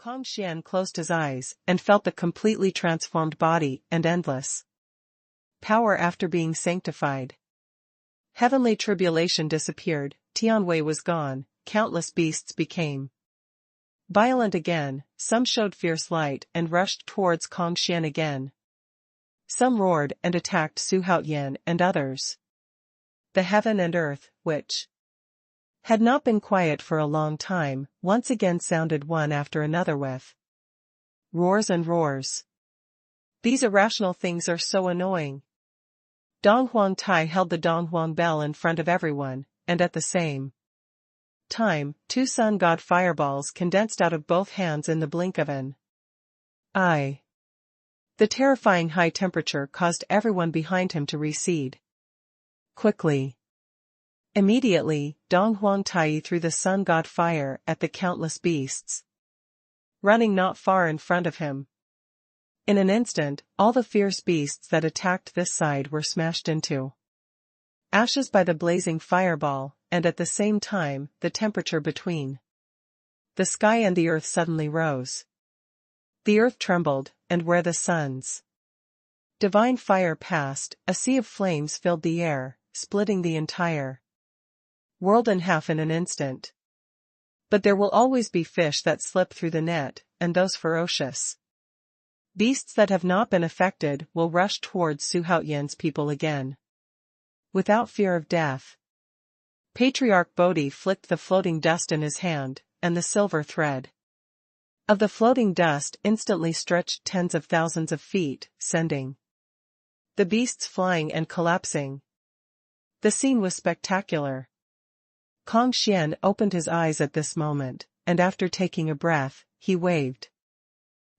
Kong Xian closed his eyes and felt the completely transformed body and endless power after being sanctified. Heavenly tribulation disappeared, Tianwu was gone, countless beasts became violent again, some showed fierce light and rushed towards Kong Xian again. Some roared and attacked Xuanhuan and others. The heaven and earth, which had not been quiet for a long time, once again sounded one after another with roars and roars. These irrational things are so annoying. Dong Huang Tai held the Dong Huang bell in front of everyone, and at the same time, 2 sun god fireballs condensed out of both hands in the blink of an eye. The terrifying high temperature caused everyone behind him to recede quickly. Immediately, Dong Huang Tai threw the sun god fire at the countless beasts running not far in front of him. In an instant, all the fierce beasts that attacked this side were smashed into ashes by the blazing fireball, and at the same time, the temperature between the sky and the earth suddenly rose. The earth trembled, and where the sun's divine fire passed, a sea of flames filled the air, splitting the entire world in half in an instant. But there will always be fish that slip through the net, and those ferocious beasts that have not been affected will rush towards Xuanhuan's people again, without fear of death. Patriarch Bodhi flicked the floating dust in his hand, and the silver thread of the floating dust instantly stretched tens of thousands of feet, sending the beasts flying and collapsing. The scene was spectacular. Kong Xian opened his eyes at this moment, and after taking a breath, he waved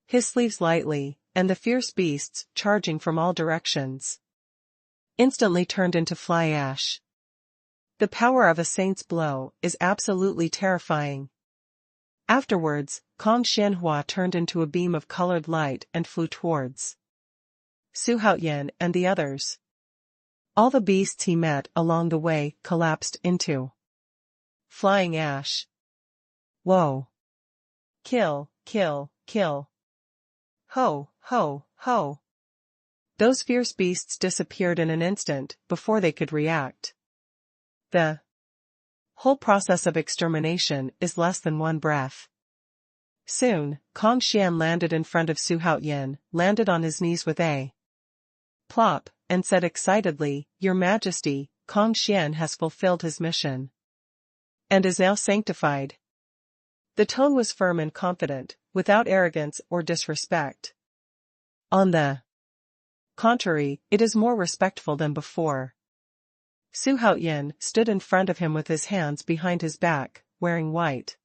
his sleeves lightly, and the fierce beasts, charging from all directions, instantly turned into fly ash. The power of a saint's blow is absolutely terrifying. Afterwards, Kong Xuanhuan turned into a beam of colored light and flew towards Xuanhuan and the others. All the beasts he met along the way collapsed into flying ash. Whoa! Kill, kill, kill. Ho, ho, ho. Those fierce beasts disappeared in an instant before they could react. The whole process of extermination is less than one breath. Soon, Kong Xian landed in front of Xuanhuan, landed on his knees with a plop, and said excitedly, "Your Majesty, Kong Xian has fulfilled his mission and is now sanctified." The tone was firm and confident, without arrogance or disrespect. On the contrary, it is more respectful than before. Xuanhuan stood in front of him with his hands behind his back, wearing white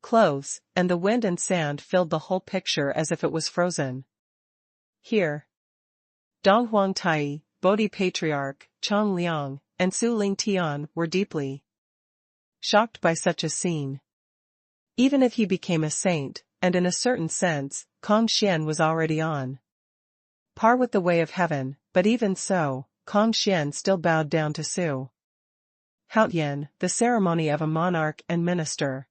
clothes, and the wind and sand filled the whole picture as if it was frozen. Here, Dong Huang Tai, Bodhi Patriarch, Chong Liang, and Su Ling Tian were deeply shocked by such a scene. Even if he became a saint, and in a certain sense, Kong Xian was already on par with the way of heaven, but even so, Kong Xian still bowed down to Xuanhuan, the ceremony of a monarch and minister.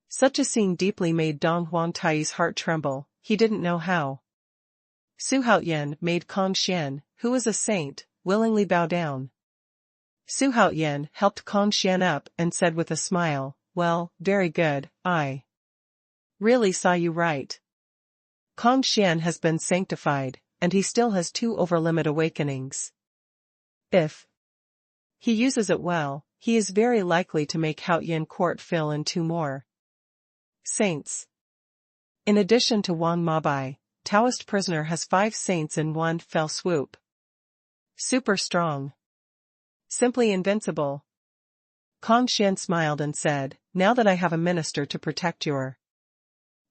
Such a scene deeply made Dong Huang Tai's heart tremble. He didn't know how Xuanhuan made Kong Xian, who was a saint, willingly bow down. Xuanhuan helped Kong Xian up and said with a smile, "Well, very good, I really saw you right. Kong Xian has been sanctified, and he still has 2 overlimit awakenings. If he uses it well, he is very likely to make Haoyan Court fill in 2 more saints. In addition to Wang Mabai, Taoist prisoner has 5 saints in one fell swoop. Super strong. Simply invincible." Kong Xian smiled and said, "Now that I have a minister to protect your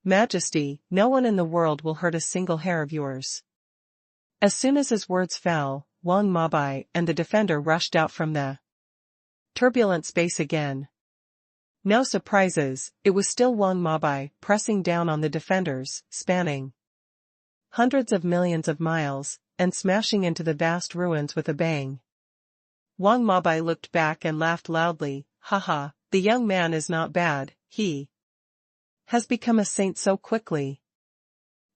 Majesty, no one in the world will hurt a single hair of yours." As soon as his words fell, Wang Mabai and the defender rushed out from the turbulent space again. No surprises, it was still Wang Mabai pressing down on the defenders, spanning hundreds of millions of miles, and smashing into the vast ruins with a bang. Wang Mabai looked back and laughed loudly, "Haha, the young man is not bad, he has become a saint so quickly.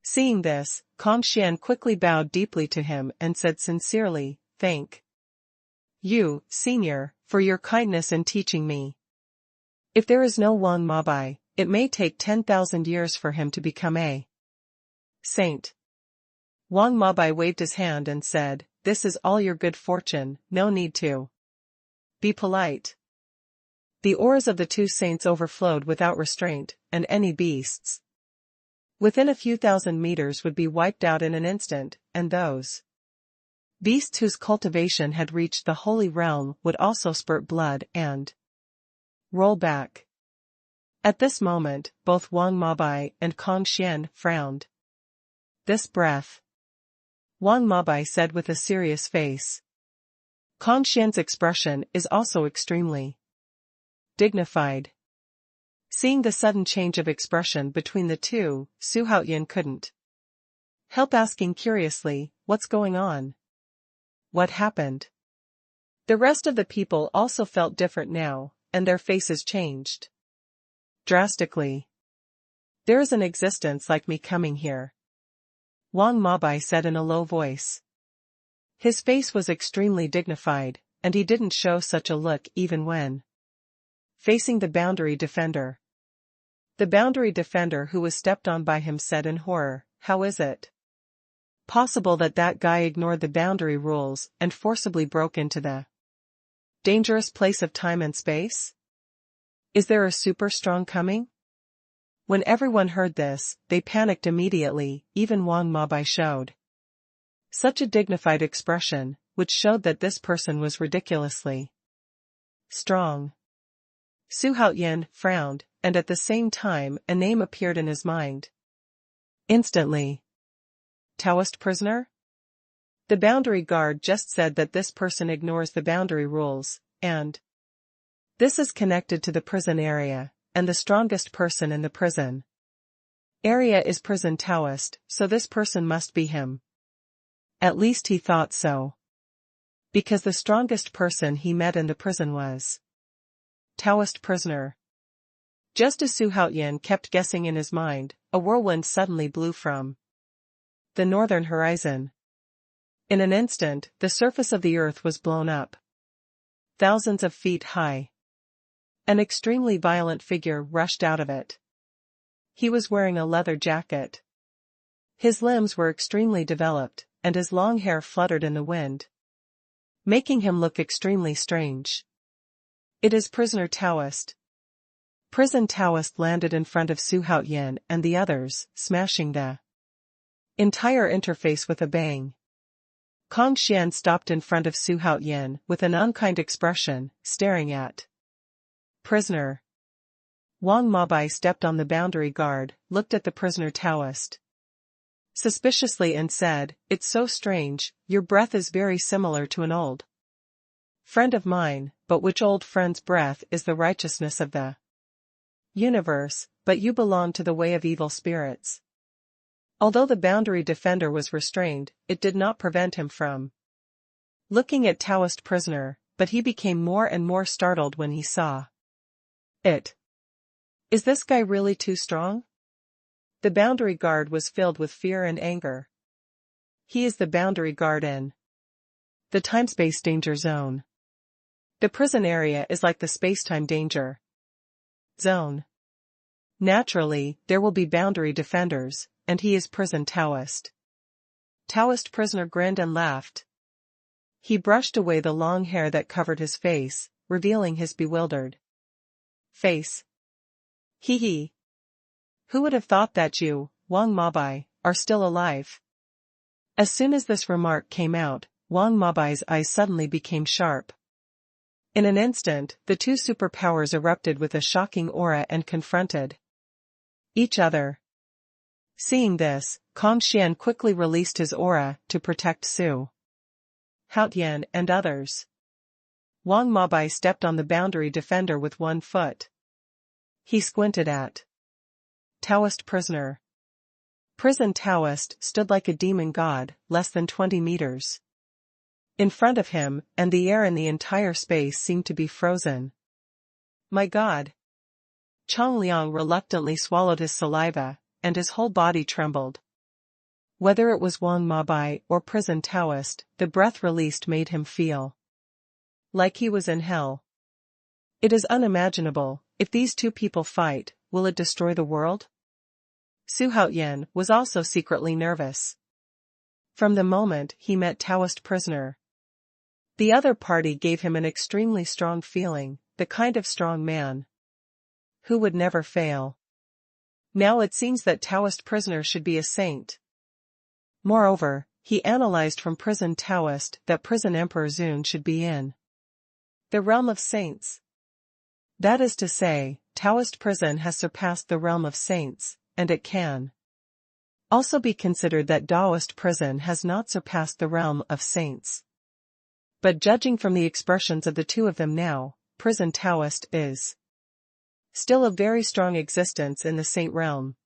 Seeing this, Xian quickly bowed deeply to him and said sincerely, "Thank you, Senior, for your kindness in teaching me. If there is no Wang Mabai, it may take 10,000 years for him to become a saint." Wang Mabai waved his hand and said, "This is all your good fortune, no need to be polite." The auras of the two saints overflowed without restraint, and any beasts within a few thousand meters would be wiped out in an instant, and those beasts whose cultivation had reached the holy realm would also spurt blood and roll back. At this moment, both Wang Mabai and Xian frowned. "This breath," Wang Mabai said with a serious face. Xian's expression is also extremely dignified. Seeing the sudden change of expression between the two, Xuanhuan couldn't help asking curiously, "What's going on? What happened?" The rest of the people also felt different now, and their faces changed drastically. "There is an existence like me coming here," Wang Mabai said in a low voice. His face was extremely dignified, and he didn't show such a look even when facing the boundary defender. The boundary defender who was stepped on by him said in horror, "How is it possible that that guy ignored the boundary rules and forcibly broke into the dangerous place of time and space? Is there a super strong coming?" When everyone heard this, they panicked immediately. Even Wang Mabai showed such a dignified expression, which showed that this person was ridiculously strong. Xuanhuan frowned, and at the same time a name appeared in his mind. Instantly. "Taoist prisoner?" The boundary guard just said that this person ignores the boundary rules, and this is connected to the prison area, and the strongest person in the prison area is prison Taoist, so this person must be him. At least he thought so. Because the strongest person he met in the prison was Taoist prisoner. Just as Xuanhuan kept guessing in his mind, a whirlwind suddenly blew from the northern horizon. In an instant, the surface of the earth was blown up thousands of feet high. An extremely violent figure rushed out of it. He was wearing a leather jacket. His limbs were extremely developed, and his long hair fluttered in the wind, making him look extremely strange. "It is prisoner Taoist." Prison Taoist landed in front of Xuanhuan and the others, smashing the entire interface with a bang. Xian stopped in front of Xuanhuan with an unkind expression, staring at prisoner. Wang Mabai stepped on the boundary guard, looked at the prisoner Taoist suspiciously and said, "It's so strange, your breath is very similar to an old friend of mine, but which old friend's breath is the righteousness of the universe, but you belong to the way of evil spirits." Although the boundary defender was restrained, it did not prevent him from looking at Taoist prisoner, but he became more and more startled when he saw it. "Is this guy really too strong?" The boundary guard was filled with fear and anger. "He is the boundary guard in the time-space danger zone. The prison area is like the space-time danger zone. Naturally, there will be boundary defenders, and he is prison Taoist." Taoist prisoner grinned and laughed. He brushed away the long hair that covered his face, revealing his bewildered face. "Hee hee. Who would have thought that you, Wang Mabai, are still alive?" As soon as this remark came out, Wang Mabai's eyes suddenly became sharp. In an instant, the two superpowers erupted with a shocking aura and confronted each other. Seeing this, Xian quickly released his aura to protect Xuanhuan and others. Wang Mabai stepped on the boundary defender with one foot. He squinted at Taoist prisoner. Prison Taoist stood like a demon god, less than 20 meters in front of him, and the air in the entire space seemed to be frozen. "My God! Liang reluctantly swallowed his saliva, and his whole body trembled. Whether it was Wang Mabai or prison Taoist, the breath released made him feel like he was in hell. It is unimaginable. If these two people fight, will it destroy the world? Xuanhuan was also secretly nervous. From the moment he met Taoist prisoner, the other party gave him an extremely strong feeling, the kind of strong man who would never fail. Now it seems that Taoist prisoner should be a saint. Moreover, he analyzed from prison Taoist that prison Emperor Zun should be in the realm of saints. That is to say, Taoist prison has surpassed the realm of saints, and it can also be considered that Taoist prison has not surpassed the realm of saints. But judging from the expressions of the two of them now, prison Taoist is still a very strong existence in the saint realm.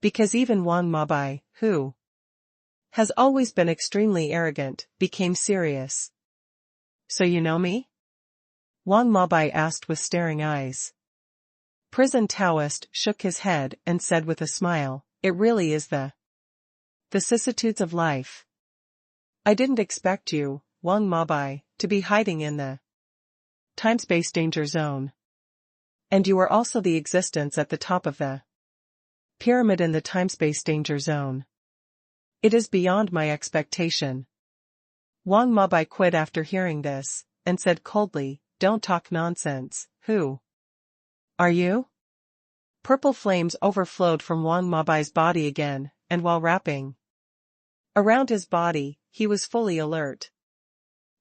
Because even Wang Mabai, who has always been extremely arrogant, became serious. So you know me? Wang Mabai asked with staring eyes. Prison Taoist shook his head and said with a smile, it really is the vicissitudes of life. I didn't expect you, Wang Mabai, to be hiding in the time-space danger zone. And you are also the existence at the top of the pyramid in the time-space danger zone. It is beyond my expectation. Wang Mabai quit after hearing this, and said coldly, don't talk nonsense, who are you? Purple flames overflowed from Wang Mabai's body again, and while wrapping around his body, he was fully alert.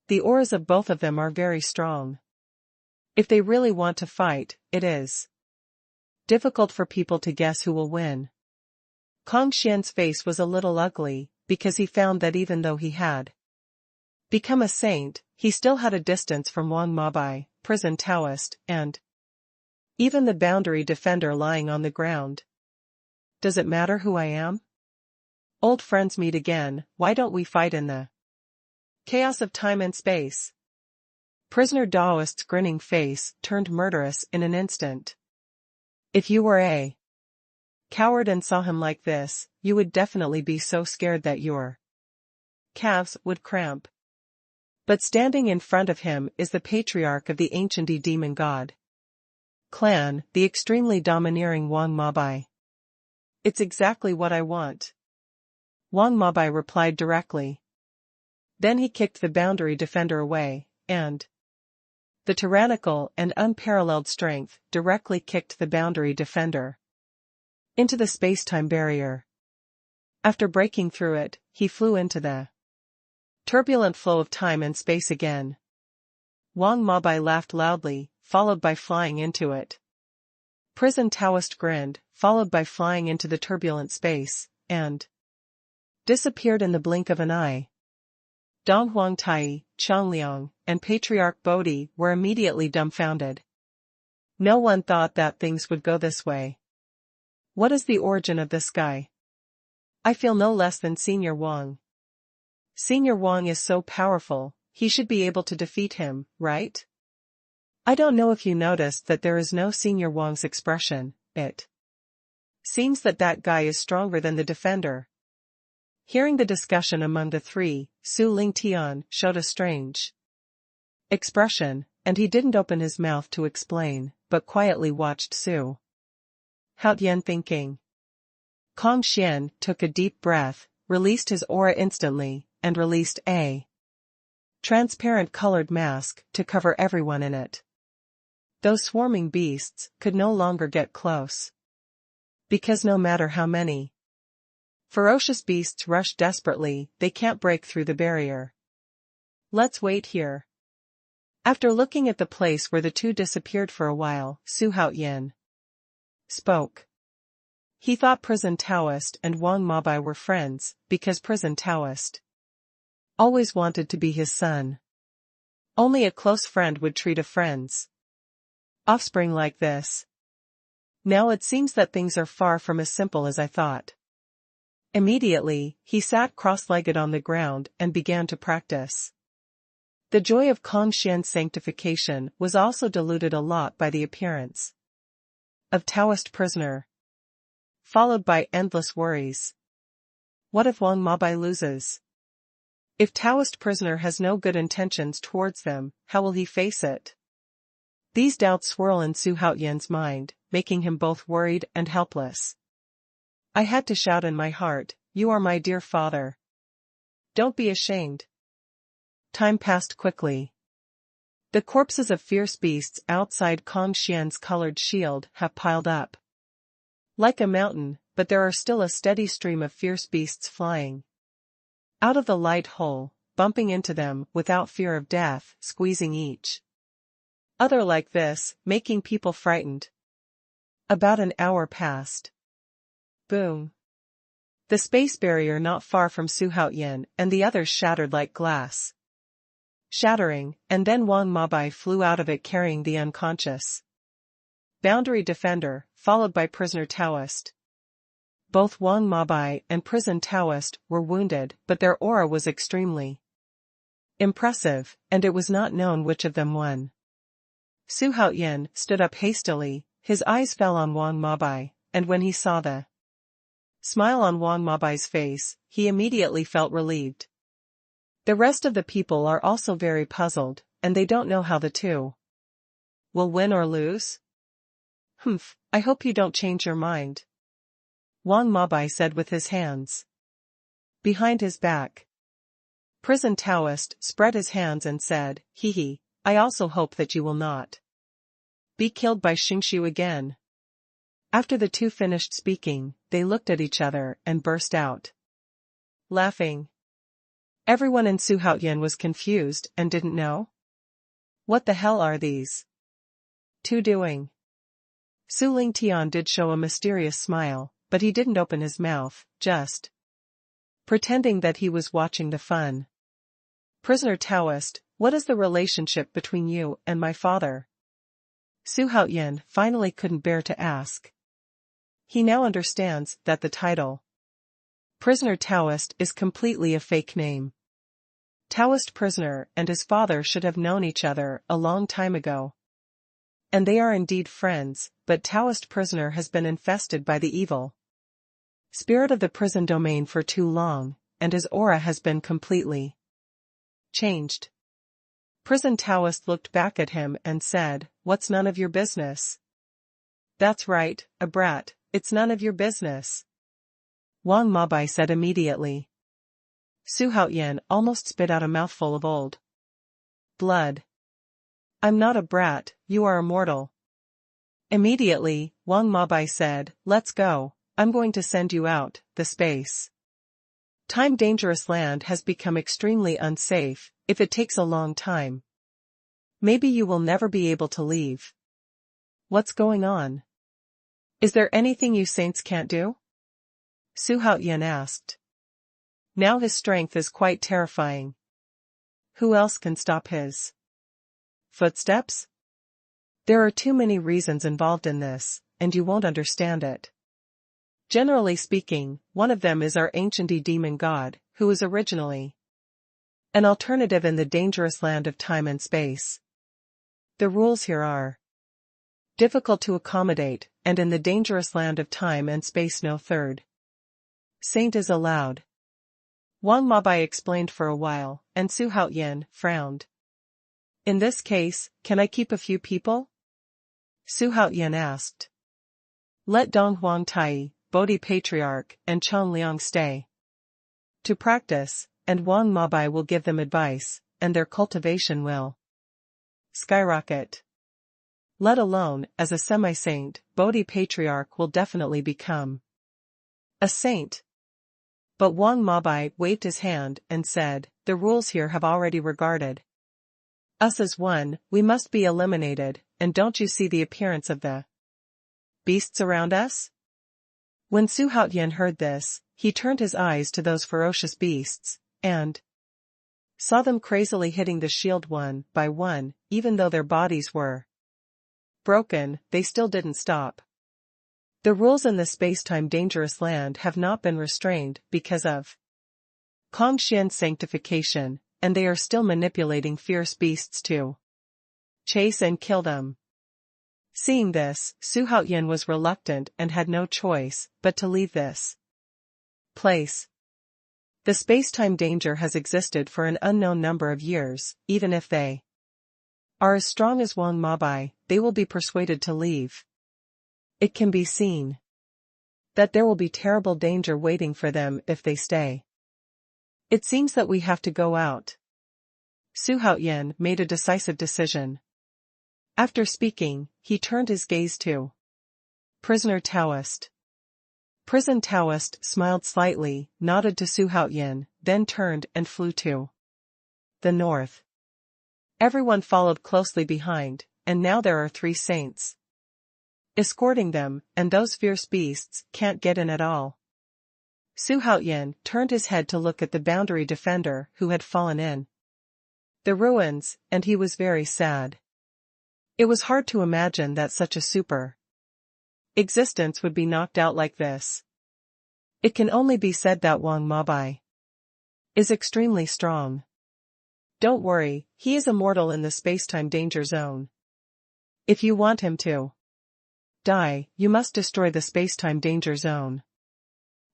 The auras of both of them are very strong. If they really want to fight, it is difficult for people to guess who will win. Kong Xian's face was a little ugly, because he found that even though he had become a saint, he still had a distance from Wang Mabai, prison Taoist, and even the boundary defender lying on the ground. Does it matter who I am? Old friends meet again, why don't we fight in the chaos of time and space? Prisoner Taoist's grinning face turned murderous in an instant. If you were a coward and saw him like this, you would definitely be so scared that your calves would cramp. But standing in front of him is the patriarch of the ancient demon god clan, the extremely domineering Wang Mabai. It's exactly what I want. Wang Mabai replied directly. Then he kicked the boundary defender away, and the tyrannical and unparalleled strength directly kicked the boundary defender into the space-time barrier. After breaking through it, he flew into the turbulent flow of time and space again. Wang Mabai laughed loudly, followed by flying into it. Prison Taoist grinned, followed by flying into the turbulent space, and disappeared in the blink of an eye. Dong Huangtai, Liang, and Patriarch Bodhi were immediately dumbfounded. No one thought that things would go this way. What is the origin of this guy? I feel no less than Senior Wang. Senior Wang is so powerful, he should be able to defeat him, right? I don't know if you noticed that there is no Senior Wang's expression, it seems that that guy is stronger than the defender. Hearing the discussion among the three, Su Lingtian showed a strange expression, and he didn't open his mouth to explain, but quietly watched Su Haotian thinking. Kong Xian took a deep breath, released his aura instantly, and released a transparent colored mask to cover everyone in it. Those swarming beasts could no longer get close. Because no matter how many ferocious beasts rush desperately, they can't break through the barrier. Let's wait here. After looking at the place where the two disappeared for a while, Su Haotian spoke. He thought Prison Taoist and Wang Mabai were friends, because Prison Taoist always wanted to be his son. Only a close friend would treat a friend's offspring like this. Now it seems that things are far from as simple as I thought. Immediately, he sat cross-legged on the ground and began to practice. The joy of Kong Xian's sanctification was also diluted a lot by the appearance of Taoist prisoner. Followed by endless worries. What if Wang Mabai loses? If Taoist prisoner has no good intentions towards them, how will he face it? These doubts swirl in Xuanhuan's mind, making him both worried and helpless. I had to shout in my heart, "You are my dear father. Don't be ashamed." Time passed quickly. The corpses of fierce beasts outside Kong Xian's colored shield have piled up. Like a mountain, but there are still a steady stream of fierce beasts flying out of the light hole, bumping into them without fear of death, squeezing each other like this, making people frightened. About an hour passed. Boom. The space barrier not far from Xuanhuan and the others shattered like glass. Shattering, and then Wang Mabai flew out of it carrying the unconscious boundary defender, followed by prisoner Taoist. Both Wang Mabai and prison Taoist were wounded, but their aura was extremely impressive, and it was not known which of them won. Xuanhuan stood up hastily, his eyes fell on Wang Mabai, and when he saw the smile on Wang Mabai's face, he immediately felt relieved. The rest of the people are also very puzzled, and they don't know how the two will win or lose. I hope you don't change your mind," Wang Mabai said with his hands behind his back. Prison Taoist spread his hands and said, "Hee, I also hope that you will not be killed by Xingshu again." After the two finished speaking, they looked at each other and burst out laughing. Everyone in Xuanhuan was confused and didn't know. What the hell are these two doing? Su Lingtian did show a mysterious smile, but he didn't open his mouth, just pretending that he was watching the fun. Prisoner Taoist, what is the relationship between you and my father? Xuanhuan finally couldn't bear to ask. He now understands that the title Prisoner Taoist is completely a fake name. Taoist prisoner and his father should have known each other a long time ago. And they are indeed friends, but Taoist prisoner has been infested by the evil spirit of the prison domain for too long, and his aura has been completely changed. Prison Taoist looked back at him and said, "What's none of your business?" "That's right, a brat, it's none of your business," Wang Mabai said immediately. Xuanhuan almost spit out a mouthful of old blood. "I'm not a brat, you are immortal." Immediately, Wang Mabai said, "Let's go, I'm going to send you out, the space time dangerous land has become extremely unsafe, if it takes a long time. Maybe you will never be able to leave." "What's going on? Is there anything you saints can't do?" Xuanhuan asked. Now his strength is quite terrifying. Who else can stop his footsteps? There are too many reasons involved in this, and you won't understand it. Generally speaking, one of them is our ancient demon god, who is originally an alternative in the dangerous land of time and space. The rules here are difficult to accommodate, and in the dangerous land of time and space no third saint is allowed. Wang Mabai explained for a while, and Xuanhuan frowned. "In this case, can I keep a few people?" Xuanhuan asked. "Let Dong Huang Tai, Bodhi Patriarch, and Chang Liang stay to practice, and Wang Mabai will give them advice, and their cultivation will skyrocket. Let alone, as a semi-saint, Bodhi Patriarch will definitely become a saint." But Wang Mabai waved his hand and said, "The rules here have already regarded us as one, we must be eliminated, and don't you see the appearance of the beasts around us?" When Xuanhuan heard this, he turned his eyes to those ferocious beasts, and saw them crazily hitting the shield one by one, even though their bodies were broken, they still didn't stop. The rules in the space-time dangerous land have not been restrained because of Kong Xian's sanctification, and they are still manipulating fierce beasts to chase and kill them. Seeing this, Xuanhuan was reluctant and had no choice but to leave this place. The space-time danger has existed for an unknown number of years. Even if they are as strong as Wang Mabai, they will be persuaded to leave. It can be seen that there will be terrible danger waiting for them if they stay. It seems that we have to go out. Xuanhuan made a decisive decision. After speaking, he turned his gaze to prisoner Taoist. Prison Taoist smiled slightly, nodded to Xuanhuan, then turned and flew to the north. Everyone followed closely behind, and now there are 3 saints escorting them, and those fierce beasts can't get in at all. Xuanhuan turned his head to look at the boundary defender who had fallen in the ruins, and he was very sad. It was hard to imagine that such a super existence would be knocked out like this. It can only be said that Wang Mabai is extremely strong. Don't worry, he is immortal in the space-time danger zone. If you want him to die, you must destroy the space-time danger zone.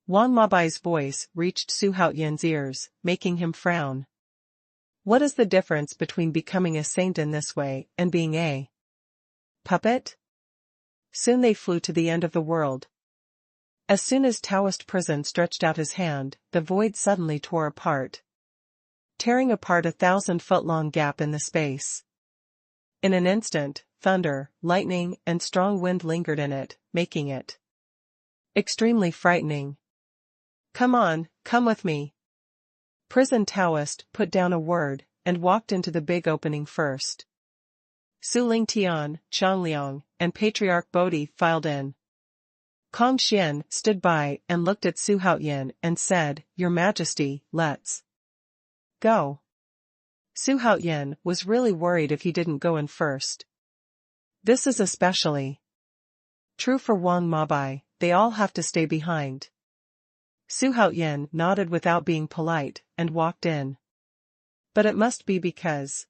Wang Mabai's voice reached Xuanhuan's ears, making him frown. What is the difference between becoming a saint in this way and being a puppet? Soon they flew to the end of the world. As soon as Taoist Prison stretched out his hand, the void suddenly tore apart, tearing apart 1,000-foot-long gap in the space. In an instant, thunder, lightning, and strong wind lingered in it, making it extremely frightening. Come on, come with me. Prison Taoist put down a word, and walked into the big opening first. Su Ling Tian, Changliang, and Patriarch Bodhi filed in. Kong Xian stood by and looked at Xuanhuan and said, Your Majesty, let's go. Xuanhuan was really worried if he didn't go in first. This is especially true for Wang Mabai, they all have to stay behind. Xuanhuan nodded without being polite, and walked in. But it must be because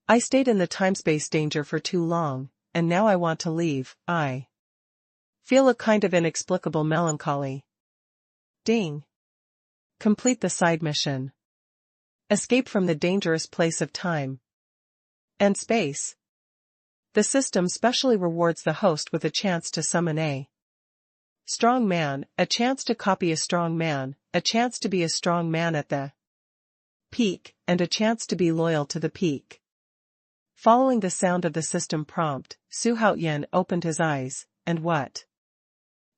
I stayed in the time-space danger for too long, and now I want to leave. I feel a kind of inexplicable melancholy. Ding. Complete the side mission. Escape from the dangerous place of time and space. The system specially rewards the host with a chance to summon a strong man, a chance to copy a strong man, a chance to be a strong man at the peak, and a chance to be loyal to the peak. Following the sound of the system prompt, Xuanhuan opened his eyes, and what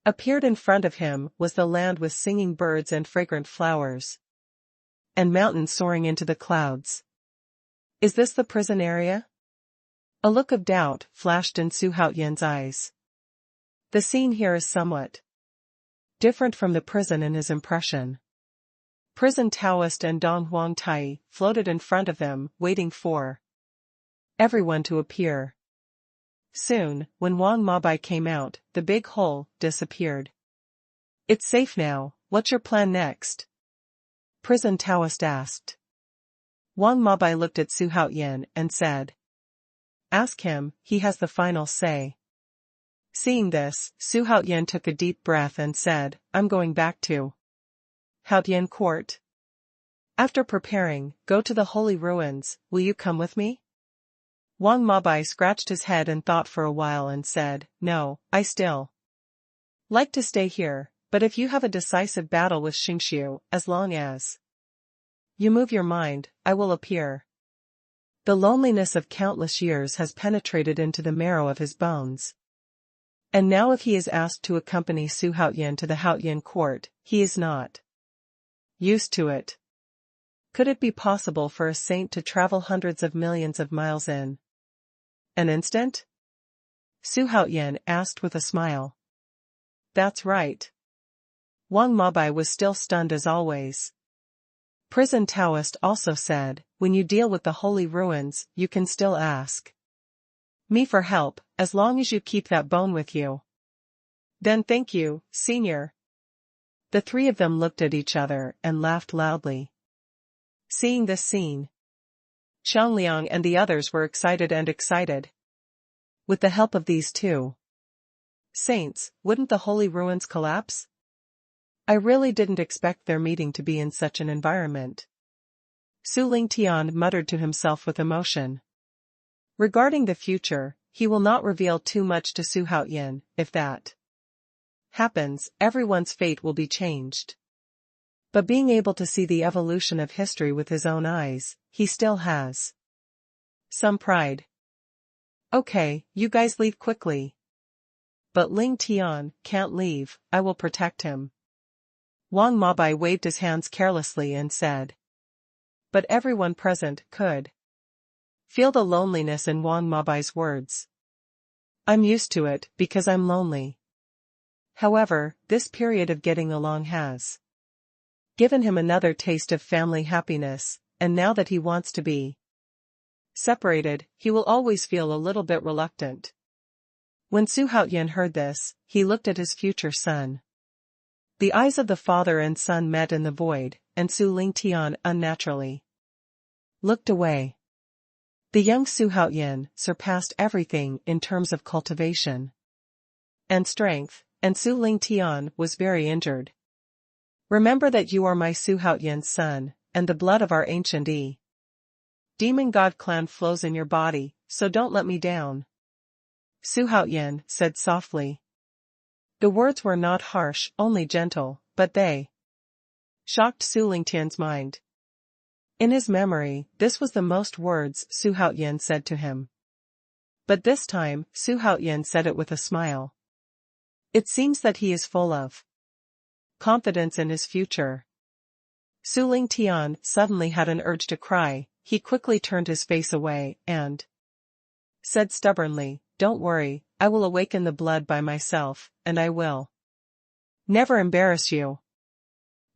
appeared in front of him was the land with singing birds and fragrant flowers, and mountains soaring into the clouds. Is this the prison area? A look of doubt flashed in Xuanhuan's eyes. The scene here is somewhat different from the prison in his impression. Prison Taoist and Dong Huang Tai floated in front of them, waiting for everyone to appear. Soon, when Wang Mabai came out, the big hole disappeared. It's safe now, what's your plan next? Prison Taoist asked. Wang Mabai looked at Xuanhuan and said, Ask him, he has the final say. Seeing this, Xuanhuan took a deep breath and said, I'm going back to Haotian Court. After preparing, go to the holy ruins, will you come with me? Wang Mabai scratched his head and thought for a while and said, No, I still like to stay here, but if you have a decisive battle with Xingqiu, as long as you move your mind, I will appear. The loneliness of countless years has penetrated into the marrow of his bones. And now if he is asked to accompany Xuanhuan to the Haotian court, he is not used to it. Could it be possible for a saint to travel hundreds of millions of miles in an instant? Xuanhuan asked with a smile. That's right. Wang Mabai was still stunned as always. Prison Taoist also said, when you deal with the holy ruins, you can still ask me for help, as long as you keep that bone with you. Then thank you, senior. The 3 of them looked at each other and laughed loudly. Seeing this scene, Changliang and the others were excited. With the help of these two saints, wouldn't the holy ruins collapse? I really didn't expect their meeting to be in such an environment. Su Lingtian muttered to himself with emotion. Regarding the future, he will not reveal too much to Su Haoyan. If that happens, everyone's fate will be changed. But being able to see the evolution of history with his own eyes, he still has some pride. Okay, you guys leave quickly. But Ling Tian can't leave, I will protect him. Wang Mabai waved his hands carelessly and said. But everyone present could feel the loneliness in Wang Mabai's words. I'm used to it, because I'm lonely. However, this period of getting along has given him another taste of family happiness, and now that he wants to be separated, he will always feel a little bit reluctant. When Su Haoyan heard this, he looked at his future son. The eyes of the father and son met in the void, and Su Lingtian unnaturally looked away. The young Su Haoyan surpassed everything in terms of cultivation and strength, and Su Lingtian was very injured. Remember that you are my Su Haoyan's son, and the blood of our ancient demon god clan flows in your body, so don't let me down. Su Haoyan said softly. The words were not harsh, only gentle, but they shocked Su Lingtian's mind. In his memory, this was the most words Su Haoyan said to him. But this time, Su Haoyan said it with a smile. It seems that he is full of confidence in his future. Su Lingtian suddenly had an urge to cry. He quickly turned his face away and said stubbornly, Don't worry, I will awaken the blood by myself, and I will never embarrass you.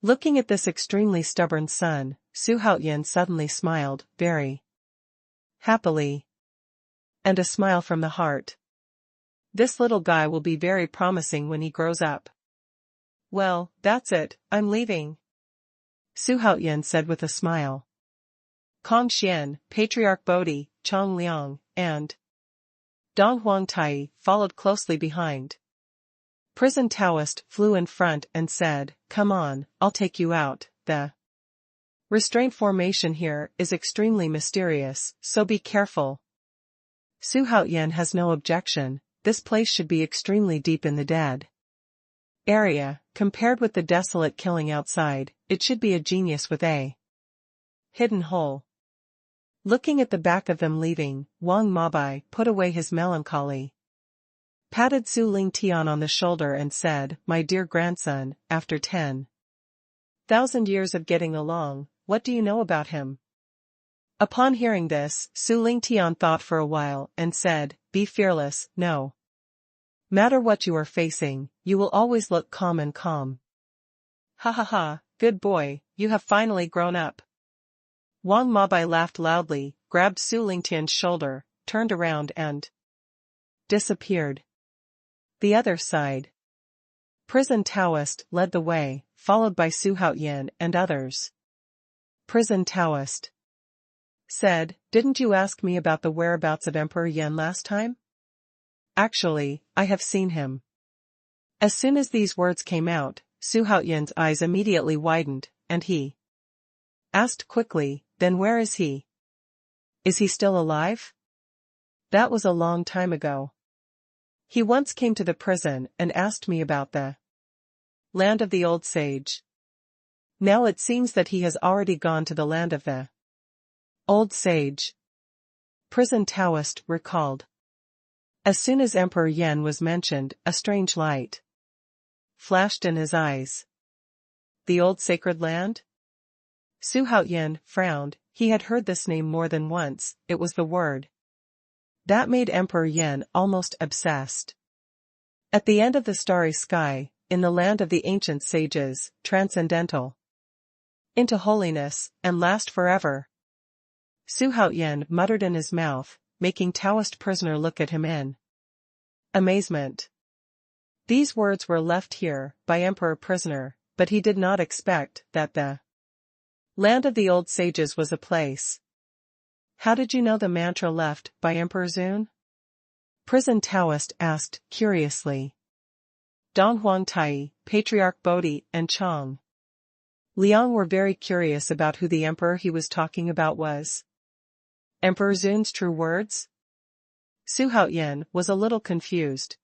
Looking at this extremely stubborn son, Su Haoyan suddenly smiled, very happily. And a smile from the heart. This little guy will be very promising when he grows up. Well, that's it, I'm leaving. Su Haoyan said with a smile. Kong Xian, Patriarch Bodhi, Chong Liang, and Dong Huangtai followed closely behind. Prison Taoist flew in front and said, Come on, I'll take you out. The restraint formation here is extremely mysterious, so be careful. Su Haoyan has no objection, this place should be extremely deep in the dead area, compared with the desolate killing outside, it should be a genius with a hidden hole. Looking at the back of them leaving, Wang Mabai put away his melancholy, patted Su Lingtian on the shoulder and said, My dear grandson, after 10,000 years of getting along, what do you know about him? Upon hearing this, Su Lingtian thought for a while and said, Be fearless, no matter what you are facing, you will always look calm and calm. Ha ha ha, good boy, you have finally grown up. Wang Mabai laughed loudly, grabbed Su Lingtian's shoulder, turned around and disappeared. The other side. Prison Taoist led the way, followed by Su Haoyan and others. Prison Taoist said, Didn't you ask me about the whereabouts of Emperor Yan last time? Actually, I have seen him. As soon as these words came out, Su Haoyan's eyes immediately widened, and he asked quickly, Then where is he? Is he still alive? That was a long time ago. He once came to the prison and asked me about the land of the old sage. Now it seems that he has already gone to the land of the old sage. Prison Taoist recalled. As soon as Emperor Yan was mentioned, a strange light flashed in his eyes. The old sacred land? Su Haoyan frowned, he had heard this name more than once, it was the word that made Emperor Yan almost obsessed. At the end of the starry sky, in the land of the ancient sages, transcendental into holiness, and last forever. Su Haoyan muttered in his mouth, making Taoist prisoner look at him in amazement. These words were left here by Emperor prisoner, but he did not expect that the land of the old sages was a place. How did you know the mantra left by Emperor Zun? Prison Taoist asked, curiously. Dong Huang Tai, Patriarch Bodhi, and Chang Liang were very curious about who the emperor he was talking about was. Emperor Zun's true words? Su Haoyan was a little confused.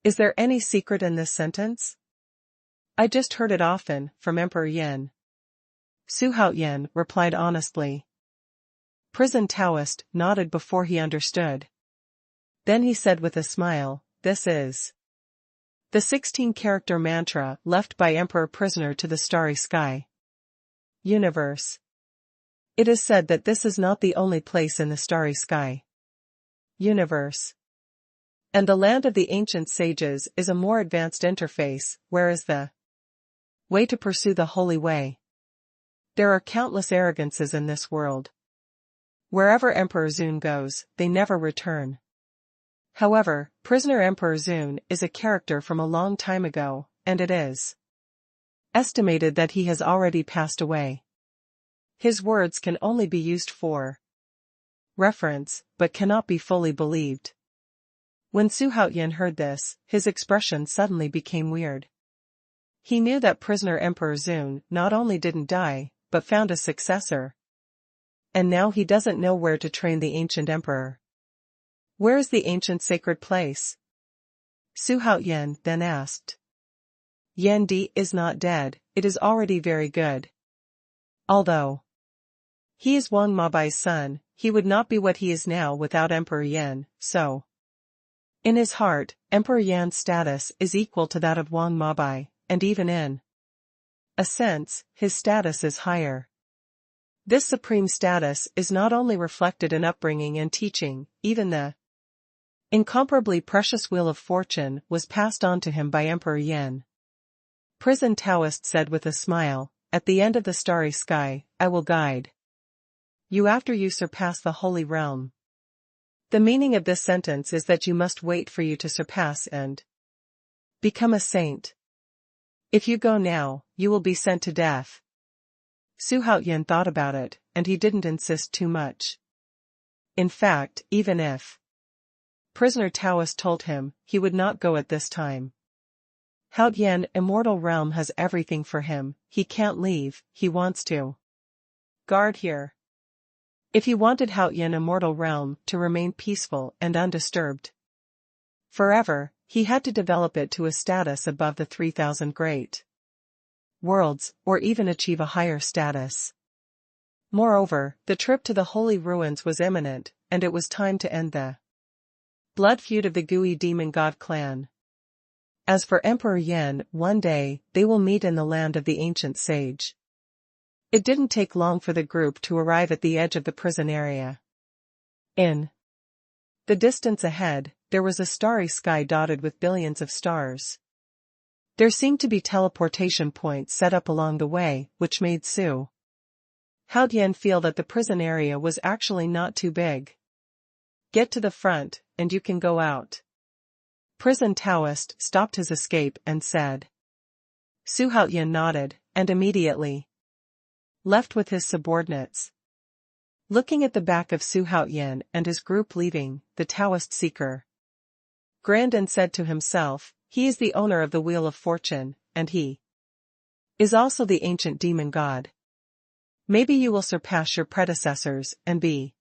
Is there any secret in this sentence? I just heard it often, from Emperor Yan. Su Haoyan replied honestly. Prison Taoist nodded before he understood. Then he said with a smile, this is the 16-character mantra left by Emperor Prisoner to the starry sky. Universe. It is said that this is not the only place in the starry sky. Universe. And the land of the ancient sages is a more advanced interface, whereas the way to pursue the holy way. There are countless arrogances in this world. Wherever Emperor Zun goes, they never return. However, Prisoner Emperor Zun is a character from a long time ago, and it is estimated that he has already passed away. His words can only be used for reference, but cannot be fully believed. When Su Haoyan heard this, his expression suddenly became weird. He knew that Prisoner Emperor Zun not only didn't die, but found a successor. And now he doesn't know where to train the ancient emperor. Where is the ancient sacred place? Su Haoyan then asked. Yan Di is not dead, it is already very good. Although he is Wang Mabai's son, he would not be what he is now without Emperor Yan, so in his heart, Emperor Yan's status is equal to that of Wang Mabai, and even in a sense, his status is higher. This supreme status is not only reflected in upbringing and teaching, even the incomparably precious wheel of fortune was passed on to him by Emperor Yan. Prison Taoist said with a smile, at the end of the starry sky, I will guide you after you surpass the holy realm. The meaning of this sentence is that you must wait for you to surpass and become a saint. If you go now, you will be sent to death. Su Haoyan thought about it, and he didn't insist too much. In fact, even if Prisoner Taoist told him, he would not go at this time. Haoyan Immortal Realm has everything for him, he can't leave, he wants to guard here. If he wanted Haoyan Immortal Realm to remain peaceful and undisturbed forever, he had to develop it to a status above the 3,000 great worlds, or even achieve a higher status. Moreover, the trip to the holy ruins was imminent, and it was time to end the blood feud of the Gui demon god clan. As for Emperor Yan, one day, they will meet in the land of the ancient sage. It didn't take long for the group to arrive at the edge of the prison area. In the distance ahead, there was a starry sky dotted with billions of stars. There seemed to be teleportation points set up along the way, which made Su Haoyan feel that the prison area was actually not too big. Get to the front, and you can go out. Prison Taoist stopped his escape and said. Su Haoyan nodded, and immediately left with his subordinates. Looking at the back of Su Haoyan and his group leaving, the Taoist seeker grinned and said to himself, he is the owner of the Wheel of Fortune, and he is also the ancient demon god. Maybe you will surpass your predecessors and be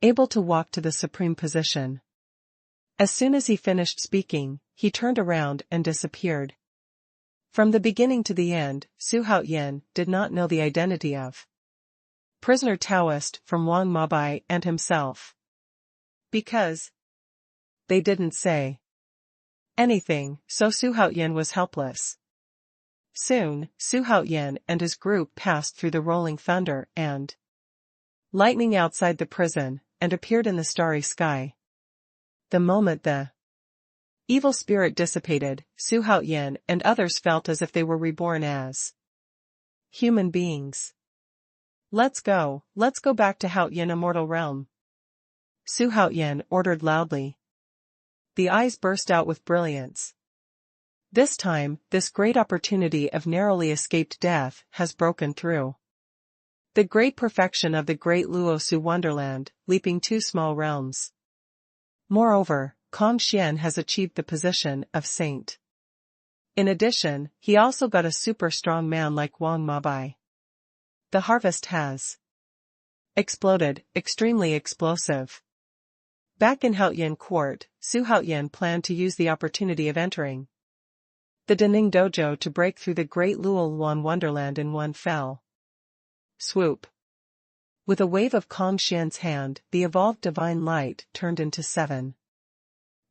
able to walk to the supreme position. As soon as he finished speaking, he turned around and disappeared. From the beginning to the end, Su Haoyan did not know the identity of Prisoner Taoist from Wang Mabai and himself. Because they didn't say anything, so Su Haoyan was helpless. Soon, Su Haoyan and his group passed through the rolling thunder and lightning outside the prison, and appeared in the starry sky. The moment the evil spirit dissipated, Su Haoyan and others felt as if they were reborn as human beings. Let's go back to Haoyan Immortal Realm. Su Haoyan ordered loudly. The eyes burst out with brilliance. This time, this great opportunity of narrowly escaped death has broken through. The great perfection of the great Luosu Wonderland, leaping two small realms. Moreover, Kong Xian has achieved the position of saint. In addition, he also got a super strong man like Wang Mabai. The harvest has exploded, extremely explosive. Back in Haoyan court, Su Haoyan planned to use the opportunity of entering the Daning dojo to break through the great Luoluan wonderland in one fell swoop. With a wave of Kong Xian's hand, the evolved divine light turned into 7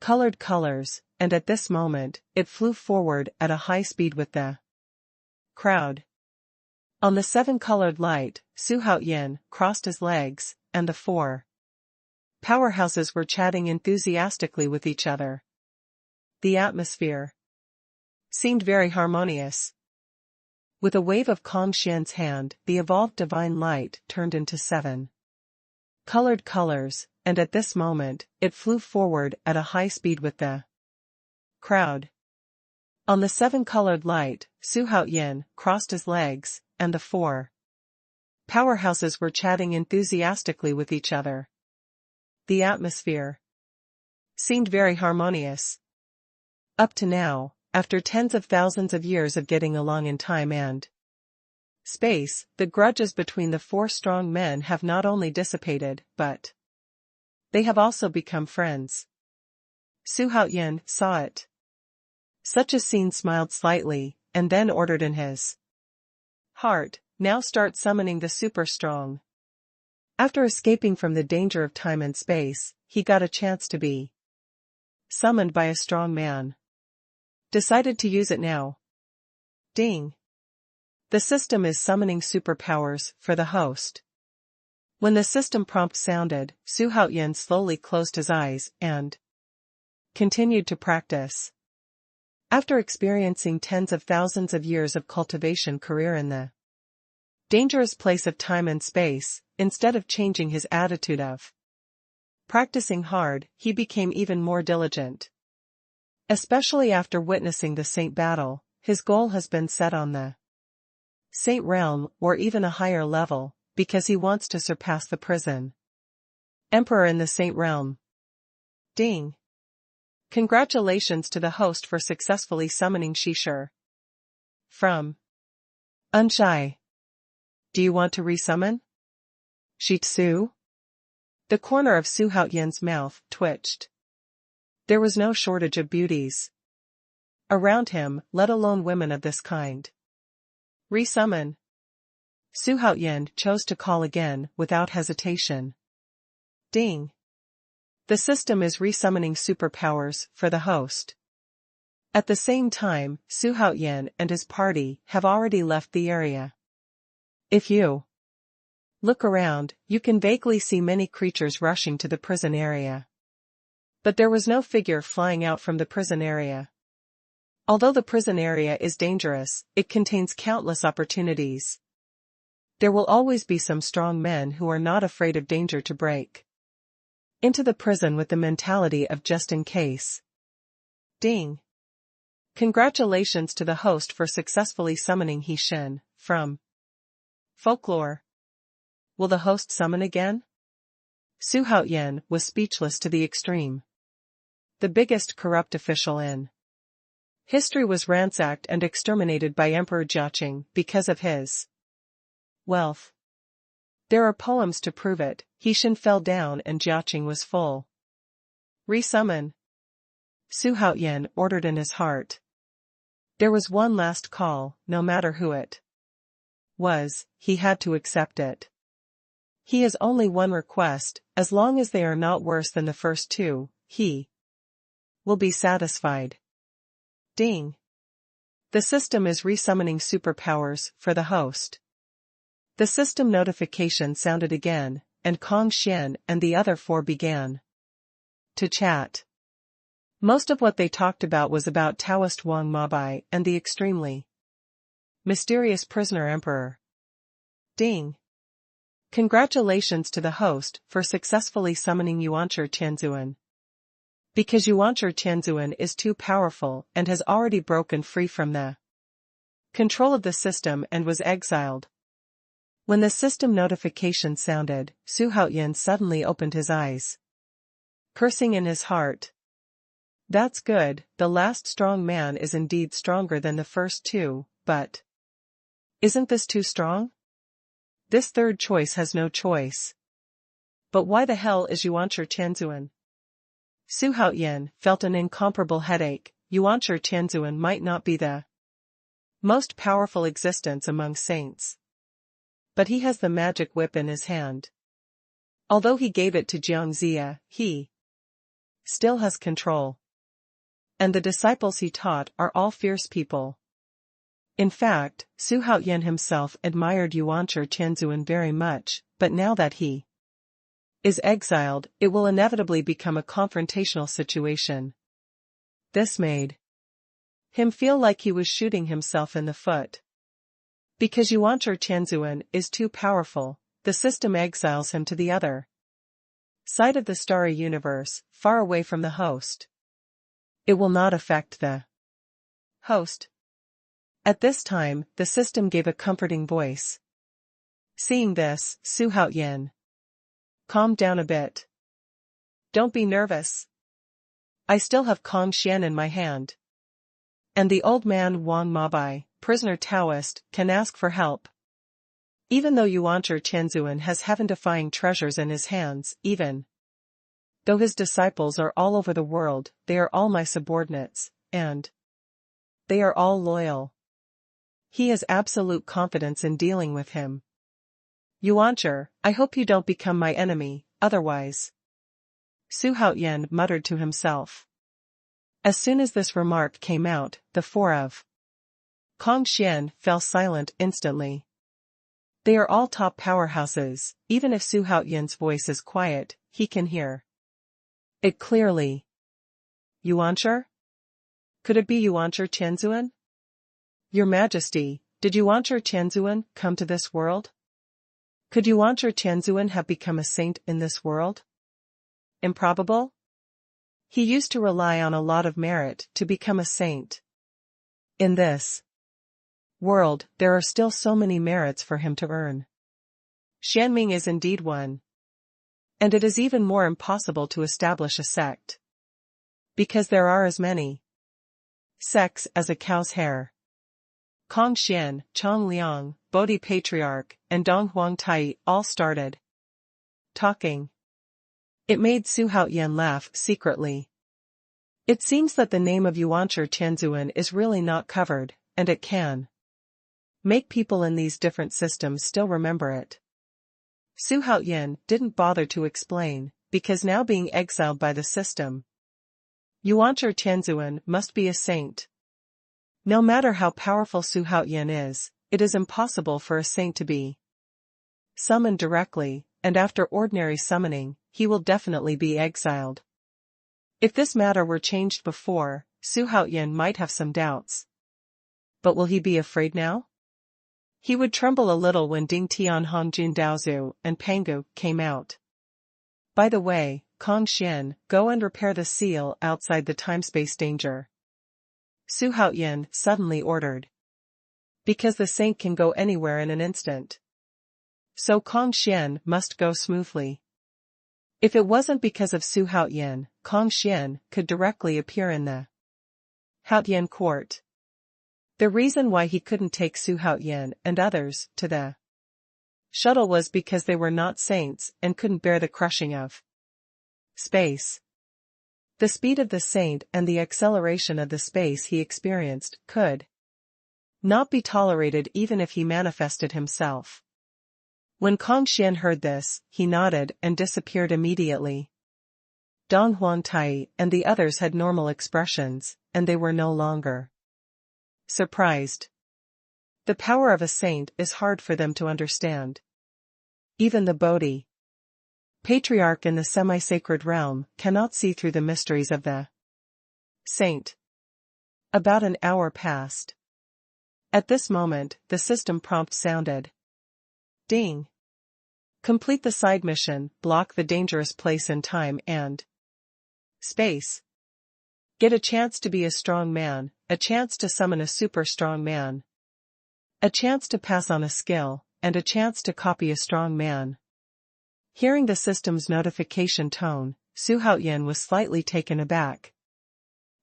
colored colors, and at this moment, it flew forward at a high speed with the crowd. On the 7-colored light, Su Haoyan crossed his legs, and the 4 powerhouses were chatting enthusiastically with each other. The atmosphere seemed very harmonious. With a wave of Kong Xian's hand, the evolved divine light turned into 7 colored colors, and at this moment, it flew forward at a high speed with the crowd. On the 7-colored light, Su Haoyan crossed his legs, and the 4 powerhouses were chatting enthusiastically with each other. The atmosphere seemed very harmonious. Up to now, after tens of thousands of years of getting along in time and space, the grudges between the 4 strong men have not only dissipated, but they have also become friends. Su Haoyan saw it. Such a scene, smiled slightly, and then ordered in his heart, "Now start summoning the super strong." After escaping from the danger of time and space, he got a chance to be summoned by a strong man. Decided to use it now. Ding. The system is summoning superpowers for the host. When the system prompt sounded, Su Haoyan slowly closed his eyes and continued to practice. After experiencing tens of thousands of years of cultivation career in the dangerous place of time and space, instead of changing his attitude of practicing hard, he became even more diligent. Especially after witnessing the saint battle, his goal has been set on the saint realm or even a higher level, because he wants to surpass the prison emperor in the saint realm. Ding. Congratulations to the host for successfully summoning Shishir. From Unshai. Do you want to resummon? Shitsu? The corner of Su Haoyan's mouth twitched. There was no shortage of beauties around him, let alone women of this kind. Resummon. Su Haoyan chose to call again, without hesitation. Ding. The system is resummoning superpowers for the host. At the same time, Su Haoyan and his party have already left the area. If you look around, you can vaguely see many creatures rushing to the prison area. But there was no figure flying out from the prison area. Although the prison area is dangerous, it contains countless opportunities. There will always be some strong men who are not afraid of danger to break into the prison with the mentality of just in case. Ding. Congratulations to the host for successfully summoning He Shen, from folklore. Will the host summon again? Su Haoyan was speechless to the extreme. The biggest corrupt official in history was ransacked and exterminated by Emperor Jiaqing because of his wealth. There are poems to prove it. He Shen fell down and Jiaqing was full. Resummon. Su Haoyan ordered in his heart. There was one last call, no matter who it was, he had to accept it. He has only one request, as long as they are not worse than the first 2, he will be satisfied. Ding. The system is resummoning superpowers for the host. The system notification sounded again, and Kong Xian and the other 4 began to chat. Most of what they talked about was about Taoist Wang Mabai and the extremely mysterious prisoner emperor. Ding. Congratulations to the host for successfully summoning Yuanshi Tianzuan. Because Yuanshi Tianzuan is too powerful and has already broken free from the control of the system and was exiled. When the system notification sounded, Su Haoyan suddenly opened his eyes. cursing in his heart. That's good, the last strong man is indeed stronger than the first two, but isn't this too strong? This third choice has no choice. But why the hell is Yuanshi Tianzuan? Xuanhuan felt an incomparable headache. Yuanshi Tianzuan might not be the most powerful existence among saints, but he has the magic whip in his hand. Although he gave it to Jiangxia, he still has control. And the disciples he taught are all fierce people. In fact, Xuanhuan himself admired Yuanshi Tianzuan very much, but now that he is exiled, it will inevitably become a confrontational situation. This made him feel like he was shooting himself in the foot. Because Yuanshi Tianzuan is too powerful, the system exiles him to the other side of the starry universe, far away from the host. It will not affect the host. At this time, the system gave a comforting voice. Seeing this, Xuanhuan calmed down a bit. Don't be nervous. I still have Kong Xian in my hand. And the old man Wang Mabai, prisoner Taoist, can ask for help. Even though Yuanshi Tianzuan has heaven-defying treasures in his hands, even though his disciples are all over the world, they are all my subordinates, and they are all loyal. He has absolute confidence in dealing with him. Yuanshi, I hope you don't become my enemy, otherwise. Xuanhuan muttered to himself. As soon as this remark came out, the four of Kong Xian fell silent instantly. They are all top powerhouses. Even if Xuanhuan's voice is quiet, he can hear it clearly. Yuanshi? Could it be Yuanshi Tianzuan? Your Majesty, did Yuanshi Tianzuan come to this world? Could Yuanshi Tianzuan have become a saint in this world? Improbable? He used to rely on a lot of merit to become a saint. In this world, there are still so many merits for him to earn. Xianming is indeed one. And it is even more impossible to establish a sect, because there are as many sects as a cow's hair. Kong Xian, Chong Liang, Bodhi Patriarch, and Dong Huangtai all started talking. It made Xuanhuan laugh secretly. It seems that the name of Yuanshi Tianzuan is really not covered, and it can make people in these different systems still remember it. Xuanhuan didn't bother to explain, because now being exiled by the system, Yuanshi Tianzuan must be a saint. No matter how powerful Xuanhuan is, it is impossible for a saint to be summoned directly, and after ordinary summoning, he will definitely be exiled. If this matter were changed before, Xuanhuan might have some doubts. But will he be afraid now? He would tremble a little when Ding Tian Hongjun Daozu and Pangu came out. By the way, Kong Xian, go and repair the seal outside the time-space danger. Xuanhuan suddenly ordered. Because the saint can go anywhere in an instant. So Kong Xian must go smoothly. If it wasn't because of Xuanhuan, Kong Xian could directly appear in the Haotian court. The reason why he couldn't take Xuanhuan and others to the shuttle was because they were not saints and couldn't bear the crushing of space. The speed of the saint and the acceleration of the space he experienced could not be tolerated even if he manifested himself. When Kong Xian heard this, he nodded and disappeared immediately. Dong Huangtai and the others had normal expressions, and they were no longer surprised. The power of a saint is hard for them to understand. Even the Bodhi Patriarch in the semi-sacred realm cannot see through the mysteries of the saint. About an hour passed. At this moment, the system prompt sounded. Ding. Complete the side mission, block the dangerous place in time and space. Get a chance to be a strong man, a chance to summon a super strong man, a chance to pass on a skill, and a chance to copy a strong man. Hearing the system's notification tone, Su Haoyan was slightly taken aback,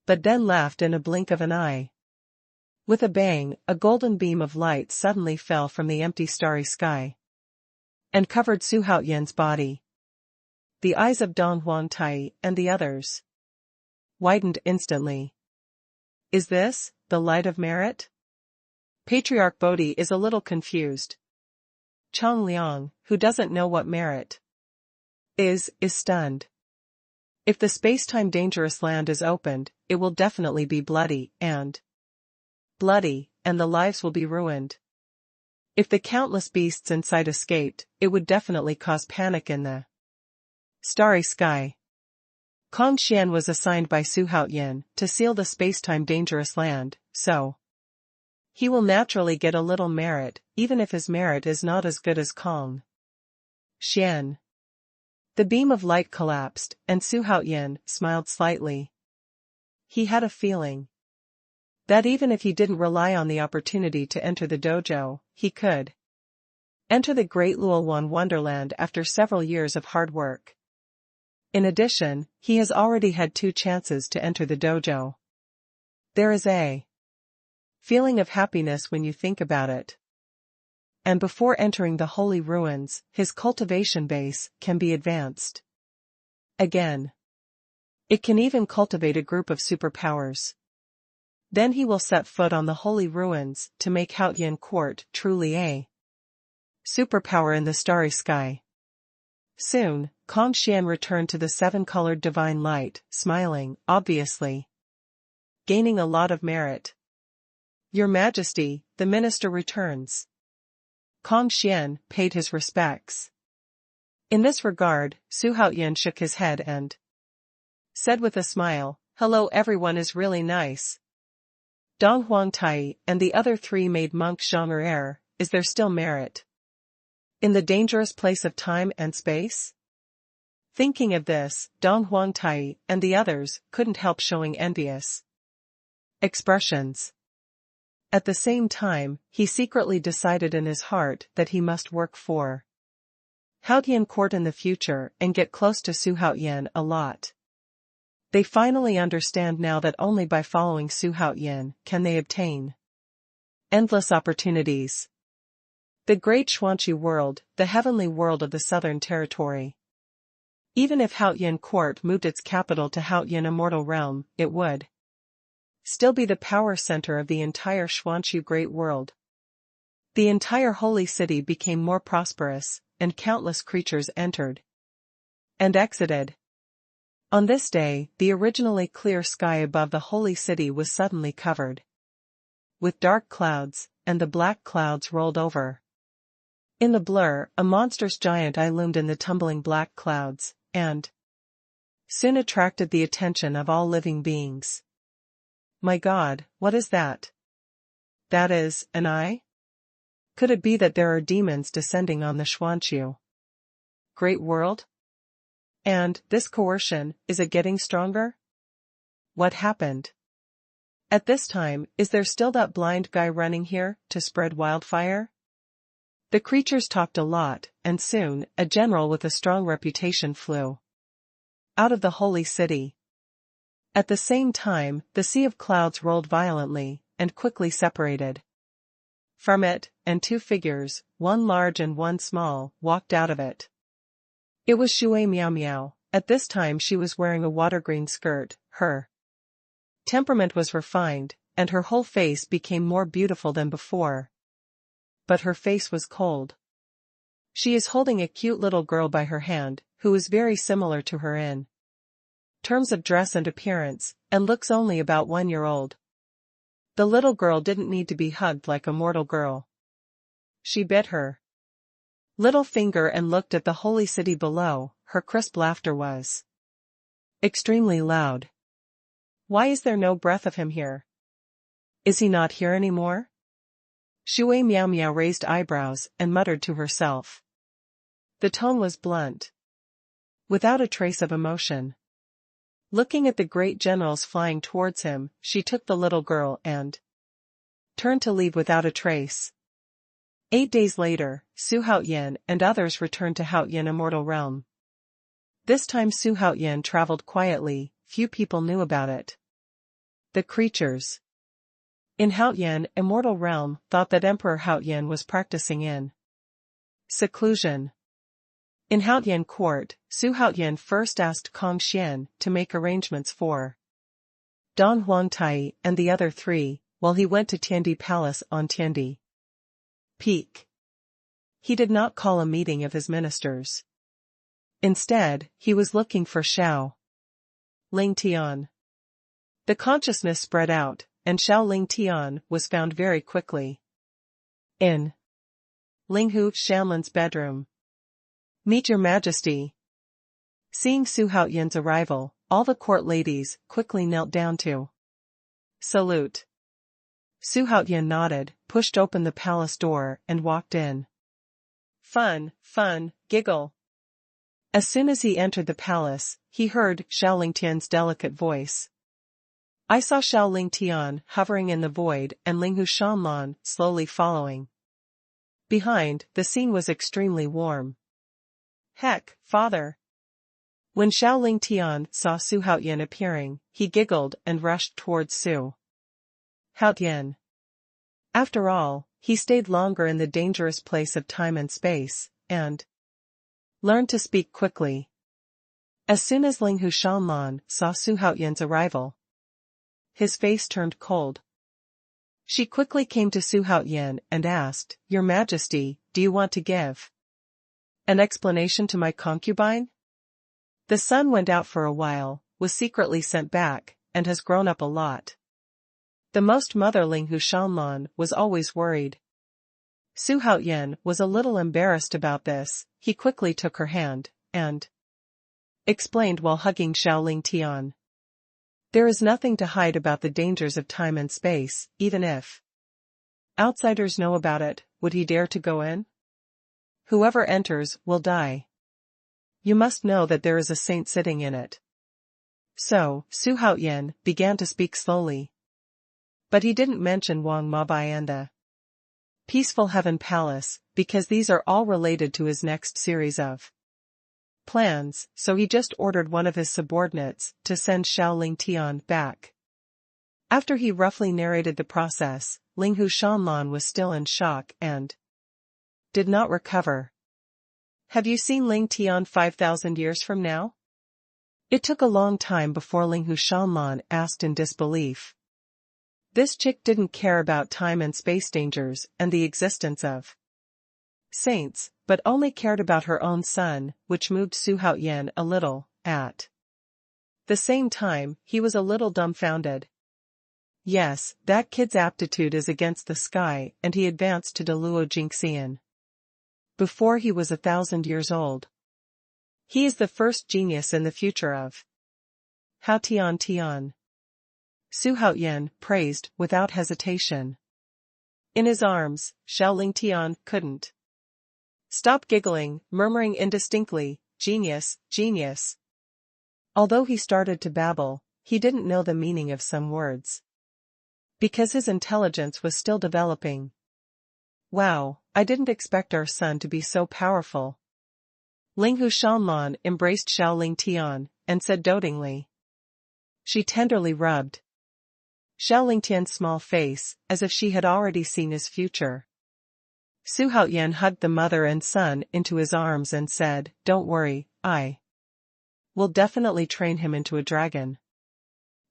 but then laughed in a blink of an eye. With a bang, a golden beam of light suddenly fell from the empty starry sky and covered Su Haoyan's body. The eyes of Dong Huangtai and the others widened instantly. Is this the light of merit? Patriarch Bodhi is a little confused. Chang Liang, who doesn't know what merit is stunned. If the space-time dangerous land is opened, it will definitely be bloody, and the lives will be ruined. If the countless beasts inside escaped, it would definitely cause panic in the starry sky. Kong Xian was assigned by Su Haoyan to seal the space-time dangerous land, so he will naturally get a little merit, even if his merit is not as good as Kong Xian. The beam of light collapsed, and Su Haoyan smiled slightly. He had a feeling that even if he didn't rely on the opportunity to enter the dojo, he could enter the Great Luowan Wonderland after several years of hard work. In addition, he has already had 2 chances to enter the dojo. There is a feeling of happiness when you think about it. And before entering the holy ruins, his cultivation base can be advanced again. It can even cultivate a group of superpowers. Then he will set foot on the holy ruins to make Haoyan Court truly a superpower in the starry sky. Soon, Kong Xian returned to the 7-colored divine light, smiling, obviously gaining a lot of merit. Your Majesty, the minister returns. Kong Xian paid his respects. In this regard, Su Haoyan shook his head and said with a smile, "Hello, everyone is really nice." Dong Huangtai and the other 3 made monk Zhang. Is there still merit in the dangerous place of time and space? Thinking of this, Dong Huangtai and the others couldn't help showing envious expressions. At the same time, he secretly decided in his heart that he must work for Haoyan Court in the future and get close to Su Haoyan a lot. They finally understand now that only by following Su Haoyan can they obtain endless opportunities. The great Xuanhuan world, the heavenly world of the Southern Territory. Even if Haoyan Court moved its capital to Haoyan Immortal Realm, it would still be the power center of the entire Xuanhu Great World. The entire holy city became more prosperous, and countless creatures entered and exited. On this day, the originally clear sky above the holy city was suddenly covered with dark clouds, and the black clouds rolled over. In the blur, a monstrous giant eye loomed in the tumbling black clouds, and soon attracted the attention of all living beings. My God, what is that? That is, an eye? Could it be that there are demons descending on the Xuanhu Great World? And this coercion, is it getting stronger? What happened? At this time, is there still that blind guy running here to spread wildfire? The creatures talked a lot, and soon, a general with a strong reputation flew out of the holy city. At the same time, the sea of clouds rolled violently, and quickly separated from it, and 2 figures, one large and one small, walked out of it. It was Shui Miao Miao. At this time she was wearing a water-green skirt. Her temperament was refined, and her whole face became more beautiful than before. But her face was cold. She is holding a cute little girl by her hand, who is very similar to her in terms of dress and appearance, and looks only about 1 year old. The little girl didn't need to be hugged like a mortal girl. She bit her little finger and looked at the holy city below. Her crisp laughter was extremely loud. Why is there no breath of him here? Is he not here anymore? Shui Miao Miao raised eyebrows and muttered to herself. The tone was blunt, without a trace of emotion. Looking at the great generals flying towards him, she took the little girl and turned to leave without a trace. 8 days later, Su Haoyan and others returned to Haoyan Immortal Realm. This time Su Haoyan traveled quietly, few people knew about it. The creatures in Haoyan immortal realm thought that Emperor Haoyan was practicing in seclusion. In Haoyan court, Su Haoyan first asked Kong Xian to make arrangements for Don Huangtai and the other three, while he went to Tiandi Palace on Tiandi Peak. He did not call a meeting of his ministers. Instead, he was looking for Xiao Ling Tian. The consciousness spread out, and Xiao Ling Tian was found very quickly in Linghu Shanlin's bedroom. "Meet your majesty." Seeing Su Haoyan's arrival, all the court ladies quickly knelt down to salute. Su Haoyan nodded, pushed open the palace door, and walked in. Fun, giggle. As soon as he entered the palace, he heard Xiao Ling Tian's delicate voice. I saw Xiao Ling Tian hovering in the void and Linghu Shanlan slowly following. Behind, the scene was extremely warm. Heck, father! When Xiao Ling Tian saw Su Haoyan appearing, he giggled and rushed towards Su Haoyan. After all, he stayed longer in the dangerous place of time and space, and learned to speak quickly. As soon as Linghu Shanlan saw Su Haoyan's arrival, his face turned cold. She quickly came to Su Haoyan and asked, Your Majesty, do you want to give an explanation to my concubine? The son went out for a while, was secretly sent back, and has grown up a lot. The most mother Linghu Shanlan was always worried. Su Haoyan was a little embarrassed about this. He quickly took her hand, and explained while hugging Xiao Ling Tian. There is nothing to hide about the dangers of time and space, even if outsiders know about it. Would he dare to go in? Whoever enters will die. You must know that there is a saint sitting in it. So, Su Haoyan began to speak slowly. But he didn't mention Wang Mabai and the Peaceful Heaven Palace, because these are all related to his next series of plans, so he just ordered one of his subordinates to send Xiao Ling Tian back. After he roughly narrated the process, Linghu Shanlan was still in shock and did not recover. Have you seen Ling Tian 5,000 years from now? It took a long time before Linghu Shanlan asked in disbelief. This chick didn't care about time and space dangers and the existence of saints, but only cared about her own son, which moved Su Haoyan a little. At the same time, he was a little dumbfounded. Yes, that kid's aptitude is against the sky, and he advanced to Deluo Jingxian before he was 1,000 years old. He is the first genius in the future of Hao Tian Tian. Su Haoyan praised without hesitation. In his arms, Xiao Ling Tian couldn't stop giggling, murmuring indistinctly, Genius, genius. Although he started to babble, he didn't know the meaning of some words, because his intelligence was still developing. Wow, I didn't expect our son to be so powerful. Linghu Shanlan embraced Xiao Ling Tian, and said dotingly. She tenderly rubbed Xiao Ling Tian's small face, as if she had already seen his future. Su Haoyan hugged the mother and son into his arms and said, Don't worry, I will definitely train him into a dragon.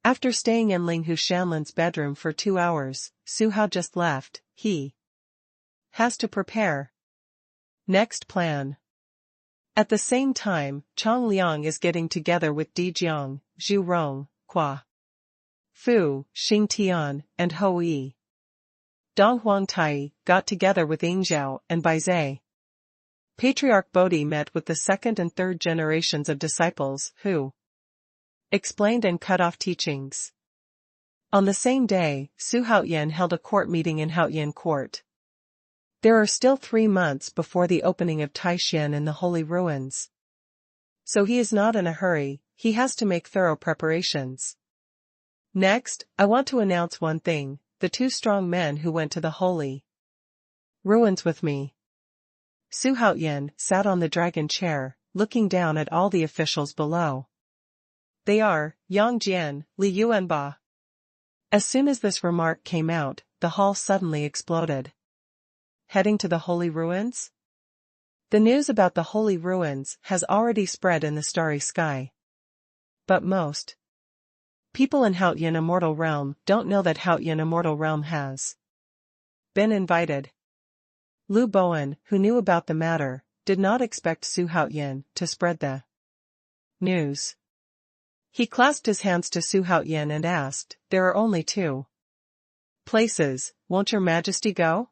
After staying in Linghu Shanlin's bedroom for 2 hours, Su Hao just left. He has to prepare next plan. At the same time, Chong Liang is getting together with Di Jiang, Zhu Rong, Qua Fu, Xing Tian, and Ho Yi. Dong Huangtai got together with Ying Zhao and Bai Zhe. Patriarch Bodhi met with the second and third generations of disciples who explained and cut off teachings. On the same day, Su Haoyan held a court meeting in Haoyan Court. There are still 3 months before the opening of Taishan in the Holy Ruins. So he is not in a hurry, he has to make thorough preparations. Next, I want to announce one thing, the 2 strong men who went to the Holy Ruins with me. Su Haoyan sat on the dragon chair, looking down at all the officials below. They are, Yang Jian, Li Yuanba. As soon as this remark came out, the hall suddenly exploded. Heading to the holy ruins? The news about the holy ruins has already spread in the starry sky. But most people in Haotian Immortal Realm don't know that Haotian Immortal Realm has been invited. Lu Bowen, who knew about the matter, did not expect Su Haotian to spread the news. He clasped his hands to Su Haotian and asked, "There are only 2 places, won't your majesty go?"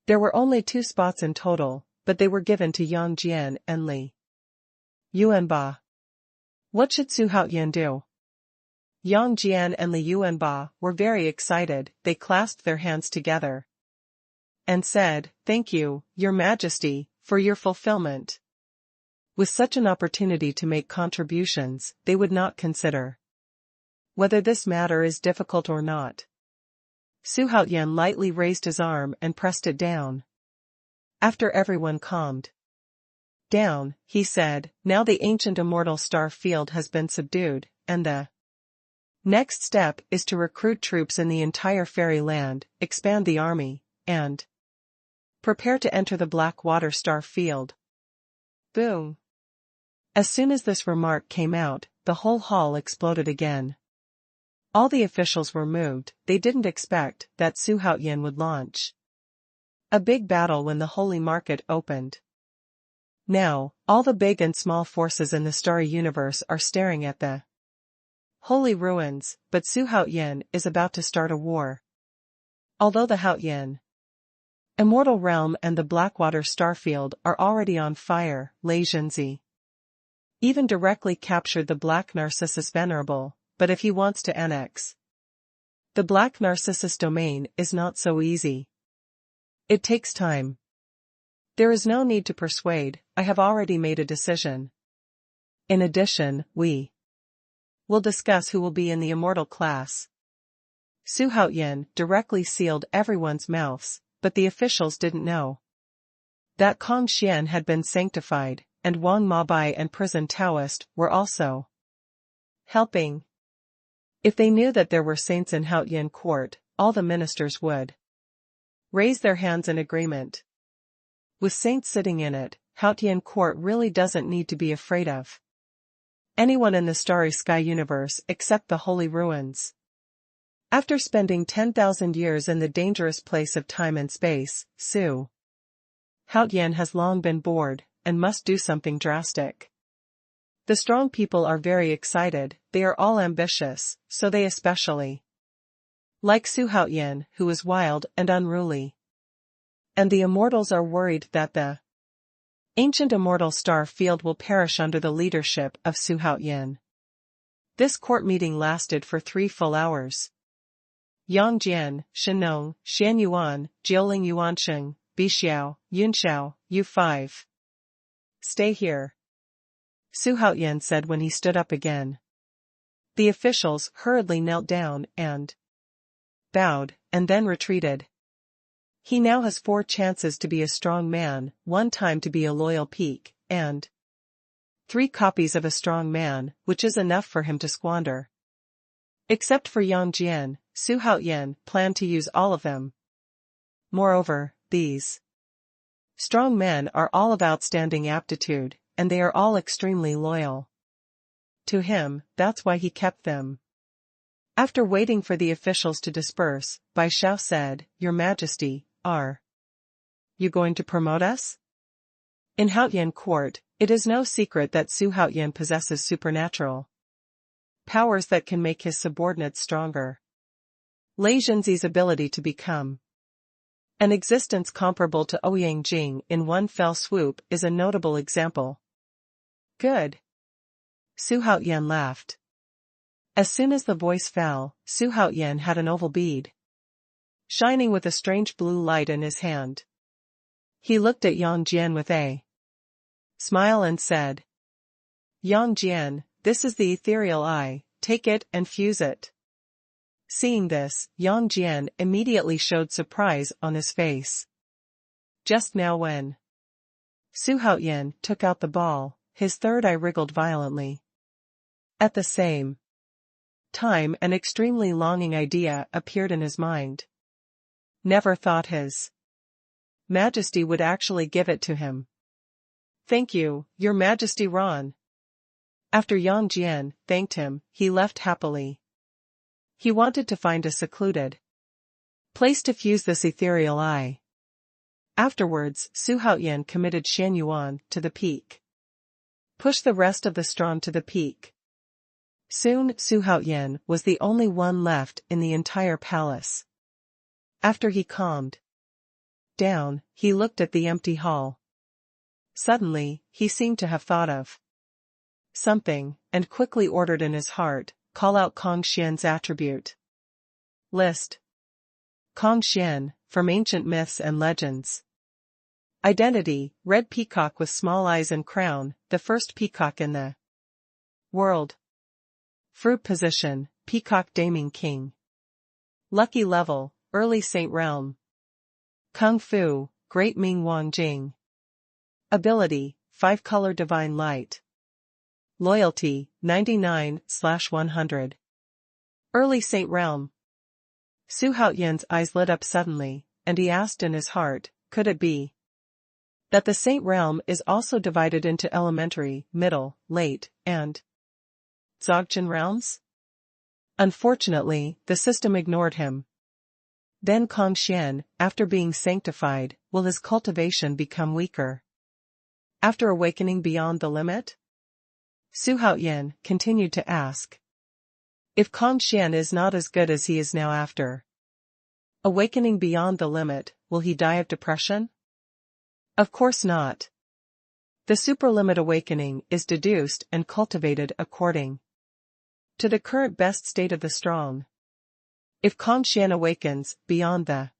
There were only 2 spots in total, but they were given to Yang Jian and Li Yuanba. What should Su Haotian do? Yang Jian and Li Yuanba were very excited. They clasped their hands together and said, "Thank you, your majesty, for your fulfillment." With such an opportunity to make contributions, they would not consider whether this matter is difficult or not. Su Haotian lightly raised his arm and pressed it down. After everyone calmed down, he said, "Now the ancient immortal star field has been subdued, and the next step is to recruit troops in the entire fairy land, expand the army, and prepare to enter the black water star field." Boom! As soon as this remark came out, the whole hall exploded again. All the officials were moved. They didn't expect that Su Haotian would launch a big battle when the holy market opened. Now, all the big and small forces in the starry universe are staring at the holy ruins, but Su Haotian is about to start a war. Although the Haotian Immortal Realm and the Blackwater Starfield are already on fire, Lei Zhenzi even directly captured the Black Narcissus Venerable, but if he wants to annex the Black Narcissus domain is not so easy. It takes time. There is no need to persuade, I have already made a decision. In addition, we will discuss who will be in the immortal class. Su Haotian directly sealed everyone's mouths, but the officials didn't know that Kong Xian had been sanctified, and Wang Mabai and Prison Taoist were also helping. If they knew that there were saints in Haotian court, all the ministers would raise their hands in agreement. With saints sitting in it, Haotian court really doesn't need to be afraid of anyone in the starry sky universe except the holy ruins. After spending 10,000 years in the dangerous place of time and space, Su Haotian has long been bored, and must do something drastic. The strong people are very excited, they are all ambitious, so they especially like Su Haotian, who is wild and unruly. And the immortals are worried that the ancient immortal star field will perish under the leadership of Su Haotian. This court meeting lasted for 3 full hours. Yang Jian, Shenong, Xuanhuan, Jiuling Yuansheng, Bixiao, Yunxiao, U5. Stay here, Su Haotian said when he stood up again. The officials hurriedly knelt down and bowed, and then retreated. He now has 4 chances to be a strong man, 1 time to be a loyal peak, and 3 copies of a strong man, which is enough for him to squander. Except for Yang Jian, Su Haotian planned to use all of them. Moreover, these strong men are all of outstanding aptitude, and they are all extremely loyal to him, that's why he kept them. After waiting for the officials to disperse, Bai Xiao said, "Your Majesty, are you going to promote us?" In Haotian court, it is no secret that Su Haotian possesses supernatural powers that can make his subordinates stronger. Lei Zhenzi's ability to become an existence comparable to Ouyang Jing in one fell swoop is a notable example. Good. Su Haotian laughed. As soon as the voice fell, Su Haotian had an oval bead shining with a strange blue light in his hand. He looked at Yang Jian with a smile and said, "Yang Jian, this is the ethereal eye, take it and fuse it." Seeing this, Yang Jian immediately showed surprise on his face. Just now when Su Haotian took out the ball, his third eye wriggled violently. At the same time, an extremely longing idea appeared in his mind. Never thought His Majesty would actually give it to him. Thank you, Your Majesty Ron. After Yang Jian thanked him, he left happily. He wanted to find a secluded place to fuse this ethereal eye. Afterwards, Xuanhuan committed Xuanhuan to the peak. Push the rest of the strong to the peak. Soon, Xuanhuan was the only one left in the entire palace. After he calmed down, he looked at the empty hall. Suddenly, he seemed to have thought of something, and quickly ordered in his heart, call out Kong Xian's attribute list. Kong Xian, from ancient myths and legends. Identity, red peacock with small eyes and crown, the first peacock in the world. Fruit position, peacock daming king. Lucky level, early saint realm. Kung Fu, Great Ming Wang Jing. Ability, 5-color divine light. Loyalty, 99/100. Early saint realm. Xuanhuan's eyes lit up suddenly, and he asked in his heart, could it be that the saint realm is also divided into elementary, middle, late, and Dzogchen realms? Unfortunately, the system ignored him. Then Kong Xian, after being sanctified, will his cultivation become weaker? After awakening beyond the limit? Xuanhuan continued to ask. If Kong Xian is not as good as he is now after awakening beyond the limit, will he die of depression? Of course not. The superlimit awakening is deduced and cultivated according to the current best state of the strong. If Kong Xian awakens beyond the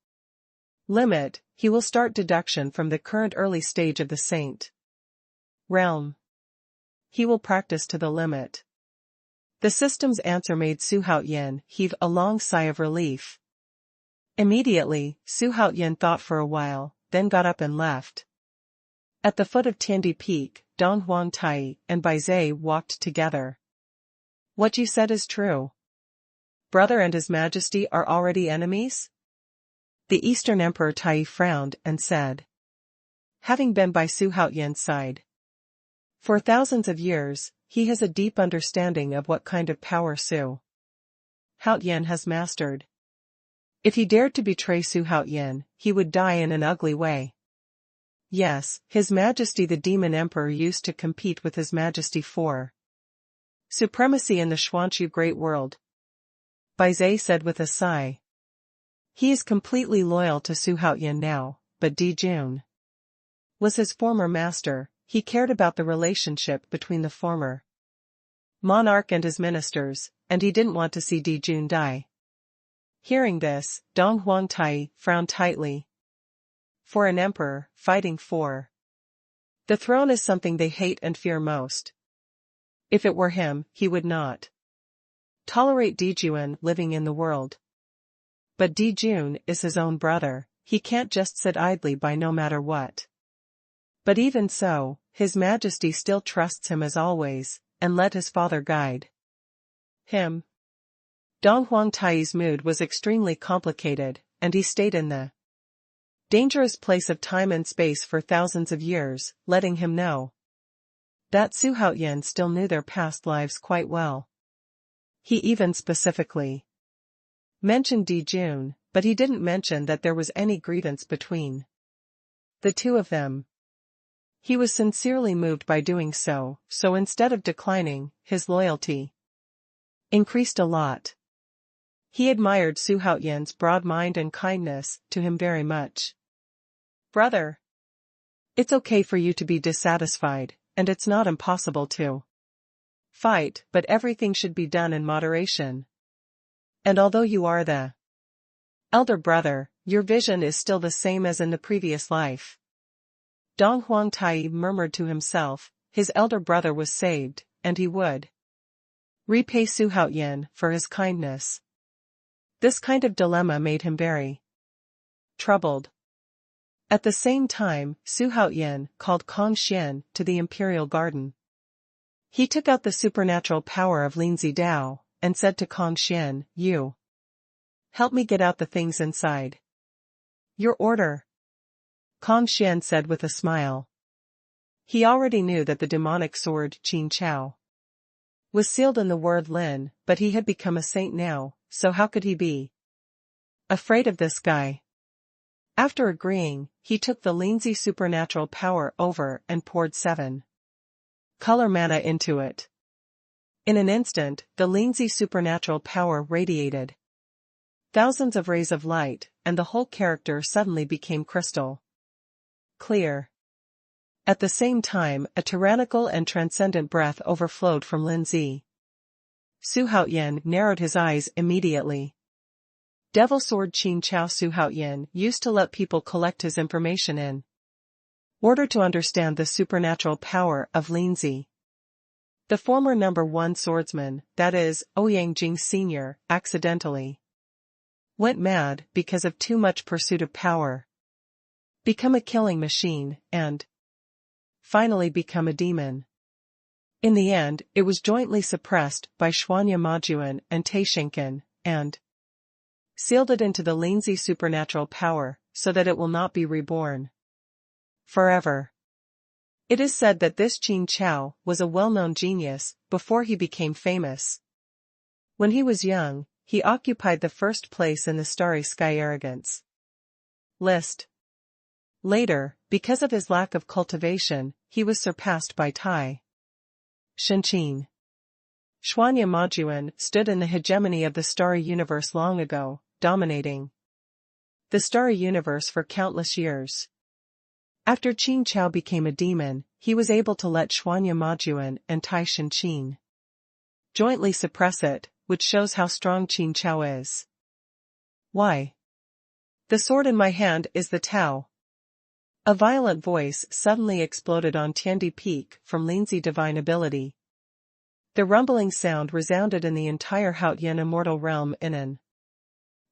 limit, he will start deduction from the current early stage of the saint realm. He will practice to the limit. The system's answer made Xuanhuan heave a long sigh of relief. Immediately, Xuanhuan thought for a while, then got up and left. At the foot of Tiandi Peak, Dong Huang Tai and Bai Zai walked together. What you said is true. Brother and His Majesty are already enemies? The Eastern Emperor Tai frowned and said. Having been by Xuanhuan's side for thousands of years, he has a deep understanding of what kind of power Xuanhuan has mastered. If he dared to betray Xuanhuan, he would die in an ugly way. Yes, His Majesty the Demon Emperor used to compete with His Majesty for supremacy in the Xuanchu Great World. Bai Zai said with a sigh. He is completely loyal to Xuanhuan now, but Di Jun was his former master. He cared about the relationship between the former monarch and his ministers, and he didn't want to see Di Jun die. Hearing this, Dong Huang Tai frowned tightly. For an emperor, fighting for the throne is something they hate and fear most. If it were him, he would not tolerate Di Jun living in the world. But Di Jun is his own brother, he can't just sit idly by no matter what. But even so, His Majesty still trusts him as always, and let his father guide him. Dong Huang Tai's mood was extremely complicated, and he stayed in the dangerous place of time and space for thousands of years, letting him know that Xuanhuan still knew their past lives quite well. He even specifically mentioned Di Jun, but he didn't mention that there was any grievance between the two of them. He was sincerely moved by doing so, so instead of declining, his loyalty increased a lot. He admired Xuanhuan's broad mind and kindness to him very much. Brother, it's okay for you to be dissatisfied, and it's not impossible to fight, but everything should be done in moderation. And although you are the elder brother, your vision is still the same as in the previous life. Dong Huang Tai murmured to himself, his elder brother was saved, and he would repay Xuanhuan for his kindness. This kind of dilemma made him very troubled. At the same time, Xuanhuan called Kong Xian to the imperial garden. He took out the supernatural power of Linzi Dao, and said to Kong Xian, "You help me get out the things inside." "Your order," Kong Xian said with a smile. He already knew that the demonic sword, Qin Chao, was sealed in the word Lin, but he had become a saint now, so how could he be afraid of this guy? After agreeing, he took the Linzi supernatural power over and poured 7 color mana into it. In an instant, the Linzi supernatural power radiated thousands of rays of light, and the whole character suddenly became crystal clear. At the same time, a tyrannical and transcendent breath overflowed from Linzi. Xuanhuan narrowed his eyes immediately. Devil Sword Qin Chao. Xuanhuan used to let people collect his information in order to understand the supernatural power of Linzi. The former number 1 swordsman, that is, Ouyang Jing Sr., accidentally went mad because of too much pursuit of power, become a killing machine, and finally become a demon. In the end, it was jointly suppressed by Xuanhuan and Taishinkan, and sealed it into the Linzi supernatural power, so that it will not be reborn forever. It is said that this Qin Chao was a well-known genius before he became famous. When he was young, he occupied the first place in the Starry Sky Arrogance list. Later, because of his lack of cultivation, he was surpassed by Tai Shenqin. Xuanhuan stood in the hegemony of the starry universe long ago, dominating the starry universe for countless years. After Qin Chao became a demon, he was able to let Xuanhuan and Tai Shenqin jointly suppress it, which shows how strong Qin Chao is. Why? The sword in my hand is the Tao. A violent voice suddenly exploded on Tiandi Peak from Linzi divine ability. The rumbling sound resounded in the entire Haotian immortal realm in an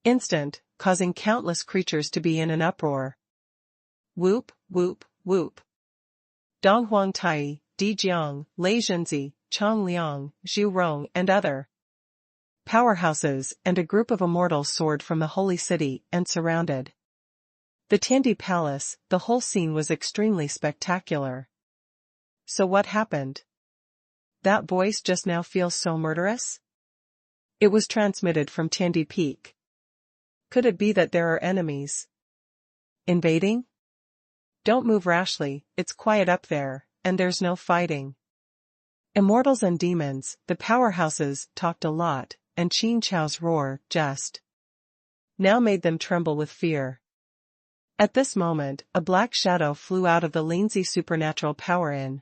instant, causing countless creatures to be in an uproar. Whoop, whoop, whoop. Dong Huang Tai, Di Jiang, Lei Zhenzi, Chong Liang, Zhu Rong and other powerhouses and a group of immortals soared from the holy city and surrounded the Tiandi Palace. The whole scene was extremely spectacular. So what happened? That voice just now feels so murderous? It was transmitted from Tiandi Peak. Could it be that there are enemies invading? Don't move rashly, it's quiet up there, and there's no fighting. Immortals and demons, the powerhouses, talked a lot, and Qin Chao's roar just now made them tremble with fear. At this moment, a black shadow flew out of the Linzi supernatural power in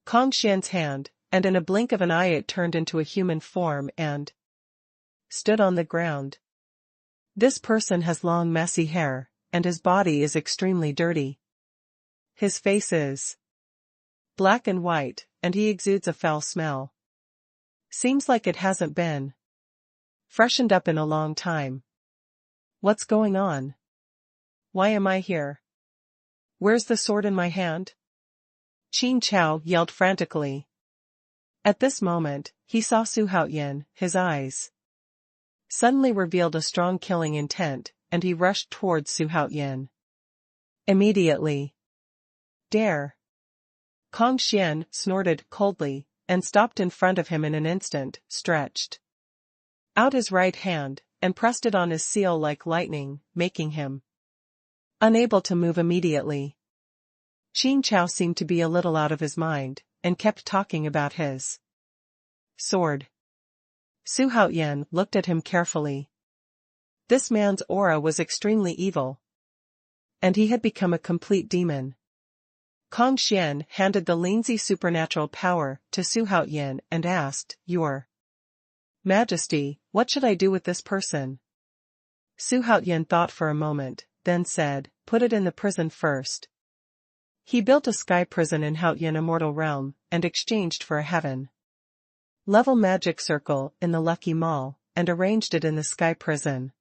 Kong Xian's hand, and in a blink of an eye it turned into a human form and stood on the ground. This person has long messy hair, and his body is extremely dirty. His face is black and white, and he exudes a foul smell. Seems like it hasn't been freshened up in a long time. What's going on? Why am I here? Where's the sword in my hand? Qin Chao yelled frantically. At this moment, he saw Xuanhuan. His eyes suddenly revealed a strong killing intent, and he rushed towards Xuanhuan. Immediately. Dare! Kong Xian snorted coldly, and stopped in front of him in an instant, stretched out his right hand, and pressed it on his seal like lightning, making him unable to move immediately. Qin Chao seemed to be a little out of his mind, and kept talking about his sword. Xuanhuan looked at him carefully. This man's aura was extremely evil, and he had become a complete demon. Kong Xian handed the Linzi supernatural power to Xuanhuan and asked, "Your Majesty, what should I do with this person?" Xuanhuan thought for a moment, then said, "Put it in the prison first." He built a sky prison in Haotian immortal realm, and exchanged for a heaven level magic circle in the Lucky Mall, and arranged it in the sky prison.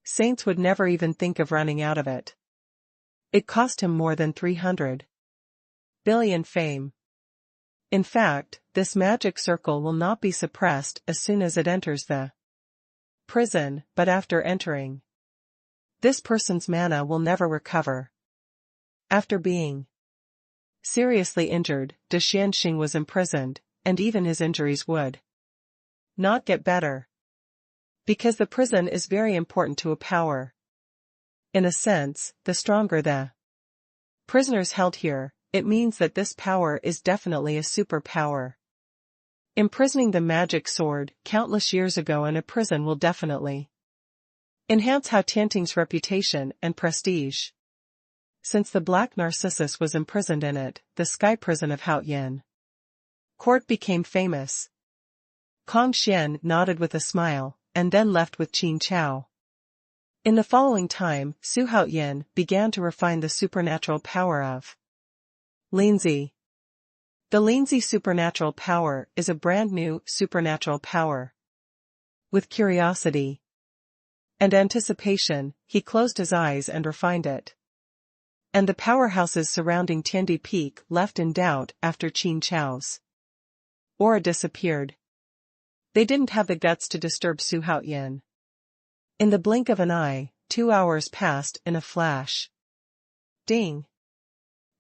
Saints would never even think of running out of it. It cost him more than 300 billion fame. In fact, this magic circle will not be suppressed as soon as it enters the prison, but after entering, this person's mana will never recover. After being seriously injured, Dou Xianxing was imprisoned, and even his injuries would not get better. Because the prison is very important to a power. In a sense, the stronger the prisoners held here, it means that this power is definitely a superpower. Imprisoning the magic sword countless years ago in a prison will definitely enhance Hao Tianting's reputation and prestige. Since the Black Narcissus was imprisoned in it, the sky prison of Haoyan court became famous. Kong Xian nodded with a smile, and then left with Qin Chao. In the following time, Su Haoyan began to refine the supernatural power of Linzi. The Linzi supernatural power is a brand new supernatural power. With curiosity and anticipation, he closed his eyes and refined it. And the powerhouses surrounding Tiandi Peak left in doubt after Qin Chao's aura disappeared. They didn't have the guts to disturb Su Haoyan. In the blink of an eye, 2 hours passed in a flash. Ding!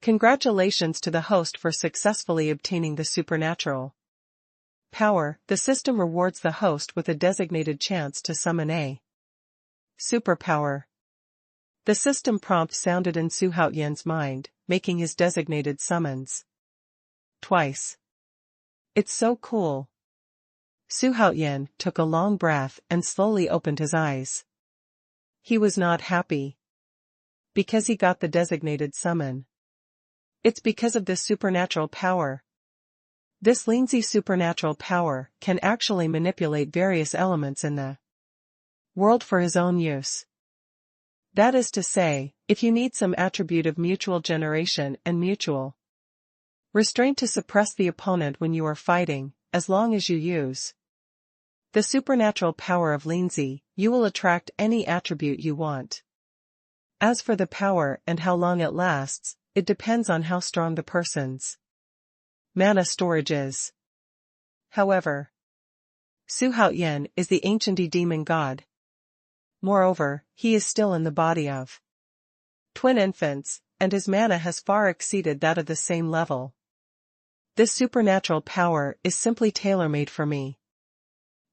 Congratulations to the host for successfully obtaining the supernatural power. The system rewards the host with a designated chance to summon a superpower. The system prompt sounded in Su Haoyan's mind, making his designated summons twice. It's so cool. Su Haoyan took a long breath and slowly opened his eyes. He was not happy because he got the designated summon. It's because of this supernatural power. This Linzi supernatural power can actually manipulate various elements in the world for his own use. That is to say, if you need some attribute of mutual generation and mutual restraint to suppress the opponent when you are fighting, as long as you use the supernatural power of Linzi, you will attract any attribute you want. As for the power and how long it lasts, it depends on how strong the person's mana storage is. However, Su Haoyan is the ancient demon god. Moreover, he is still in the body of twin infants, and his mana has far exceeded that of the same level. This supernatural power is simply tailor-made for me.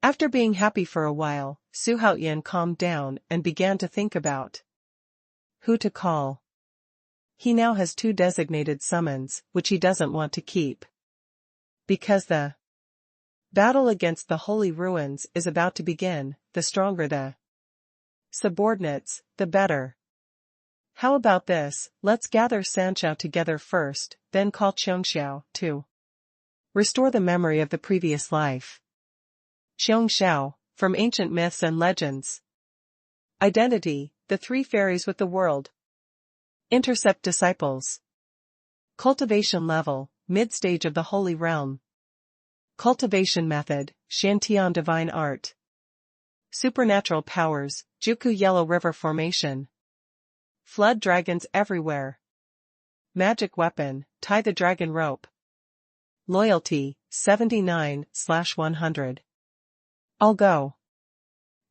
After being happy for a while, Su Haoyan calmed down and began to think about who to call. He now has 2 designated summons, which he doesn't want to keep. Because the battle against the holy ruins is about to begin, the stronger the subordinates, the better. How about this? Let's gather Sanxiao together first, then call Qiongxiao to restore the memory of the previous life. Qiongxiao, from ancient myths and legends. Identity, the 3 fairies with the world. Intercept disciples. Cultivation level, mid-stage of the holy realm. Cultivation method, Shantian divine art. Supernatural powers, Juku Yellow River formation. Flood dragons everywhere. Magic weapon, tie the dragon rope. Loyalty, 79/100. I'll go.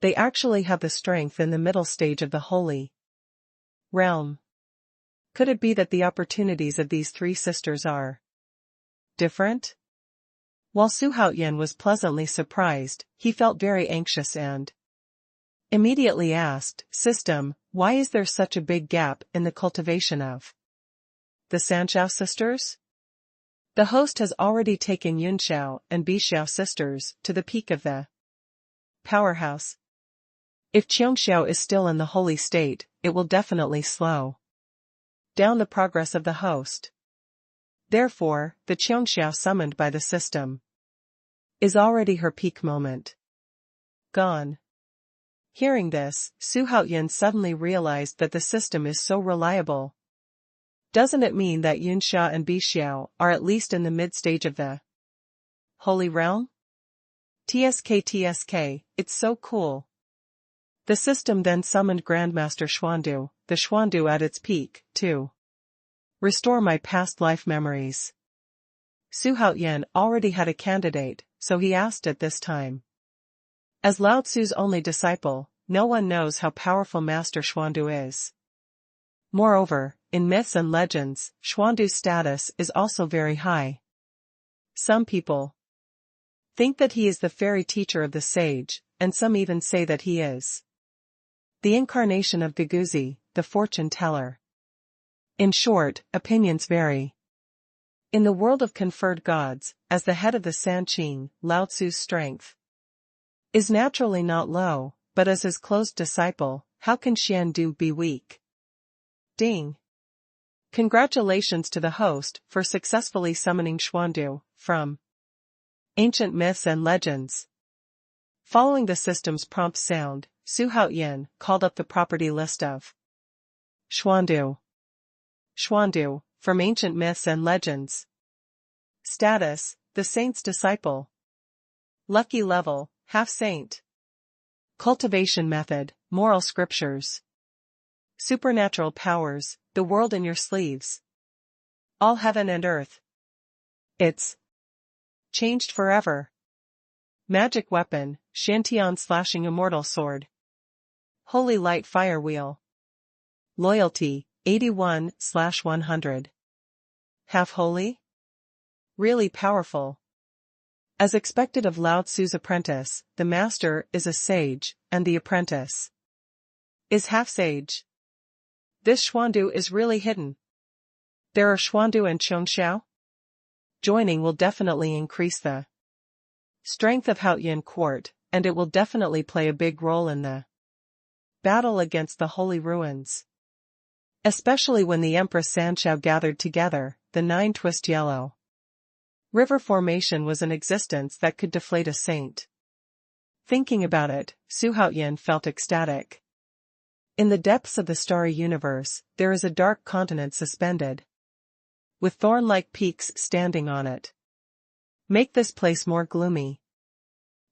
They actually have the strength in the middle stage of the holy realm. Could it be that the opportunities of these 3 sisters are different? While Su Haoyan was pleasantly surprised, he felt very anxious and immediately asked, "System, why is there such a big gap in the cultivation of the Sanxiao sisters?" The host has already taken Yunxiao and Bixiao sisters to the peak of the powerhouse. If Qiongxiao is still in the holy state, it will definitely slow down the progress of the host. Therefore, the Qiongxiao summoned by the system is already her peak moment. Gone. Hearing this, Su Haoyan suddenly realized that the system is so reliable. Doesn't it mean that Yunxia and Bixiao are at least in the mid-stage of the holy realm? TSK, it's so cool. The system then summoned Grandmaster Xuandu, the Xuandu at its peak, to restore my past life memories. Su Haoyan already had a candidate, so he asked it this time. As Lao Tzu's only disciple, no one knows how powerful Master Xuandu is. Moreover, in myths and legends, Xuandu's status is also very high. Some people think that he is the fairy teacher of the sage, and some even say that he is the incarnation of Guguzi, the fortune teller. In short, opinions vary. In the world of conferred gods, as the head of the Sanqing, Lao Tzu's strength is naturally not low, but as his closed disciple, how can Xuandu be weak? Ding! Congratulations to the host for successfully summoning Xuandu from ancient myths and legends. Following the system's prompt sound, Su Haoyan called up the property list of Xuandu. Xuandu, from ancient myths and legends. Status, the saint's disciple. Lucky level, half-saint. Cultivation method, moral scriptures. Supernatural powers, the world in your sleeves. All heaven and earth. It's changed forever. Magic weapon, Shantian slashing immortal sword. Holy light fire wheel. Loyalty, 81/100. Half holy? Really powerful. As expected of Lao Tzu's apprentice, the master is a sage, and the apprentice is half-sage. This Xuandu is really hidden. There are Xuandu and Chongxiao? Joining will definitely increase the strength of Haoyan court, and it will definitely play a big role in the battle against the holy ruins. Especially when the Empress Sanxiao gathered together, the 9-twist yellow river formation was an existence that could deflate a saint. Thinking about it, Su Haoyan felt ecstatic. In the depths of the starry universe, there is a dark continent suspended, with thorn-like peaks standing on it. Make this place more gloomy.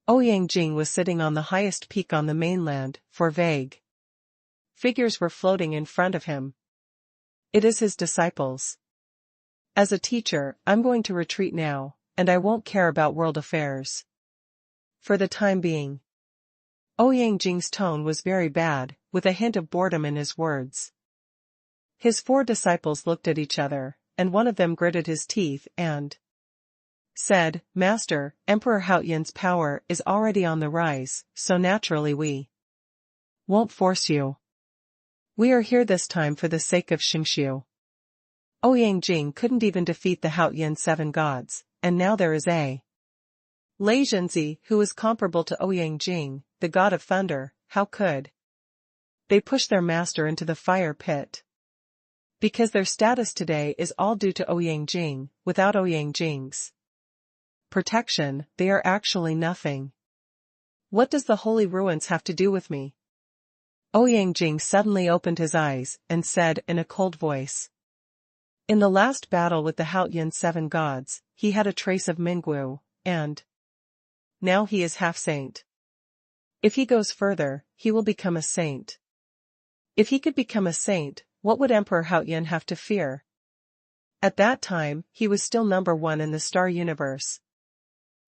Ouyang Jing was sitting on the highest peak on the mainland, for vague figures were floating in front of him. It is his disciples. As a teacher, I'm going to retreat now, and I won't care about world affairs. For the time being. Ouyang Jing's tone was very bad, with a hint of boredom in his words. His 4 disciples looked at each other, and one of them gritted his teeth and said, Master, Emperor Haoyan's power is already on the rise, so naturally we won't force you. We are here this time for the sake of Xingxiu. Ouyang Jing couldn't even defeat the Haoyan 7 gods, and now there is a Lei Zhenzi who is comparable to Ouyang Jing, the god of thunder. How could they push their master into the fire pit? Because their status today is all due to Ouyang Jing. Without Ouyang Jing's protection, they are actually nothing. What does the holy ruins have to do with me? Ouyang Jing suddenly opened his eyes and said in a cold voice. In the last battle with the Haoyan 7 gods, he had a trace of Mingwu, and now he is half-saint. If he goes further, he will become a saint. If he could become a saint, what would Emperor Haoyan have to fear? At that time, he was still number 1 in the star universe.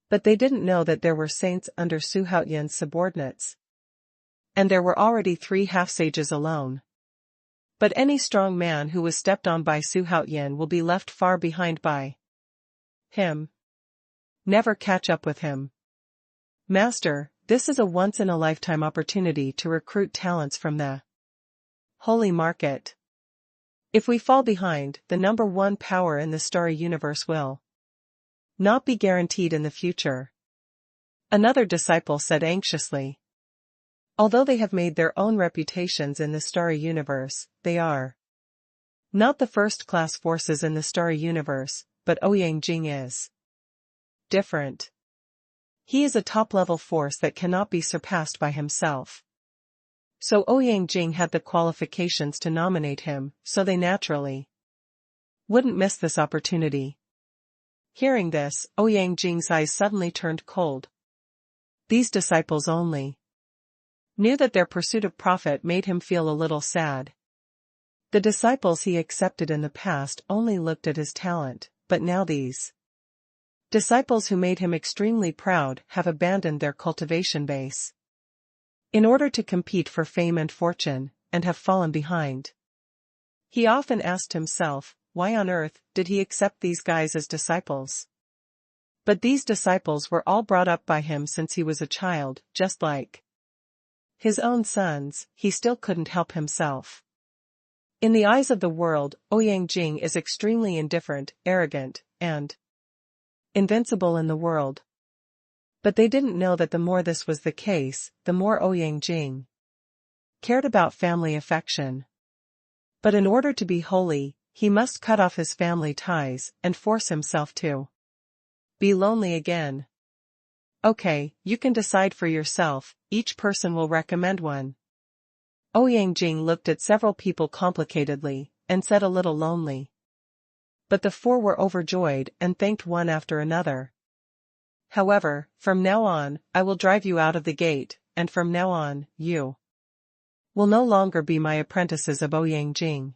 But they didn't know that there were saints under Su Haoyan's subordinates. And there were already 3 half-sages alone. But any strong man who was stepped on by Su Haoyan will be left far behind by him. Never catch up with him. Master, this is a once-in-a-lifetime opportunity to recruit talents from the holy market. If we fall behind, the number 1 power in the starry universe will not be guaranteed in the future. Another disciple said anxiously. Although they have made their own reputations in the starry universe, they are not the first-class forces in the starry universe, but Ouyang Jing is different. He is a top-level force that cannot be surpassed by himself. So Ouyang Jing had the qualifications to nominate him, so they naturally wouldn't miss this opportunity. Hearing this, Ouyang Jing's eyes suddenly turned cold. These disciples only knew that their pursuit of profit made him feel a little sad. The disciples he accepted in the past only looked at his talent, but now these Disciples who made him extremely proud have abandoned their cultivation base in order to compete for fame and fortune, and have fallen behind. He often asked himself, why on earth did he accept these guys as disciples? But these disciples were all brought up by him since he was a child, just like his own sons. He still couldn't help himself. In the eyes of the world, Ouyang Jing is extremely indifferent, arrogant, and invincible in the world. But they didn't know that the more this was the case, the more Ouyang Jing cared about family affection. But in order to be holy, he must cut off his family ties and force himself to be lonely again. Okay, you can decide for yourself, each person will recommend one. Ouyang Jing looked at several people complicatedly, and said a little lonely. But the four were overjoyed and thanked one after another. However, from now on, I will drive you out of the gate, and from now on, you will no longer be my apprentices of Ouyang Jing.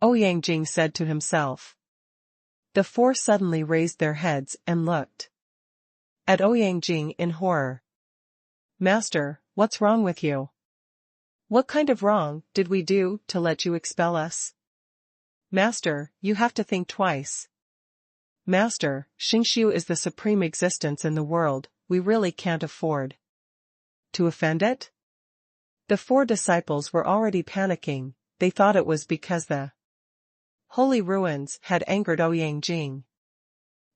Ouyang Jing said to himself. The four suddenly raised their heads and looked at Ouyang Jing in horror. Master, what's wrong with you? What kind of wrong did we do to let you expel us? Master, you have to think twice. Master, Xingxiu is the supreme existence in the world, we really can't afford to offend it? The four disciples were already panicking. They thought it was because the holy ruins had angered Ouyang Jing.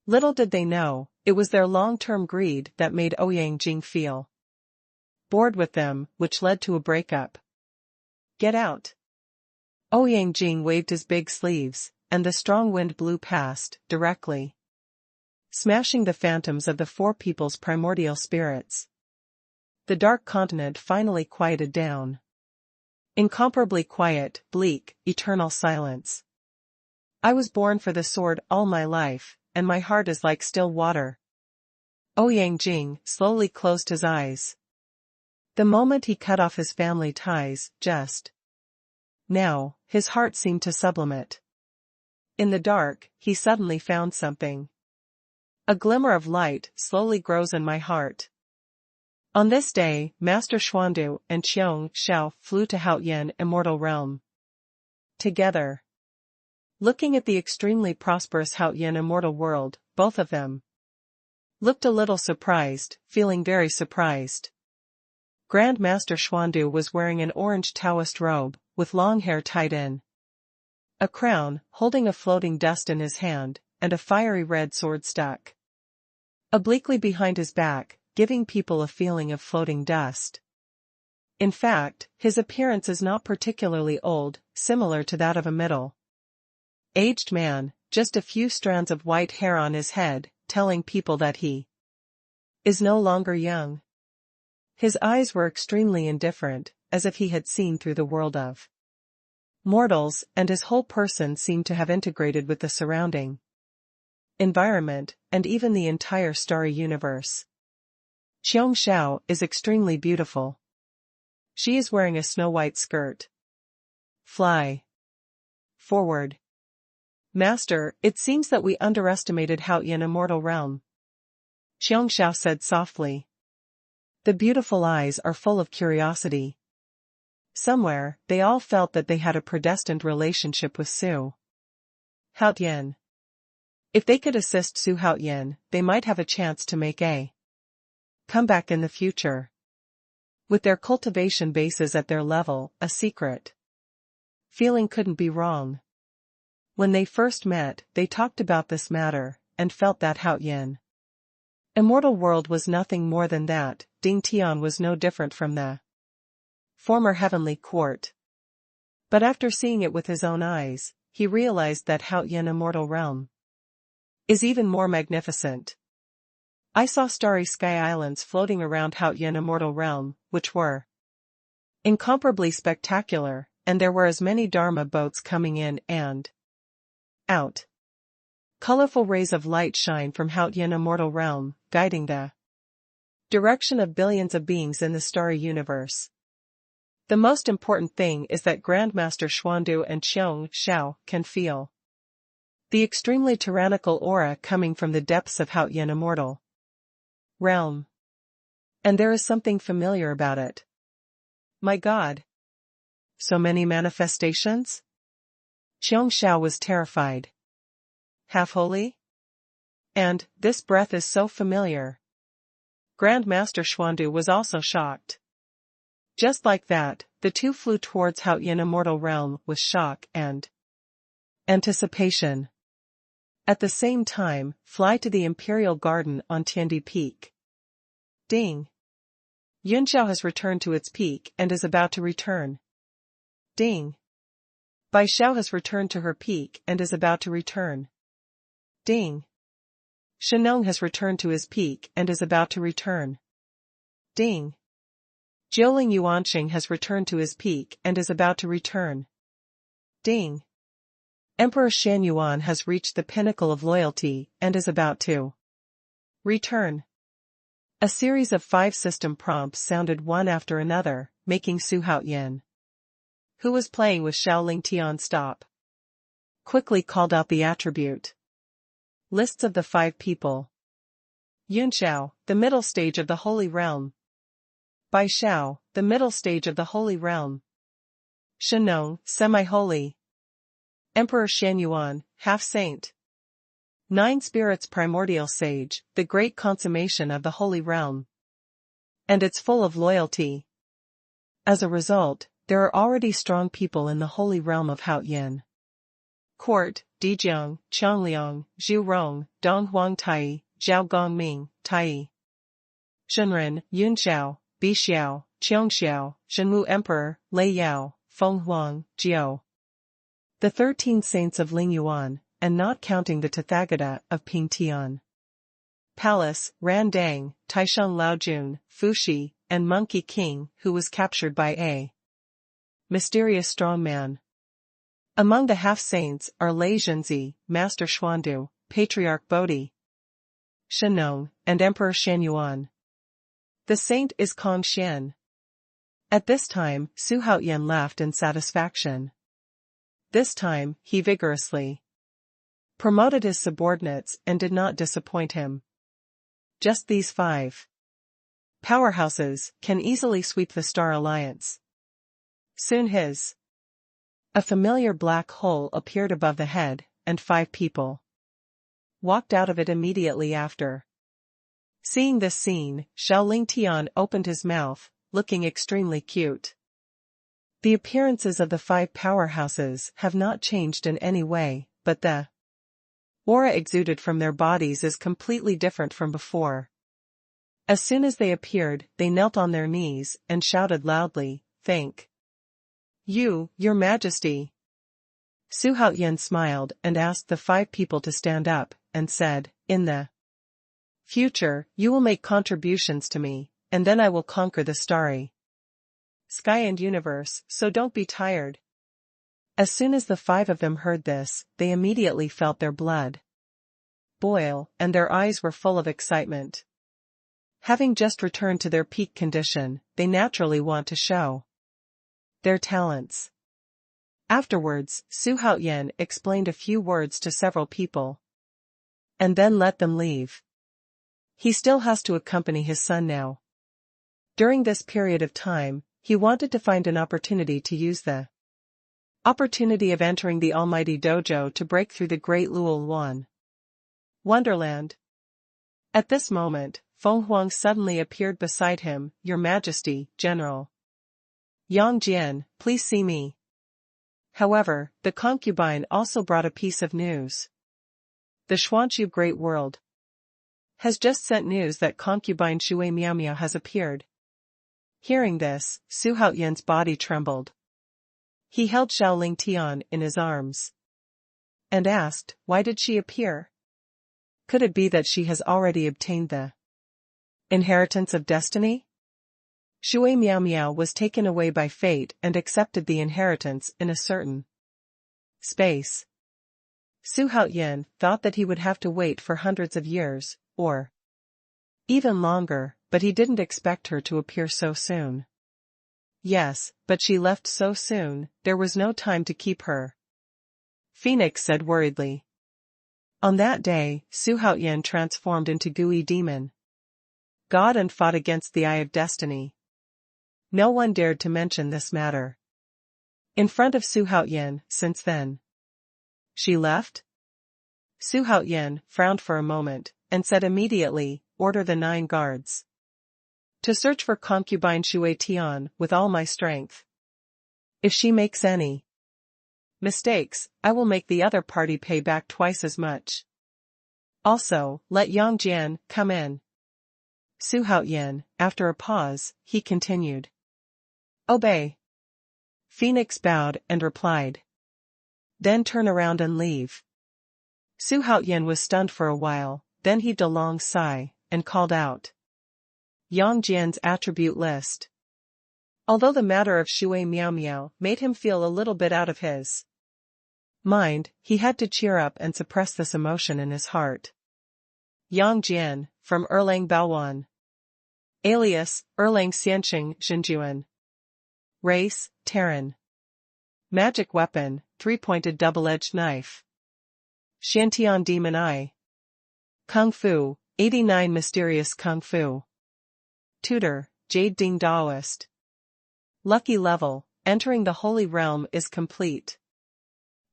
Little did they know, it was their long-term greed that made Ouyang Jing feel bored with them, which led to a breakup. Get out! Ouyang Jing waved his big sleeves, and the strong wind blew past, directly smashing the phantoms of the four people's primordial spirits. The dark continent finally quieted down. Incomparably quiet, bleak, eternal silence. I was born for the sword all my life, and my heart is like still water. Ouyang Jing slowly closed his eyes. The moment he cut off his family ties, just now, his heart seemed to sublimate. In the dark, he suddenly found something. A glimmer of light slowly grows in my heart. On this day, Master Xuandu and Qiong Xiao flew to Haoyan Immortal Realm together. Looking at the extremely prosperous Haoyan Immortal World, both of them looked a little surprised, feeling very surprised. Grand Master Xuandu was wearing an orange Taoist robe, with long hair tied in a crown, holding a floating dust in his hand, and a fiery red sword stuck obliquely behind his back, giving people a feeling of floating dust. In fact, his appearance is not particularly old, similar to that of a middle-aged man, just a few strands of white hair on his head, telling people that he is no longer young. His eyes were extremely indifferent, as if he had seen through the world of mortals, and his whole person seemed to have integrated with the surrounding environment, and even the entire starry universe. Qiong Xiao is extremely beautiful. She is wearing a snow-white skirt. Fly forward. Master, it seems that we underestimated Haoyan Immortal Realm. Qiong Xiao said softly. The beautiful eyes are full of curiosity. Somewhere, they all felt that they had a predestined relationship with Su Haoyan. If they could assist Su Haoyan, they might have a chance to make a comeback in the future. With their cultivation bases at their level, a secret feeling couldn't be wrong. When they first met, they talked about this matter, and felt that Haoyan Immortal World was nothing more than that. Ding Tian was no different from the former heavenly court. But after seeing it with his own eyes, he realized that Haoyan Immortal Realm is even more magnificent. I saw starry sky islands floating around Haoyan Immortal Realm, which were incomparably spectacular, and there were as many Dharma boats coming in and out. Colorful rays of light shine from Haoyan Immortal Realm, guiding the direction of billions of beings in the starry universe. The most important thing is that Grandmaster Xuandu and Qiong Xiao can feel The extremely tyrannical aura coming from the depths of Haotian immortal realm. And there is something familiar about it. My God! So many manifestations? Qiong Xiao was terrified. Half-holy? And, this breath is so familiar. Grand Master Xuandu was also shocked. Just like that, the two flew towards Haotian immortal realm with shock and anticipation. At the same time, fly to the Imperial Garden on Tiandi Peak. Ding! Yunxiao has returned to its peak and is about to return. Ding! Bai Xiao has returned to her peak and is about to return. Ding! Shenong has returned to his peak and is about to return. Ding! Jiuling Yuanqing has returned to his peak and is about to return. Ding! Emperor Xuanhuan has reached the pinnacle of loyalty and is about to return. A series of 5 system prompts sounded one after another, making Su Haotian, who was playing with Xiaoling Tian, stop. Quickly called out the attribute. Lists of the 5 people. Yunxiao, the middle stage of the Holy Realm. Bai Xiao, the middle stage of the Holy Realm. Shenong, semi-holy. Emperor Xuanhuan, half-saint. 9 spirits primordial sage, the great consummation of the Holy Realm. And it's full of loyalty. As a result, there are already strong people in the Holy Realm of Haotian. Court, Dijiang, Qiangliang, Zhu Rong, Dong Huang Tai, Zhao Gongming, Tai. Zhenren, Yunxiao, Bixiao, Qiongxiao, Zhenwu Emperor, Lei Yao, Feng Huang, Jiao. The 13 saints of Lingyuan, and not counting the Tathagata of Pingtian Palace, Randang, Taisheng Laojun, Fuxi, and Monkey King, who was captured by a mysterious strongman. Among the half-saints are Lei Zhenzi, Master Xuandu, Patriarch Bodhi, Shenong, and Emperor Xuanhuan. The saint is Kong Xian. At this time, Su Haotian laughed in satisfaction. This time, he vigorously promoted his subordinates and did not disappoint him. Just these 5 powerhouses can easily sweep the Star Alliance. Soon a familiar black hole appeared above the head, and 5 people walked out of it immediately after. Seeing this scene, Xiaoling Tian opened his mouth, looking extremely cute. The appearances of the 5 powerhouses have not changed in any way, but the aura exuded from their bodies is completely different from before. As soon as they appeared, they knelt on their knees and shouted loudly, "Thank you, Your Majesty." Su Haotian smiled and asked the 5 people to stand up, and said, "In the future, you will make contributions to me, and then I will conquer the starry sky and universe, so don't be tired." As soon as the 5 of them heard this, they immediately felt their blood boil, and their eyes were full of excitement. Having just returned to their peak condition, they naturally want to show their talents. Afterwards, Su Haotian explained a few words to several people, and then let them leave. He still has to accompany his son now. During this period of time, he wanted to find an opportunity to use the opportunity of entering the Almighty Dojo to break through the Great Luoluan Wonderland. At this moment, Feng Huang suddenly appeared beside him. "Your Majesty, General Yang Jian, please see me." However, the concubine also brought a piece of news. The Xuanchu Great World has just sent news that concubine Shui Miaomia has appeared. Hearing this, Su Haotian's body trembled. He held Xiaoling Tian in his arms and asked, "Why did she appear? Could it be that she has already obtained the inheritance of destiny?" Shui Miaomiao was taken away by fate and accepted the inheritance in a certain space. Su Haotian thought that he would have to wait for hundreds of years, or even longer, but he didn't expect her to appear so soon. Yes, but she left so soon, there was no time to keep her. Phoenix said worriedly. On that day, Xuanhuan transformed into gooey demon god and fought against the Eye of Destiny. No one dared to mention this matter in front of Xuanhuan since then. She left? Xuanhuan frowned for a moment, and said immediately, "Order the 9 guards to search for concubine Shui Tian with all my strength. If she makes any mistakes, I will make the other party pay back twice as much. Also, let Yang Jian come in." Xuanhuan, after a pause, he continued. "Obey." Phoenix bowed and replied. "Then turn around and leave." Xuanhuan was stunned for a while, then heaved a long sigh, and called out Yang Jian's attribute list. Although the matter of Shui Miao Miao made him feel a little bit out of his mind, he had to cheer up and suppress this emotion in his heart. Yang Jian, from Erlang Baowan. Alias, Erlang Xianxing Xinjuan. Race, Terran. Magic weapon, 3-pointed double-edged knife. Shantian Demon Eye. Kung Fu, 89 Mysterious Kung Fu. Tutor, Jade Ding Daoist. Lucky level, entering the Holy Realm is complete.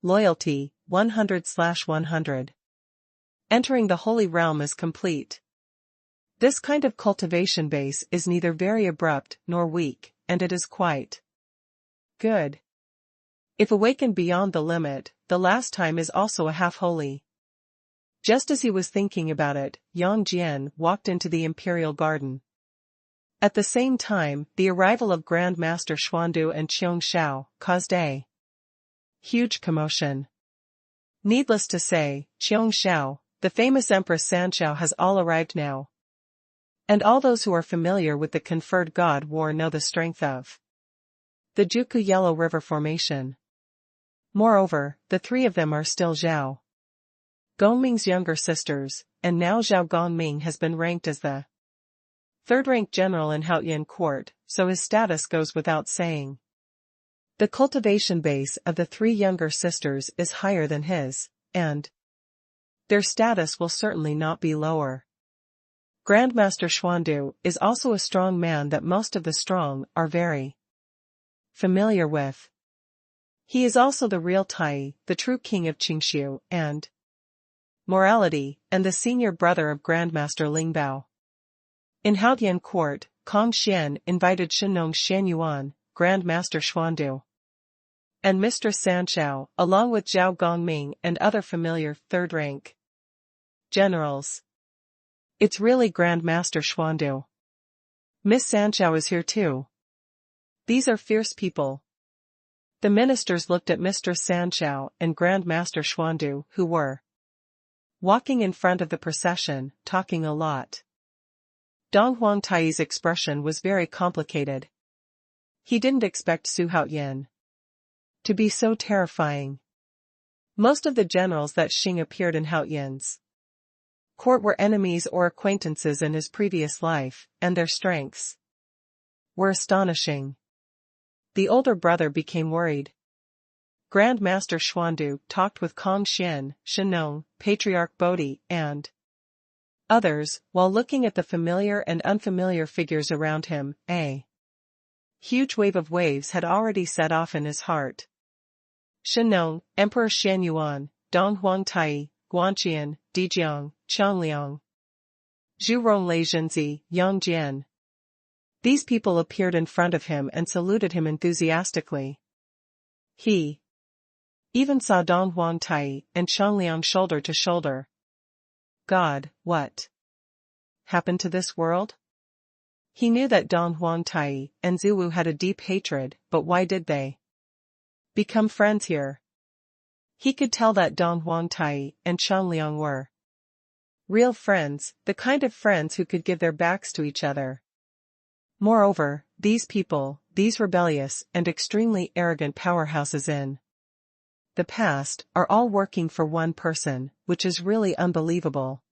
Loyalty, 100/100. Entering the Holy Realm is complete. This kind of cultivation base is neither very abrupt nor weak, and it is quite good. If awakened beyond the limit, the last time is also a half-holy. Just as he was thinking about it, Yang Jian walked into the Imperial Garden. At the same time, the arrival of Grand Master Xuandu and Qiong Shao caused a huge commotion. Needless to say, Qiong Shao, the famous Empress Sanshao, has all arrived now. And all those who are familiar with the conferred God War know the strength of the Juku Yellow River Formation. Moreover, the 3 of them are still Zhao Gongming's younger sisters, and now Zhao Gongming has been ranked as the 3rd-ranked general in Haotian court, so his status goes without saying. The cultivation base of the 3 younger sisters is higher than his, and their status will certainly not be lower. Grandmaster Xuandu is also a strong man that most of the strong are very familiar with. He is also the real Tai, the true king of Qingshu, and morality, and the senior brother of Grandmaster Lingbao. In Haotian court, Kong Xian invited Shenong Xuanhuan, Grandmaster Xuandu, and Mistress Sanshao, along with Zhao Gongming and other familiar 3rd-rank generals. It's really Grandmaster Xuandu. Miss Sanshao is here too. These are fierce people. The ministers looked at Mistress Sanshao and Grandmaster Xuandu, who were walking in front of the procession, talking a lot. Dong Huangtai's expression was very complicated. He didn't expect Xuanhuan to be so terrifying. Most of the generals that Xing appeared in Haotian's court were enemies or acquaintances in his previous life, and their strengths were astonishing. The older brother became worried. Grandmaster Xuandu talked with Kong Xian, Shenong, Patriarch Bodhi, and others, while looking at the familiar and unfamiliar figures around him. A huge wave of waves had already set off in his heart. Shenong, Emperor Xuanyuan, Dong Huangtai, Guanqian, Dijiang, Changliang, Zhurong Leizhenzi, Yang Jian. These people appeared in front of him and saluted him enthusiastically. He even saw Dong Huangtai and Changliang shoulder to shoulder. God, what happened to this world? He knew that Dong Huangtai and Ziwu had a deep hatred, but why did they become friends here? He could tell that Dong Huangtai and Changliang were real friends, the kind of friends who could give their backs to each other. Moreover, these people, these rebellious and extremely arrogant powerhouses in the past, are all working for one person, which is really unbelievable.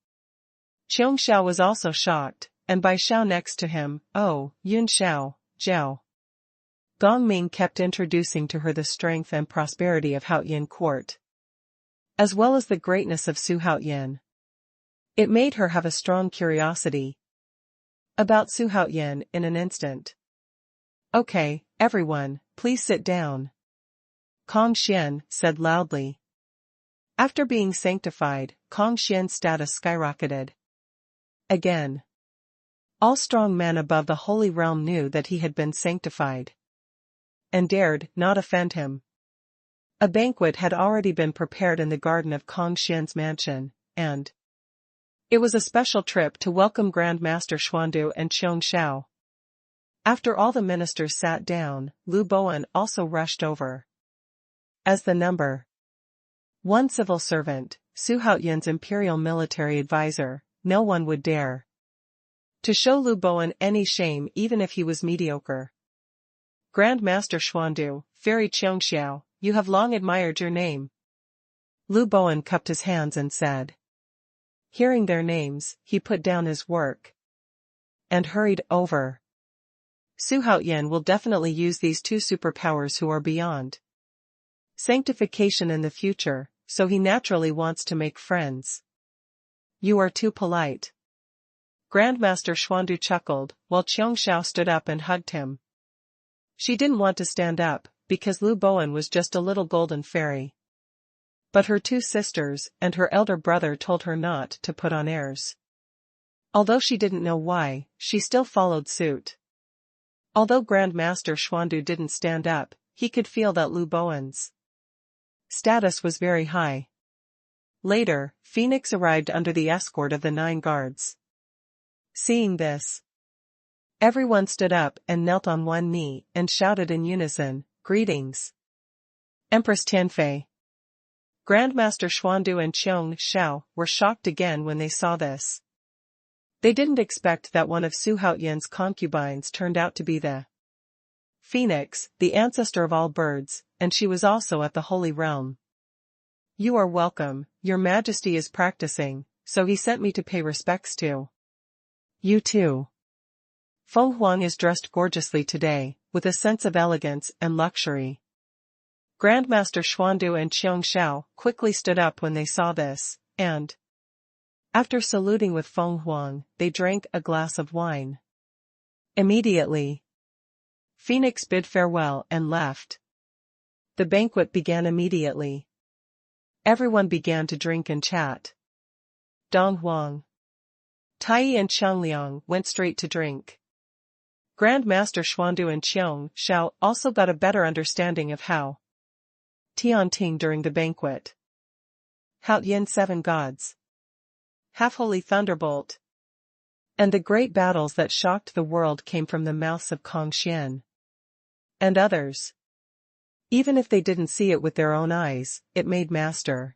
Qiong Shao was also shocked, and by Shao next to him, oh, Yun Shao, Zhao Gongming kept introducing to her the strength and prosperity of Haotian court. as well as the greatness of Xuanhuan. It made her have a strong curiosity about Xuanhuan in an instant. Okay, everyone, please sit down, Kong Xian said loudly. After being sanctified, Kong Xian's status skyrocketed. Again. All strong men above the holy realm knew that he had been sanctified and dared not offend him. A banquet had already been prepared in the garden of Kong Xian's mansion, and it was a special trip to welcome Grand Master Xuandu and Qiong Shao. After all the ministers sat down, Lu Bowen also rushed over. As the number 1 civil servant, Xuanhuan's imperial military advisor, no one would dare to show Lu Bowen any shame even if he was mediocre. Grand Master Xuandu, Fairy Qiong Shao, you have long admired your name. Lu Bowen cupped his hands and said. Hearing their names, he put down his work and hurried over. Xuanhuan will definitely use these two superpowers who are beyond sanctification in the future, so he naturally wants to make friends. You are too polite. Grandmaster Xuandu chuckled, while Qiong Shao stood up and hugged him. She didn't want to stand up, because Lu Bowen was just a little golden fairy. But her two sisters and her elder brother told her not to put on airs. Although she didn't know why, she still followed suit. Although Grandmaster Xuandu didn't stand up, he could feel that Lu Bowen's status was very high. Later, Phoenix arrived under the escort of the 9 guards. Seeing this, everyone stood up and knelt on one knee and shouted in unison, Greetings, Empress Tianfei. Grandmaster Xuandu and Qiong Shao were shocked again when they saw this. They didn't expect that one of Xuanhuan's concubines turned out to be the Phoenix, the ancestor of all birds, and she was also at the Holy Realm. You are welcome, Your Majesty is practicing, so he sent me to pay respects to you too. Feng Huang is dressed gorgeously today, with a sense of elegance and luxury. Grandmaster Xuandu and Qiong Shao quickly stood up when they saw this, and after saluting with Feng Huang, they drank a glass of wine. Immediately, Phoenix bid farewell and left. The banquet began immediately. Everyone began to drink and chat. Dong Huang, Tai and Qiangliang went straight to drink. Grandmaster Xuandu and Qiong Shao also got a better understanding of how Tianting during the banquet. Haotian 7 gods. Half-holy thunderbolt. And the great battles that shocked the world came from the mouths of Kong Xian and others. Even if they didn't see it with their own eyes, it made Master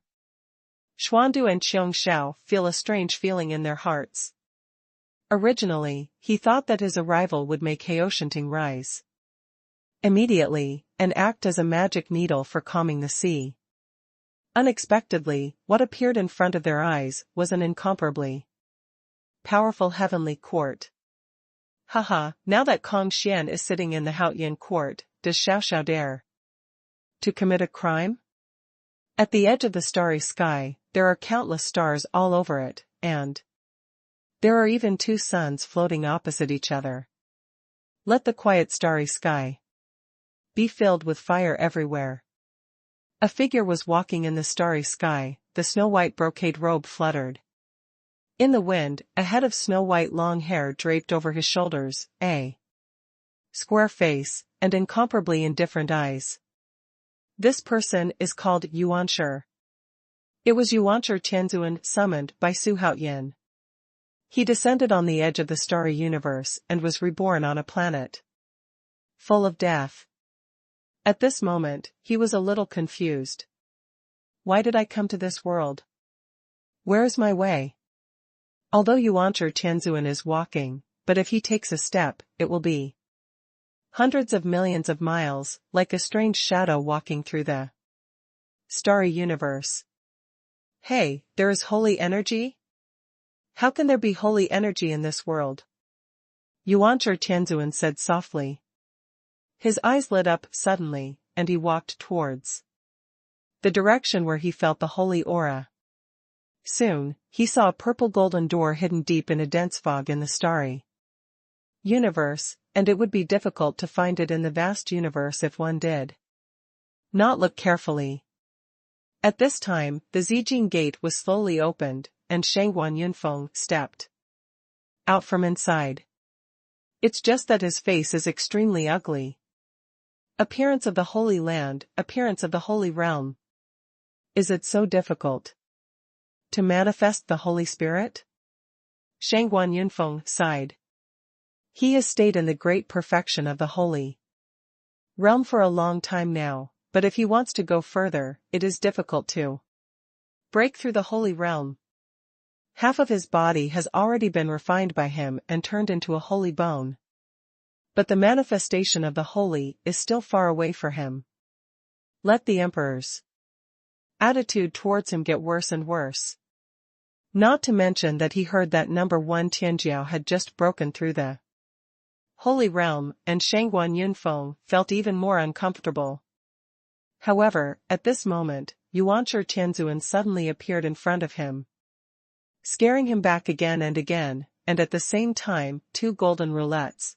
Xuandu and Qiong Shao feel a strange feeling in their hearts. Originally, he thought that his arrival would make Haoshanting rise immediately, and act as a magic needle for calming the sea. Unexpectedly, what appeared in front of their eyes was an incomparably powerful heavenly court. Haha, now that Kong Xian is sitting in the Haotian court, does Xiao Xiao dare to commit a crime? At the edge of the starry sky, there are countless stars all over it, and there are even 2 suns floating opposite each other. Let the quiet starry sky be filled with fire everywhere. A figure was walking in the starry sky, the snow-white brocade robe fluttered in the wind, a head of snow-white long hair draped over his shoulders, a square face, and incomparably indifferent eyes. This person is called Yuanshi. It was Yuanshi Tianzuan summoned by Xuanhuan. He descended on the edge of the starry universe and was reborn on a planet full of death. At this moment, he was a little confused. Why did I come to this world? Where is my way? Although Yuanshi Tianzuan is walking, but if he takes a step, it will be hundreds of millions of miles, like a strange shadow walking through the starry universe. Hey, there is holy energy? How can there be holy energy in this world? Yuanshi Tianzuan said softly. His eyes lit up suddenly, and he walked towards the direction where he felt the holy aura. Soon, he saw a purple-golden door hidden deep in a dense fog in the starry universe, and it would be difficult to find it in the vast universe if one did not look carefully. At this time, the Zijing gate was slowly opened, and Xuanhuan Yunfeng stepped out from inside. It's just that his face is extremely ugly. Appearance of the Holy Land, appearance of the Holy Realm. Is it so difficult to manifest the Holy Spirit? Xuanhuan Yunfeng sighed. He has stayed in the great perfection of the Holy Realm for a long time now, but if he wants to go further, it is difficult to break through the Holy Realm. Half of his body has already been refined by him and turned into a holy bone. But the manifestation of the holy is still far away for him. Let the emperor's attitude towards him get worse and worse. Not to mention that he heard that number 1 Tianjiao had just broken through the Holy Realm, and Xuanhuan Yunfeng felt even more uncomfortable. However, at this moment, Yuanshi Tianzuan suddenly appeared in front of him, scaring him back again, and at the same time, 2 golden roulettes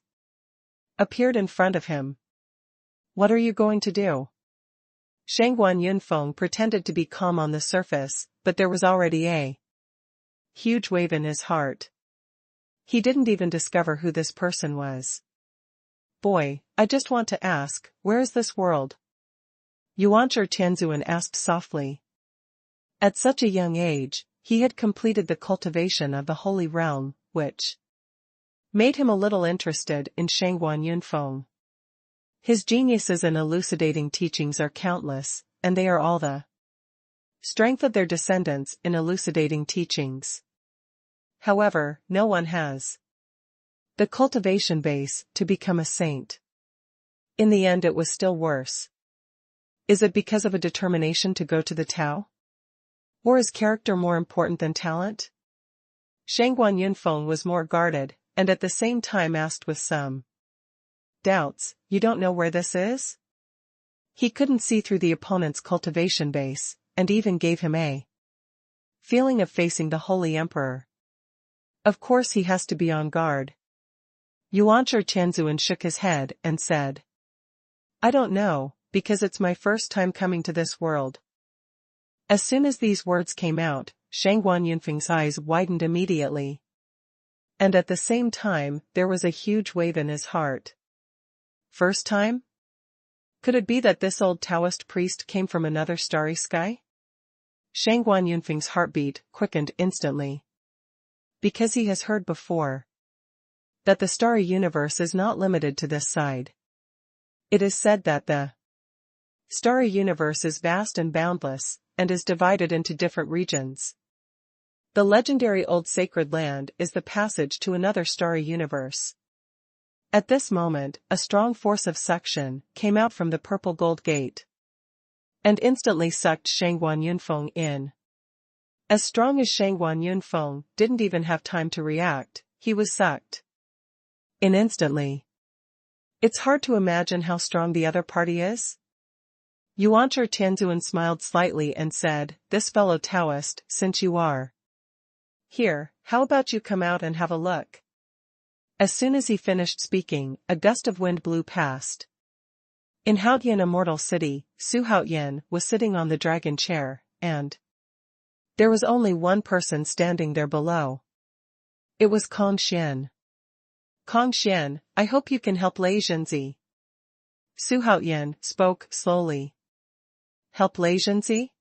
appeared in front of him. What are you going to do? Xuanhuan Yunfeng pretended to be calm on the surface, but there was already a huge wave in his heart. He didn't even discover who this person was. Boy, I just want to ask, where is this world? Yuanshi Tianzuan asked softly. At such a young age, he had completed the cultivation of the Holy Realm, which made him a little interested in Xuanhuan Yunfeng. His geniuses in elucidating teachings are countless, and they are all the strength of their descendants in elucidating teachings. However, no one has the cultivation base to become a saint. In the end, it was still worse. Is it because of a determination to go to the Tao? Or is character more important than talent? Xuanhuan Yunfeng was more guarded, and at the same time asked with some doubts, you don't know where this is? He couldn't see through the opponent's cultivation base, and even gave him a feeling of facing the Holy Emperor. Of course he has to be on guard. Yuanshi Tianzuan shook his head and said, I don't know, because it's my first time coming to this world. As soon as these words came out, Xuanhuan Yunfeng's eyes widened immediately. And at the same time, there was a huge wave in his heart. First time? Could it be that this old Taoist priest came from another starry sky? Xuanhuan Yunfeng's heartbeat quickened instantly. Because he has heard before that the starry universe is not limited to this side. It is said that the starry universe is vast and boundless, and is divided into different regions. The legendary old sacred land is the passage to another starry universe. At this moment, a strong force of suction came out from the purple gold gate, and instantly sucked Xuanhuan Yunfeng in. As strong as Xuanhuan Yunfeng didn't even have time to react, he was sucked in instantly. It's hard to imagine how strong the other party is. Yuanshi Tianzuan smiled slightly and said, this fellow Taoist, since you are here, how about you come out and have a look? As soon as he finished speaking, a gust of wind blew past. In Haotian Immortal City, Su Haotian was sitting on the dragon chair, and there was only one person standing there below. It was Kong Xian. Kong Xian, I hope you can help Lei Zhenzi. Su Haotian spoke slowly. Help Lei Zhenzi?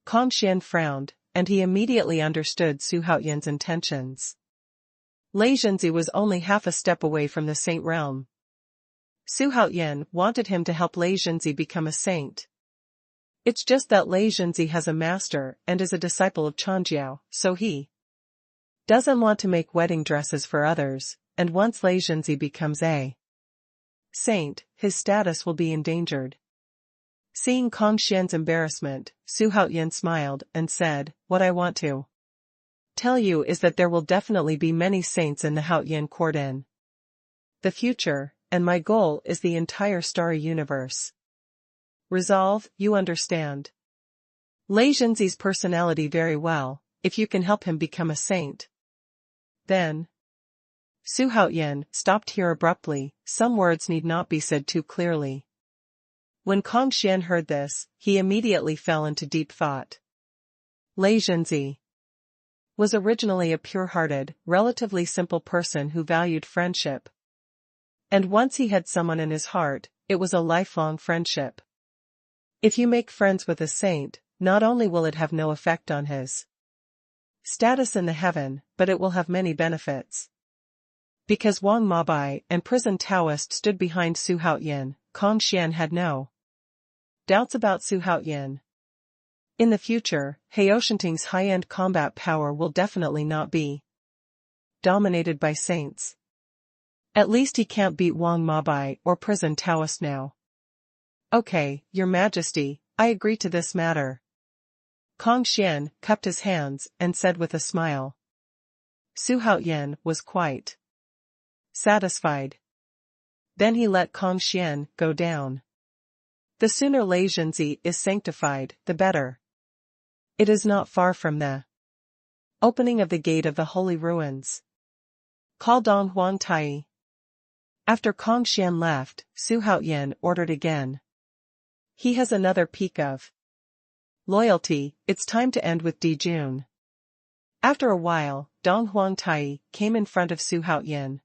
Kong Xian frowned, and he immediately understood Su Haotian's intentions. Lei Zhenzi was only half a step away from the saint realm. Su Haotian wanted him to help Lei Zhenzi become a saint. It's just that Lei Zhenzi has a master and is a disciple of Changjiao, so he doesn't want to make wedding dresses for others, and once Lei Zhenzi becomes a saint, his status will be endangered. Seeing Kong Xian's embarrassment, Su Haotian smiled and said, what I want to tell you is that there will definitely be many saints in the Haotian court in the future, and my goal is the entire starry universe. Resolve, you understand. Lei Zhenzi's personality very well, if you can help him become a saint. Then. Xuanhuan stopped here abruptly, some words need not be said too clearly. When Kong Xian heard this, he immediately fell into deep thought. Lei Zhenzi was originally a pure-hearted, relatively simple person who valued friendship. And once he had someone in his heart, it was a lifelong friendship. If you make friends with a saint, not only will it have no effect on his status in the heaven, but it will have many benefits. Because Wang Mabai and prison Taoist stood behind Xuanhuan, Kong Xian had no doubts about Xuanhuan. In the future, Heoshunting's high-end combat power will definitely not be dominated by saints. At least he can't beat Wang Mabai or prison Taoist now. Okay, Your Majesty, I agree to this matter. Kong Xian cupped his hands and said with a smile. Xuanhuan was quite satisfied. Then he let Kong Xian go down. The sooner Lei Zhenzi is sanctified, the better. It is not far from the opening of the gate of the holy ruins. Call Dong Huang Tai. After Kong Xian left, Xuanhuan ordered again. He has another peak of loyalty, it's time to end with Dijun. After a while, Dong Huang Tai came in front of Xuanhuan.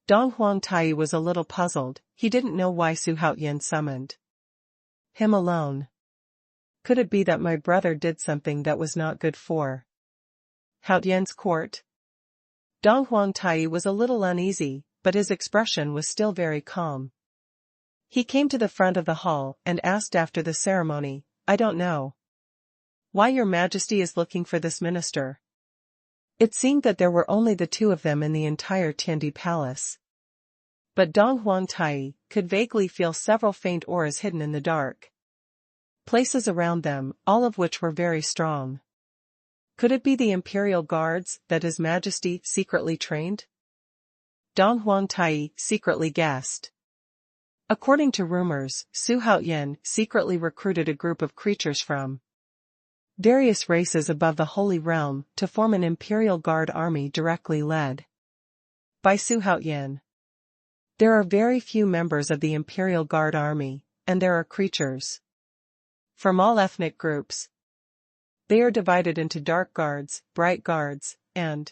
Dong Huang Tai was a little puzzled, he didn't know why Xuanhuan summoned him alone. Could it be that my brother did something that was not good for Huanyan's court? Dong Huang Tai was a little uneasy, but his expression was still very calm. He came to the front of the hall and asked after the ceremony, I don't know why Your Majesty is looking for this minister. It seemed that there were only the two of them in the entire Tianwu palace. But Dong Huang Tai could vaguely feel several faint auras hidden in the dark places around them, all of which were very strong. Could it be the imperial guards that His Majesty secretly trained? Dong Huang Tai secretly guessed. According to rumors, Xuanhuan secretly recruited a group of creatures from various races above the Holy Realm to form an imperial guard army directly led by Xuanhuan. There are very few members of the imperial guard army, and there are creatures from all ethnic groups. They are divided into dark guards, bright guards, and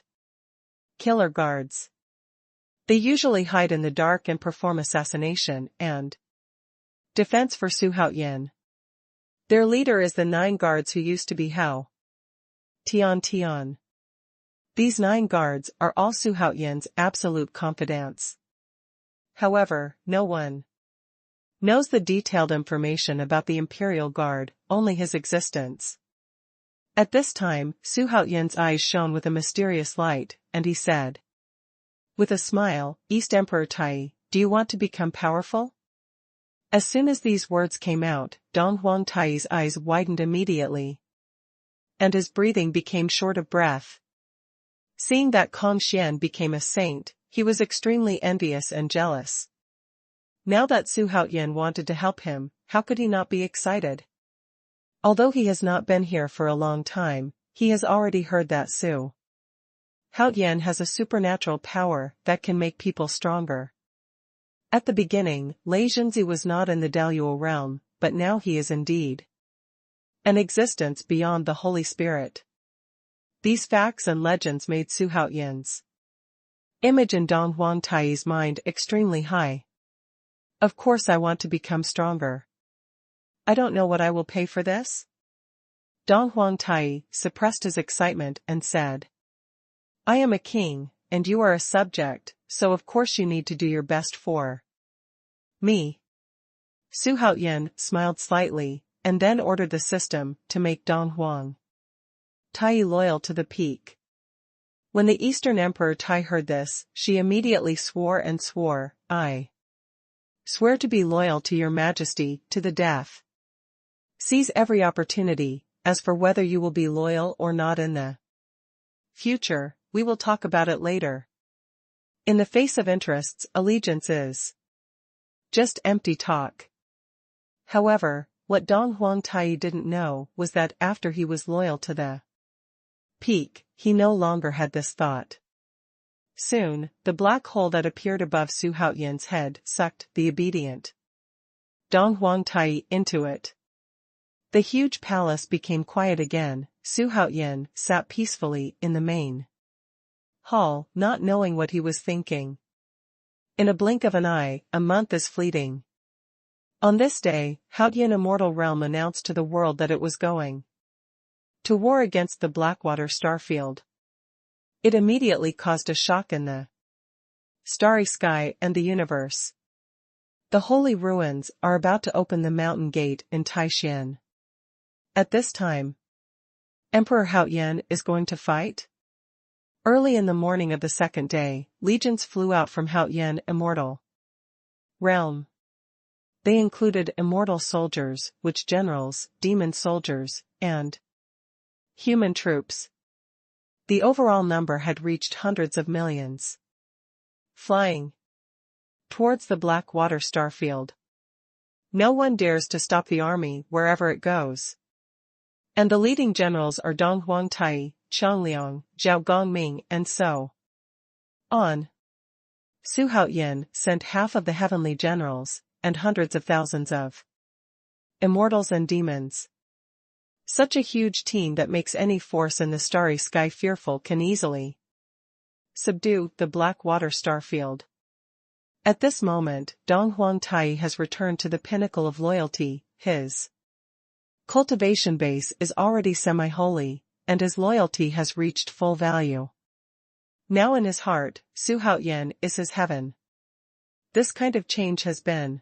killer guards. They usually hide in the dark and perform assassination and defense for Xuanhuan. Their leader is the 9 guards who used to be Hao Tian. These 9 guards are all Xuanhuan's absolute confidants. However, no one knows the detailed information about the Imperial Guard, only his existence. At this time, Xuanhuan's eyes shone with a mysterious light, and he said, with a smile, East Emperor Tai, do you want to become powerful? As soon as these words came out, Dong Huang Tai's eyes widened immediately, and his breathing became short of breath. Seeing that Kong Xian became a saint, he was extremely envious and jealous. Now that Xuanhuan wanted to help him, how could he not be excited? Although he has not been here for a long time, he has already heard that Xuanhuan has a supernatural power that can make people stronger. At the beginning, Lei Zhenzi was not in the Dou Yu realm, but now he is indeed an existence beyond the Holy Spirit. These facts and legends made Xuanhuan's image in Dong Huang Tai's mind extremely high. Of course I want to become stronger. I don't know what I will pay for this. Dong Huang Tai suppressed his excitement and said, I am a king, and you are a subject, so of course you need to do your best for me. Xuanhuan smiled slightly, and then ordered the system to make Dong Huang Tai loyal to the peak. When the Eastern Emperor Tai heard this, she immediately swore, I swear to be loyal to Your Majesty, to the death. Seize every opportunity, as for whether you will be loyal or not in the future, we will talk about it later. In the face of interests, allegiance is just empty talk. However, What Dong Huangtai didn't know was that after he was loyal to the peak, he no longer had this thought. Soon, the black hole that appeared above Su Haoyan's head sucked the obedient Dong Huangtai into it. The huge palace became quiet again. Su Haoyan sat peacefully in the main hall, not knowing what he was thinking. In a blink of an eye, a month is fleeting. On this day, Haoyan Immortal Realm announced to the world that it was going to war against the Blackwater starfield. It immediately caused a shock in the starry sky and the universe. The holy ruins are about to open the mountain gate in Taishan. At this time, Emperor Haoyan is going to fight? Early in the morning of the second day, legions flew out from Haoyan Immortal Realm. They included immortal soldiers, witch generals, demon soldiers, and human troops. The overall number had reached hundreds of millions. Flying towards the Blackwater starfield. No one dares to stop the army wherever it goes. And the leading generals are Dong Huangtai, Changliang, Zhao Gongming, and so on. Su Haoyan sent half of the heavenly generals, and hundreds of thousands of immortals and demons. Such a huge team that makes any force in the starry sky fearful can easily subdue the Blackwater starfield. At this moment, Dong Huangtai has returned to the pinnacle of loyalty. His cultivation base is already semi-holy, and his loyalty has reached full value. Now in his heart, Su Haoyan is his heaven. This kind of change has been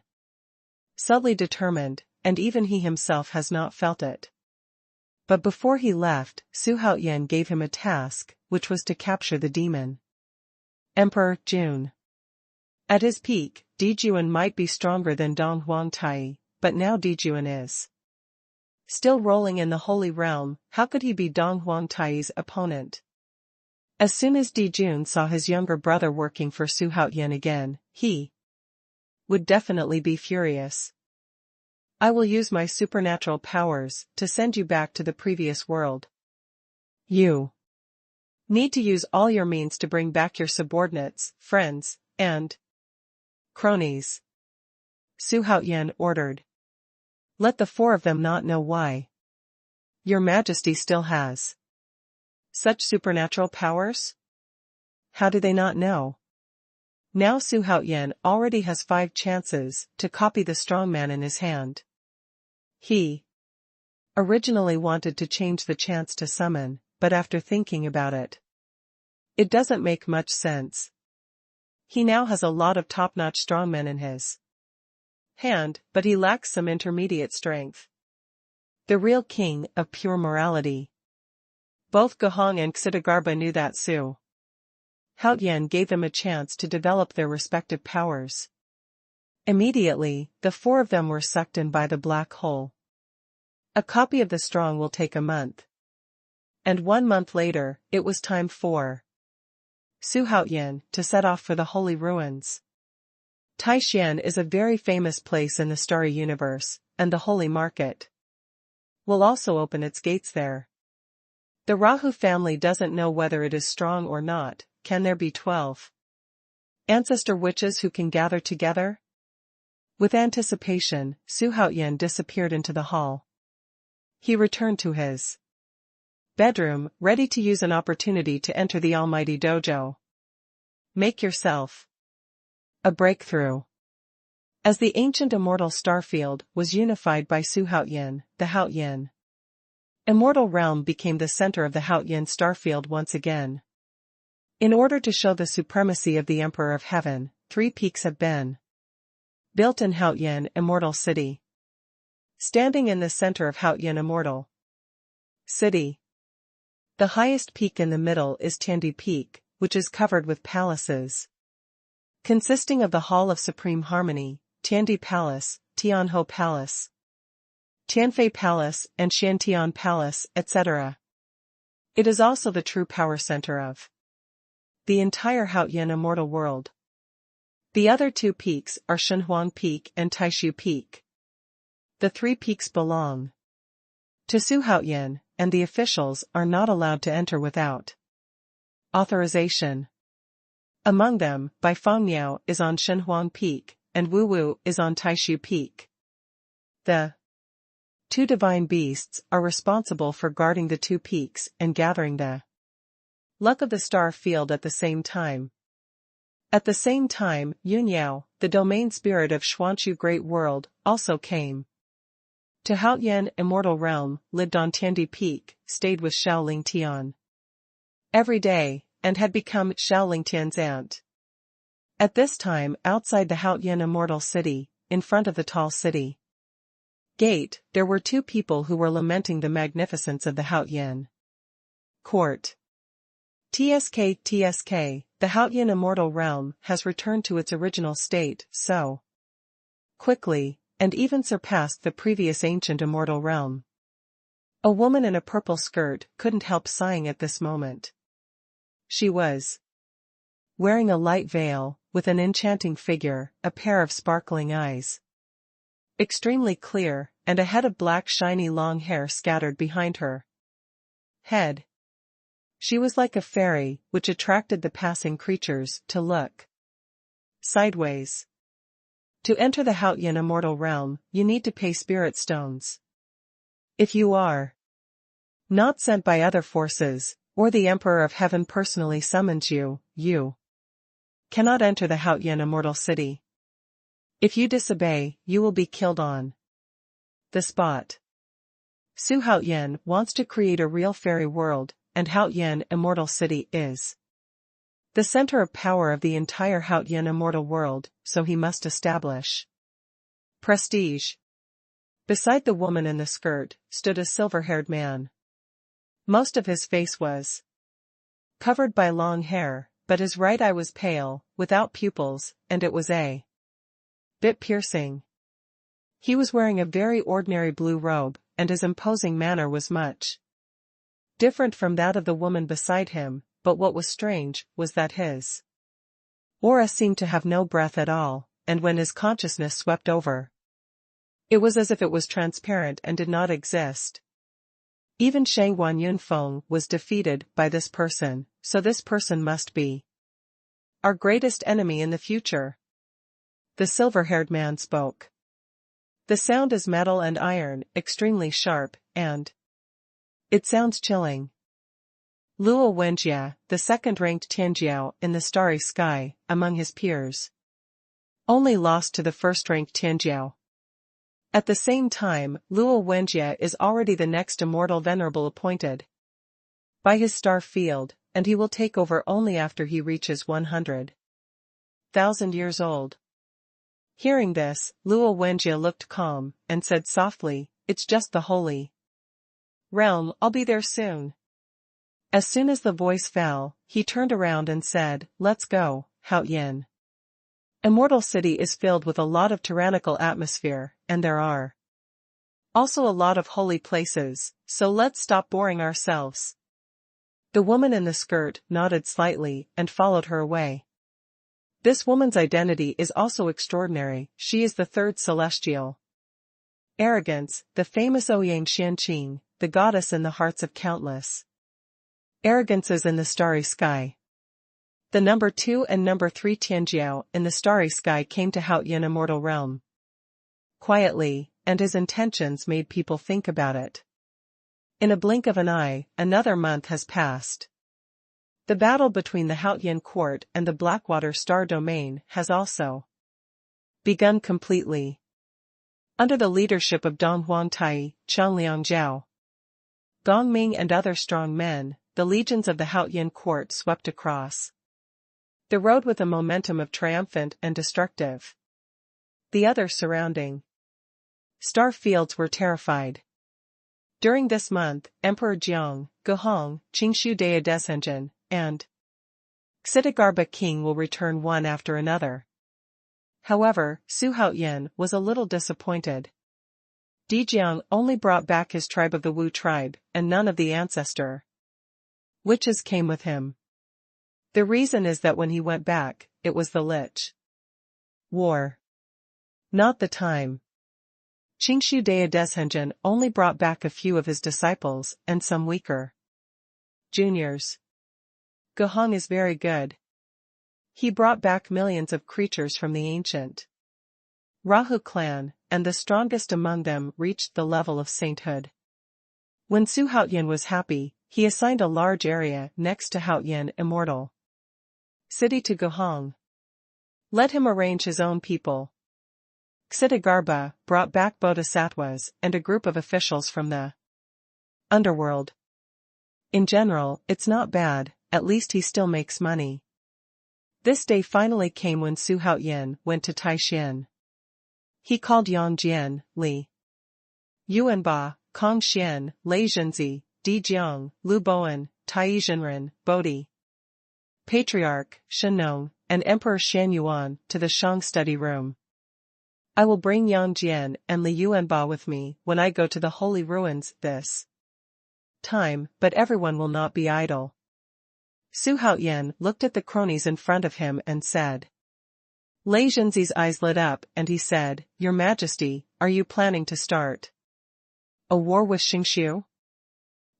subtly determined, and even he himself has not felt it. But before he left, Su Haoyan gave him a task, which was to capture the demon Emperor Jun. At his peak, Dijuan might be stronger than Dong Huangtai, but now Dijuan is still rolling in the holy realm. How could he be Dong Huangtai's opponent? As soon as Dijun saw his younger brother working for Su Haoyan again, he would definitely be furious. I will use my supernatural powers to send you back to the previous world. You need to use all your means to bring back your subordinates, friends, and cronies. Su Haoyan ordered. Let the four of them not know why Your Majesty still has such supernatural powers? How do they not know? Now Su Haoyan already has 5 chances to copy the strongman in his hand. He originally wanted to change the chance to summon, but after thinking about it, it doesn't make much sense. He now has a lot of top-notch strongmen in his hand, but he lacks some intermediate strength. The real king of pure morality. Both Gohong and Xidagarba knew that Su Haoyan gave them a chance to develop their respective powers. Immediately, the 4 of them were sucked in by the black hole. A copy of the strong will take a month. And 1 month later, it was time for Su Haoyan to set off for the holy ruins. Taishan is a very famous place in the starry universe, and the holy market will also open its gates there. The Rahu family doesn't know whether it is strong or not. Can there be 12 ancestor witches who can gather together? With anticipation, Su Haoyan disappeared into the hall. He returned to his bedroom, ready to use an opportunity to enter the almighty dojo. Make yourself a breakthrough. As the ancient immortal starfield was unified by Su Haoyan, the Haoyan Immortal Realm became the center of the Haoyan starfield once again. In order to show the supremacy of the Emperor of Heaven, 3 peaks have been built in Haoyan Immortal City. Standing in the center of Haoyan Immortal City, the highest peak in the middle is Tianwu Peak, which is covered with palaces, consisting of the Hall of Supreme Harmony, Tianwu Palace, Tianhu Palace, Tianfei Palace, and Xiantian Palace, etc. It is also the true power center of the entire Haoyan Immortal World. The other 2 peaks are Xuanhuan Peak and Taishu Peak. The 3 peaks belong to Xuanhuan, and the officials are not allowed to enter without authorization. Among them, Bai Fangmiao is on Xuanhuan Peak, and Wu Wu is on Taishu Peak. The 2 divine beasts are responsible for guarding the 2 peaks and gathering the luck of the star field at the same time. At the same time, Yunyao, the domain spirit of Xuanchu Great World, also came to Haotian Immortal Realm, lived on Tiandi Peak, stayed with Xiaoling Tian every day, and had become Xiaoling Tian's aunt. At this time, outside the Haotian Immortal City, in front of the tall city gate, there were 2 people who were lamenting the magnificence of the Haotian court. TSK, the Haotian Immortal Realm has returned to its original state so quickly, and even surpassed the previous ancient immortal realm. A woman in a purple skirt couldn't help sighing at this moment. She was wearing a light veil, with an enchanting figure, a pair of sparkling eyes, extremely clear, and a head of black shiny long hair scattered behind her head. She was like a fairy, which attracted the passing creatures to look sideways. To enter the Haotian Immortal Realm, you need to pay spirit stones. If you are not sent by other forces, or the Emperor of Heaven personally summons you, you cannot enter the Haotian Immortal City. If you disobey, you will be killed on the spot. Su Haotian wants to create a real fairy world, and Haotian Immortal City is the center of power of the entire Haotian Immortal World, so he must establish prestige. Beside the woman in the skirt, stood a silver-haired man. Most of his face was covered by long hair, but his right eye was pale, without pupils, and it was a bit piercing. He was wearing a very ordinary blue robe, and his imposing manner was much different from that of the woman beside him, but what was strange was that his aura seemed to have no breath at all, and when his consciousness swept over, it was as if it was transparent and did not exist. Even Shang Wan Yunfeng was defeated by this person, so this person must be our greatest enemy in the future. The silver-haired man spoke. The sound is metal and iron, extremely sharp, and it sounds chilling. Luo Wenjia, the second-ranked Tianjiao in the starry sky, among his peers, only lost to the first-ranked Tianjiao. At the same time, Luo Wenjia is already the next immortal venerable appointed by his star field, and he will take over only after he reaches 100,000 years old. Hearing this, Luo Wenjia looked calm, and said softly, "It's just the holy realm, I'll be there soon." As soon as the voice fell, he turned around and said, "Let's go, Haotian. Immortal City is filled with a lot of tyrannical atmosphere, and there are also a lot of holy places, so let's stop boring ourselves." The woman in the skirt nodded slightly and followed her away. This woman's identity is also extraordinary. She is the 3rd celestial arrogance, the famous Ouyang Xianqing, the goddess in the hearts of countless arrogances in the starry sky. The number 2 and number 3 Tianjiao in the starry sky came to Haotian Immortal Realm quietly, and his intentions made people think about it. In a blink of an eye, another month has passed. The battle between the Haotian court and the Blackwater Star Domain has also begun completely. Under the leadership of Dong Huangtai, Changliang Zhao, Gong Ming and other strong men, the legions of the Haotian court swept across the road with a momentum of triumphant and destructive. The other surrounding star fields were terrified. During this month, Emperor Jiang, Guhong, Qingshu Dea Deshenjin, and Xidigarba King will return one after another. However, Su Haotian was a little disappointed. Dijiang only brought back his tribe of the Wu tribe, and none of the ancestor witches came with him. The reason is that when he went back, it was the Lich War. Not the time. Qingshu Deshenjin only brought back a few of his disciples and some weaker juniors. Guhong is very good. He brought back millions of creatures from the ancient Rahu clan, and the strongest among them reached the level of sainthood. When Su Haoyan was happy, he assigned a large area next to Haoyan Immortal City to Guhong. Let him arrange his own people. Xitigarbha brought back bodhisattvas and a group of officials from the underworld. In general, it's not bad, at least he still makes money. This day finally came when Su Haoyan went to Taishan. He called Yang Jian, Li Yuanba, Kong Xian, Lei Zhenzi, Di Jiang, Lu Boan, Tai Zhenren, Bodhi Patriarch, Shenong, and Emperor Xuanhuan to the Shang study room. I will bring Yang Jian and Li Yuanba with me when I go to the holy ruins this time, but everyone will not be idle. Su Haoyan looked at the cronies in front of him and said. Lei Zhenzi's eyes lit up and he said, Your Majesty, are you planning to start a war with Qingshu?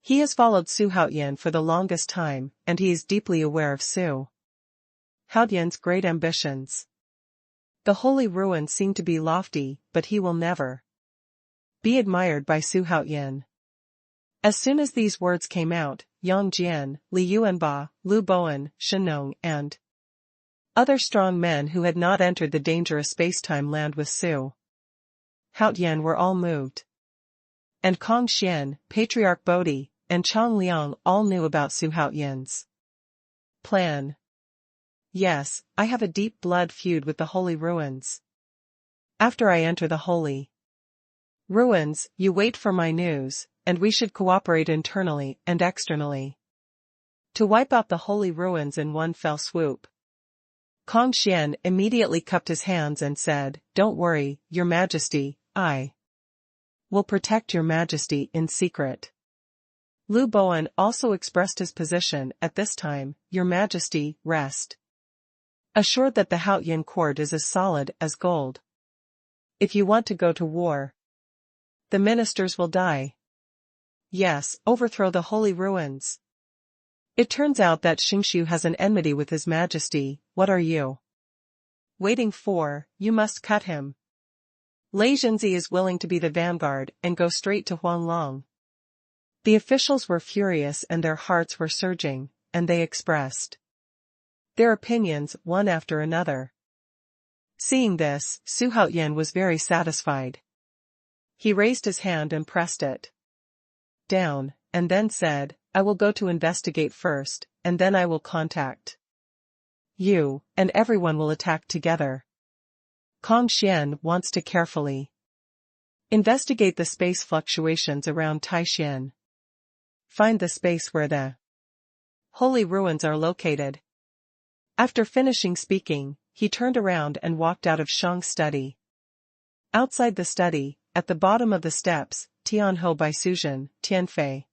He has followed Su Haoyan for the longest time, and he is deeply aware of Su Haoyan's great ambitions. The holy ruins seem to be lofty, but he will never be admired by Su Haoyan. As soon as these words came out, Yang Jian, Li Yuanba, Lu Boan, Shenong, and other strong men who had not entered the dangerous space-time land with Su Haoyan were all moved. And Kong Xian, Patriarch Bodhi, and Chang Liang all knew about Su Haoyan's plan. Yes, I have a deep blood feud with the holy ruins. After I enter the holy ruins, you wait for my news, and we should cooperate internally and externally to wipe out the holy ruins in one fell swoop. Kong Xian immediately cupped his hands and said, Don't worry, Your Majesty, I will protect Your Majesty in secret. Lu Boan also expressed his position at this time, Your Majesty, rest assured that the Haoyan court is as solid as gold. If you want to go to war, the ministers will die. Yes, overthrow the holy ruins. It turns out that Qingshu has an enmity with His Majesty. What are you waiting for? You must cut him. Lei Zhenzi is willing to be the vanguard and go straight to Huanglong. The officials were furious and their hearts were surging, and they expressed their opinions one after another. Seeing this, Su Haoyan was very satisfied. He raised his hand and pressed it down, and then said, I will go to investigate first, and then I will contact you, and everyone will attack together. Kong Xian wants to carefully investigate the space fluctuations around Taishan. Find the space where the holy ruins are located. After finishing speaking, he turned around and walked out of Shang's study. Outside the study, at the bottom of the steps, Tianhu Baisuzhen, Tianfei,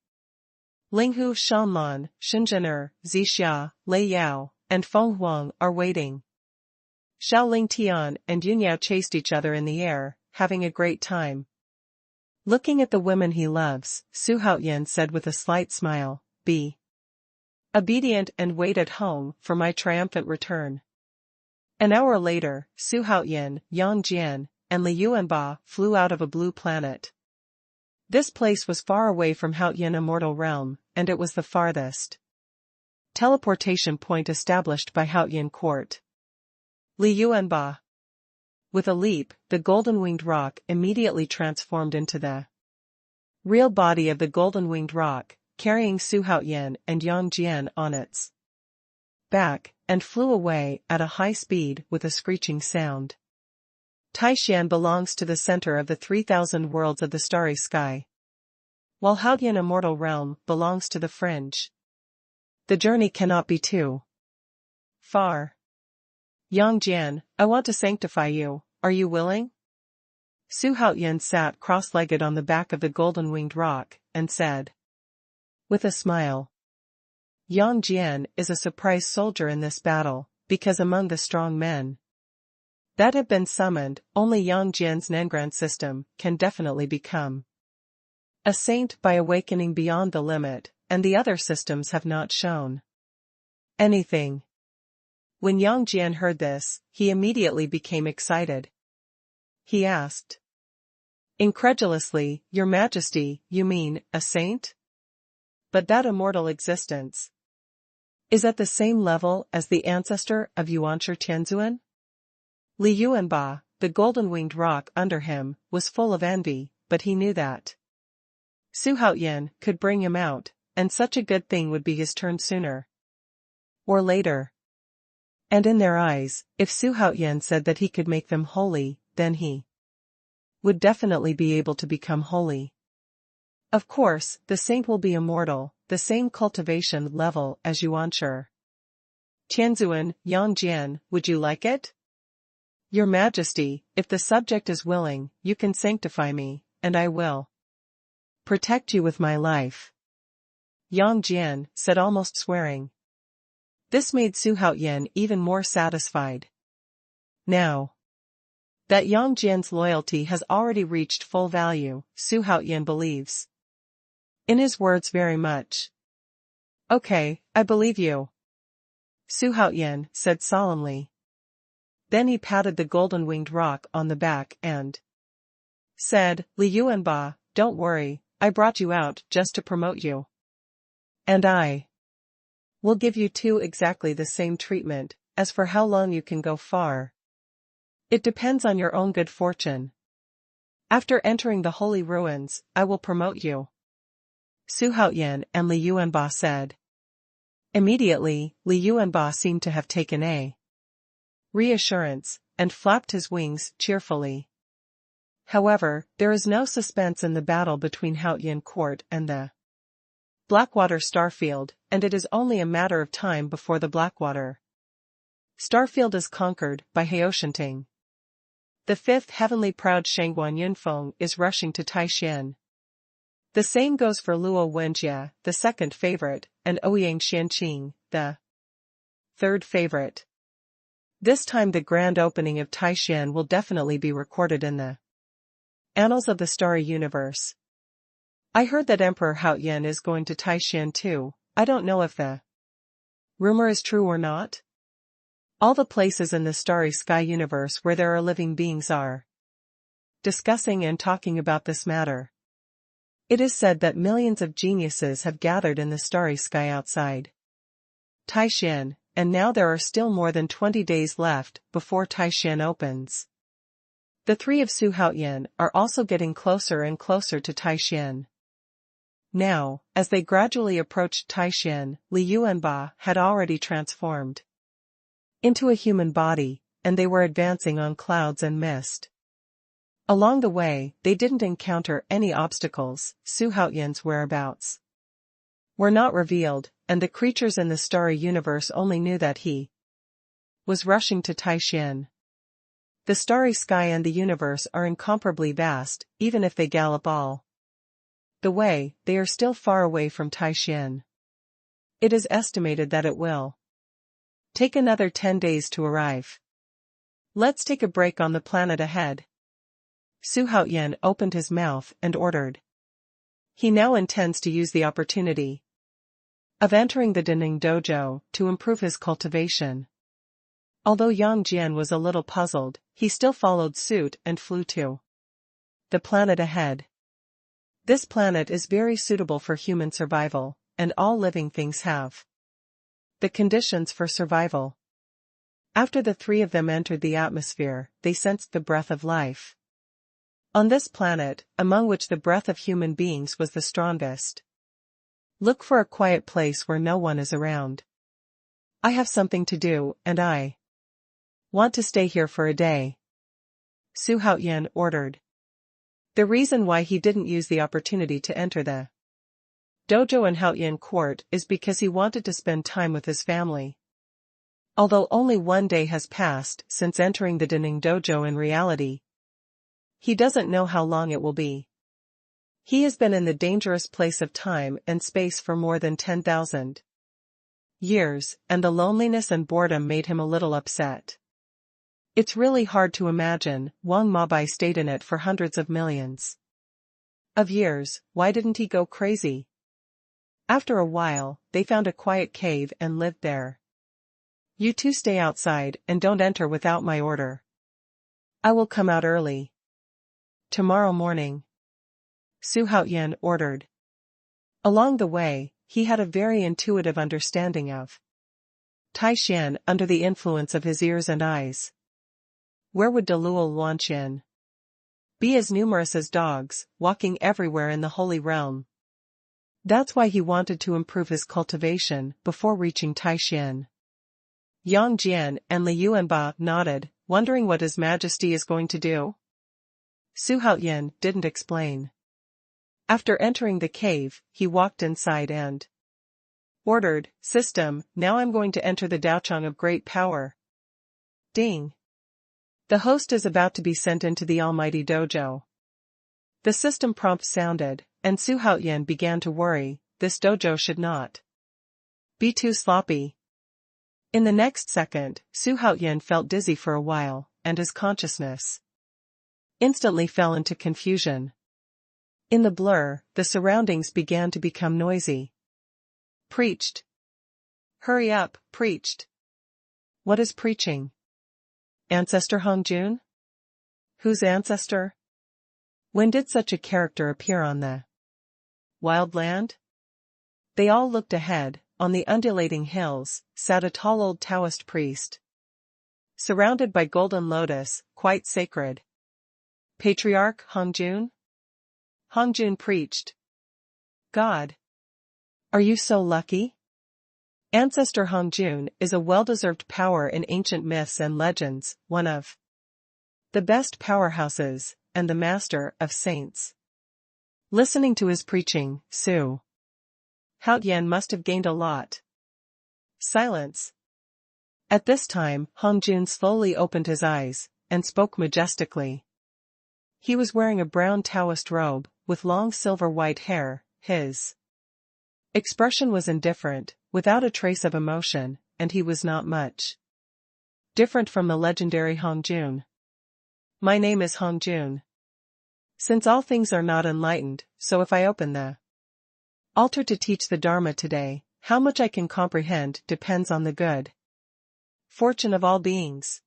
Linghu Shanlan, Shenzhener, Zixia, Lei Yao, and Feng Huang are waiting. Xiaoling Tian and Yunyao chased each other in the air, having a great time. Looking at the women he loves, Su Haoyan said with a slight smile, Be obedient and wait at home for my triumphant return. An hour later, Su Haoyan, Yang Jian, and Li Yuanba flew out of a blue planet. This place was far away from Haoyan Immortal Realm, and it was the farthest teleportation point established by Haoyan Court. Li Yuanba. With a leap, the golden-winged rock immediately transformed into the real body of the golden-winged rock, carrying Su Haoyan and Yang Jian on its back, and flew away at a high speed with a screeching sound. Taishan belongs to the center of the 3,000 worlds of the starry sky, while Haoyan Immortal Realm belongs to the fringe. The journey cannot be too far. Yang Jian, I want to sanctify you, are you willing? Su Haoyan sat cross-legged on the back of the golden-winged rock, and said, with a smile, Yang Jian is a surprise soldier in this battle, because among the strong men that have been summoned, only Yang Jian's Nengrand system can definitely become a saint by awakening beyond the limit, and the other systems have not shown anything. When Yang Jian heard this, he immediately became excited. He asked incredulously, "Your Majesty, you mean, a saint? But that immortal existence is at the same level as the ancestor of Yuanshi Tianzuan?" Li Yuanba, the golden-winged rock under him, was full of envy, but he knew that Xuanhuan could bring him out, and such a good thing would be his turn sooner or later. And in their eyes, if Xuanhuan said that he could make them holy, then he would definitely be able to become holy. Of course, the saint will be immortal, the same cultivation level as Yuanshi Tianzuan. Yang Jian, would you like it? Your Majesty, if the subject is willing, you can sanctify me, and I will protect you with my life. Yang Jian said, almost swearing. This made Xuanhuan even more satisfied. Now that Yang Jian's loyalty has already reached full value, Xuanhuan believes in his words very much. Okay, I believe you, Xuanhuan said solemnly. Then he patted the golden-winged rock on the back and said, Li Yuanba, don't worry, I brought you out just to promote you. And I will give you two exactly the same treatment. As for how long you can go far, it depends on your own good fortune. After entering the holy ruins, I will promote you, Xuanhuan and Li Yuanba said. Immediately, Li Yuanba seemed to have taken a reassurance, and flapped his wings cheerfully. However, there is no suspense in the battle between Haotian court and the Blackwater Starfield, and it is only a matter of time before the Blackwater Starfield is conquered by Haoshanting. The fifth heavenly proud Shangguan Yunfeng is rushing to Taishan. The same goes for Luo Wenjia, the second favorite, and Ouyang Xianqing, the third favorite. This time the grand opening of Taishan will definitely be recorded in the annals of the starry universe. I heard that Emperor Haotian is going to Taishan too. I don't know if the rumor is true or not. All the places in the starry sky universe where there are living beings are discussing and talking about this matter. It is said that millions of geniuses have gathered in the starry sky outside Taishan, and now there are still more than 20 days left before Taishan opens. The three of Xuanhuan are also getting closer and closer to Taishan. Now, as they gradually approached Taishan, Li Yuanba had already transformed into a human body, and they were advancing on clouds and mist. Along the way, they didn't encounter any obstacles. Xuanhuan's whereabouts were not revealed, and the creatures in the starry universe only knew that he was rushing to Taishan. The starry sky and the universe are incomparably vast, even if they gallop all the way, they are still far away from Taishan. It is estimated that it will take another 10 days to arrive. Let's take a break on the planet ahead. Xuanhuan opened his mouth and ordered. He now intends to use the opportunity of entering the Dining Dojo to improve his cultivation. Although Yang Jian was a little puzzled, he still followed suit and flew to the planet ahead. This planet is very suitable for human survival, and all living things have the conditions for survival. After the three of them entered the atmosphere, they sensed the breath of life on this planet, among which the breath of human beings was the strongest. Look for a quiet place where no one is around. I have something to do, and I want to stay here for a day, Xuanhuan ordered. The reason why he didn't use the opportunity to enter the dojo in Haotian court is because he wanted to spend time with his family. Although only 1 day has passed since entering the Dining Dojo in reality, he doesn't know how long it will be. He has been in the dangerous place of time and space for more than 10,000 years, and the loneliness and boredom made him a little upset. It's really hard to imagine Wang Mabai stayed in it for hundreds of millions of years. Why didn't he go crazy? After a while, they found a quiet cave and lived there. You two stay outside and don't enter without my order. I will come out early. Tomorrow morning. Xuanhuan ordered. Along the way, he had a very intuitive understanding of Taishan under the influence of his ears and eyes. Where would Dou Yu be as numerous as dogs, walking everywhere in the Holy Realm? That's why he wanted to improve his cultivation before reaching Taishan. Yang Jian and Li Yuanba nodded, wondering what His Majesty is going to do. Xuanhuan didn't explain. After entering the cave, he walked inside and ordered, "System, now I'm going to enter the Daochang of great power." Ding. The host is about to be sent into the almighty dojo. The system prompt sounded, and Xuanhuan began to worry. This dojo should not be too sloppy. In the next second, Xuanhuan felt dizzy for a while, and his consciousness instantly fell into confusion. In the blur, the surroundings began to become noisy. Preached. Hurry up, preached. What is preaching? Ancestor Hongjun? Whose ancestor? When did such a character appear on the wild land? They all looked ahead. On the undulating hills, sat a tall old Taoist priest. Surrounded by golden lotus, quite sacred. Patriarch Hongjun? Hongjun preached. God. Are you so lucky? Ancestor Hongjun is a well-deserved power in ancient myths and legends, one of the best powerhouses, and the master of saints. Listening to his preaching, Xuanhuan must have gained a lot. Silence. At this time, Hongjun slowly opened his eyes, and spoke majestically. He was wearing a brown Taoist robe, with long silver-white hair. His expression was indifferent, without a trace of emotion, and he was not much different from the legendary Hongjun. My name is Hongjun. Since all things are not enlightened, so if I open the altar to teach the Dharma today, how much I can comprehend depends on the good fortune of all beings.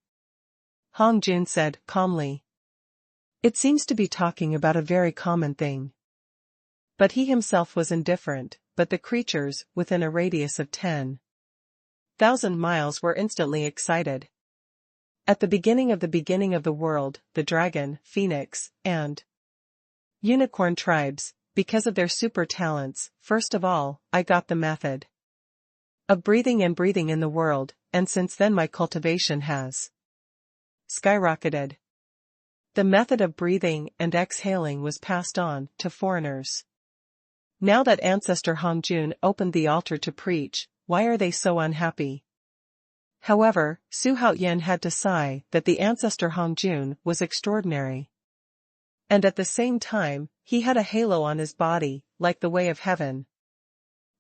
Hongjun said calmly. It seems to be talking about a very common thing. But he himself was indifferent, but the creatures, within a radius of 10,000 miles were instantly excited. At the beginning of the world, the dragon, phoenix, and unicorn tribes, because of their super talents, first of all, I got the method of breathing in the world, and since then my cultivation has skyrocketed. The method of breathing and exhaling was passed on to foreigners. Now that Ancestor Hongjun opened the altar to preach, why are they so unhappy? However, Xuanhuan had to sigh that the Ancestor Hongjun was extraordinary. And at the same time, he had a halo on his body, like the way of heaven,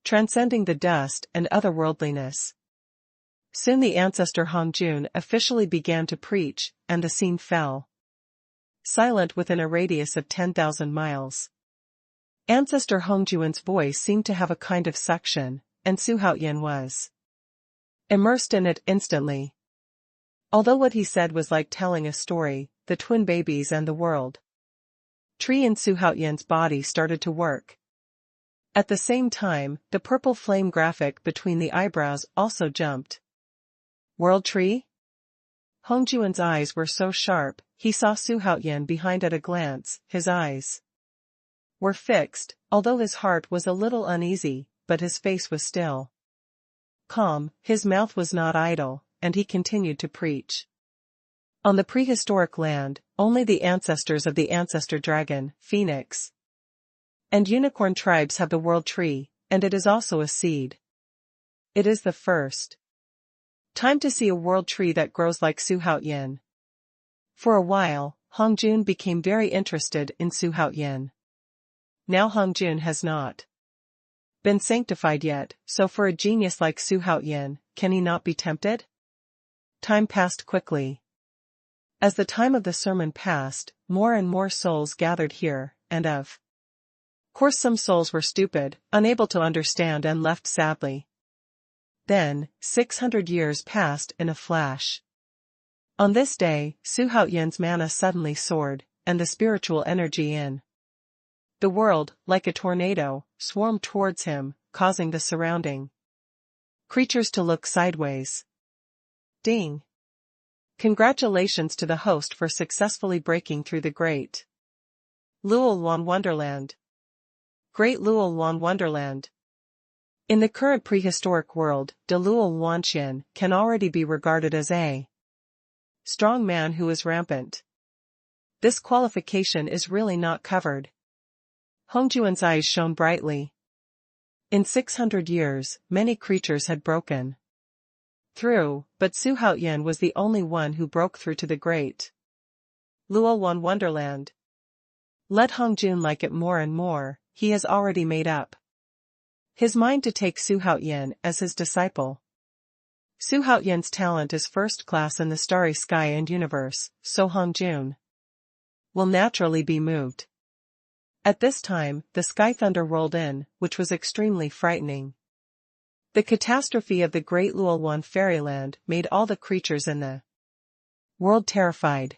transcending the dust and otherworldliness. Soon the Ancestor Hongjun officially began to preach, and the scene fell silent within a radius of 10,000 miles. Ancestor Hongjun's voice seemed to have a kind of suction, and Xuanhuan was immersed in it instantly. Although what he said was like telling a story, the twin babies and the world tree in Xuanhuan's body started to work. At the same time, the purple flame graphic between the eyebrows also jumped. World tree? Hongjun's eyes were so sharp, he saw Xuanhuan behind at a glance. His eyes were fixed, although his heart was a little uneasy, but his face was still calm, his mouth was not idle, and he continued to preach. On the prehistoric land, only the ancestors of the ancestor dragon, phoenix, and unicorn tribes have the world tree, and it is also a seed. It is the first time to see a world tree that grows like Xuanhuan. For a while, Hongjun became very interested in Xuanhuan. Now Hongjun has not been sanctified yet, so for a genius like Xuanhuan, can he not be tempted? Time passed quickly. As the time of the sermon passed, more and more souls gathered here, and of course some souls were stupid, unable to understand and left sadly. Then, 600 years passed in a flash. On this day, Xuanhuan's mana suddenly soared, and the spiritual energy in the world, like a tornado, swarmed towards him, causing the surrounding creatures to look sideways. Ding! Congratulations to the host for successfully breaking through the great Luolan Wonderland. Great Luolan Wonderland. In the current prehistoric world, De Luolanxian can already be regarded as a strong man who is rampant. This qualification is really not covered. Hongjuan's eyes shone brightly. In 600 years, many creatures had broken through, but Xuanhuan was the only one who broke through to the great Luolan Wonderland. Let Hongjun like it more and more, he has already made up his mind to take Xuanhuan as his disciple. Xuanhuan's talent is first class in the starry sky and universe, so Hongjun will naturally be moved. At this time, the sky thunder rolled in, which was extremely frightening. The catastrophe of the great Luolan fairyland made all the creatures in the world terrified.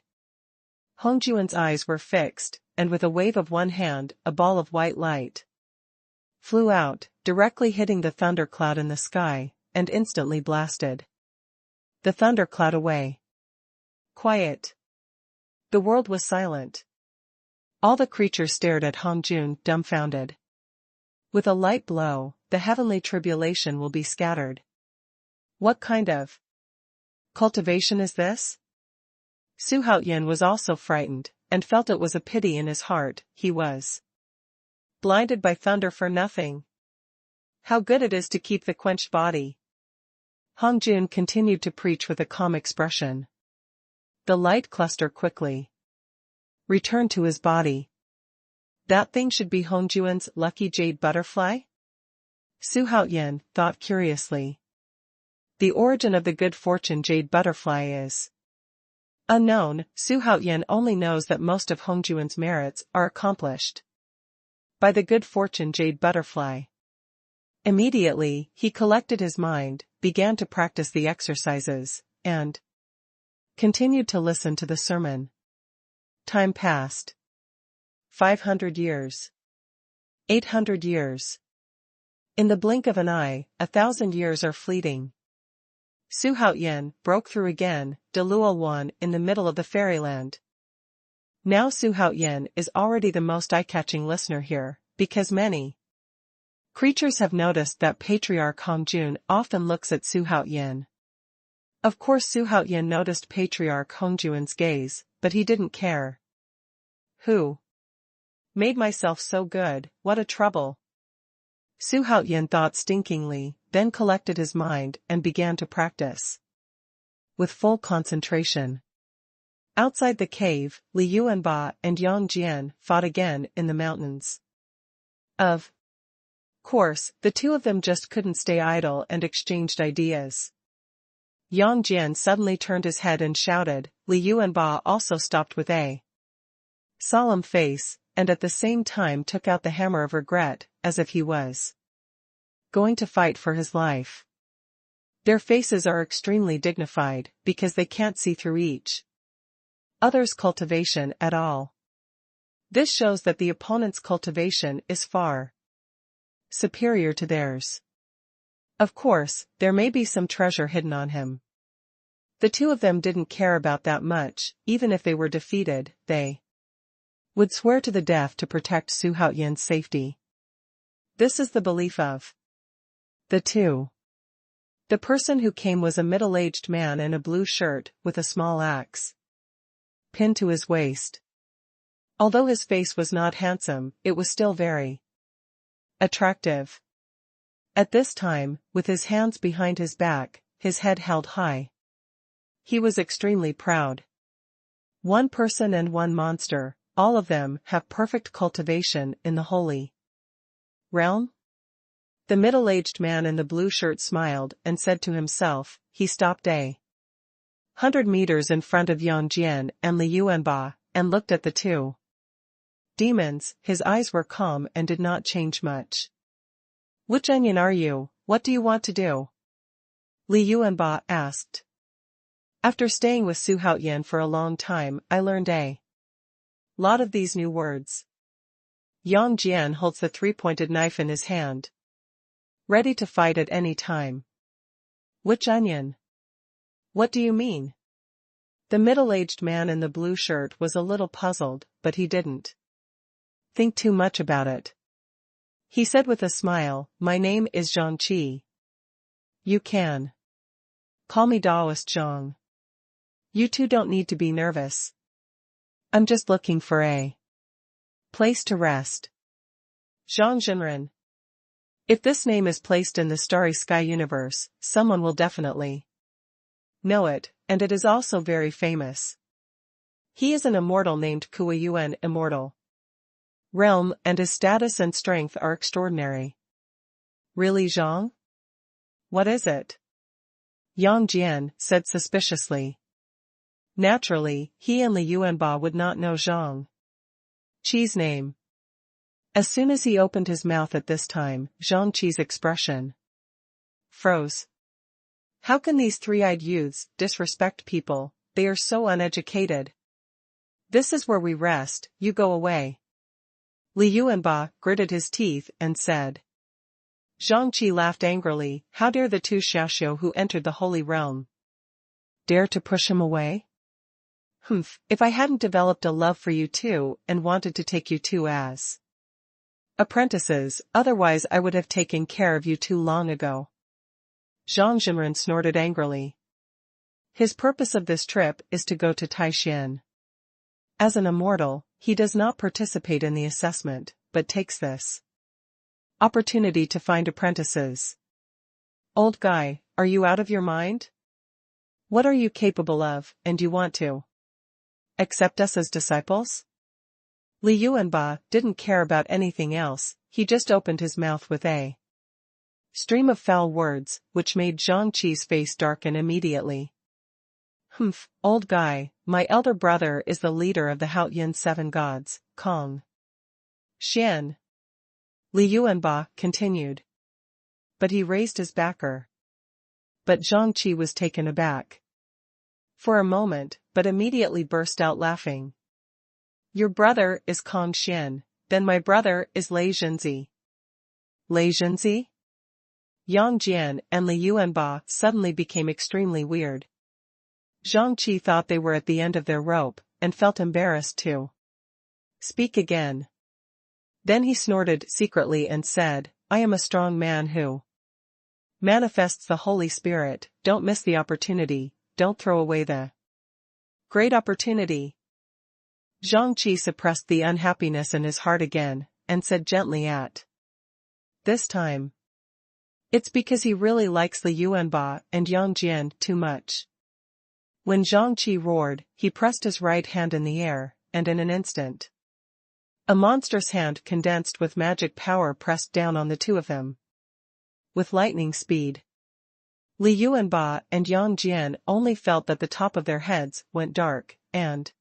Hongjuan's eyes were fixed, and with a wave of one hand, a ball of white light flew out, directly hitting the thundercloud in the sky, and instantly blasted the thundercloud away. Quiet. The world was silent. All the creatures stared at Hongjun, dumbfounded. With a light blow, the heavenly tribulation will be scattered. What kind of cultivation is this? Xuanhuan was also frightened, and felt it was a pity in his heart, he was blinded by thunder for nothing. How good it is to keep the quenched body. Hongjun continued to preach with a calm expression. The light cluster quickly returned to his body. That thing should be Hongjuan's lucky jade butterfly? Xuanhuan thought curiously. The origin of the good fortune jade butterfly is unknown. Xuanhuan only knows that most of Hongjuan's merits are accomplished by the good fortune jade butterfly. Immediately, he collected his mind, began to practice the exercises, and continued to listen to the sermon. Time passed. 500 years. 800 years. In the blink of an eye, 1,000 years are fleeting. Xuanhuan broke through again, De Luolan in the middle of the fairyland. Now Xuanhuan is already the most eye-catching listener here, because many creatures have noticed that Patriarch Hongjun often looks at Xuanhuan. Of course Xuanhuan noticed Patriarch Hongjuan's gaze, but he didn't care. Who made myself so good, what a trouble. Xuanhuan thought stinkingly, then collected his mind and began to practice with full concentration. Outside the cave, Li Yuanba and Yang Jian fought again in the mountains. Of course, the two of them just couldn't stay idle and exchanged ideas. Yang Jian suddenly turned his head and shouted. Li Yuanba also stopped with a solemn face, and at the same time took out the hammer of regret, as if he was going to fight for his life. Their faces are extremely dignified, because they can't see through each other's cultivation at all. This shows that the opponent's cultivation is far superior to theirs. Of course, there may be some treasure hidden on him. The two of them didn't care about that much. Even if they were defeated, they would swear to the death to protect Xuanhuan's safety. This is the belief of the two. The person who came was a middle-aged man in a blue shirt, with a small axe pinned to his waist. Although his face was not handsome, it was still very attractive. At this time, with his hands behind his back, his head held high, he was extremely proud. One person and one monster, all of them have perfect cultivation in the holy realm. The middle-aged man in the blue shirt smiled and said to himself, he stopped a 100 meters in front of Yang Jian and Li Yuanba, and looked at the two demons. His eyes were calm and did not change much. "Which onion are you? What do you want to do?" Li Yuanba asked. "After staying with Su Haoyan for a long time, I learned a lot of these new words." Yang Jian holds the three-pointed knife in his hand, ready to fight at any time. "Which onion? What do you mean?" The middle-aged man in the blue shirt was a little puzzled, but he didn't think too much about it. He said with a smile, "My name is Zhang Qi. You can call me Daoist Zhang. You two don't need to be nervous. I'm just looking for a place to rest." Zhang Zhenren. If this name is placed in the Starry Sky universe, someone will definitely know it, and it is also very famous. He is an immortal named Xuanhuan Immortal Realm, and his status and strength are extraordinary. "Really, Zhang? What is it?" Yang Jian said suspiciously. Naturally, he and Li Yuanba would not know Zhang Qi's name. As soon as he opened his mouth at this time, Zhang Qi's expression froze. How can these three-eyed youths disrespect people? They are so uneducated. "This is where we rest, you go away." Li Yuanba gritted his teeth and said. Zhang Qi laughed angrily. How dare the two Xiaoxiu who entered the Holy Realm dare to push him away? "Humph, if I hadn't developed a love for you two and wanted to take you two as apprentices, otherwise I would have taken care of you two long ago." Zhang Zhenren snorted angrily. His purpose of this trip is to go to Taishan. As an immortal, he does not participate in the assessment, but takes this opportunity to find apprentices. "Old guy, are you out of your mind? What are you capable of, and you want to accept us as disciples?" Li Yuanba didn't care about anything else, he just opened his mouth with a stream of foul words, which made Zhang Qi's face darken immediately. "Humph, old guy, my elder brother is the leader of the Haoyan Seven Gods, Kong Xian," Li Yuanba continued. But he raised his backer. But Zhang Qi was taken aback for a moment, but immediately burst out laughing. "Your brother is Kong Xian, then my brother is Lei Zhenzi." Lei Zhenzi? Yang Jian and Li Yuanba suddenly became extremely weird. Zhang Qi thought they were at the end of their rope, and felt embarrassed to speak again. Then he snorted secretly and said, "I am a strong man who manifests the Holy Spirit. Don't miss the opportunity, don't throw away the great opportunity." Zhang Qi suppressed the unhappiness in his heart again, and said gently at this time, "It's because he really likes Li Yuanba and Yang Jian too much." When Zhang Qi roared, he pressed his right hand in the air, and in an instant, a monstrous hand condensed with magic power pressed down on the two of them with lightning speed. Li Yuanba and Yang Jian only felt that the top of their heads went dark, and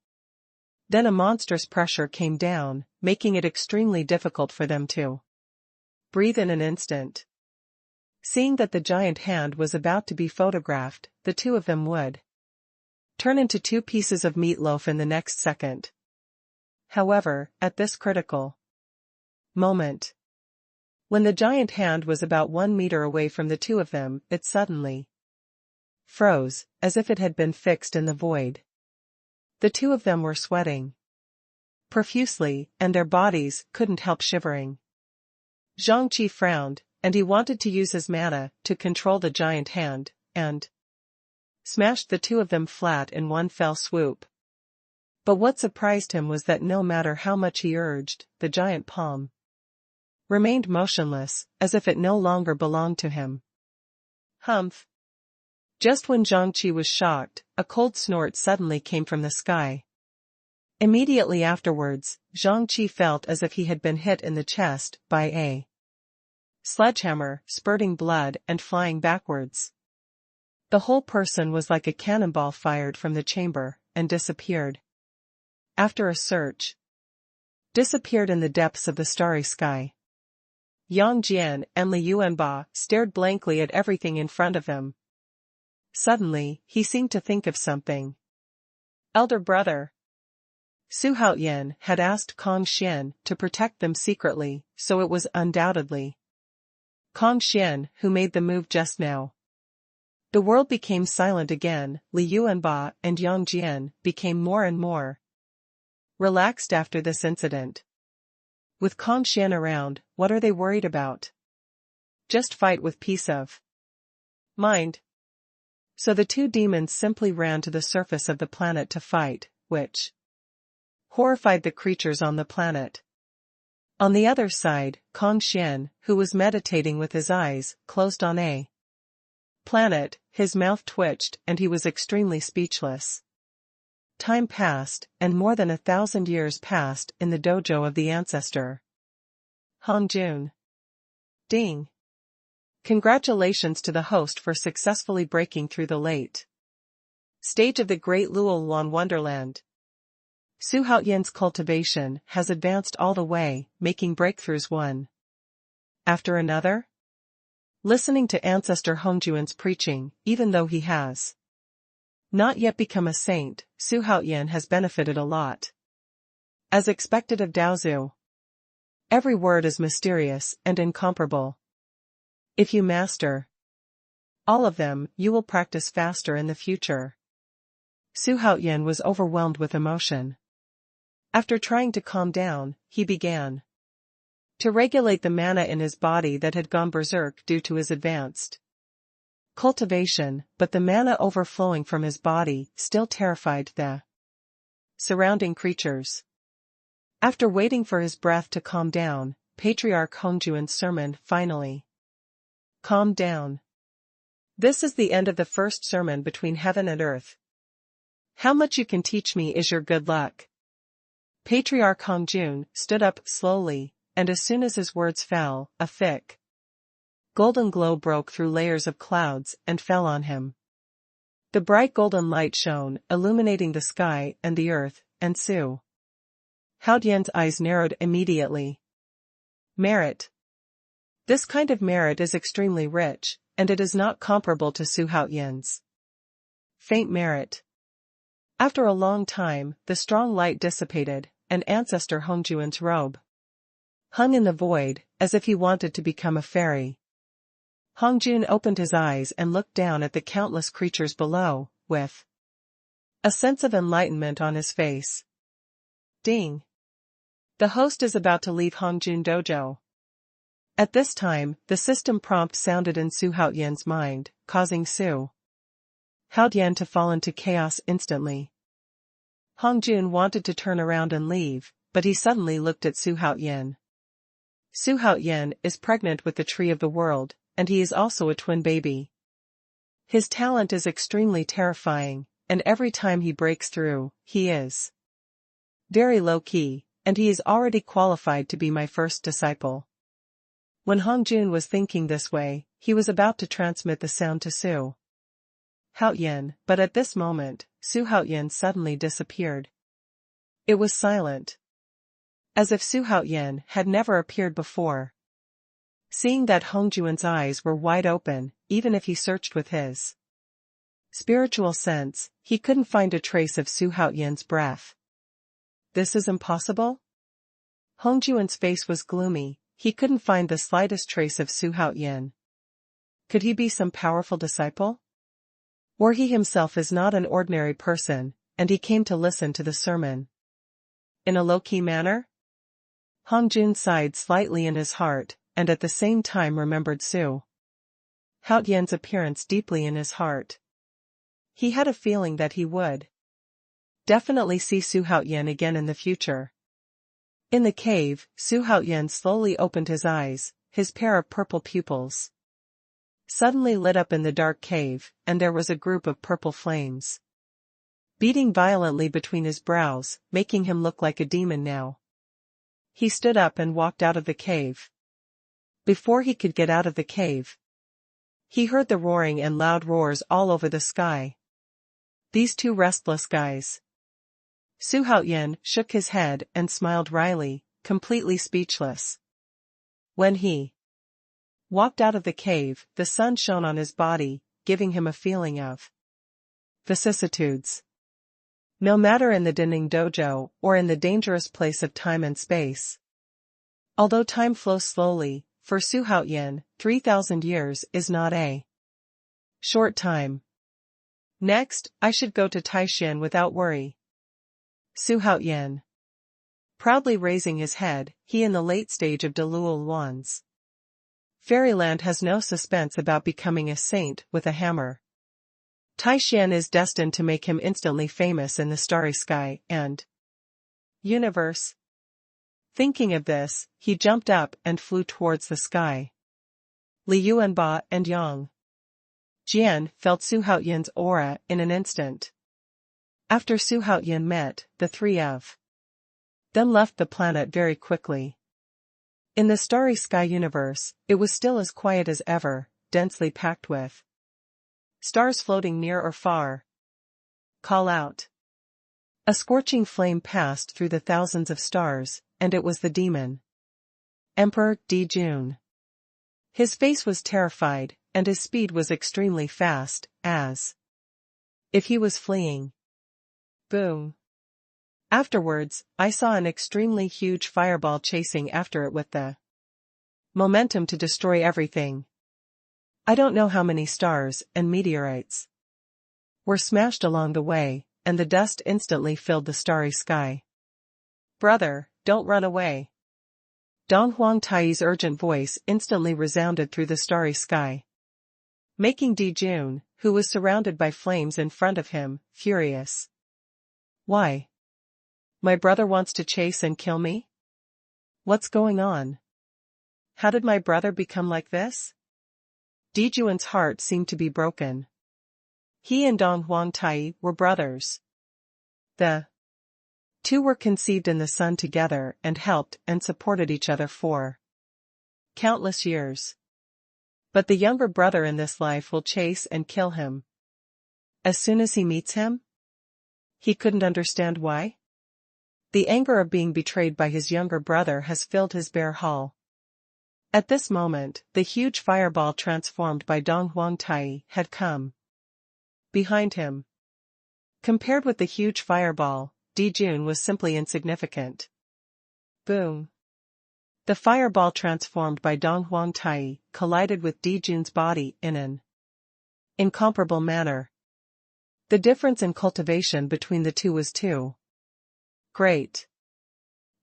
then a monstrous pressure came down, making it extremely difficult for them to breathe in an instant. Seeing that the giant hand was about to be photographed, the two of them would turn into two pieces of meatloaf in the next second. However, at this critical moment, when the giant hand was about 1 meter away from the two of them, it suddenly froze, as if it had been fixed in the void. The two of them were sweating profusely, and their bodies couldn't help shivering. Zhang Qi frowned, and he wanted to use his mana to control the giant hand, and smashed the two of them flat in one fell swoop. But what surprised him was that no matter how much he urged, the giant palm remained motionless, as if it no longer belonged to him. Humph! Just when Zhang Qi was shocked, a cold snort suddenly came from the sky. Immediately afterwards, Zhang Qi felt as if he had been hit in the chest by a sledgehammer, spurting blood and flying backwards. The whole person was like a cannonball fired from the chamber, and disappeared. After a search, disappeared in the depths of the starry sky. Yang Jian and Li Yuanba stared blankly at everything in front of him. Suddenly, he seemed to think of something. Elder brother. Su Haoyan had asked Kong Xian to protect them secretly, so it was undoubtedly Kong Xian who made the move just now. The world became silent again. Li Yuanba and Yang Jian became more and more relaxed after this incident. With Kong Xian around, what are they worried about? Just fight with peace of mind. So the two demons simply ran to the surface of the planet to fight, which horrified the creatures on the planet. On the other side, Kong Xian, who was meditating with his eyes closed on a planet, his mouth twitched and he was extremely speechless. Time passed, and more than 1,000 years passed in the dojo of the ancestor Hongjun. Ding! Congratulations to the host for successfully breaking through the late stage of the Great Luolan Wonderland. Su Haoyan's cultivation has advanced all the way, making breakthroughs one after another. Listening to ancestor Hongjuan's preaching, even though he has not yet become a saint, Su Haoyan has benefited a lot. As expected of Daozu, every word is mysterious and incomparable. If you master all of them, you will practice faster in the future. Su Haoyan was overwhelmed with emotion. After trying to calm down, he began to regulate the mana in his body that had gone berserk due to his advanced cultivation, but the mana overflowing from his body still terrified the surrounding creatures. After waiting for his breath to calm down, Patriarch Hongjuan's sermon finally calmed down. This is the end of the first sermon between heaven and earth. How much you can teach me is your good luck. Patriarch Hongjun stood up slowly, and as soon as his words fell, a thick golden glow broke through layers of clouds and fell on him. The bright golden light shone, illuminating the sky and the earth, and Su Haoyan's eyes narrowed immediately. Merit. This kind of merit is extremely rich, and it is not comparable to Su Haoyan's faint merit. After a long time, the strong light dissipated, and ancestor Hongjuan's robe hung in the void, as if he wanted to become a fairy. Hongjun opened his eyes and looked down at the countless creatures below, with a sense of enlightenment on his face. Ding! The host is about to leave Hongjun Dojo. At this time, the system prompt sounded in Su Haoyan's mind, causing Su Haoyan to fall into chaos instantly. Hongjun wanted to turn around and leave, but he suddenly looked at Su Haoyan. Su Haoyan is pregnant with the tree of the world, and he is also a twin baby. His talent is extremely terrifying, and every time he breaks through, he is very low-key, and he is already qualified to be my first disciple. When Hongjun was thinking this way, he was about to transmit the sound to Su Haoyan, but at this moment, Su Haoyan suddenly disappeared. It was silent, as if Su Haoyan had never appeared before. Seeing that Hongjuan's eyes were wide open, even if he searched with his spiritual sense, he couldn't find a trace of Su Haoyan's breath. This is impossible? Hongjuan's face was gloomy, he couldn't find the slightest trace of Su Haoyan. Could he be some powerful disciple? Or he himself is not an ordinary person, and he came to listen to the sermon in a low-key manner? Hongjun sighed slightly in his heart, and at the same time remembered Su Haoyan's appearance deeply in his heart. He had a feeling that he would definitely see Su Haoyan again in the future. In the cave, Su Haoyan slowly opened his eyes, his pair of purple pupils suddenly lit up in the dark cave, and there was a group of purple flames beating violently between his brows, making him look like a demon now. He stood up and walked out of the cave. Before he could get out of the cave, He heard the roaring and loud roars all over the sky. These two restless guys. Xuanhuan shook his head and smiled wryly, completely speechless. When he walked out of the cave, the sun shone on his body, giving him a feeling of vicissitudes. No matter in the Dining Dojo or in the dangerous place of time and space. Although time flows slowly, for Xuanhuan, 3,000 years is not a short time. Next, I should go to Taishan without worry. Xuanhuan. Proudly raising his head, he in the late stage of Luolan's fairyland has no suspense about becoming a saint with a hammer. Taishan is destined to make him instantly famous in the starry sky and universe. Thinking of this, he jumped up and flew towards the sky. Li Yuanba and Yang Jian felt Xuanhuan's aura in an instant. After Xuanhuan met, the three of them left the planet very quickly. In the starry sky universe, it was still as quiet as ever, densely packed with stars floating near or far. Call out. A scorching flame passed through the thousands of stars, and it was the demon Emperor Dou. His face was terrified, and his speed was extremely fast, as if he was fleeing. Boom. Afterwards, I saw an extremely huge fireball chasing after it with the momentum to destroy everything. I don't know how many stars and meteorites were smashed along the way, and the dust instantly filled the starry sky. Brother, don't run away. Dong Huangtai's urgent voice instantly resounded through the starry sky, making Dou, who was surrounded by flames in front of him, furious. Why? My brother wants to chase and kill me? What's going on? How did my brother become like this? Dou's heart seemed to be broken. He and Dong Huangtai were brothers. The two were conceived in the sun together and helped and supported each other for countless years. But the younger brother in this life will chase and kill him. As soon as he meets him? He couldn't understand why. The anger of being betrayed by his younger brother has filled his bare hull. At this moment, the huge fireball transformed by Dong Huangtai had come behind him. Compared with the huge fireball, Dou was simply insignificant. Boom. The fireball transformed by Dong Huangtai collided with Dou's body in an incomparable manner. The difference in cultivation between the two was too great.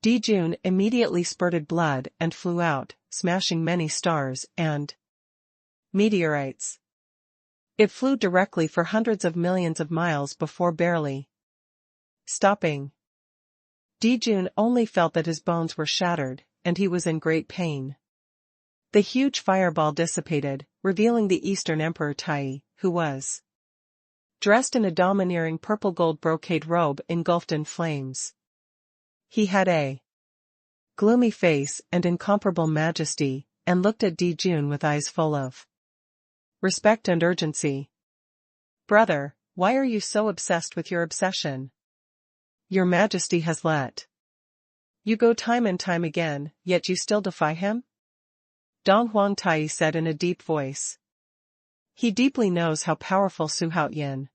Dou immediately spurted blood and flew out, smashing many stars and meteorites. It flew directly for hundreds of millions of miles before barely stopping. Dou only felt that his bones were shattered, and he was in great pain. The huge fireball dissipated, revealing the Eastern Emperor Tai, who was dressed in a domineering purple-gold brocade robe engulfed in flames. He had a gloomy face and incomparable majesty, and looked at Dou with eyes full of respect and urgency. Brother, why are you so obsessed with your obsession? Your Majesty has let you go time and time again, yet you still defy him? Dong Huangtai said in a deep voice. He deeply knows how powerful Xuanhuan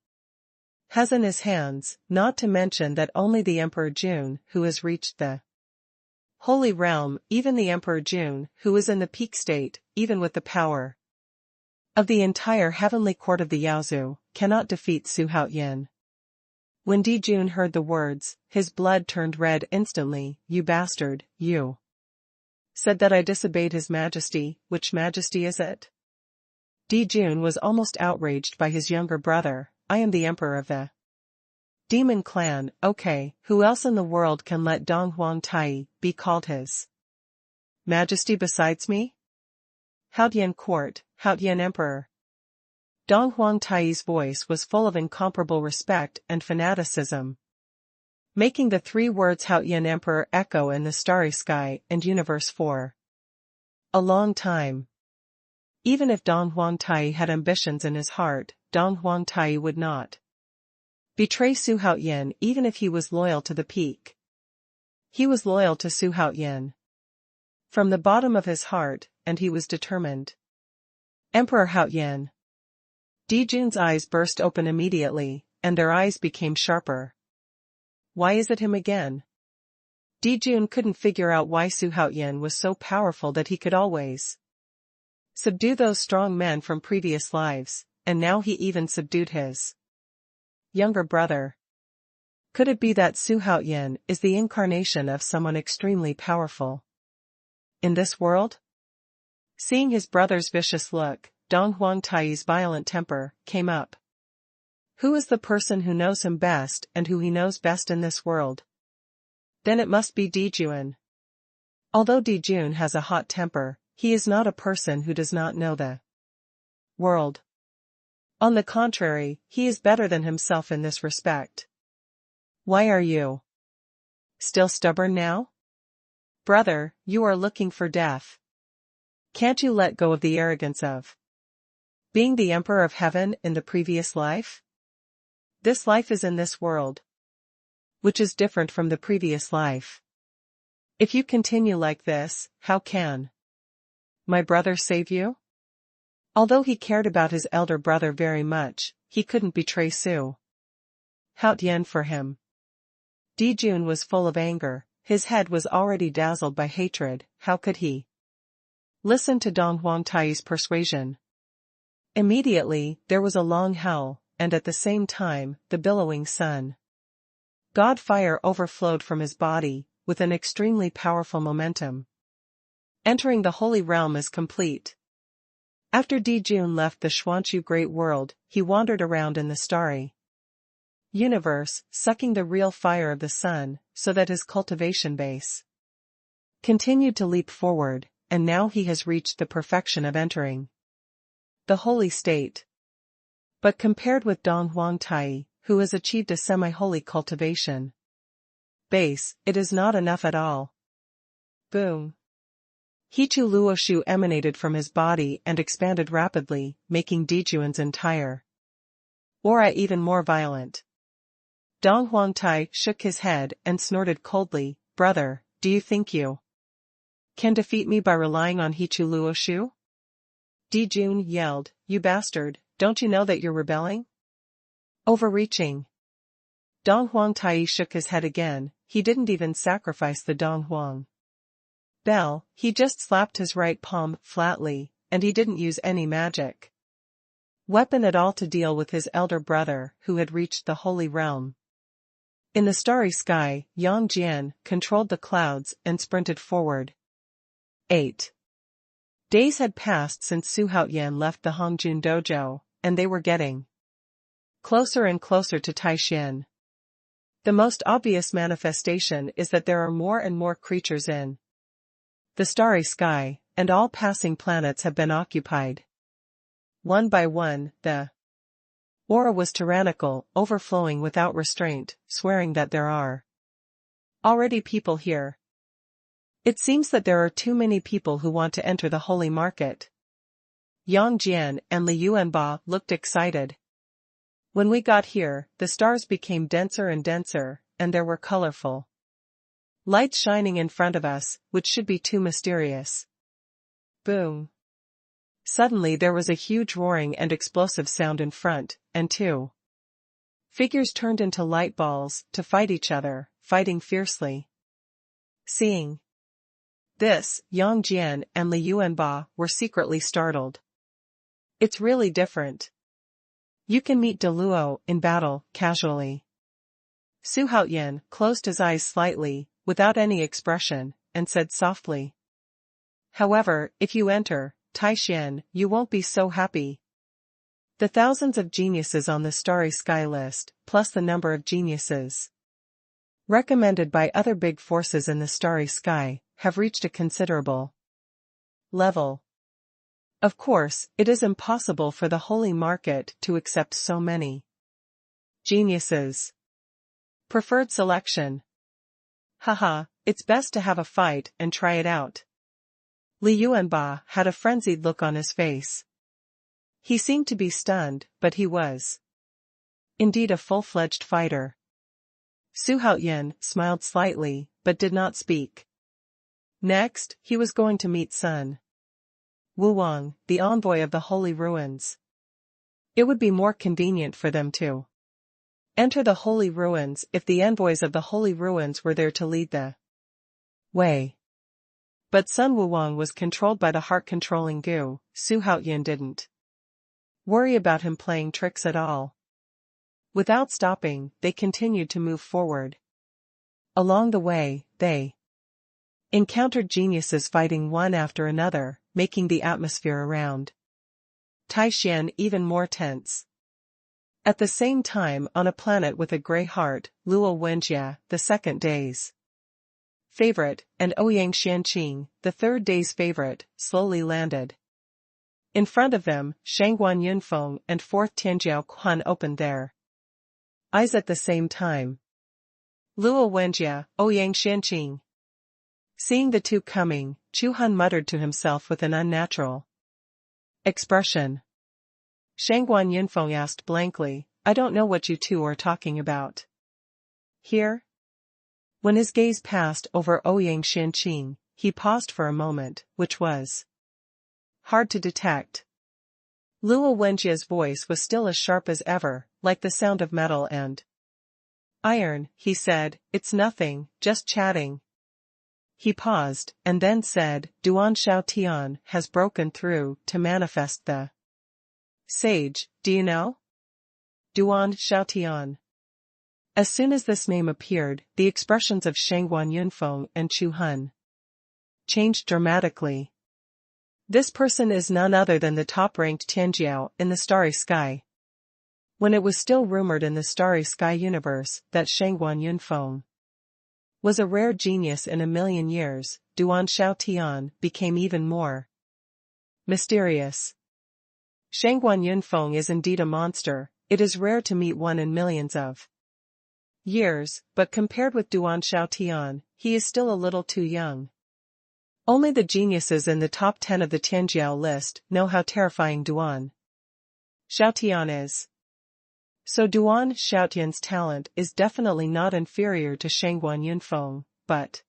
has in his hands, not to mention that only the Emperor Jun, who has reached the Holy Realm, even the Emperor Jun, who is in the peak state, even with the power of the entire heavenly court of the Yaozu, cannot defeat Xuanhuan. When Dou heard the words, his blood turned red instantly. You bastard, you said that I disobeyed his majesty. Which majesty is it? Dou was almost outraged by his younger brother. I am the emperor of the Demon Clan. Okay, who else in the world can let Dong Huangtai be called his majesty besides me? Haodian Court, Haodian Emperor. Dong Huangtai's voice was full of incomparable respect and fanaticism, making the three words Haodian Emperor echo in the starry sky and universe for a long time. Even if Dong Huangtai had ambitions in his heart, Dong Huangtai would not betray Su Haoyan even if he was loyal to the peak. He was loyal to Su Haoyan from the bottom of his heart, and he was determined. Emperor Haoyan. Dijun's eyes burst open immediately, and their eyes became sharper. Why is it him again? Dijun couldn't figure out why Su Haoyan was so powerful that he could always subdue those strong men from previous lives, and now he even subdued his younger brother. Could it be that Su Haoyan is the incarnation of someone extremely powerful in this world? Seeing his brother's vicious look, Dong Huangtai's violent temper came up. Who is the person who knows him best and who he knows best in this world? Then it must be Dijun. Although Dijun has a hot temper, he is not a person who does not know the world. On the contrary, he is better than himself in this respect. Why are you still stubborn now? Brother, you are looking for death. Can't you let go of the arrogance of being the Emperor of Heaven in the previous life? This life is in this world, which is different from the previous life. If you continue like this, how can my brother save you? Although he cared about his elder brother very much, he couldn't betray Su Haoyan for him. Dijun was full of anger, his head was already dazzled by hatred. How could he listen to Dong Huangtai's persuasion? Immediately, there was a long howl, and at the same time, the billowing sun god fire overflowed from his body, with an extremely powerful momentum, entering the holy realm as complete. After Dijun left the Xuanhuan Great World, he wandered around in the starry universe, sucking the real fire of the sun, so that his cultivation base continued to leap forward, and now he has reached the perfection of entering the holy state. But compared with Dong Huangtai, who has achieved a semi-holy cultivation base, it is not enough at all. Boom! Hichu Luoshu emanated from his body and expanded rapidly, making Dijun's entire aura even more violent. Dong Huangtai shook his head and snorted coldly, "Brother, do you think you can defeat me by relying on Hichu Luoshu?" Dijun yelled, "You bastard, don't you know that you're rebelling? Overreaching." Dong Huangtai shook his head again. He didn't even sacrifice the Dong Huang bell, he just slapped his right palm flatly, and he didn't use any magic weapon at all to deal with his elder brother who had reached the holy realm. In the starry sky, Yang Jian controlled the clouds and sprinted forward. 8 days had passed since Su Haoyan left the Hongjun dojo, and they were getting closer and closer to Taishan. The most obvious manifestation is that there are more and more creatures in the starry sky, and all passing planets have been occupied. One by one, the aura was tyrannical, overflowing without restraint, swearing that there are already people here. It seems that there are too many people who want to enter the holy market. Yang Jian and Li Yuanba looked excited. When we got here, the stars became denser and denser, and there were colorful lights shining in front of us, which should be too mysterious. Boom! Suddenly there was a huge roaring and explosive sound in front, and two figures turned into light balls to fight each other, fighting fiercely. Seeing this, Yang Jian and Li Yuanba were secretly startled. It's really different. You can meet Deluo in battle, casually. Su Haoyan closed his eyes slightly, without any expression, and said softly, "However, if you enter Taishan, you won't be so happy." The thousands of geniuses on the starry sky list, plus the number of geniuses recommended by other big forces in the starry sky, have reached a considerable level. Of course, it is impossible for the holy market to accept so many geniuses. Preferred selection. Haha, it's best to have a fight and try it out. Li Yuanba had a frenzied look on his face. He seemed to be stunned, but he was indeed a full-fledged fighter. Xuanhuan smiled slightly, but did not speak. Next, he was going to meet Sun Wuwang, the envoy of the Holy Ruins. It would be more convenient for them to enter the Holy Ruins if the envoys of the Holy Ruins were there to lead the way. But Sun Wuwang was controlled by the heart-controlling Gu. Xuanhuan didn't worry about him playing tricks at all. Without stopping, they continued to move forward. Along the way, they encountered geniuses fighting one after another, making the atmosphere around Taishan even more tense. At the same time, on a planet with a gray heart, Luo Wenjia, the second day's favorite, and Ouyang Xianqing, the third day's favorite, slowly landed. In front of them, Shangguan Yunfeng and fourth Tianjiao Quan opened their eyes at the same time. Luo Wenjia, Ouyang Xianqing. Seeing the two coming, Xuanhuan muttered to himself with an unnatural expression. Shangguan Yunfeng asked blankly, "I don't know what you two are talking about." Here? When his gaze passed over Ouyang Xianqing, he paused for a moment, which was hard to detect. Luo Wenjia's voice was still as sharp as ever, like the sound of metal and iron. He said, "It's nothing, just chatting." He paused, and then said, "Duan Xiaotian has broken through to manifest the sage, do you know? Duan Xiaotian." As soon as this name appeared, the expressions of Shangguan Yunfeng and Xuanhuan changed dramatically. This person is none other than the top-ranked Tianjiao in the Starry Sky. When it was still rumored in the Starry Sky universe that Shangguan Yunfeng was a rare genius in a million years, Duan Xiaotian became even more mysterious. Shangguan Yunfeng is indeed a monster. It is rare to meet one in millions of years, but compared with Duan Xiaotian, he is still a little too young. Only the geniuses in the top 10 of the Tianjiao list know how terrifying Duan Xiaotian is. So Duan Xiaotian's talent is definitely not inferior to Shangguan Yunfeng, but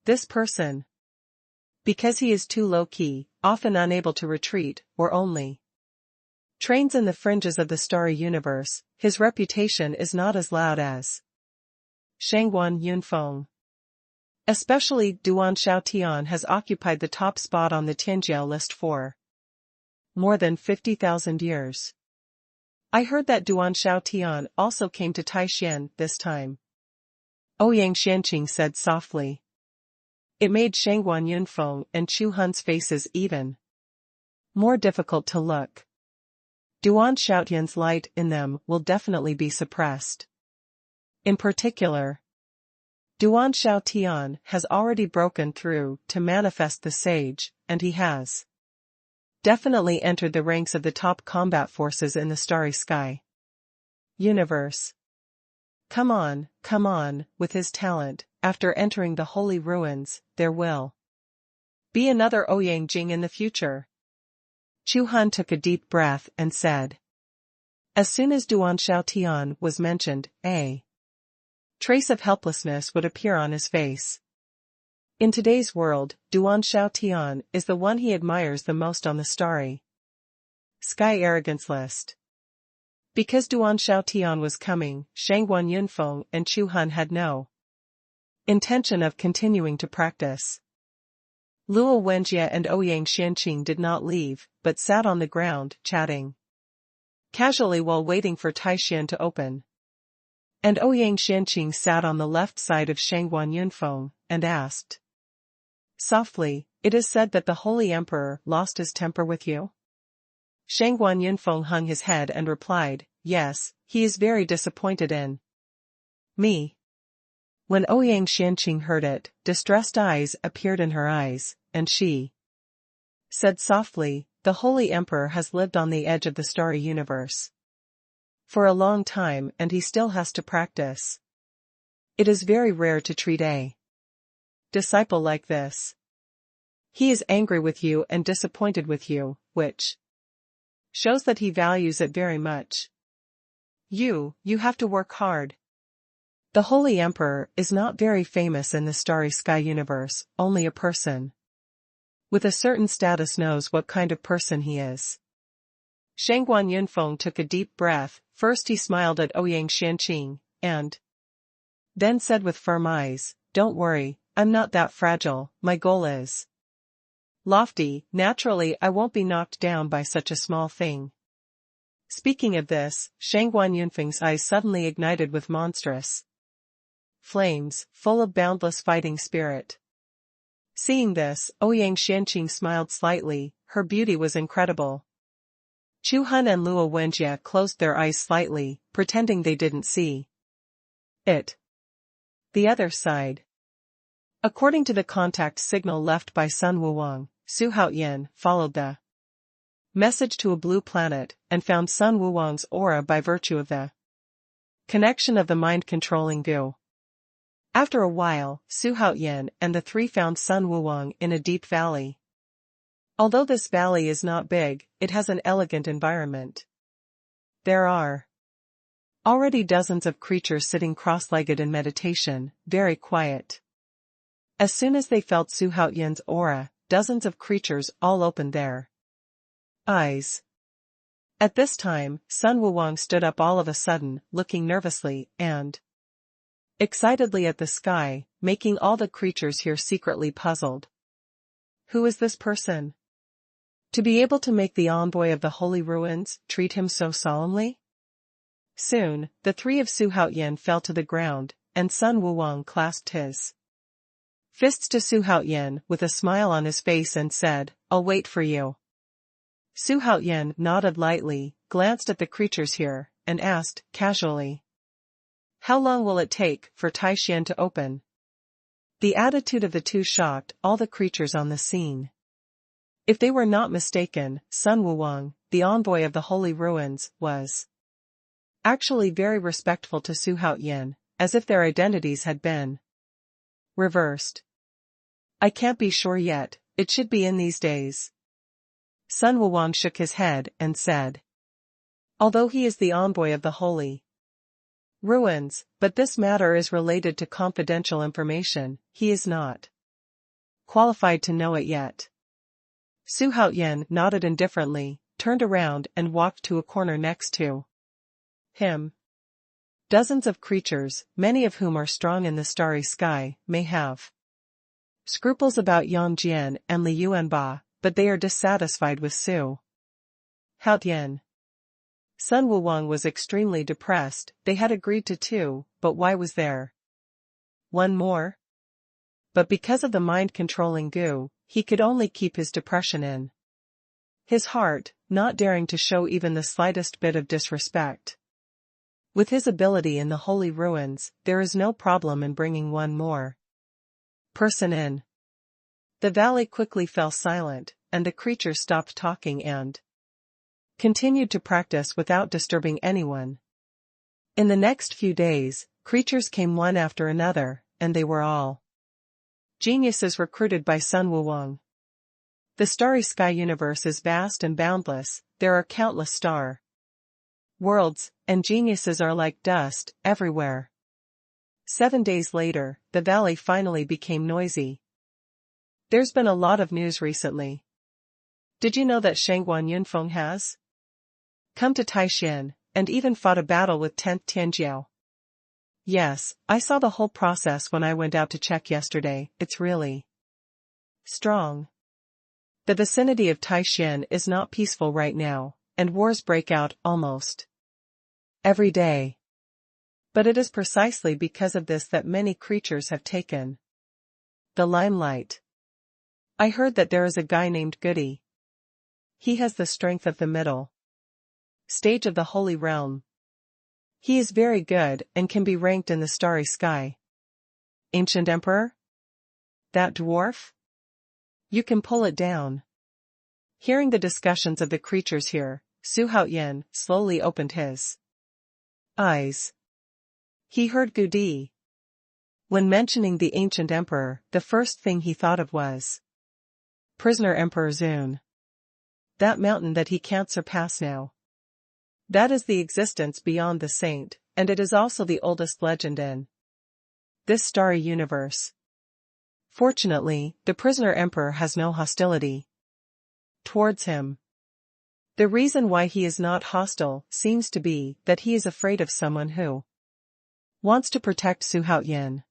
this person, because he is too low-key, often unable to retreat, or only trains in the fringes of the starry universe, his reputation is not as loud as Shangguan Yunfeng. Especially, Duan Xiaotian has occupied the top spot on the Tianjiao list for more than 50,000 years. I heard that Duan Xiaotian also came to Taishan this time. Ouyang Xianqing said softly. It made Shangguan Yunfeng and Xuanhuan's faces even more difficult to look. Duan Xiaotian's light in them will definitely be suppressed. In particular, Duan Xiaotian has already broken through to manifest the sage, and he has definitely entered the ranks of the top combat forces in the Starry Sky universe. Come on, with his talent, after entering the Holy Ruins, there will be another Ouyang Jing in the future. Xuanhuan took a deep breath and said. As soon as Duan Xiaotian was mentioned, a trace of helplessness would appear on his face. In today's world, Duan Xiaotian is the one he admires the most on the Starry Sky arrogance list. Because Duan Xiaotian was coming, Shangguan Yunfeng and Xuanhuan had no intention of continuing to practice. Luo Wenjia and Ouyang Xianqing did not leave, but sat on the ground, chatting casually while waiting for Taishan to open. And Ouyang Xianqing sat on the left side of Shangguan Yunfeng, and asked softly, "It is said that the Holy Emperor lost his temper with you?" Shangguan Yunfeng hung his head and replied, "Yes, he is very disappointed in me." When Ouyang Xianqing heard it, distressed eyes appeared in her eyes, and she said softly, "The Holy Emperor has lived on the edge of the starry universe for a long time, and he still has to practice. It is very rare to treat a disciple like this. He is angry with you and disappointed with you, which shows that he values it very much. You have to work hard. The Holy Emperor is not very famous in the Starry Sky universe, only a person with a certain status knows what kind of person he is. Xuanhuan Yunfeng took a deep breath. First he smiled at Ouyang Xianqing, and then said with firm eyes, "Don't worry, I'm not that fragile, my goal is lofty, naturally I won't be knocked down by such a small thing." Speaking of this, Xuanhuan Yunfeng's eyes suddenly ignited with monstrous flames, full of boundless fighting spirit. Seeing this, Ouyang Xianqing smiled slightly. Her beauty was incredible. Chu Hun and Luo Wenjie closed their eyes slightly, pretending they didn't see it. The other side. According to the contact signal left by Sun Wuwang, Su Haoyan followed the message to a blue planet and found Sun Wuwang's aura by virtue of the connection of the mind-controlling Gu. After a while, Su Haoyan and the three found Sun Wuwang in a deep valley. Although this valley is not big, it has an elegant environment. There are already dozens of creatures sitting cross-legged in meditation, very quiet. As soon as they felt Su Haoyan's aura, dozens of creatures all opened their eyes. At this time, Sun Wuwang stood up all of a sudden, looking nervously and excitedly at the sky, making all the creatures here secretly puzzled. Who is this person? To be able to make the envoy of the holy ruins treat him so solemnly? Soon, the three of Su Haoyan fell to the ground, and Sun Wuwang clasped his fists to Su Haoyan with a smile on his face and said, "I'll wait for you." Su Haoyan nodded lightly, glanced at the creatures here, and asked, casually, "How long will it take for Taishan to open?" The attitude of the two shocked all the creatures on the scene. If they were not mistaken, Sun Wuwang, the envoy of the holy ruins, was actually very respectful to Su Haoyan, as if their identities had been reversed. "I can't be sure yet, it should be in these days." Sun Wuwang shook his head and said, "Although he is the envoy of the holy ruins, but this matter is related to confidential information, he is not qualified to know it yet." Su Haoyan nodded indifferently, turned around and walked to a corner next to him. Dozens of creatures, many of whom are strong in the starry sky, may have scruples about Yang Jian and Li Yuanba, but they are dissatisfied with Su Haoyan. Sun Wuwang was extremely depressed. They had agreed to two, but why was there one more? But because of the mind-controlling Gu, he could only keep his depression in his heart, not daring to show even the slightest bit of disrespect. With his ability in the holy ruins, there is no problem in bringing one more person in. The valley quickly fell silent, and the creatures stopped talking and continued to practice without disturbing anyone. In the next few days, creatures came one after another, and they were all geniuses recruited by Sun Wuwang. The starry sky universe is vast and boundless. There are countless star worlds, and geniuses are like dust everywhere. 7 days later, the valley finally became noisy. There's been a lot of news recently. Did you know that Xuanhuan Yunfeng has come to Taishan, and even fought a battle with 10th Tianjiao? Yes, I saw the whole process when I went out to check yesterday. It's really strong. The vicinity of Taishan is not peaceful right now, and wars break out almost every day. But it is precisely because of this that many creatures have taken the limelight. I heard that there is a guy named Goody. He has the strength of the middle stage of the holy realm. He is very good and can be ranked in the starry sky. Ancient Emperor? That dwarf? You can pull it down. Hearing the discussions of the creatures here, Su Haoyan slowly opened his eyes. He heard Goody. When mentioning the ancient emperor, the first thing he thought of was Prisoner Emperor Zun. That mountain that he can't surpass now. That is the existence beyond the saint, and it is also the oldest legend in this starry universe. Fortunately, the prisoner emperor has no hostility towards him. The reason why he is not hostile seems to be that he is afraid of someone who wants to protect Xuanhuan.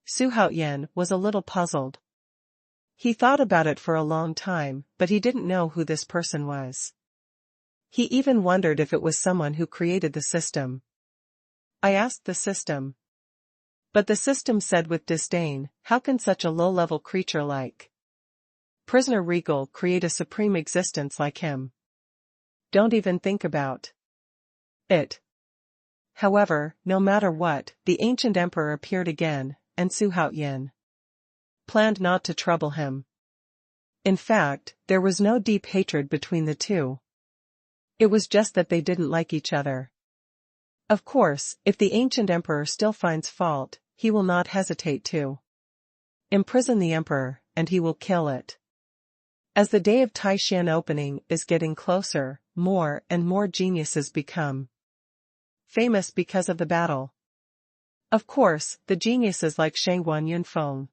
Xuanhuan was a little puzzled. He thought about it for a long time, but he didn't know who this person was. He even wondered if it was someone who created the system. I asked the system. But the system said with disdain, how can such a low-level creature like Prisoner Regal create a supreme existence like him? Don't even think about it. However, no matter what, the ancient emperor appeared again, and Xuanhuan planned not to trouble him. In fact, there was no deep hatred between the two. It was just that they didn't like each other. Of course, if the ancient emperor still finds fault, he will not hesitate to imprison the emperor, and he will kill it. As the day of Taishan opening is getting closer, more and more geniuses become famous because of the battle. Of course, the geniuses like Xuanhuan Yunfeng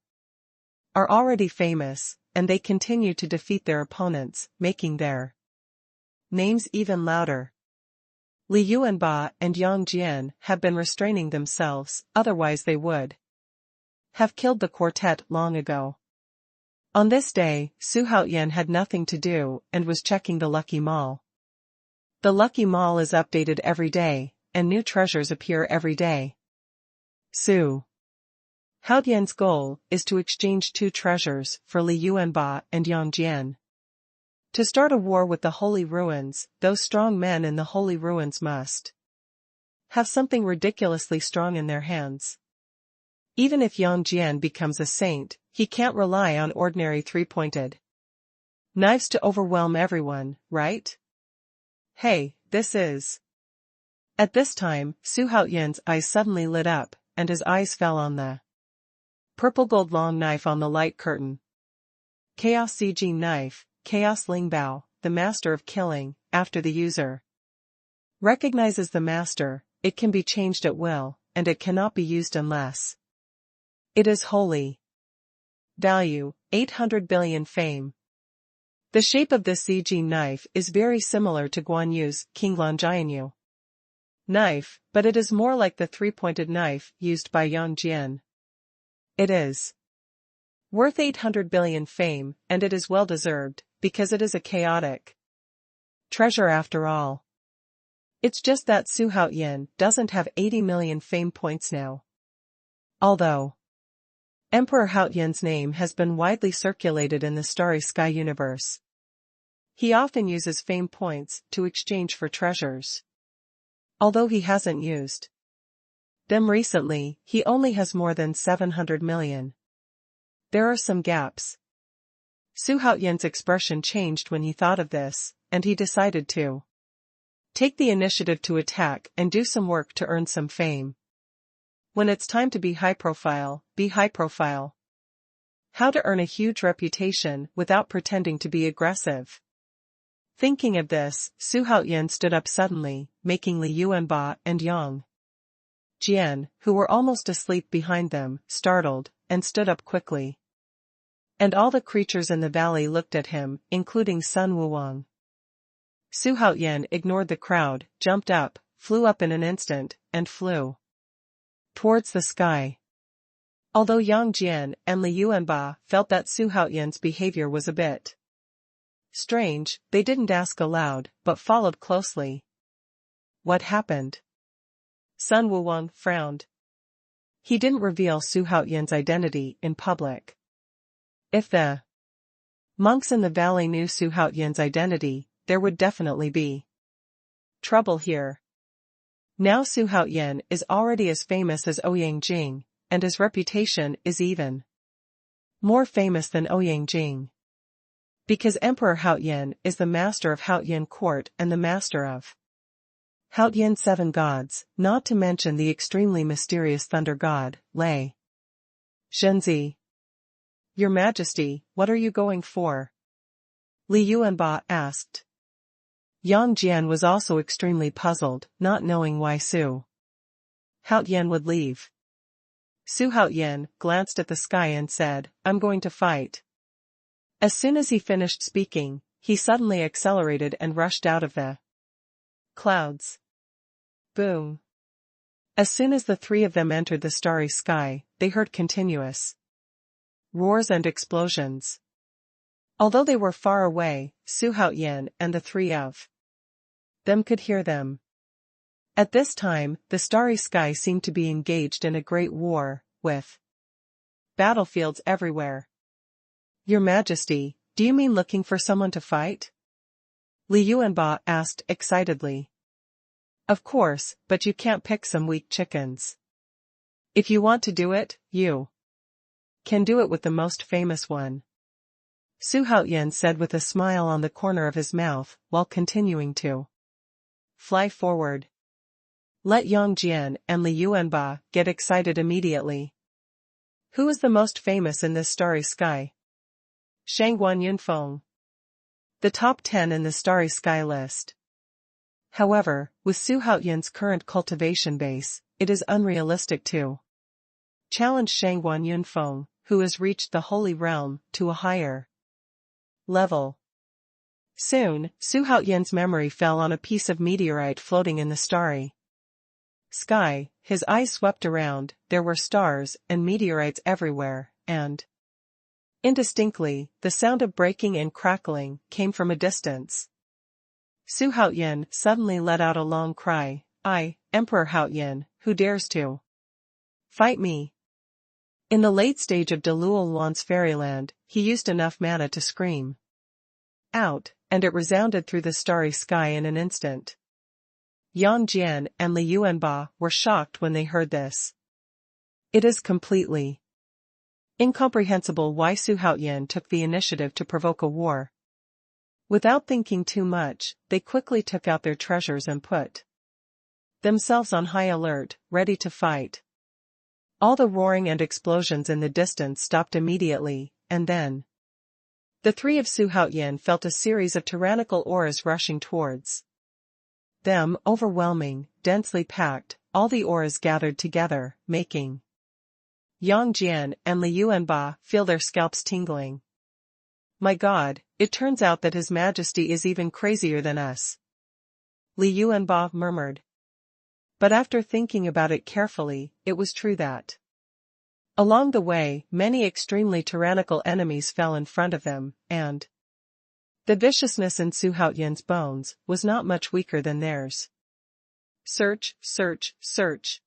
are already famous, and they continue to defeat their opponents, making their names even louder. Li Yuanba and Yang Jian have been restraining themselves, otherwise they would have killed the quartet long ago. On this day, Xuanhuan had nothing to do and was checking the Lucky Mall. The Lucky Mall is updated every day, and new treasures appear every day. Xuanhuan's goal is to exchange 2 treasures for Li Yuanba and Yang Jian. To start a war with the Holy Ruins, those strong men in the Holy Ruins must have something ridiculously strong in their hands. Even if Yang Jian becomes a saint, he can't rely on ordinary 3-pointed knives to overwhelm everyone, right? Hey, this is... At this time, Xuanhuan's eyes suddenly lit up, and his eyes fell on the purple gold long knife on the light curtain. Chaos Sijing knife, Chaos Lingbao, the master of killing. After the user recognizes the master, it can be changed at will, and it cannot be used unless it is holy. Value, 800 billion fame. The shape of this Sijing knife is very similar to Guan Yu's Qinglan Jianyu knife, but it is more like the 3-pointed knife used by Yang Jian. It is worth 800 billion fame, and it is well deserved, because it is a chaotic treasure after all. It's just that Xuanhuan doesn't have 80 million fame points now. Although Emperor Haotian's name has been widely circulated in the Starry Sky universe, he often uses fame points to exchange for treasures. Although he hasn't used them recently, he only has more than 700 million. There are some gaps. Xuanhuan's expression changed when he thought of this, and he decided to take the initiative to attack and do some work to earn some fame. When it's time to be high profile, be high profile. How to earn a huge reputation without pretending to be aggressive. Thinking of this, Xuanhuan stood up suddenly, making Li Yuanba and Yang Jian, who were almost asleep behind them, startled, and stood up quickly. And all the creatures in the valley looked at him, including Sun Wuwang. Xuanhuan ignored the crowd, jumped up, flew up in an instant, and flew towards the sky. Although Yang Jian and Li Yuanba felt that Xuanhuan's behavior was a bit strange, they didn't ask aloud, but followed closely. What happened? Sun Wuwang frowned. He didn't reveal Xuanhuan's identity in public. If the monks in the valley knew Xuanhuan's identity, there would definitely be trouble here. Now Xuanhuan is already as famous as Ouyang Jing, and his reputation is even more famous than Ouyang Jing. Because Emperor Haotian is the master of Haotian court and the master of Haotian's 7 gods, not to mention the extremely mysterious thunder god, Lei Zhenzi. Your Majesty, what are you going for? Li Yuanba asked. Yang Jian was also extremely puzzled, not knowing why Su Haotian would leave. Su Haotian glanced at the sky and said, I'm going to fight. As soon as he finished speaking, he suddenly accelerated and rushed out of the clouds. Boom. As soon as the three of them entered the starry sky, they heard continuous roars and explosions. Although they were far away, Su Haotian and the three of them could hear them. At this time, the starry sky seemed to be engaged in a great war, with battlefields everywhere. Your Majesty, do you mean looking for someone to fight? Li Yuanba asked excitedly. Of course, but you can't pick some weak chickens. If you want to do it, you can do it with the most famous one. Su Haotian said with a smile on the corner of his mouth, while continuing to fly forward. Let Yang Jian and Li Yuanba get excited immediately. Who is the most famous in this starry sky? Xuanhuan Yunfeng. The top 10 in the starry sky list. However, with Su Haotian's current cultivation base, it is unrealistic to challenge Xuanhuan Yunfeng, who has reached the Holy Realm, to a higher level. Soon, Su Haotian's memory fell on a piece of meteorite floating in the starry sky. His eyes swept around, there were stars and meteorites everywhere, and indistinctly, the sound of breaking and crackling came from a distance. Su Haotian suddenly let out a long cry, I, Emperor Haotian, who dares to fight me? In the late stage of Dou Yu's fairyland, he used enough mana to scream out, and it resounded through the starry sky in an instant. Yang Jian and Li Yuanba were shocked when they heard this. It is completely incomprehensible why Su Haotian took the initiative to provoke a war. Without thinking too much, they quickly took out their treasures and put themselves on high alert, ready to fight. All the roaring and explosions in the distance stopped immediately, and then the three of Su Haotian felt a series of tyrannical auras rushing towards them, overwhelming, densely packed. All the auras gathered together, making Yang Jian and Li Yuanba feel their scalps tingling. My God, it turns out that His Majesty is even crazier than us. Li Yuanba murmured. But after thinking about it carefully, it was true that along the way, many extremely tyrannical enemies fell in front of them, and the viciousness in Su Haotian's bones was not much weaker than theirs. Search, search, search.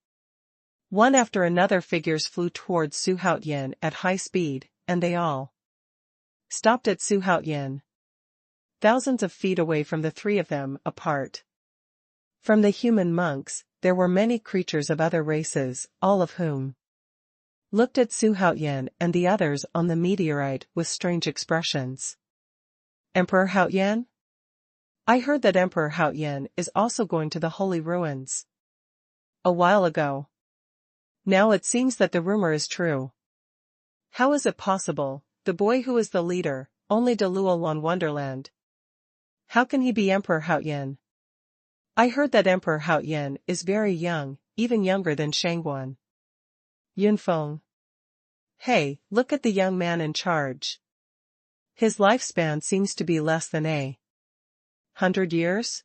One after another figures flew towards Su Haotian at high speed, and they all stopped at Su Haotian, thousands of feet away from the three of them, apart from the human monks. There were many creatures of other races, all of whom looked at Su Haotian and the others on the meteorite with strange expressions. Emperor Haotian? I heard that Emperor Haotian is also going to the Holy Ruins. A while ago. Now it seems that the rumor is true. How is it possible? The boy who is the leader, only Dou Yu Wonderland. How can he be Emperor Haotian? I heard that Emperor Haotian is very young, even younger than Xuanhuan Yunfeng. Hey, look at the young man in charge. His lifespan seems to be less than 100 years?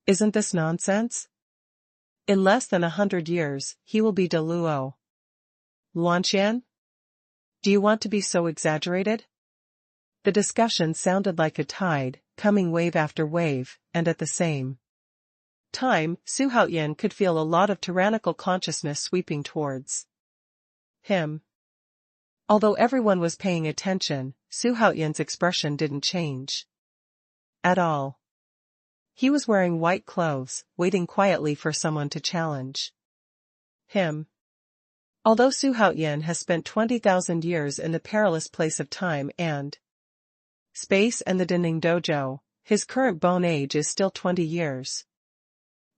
Isn't this nonsense? In less than 100 years, he will be Dou Yu Luanqian? Do you want to be so exaggerated? The discussion sounded like a tide, coming wave after wave, and at the same time, Su Haotian could feel a lot of tyrannical consciousness sweeping towards him. Although everyone was paying attention, Su Haotian's expression didn't change at all. He was wearing white clothes, waiting quietly for someone to challenge him. Although Su Haotian has spent 20,000 years in the perilous place of time and space and the Dining Dojo, his current bone age is still 20 years.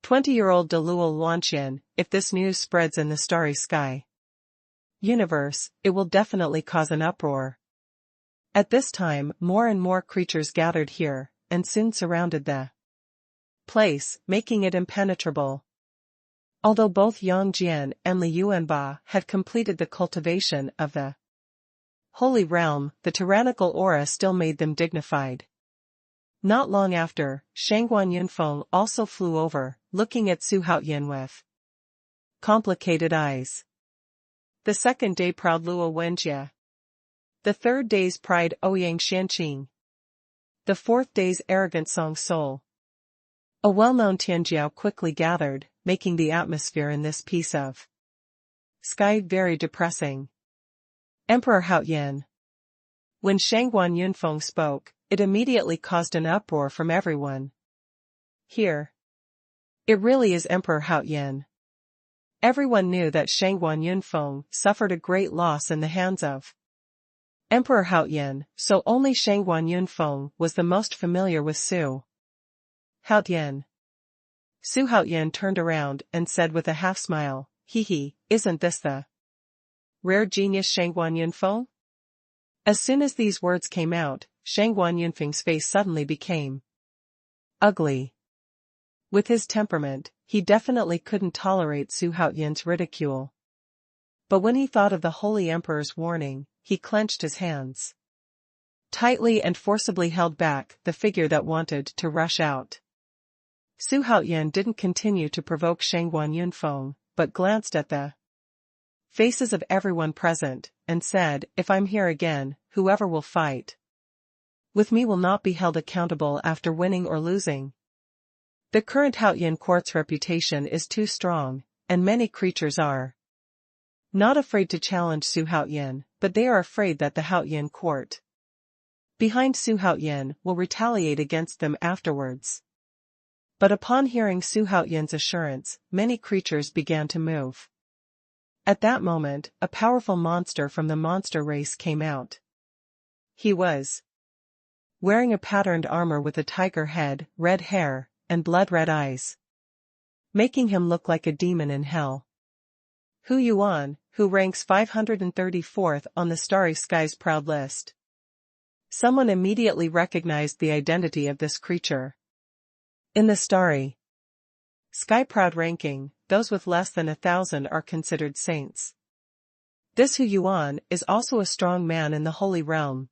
20-year-old Dou Yu Luanqian, if this news spreads in the starry sky, universe, it will definitely cause an uproar. At this time, more and more creatures gathered here, and soon surrounded the place, making it impenetrable. Although both Yang Jian and Liu Enba had completed the cultivation of the holy realm, the tyrannical aura still made them dignified. Not long after, Xuanhuan Yunfeng also flew over, looking at Su Haoyan with complicated eyes. The second day proud Luo Wenjie. The third day's pride Ouyang Xianqing. The fourth day's arrogant Song Sol. A well-known Tianjiao quickly gathered, making the atmosphere in this piece of sky very depressing. Emperor Haoyan. When Xuanhuan Yunfeng spoke, it immediately caused an uproar from everyone. Here. It really is Emperor Haoyan. Everyone knew that Xuanhuan Yunfeng suffered a great loss in the hands of Emperor Haoyan, so only Xuanhuan Yunfeng was the most familiar with Su Haoyan. Su Haoyan turned around and said with a half-smile, "Hee, isn't this the rare genius Xuanhuan Yunfeng?" As soon as these words came out, Xuanhuan Yunfeng's face suddenly became ugly. With his temperament, he definitely couldn't tolerate Su Haoyan's ridicule. But when he thought of the Holy Emperor's warning, he clenched his hands tightly and forcibly held back the figure that wanted to rush out. Su Haoyan didn't continue to provoke Xuanhuan Yunfeng, but glanced at the faces of everyone present, and said, "If I'm here again, whoever will fight with me will not be held accountable after winning or losing." The current Haoyan court's reputation is too strong, and many creatures are not afraid to challenge Su Haoyan, but they are afraid that the Haoyan court behind Su Haoyan will retaliate against them afterwards. But upon hearing Su Haoyan's assurance, many creatures began to move. At that moment, a powerful monster from the monster race came out. He was wearing a patterned armor with a tiger head, red hair, and blood-red eyes, making him look like a demon in hell. Hu Yuan, who ranks 534th on the Starry Skies proud list. Someone immediately recognized the identity of this creature. In the Starry Sky proud ranking, those with less than 1,000 are considered saints. This Hu Yuan is also a strong man in the Holy Realm.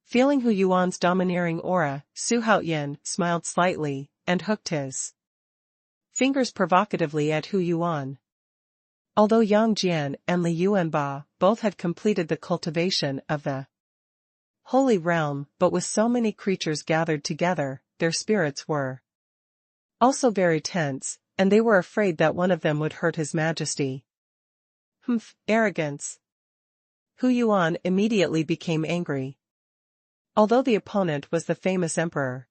Feeling Hu Yuan's domineering aura, Su Haoyan smiled slightly, and hooked his fingers provocatively at Hu Yuan. Although Yang Jian and Liu Enba both had completed the cultivation of the Holy Realm, but with so many creatures gathered together, their spirits were also very tense, and they were afraid that one of them would hurt His Majesty. Arrogance. Hu Yuan immediately became angry. Although the opponent was the famous Emperor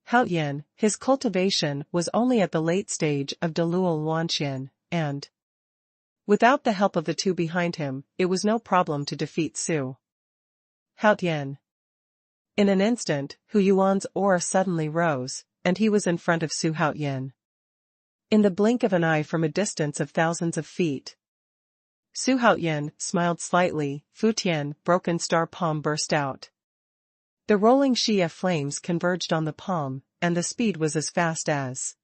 Haoyan, his cultivation was only at the late stage of Delual Luanxian, and without the help of the two behind him, it was no problem to defeat Su Haoyan. In an instant, Hu Yuan's aura suddenly rose, and he was in front of Su Haoyan. In the blink of an eye from a distance of thousands of feet, Su Haoyan smiled slightly. Futian, broken star palm burst out. The rolling Xia flames converged on the palm, and the speed was as fast as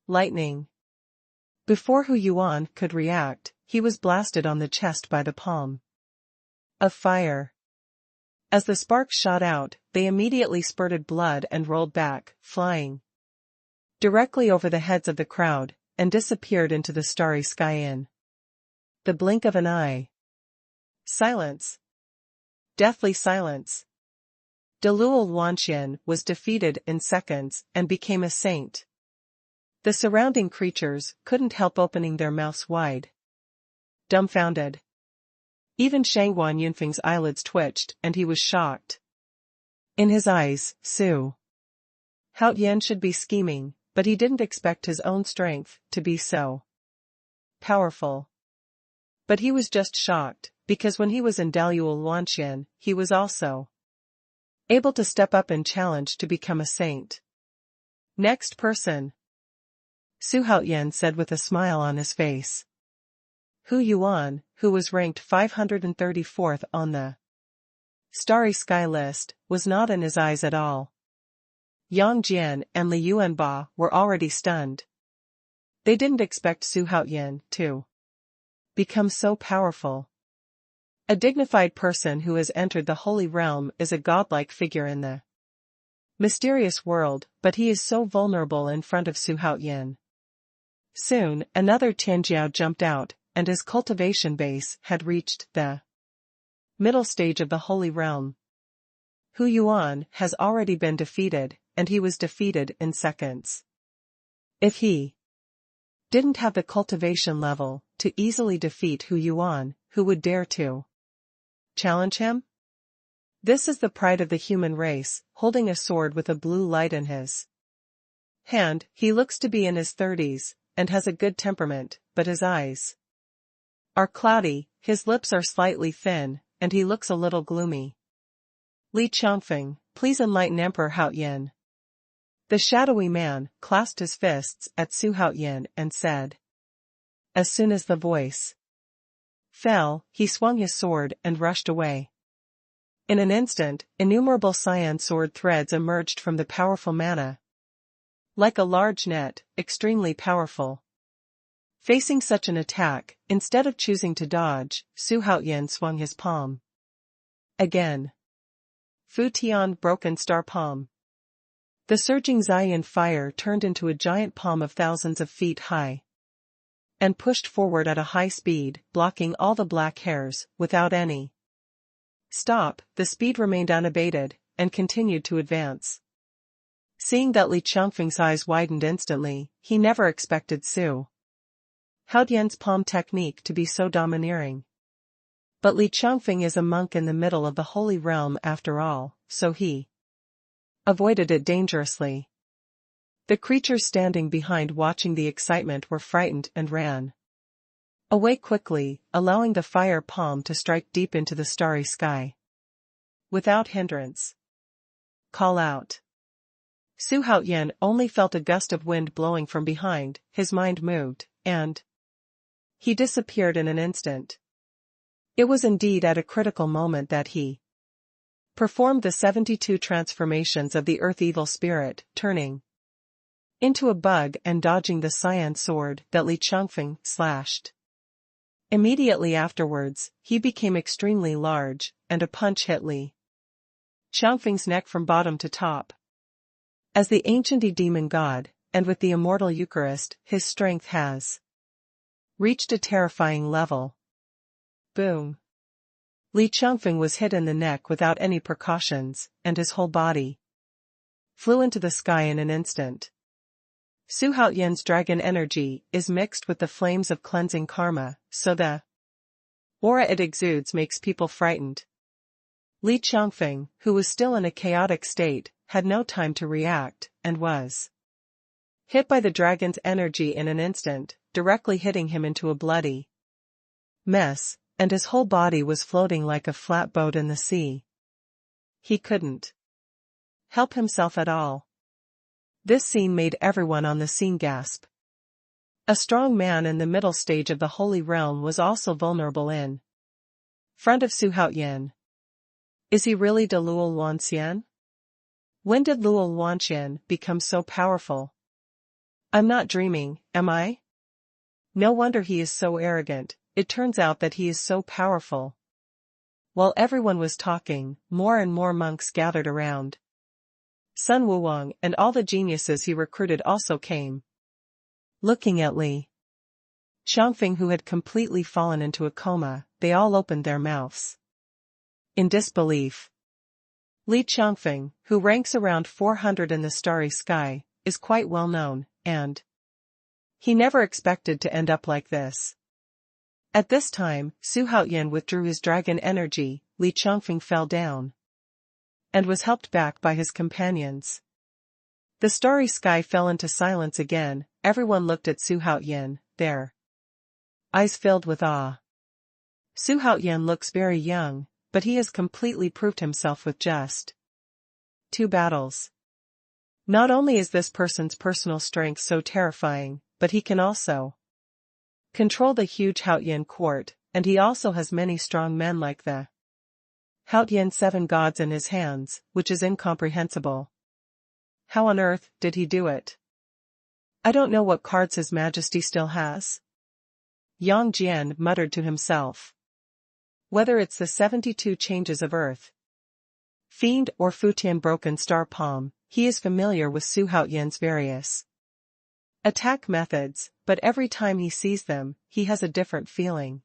lightning. Before Hu Yuan could react, he was blasted on the chest by the palm of fire. As the sparks shot out, they immediately spurted blood and rolled back, flying directly over the heads of the crowd, and disappeared into the starry sky in the blink of an eye. Silence. Deathly silence. Delual Luanxian was defeated in seconds and became a saint. The surrounding creatures couldn't help opening their mouths wide, dumbfounded. Even Xuanhuan Yunfeng's eyelids twitched, and he was shocked. In his eyes, Su Haoyan should be scheming, but he didn't expect his own strength to be so powerful. But he was just shocked, because when he was in Delual Luanxian, he was also able to step up and challenge to become a saint. Next person, Su Haoyan said with a smile on his face. Xuanhuan, who was ranked 534th on the Starry Sky list, was not in his eyes at all. Yang Jian and Li Yuanba were already stunned. They didn't expect Xuanhuan to become so powerful. A dignified person who has entered the Holy Realm is a godlike figure in the mysterious world, but he is so vulnerable in front of Xuanhuan. Soon, another Tianjiao jumped out, and his cultivation base had reached the middle stage of the Holy Realm. Xuanhuan has already been defeated, and he was defeated in seconds. If he didn't have the cultivation level to easily defeat Xuanhuan, who would dare to challenge him? This is the pride of the human race, holding a sword with a blue light in his hand. He looks to be in his 30s, and has a good temperament, but his eyes are cloudy, his lips are slightly thin, and he looks a little gloomy. Li Changfeng, please enlighten Emperor Haoyan. The shadowy man clasped his fists at Xuanhuan and said. As soon as the voice fell, he swung his sword and rushed away. In an instant, innumerable cyan sword threads emerged from the powerful mana. Like a large net, extremely powerful. Facing such an attack, instead of choosing to dodge, Xuanhuan swung his palm. Again. Fu Tian broken star palm. The surging Zayan fire turned into a giant palm of thousands of feet high. And pushed forward at a high speed, blocking all the black hairs, without any stop. The speed remained unabated, and continued to advance. Seeing that Li Changfeng's eyes widened instantly, he never expected Haoyan's palm technique to be so domineering. But Li Changfeng is a monk in the middle of the Holy Realm after all, so he avoided it dangerously. The creatures standing behind watching the excitement were frightened and ran away quickly, allowing the fire palm to strike deep into the starry sky. Without hindrance. Call out. Xuanhuan only felt a gust of wind blowing from behind, his mind moved, and he disappeared in an instant. It was indeed at a critical moment that he performed the 72 transformations of the earth evil spirit, turning into a bug and dodging the cyan sword that Li Changfeng slashed. Immediately afterwards, he became extremely large, and a punch hit Li Changfeng's neck from bottom to top. As the ancient demon god, and with the immortal Eucharist, his strength has reached a terrifying level. Boom. Li Changfeng was hit in the neck without any precautions, and his whole body flew into the sky in an instant. Xuanhuan's dragon energy is mixed with the flames of cleansing karma, so the aura it exudes makes people frightened. Li Changfeng, who was still in a chaotic state, had no time to react, and was hit by the dragon's energy in an instant, directly hitting him into a bloody mess, and his whole body was floating like a flat boat in the sea. He couldn't help himself at all. This scene made everyone on the scene gasp. A strong man in the middle stage of the Holy Realm was also vulnerable in front of Xuanhuan. Is he really the Luo Wanxian? When did Luo Wanxian become so powerful? I'm not dreaming, am I? No wonder he is so arrogant. It turns out that he is so powerful. While everyone was talking, more and more monks gathered around. Sun Wuwang and all the geniuses he recruited also came. Looking at Li Changfeng, who had completely fallen into a coma, they all opened their mouths in disbelief. Li Changfeng, who ranks around 400 in the starry sky, is quite well known, and he never expected to end up like this. At this time, Xuanhuan withdrew his dragon energy. Li Changfeng fell down and was helped back by his companions. The starry sky fell into silence again. Everyone looked at Xuanhuan, their eyes filled with awe. Xuanhuan looks very young, but he has completely proved himself with just 2 battles. Not only is this person's personal strength so terrifying, but he can also control the huge Haotian court, and he also has many strong men like the Haotian 7 gods in his hands, which is incomprehensible. How on earth did he do it? I don't know what cards His Majesty still has. Yang Jian muttered to himself. Whether it's the 72 changes of earth, Fiend or Futian broken star palm, he is familiar with Su Haotian's various attack methods, but every time he sees them, he has a different feeling.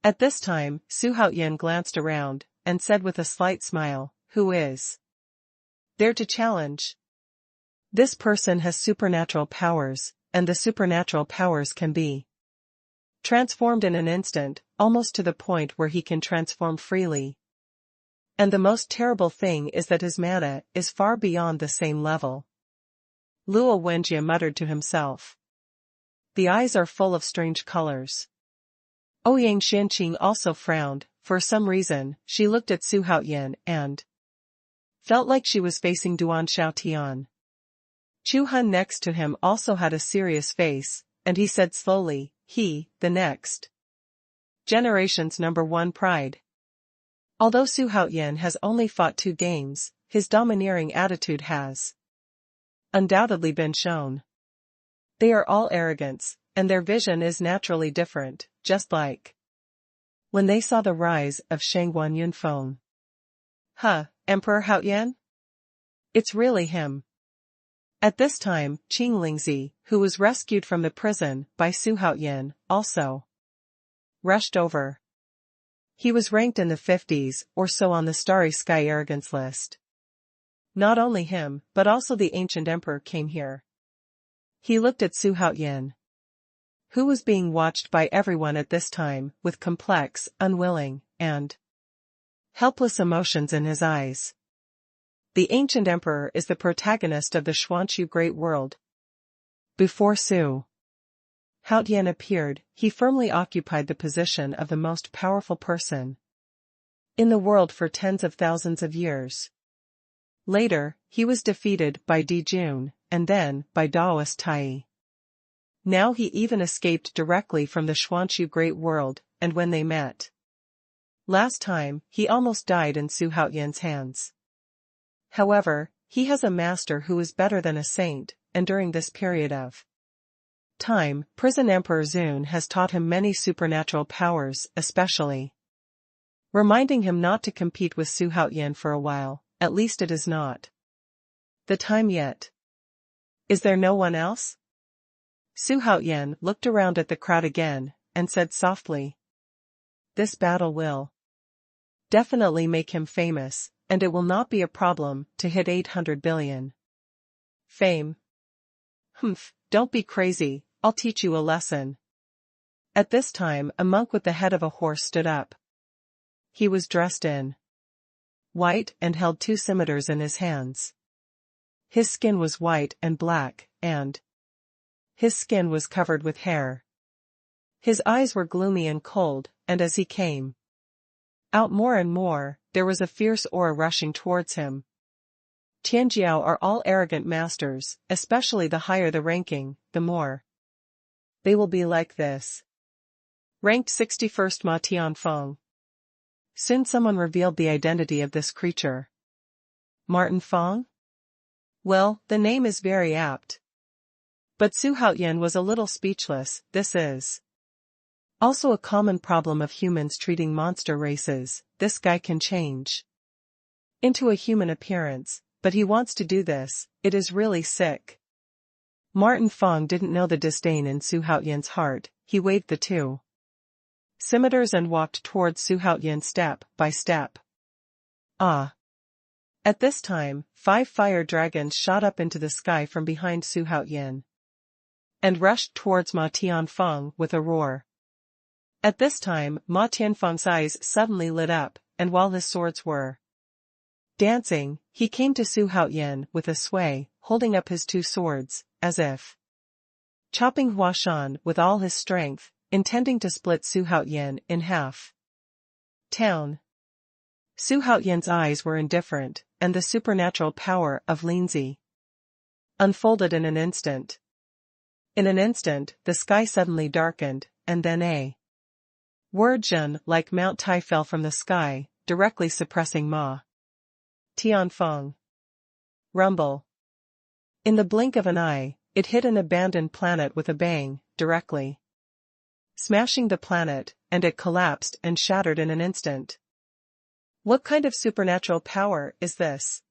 At this time, Su Haotian glanced around, and said with a slight smile, "Who is there to challenge? This person has supernatural powers, and the supernatural powers can be transformed in an instant, almost to the point where he can transform freely. And the most terrible thing is that his mana is far beyond the same level." Luo Wenjie muttered to himself. The eyes are full of strange colors. Ouyang Xianqing also frowned. For some reason, she looked at Su Haotian and felt like she was facing Duan Xiaotian. Chu Hun next to him also had a serious face, and he said slowly, the next generation's #1 pride. Although Su Haotian has only fought 2 games, his domineering attitude has undoubtedly been shown. They are all arrogance, and their vision is naturally different, just like when they saw the rise of Xuanhuan Yunfeng. Emperor Haotian? It's really him. At this time, Qing Lingzi, who was rescued from the prison by Su Haotian, also rushed over. He was ranked in the 50s or so on the Starry Sky Arrogance list. Not only him, but also the ancient emperor came here. He looked at Su Haotian, who was being watched by everyone at this time, with complex, unwilling, and helpless emotions in his eyes. The ancient emperor is the protagonist of the Xuanchu Great World. Before Su Haotian appeared, he firmly occupied the position of the most powerful person in the world for tens of thousands of years. Later, he was defeated by Di Jun, and then by Daoist Tai. Now he even escaped directly from the Xuanchu Great World, and when they met last time, he almost died in Su Haotian's hands. However, he has a master who is better than a saint, and during this period of time, Prison Emperor Zun has taught him many supernatural powers, especially reminding him not to compete with Su Haotian for a while. At least it is not the time yet. Is there no one else? Su Haotian looked around at the crowd again, and said softly, "This battle will definitely make him famous, and it will not be a problem to hit 800 billion. Fame? Don't be crazy, I'll teach you a lesson." At this time a monk with the head of a horse stood up. He was dressed in white and held 2 scimitars in his hands. His skin was white and black, and his skin was covered with hair. His eyes were gloomy and cold, and as he came out more and more, there was a fierce aura rushing towards him. Tianjiao are all arrogant masters, especially the higher the ranking, the more they will be like this. Ranked 61st Ma Tianfeng. Soon someone revealed the identity of this creature. Martin Fong? Well, the name is very apt. But Su Haotian was a little speechless. This is also a common problem of humans treating monster races. This guy can change into a human appearance, but he wants to do this. It is really sick. Martin Fong didn't know the disdain in Su Haotian's heart. He waved the 2 scimitars and walked towards Su Haotian step by step. At this time, 5 fire dragons shot up into the sky from behind Su Haotian and rushed towards Ma Tianfeng with a roar. At this time, Ma Tianfeng's eyes suddenly lit up, and while his swords were dancing, he came to Su Haotian with a sway, holding up his 2 swords, as if chopping Huashan with all his strength, intending to split Su Haotian in half. Town. Su Haotian's eyes were indifferent, and the supernatural power of Linzi unfolded in an instant. In an instant, the sky suddenly darkened, and then a word like Mount Tai fell from the sky, directly suppressing Ma Tianfeng. Rumble. In the blink of an eye, it hit an abandoned planet with a bang, directly smashing the planet, and it collapsed and shattered in an instant. What kind of supernatural power is this?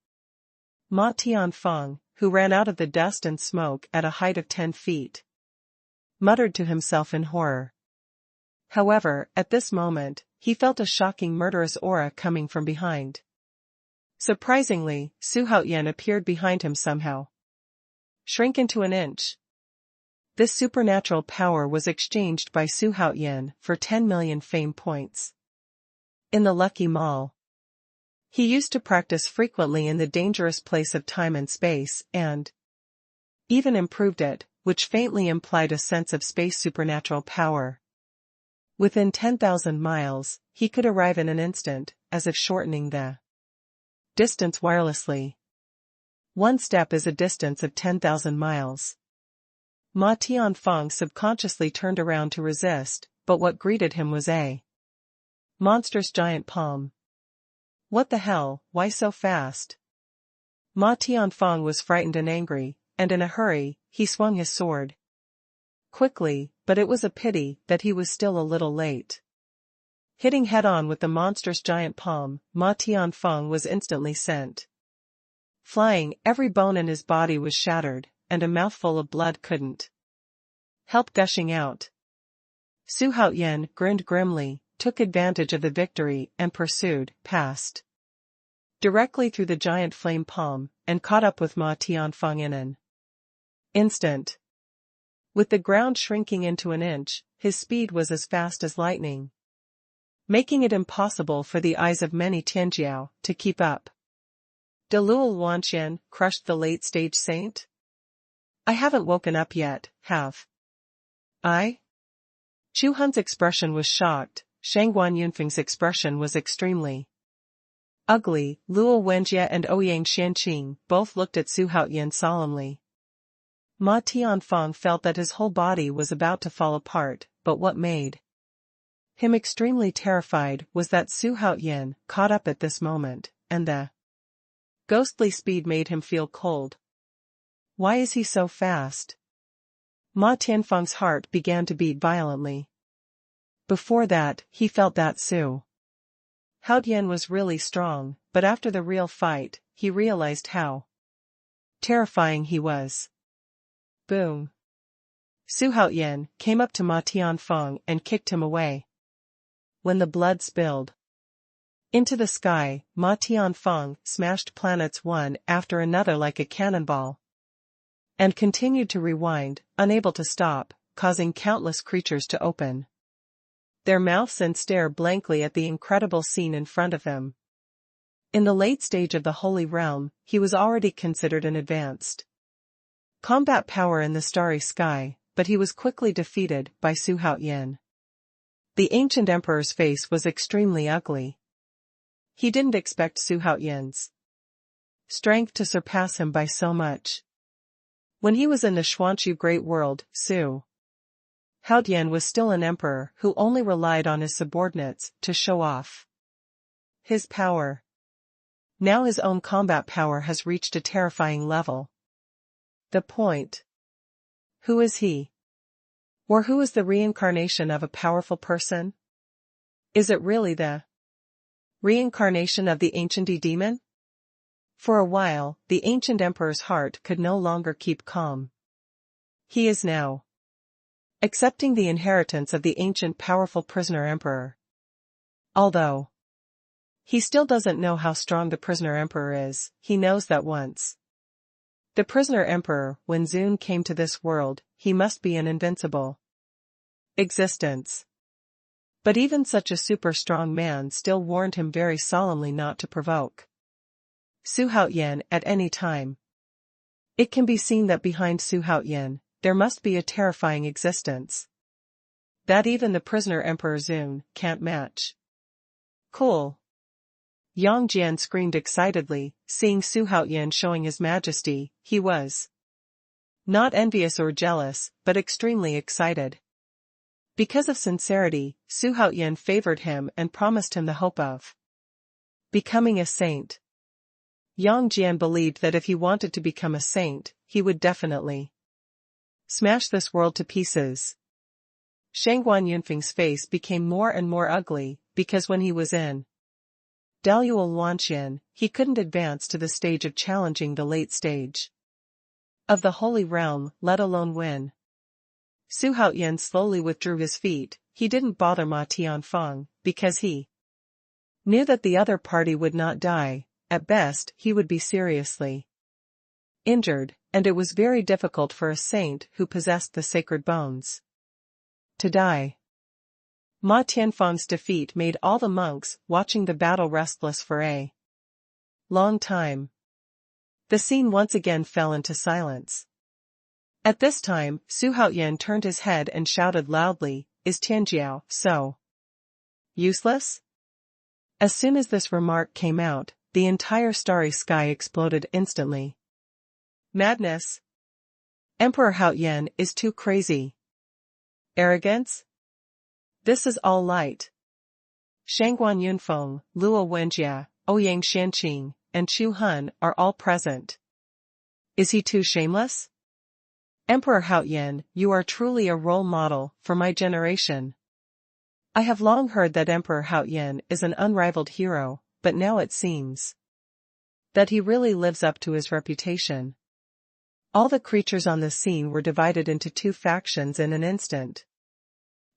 Ma Tianfeng, who ran out of the dust and smoke at a height of 10 feet, muttered to himself in horror. However, at this moment, he felt a shocking murderous aura coming from behind. Surprisingly, Xuanhuan appeared behind him somehow. Shrink into an inch. This supernatural power was exchanged by Xuanhuan for 10 million fame points. In the Lucky Mall. He used to practice frequently in the dangerous place of time and space and even improved it, which faintly implied a sense of space supernatural power. Within 10,000 miles, he could arrive in an instant, as if shortening the distance wirelessly. One step is a distance of 10,000 miles. Ma Tianfeng subconsciously turned around to resist, but what greeted him was a monstrous giant palm. What the hell, why so fast? Ma Tianfeng was frightened and angry, and in a hurry, he swung his sword quickly, but it was a pity that he was still a little late. Hitting head-on with the monstrous giant palm, Ma Tianfeng was instantly sent flying. Every bone in his body was shattered, and a mouthful of blood couldn't help gushing out. Xuanhuan grinned grimly, took advantage of the victory and pursued, passed directly through the giant flame palm, and caught up with Ma Tianfeng in an instant. With the ground shrinking into an inch, his speed was as fast as lightning, making it impossible for the eyes of many Tianjiao to keep up. Dou Yu crushed the late-stage saint? I haven't woken up yet, have I? Chu Hun's expression was shocked, Shangguan Yunfeng's expression was extremely ugly. Luo Wenjie and Ouyang Xianqing both looked at Xuanhuan solemnly. Ma Tianfeng felt that his whole body was about to fall apart, but what made him extremely terrified was that Xuanhuan caught up at this moment, and the ghostly speed made him feel cold. Why is he so fast? Ma Tianfeng's heart began to beat violently. Before that, he felt that Xuanhuan was really strong, but after the real fight, he realized how terrifying he was. Boom. Xuanhuan came up to Ma Tianfeng and kicked him away. When the blood spilled into the sky, Ma Tianfeng smashed planets one after another like a cannonball, and continued to rewind, unable to stop, causing countless creatures to open their mouths and stare blankly at the incredible scene in front of them. In the late stage of the Holy Realm, he was already considered an advanced combat power in the starry sky, but he was quickly defeated by Xuanhuan. The ancient emperor's face was extremely ugly. He didn't expect Xuanhuan's strength to surpass him by so much. When he was in the Xuanchu Great World, Xuanhuan was still an emperor who only relied on his subordinates to show off his power. Now his own combat power has reached a terrifying level. The point. Who is he? Or who is the reincarnation of a powerful person? Is it really the reincarnation of the ancient demon? For a while, the ancient emperor's heart could no longer keep calm. He is now accepting the inheritance of the ancient powerful prisoner emperor. Although he still doesn't know how strong the prisoner emperor is, he knows that once the prisoner emperor, when Zun came to this world, he must be an invincible existence. But even such a super strong man still warned him very solemnly not to provoke Xuanhuan at any time. It can be seen that behind Xuanhuan, there must be a terrifying existence that even the prisoner Emperor Zun can't match. Cool. Yang Jian screamed excitedly, seeing Xuanhuan showing his majesty. He was Not envious or jealous, but extremely excited. Because of sincerity, Xuanhuan favored him and promised him the hope of becoming a saint. Yang Jian believed that if he wanted to become a saint, he would definitely smash this world to pieces. Xuanhuan Yunfeng's face became more and more ugly, because when he was in Dou Yu, he couldn't advance to the stage of challenging the late stage of the Holy Realm, let alone win. Xuanhuan slowly withdrew his feet. He didn't bother Ma Tianfeng, because he knew that the other party would not die. At best, he would be seriously injured, and it was very difficult for a saint who possessed the sacred bones to die. Ma Tianfeng's defeat made all the monks watching the battle restless for a long time. The scene once again fell into silence. At this time, Xuanhuan turned his head and shouted loudly, "Is Tianjiao so useless?" As soon as this remark came out, the entire starry sky exploded instantly. Madness! Emperor Haoyan is too crazy. Arrogance? This is all light. Shangguan Yunfeng, Luo Wenjia, Ouyang Shanqing, and Chu Hun are all present. Is he too shameless? Emperor Haoyan, you are truly a role model for my generation. I have long heard that Emperor Haoyan is an unrivaled hero, but now it seems that he really lives up to his reputation. All the creatures on the scene were divided into two factions in an instant.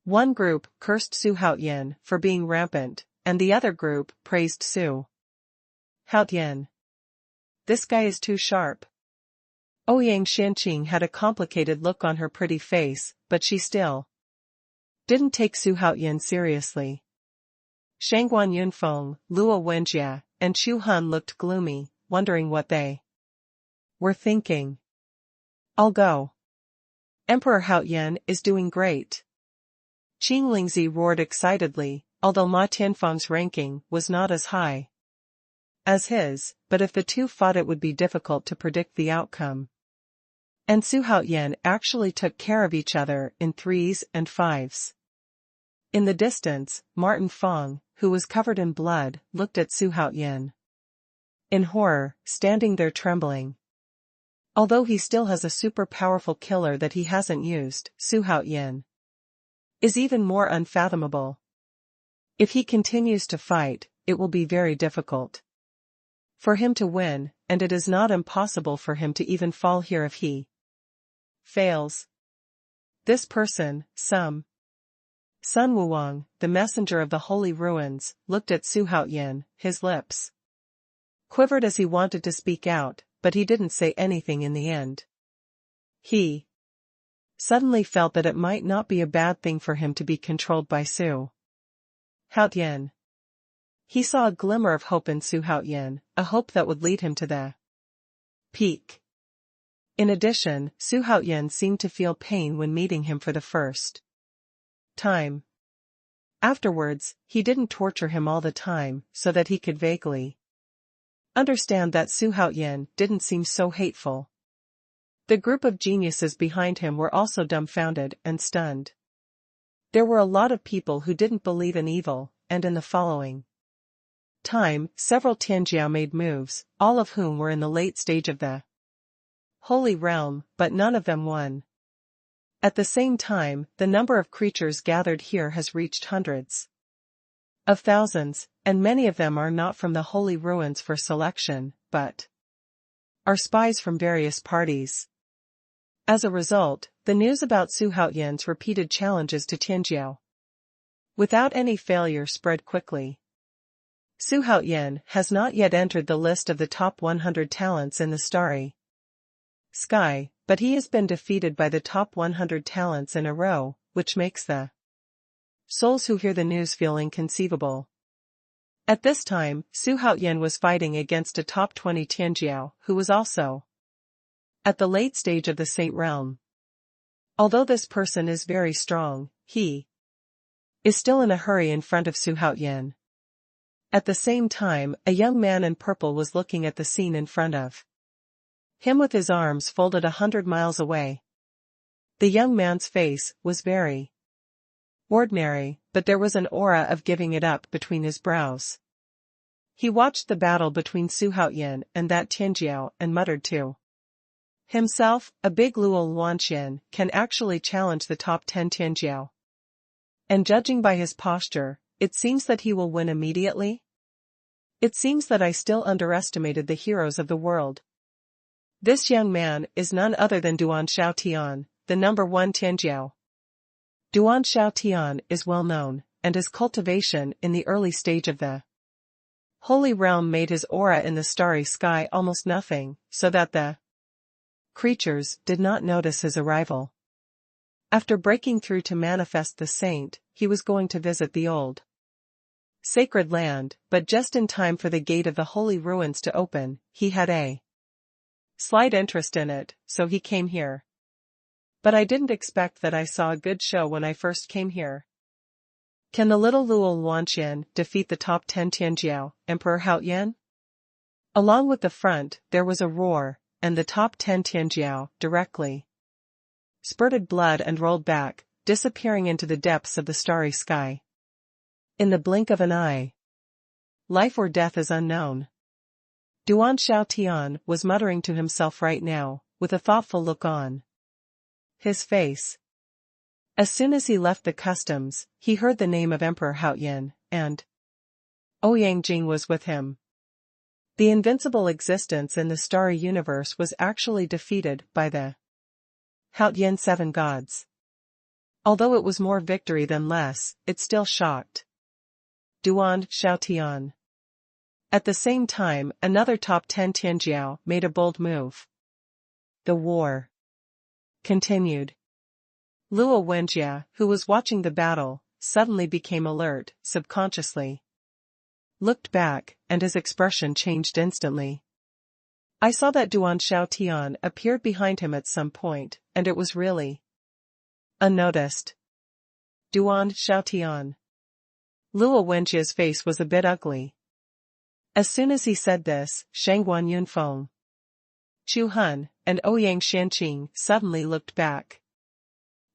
One group cursed Xuanhuan for being rampant, and the other group praised Xuanhuan. This guy is too sharp. Ouyang Shanqing had a complicated look on her pretty face, but she still didn't take Xuanhuan seriously. Shangguan Yunfeng, Luo Wenjia, and Chu Hun looked gloomy, wondering what they were thinking. I'll go. Emperor Haoyan is doing great. Qing Lingzi roared excitedly, although Ma Tianfeng's ranking was not as high as his, but if the two fought it would be difficult to predict the outcome. And Xuanhuan actually took care of each other in 3s and 5s. In the distance, Martin Fong, who was covered in blood, looked at Xuanhuan in horror, standing there trembling. Although he still has a super powerful killer that he hasn't used, Xuanhuan is even more unfathomable. If he continues to fight, it will be very difficult for him to win, and it is not impossible for him to even fall here if he fails. This person, Sun Wuwang, the messenger of the holy ruins, looked at Xuanhuan, his lips quivered as he wanted to speak out, but he didn't say anything in the end. He suddenly felt that it might not be a bad thing for him to be controlled by Xuanhuan. He saw a glimmer of hope in Xuanhuan, a hope that would lead him to the peak. In addition, Xuanhuan seemed to feel pain when meeting him for the first time. Afterwards, he didn't torture him all the time, so that he could vaguely understand that Xuanhuan didn't seem so hateful. The group of geniuses behind him were also dumbfounded and stunned. There were a lot of people who didn't believe in evil, and in the following time, several Tianjiao made moves, all of whom were in the late stage of the Holy Realm, but none of them won. At the same time, the number of creatures gathered here has reached hundreds of thousands, and many of them are not from the holy ruins for selection, but are spies from various parties. As a result, the news about Xuanhuan's repeated challenges to Tianjiao without any failure spread quickly. Xuanhuan has not yet entered the list of the top 100 talents in the starry sky, but he has been defeated by the top 100 talents in a row, which makes the souls who hear the news feel inconceivable. At this time, Xuanhuan was fighting against a top 20 Tianjiao, who was also at the late stage of the Saint Realm. Although this person is very strong, he is still in a hurry in front of Xuanhuan. At the same time, a young man in purple was looking at the scene in front of Him with his arms folded 100 miles away. The young man's face was very ordinary, but there was an aura of giving it up between his brows. He watched the battle between Xuanhuan and that Tianjiao and muttered to himself, a big Luo Luanqian can actually challenge the top 10 Tianjiao. And judging by his posture, it seems that he will win immediately? It seems that I still underestimated the heroes of the world. This young man is none other than Duan Xiaotian, the number 1 Tianjiao. Duan Xiaotian is well known, and his cultivation in the early stage of the Holy Realm made his aura in the starry sky almost nothing, so that the creatures did not notice his arrival. After breaking through to manifest the saint, he was going to visit the old sacred land, but just in time for the gate of the holy ruins to open. He had a slight interest in it, so he came here. But I didn't expect that I saw a good show when I first came here. Can the little Luo Luanqian defeat the top 10 Tianjiao, Emperor Haoyan? Along with the front, there was a roar, and the top 10 Tianjiao directly spurted blood and rolled back, disappearing into the depths of the starry sky. In the blink of an eye. Life or death is unknown. Duan Xiaotian was muttering to himself right now, with a thoughtful look on his face. As soon as he left the customs, he heard the name of Emperor Haoyan, and Ouyang Jing was with him. The invincible existence in the starry universe was actually defeated by the Haoyan 7 gods. Although it was more victory than less, it still shocked Duan Xiaotian. At the same time, another top 10 Tianjiao made a bold move. The war continued. Luo Wenjia, who was watching the battle, suddenly became alert, subconsciously looked back, and his expression changed instantly. I saw that Duan Xiaotian appeared behind him at some point, and it was really unnoticed. Duan Xiaotian. Luo Wenjia's face was a bit ugly. As soon as he said this, Shangguan Yunfeng, Chu Hun, and Ouyang Xianqing suddenly looked back.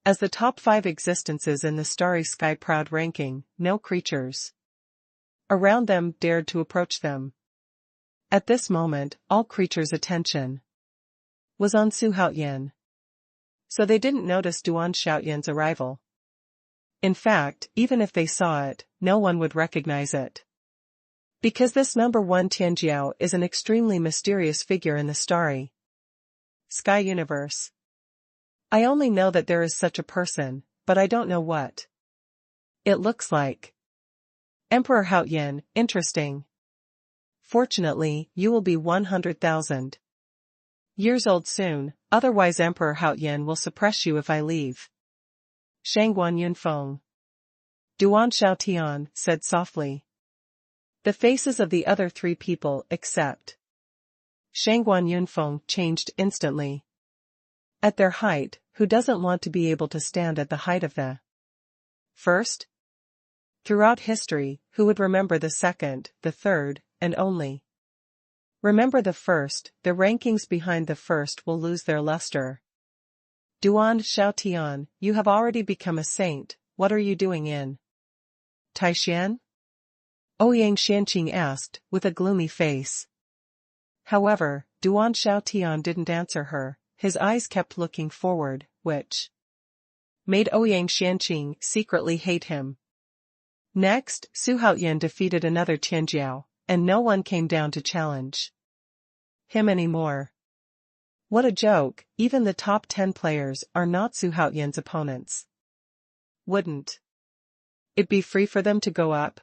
As the top 5 existences in the starry sky proud ranking, no creatures around them dared to approach them. At this moment, all creatures' attention was on Su Haoyan. So they didn't notice Duan Xiaotian's arrival. In fact, even if they saw it, no one would recognize it. Because this number 1 Tianjiao is an extremely mysterious figure in the starry sky universe. I only know that there is such a person, but I don't know what it looks like. Emperor Haoyan, interesting. Fortunately, you will be 100,000 years old soon, otherwise Emperor Haoyan will suppress you if I leave. Shangguan Yunfeng. Duan Xiaotian said softly. The faces of the other 3 people except Shangguan Yunfeng changed instantly. At their height, who doesn't want to be able to stand at the height of the first? Throughout history, who would remember the second, the third, and only remember the first? The rankings behind the first will lose their luster. Duan Xiaotian, you have already become a saint, what are you doing in Taishan? Ouyang Xianqing asked, with a gloomy face. However, Duan Xiaotian didn't answer her, his eyes kept looking forward, which made Ouyang Xianqing secretly hate him. Next, Su Haoyan defeated another Tianjiao, and no one came down to challenge him anymore. What a joke, even the top 10 players are not Su Haoyan's opponents. Wouldn't it be free for them to go up?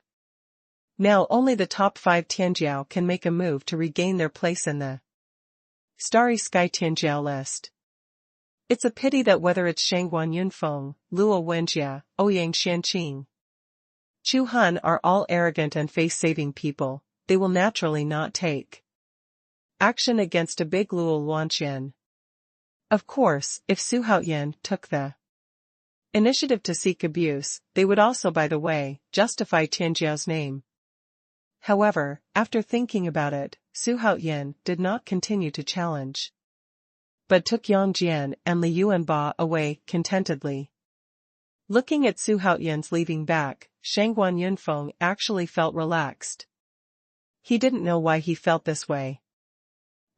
Now only the top 5 Tianjiao can make a move to regain their place in the starry sky Tianjiao list. It's a pity that whether it's Shangguan Yunfeng, Luo Wenjia, Ouyang Xianqing, Chu Hun are all arrogant and face-saving people, they will naturally not take action against a big Luo Luanqian. Of course, if Su Haoyan took the initiative to seek abuse, they would also, by the way, justify Tianjiao's name. However, after thinking about it, Su Haoyan did not continue to challenge but took Yang Jian and Li Yuanba away contentedly. Looking at Su Haoyan's leaving back, Xuanhuan Yunfeng actually felt relaxed. He didn't know why he felt this way.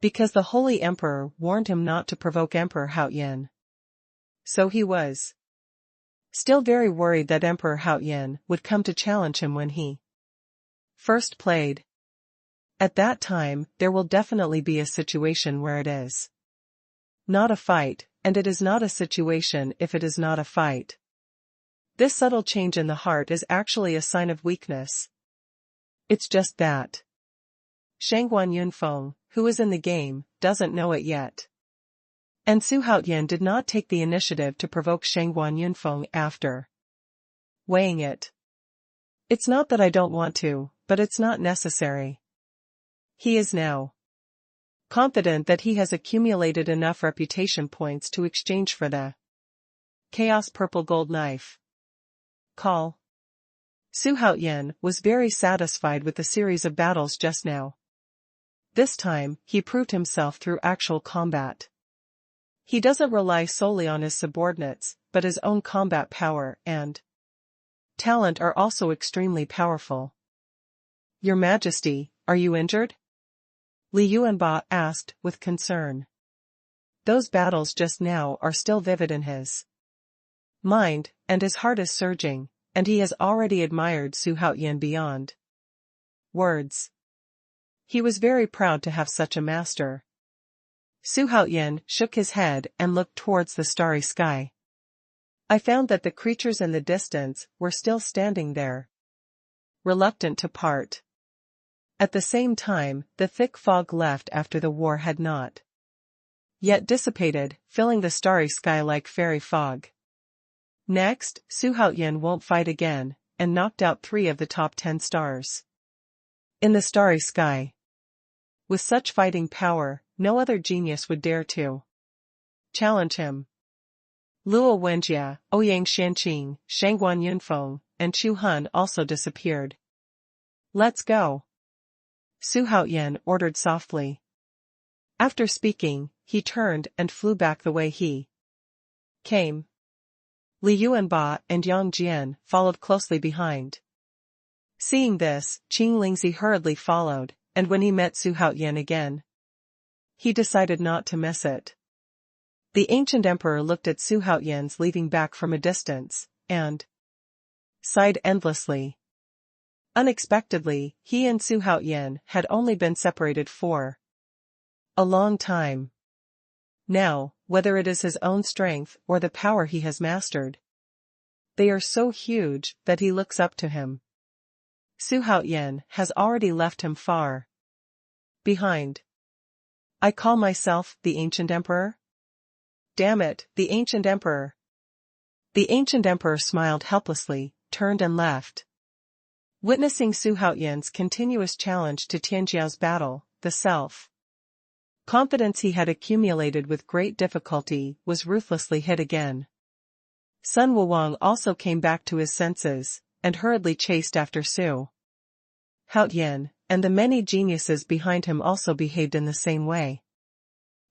Because the Holy Emperor warned him not to provoke Emperor Haoyan. So he was still very worried that Emperor Haoyan would come to challenge him when he first played. At that time, there will definitely be a situation where it is not a fight, and it is not a situation if it is not a fight. This subtle change in the heart is actually a sign of weakness. It's just that Xuanhuan Yunfeng, who is in the game, doesn't know it yet. And Su Haoyan did not take the initiative to provoke Xuanhuan Yunfeng after weighing it. It's not that I don't want to, but it's not necessary. He is now confident that he has accumulated enough reputation points to exchange for the Chaos Purple Gold Knife. Call. Su Haoyan was very satisfied with the series of battles just now. This time, he proved himself through actual combat. He doesn't rely solely on his subordinates, but his own combat power and talent are also extremely powerful. Your Majesty, are you injured? Li Yuanba asked with concern. Those battles just now are still vivid in his mind, and his heart is surging, and he has already admired Su Haoyan beyond words. He was very proud to have such a master. Su Haoyan shook his head and looked towards the starry sky. I found that the creatures in the distance were still standing there, reluctant to part. At the same time, the thick fog left after the war had not yet dissipated, filling the starry sky like fairy fog. Next, Su Haoyan won't fight again, and knocked out 3 of the top 10 stars in the starry sky. With such fighting power, no other genius would dare to challenge him. Luo Wenjia, Ouyang Xianqing, Xuanhuan Yunfeng, and Chu Hun also disappeared. Let's go. Su Haoyan ordered softly. After speaking, he turned and flew back the way he came. Li Yuanba and Yang Jian followed closely behind. Seeing this, Qing Lingzi hurriedly followed, and when he met Su Haoyan again, he decided not to miss it. The ancient emperor looked at Su Haoyan's leaving back from a distance, and sighed endlessly. Unexpectedly, he and Su Haoyan had only been separated for a long time. Now, whether it is his own strength or the power he has mastered, they are so huge that he looks up to him. Su Haoyan has already left him far behind. I call myself the ancient emperor? Damn it, the ancient emperor. The ancient emperor smiled helplessly, turned and left. Witnessing Su Haoyan's continuous challenge to Tianjiao's battle, the self-confidence he had accumulated with great difficulty was ruthlessly hit again. Sun Wuwang also came back to his senses, and hurriedly chased after Su Haoyan, and the many geniuses behind him also behaved in the same way.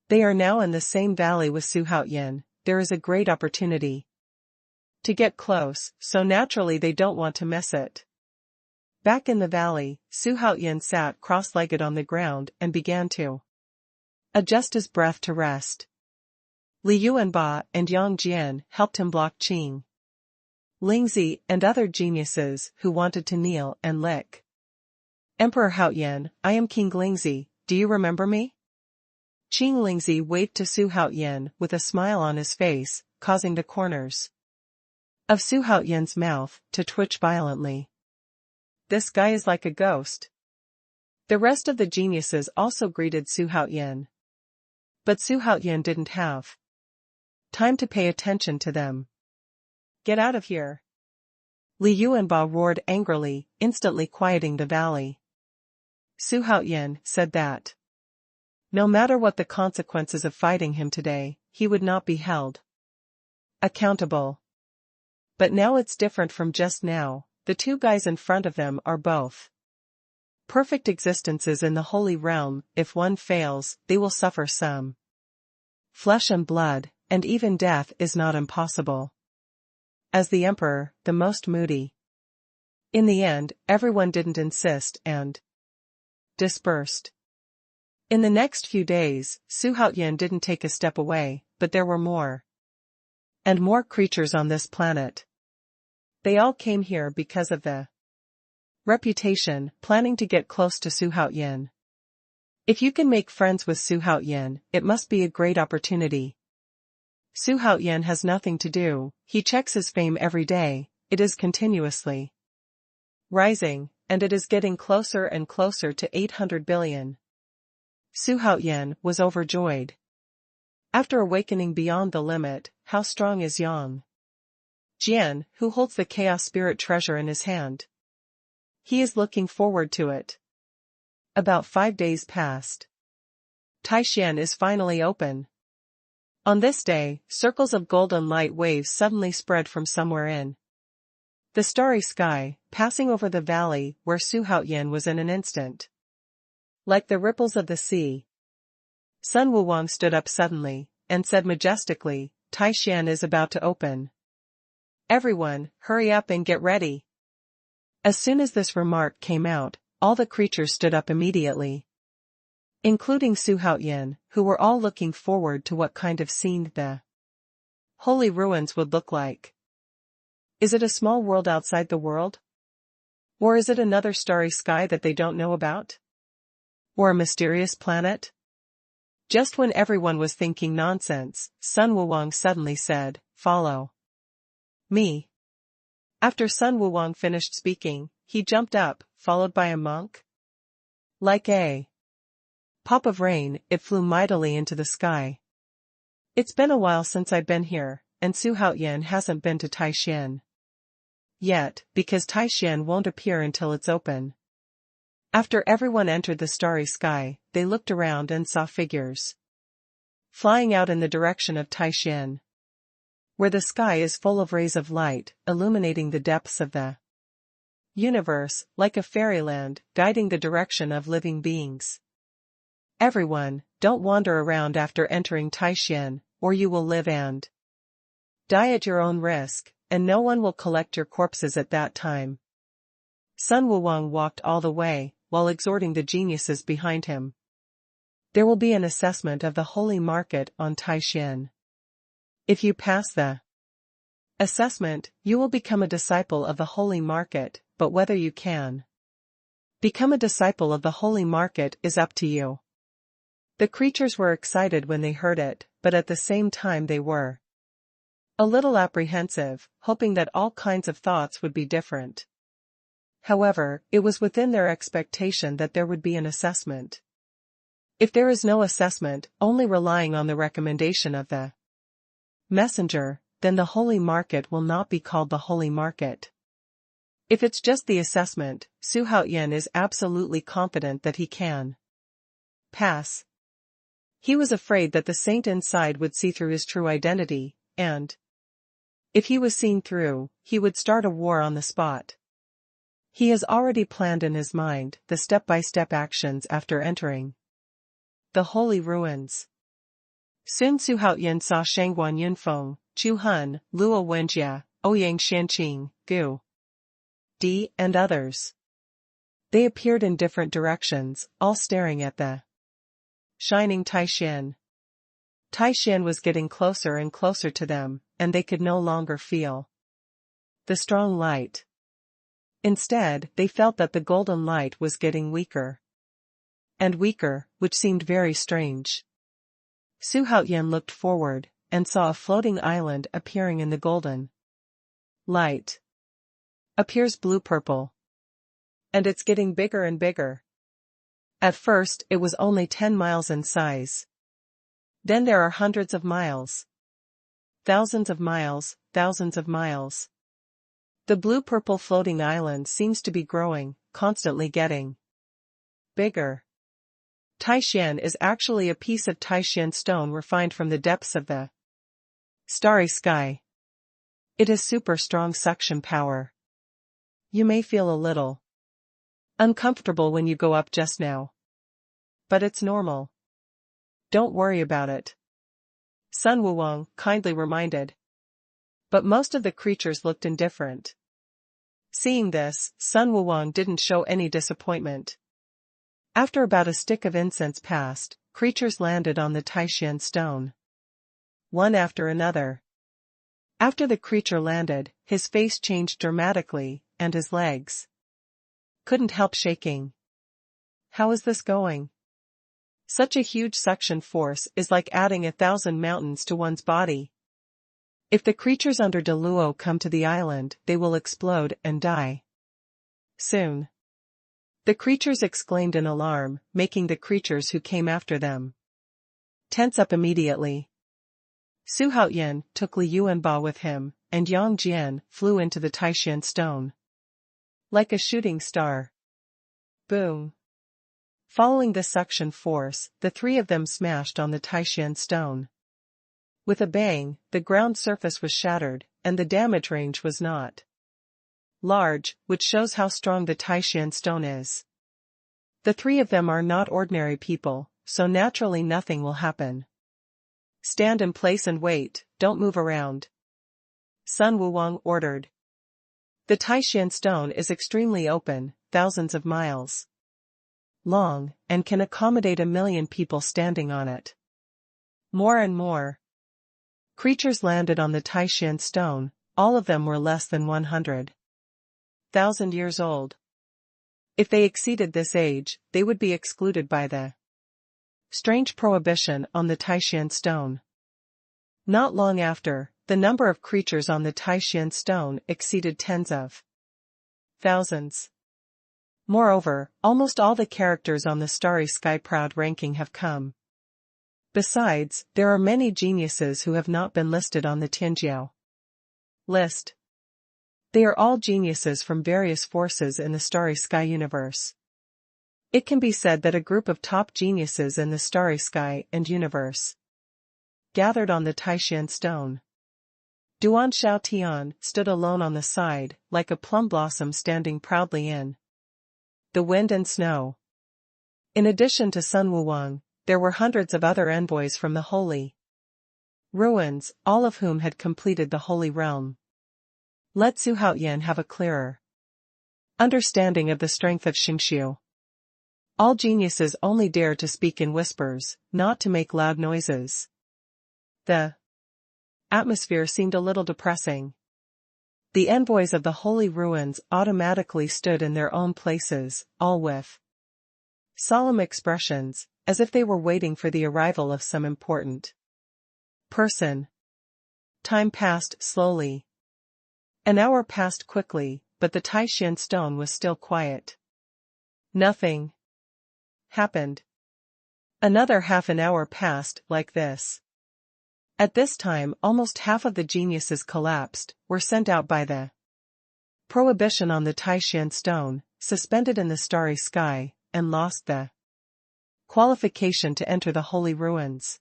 They are now in the same valley with Su Haoyan. There is a great opportunity to get close, so naturally they don't want to miss it. Back in the valley, Su Haoyan sat cross-legged on the ground and began to adjust his breath to rest. Li Yuanba and Yang Jian helped him block Qing Lingzi and other geniuses who wanted to kneel and lick. Emperor Haoyan, I am King Lingzi, do you remember me? Qing Lingzi waved to Su Haoyan with a smile on his face, causing the corners of Su Haoyan's mouth to twitch violently. This guy is like a ghost. The rest of the geniuses also greeted Su Haoyan. But Su Haoyan didn't have time to pay attention to them. Get out of here. Li Yuanba roared angrily, instantly quieting the valley. Su Haoyan said that no matter what the consequences of fighting him today, he would not be held accountable. But now it's different from just now. The 2 guys in front of them are both perfect existences in the holy realm. If one fails, they will suffer some flesh and blood, and even death is not impossible. As the emperor, the most moody. In the end, everyone didn't insist and dispersed. In the next few days, Xuanhuan didn't take a step away, but there were more and more creatures on this planet. They all came here because of the reputation, planning to get close to Xuanhuan. If you can make friends with Xuanhuan, it must be a great opportunity. Xuanhuan has nothing to do, he checks his fame every day, it is continuously rising, and it is getting closer and closer to 800 billion. Xuanhuan was overjoyed. After awakening beyond the limit, how strong is Yang Jian, who holds the Chaos Spirit treasure in his hand? He is looking forward to it. About 5 days passed. Taishan is finally open. On this day, circles of golden light waves suddenly spread from somewhere in the starry sky, passing over the valley where Xuanhuan was in an instant. Like the ripples of the sea. Sun Wukong stood up suddenly, and said majestically, Taishan is about to open. Everyone, hurry up and get ready. As soon as this remark came out, all the creatures stood up immediately. Including Xuanhuan, who were all looking forward to what kind of scene the holy ruins would look like. Is it a small world outside the world? Or is it another starry sky that they don't know about? Or a mysterious planet? Just when everyone was thinking nonsense, Sun Wukong suddenly said, "Follow me." After Sun Wukong finished speaking, he jumped up, followed by a monk. Like a pop of rain, it flew mightily into the sky. It's been a while since I've been here, and Xuanhuan hasn't been to Taishan yet, because Taishan won't appear until it's open. After everyone entered the starry sky, they looked around and saw figures flying out in the direction of Taishan, where the sky is full of rays of light, illuminating the depths of the universe, like a fairyland, guiding the direction of living beings. Everyone, don't wander around after entering Taishan, or you will live and die at your own risk, and no one will collect your corpses at that time. Sun Wukong walked all the way, while exhorting the geniuses behind him. There will be an assessment of the holy market on Taishan. If you pass the assessment, you will become a disciple of the holy market, but whether you can become a disciple of the holy market is up to you. The creatures were excited when they heard it, but at the same time they were a little apprehensive, hoping that all kinds of thoughts would be different. However, it was within their expectation that there would be an assessment. If there is no assessment, only relying on the recommendation of the messenger, then the holy market will not be called the holy market. If it's just the assessment, Xuanhuan is absolutely confident that he can pass. He was afraid that the saint inside would see through his true identity, and if he was seen through, he would start a war on the spot. He has already planned in his mind the step-by-step actions after entering the holy ruins. Soon Xuanhuan saw Shangguan Yunfeng, Chu Hun, Luo Wenjia, Ouyang Shanqing, Gu Di, and others. They appeared in different directions, all staring at the shining Taishan. Taishan was getting closer and closer to them, and they could no longer feel the strong light. Instead, they felt that the golden light was getting weaker and weaker, which seemed very strange. Xuanhuan looked forward, and saw a floating island appearing in the golden light. Appears blue-purple. And it's getting bigger and bigger. At first, it was only 10 miles in size. Then there are hundreds of miles. Thousands of miles, thousands of miles. The blue-purple floating island seems to be growing, constantly getting bigger. Taishan is actually a piece of Taishan stone refined from the depths of the starry sky. It has super strong suction power. You may feel a little uncomfortable when you go up just now. But it's normal. Don't worry about it. Xuanhuan kindly reminded. But most of the creatures looked indifferent. Seeing this, Xuanhuan didn't show any disappointment. After about a stick of incense passed, creatures landed on the Taishan stone. One after another. After the creature landed, his face changed dramatically, and his legs couldn't help shaking. How is this going? Such a huge suction force is like adding 1,000 mountains to one's body. If the creatures under Dou Yu come to the island, they will explode and die soon. The creatures exclaimed in alarm, making the creatures who came after them tense up immediately. Xuanhuan took Li Yuanba with him, and Yang Jian flew into the Taishan stone like a shooting star. Boom! Following the suction force, the three of them smashed on the Taishan stone. With a bang, the ground surface was shattered, and the damage range was not large, which shows how strong the Taishan stone is. The three of them are not ordinary people, so naturally nothing will happen. Stand in place and wait, don't move around. Xuanhuan ordered. The Taishan stone is extremely open, thousands of miles long, and can accommodate 1,000,000 people standing on it. More and more creatures landed on the Taishan stone, all of them were less than 100,000 years old. If they exceeded this age, they would be excluded by the strange prohibition on the Taishan stone. Not long after, the number of creatures on the Taishan stone exceeded tens of thousands. Moreover, almost all the characters on the Starry Sky Proud ranking have come. Besides, there are many geniuses who have not been listed on the Tianwu list. They are all geniuses from various forces in the Starry Sky universe. It can be said that a group of top geniuses in the Starry Sky and universe gathered on the Taishan stone. Duan Xiaotian stood alone on the side, like a plum blossom standing proudly in the wind and snow. In addition to Xuanhuan, there were hundreds of other envoys from the holy ruins, all of whom had completed the holy realm. Let Xuanhuan have a clearer understanding of the strength of Xingqiu. All geniuses only dare to speak in whispers, not to make loud noises. The atmosphere seemed a little depressing. The envoys of the holy ruins automatically stood in their own places, all with solemn expressions, as if they were waiting for the arrival of some important person. Time passed slowly. An hour passed quickly, but the Taishan stone was still quiet. Nothing happened. Another half an hour passed like this. At this time almost half of the geniuses collapsed, were sent out by the prohibition on the Taishan stone, suspended in the starry sky, and lost the qualification to enter the holy ruins.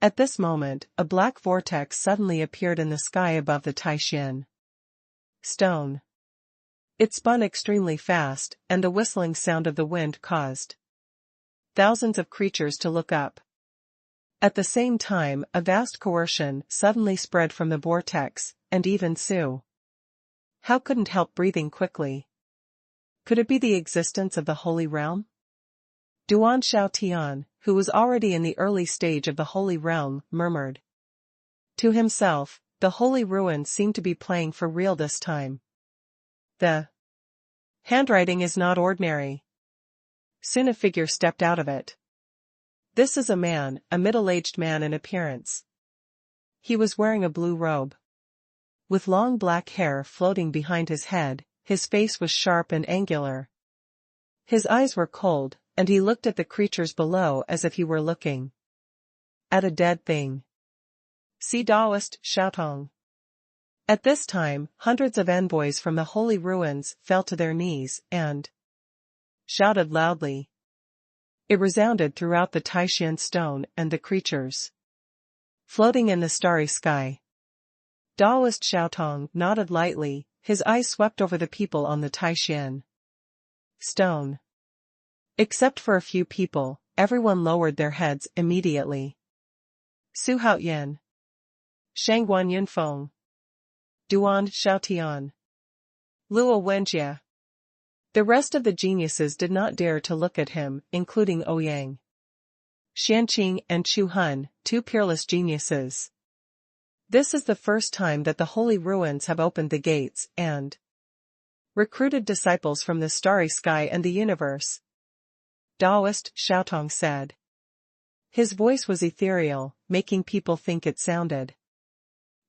At this moment, a black vortex suddenly appeared in the sky above the Taishan stone. It spun extremely fast, and the whistling sound of the wind caused thousands of creatures to look up. At the same time, a vast coercion suddenly spread from the vortex, and even Xuanhuan couldn't help breathing quickly. Could it be the existence of the holy realm? Duan Xiaotian, who was already in the early stage of the holy realm, murmured to himself, the holy ruins seem to be playing for real this time. The handwriting is not ordinary. Soon a figure stepped out of it. This is a man, a middle-aged man in appearance. He was wearing a blue robe. With long black hair floating behind his head, his face was sharp and angular. His eyes were cold, and he looked at the creatures below as if he were looking at a dead thing. See Taoist Xiaotong. At this time, hundreds of envoys from the holy ruins fell to their knees and shouted loudly. It resounded throughout the Taishan stone and the creatures floating in the starry sky. Taoist Xiaotong nodded lightly, his eyes swept over the people on the Taishan stone. Except for a few people, everyone lowered their heads immediately. Su Haoyan, Shangguan Yunfeng, Duan Xiaotian, Luo Wenjie. The rest of the geniuses did not dare to look at him, including Ouyang, Xianqing and Chu Hun, two peerless geniuses. This is the first time that the holy ruins have opened the gates and recruited disciples from the starry sky and the universe. Taoist Xiaotong said. His voice was ethereal, making people think it sounded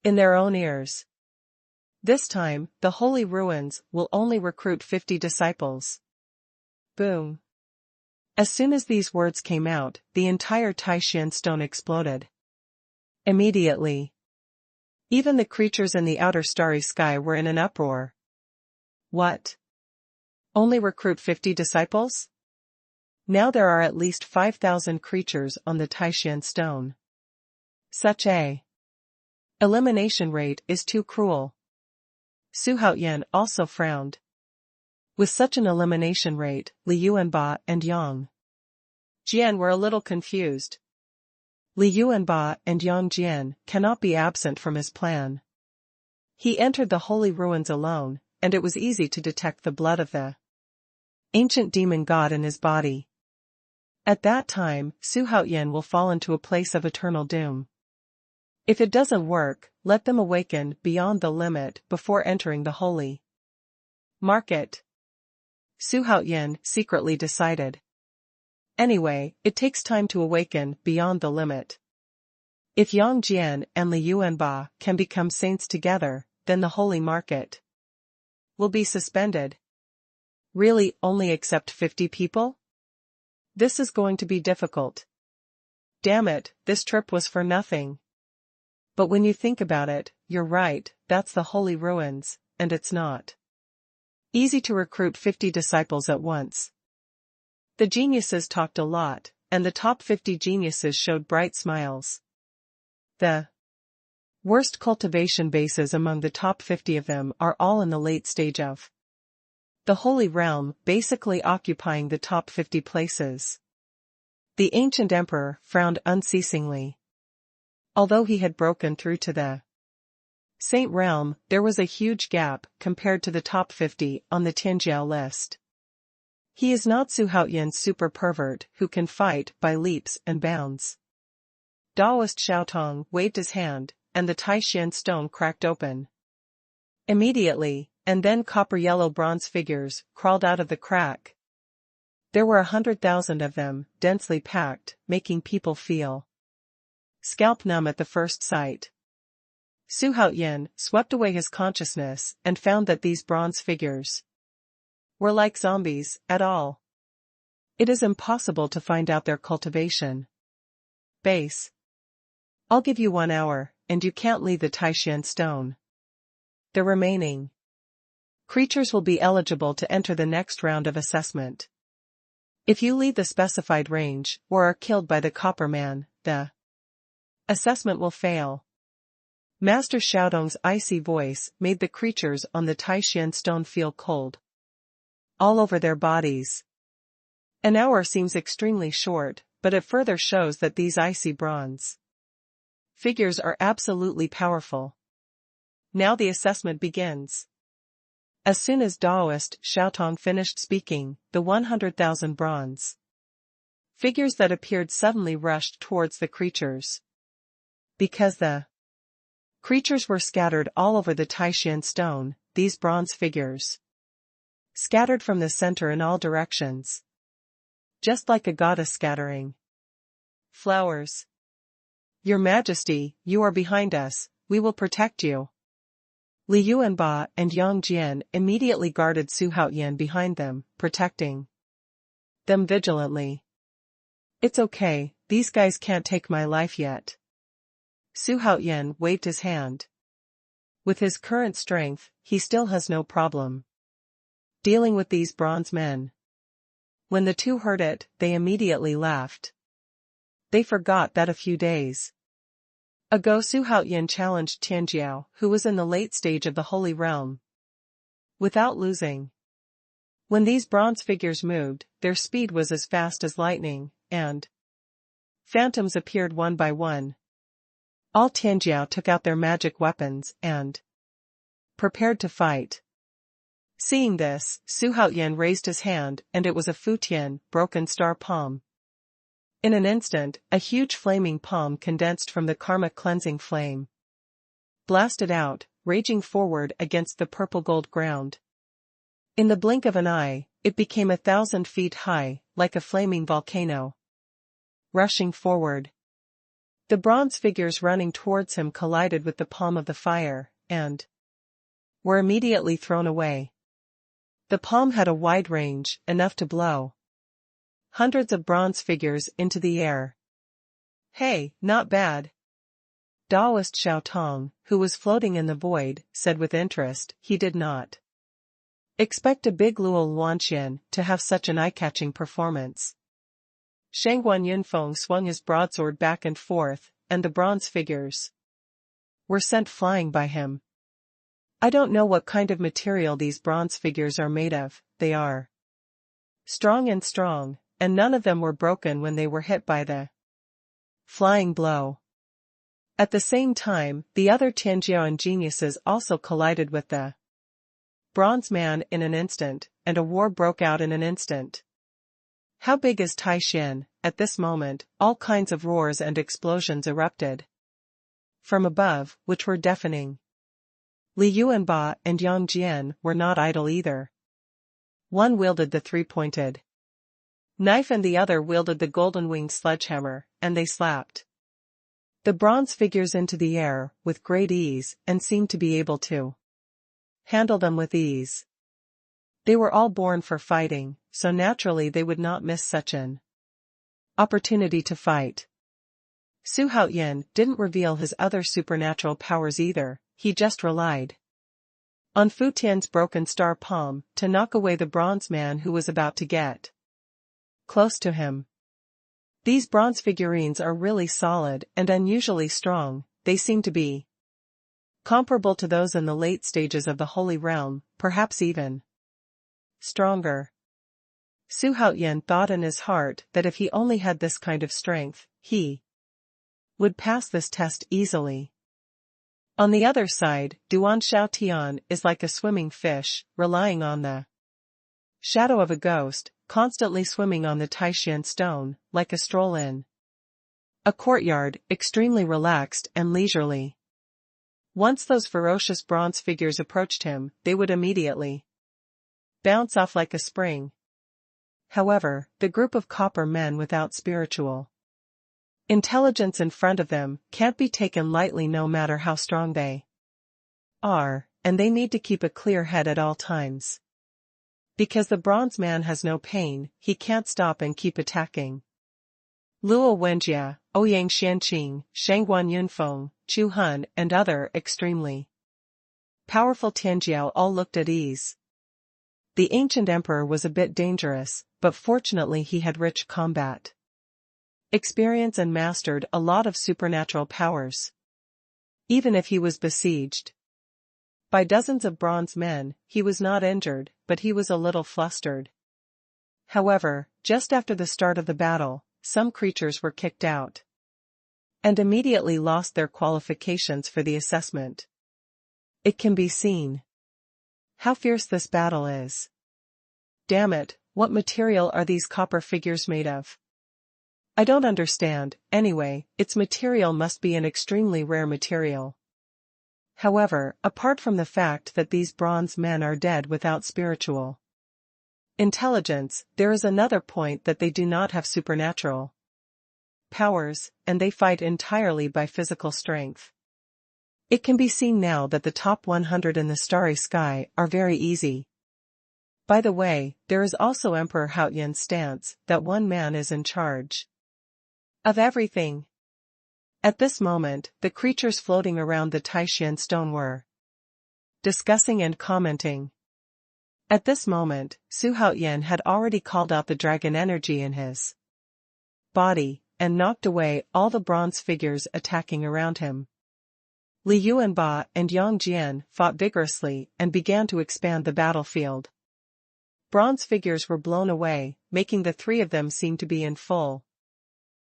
in their own ears. This time, the holy ruins will only recruit 50 disciples. Boom. As soon as these words came out, the entire Taishan stone exploded. Immediately. Even the creatures in the outer starry sky were in an uproar. What? Only recruit 50 disciples? Now there are at least 5,000 creatures on the Taishan stone. Such a elimination rate is too cruel. Su Haoyan also frowned. With such an elimination rate, Li Yuanba and Yang Jian were a little confused. Li Yuanba and Yang Jian cannot be absent from his plan. He entered the holy ruins alone, and it was easy to detect the blood of the ancient demon god in his body. At that time, Su Haoyan will fall into a place of eternal doom. If it doesn't work, let them awaken beyond the limit before entering the holy market. Su Haoyan secretly decided. Anyway, it takes time to awaken beyond the limit. If Yang Jian and Li Yuanba can become saints together, then the holy market will be suspended. Really, only accept 50 people? This is going to be difficult. Damn it, this trip was for nothing. But when you think about it, you're right, that's the holy ruins, and it's not easy to recruit 50 disciples at once. The geniuses talked a lot, and the top 50 geniuses showed bright smiles. The worst cultivation bases among the top 50 of them are all in the late stage of the Holy Realm, basically occupying the top 50 places. The ancient emperor frowned unceasingly. Although he had broken through to the Saint Realm, there was a huge gap compared to the top 50 on the Tianjiao list. He is not Su Haoyan's super pervert who can fight by leaps and bounds. Taoist Xiaotong waved his hand, and the Taishan stone cracked open. Immediately, and then copper-yellow bronze figures crawled out of the crack. There were 100,000 of them, densely packed, making people feel scalp numb at the first sight. Su Haoyan swept away his consciousness and found that these bronze figures were like zombies, at all. It is impossible to find out their cultivation base. I'll give you 1 hour, and you can't leave the Taishan stone. The remaining creatures will be eligible to enter the next round of assessment. If you leave the specified range, or are killed by the Copper Man, the assessment will fail. Master Xiaodong's icy voice made the creatures on the Taishan stone feel cold all over their bodies. An hour seems extremely short, but it further shows that these icy bronze figures are absolutely powerful. Now the assessment begins. As soon as Taoist Xiaotong finished speaking, the 100,000 bronze figures that appeared suddenly rushed towards the creatures. Because the creatures were scattered all over the Taishan stone, these bronze figures scattered from the center in all directions. Just like a goddess scattering flowers. Your Majesty, you are behind us, we will protect you. Li Yuanba and Yang Jian immediately guarded Su Haoyan behind them, protecting them vigilantly. It's okay, these guys can't take my life yet. Su Haoyan waved his hand. With his current strength, he still has no problem dealing with these bronze men. When the two heard it, they immediately laughed. They forgot that a few days ago Su Haoyan challenged Tianjiao, who was in the late stage of the Holy Realm, without losing. When these bronze figures moved, their speed was as fast as lightning, and phantoms appeared one by one. All Tianjiao took out their magic weapons and prepared to fight. Seeing this, Xuanhuan raised his hand and it was a Futian, broken star palm. In an instant, a huge flaming palm condensed from the karmic cleansing flame. Blasted out, raging forward against the purple-gold ground. In the blink of an eye, it became 1,000 feet high, like a flaming volcano. Rushing forward. The bronze figures running towards him collided with the palm of the fire, and were immediately thrown away. The palm had a wide range, enough to blow hundreds of bronze figures into the air. Hey, not bad. Daoist Xiao Tong, who was floating in the void, said with interest. He did not expect a big Luo Luanxian to have such an eye-catching performance. Shangguan Yunfeng swung his broadsword back and forth, and the bronze figures were sent flying by him. I don't know what kind of material these bronze figures are made of. They are strong, and none of them were broken when they were hit by the flying blow. At the same time, the other Tianjiao geniuses also collided with the bronze man in an instant, and a war broke out in an instant. How big is Taishan? At this moment, all kinds of roars and explosions erupted from above, which were deafening. Li Yuanba and Yang Jian were not idle either. One wielded the three-pointed knife and the other wielded the golden-winged sledgehammer, and they slapped the bronze figures into the air with great ease and seemed to be able to handle them with ease. They were all born for fighting, so naturally they would not miss such an opportunity to fight. Xuanhuan didn't reveal his other supernatural powers either, he just relied on Futian's broken star palm to knock away the bronze man who was about to get close to him. These bronze figurines are really solid and unusually strong. They seem to be comparable to those in the late stages of the Holy Realm, perhaps even stronger. Xuanhuan thought in his heart that if he only had this kind of strength, he would pass this test easily. On the other side, Duan Xiaotian is like a swimming fish, relying on the shadow of a ghost, constantly swimming on the Taishan stone, like a stroll in a courtyard, extremely relaxed and leisurely. Once those ferocious bronze figures approached him, they would immediately bounce off like a spring. However, the group of copper men without spiritual intelligence in front of them can't be taken lightly no matter how strong they are, and they need to keep a clear head at all times. Because the bronze man has no pain, he can't stop and keep attacking. Luo Wenjia, Ouyang Xianqing, Shangguan Yunfeng, Chu Hun and other extremely powerful Tianjiao all looked at ease. The ancient emperor was a bit dangerous, but fortunately he had rich combat experience and mastered a lot of supernatural powers. Even if he was besieged by dozens of bronze men, he was not injured, but he was a little flustered. However, just after the start of the battle, some creatures were kicked out and immediately lost their qualifications for the assessment. It can be seen how fierce this battle is. Damn it, what material are these copper figures made of? I don't understand. Anyway, its material must be an extremely rare material. However, apart from the fact that these bronze men are dead without spiritual intelligence, there is another point that they do not have supernatural powers, and they fight entirely by physical strength. It can be seen now that the top 100 in the starry sky are very easy. By the way, there is also Emperor Haoyan's stance that one man is in charge of everything. At this moment, the creatures floating around the Taishan stone were discussing and commenting. At this moment, Xuanhuan had already called out the dragon energy in his body, and knocked away all the bronze figures attacking around him. Li Yuanba and Yang Jian fought vigorously and began to expand the battlefield. Bronze figures were blown away, making the three of them seem to be in full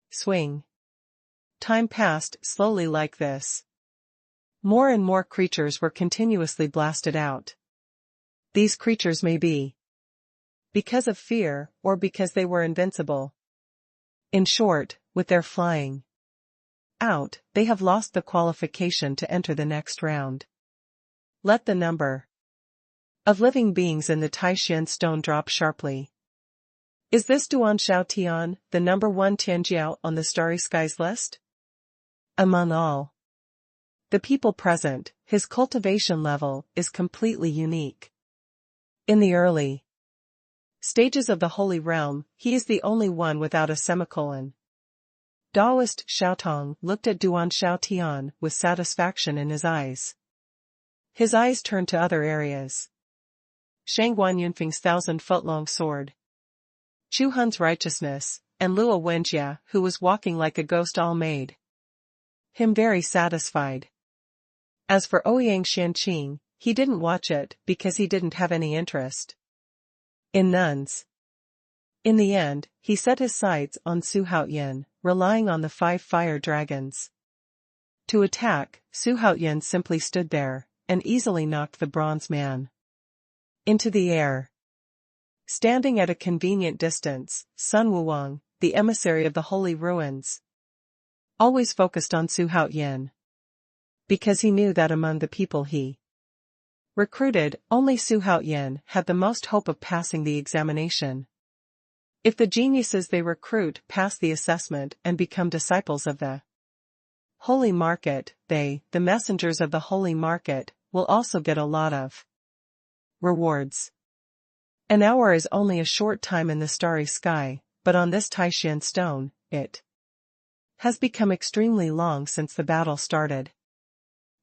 swing. Time passed slowly like this. More and more creatures were continuously blasted out. These creatures may be because of fear, or because they were invincible. In short, with their flying out, they have lost the qualification to enter the next round. Let the number of living beings in the Taishan stone drop sharply. Is this Duan Shao Tian, the number one Tianjiao on the Starry Skies list? Among all the people present, his cultivation level is completely unique. In the early stages of the Holy Realm, he is the only one without a semicolon. Daoist Xiaotong looked at Duan Shao Tian with satisfaction in his eyes. His eyes turned to other areas. Xuanhuan Yunfeng's 1,000-foot-long sword, Chu Hun's righteousness, and Luo Wenjia, who was walking like a ghost, all made him very satisfied. As for Ouyang Xianqing, he didn't watch it because he didn't have any interest in nuns. In the end, he set his sights on Su Haoyan, relying on the 5 fire dragons to attack. Su Haoyan simply stood there and easily knocked the bronze man into the air. Standing at a convenient distance, Sun Wuwang, the emissary of the Holy Ruins, always focused on Su Haoyan, because he knew that among the people he recruited, only Su Haoyan had the most hope of passing the examination. If the geniuses they recruit pass the assessment and become disciples of the Holy Market, they, the messengers of the Holy Market, will also get a lot of rewards. An hour is only a short time in the starry sky, but on this Taishan stone, it has become extremely long since the battle started.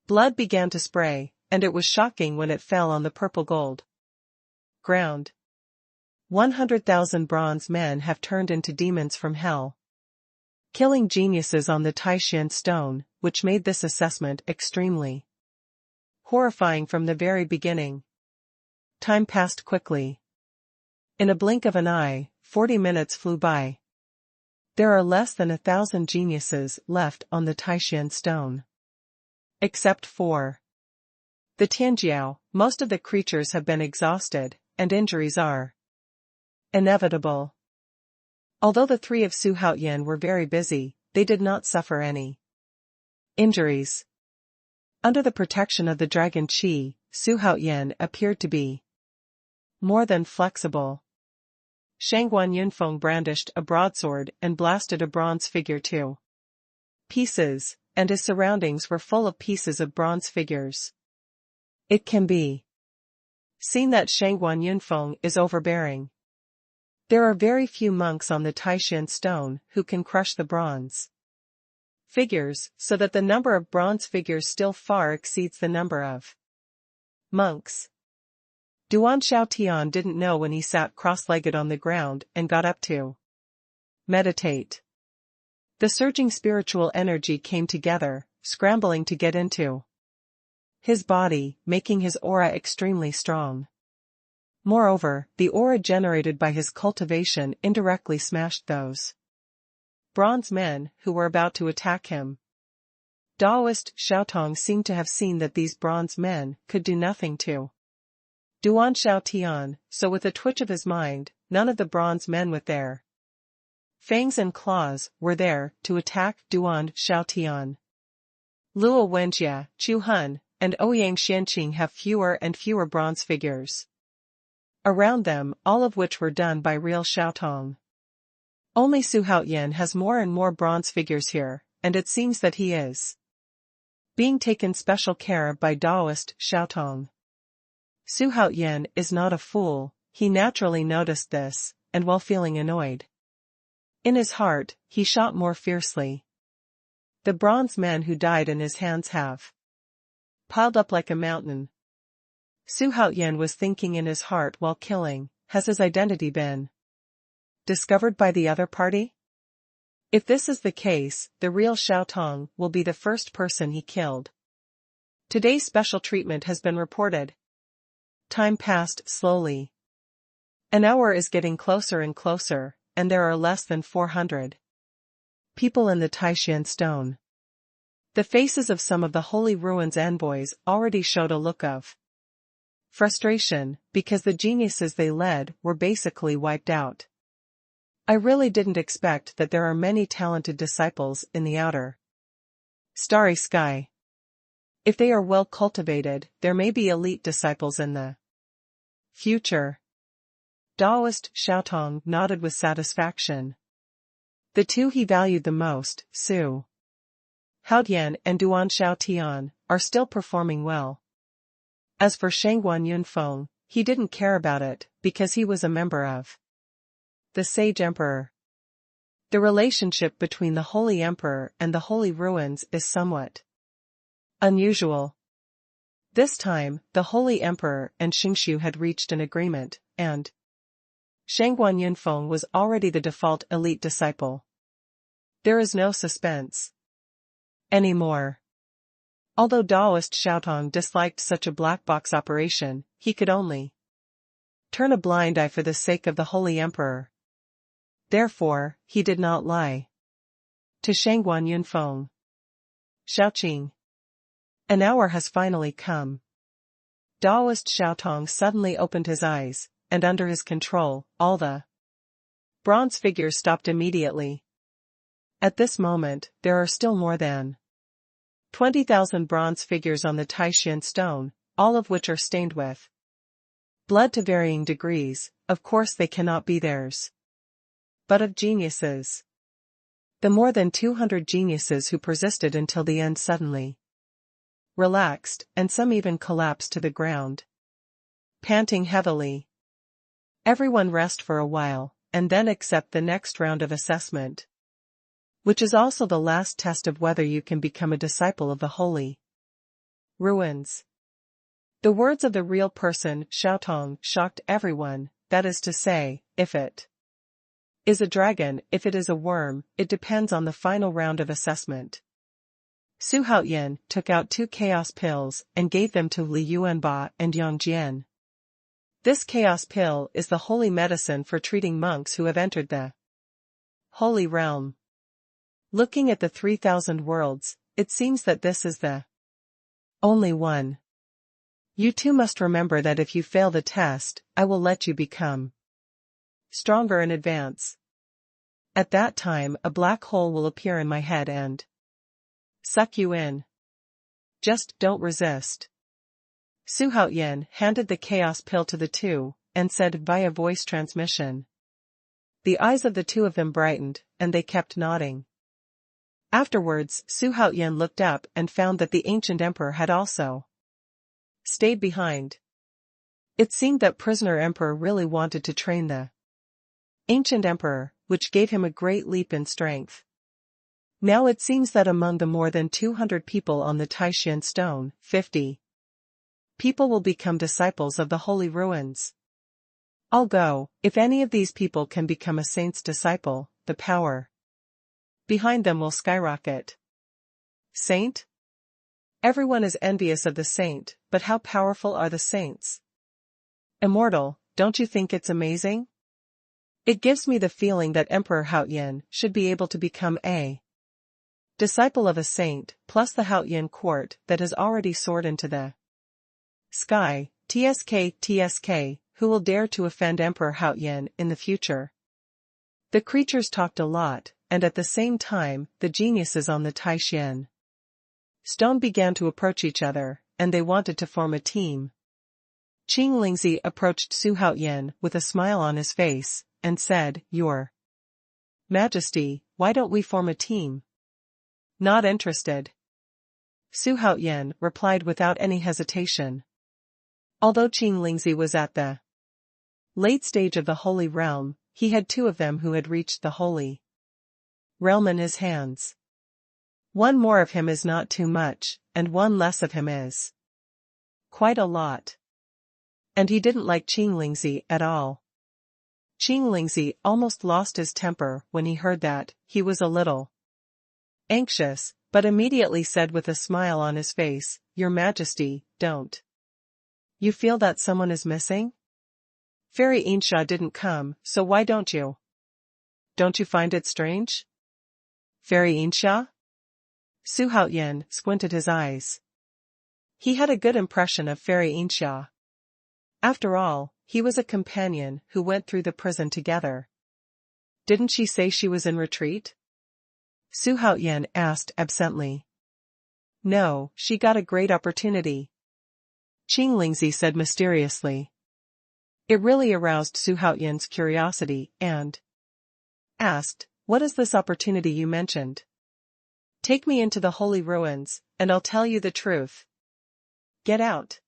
Blood began to spray, and it was shocking when it fell on the purple-gold ground. 100,000 bronze men have turned into demons from hell, killing geniuses on the Taishan stone, which made this assessment extremely horrifying from the very beginning. Time passed quickly. In a blink of an eye, 40 minutes flew by. There are less than 1,000 geniuses left on the Taishan stone. Except for the Tianjiao, most of the creatures have been exhausted, and injuries are inevitable. Although the 3 of Su Haoyan were very busy, they did not suffer any injuries. Under the protection of the dragon Qi, Su Haoyan appeared to be more than flexible. Shangguan Yunfeng brandished a broadsword and blasted a bronze figure to pieces, and his surroundings were full of pieces of bronze figures. It can be seen that Shangguan Yunfeng is overbearing. There are very few monks on the Taishan stone who can crush the bronze figures, so that the number of bronze figures still far exceeds the number of monks. Duan Shao Tian didn't know when he sat cross-legged on the ground and got up to meditate. The surging spiritual energy came together, scrambling to get into his body, making his aura extremely strong. Moreover, the aura generated by his cultivation indirectly smashed those bronze men who were about to attack him. Daoist Xiaotong seemed to have seen that these bronze men could do nothing to Duan Shao Tian, so with a twitch of his mind, none of the bronze men with their fangs and claws were there to attack Duan Shao Tian. Luo Wenjia, Chu Hun, and Ouyang Xianqing have fewer and fewer bronze figures around them, all of which were done by real Xiaotong. Only Su Haoyan has more and more bronze figures here, and it seems that he is being taken special care of by Daoist Xiaotong. Su Haoyan is not a fool, he naturally noticed this, and while feeling annoyed in his heart, he shot more fiercely. The bronze men who died in his hands have piled up like a mountain. Su Haoyan was thinking in his heart while killing, has his identity been discovered by the other party? If this is the case, the real Xiaotong will be the first person he killed. Today's special treatment has been reported. Time passed slowly. An hour is getting closer and closer, and there are less than 400 People in the Taishan stone. The faces of some of the Holy Ruins envoys already showed a look of frustration, because the geniuses they led were basically wiped out. I really didn't expect that there are many talented disciples in the outer starry sky. If they are well cultivated, there may be elite disciples in the future. Taoist Xiaotong nodded with satisfaction. The two he valued the most, Su Haotian and Duan Xiaotian, are still performing well. As for Xuanhuan Yunfeng, he didn't care about it, because he was a member of the Sage Emperor. The relationship between the Holy Emperor and the Holy Ruins is somewhat unusual. This time, the Holy Emperor and Xingshu had reached an agreement, and Xuanhuan Yunfeng was already the default elite disciple. There is no suspense anymore. Although Taoist Xiaotong disliked such a black box operation, he could only turn a blind eye for the sake of the Holy Emperor. Therefore, he did not lie to Xuanhuan Yunfeng. Xiaoqing. An hour has finally come. Taoist Xiaotong suddenly opened his eyes, and under his control, all the bronze figures stopped immediately. At this moment, there are still more than 20,000 bronze figures on the Taishan stone, all of which are stained with blood to varying degrees. Of course they cannot be theirs, but of geniuses. The more than 200 geniuses who persisted until the end suddenly relaxed, and some even collapsed to the ground, panting heavily. Everyone rest for a while, and then accept the next round of assessment, which is also the last test of whether you can become a disciple of the Holy Ruins. The words of the real person, Xiaotong, shocked everyone. That is to say, if it is a dragon, if it is a worm, it depends on the final round of assessment. Su Haotian took out 2 chaos pills and gave them to Li Yuanba and Yang Jian. This chaos pill is the holy medicine for treating monks who have entered the Holy Realm. Looking at the 3,000 worlds, it seems that this is the only one. You too must remember that if you fail the test, I will let you become stronger in advance. At that time, a black hole will appear in my head and suck you in. Just don't resist. Su Haotian handed the chaos pill to the two, and said via voice transmission. The eyes of the two of them brightened, and they kept nodding. Afterwards, Su Haotian looked up and found that the ancient emperor had also stayed behind. It seemed that prisoner emperor really wanted to train the ancient emperor, which gave him a great leap in strength. Now it seems that among the more than 200 people on the Taishan stone, 50 people will become disciples of the Holy Ruins. I'll go. If any of these people can become a saint's disciple, the power behind them will skyrocket. Saint? Everyone is envious of the saint, but how powerful are the saints? Immortal, don't you think it's amazing? It gives me the feeling that Emperor Haotian should be able to become a disciple of a saint, plus the Haotian court that has already soared into the sky. TSK, who will dare to offend Emperor Haotian in the future? The creatures talked a lot, and at the same time, the geniuses on the Taishan stone began to approach each other, and they wanted to form a team. Qing Lingzi approached Su Haotian with a smile on his face, and said, Your Majesty, why don't we form a team? Not interested. Su Haotian replied without any hesitation. Although Qing Lingzi was at the late stage of the Holy Realm, he had 2 of them who had reached the Holy Realm in his hands. One more of him is not too much, and one less of him is quite a lot. And he didn't like Qing Lingzi at all. Qing Lingzi almost lost his temper when he heard that. He was a little anxious, but immediately said with a smile on his face, Your Majesty, don't you feel that someone is missing? Fairy Insha didn't come, so why don't you? Don't you find it strange? Fairy Insha? Xuanhuan squinted his eyes. He had a good impression of Fairy Insha. After all, he was a companion who went through the prison together. Didn't she say she was in retreat? Xuanhuan asked absently. No, she got a great opportunity. Qinglingzi said mysteriously. It really aroused Xuanhuan's curiosity and asked, what is this opportunity you mentioned? Take me into the holy ruins, and I'll tell you the truth. Get out.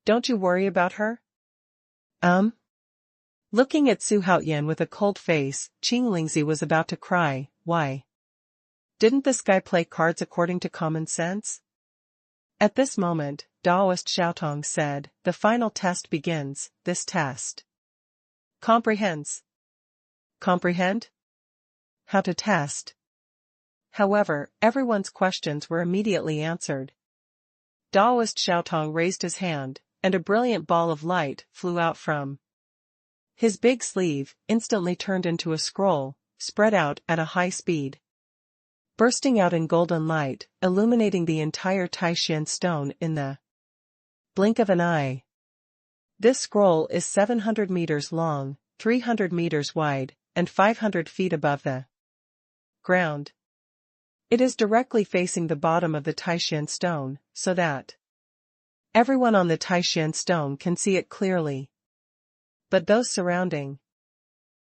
Don't you worry about her? Looking at Xuanhuan with a cold face, Qinglingzi was about to cry. Why? Didn't this guy play cards according to common sense? At this moment, Daoist Xiaotong said, the final test begins, this test. Comprehends. Comprehend? How to test. However, everyone's questions were immediately answered. Daoist Xiaotong raised his hand, and a brilliant ball of light flew out from his big sleeve, instantly turned into a scroll, spread out at a high speed, bursting out in golden light, illuminating the entire Taishan stone in the blink of an eye. This scroll is 700 meters long, 300 meters wide, and 500 feet above the ground. It is directly facing the bottom of the Taishan stone, so that everyone on the Taishan stone can see it clearly. But those surrounding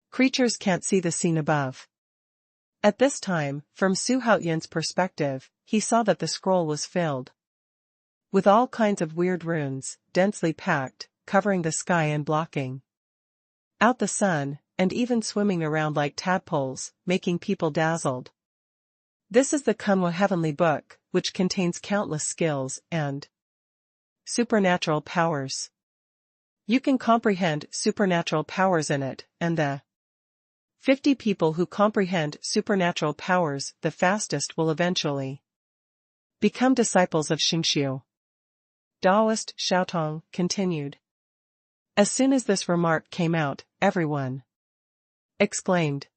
creatures can't see the scene above. At this time, from Xuanhuan's perspective, he saw that the scroll was filled with all kinds of weird runes, densely packed, covering the sky and blocking out the sun, and even swimming around like tadpoles, making people dazzled. This is the Kunwu Heavenly Book, which contains countless skills and supernatural powers. You can comprehend supernatural powers in it, and the 50 people who comprehend supernatural powers the fastest will eventually become disciples of Xingqiu. Daoist Xiaotong continued. As soon as this remark came out, everyone exclaimed.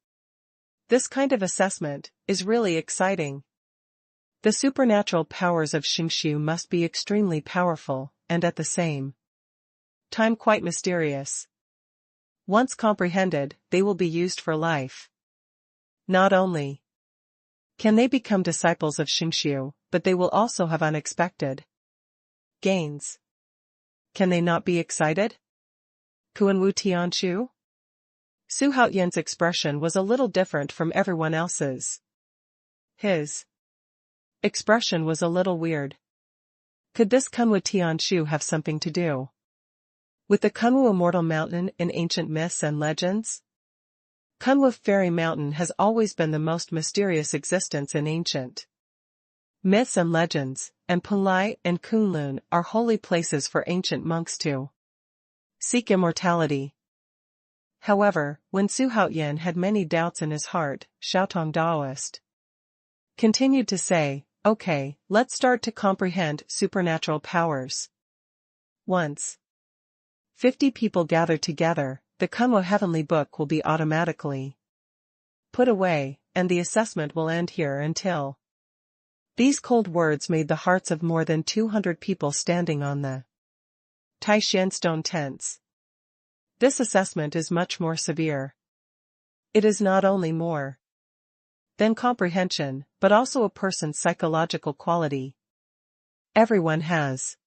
This kind of assessment is really exciting. The supernatural powers of Xingqiu must be extremely powerful, and at the same time quite mysterious. Once comprehended, they will be used for life. Not only can they become disciples of Xingqiu, but they will also have unexpected gains. Can they not be excited? Xuanwu Tianchu? Xuanhuan's expression was a little different from everyone else's. His expression was a little weird. Could this Kunwu Tianchu have something to do with the Kunwu Immortal Mountain in ancient myths and legends? Kunwu Fairy Mountain has always been the most mysterious existence in ancient myths and legends, and Punlai and Kunlun are holy places for ancient monks to seek immortality. However, when Xuanhuan had many doubts in his heart, Xiaotong Daoist continued to say, okay, let's start to comprehend supernatural powers. Once 50 people gather together, the Kunwu Heavenly Book will be automatically put away, and the assessment will end here until. These cold words made the hearts of more than 200 people standing on the Taishan stone tense. This assessment is much more severe. It is not only more than comprehension, but also a person's psychological quality. Everyone has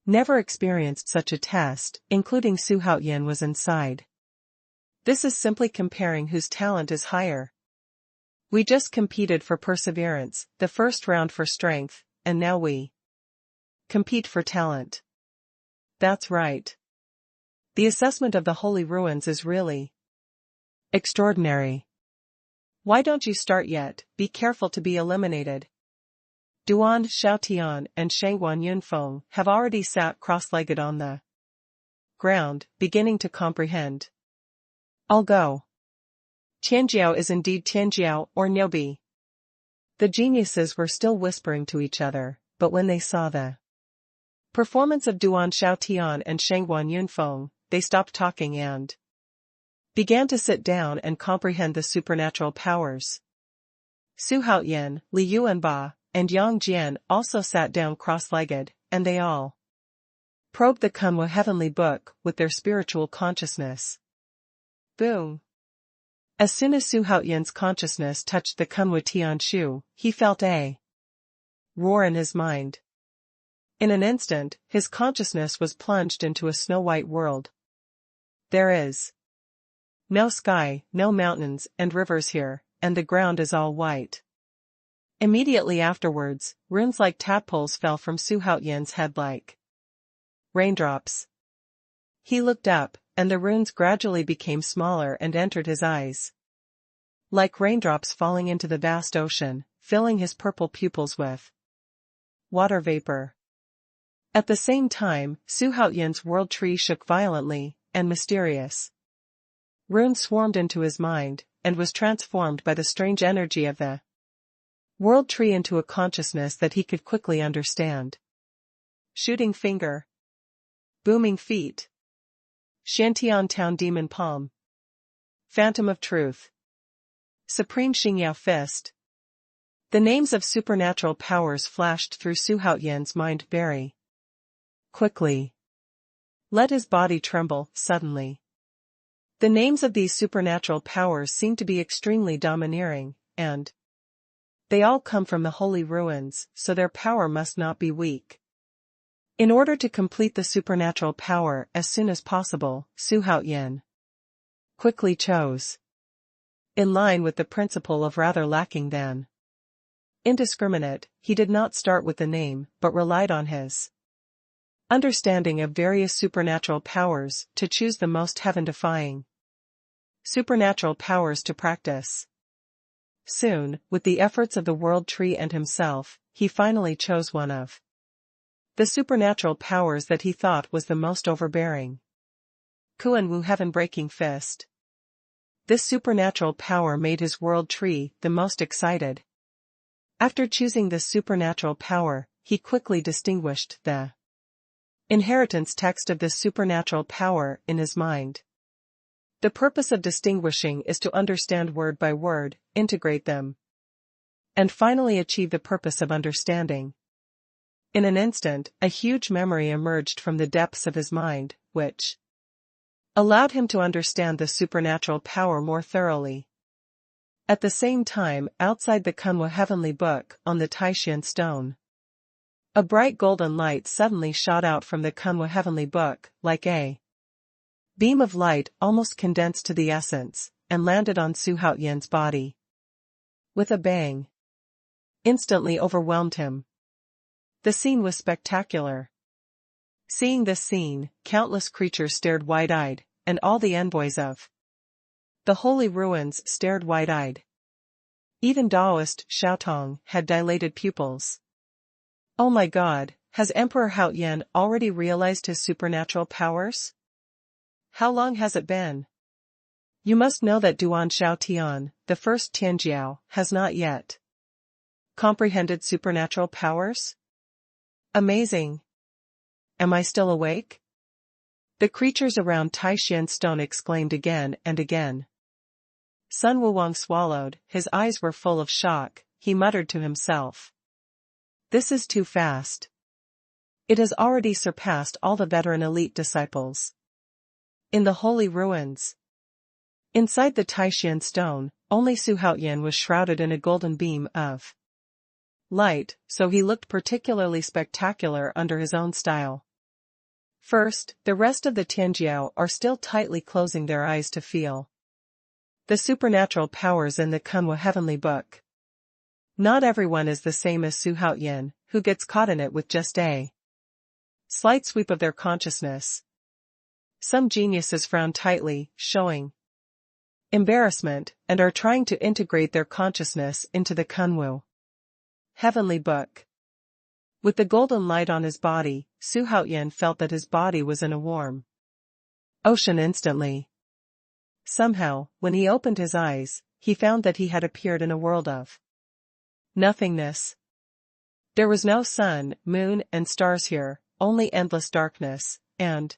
never experienced such a test, including Xuanhuan was inside. This is simply comparing whose talent is higher. We just competed for perseverance, the first round for strength, and now we compete for talent. That's right. The assessment of the holy ruins is really extraordinary. Why don't you start yet? Be careful to be eliminated. Duan Xiaotian and Xuanhuan Yunfeng have already sat cross-legged on the ground, beginning to comprehend. I'll go. Tianjiao is indeed Tianjiao or Nyobi. The geniuses were still whispering to each other, but when they saw the performance of Duan Xiaotian and Xuanhuan Yunfeng, they stopped talking and began to sit down and comprehend the supernatural powers. Su Haoyan, Li Yuanba, and Yang Jian also sat down cross-legged, and they all probed the Kunwa heavenly book with their spiritual consciousness. Boom! As soon as Su Haoyan's consciousness touched the Kunwa Tianshu, he felt a roar in his mind. In an instant, his consciousness was plunged into a snow-white world. There is no sky, no mountains and rivers here, and the ground is all white. Immediately afterwards, runes like tadpoles fell from Su Haoyan's head like raindrops. He looked up, and the runes gradually became smaller and entered his eyes. Like raindrops falling into the vast ocean, filling his purple pupils with water vapor. At the same time, Su Haoyan's world tree shook violently, and mysterious runes swarmed into his mind, and was transformed by the strange energy of the world tree into a consciousness that he could quickly understand. Shooting finger. Booming feet. Shantian Town Demon Palm. Phantom of Truth. Supreme Xingyao Fist. The names of supernatural powers flashed through Su Haoyan's mind very quickly. Let his body tremble, suddenly. The names of these supernatural powers seemed to be extremely domineering, and they all come from the holy ruins, so their power must not be weak. In order to complete the supernatural power as soon as possible, Su Haoyan quickly chose, in line with the principle of rather lacking than indiscriminate, he did not start with the name, but relied on his understanding of various supernatural powers to choose the most heaven-defying supernatural powers to practice. Soon, with the efforts of the world tree and himself, he finally chose one of the supernatural powers that he thought was the most overbearing. Xuanhuan heaven-breaking fist. This supernatural power made his world tree the most excited. After choosing this supernatural power, he quickly distinguished the inheritance text of this supernatural power in his mind. The purpose of distinguishing is to understand word by word, integrate them, and finally achieve the purpose of understanding. In an instant, a huge memory emerged from the depths of his mind, which allowed him to understand the supernatural power more thoroughly. At the same time, outside the Kunwa heavenly book, on the Taishan stone, a bright golden light suddenly shot out from the Kunwa heavenly book, like a beam of light almost condensed to the essence, and landed on Su Haoyan's body. With a bang, instantly overwhelmed him. The scene was spectacular. Seeing this scene, countless creatures stared wide-eyed, and all the envoys of the holy ruins stared wide-eyed. Even Taoist Xiaotong had dilated pupils. Oh my God, has Emperor Haoyan already realized his supernatural powers? How long has it been? You must know that Duan Xiaotian, the first Tianjiao, has not yet comprehended supernatural powers? Amazing. Am I still awake? The creatures around Taishan stone exclaimed again and again. Sun Wukong swallowed, his eyes were full of shock, he muttered to himself. This is too fast. It has already surpassed all the veteran elite disciples in the holy ruins. Inside the Taishan stone, only Su Haoyan was shrouded in a golden beam of light, so he looked particularly spectacular under his own style. First, the rest of the Tianjiao are still tightly closing their eyes to feel the supernatural powers in the Kunwa heavenly book. Not everyone is the same as Su Haoyan, who gets caught in it with just a slight sweep of their consciousness. Some geniuses frown tightly, showing embarrassment, and are trying to integrate their consciousness into the Kunwu heavenly book. With the golden light on his body, Su Haoyan felt that his body was in a warm ocean instantly. Somehow, when he opened his eyes, he found that he had appeared in a world of nothingness. There was no sun, moon, and stars here, only endless darkness, and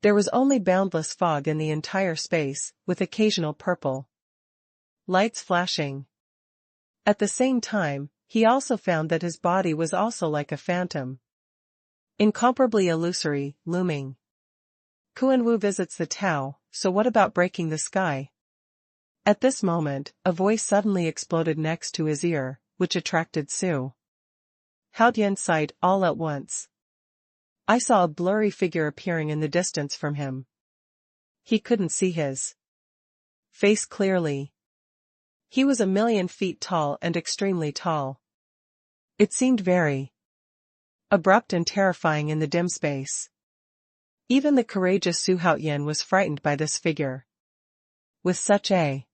there was only boundless fog in the entire space, with occasional purple lights flashing. At the same time, he also found that his body was also like a phantom. Incomparably illusory, looming. Xuanhu visits the Tao, so what about breaking the sky? At this moment, a voice suddenly exploded next to his ear, which attracted Su Haotian's sight all at once. I saw a blurry figure appearing in the distance from him. He couldn't see his face clearly. He was 1,000,000 feet tall and extremely tall. It seemed very abrupt and terrifying in the dim space. Even the courageous Su Haotian was frightened by this figure. With such a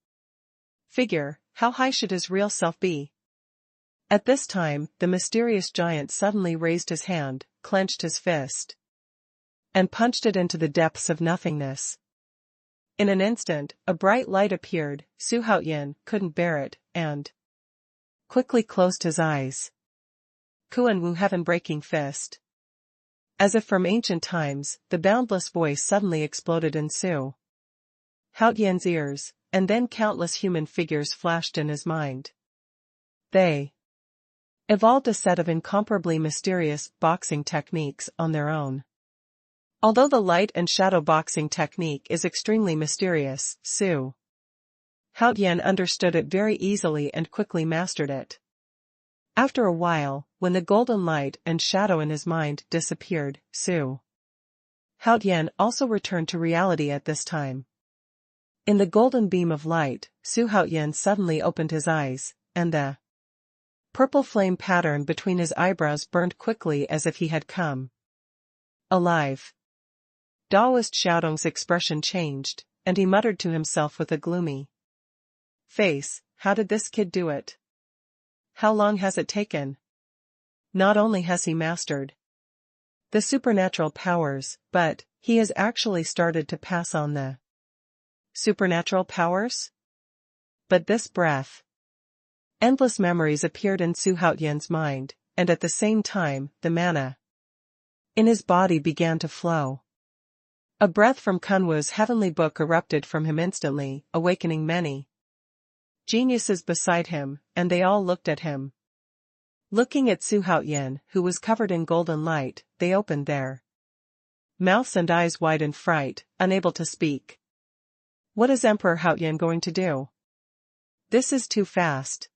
figure, how high should his real self be? At this time, the mysterious giant suddenly raised his hand, clenched his fist, and punched it into the depths of nothingness. In an instant, a bright light appeared. Su Haotian couldn't bear it, and quickly closed his eyes. Xuanhu heaven-breaking fist. As if from ancient times, the boundless voice suddenly exploded in Su Haotian's ears, and then countless human figures flashed in his mind. They evolved a set of incomparably mysterious boxing techniques on their own. Although the light and shadow boxing technique is extremely mysterious, Su Haotian understood it very easily and quickly mastered it. After a while, when the golden light and shadow in his mind disappeared, Su Haotian also returned to reality at this time. In the golden beam of light, Su Haotian suddenly opened his eyes, and the purple flame pattern between his eyebrows burned quickly as if he had come alive. Daoist Xiaodong's expression changed, and he muttered to himself with a gloomy face, "How did this kid do it? How long has it taken?" Not only has he mastered the supernatural powers, but he has actually started to pass on the supernatural powers? But this breath. Endless memories appeared in Su Haotian's mind, and at the same time, the mana in his body began to flow. A breath from Kunwu's heavenly book erupted from him instantly, awakening many geniuses beside him, and they all looked at him. Looking at Su Haotian, who was covered in golden light, they opened their mouths and eyes wide in fright, unable to speak. What is Emperor Haotian going to do? This is too fast.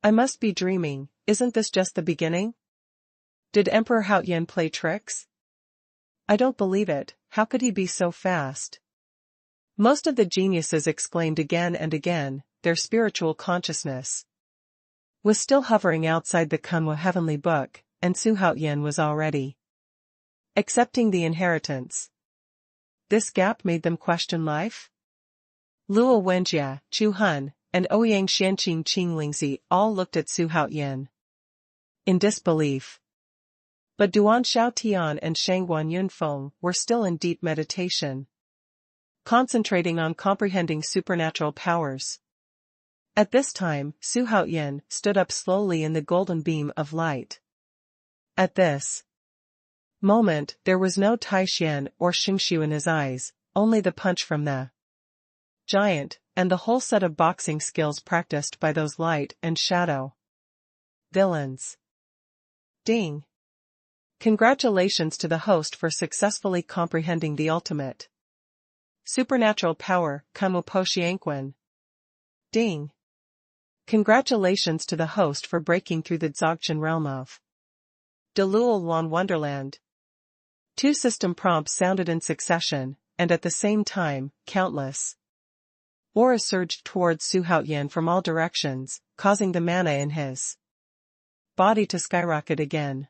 I must be dreaming, isn't this just the beginning? Did Emperor Haotian play tricks? I don't believe it, how could he be so fast? Most of the geniuses exclaimed again and again. Their spiritual consciousness was still hovering outside the Kunwu heavenly book, and Su Haotian was already accepting the inheritance. This gap made them question life? Luo Wenjia, Chu Hun, and Ouyang Xianqing Qinglingzi all looked at Su Haotian in disbelief. But Duan Xiaotian and Shangguan Yunfeng were still in deep meditation, concentrating on comprehending supernatural powers. At this time, Su Haotian stood up slowly in the golden beam of light. At this moment, there was no Taixian or Xingxiu in his eyes, only the punch from the giant, and the whole set of boxing skills practiced by those light and shadow villains. Ding! Congratulations to the host for successfully comprehending the ultimate supernatural power, Kunwu Po Xiangquan. Ding! Congratulations to the host for breaking through the Dzogchen realm of Luan Wonderland. 2 system prompts sounded in succession, and at the same time, countless auras surged towards Su Haotian from all directions, causing the mana in his body to skyrocket again.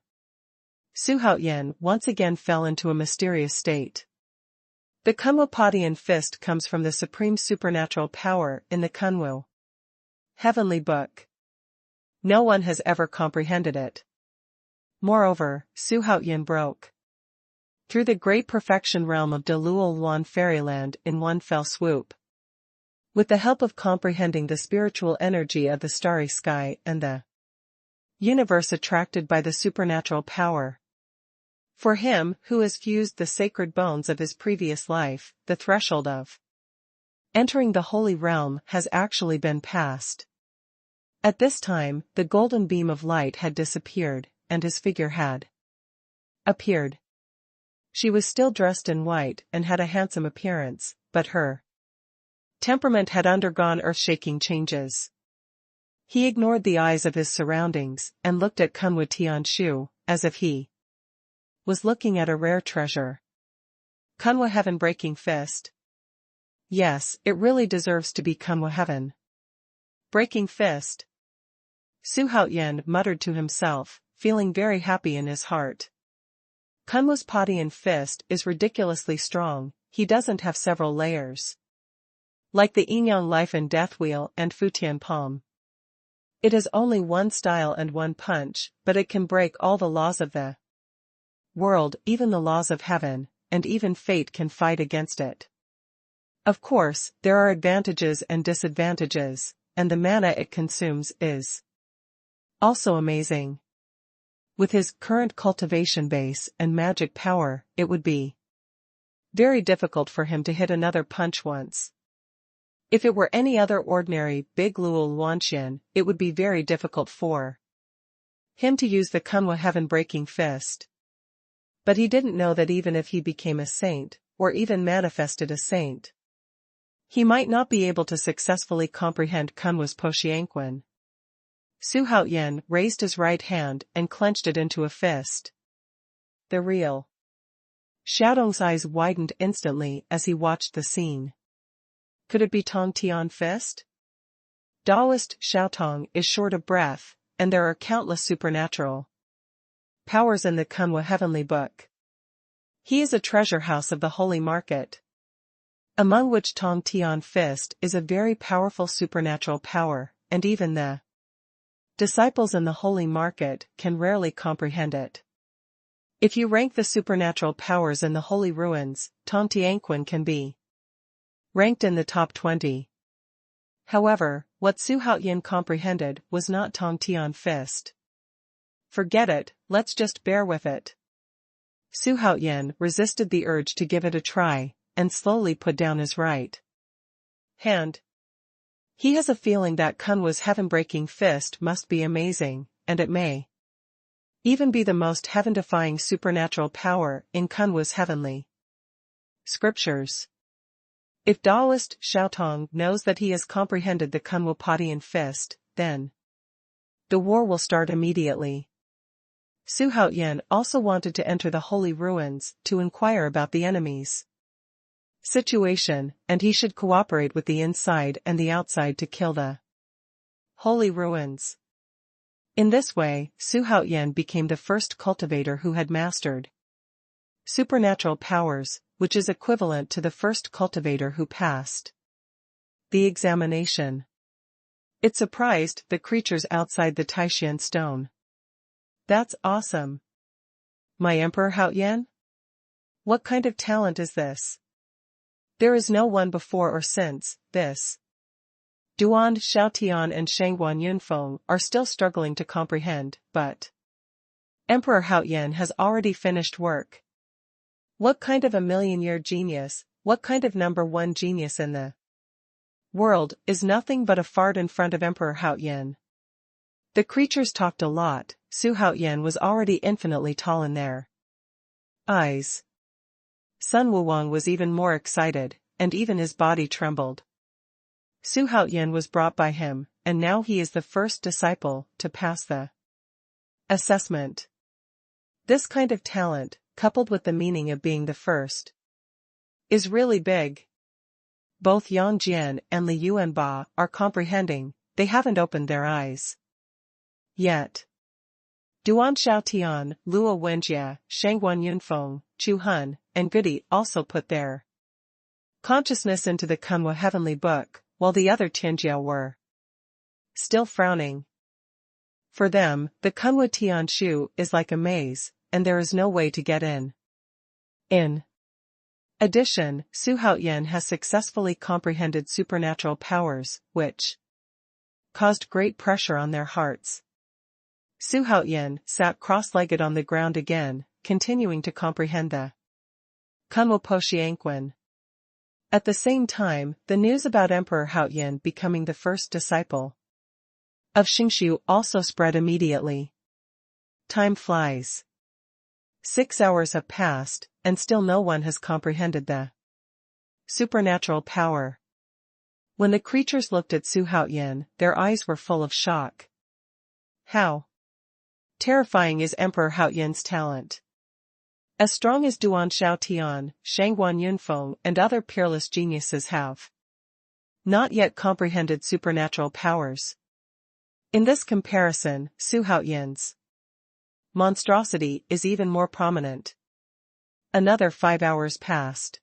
Su Haotian once again fell into a mysterious state. The Kunwu fist comes from the supreme supernatural power in the Kunwu heavenly book. No one has ever comprehended it. Moreover, Su Haotian broke through the great perfection realm of Luan fairyland in one fell swoop. With the help of comprehending the spiritual energy of the starry sky and the universe attracted by the supernatural power. For him who has fused the sacred bones of his previous life, the threshold of entering the holy realm has actually been passed. At this time, the golden beam of light had disappeared, and his figure had appeared. She was still dressed in white and had a handsome appearance, but her temperament had undergone earth-shaking changes. He ignored the eyes of his surroundings and looked at Kunwu Tianshu, as if he was looking at a rare treasure. Kunwu heaven-breaking fist. Yes, it really deserves to be Kunwu heaven breaking fist. Xuanhuan muttered to himself, feeling very happy in his heart. Kunwu's Padian fist is ridiculously strong, he doesn't have several layers. Like the Yinyang life and death wheel and Futian palm. It has only one style and one punch, but it can break all the laws of the world, even the laws of heaven, and even fate can fight against it. Of course, there are advantages and disadvantages, and the mana it consumes is also amazing. With his current cultivation base and magic power, it would be very difficult for him to hit another punch once. If it were any other ordinary Big Luo Luanxian, it would be very difficult for him to use the Kunwu heaven-breaking fist. But he didn't know that even if he became a saint, or even manifested a saint, he might not be able to successfully comprehend Kunwu's Poshianquan. Xuanhuan raised his right hand and clenched it into a fist. The real Xiaodong's eyes widened instantly as he watched the scene. Could it be Tong Tian fist? Taoist Xiaotong is short of breath, and there are countless supernatural powers in the Kunwu heavenly book. He is a treasure house of the holy market, among which Tong Tian fist is a very powerful supernatural power, and even the disciples in the holy market can rarely comprehend it. If you rank the supernatural powers in the holy ruins, Tong Tianquan can be ranked in the top 20. However, what Xuanhuan comprehended was not Tong Tian fist. Forget it, let's just bear with it. Xuanhuan resisted the urge to give it a try, and slowly put down his right hand. He has a feeling that Kunwu's heaven-breaking fist must be amazing, and it may even be the most heaven-defying supernatural power in Kunwu's heavenly scriptures. If Taoist Xiaotong knows that he has comprehended the Kunwu Padian fist, then the war will start immediately. Xuanhuan also wanted to enter the holy ruins to inquire about the enemies' situation, and he should cooperate with the inside and the outside to kill the holy ruins. In this way, Xuanhuan became the first cultivator who had mastered supernatural powers, which is equivalent to the first cultivator who passed the examination. It surprised the creatures outside the Taishan stone. That's awesome. My Emperor Haoyan? What kind of talent is this? There is no one before or since this. Duan Xiaotian and Shangguan Yunfeng are still struggling to comprehend, but Emperor Haoyan has already finished work. What kind of a million-year genius, what kind of number one genius in the world, is nothing but a fart in front of Emperor Haoyan. The creatures talked a lot. Xuanhuan was already infinitely tall in their eyes. Sun Wukong was even more excited, and even his body trembled. Xuanhuan was brought by him, and now he is the first disciple to pass the assessment. This kind of talent, coupled with the meaning of being the first, is really big. Both Yang Jian and Li Yuanba are comprehending, they haven't opened their eyes yet. Duan Xiaotian, Luo Wenjie, Shangguan Yunfeng, Chu Hun, and Goody also put their consciousness into the Kunwu heavenly book, while the other Tianjiao were still frowning. For them, the Kunwu Tianshu is like a maze, and there is no way to get in. In addition, Xuanhuan has successfully comprehended supernatural powers, which caused great pressure on their hearts. Xuanhuan sat cross-legged on the ground again, continuing to comprehend the Kunwu Poshianquan. At the same time, the news about Emperor Haoyan becoming the first disciple of Xingshu also spread immediately. Time flies. 6 hours have passed, and still no one has comprehended the supernatural power. When the creatures looked at Xuanhuan, their eyes were full of shock. How terrifying is Emperor Haoyan's talent! As strong as Duan Xiaotian, Shangguan Yunfeng and other peerless geniuses have not yet comprehended supernatural powers. In this comparison, Xuanhuan's monstrosity is even more prominent. Another 5 hours passed.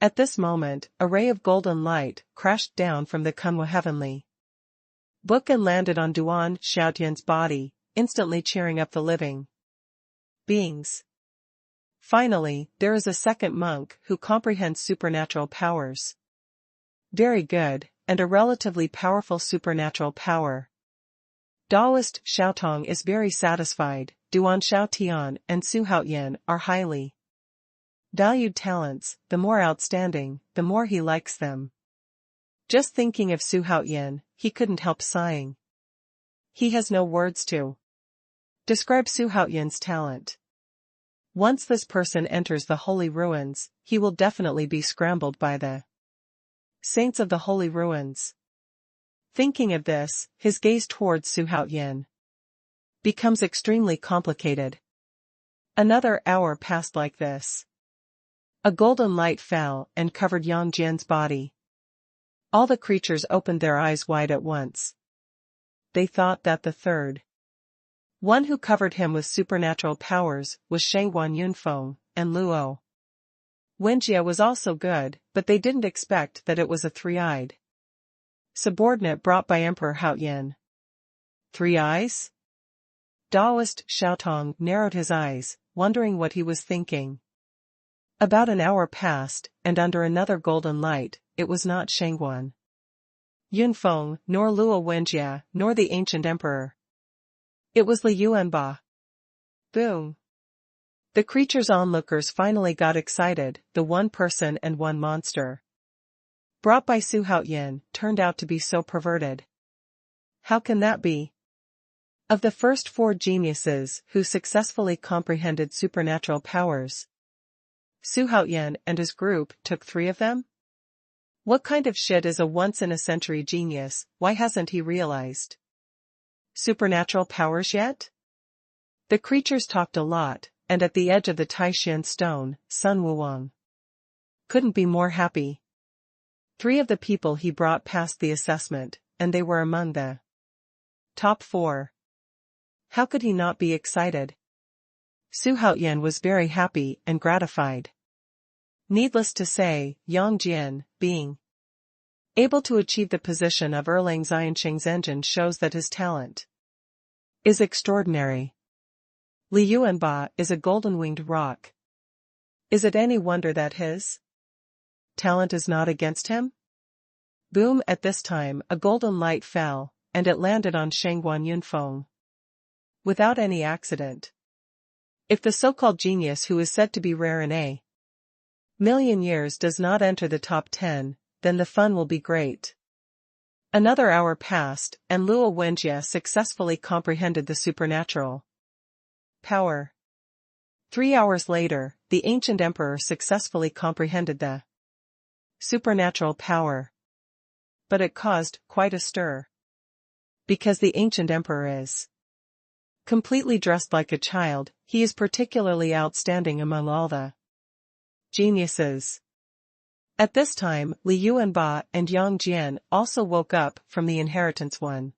At this moment, a ray of golden light crashed down from the Kunwa heavenly book and landed on Duan Xiaotian's body, instantly cheering up the living beings. Finally, there is a second monk who comprehends supernatural powers. Very good, and a relatively powerful supernatural power. Taoist Xiaotong is very satisfied. Duan Xiaotian and Xuanhuan are highly valued talents. The more outstanding, the more he likes them. Just thinking of Xuanhuan, he couldn't help sighing. He has no words to describe Xuanhuan's talent. Once this person enters the holy ruins, he will definitely be scrambled by the saints of the holy ruins. Thinking of this, his gaze towards Xuanhuan becomes extremely complicated. Another hour passed like this. A golden light fell and covered Yang Jian's body. All the creatures opened their eyes wide at once. They thought that the third one who covered him with supernatural powers was Shangguan Yunfeng, and Luo Wenjie was also good, but they didn't expect that it was a three-eyed subordinate brought by Emperor Haoyan. 3 eyes? Taoist Xiaotong narrowed his eyes, wondering what he was thinking. About an hour passed, and under another golden light, it was not Shangguan Yunfeng, nor Luo Wenjie, nor the ancient emperor. It was Li Yuanba. Boom! The creature's onlookers finally got excited. The one person and one monster brought by Xuanhuan turned out to be so perverted. How can that be? Of the first 4 geniuses who successfully comprehended supernatural powers, Xuanhuan and his group took 3 of them? What kind of shit is a once-in-a-century genius? Why hasn't he realized supernatural powers yet? The creatures talked a lot, and at the edge of the Taishan stone, Sun Wuwang couldn't be more happy. 3 of the people he brought passed the assessment, and they were among the top 4. How could he not be excited? Xuanhuan was very happy and gratified. Needless to say, Yang Jian, being able to achieve the position of Erlang Xianqing's engine shows that his talent is extraordinary. Li Yuanba is a golden-winged rock. Is it any wonder that his talent is not against him? Boom! At this time, a golden light fell, and it landed on Shangguan Yunfeng without any accident. If the so-called genius who is said to be rare in a million years does not enter the top 10, then the fun will be great. Another hour passed, and Luo Wenjie successfully comprehended the supernatural power. 3 hours later, the ancient emperor successfully comprehended the supernatural power. But it caused quite a stir. Because the ancient emperor is completely dressed like a child, he is particularly outstanding among all the geniuses. At this time, Li Yuanba and Yang Jian also woke up from the inheritance one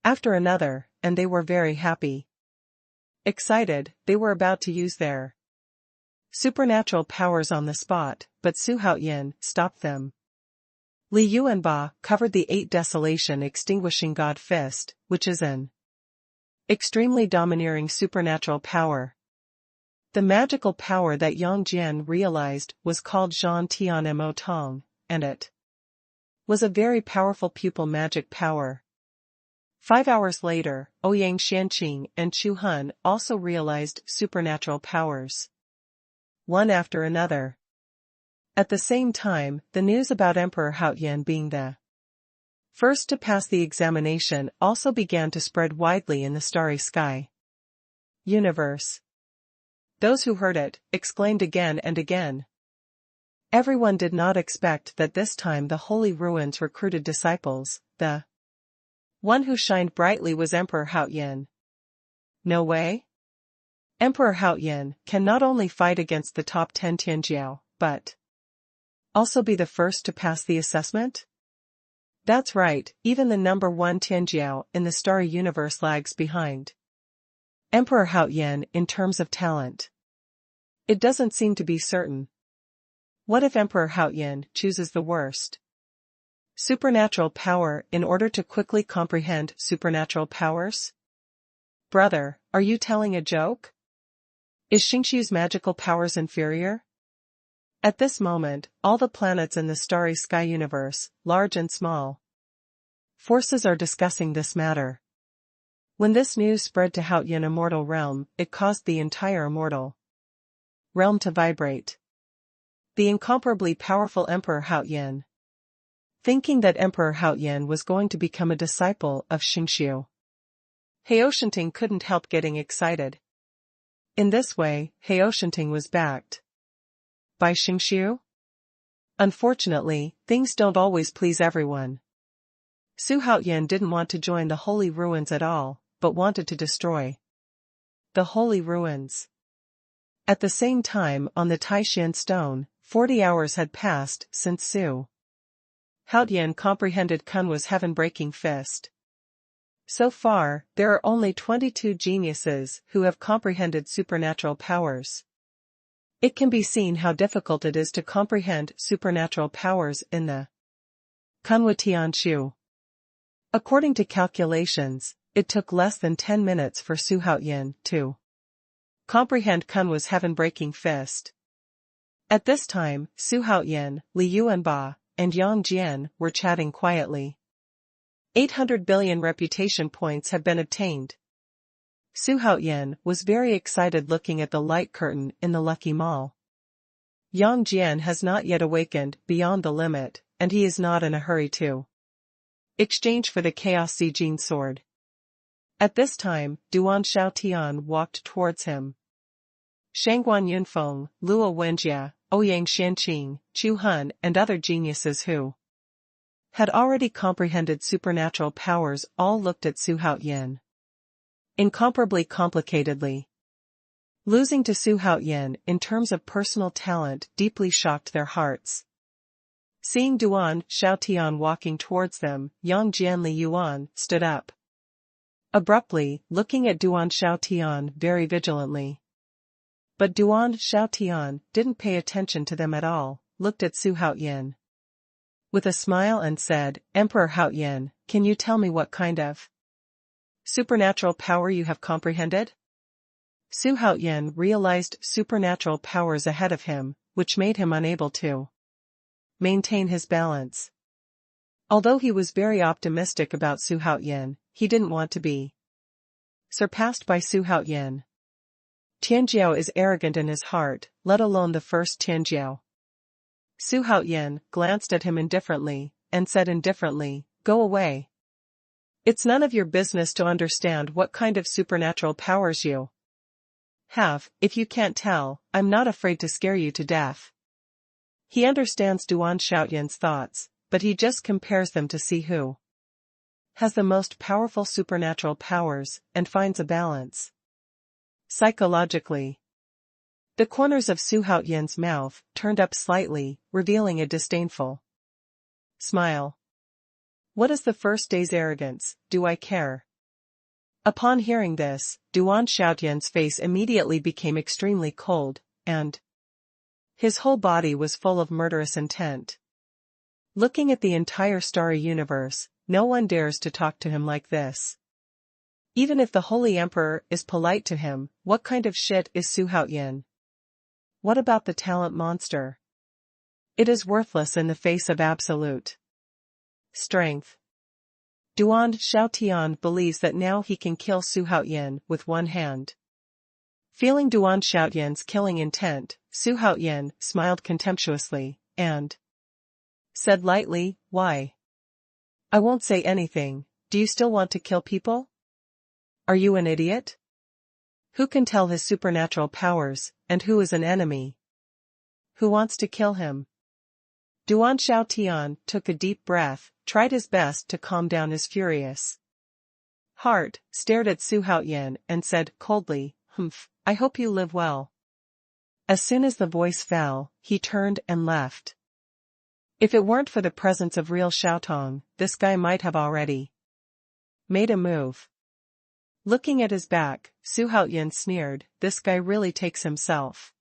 after another, and they were very happy. Excited, they were about to use their supernatural powers on the spot, but Xuanhuan stopped them. Li Yuanba covered the 8 desolation extinguishing god fist, which is an extremely domineering supernatural power. The magical power that Yang Jian realized was called Zhan Tian Mo Tong, and it was a very powerful pupil magic power. 5 hours later, Ouyang Xianqing and Chu Hun also realized supernatural powers, one after another. At the same time, the news about Emperor Haoyan being the first to pass the examination also began to spread widely in the starry sky. Universe. Those who heard it exclaimed again and again. Everyone did not expect that this time the holy ruins recruited disciples. The one who shined brightly was Emperor Haoyan. No way? Emperor Haoyan can not only fight against the top 10 Tianjiao, but also be the first to pass the assessment? That's right, even the number 1 Tianjiao in the starry universe lags behind Emperor Haoyan in terms of talent. It doesn't seem to be certain. What if Emperor Haoyan chooses the worst supernatural power in order to quickly comprehend supernatural powers? Brother, are you telling a joke? Is Xingqiu's magical powers inferior? At this moment, all the planets in the starry sky universe, large and small, forces are discussing this matter. When this news spread to Haoyan immortal realm, it caused the entire immortal realm to vibrate. The incomparably powerful Emperor Haoyan. Thinking that Emperor Haoyan was going to become a disciple of Xingqiu, Haoshanting couldn't help getting excited. In this way, Haoshanting was backed by Xingqiu? Unfortunately, things don't always please everyone. Su Haoyan didn't want to join the holy ruins at all, but wanted to destroy the holy ruins. At the same time, on the Taishan stone, 40 hours had passed since Su Haoyan comprehended Kunwa's heaven-breaking fist. So far, there are only 22 geniuses who have comprehended supernatural powers. It can be seen how difficult it is to comprehend supernatural powers in the Kunwa Tianqiu. According to calculations, it took less than 10 minutes for Su Haoyan to comprehend Kunwa's heaven-breaking fist. At this time, Su Haoyan, Li Yuanba, and Yang Jian were chatting quietly. 800 billion reputation points have been obtained. Su Haoyan was very excited looking at the light curtain in the Lucky Mall. Yang Jian has not yet awakened beyond the limit, and he is not in a hurry to exchange for the Chaos Zijin sword. At this time, Duan Xiaotian walked towards him. Shangguan Yunfeng, Luo Wenjia, Ouyang Xianqing, Chu Hun and other geniuses who had already comprehended supernatural powers all looked at Su Haoyan incomparably complicatedly. Losing to Su Haoyan in terms of personal talent deeply shocked their hearts. Seeing Duan Xiaotian walking towards them, Yang Jian Li Yuan stood up abruptly, looking at Duan Xiaotian very vigilantly. But Duan Xiaotian didn't pay attention to them at all, looked at Su Haoyan with a smile and said, Emperor Haoyan, can you tell me what kind of supernatural power you have comprehended? Su Haoyan realized supernatural powers ahead of him, which made him unable to maintain his balance. Although he was very optimistic about Su Haoyan, he didn't want to be surpassed by Su Haoyan. Tianjiao is arrogant in his heart, let alone the first Tianjiao. Su Haoyan glanced at him indifferently, and said indifferently, go away. It's none of your business to understand what kind of supernatural powers you have. If you can't tell, I'm not afraid to scare you to death. He understands Duan Xiaotian's thoughts, but he just compares them to see who has the most powerful supernatural powers, and finds a balance. Psychologically, the corners of Su Haoyan's mouth turned up slightly, revealing a disdainful smile. What is the first day's arrogance, do I care? Upon hearing this, Duan Xiaotian's face immediately became extremely cold, and his whole body was full of murderous intent. Looking at the entire starry universe, no one dares to talk to him like this. Even if the Holy Emperor is polite to him, what kind of shit is Su Haoyan? What about the talent monster? It is worthless in the face of absolute strength. Duan Xiaotian believes that now he can kill Su Haoyan with one hand. Feeling Duan Xiaotian's killing intent, Su Haoyan smiled contemptuously, and said lightly, why? I won't say anything. Do you still want to kill people? Are you an idiot? Who can tell his supernatural powers, and who is an enemy? Who wants to kill him? Duan Xiaotian took a deep breath, tried his best to calm down his furious heart, stared at Su Haoyan and said coldly, I hope you live well. As soon as the voice fell, he turned and left. If it weren't for the presence of real Xiaotong, this guy might have already made a move. Looking at his back, Su Haoyan sneered, this guy really takes himself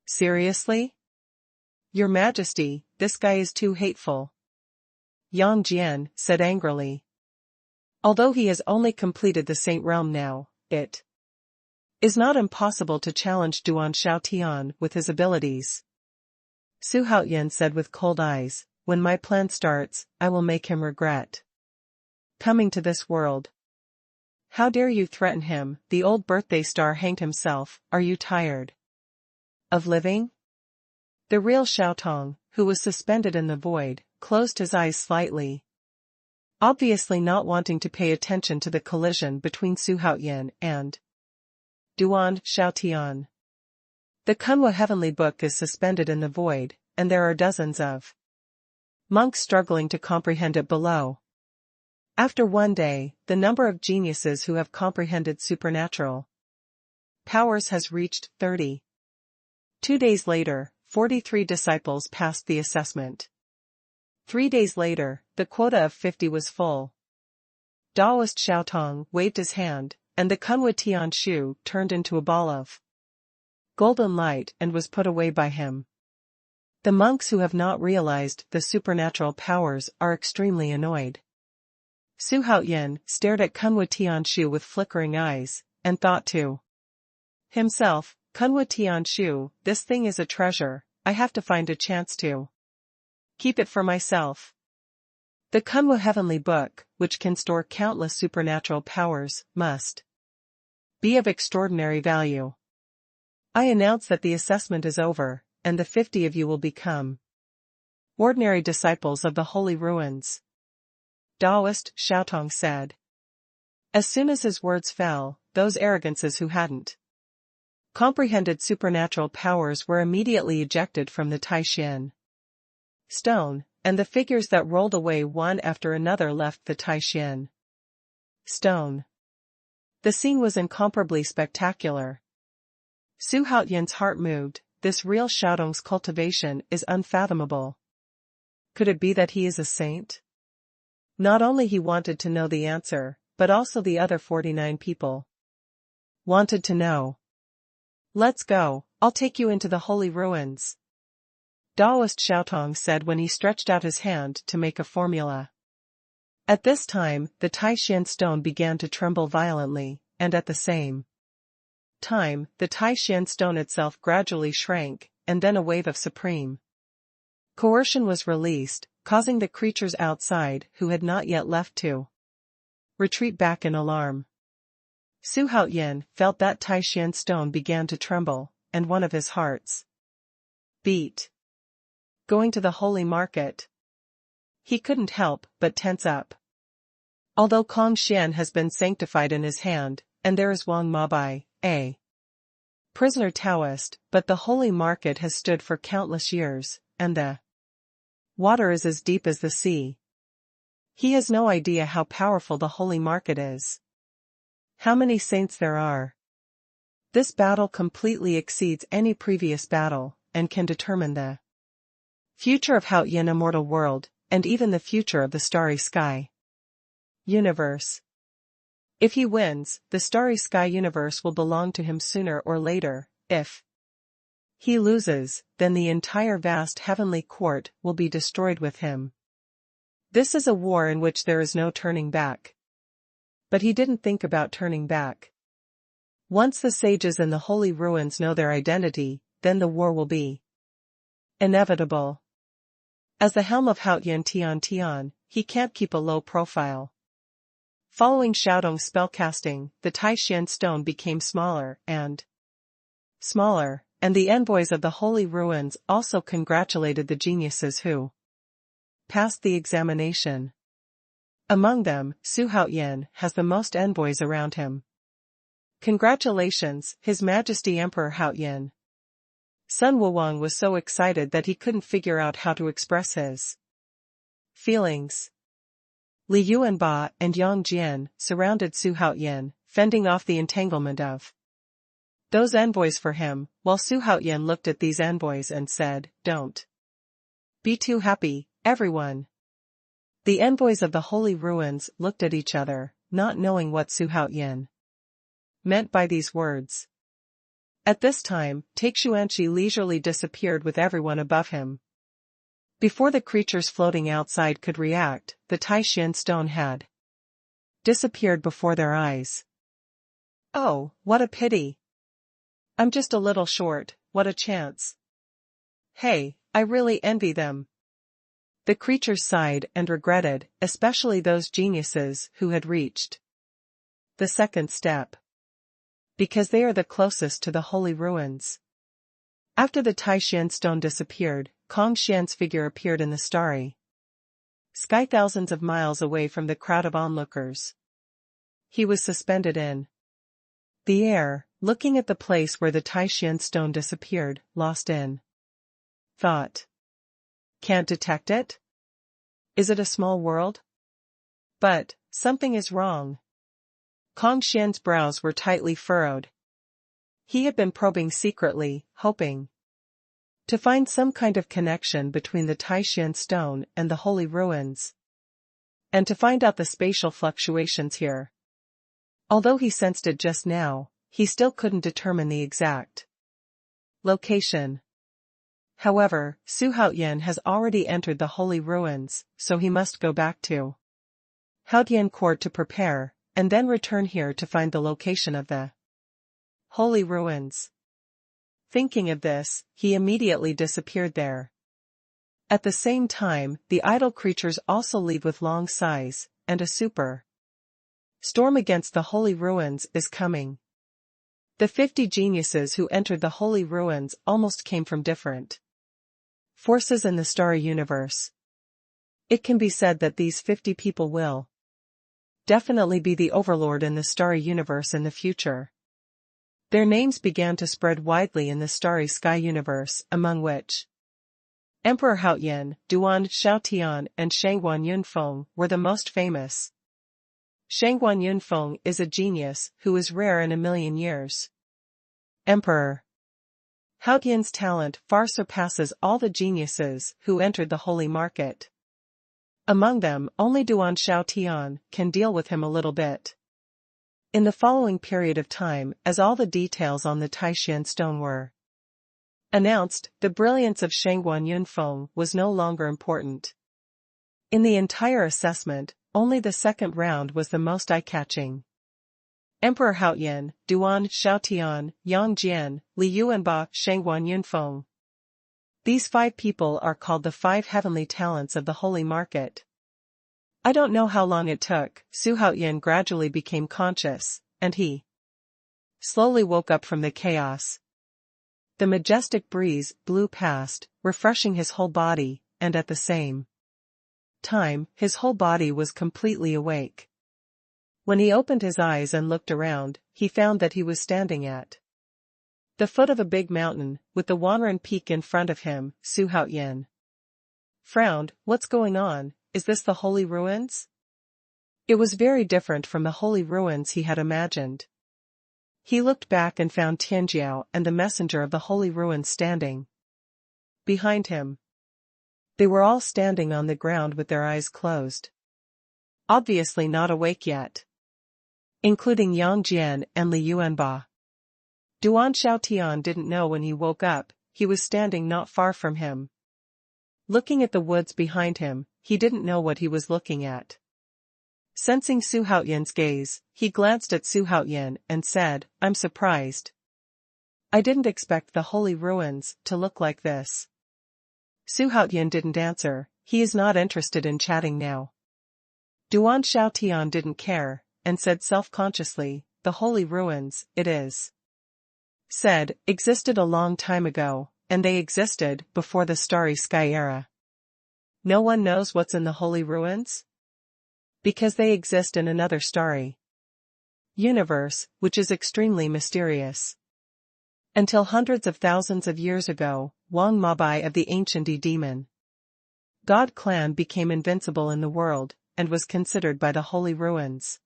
seriously? Your Majesty, this guy is too hateful. Yang Jian said angrily. Although he has only completed the Saint Realm now, it is not impossible to challenge Duan Xiaotian with his abilities. Su Haoyan said with cold eyes, when my plan starts, I will make him regret coming to this world. How dare you threaten him? The old birthday star hanged himself. Are you tired of living? The real Xiaotong, who was suspended in the void, closed his eyes slightly, obviously not wanting to pay attention to the collision between Su Haoyan and Duan Xiaotian. The Kunwa Heavenly Book is suspended in the void, and there are dozens of monks struggling to comprehend it below. After one day, the number of geniuses who have comprehended supernatural powers has reached 30. 2 days later, 43 disciples passed the assessment. 3 days later, the quota of 50 was full. Daoist Xiaotong waved his hand, and the Kunwa Tianshu turned into a ball of golden light and was put away by him. The monks who have not realized the supernatural powers are extremely annoyed. Su Haoyan stared at Kunwa Tianshu with flickering eyes, and thought to himself, Kunwa Tianshu, this thing is a treasure, I have to find a chance to keep it for myself. The Kunwa Heavenly Book, which can store countless supernatural powers, must be of extraordinary value. I announce that the assessment is over, and the 50 of you will become ordinary disciples of the Holy Ruins. Daoist Xiaotong said. As soon as his words fell, those arrogances who hadn't comprehended supernatural powers were immediately ejected from the Taishan stone, and the figures that rolled away one after another left the Taishan stone. The scene was incomparably spectacular. Su Haoyan's heart moved. This real Xiaotong's cultivation is unfathomable. Could it be that he is a saint? Not only he wanted to know the answer, but also the other 49 people wanted to know. Let's go, I'll take you into the holy ruins. Daoist Xiaotong said when he stretched out his hand to make a formula. At this time, the Taishan stone began to tremble violently, and at the same time, the Taishan stone itself gradually shrank, and then a wave of supreme coercion was released, causing the creatures outside who had not yet left to retreat back in alarm. Su Haoyan felt that Taishan stone began to tremble, and one of his hearts beat. Going to the holy market. He couldn't help but tense up. Although Kong Xian has been sanctified in his hand, and there is Wang Mabai, a prisoner Taoist, but the holy market has stood for countless years, and the water is as deep as the sea. He has no idea how powerful the holy market is. How many saints there are. This battle completely exceeds any previous battle, and can determine the future of Haoyan immortal world, and even the future of the starry sky universe. If he wins, the starry sky universe will belong to him sooner or later. If he loses, then the entire vast heavenly court will be destroyed with him. This is a war in which there is no turning back. But he didn't think about turning back. Once the sages in the holy ruins know their identity, then the war will be inevitable. As the helm of Haoyan Tian, he can't keep a low profile. Following Xiaotong's spellcasting, the Taishan stone became smaller, and the envoys of the holy ruins also congratulated the geniuses who passed the examination. Among them, Xuanhuan has the most envoys around him. Congratulations, His Majesty Emperor Haoyan. Xuanhuan was so excited that he couldn't figure out how to express his feelings. Li Yuanba and Yang Jian surrounded Xuanhuan, fending off the entanglement of those envoys for him, while Xuanhuan looked at these envoys and said, "Don't be too happy, everyone." The envoys of the Holy Ruins looked at each other, not knowing what Xuanhuan meant by these words. At this time, Taixuanshi leisurely disappeared with everyone above him. Before the creatures floating outside could react, the Taishan stone had disappeared before their eyes. "Oh, what a pity. I'm just a little short, what a chance. Hey, I really envy them." The creatures sighed and regretted, especially those geniuses who had reached the second step, because they are the closest to the Holy Ruins. After the Taishan stone disappeared, Kong Xian's figure appeared in the starry sky thousands of miles away from the crowd of onlookers. He was suspended in the air, looking at the place where the Taishan stone disappeared, lost in thought. Can't detect it? Is it a small world? But something is wrong. Kong Xian's brows were tightly furrowed. He had been probing secretly, hoping to find some kind of connection between the Taishan stone and the Holy Ruins, and to find out the spatial fluctuations here. Although he sensed it just now, he still couldn't determine the exact location. However, Xuanhuan has already entered the Holy Ruins, so he must go back to Haodian Court to prepare, and then return here to find the location of the Holy Ruins. Thinking of this, he immediately disappeared there. At the same time, the idle creatures also leave with long sighs, and a super storm against the Holy Ruins is coming. The 50 geniuses who entered the Holy Ruins almost came from different forces in the starry universe. It can be said that these 50 people will definitely be the overlord in the starry universe in the future. Their names began to spread widely in the starry sky universe, among which Emperor Haoyan, Duan Xiaotian and Shangguan Yunfeng were the most famous. Shangguan Yunfeng is a genius who is rare in a million years. Emperor Haoyan's talent far surpasses all the geniuses who entered the holy market. Among them, only Duan Xiaotian can deal with him a little bit. In the following period of time, as all the details on the Taishan stone were announced, the brilliance of Shangguan Yunfeng was no longer important. In the entire assessment, only the second round was the most eye-catching. Emperor Haoyan, Duan Xiaotian, Yang Jian, Li Yuanba, Shangguan Yunfeng. These 5 people are called the 5 heavenly talents of the holy market. I don't know how long it took. Xuanhuan gradually became conscious, and he slowly woke up from the chaos. The majestic breeze blew past, refreshing his whole body, and at the same time, his whole body was completely awake. When he opened his eyes and looked around, he found that he was standing at the foot of a big mountain, with the Wanren Peak in front of him. Xuanhuan frowned. What's going on? Is this the Holy Ruins? It was very different from the Holy Ruins he had imagined. He looked back and found Tianjiao and the messenger of the Holy Ruins standing behind him. They were all standing on the ground with their eyes closed, obviously not awake yet, including Yang Jian and Li Yuanba. Duan Xiaotian didn't know when he woke up. He was standing not far from him, looking at the woods behind him. He didn't know what he was looking at. Sensing Xuanhuan's gaze, he glanced at Xuanhuan and said, "I'm surprised. I didn't expect the Holy Ruins to look like this." Xuanhuan didn't answer. He is not interested in chatting now. Duan Xiaotian didn't care, and said self-consciously, "The Holy Ruins, it is said, existed a long time ago, and they existed before the starry sky era. No one knows what's in the Holy Ruins?" Because they exist in another starry universe, which is extremely mysterious. Until hundreds of thousands of years ago, Wang Mabai of the ancient demon God clan became invincible in the world, and was considered by the holy ruins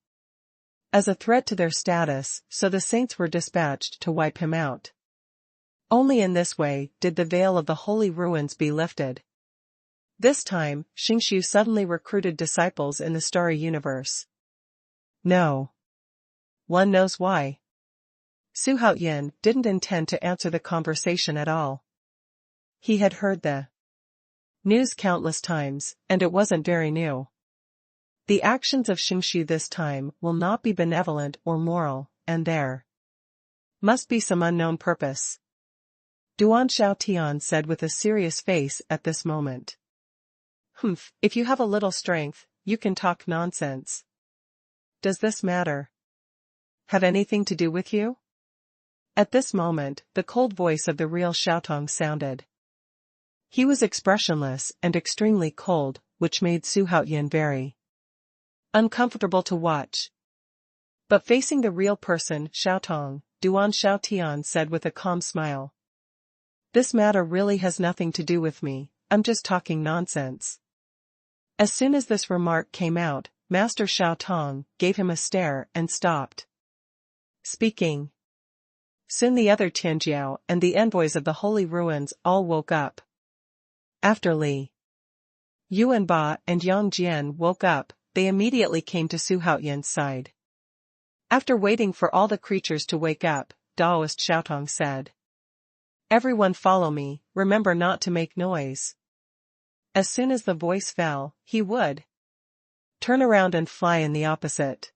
as a threat to their status, so the saints were dispatched to wipe him out. Only in this way did the veil of the holy ruins be lifted. This time, Xingshu suddenly recruited disciples in the starry universe. No one knows why. Xuanhuan didn't intend to answer the conversation at all. He had heard the news countless times, and it wasn't very new. The actions of Xingshu this time will not be benevolent or moral, and there must be some unknown purpose. Duan Xiaotian said with a serious face at this moment. If you have a little strength, you can talk nonsense. Does this matter? Have anything to do with you? At this moment, the cold voice of the real Xiaotong sounded. He was expressionless and extremely cold, which made Xuanhuan very uncomfortable to watch. But facing the real person, Xiaotong, Duan Xiaotian said with a calm smile. This matter really has nothing to do with me, I'm just talking nonsense. As soon as this remark came out, Master Xiaotong gave him a stare and stopped speaking. Soon the other Tianjiao and the envoys of the holy ruins all woke up. After Li Yuanba and Yang Jian woke up, they immediately came to Xuanhuan's side. After waiting for all the creatures to wake up, Daoist Xiaotong said. Everyone follow me, remember not to make noise. As soon as the voice fell, he would turn around and fly in the opposite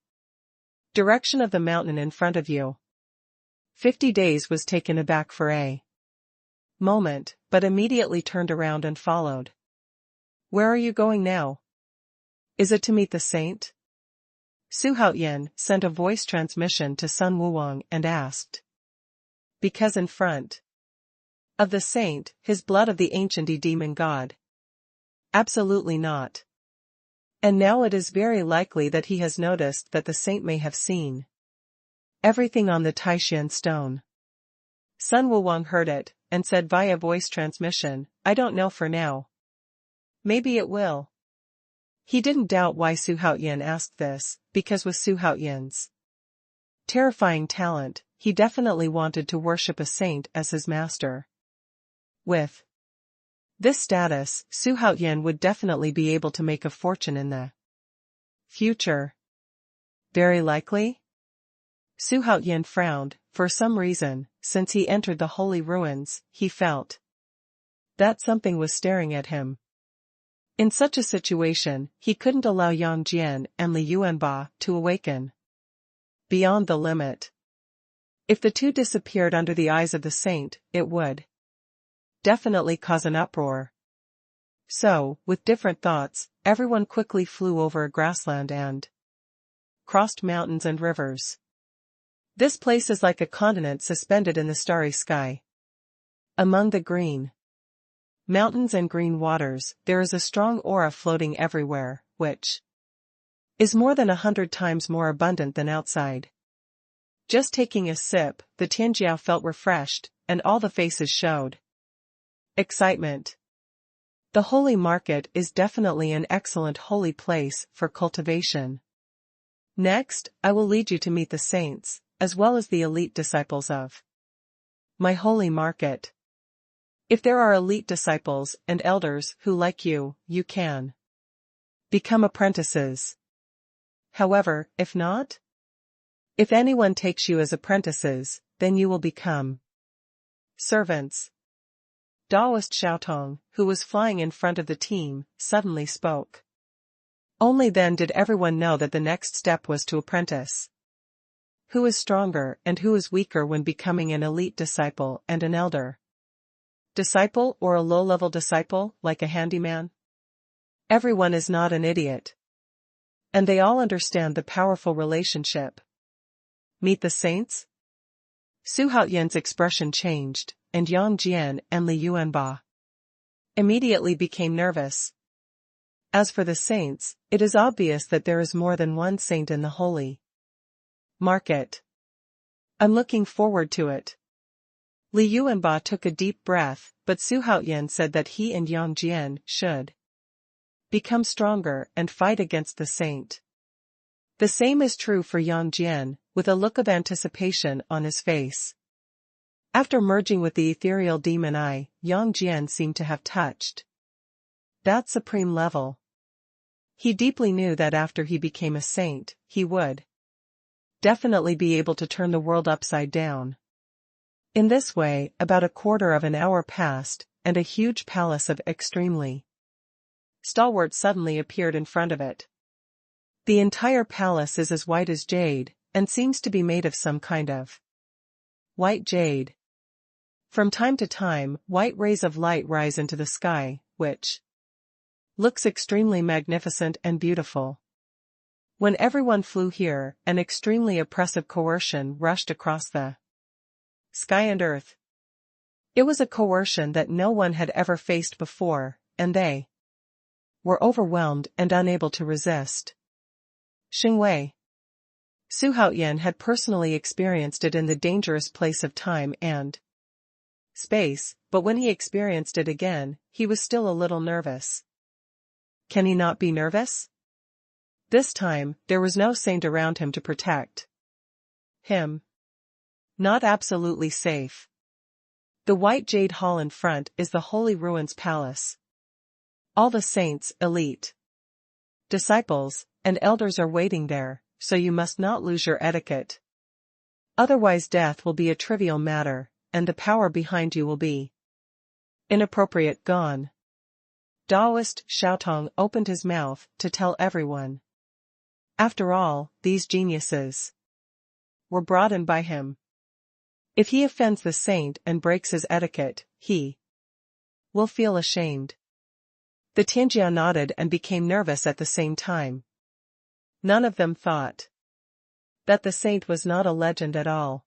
direction of the mountain in front of you. 50 days was taken aback for a moment, but immediately turned around and followed. Where are you going now? Is it to meet the saint? Xuanhuan sent a voice transmission to Sun Wuwang and asked. Because in front of the saint, his blood of the ancient demon god. Absolutely not. And now it is very likely that he has noticed that the saint may have seen everything on the Taishan stone. Sun Wuwang heard it, and said via voice transmission, I don't know for now. Maybe it will. He didn't doubt why Xuanhuan asked this, because with Xuanhuan's terrifying talent, he definitely wanted to worship a saint as his master. With this status, Xuanhuan would definitely be able to make a fortune in the future. Very likely? Xuanhuan frowned. For some reason, since he entered the holy ruins, he felt that something was staring at him. In such a situation, he couldn't allow Yang Jian and Li Yuanba to awaken beyond the limit. If the two disappeared under the eyes of the saint, it would definitely cause an uproar. So, with different thoughts, everyone quickly flew over a grassland and crossed mountains and rivers. This place is like a continent suspended in the starry sky. Among the green mountains and green waters, there is a strong aura floating everywhere, which is more than 100 times more abundant than outside. Just taking a sip, the Tianjiao felt refreshed, and all the faces showed excitement. The holy market is definitely an excellent holy place for cultivation. Next, I will lead you to meet the saints, as well as the elite disciples of my holy market. If there are elite disciples and elders who like you, you can become apprentices. However, if not, if anyone takes you as apprentices, then you will become servants. Daoist Xiaotong, who was flying in front of the team, suddenly spoke. Only then did everyone know that the next step was to apprentice. Who is stronger and who is weaker when becoming an elite disciple and an elder disciple or a low-level disciple, like a handyman? Everyone is not an idiot. And they all understand the powerful relationship. Meet the saints? Xuanhuan's expression changed, and Yang Jian and Li Yuanba immediately became nervous. As for the saints, it is obvious that there is more than one saint in the holy market. I'm looking forward to it. Li Yuanba took a deep breath, but Xuanhuan said that he and Yang Jian should become stronger and fight against the saint. The same is true for Yang Jian, with a look of anticipation on his face. After merging with the ethereal demon eye, Yang Jian seemed to have touched that supreme level. He deeply knew that after he became a saint, he would definitely be able to turn the world upside down. In this way, about a quarter of an hour passed, and a huge palace of extremely stalwart suddenly appeared in front of it. The entire palace is as white as jade, and seems to be made of some kind of white jade. From time to time, white rays of light rise into the sky, which looks extremely magnificent and beautiful. When everyone flew here, an extremely oppressive coercion rushed across the sky and earth. It was a coercion that no one had ever faced before, and they were overwhelmed and unable to resist. Xingwei. Xuanhuan had personally experienced it in the dangerous place of time and space, but when he experienced it again, he was still a little nervous. Can he not be nervous? This time, there was no saint around him to protect him. Not absolutely safe. The white jade hall in front is the Holy Ruins Palace. All the saints, elite disciples, and elders are waiting there, so you must not lose your etiquette. Otherwise death will be a trivial matter, and the power behind you will be inappropriate gone. Taoist Xiaotong opened his mouth to tell everyone. After all, these geniuses were brought in by him. If he offends the saint and breaks his etiquette, he will feel ashamed. The Tianjiao nodded and became nervous at the same time. None of them thought that the saint was not a legend at all.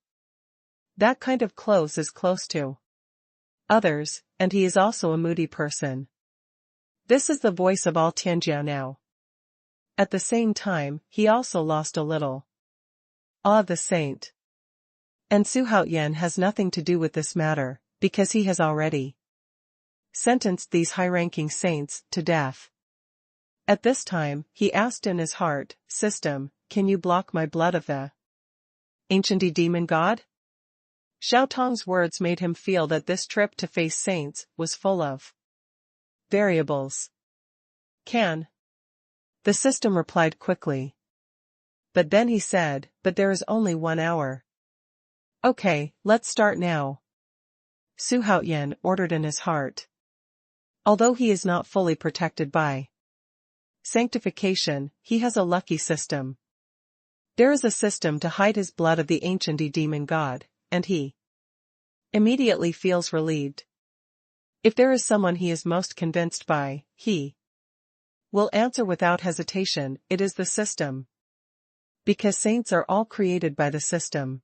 That kind of close is close to others, and he is also a moody person. This is the voice of all Tianjiao now. At the same time, he also lost a little awe of the saint. And Xuanhuan has nothing to do with this matter, because he has already sentenced these high-ranking saints to death. At this time, he asked in his heart, "System, can you block my blood of the ancient demon god?" Xiaotong's words made him feel that this trip to face saints was full of variables. Can. The system replied quickly. But then he said, "But there is only 1 hour." "Okay, let's start now," Xuanhuan ordered in his heart. Although he is not fully protected by sanctification, he has a lucky system. There is a system to hide his blood of the ancient demon god, and he immediately feels relieved. If there is someone he is most convinced by, he will answer without hesitation, it is the system. Because saints are all created by the system.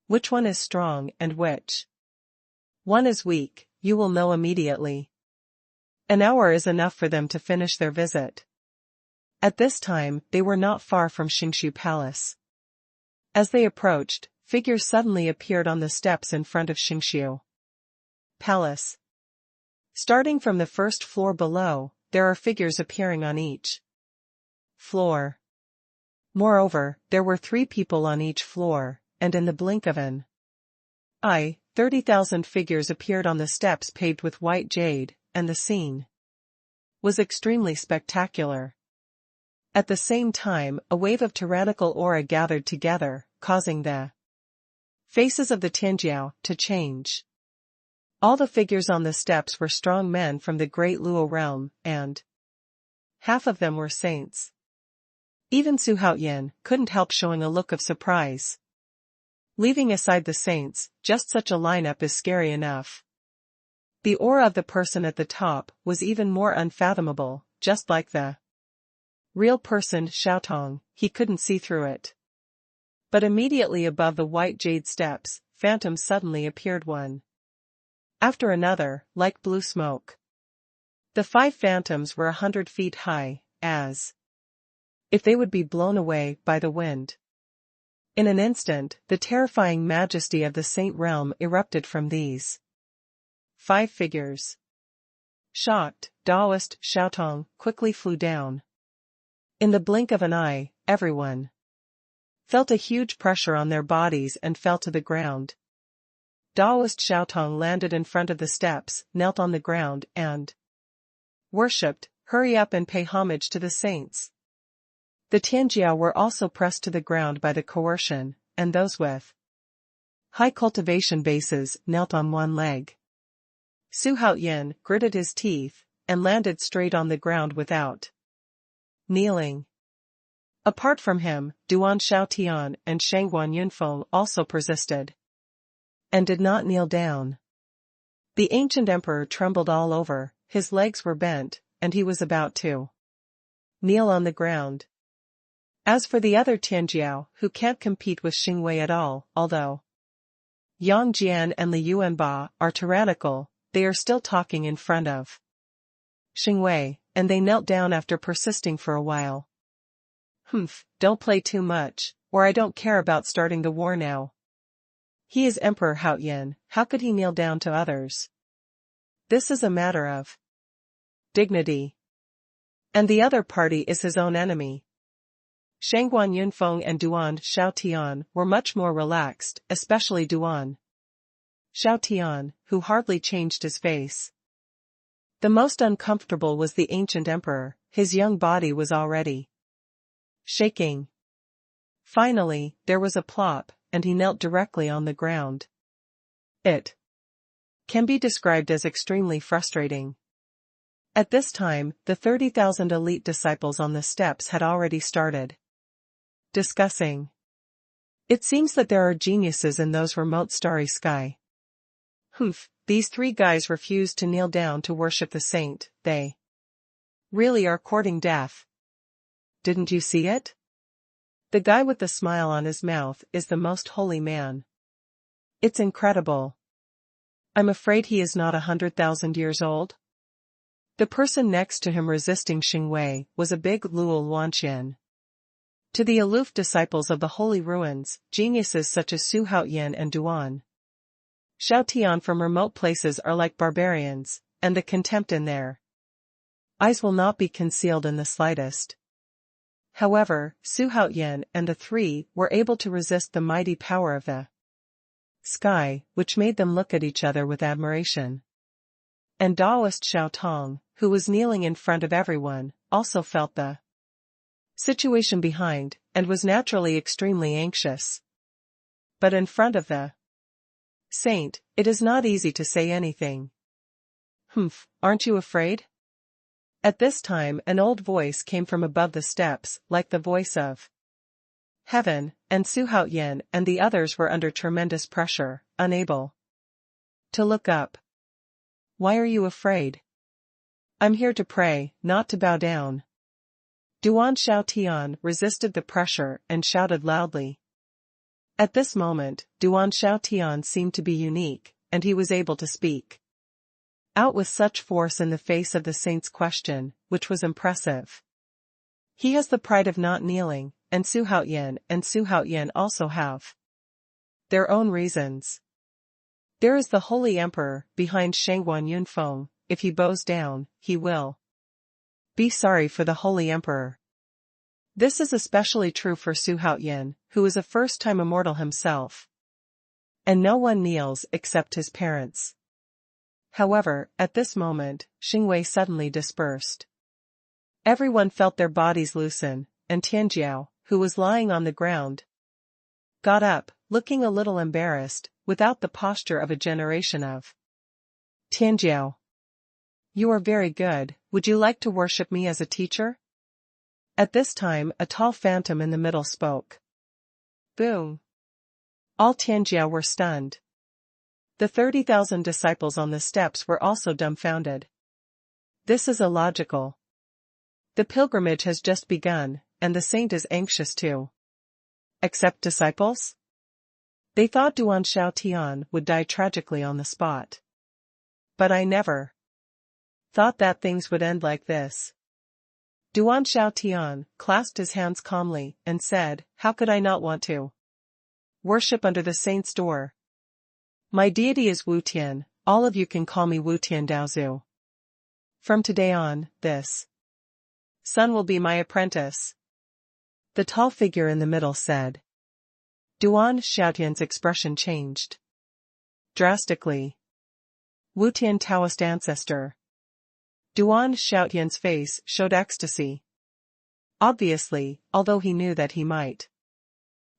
Which one is strong and which one is weak, you will know immediately. An hour is enough for them to finish their visit. At this time, they were not far from Xingshu Palace. As they approached, figures suddenly appeared on the steps in front of Xingshu Palace. Starting from the first floor below, there are figures appearing on each floor. Moreover, there were 3 people on each floor, and in the blink of an eye, 30,000 figures appeared on the steps paved with white jade, and the scene was extremely spectacular. At the same time, a wave of tyrannical aura gathered together, causing the faces of the Tianjiao to change. All the figures on the steps were strong men from the great Luo realm, and half of them were saints. Even Xuanhuan couldn't help showing a look of surprise. Leaving aside the saints, just such a lineup is scary enough. The aura of the person at the top was even more unfathomable, just like the real person Xiaotong, he couldn't see through it. But immediately above the white jade steps, phantoms suddenly appeared one after another, like blue smoke. The 5 phantoms were 100 feet high, as if they would be blown away by the wind. In an instant, the terrifying majesty of the saint realm erupted from these 5 figures. Shocked, Taoist Xiaotong quickly flew down. In the blink of an eye, everyone felt a huge pressure on their bodies and fell to the ground. Taoist Xiaotong landed in front of the steps, knelt on the ground, and worshipped, "Hurry up and pay homage to the saints." The Tianjiao were also pressed to the ground by the coercion, and those with high cultivation bases knelt on one leg. Xuanhuan gritted his teeth, and landed straight on the ground without kneeling. Apart from him, Duan Xiaotian and Shangguan Yunfeng also persisted, and did not kneel down. The ancient emperor trembled all over, his legs were bent, and he was about to kneel on the ground. As for the other Tianjiao, who can't compete with Xingwei at all, although Yang Jian and Li Yuanba are tyrannical, they are still talking in front of Xingwei, and they knelt down after persisting for a while. Don't play too much, or I don't care about starting the war now. He is Emperor Haoyan, how could he kneel down to others? This is a matter of dignity. And the other party is his own enemy. Shangguan Yunfeng and Duan Xiaotian were much more relaxed, especially Duan Xiaotian, who hardly changed his face. The most uncomfortable was the ancient emperor, his young body was already shaking. Finally, there was a plop, and he knelt directly on the ground. It can be described as extremely frustrating. At this time, the 30,000 elite disciples on the steps had already started discussing. It seems that there are geniuses in those remote starry sky. These 3 guys refused to kneel down to worship the saint, they really are courting death. Didn't you see it? The guy with the smile on his mouth is the most holy man. It's incredible. I'm afraid he is not 100,000 years old. The person next to him resisting Xingwei was a big Luo Luanqian. To the aloof disciples of the holy ruins, geniuses such as Su Haoyan and Duan Xiaotian from remote places are like barbarians, and the contempt in their eyes will not be concealed in the slightest. However, Su Haoyan and the 3 were able to resist the mighty power of the sky, which made them look at each other with admiration. And Taoist Xiaotong, who was kneeling in front of everyone, also felt the situation behind, and was naturally extremely anxious. But in front of the saint, it is not easy to say anything. Aren't you afraid? At this time an old voice came from above the steps, like the voice of heaven, and Su Haoyan and the others were under tremendous pressure, unable to look up. Why are you afraid? I'm here to pray, not to bow down. Duan Xiaotian resisted the pressure and shouted loudly. At this moment, Duan Xiaotian seemed to be unique, and he was able to speak out with such force in the face of the saint's question, which was impressive. He has the pride of not kneeling, and Su Haoyan also have their own reasons. There is the holy emperor behind Shangguan Yunfeng. If he bows down, he will be sorry for the holy emperor. This is especially true for Su Haoyan, who is a first-time immortal himself. And no one kneels except his parents. However, at this moment, Xingwei suddenly dispersed. Everyone felt their bodies loosen, and Tianjiao, who was lying on the ground, got up, looking a little embarrassed, without the posture of a generation of Tianjiao. You are very good, would you like to worship me as a teacher? At this time a tall phantom in the middle spoke. Boom! All Tianjiao were stunned. The 30,000 disciples on the steps were also dumbfounded. This is illogical. The pilgrimage has just begun, and the saint is anxious to accept disciples? They thought Duan Xiaotian would die tragically on the spot. But I never Thought that things would end like this. Duan Xiaotian clasped his hands calmly and said, "How could I not want to worship under the saint's door? My deity is Wu Tian, all of you can call me Wu Tian Daozu. From today on, this son will be my apprentice." The tall figure in the middle said. Duan Xiaotian's expression changed drastically. Wu Tian Taoist ancestor. Duan Xiaotian's face showed ecstasy. Obviously, although he knew that he might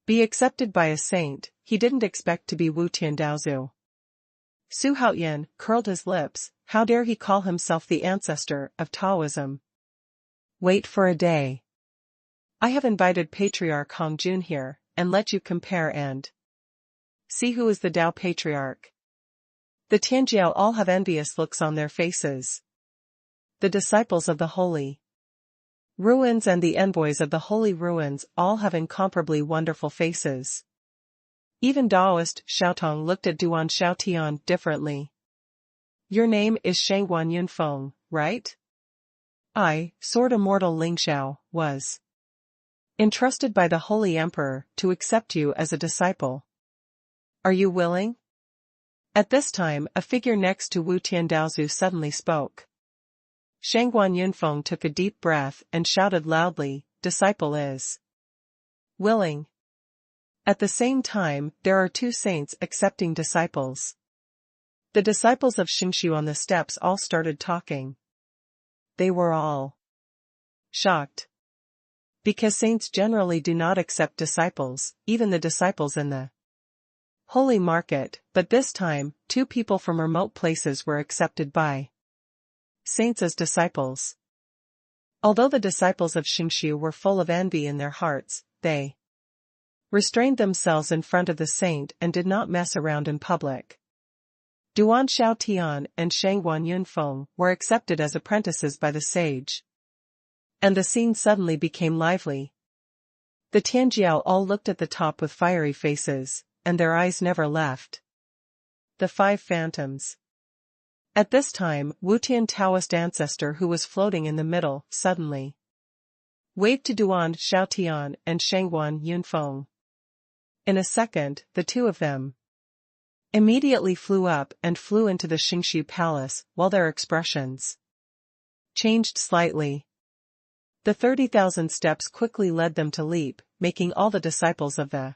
be accepted by a saint, he didn't expect to be Wu Tian Daozu. Xuanhuan curled his lips. How dare he call himself the ancestor of Taoism? Wait for a day. I have invited Patriarch Hongjun here, and let you compare and see who is the Tao Patriarch. The Tianjiao all have envious looks on their faces. The disciples of the Holy Ruins and the envoys of the Holy Ruins all have incomparably wonderful faces. Even Taoist Xiaotong looked at Duan Xiaotian differently. Your name is Xuanhuan Yunfeng, right? I, Sword Immortal Lingxiao, was entrusted by the Holy Emperor to accept you as a disciple. Are you willing? At this time, a figure next to Wu Tian Daozu suddenly spoke. Xuanhuan Yunfeng took a deep breath and shouted loudly, "Disciple is willing." At the same time, there are two saints accepting disciples. The disciples of Xingshu on the steps all started talking. They were all shocked. Because saints generally do not accept disciples, even the disciples in the holy market, but this time, two people from remote places were accepted by saints as disciples. Although the disciples of Xingshu were full of envy in their hearts, they restrained themselves in front of the saint and did not mess around in public. Duan Xiaotian and Xuanhuan Yunfeng were accepted as apprentices by the sage. And the scene suddenly became lively. The Tianjiao all looked at the top with fiery faces, and their eyes never left the five phantoms. At this time, Wu Tian Taoist ancestor who was floating in the middle, suddenly waved to Duan Xiaotian and Xuanhuan Yunfeng. In a second, the two of them immediately flew up and flew into the Xingshu palace, while their expressions changed slightly. The 30,000 steps quickly led them to leap, making all the disciples of the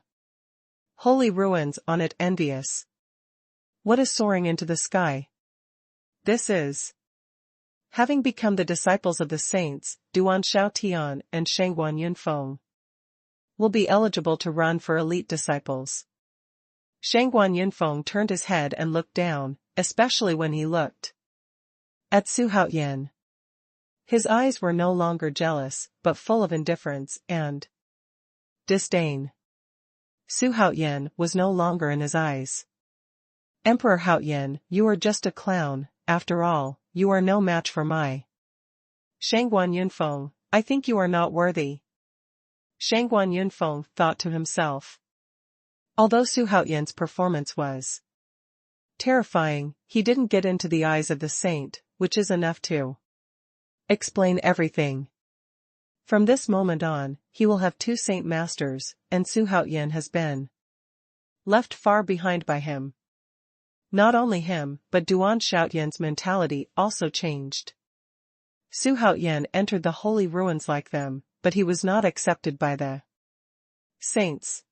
Holy Ruins on it envious. What is soaring into the sky? This is. Having become the disciples of the saints, Duan Xiaotian and Xuanhuan Yunfeng will be eligible to run for elite disciples. Xuanhuan Yunfeng turned his head and looked down, especially when he looked at Xuanhuan. His eyes were no longer jealous, but full of indifference and disdain. Xuanhuan was no longer in his eyes. Emperor Haoyan, you are just a clown, after all, you are no match for my Xuanhuan Yunfeng, I think you are not worthy. Xuanhuan Yunfeng thought to himself. Although Xuanhuan's performance was terrifying, he didn't get into the eyes of the saint, which is enough to explain everything. From this moment on, he will have two saint masters, and Xuanhuan has been left far behind by him. Not only him, but Duan Xiaotian's mentality also changed. Xuanhuan entered the holy ruins like them, but he was not accepted by the saints.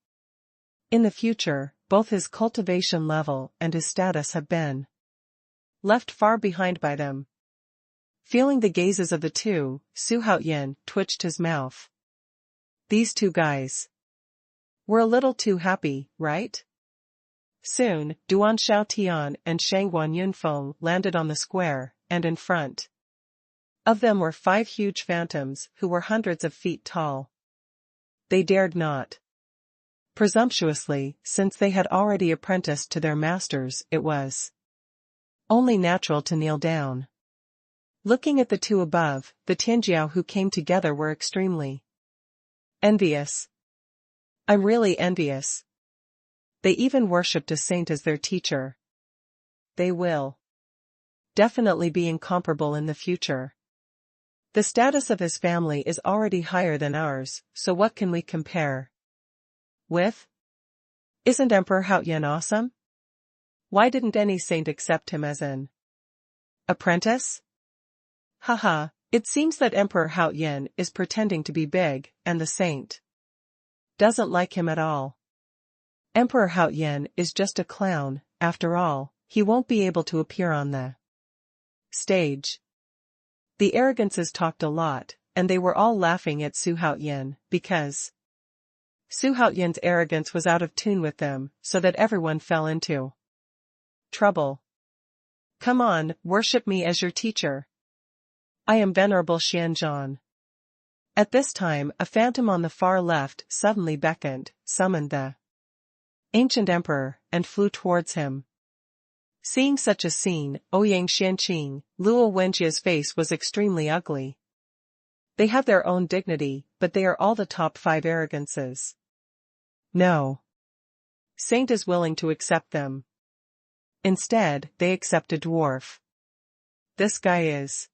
In the future, both his cultivation level and his status have been left far behind by them. Feeling the gazes of the two, Xuanhuan twitched his mouth. These two guys were a little too happy, right? Soon, Duan Xiaotian and Xuanhuan Yunfeng landed on the square, and in front of them were 5 huge phantoms who were hundreds of feet tall. They dared not. Presumptuously, since they had already apprenticed to their masters, it was only natural to kneel down. Looking at the two above, the Tianjiao who came together were extremely envious. I'm really envious. They even worshipped a saint as their teacher. They will definitely be incomparable in the future. The status of his family is already higher than ours, so what can we compare with? Isn't Emperor Haoyan awesome? Why didn't any saint accept him as an apprentice? Haha, it seems that Emperor Haoyan is pretending to be big, and the saint doesn't like him at all. Emperor Haoyan is just a clown, after all, he won't be able to appear on the stage. The arrogances talked a lot, and they were all laughing at Su Haoyan, because Su Haoyan's arrogance was out of tune with them, so that everyone fell into trouble. Come on, worship me as your teacher. I am Venerable Xuanhuan. At this time, a phantom on the far left suddenly beckoned, summoned the ancient emperor, and flew towards him. Seeing such a scene, Ouyang Xianqing, Luo Wenjia's face was extremely ugly. They have their own dignity, but they are all the top 5 arrogances. No saint is willing to accept them. Instead, they accept a dwarf. This guy is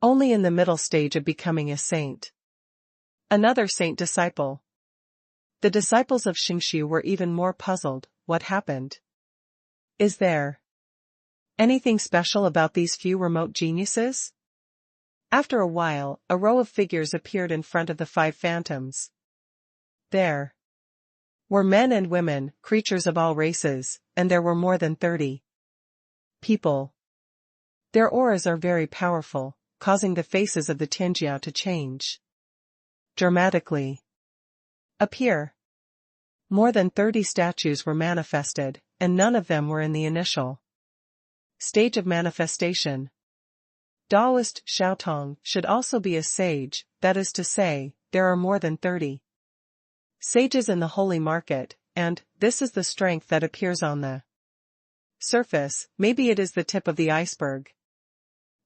only in the middle stage of becoming a saint. Another saint disciple. The disciples of Xingqiu were even more puzzled. What happened? Is there anything special about these few remote geniuses? After a while, a row of figures appeared in front of the 5 phantoms. There were men and women, creatures of all races, and there were more than 30 people. Their auras are very powerful, causing the faces of the Tianjiao to change dramatically. Appear. More than 30 statues were manifested, and none of them were in the initial stage of manifestation. Taoist Xiaotong should also be a sage, that is to say, there are more than 30 sages in the holy market, and this is the strength that appears on the surface. Maybe it is the tip of the iceberg.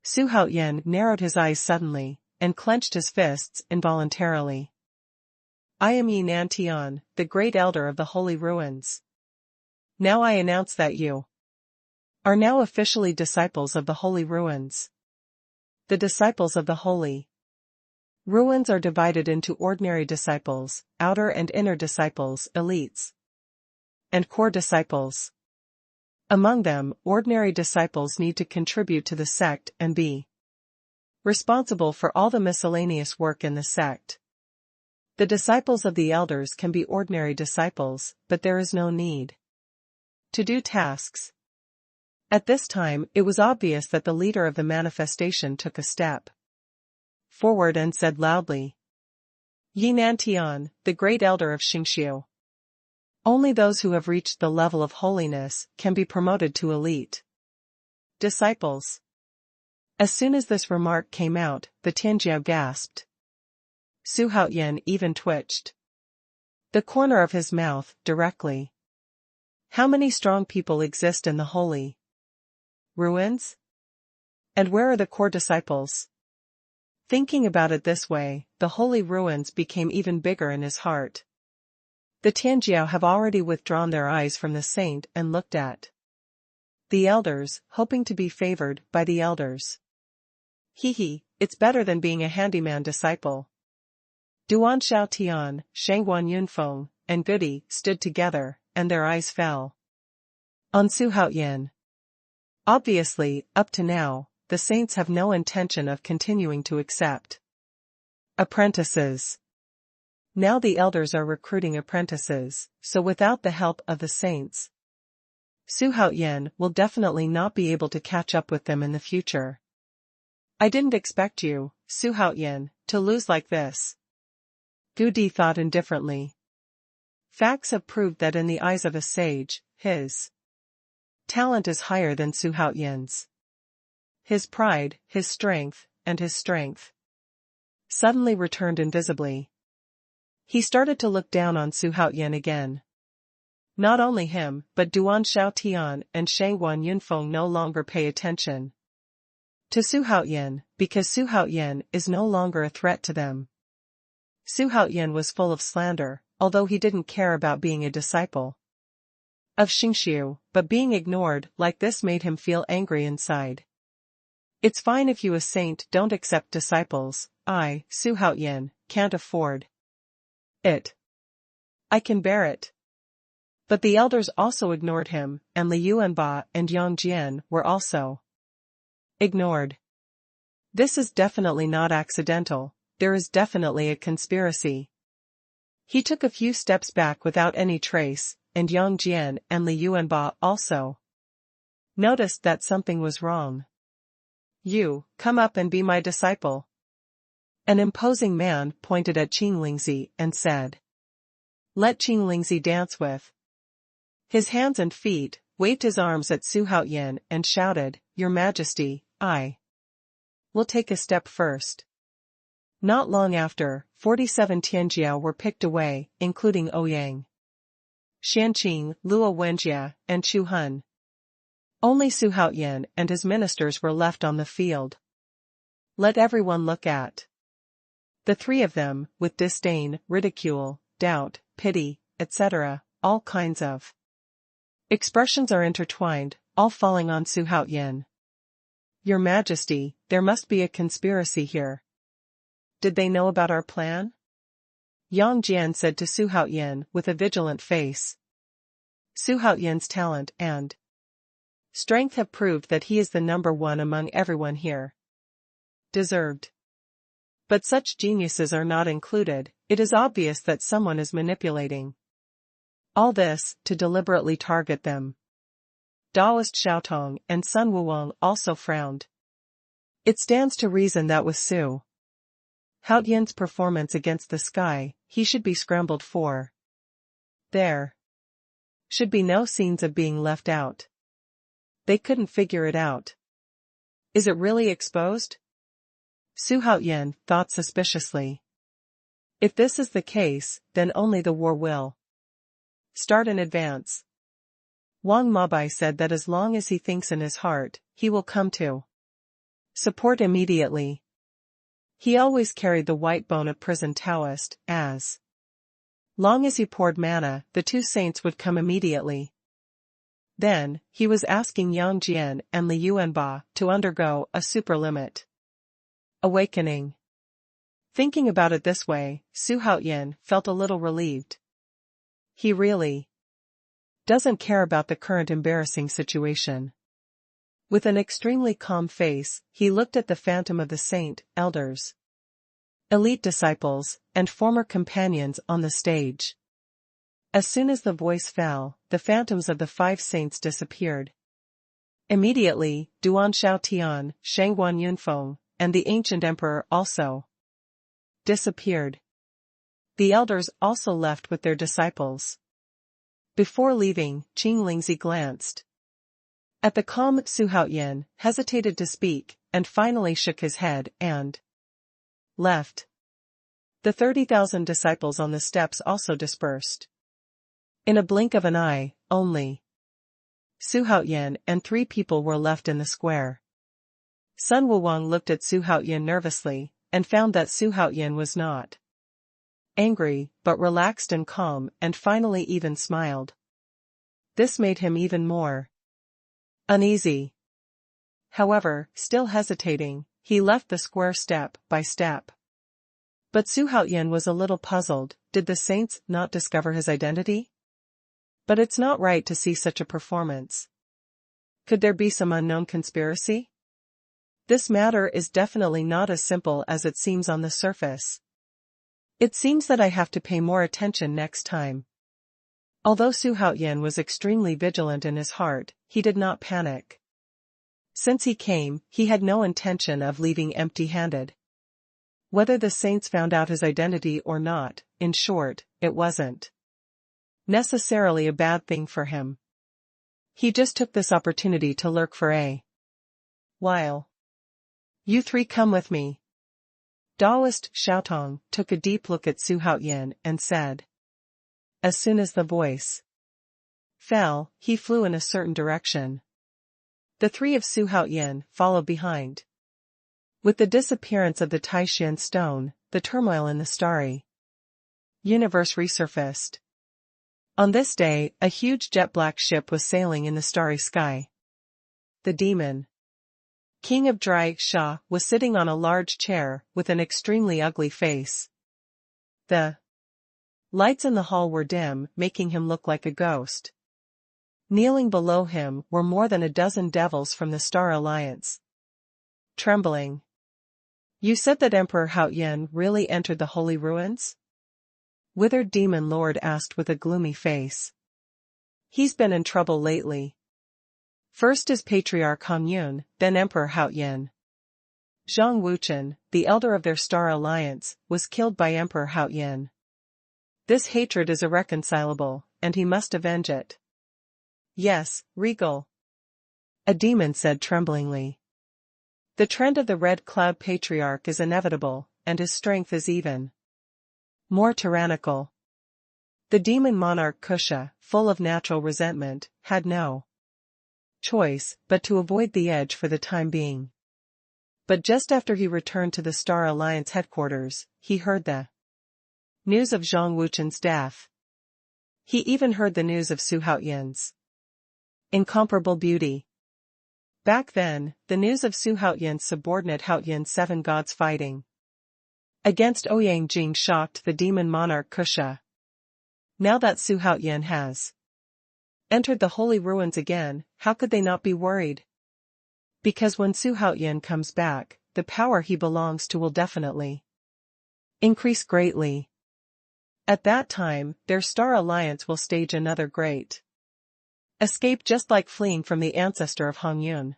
Su Haoyan narrowed his eyes suddenly, and clenched his fists involuntarily. I am Yi Nantian, the great elder of the holy ruins. Now I announce that you are now officially disciples of the holy ruins. The disciples of the holy ruins are divided into ordinary disciples, outer and inner disciples, elites, and core disciples. Among them, ordinary disciples need to contribute to the sect and be responsible for all the miscellaneous work in the sect. The disciples of the elders can be ordinary disciples, but there is no need to do tasks. At this time, it was obvious that the leader of the manifestation took a step forward and said loudly, Yi Nantian, the great elder of Xingqiu. Only those who have reached the level of holiness can be promoted to elite disciples. As soon as this remark came out, the Tianjiao gasped. Su Haoyan even twitched the corner of his mouth directly. How many strong people exist in the holy ruins? And where are the core disciples? Thinking about it this way, the holy ruins became even bigger in his heart. The Tianjiao have already withdrawn their eyes from the saint and looked at the elders, hoping to be favored by the elders. Hehe, it's better than being a handyman disciple. Duan Xiaotian, Shangguan Yunfeng, and Goody stood together, and their eyes fell on Su Haoyan. Obviously, up to now, the saints have no intention of continuing to accept apprentices. Now the elders are recruiting apprentices, so without the help of the saints, Su Haoyan will definitely not be able to catch up with them in the future. I didn't expect you, Su Haoyan, to lose like this. Gu Di thought indifferently. Facts have proved that in the eyes of a sage, his talent is higher than Su Haoyan's. His pride, his strength, and his strength suddenly returned invisibly. He started to look down on Su Haoyan again. Not only him, but Duan Xiaotian and Shangguan Yunfeng no longer pay attention to Su Haoyan, because Su Haoyan is no longer a threat to them. Su Haoyan was full of slander, although he didn't care about being a disciple of Xingqiu, but being ignored like this made him feel angry inside. It's fine if you a saint don't accept disciples. I, Xuanhuan, can't afford it. I can bear it. But the elders also ignored him, and Liu and Ba and Yang Jian were also ignored. This is definitely not accidental, there is definitely a conspiracy. He took a few steps back without any trace, and Yang Jian and Liu and Ba also noticed that something was wrong. You, come up and be my disciple. An imposing man pointed at Qinglingzi and said. Let Qinglingzi dance with his hands and feet, waved his arms at Xuanhuan and shouted, Your Majesty, I will take a step first. Not long after, 47 Tianjiao were picked away, including Ouyang, Shanqing, Luo Wenjia, and Chu Hun. Only Xuanhuan and his ministers were left on the field. Let everyone look at the three of them, with disdain, ridicule, doubt, pity, etc., all kinds of expressions are intertwined, all falling on Xuanhuan. Your Majesty, there must be a conspiracy here. Did they know about our plan? Yang Jian said to Xuanhuan with a vigilant face. Xuanhuan's talent and strength have proved that he is the number one among everyone here. Deserved. But such geniuses are not included, it is obvious that someone is manipulating all this to deliberately target them. Daoist Xiaotong and Sun Wuwang also frowned. It stands to reason that with Xuanhuan's performance against the sky, he should be scrambled for. There should be no scenes of being left out. They couldn't figure it out. Is it really exposed? Xuanhuan thought suspiciously. If this is the case, then only the war will start in advance. Wang Mabai said that as long as he thinks in his heart, he will come to support immediately. He always carried the white bone of prison Taoist, as long as he poured mana, the two saints would come immediately. Then, he was asking Yang Jian and Liu and Ba to undergo a superlimit awakening. Thinking about it this way, Xuanhuan felt a little relieved. He really doesn't care about the current embarrassing situation. With an extremely calm face, he looked at the phantom of the saint, elders, elite disciples, and former companions on the stage. As soon as the voice fell, the phantoms of the five saints disappeared. Immediately, Duan Xiaotian, Shangguan Yunfeng, and the ancient emperor also disappeared. The elders also left with their disciples. Before leaving, Qinglingzi glanced at the calm Xuanhuan, hesitated to speak, and finally shook his head and left. The 30,000 disciples on the steps also dispersed. In a blink of an eye, only Xuanhuan and 3 people were left in the square. Sun Wuwang looked at Xuanhuan nervously, and found that Xuanhuan was not angry, but relaxed and calm, and finally even smiled. This made him even more uneasy. However, still hesitating, he left the square step by step. But Xuanhuan was a little puzzled. Did the saints not discover his identity? But it's not right to see such a performance. Could there be some unknown conspiracy? This matter is definitely not as simple as it seems on the surface. It seems that I have to pay more attention next time. Although Xuanhuan was extremely vigilant in his heart, he did not panic. Since he came, he had no intention of leaving empty-handed. Whether the saints found out his identity or not, in short, it wasn't necessarily a bad thing for him. He just took this opportunity to lurk for a while. You 3 come with me. Daoist Xiaotong took a deep look at Xuanhuan and said. As soon as the voice fell, he flew in a certain direction. The 3 of Xuanhuan followed behind. With the disappearance of the Taishan stone, the turmoil in the starry universe resurfaced. On this day, a huge jet-black ship was sailing in the starry sky. The demon king of Dry Sha, was sitting on a large chair with an extremely ugly face. The lights in the hall were dim, making him look like a ghost. Kneeling below him were more than a dozen devils from the Star Alliance. Trembling. You said that Emperor Haoyan really entered the holy ruins? Withered Demon Lord asked with a gloomy face. He's been in trouble lately. First is Patriarch Han Yun, then Emperor Haoyan. Zhang Wuchen, the elder of their Star Alliance, was killed by Emperor Haoyan. This hatred is irreconcilable, and he must avenge it. Yes, Regal. A demon said tremblingly. The trend of the Red Cloud Patriarch is inevitable, and his strength is even more tyrannical. The demon monarch Kusha, full of natural resentment, had no choice but to avoid the edge for the time being. But just after he returned to the Star Alliance headquarters, he heard the news of Zhang Wuchen's death. He even heard the news of Su Haoyan's incomparable beauty. Back then, the news of Su Haoyan's subordinate Haoyan's 7 gods fighting against Ouyang Jing shocked the demon monarch Kusha. Now that Su Haoyan has entered the holy ruins again, how could they not be worried? Because when Su Haoyan comes back, the power he belongs to will definitely increase greatly. At that time, their Star Alliance will stage another great escape, just like fleeing from the ancestor of Hong Yun.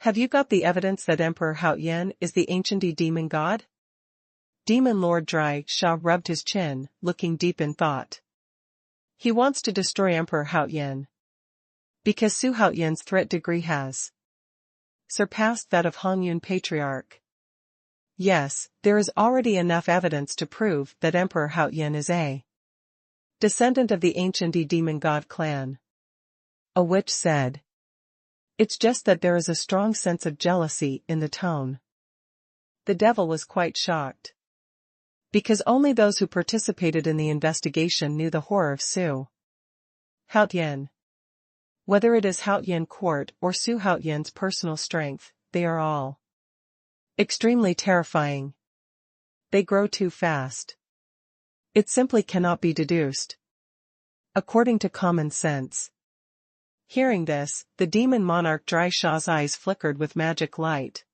Have you got the evidence that Emperor Haoyan is the ancient demon god? Demon Lord Dry Sha rubbed his chin, looking deep in thought. He wants to destroy Emperor Haoyan. Because Su Haoyan's threat degree has surpassed that of Hong Yun Patriarch. Yes, there is already enough evidence to prove that Emperor Haoyan is a descendant of the ancient demon god clan. A witch said. It's just that there is a strong sense of jealousy in the tone. The devil was quite shocked. Because only those who participated in the investigation knew the horror of Su Haoyan. Whether it is Haoyan court or Su Haoyan's personal strength, they are all extremely terrifying. They grow too fast. It simply cannot be deduced according to common sense. Hearing this, the demon monarch Dry Sha's eyes flickered with magic light.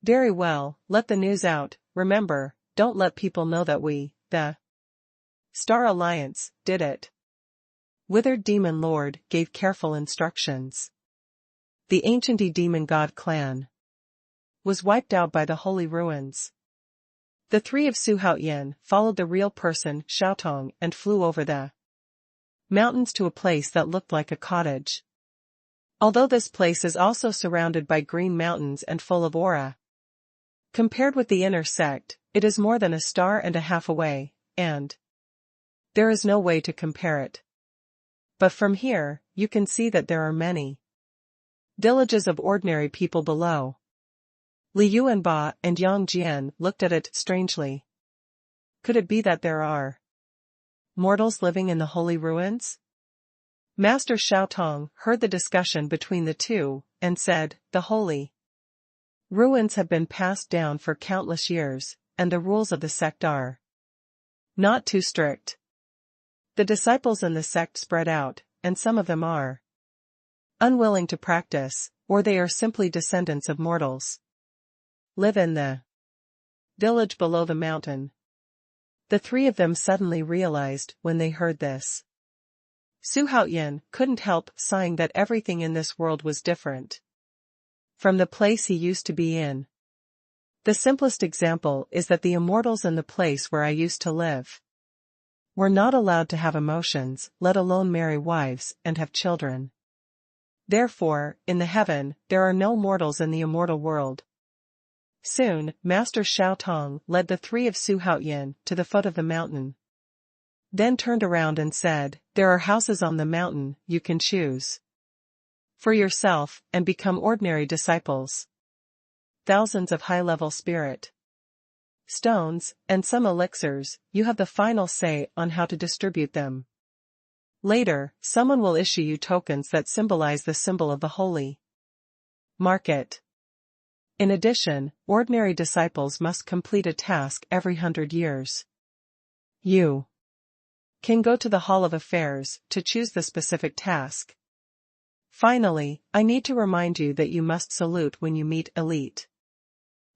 Very well, let the news out. Remember, don't let people know that we, the Star Alliance, did it. Withered Demon Lord gave careful instructions. The ancient demon god clan was wiped out by the holy ruins. The 3 of Su Haoyan followed the real person Xiaotong and flew over the mountains to a place that looked like a cottage. Although this place is also surrounded by green mountains and full of aura. Compared with the inner sect, it is more than a star and a half away, and there is no way to compare it. But from here, you can see that there are many villages of ordinary people below. Li Yuanba and Yang Jian looked at it strangely. Could it be that there are mortals living in the holy ruins? Master Xiaotong heard the discussion between the two, and said, the holy ruins have been passed down for countless years, and the rules of the sect are not too strict. The disciples in the sect spread out, and some of them are unwilling to practice, or they are simply descendants of mortals. Live in the village below the mountain. The 3 of them suddenly realized when they heard this. Su Haoyan couldn't help sighing that everything in this world was different from the place he used to be in. The simplest example is that the immortals in the place where I used to live were not allowed to have emotions, let alone marry wives and have children. Therefore, in the heaven, there are no mortals in the immortal world. Soon, Master Xiaotong led the 3 of Su Haoyan to the foot of the mountain. Then turned around and said, there are houses on the mountain, you can choose for yourself and become ordinary disciples. Thousands of high-level spirit stones, and some elixirs, you have the final say on how to distribute them. Later, someone will issue you tokens that symbolize the symbol of the holy market. In addition, ordinary disciples must complete a task every 100 years. You can go to the Hall of Affairs to choose the specific task. Finally, I need to remind you that you must salute when you meet elite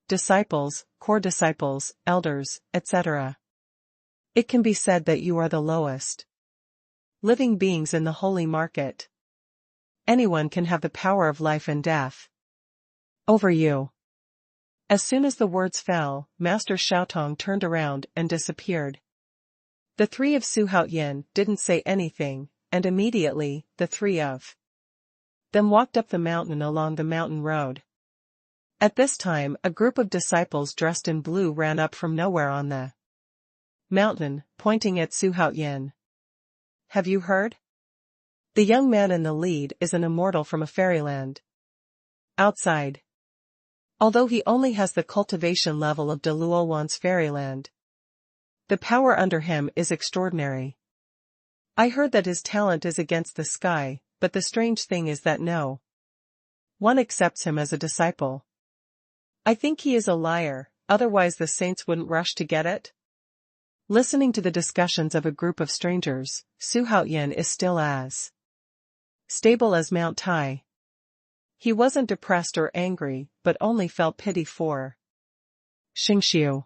disciples, core disciples, elders, etc. It can be said that you are the lowest living beings in the holy market. Anyone can have the power of life and death over you. As soon as the words fell, Master Xiaotong turned around and disappeared. The three of Xuanhuan didn't say anything, and immediately, the three of them walked up the mountain along the mountain road. At this time, a group of disciples dressed in blue ran up from nowhere on the mountain, pointing at Xuanhuan. Have you heard? The young man in the lead is an immortal from a fairyland outside. Although he only has the cultivation level of Dou Yu's fairyland, the power under him is extraordinary. I heard that his talent is against the sky, but the strange thing is that no one accepts him as a disciple. I think he is a liar, otherwise the saints wouldn't rush to get it. Listening to the discussions of a group of strangers, Xuanhuan is still as stable as Mount Tai. He wasn't depressed or angry, but only felt pity for Xingxiu.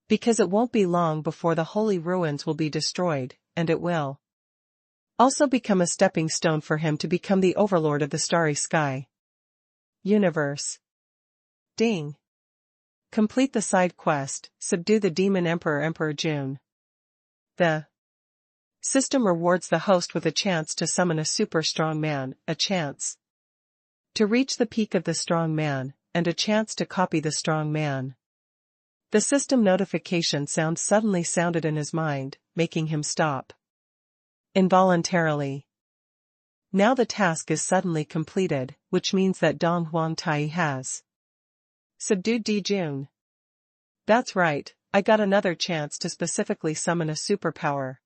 Because it won't be long before the holy ruins will be destroyed, and it will also become a stepping stone for him to become the overlord of the starry sky universe. Ding. Complete the side quest, subdue the demon Emperor Jun. The system rewards the host with a chance to summon a super strong man, a chance to reach the peak of the strong man, and a chance to copy the strong man. The system notification sound suddenly sounded in his mind, making him stop involuntarily. Now the task is suddenly completed, which means that Dong Huang Tai has subdued Di Jun. That's right, I got another chance to specifically summon a superpower.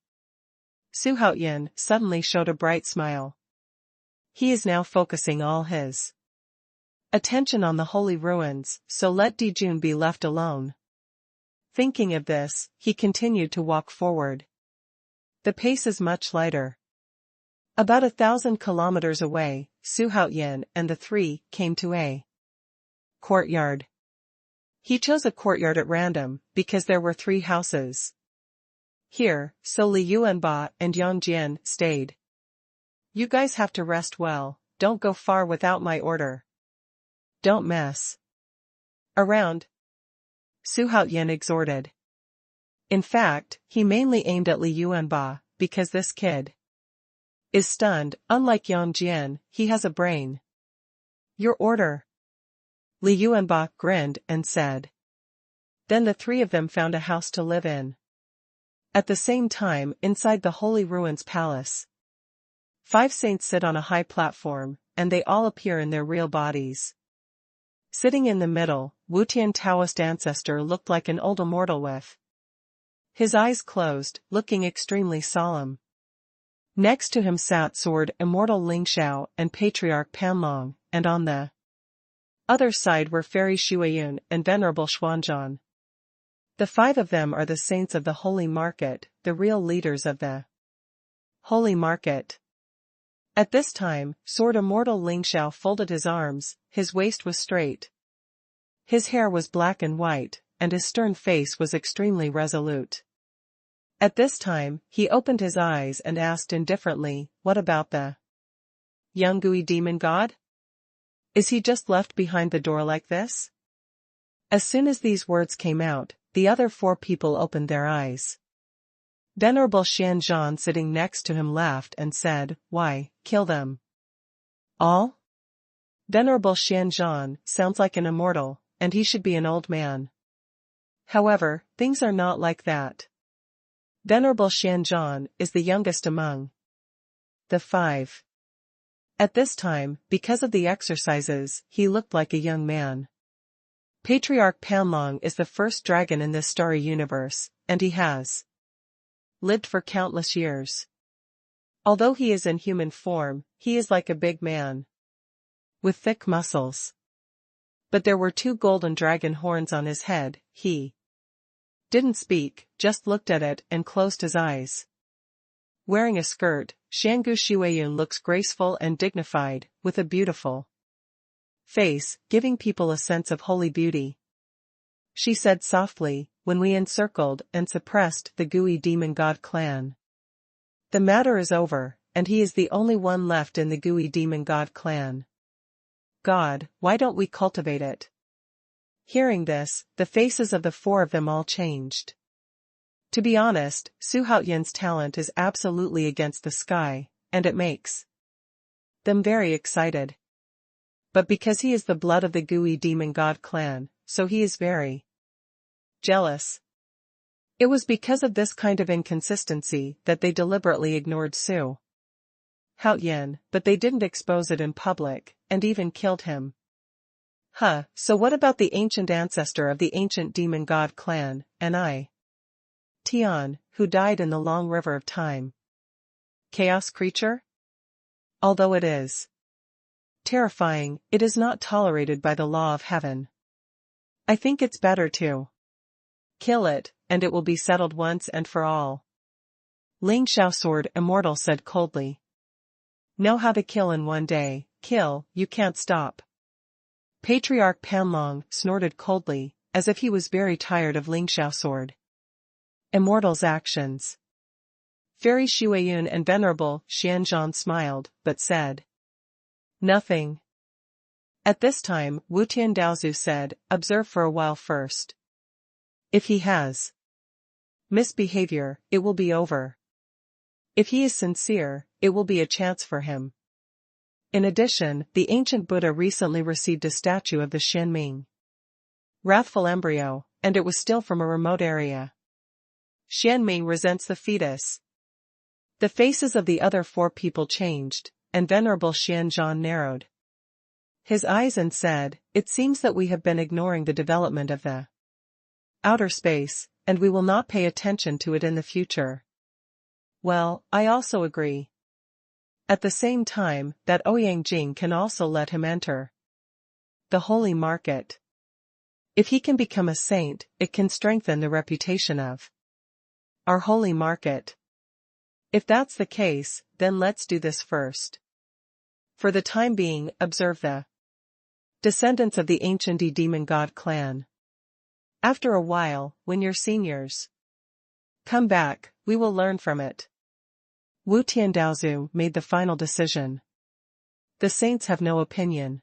Xuanhuan suddenly showed a bright smile. He is now focusing all his attention on the holy ruins, so let Di Jun be left alone. Thinking of this, he continued to walk forward. The pace is much lighter. About 1,000 kilometers away, Xuanhuan and the three came to a courtyard. He chose a courtyard at random, because there were 3 houses here, so Li Yuanba and Yang Jian stayed. You guys have to rest well, don't go far without my order. Don't mess around, Xuanhuan exhorted. In fact, he mainly aimed at Li Yuanba, because this kid is stunned. Unlike Yang Jian, he has a brain. Your order. Li Yuanba grinned and said. Then the 3 of them found a house to live in. At the same time, inside the Holy Ruins Palace, 5 saints sit on a high platform, and they all appear in their real bodies. Sitting in the middle, Wutian Taoist ancestor looked like an old immortal with his eyes closed, looking extremely solemn. Next to him sat Sword Immortal Ling Xiao and Patriarch Panlong, and on the other side were Fairy Xuanhuan and Venerable Xuanzhan. The 5 of them are the saints of the Holy Market, the real leaders of the Holy Market. At this time, Sword Immortal Ling Xiao folded his arms, his waist was straight. His hair was black and white, and his stern face was extremely resolute. At this time, he opened his eyes and asked indifferently, what about the young Gui demon god? Is he just left behind the door like this? As soon as these words came out, the other 4 people opened their eyes. Venerable Xuanzhan sitting next to him laughed and said, why, kill them all? Venerable Xuanzhan sounds like an immortal, and he should be an old man. However, things are not like that. Venerable Xuanzhan is the youngest among the 5. At this time, because of the exercises, he looked like a young man. Patriarch Panlong is the first dragon in this starry universe, and he has lived for countless years. Although he is in human form, he is like a big man with thick muscles. But there were 2 golden dragon horns on his head. He didn't speak, just looked at it and closed his eyes. Wearing a skirt, Xiangu Xuanhuan looks graceful and dignified, with a beautiful face, giving people a sense of holy beauty. She said softly, when we encircled and suppressed the Gui demon god clan. The matter is over, and he is the only one left in the Gui demon god clan. God, why don't we cultivate it? Hearing this, the faces of the 4 of them all changed. To be honest, Xuanhuan's talent is absolutely against the sky, and it makes them very excited. But because he is the blood of the Gui demon god clan, so he is very jealous. It was because of this kind of inconsistency that they deliberately ignored Xuanhuan, but they didn't expose it in public, and even killed him. So what about the ancient ancestor of the ancient demon god clan, Tian, who died in the long river of time? Chaos creature? Although it is terrifying, it is not tolerated by the law of heaven. I think it's better to kill it, and it will be settled once and for all. Ling Xiao Sword Immortal said coldly. Know how to kill in one day, kill, you can't stop. Patriarch Panlong snorted coldly, as if he was very tired of Ling Xiao Sword Immortal's actions. Fairy Xuanhuan and Venerable Xianzhan smiled, but said nothing. At this time, Wutian Daozu said, observe for a while first. If he has misbehavior, it will be over. If he is sincere, it will be a chance for him. In addition, the ancient Buddha recently received a statue of the Xianming wrathful embryo, and it was still from a remote area. Xianming resents the fetus. The faces of the other 4 people changed, and Venerable Xianzhan narrowed his eyes and said, it seems that we have been ignoring the development of the outer space, and we will not pay attention to it in the future. Well, I also agree. At the same time, that Ouyang Jing can also let him enter the holy market. If he can become a saint, it can strengthen the reputation of our holy market. If that's the case, then let's do this first. For the time being, observe the descendants of the ancient demon god clan. After a while, when your seniors come back, we will learn from it. Wu Tiandaozu made the final decision. The saints have no opinion.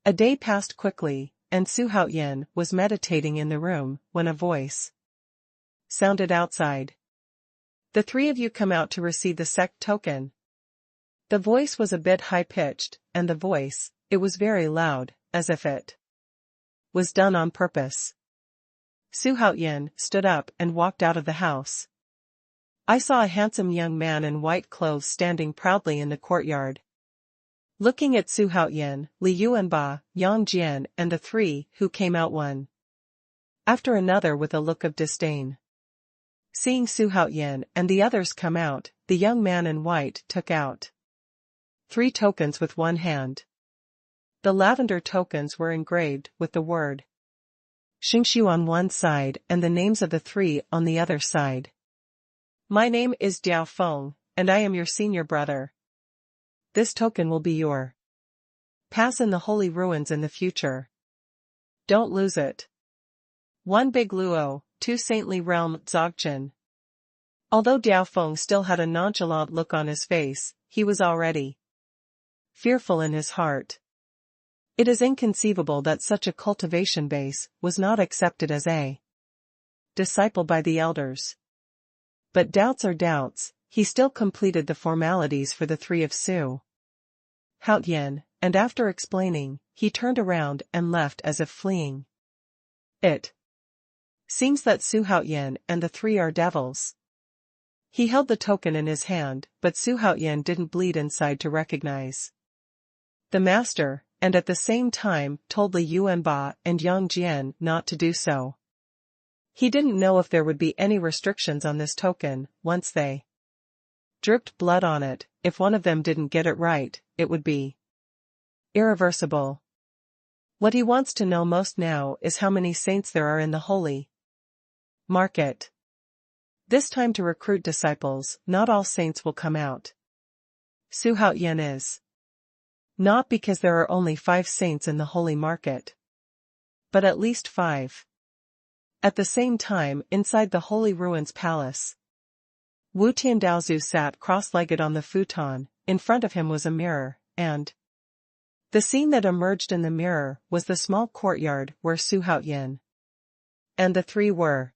A day passed quickly, and Xuanhuan was meditating in the room, when a voice sounded outside. The 3 of you come out to receive the sect token. The voice was a bit high-pitched, and it was very loud, as if it was done on purpose. Xuanhuan stood up and walked out of the house. I saw a handsome young man in white clothes standing proudly in the courtyard. Looking at Xuanhuan, Li Yuanba, Yang Jian and the 3 who came out one after another with a look of disdain. Seeing Xuanhuan and the others come out, the young man in white took out 3 tokens with one hand. The lavender tokens were engraved with the word Xingxiu on one side and the names of the 3 on the other side. My name is Diao Feng, and I am your senior brother. This token will be your pass in the holy ruins in the future. Don't lose it. 1 Big Luo, 2 Saintly Realm Dzogchen. Although Diao Feng still had a nonchalant look on his face, he was already fearful in his heart. It is inconceivable that such a cultivation base was not accepted as a disciple by the elders. But doubts are doubts, he still completed the formalities for the 3 of Xuanhuan, and after explaining, he turned around and left as if fleeing. It seems that Xuanhuan and the 3 are devils. He held the token in his hand, but Xuanhuan didn't bleed inside to recognize the master, and at the same time told Li Yuanba and Yang Jian not to do so. He didn't know if there would be any restrictions on this token. Once they dripped blood on it, if one of them didn't get it right, it would be irreversible. What he wants to know most now is how many saints there are in the holy market. This time to recruit disciples, not all saints will come out. Xuanhuan is. Not because there are only 5 saints in the holy market, but at least 5. At the same time, inside the holy ruins palace, Wu Tiandaozu sat cross-legged on the futon. In front of him was a mirror, and the scene that emerged in the mirror was the small courtyard where Xuanhuan and the 3 were.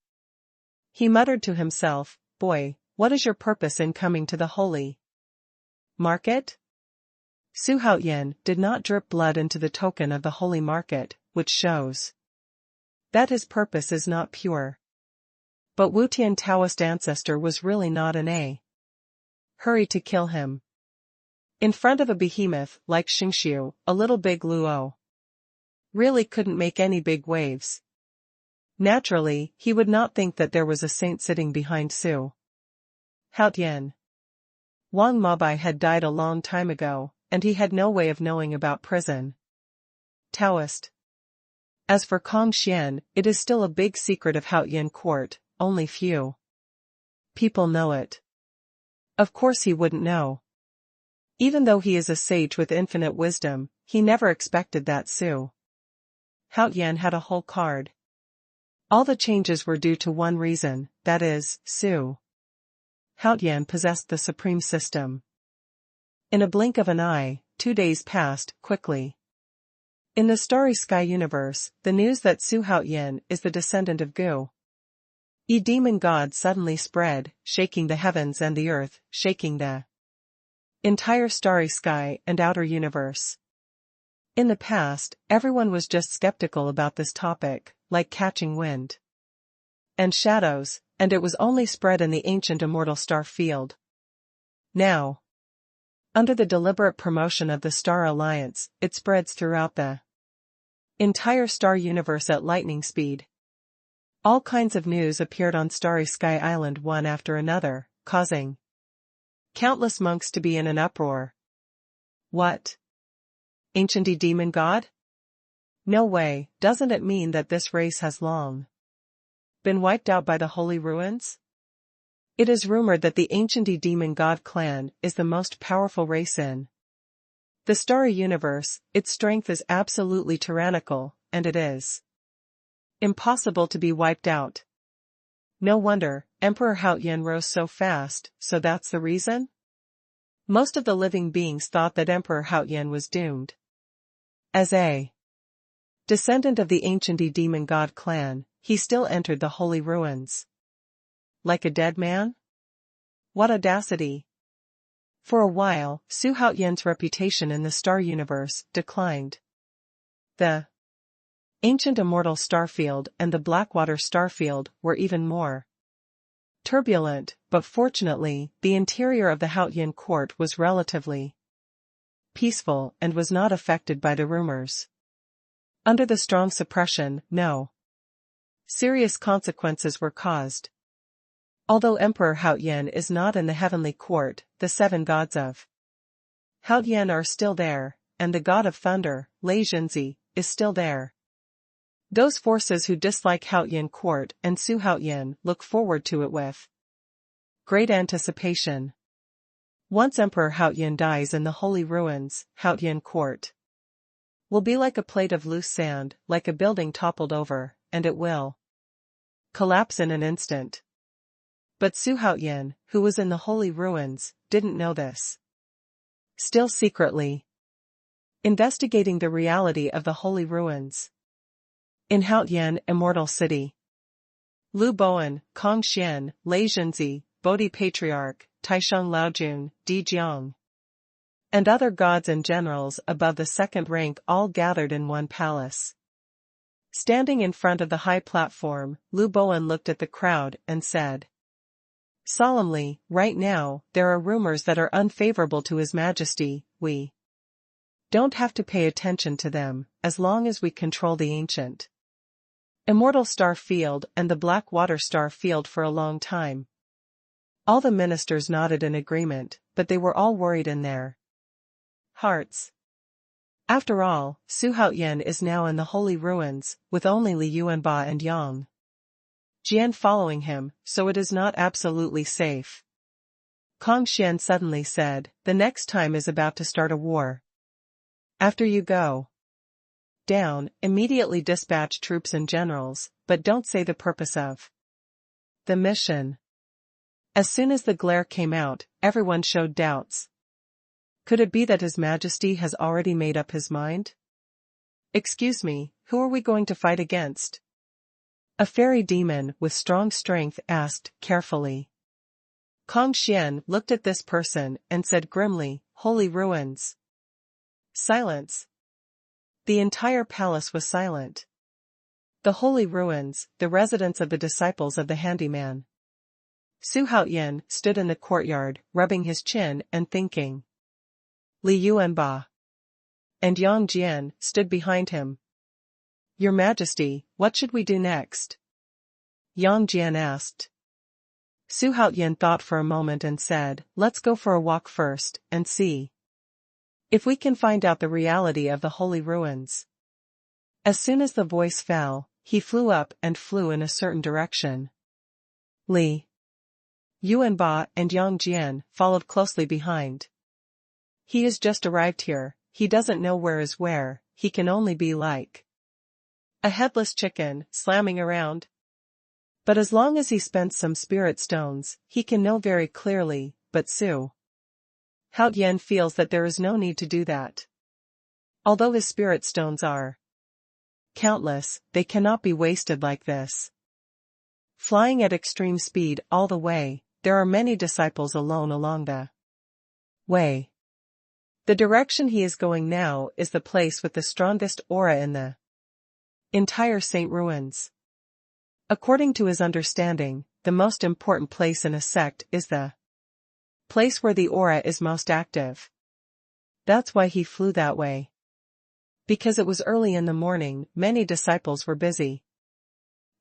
He muttered to himself, "Boy, what is your purpose in coming to the holy market?" Xuanhuan did not drip blood into the token of the holy market, which shows that his purpose is not pure. But Wu Tian Taoist ancestor was really not in a hurry to kill him. In front of a behemoth like Xingxiu, a little big Luo really couldn't make any big waves. Naturally, he would not think that there was a saint sitting behind Xuanhuan. Wang Mabai had died a long time ago, and he had no way of knowing about prison Taoist. As for Kong Xian, it is still a big secret of Xuanhuan court, only few people know it. Of course he wouldn't know. Even though he is a sage with infinite wisdom, he never expected that Xuanhuan had a whole card. All the changes were due to one reason, that is, Xuanhuan possessed the supreme system. In a blink of an eye, 2 days passed, quickly. In the starry sky universe, the news that Xuanhuan is the descendant of Gu, a demon god suddenly spread, shaking the heavens and the earth, shaking the entire starry sky and outer universe. In the past, everyone was just skeptical about this topic, like catching wind and shadows, and it was only spread in the ancient immortal star field. Now, under the deliberate promotion of the Star Alliance, it spreads throughout the entire star universe at lightning speed. All kinds of news appeared on Starry Sky Island one after another, causing countless monks to be in an uproar. What? Ancient demon god? No way, doesn't it mean that this race has long been wiped out by the holy ruins? It is rumored that the ancient demon god clan is the most powerful race in the starry universe. Its strength is absolutely tyrannical, and it is impossible to be wiped out. No wonder Emperor Xuanhuan rose so fast, so that's the reason? Most of the living beings thought that Emperor Xuanhuan was doomed. As a descendant of the ancient demon god clan, he still entered the holy ruins like a dead man? What audacity! For a while, Xuanhuan's reputation in the star universe declined. The ancient immortal starfield and the Blackwater starfield were even more turbulent, but fortunately, the interior of the Xuanhuan court was relatively peaceful and was not affected by the rumors. Under the strong suppression, no serious consequences were caused. Although Emperor Xuanhuan is not in the heavenly court, the 7 gods of Xuanhuan are still there, and the god of thunder, Lei Jinzi, is still there. Those forces who dislike Xuanhuan court and Xuanhuan look forward to it with great anticipation. Once Emperor Xuanhuan dies in the holy ruins, Xuanhuan court will be like a plate of loose sand, like a building toppled over, and it will collapse in an instant. But Xuanhuan, who was in the holy ruins, didn't know this. Still secretly investigating the reality of the holy ruins. In Xuanhuan Immortal City, Lu Boan, Kong Xian, Lei Jinzi, Bodhi Patriarch, Taisheng Laojun, Di Jiang, and other gods and generals above the 2nd rank all gathered in one palace. Standing in front of the high platform, Lu Boan looked at the crowd and said solemnly, "Right now, there are rumors that are unfavorable to His Majesty. We don't have to pay attention to them, as long as we control the ancient immortal star field and the Blackwater star field for a long time." All the ministers nodded in agreement, but they were all worried in their hearts. After all, Xuanhuan is now in the holy ruins, with only Li Yuanba and Yang Jian following him, so it is not absolutely safe. Kong Xian suddenly said, the next time is about to start a war. After you go down, immediately dispatch troops and generals, but don't say the purpose of the mission. As soon as the glare came out, everyone showed doubts. Could it be that His Majesty has already made up his mind? Excuse me, who are we going to fight against? A fairy demon with strong strength asked, carefully. Kong Xian looked at this person and said grimly, holy ruins. Silence. The entire palace was silent. The holy ruins, the residence of the disciples of the handyman. Xuanhuan stood in the courtyard, rubbing his chin and thinking. Li Yuanba and Yang Jian stood behind him. Your Majesty, what should we do next? Yang Jian asked. Xuanhuan thought for a moment and said, let's go for a walk first, and see if we can find out the reality of the holy ruins. As soon as the voice fell, he flew up and flew in a certain direction. Li Yuanba and Yang Jian followed closely behind. He has just arrived here, he doesn't know where is where, he can only be like a headless chicken, slamming around. But as long as he spends some spirit stones, he can know very clearly, but Xuanhuan feels that there is no need to do that. Although his spirit stones are countless, they cannot be wasted like this. Flying at extreme speed all the way, there are many disciples alone along the way. The direction he is going now is the place with the strongest aura in the entire Saint Ruins. According to his understanding, the most important place in a sect is the place where the aura is most active. That's why he flew that way. Because it was early in the morning, many disciples were busy.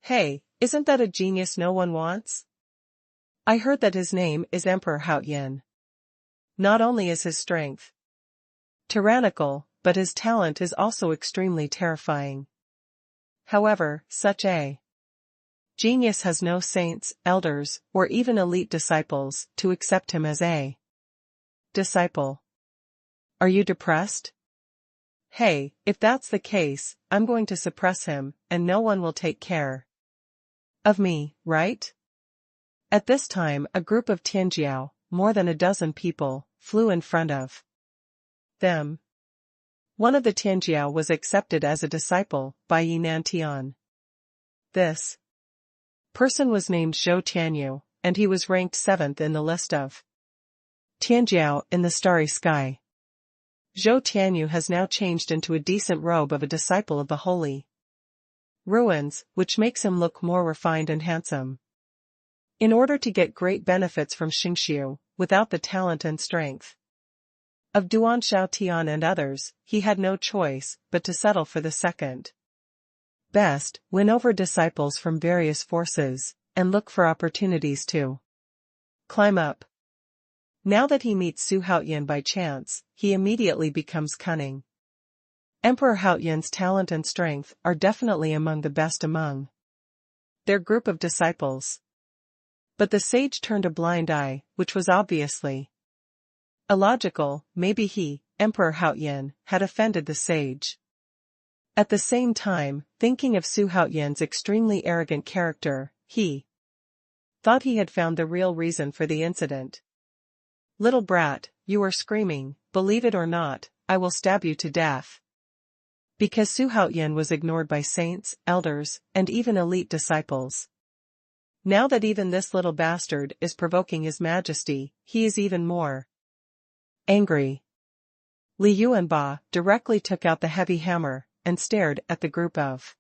Hey, isn't that a genius no one wants? I heard that his name is Emperor Xuanhuan. Not only is his strength tyrannical, but his talent is also extremely terrifying. However, such a genius has no saints, elders, or even elite disciples to accept him as a disciple. Are you depressed? Hey, if that's the case, I'm going to suppress him, and no one will take care of me, right? At this time, a group of Tianjiao, more than a dozen people, flew in front of them. One of the Tianjiao was accepted as a disciple by Yinan Tian. This person was named Zhou Tianwu, and he was ranked 7th in the list of Tianjiao in the starry sky. Zhou Tianwu has now changed into a decent robe of a disciple of the holy ruins, which makes him look more refined and handsome. In order to get great benefits from Xingxiu, without the talent and strength of Duan Xiaotian and others, he had no choice but to settle for the second best, win over disciples from various forces, and look for opportunities to climb up. Now that he meets Xuanhuan by chance, he immediately becomes cunning. Emperor Xuanhuan's talent and strength are definitely among the best among their group of disciples. But the sage turned a blind eye, which was obviously illogical. Maybe he, Emperor Xuanhuan, had offended the sage. At the same time, thinking of Xuanhuan's extremely arrogant character, he thought he had found the real reason for the incident. Little brat, you are screaming, believe it or not, I will stab you to death. Because Xuanhuan was ignored by saints, elders, and even elite disciples. Now that even this little bastard is provoking His Majesty, he is even more angry. Li Yuanba directly took out the heavy hammer and stared at the group of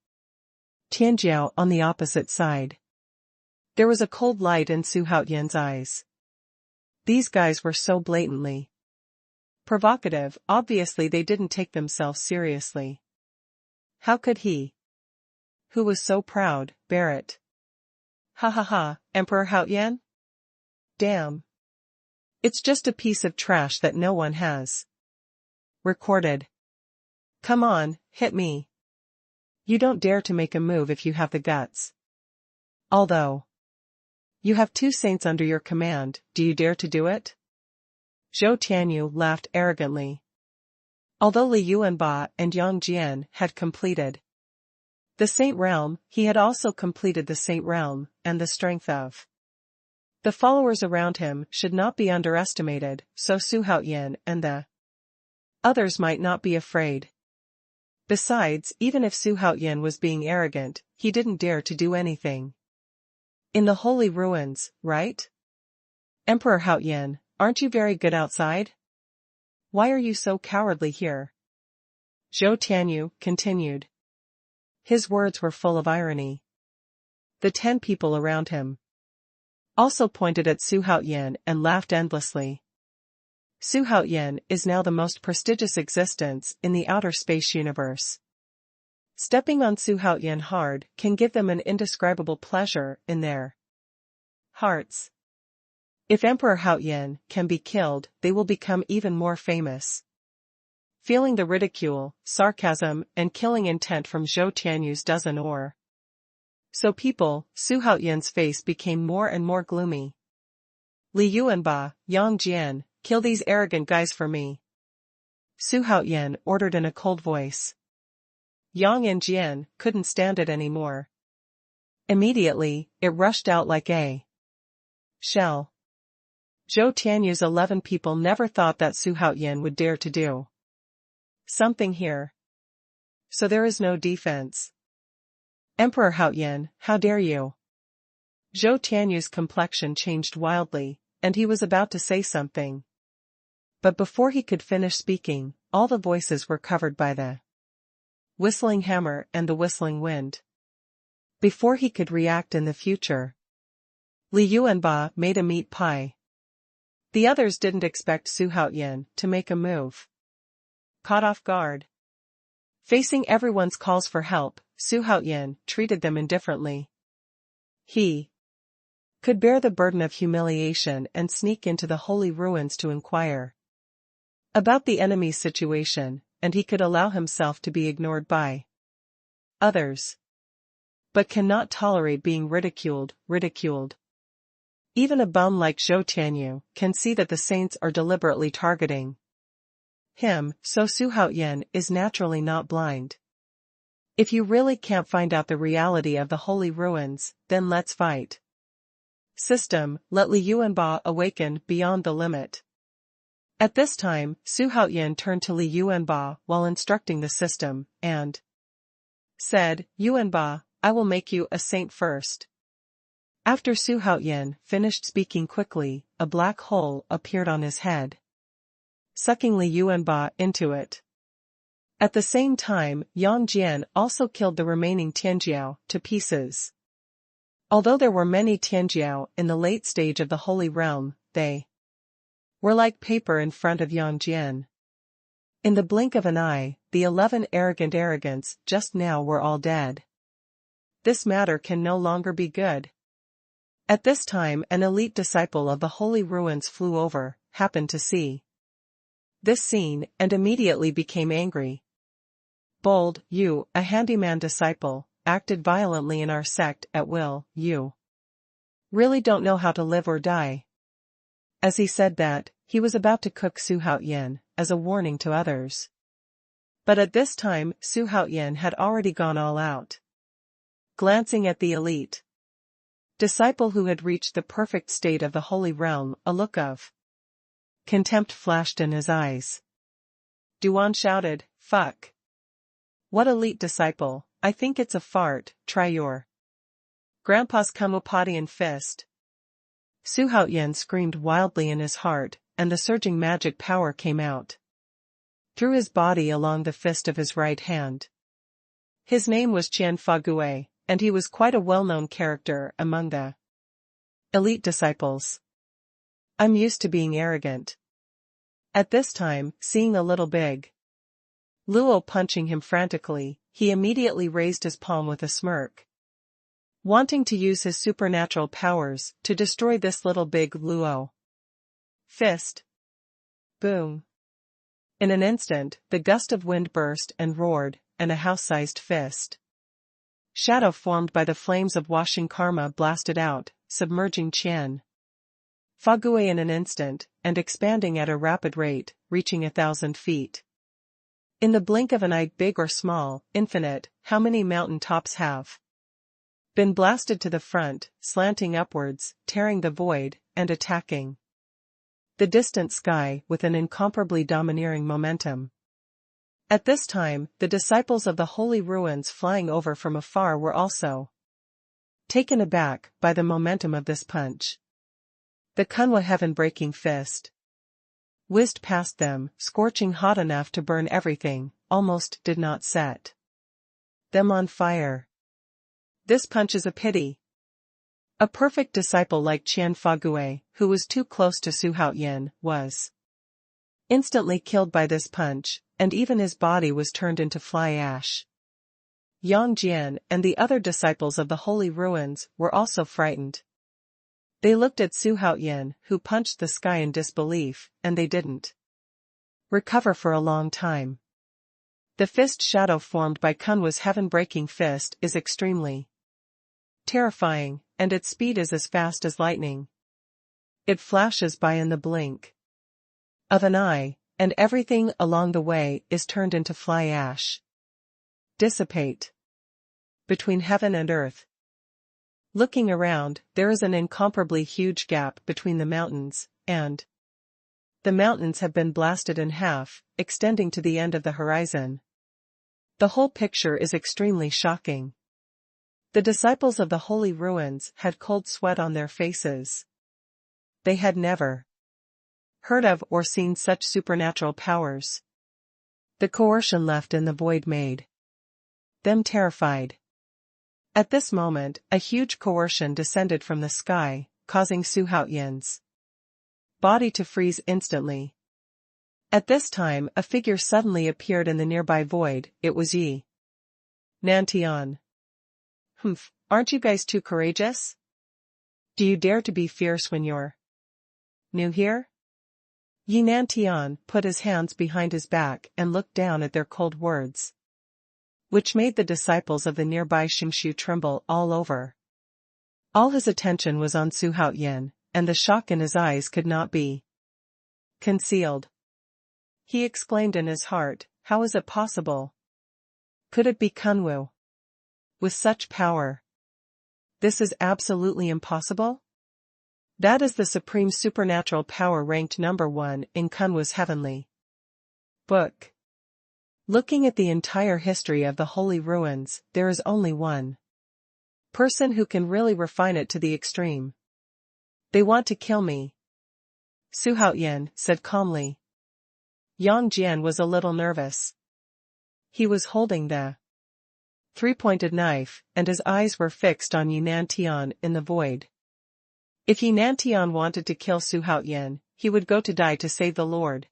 Tianjiao on the opposite side. There was a cold light in Xuanhuan's eyes. These guys were so blatantly provocative, obviously they didn't take themselves seriously. How could he, who was so proud, bear it? Ha ha ha, Emperor Xuanhuan? Damn. It's just a piece of trash that no one has recorded. Come on, hit me. You don't dare to make a move if you have the guts. Although you have 2 saints under your command, do you dare to do it? Zhou Tianyu laughed arrogantly. Although Li Yuanba and Yang Jian had completed the Saint Realm, he had also completed the Saint Realm, and the strength of the followers around him should not be underestimated, so Xuanhuan and the others might not be afraid. Besides, even if Xuanhuan was being arrogant, he didn't dare to do anything in the holy ruins, right? Emperor Haoyan, aren't you very good outside? Why are you so cowardly here? Zhou Tianyu continued. His words were full of irony. The 10 people around him also pointed at Xuanhuan and laughed endlessly. Xuanhuan is now the most prestigious existence in the outer space universe. Stepping on Xuanhuan hard can give them an indescribable pleasure in their hearts. If Emperor Haoyan can be killed, they will become even more famous. Feeling the ridicule, sarcasm, and killing intent from Zhou Tianyu's dozen or so people, Xuanhuan's face became more and more gloomy. Li Yuanba, Yang Jian, kill these arrogant guys for me. Xuanhuan ordered in a cold voice. Yang and Jian couldn't stand it anymore. Immediately, it rushed out like a shell. Zhou Tianyu's 11 people never thought that Xuanhuan would dare to do something here. So there is no defense. Emperor Haoyan, how dare you? Zhou Tianyu's complexion changed wildly, and he was about to say something. But before he could finish speaking, all the voices were covered by the whistling hammer and the whistling wind. Before he could react in the future, Li Yuanba made a meat pie. The others didn't expect Xuanhuan to make a move. Caught off guard, facing everyone's calls for help, Xuanhuan treated them indifferently. He could bear the burden of humiliation and sneak into the holy ruins to inquire about the enemy's situation, and he could allow himself to be ignored by others, but cannot tolerate being ridiculed. Even a bum like Zhou Tianyu can see that the saints are deliberately targeting him, so Xuanhuan is naturally not blind. If you really can't find out the reality of the holy ruins, then let's fight. System, let Li Yuanba awaken beyond the limit. At this time, Xuanhuan turned to Li Yuanba while instructing the system, and said, Yuanba, I will make you a saint first. After Xuanhuan finished speaking quickly, a black hole appeared on his head, sucking Li Yuanba into it. At the same time, Yang Jian also killed the remaining Tianjiao to pieces. Although there were many Tianjiao in the late stage of the Holy Realm, they were like paper in front of Yang Jian. In the blink of an eye, the 11 arrogants just now were all dead. This matter can no longer be good. At this time, an elite disciple of the Holy Ruins flew over, happened to see this scene, and immediately became angry. Bold, you, a handyman disciple, acted violently in our sect at will, you really don't know how to live or die. As he said that, he was about to cook Xuanhuan, as a warning to others. But at this time, Xuanhuan had already gone all out. Glancing at the elite disciple who had reached the perfect state of the Holy Realm, a look of contempt flashed in his eyes. Duan shouted, fuck. What elite disciple, I think it's a fart, try your grandpa's Kumupadian fist. Xuanhuan screamed wildly in his heart, and the surging magic power came out through his body along the fist of his right hand. His name was Qian Fague, and he was quite a well-known character among the elite disciples. I'm used to being arrogant. At this time, seeing a little big Luo punching him frantically, he immediately raised his palm with a smirk, wanting to use his supernatural powers to destroy this little big Luo. Fist. Boom. In an instant, the gust of wind burst and roared, and a house-sized fist shadow formed by the flames of washing karma blasted out, submerging Qian Fague in an instant, and expanding at a rapid rate, reaching 1,000 feet. In the blink of an eye, big or small, infinite, how many mountain tops have been blasted to the front, slanting upwards, tearing the void, and attacking the distant sky with an incomparably domineering momentum. At this time, the disciples of the holy ruins flying over from afar were also taken aback by the momentum of this punch. The Xuanhuan heaven-breaking fist whizzed past them, scorching hot enough to burn everything, almost did not set them on fire. This punch is a pity. A perfect disciple like Qian Fague, who was too close to Xuanhuan, was instantly killed by this punch, and even his body was turned into fly ash. Yang Jian and the other disciples of the holy ruins were also frightened. They looked at Xuanhuan, who punched the sky in disbelief, and they didn't recover for a long time. The fist shadow formed by Xuanhuan's heaven-breaking fist is extremely terrifying, and its speed is as fast as lightning. It flashes by in the blink of an eye, and everything along the way is turned into fly ash. Dissipate between heaven and earth. Looking around, there is an incomparably huge gap between the mountains, and the mountains have been blasted in half, extending to the end of the horizon. The whole picture is extremely shocking. The disciples of the holy ruins had cold sweat on their faces. They had never heard of or seen such supernatural powers. The coercion left in the void made them terrified. At this moment, a huge coercion descended from the sky, causing Xuanhuan's body to freeze instantly. At this time, a figure suddenly appeared in the nearby void. It was Yi Nantian. Humph, aren't you guys too courageous? Do you dare to be fierce when you're new here? Yi Nantian put his hands behind his back and looked down at their cold words, which made the disciples of the nearby Xingshu tremble all over. All his attention was on Xuanhuan, and the shock in his eyes could not be concealed. He exclaimed in his heart, "How is it possible? Could it be Tianwu? With such power? This is absolutely impossible? That is the supreme supernatural power ranked number 1 in Tianwu's heavenly book." Looking at the entire history of the holy ruins, there is only one person who can really refine it to the extreme. They want to kill me, Xuanhuan said calmly. Yang Jian was a little nervous. He was holding the three-pointed knife, and his eyes were fixed on Yi Nantian in the void. If Yi Nantian wanted to kill Xuanhuan, he would go to die to save the Lord.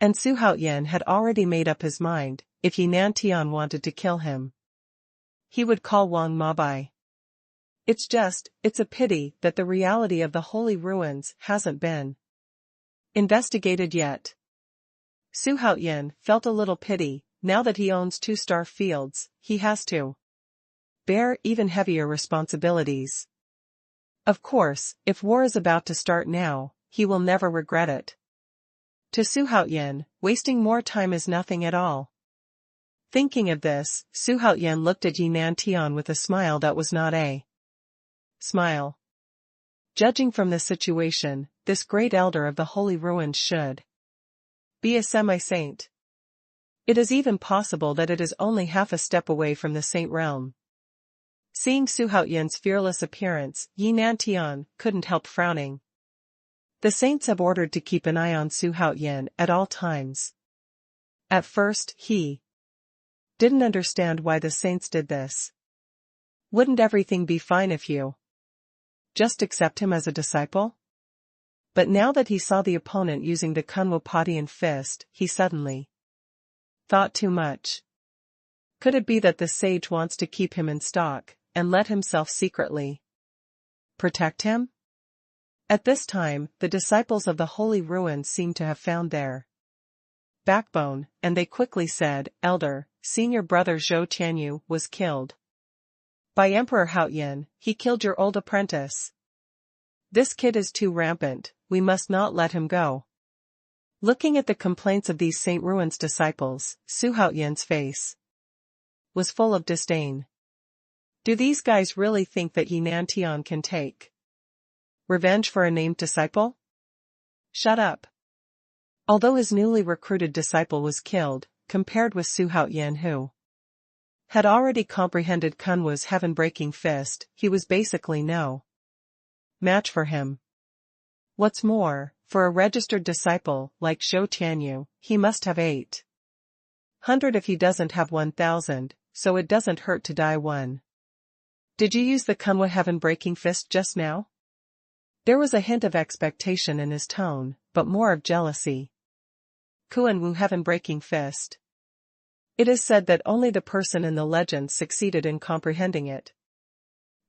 And Xuanhuan had already made up his mind, if Yi Nantian wanted to kill him, he would call Wang Mabai. It's a pity that the reality of the holy ruins hasn't been investigated yet. Xuanhuan felt a little pity. Now that he owns 2-star fields, he has to bear even heavier responsibilities. Of course, if war is about to start now, he will never regret it. To Xuanhuan, wasting more time is nothing at all. Thinking of this, Xuanhuan looked at Yi Nantian with a smile that was not a smile. Judging from the situation, this great elder of the holy ruins should be a semi-saint. It is even possible that it is only half a step away from the saint realm. Seeing Xuanhuan's fearless appearance, Yi Nantian couldn't help frowning. The saints have ordered to keep an eye on Xuanhuan at all times. At first, he didn't understand why the saints did this. Wouldn't everything be fine if you just accept him as a disciple? But now that he saw the opponent using the Tianwu Padian fist, he suddenly thought too much. Could it be that the sage wants to keep him in stock, and let himself secretly protect him? At this time, the disciples of the holy ruins seem to have found their backbone, and they quickly said, Elder, senior brother Zhou Tianwu was killed by Emperor Haoyan. He killed your old apprentice. This kid is too rampant, we must not let him go. Looking at the complaints of these Saint Ruin's disciples, Su Haoyan's face was full of disdain. Do these guys really think that Yi Nantian can take revenge for a named disciple? Shut up. Although his newly recruited disciple was killed, compared with Su Haoyan who had already comprehended Kunwa's heaven-breaking fist, he was basically no match for him. What's more, for a registered disciple like Zhou Tianwu, he must have 800 if he doesn't have 1,000, so it doesn't hurt to die one. Did you use the Kunwa heaven-breaking fist just now? There was a hint of expectation in his tone, but more of jealousy. Xuanhuan heaven-breaking fist. It is said that only the person in the legend succeeded in comprehending it.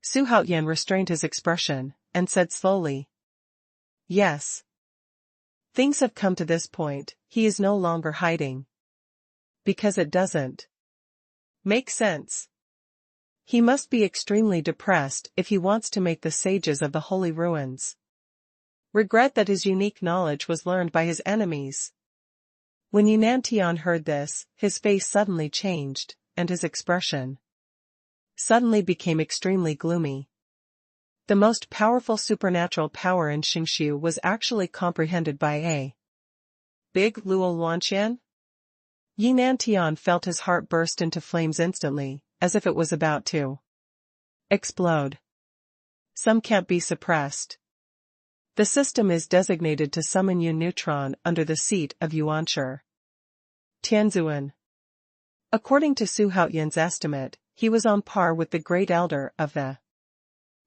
Su Haoyan restrained his expression, and said slowly, Yes. Things have come to this point, he is no longer hiding. Because it doesn't make sense. He must be extremely depressed if he wants to make the sages of the holy ruins regret that his unique knowledge was learned by his enemies. When Yi Nantian heard this, his face suddenly changed, and his expression suddenly became extremely gloomy. The most powerful supernatural power in Xingshu was actually comprehended by a big Luo Luanqian? Yi Nantian felt his heart burst into flames instantly, as if it was about to explode. Some can't be suppressed. The system is designated to summon Yu Neutron under the seat of Yuanshi. Tianzuan. According to Su Haoyan's estimate, he was on par with the great elder of the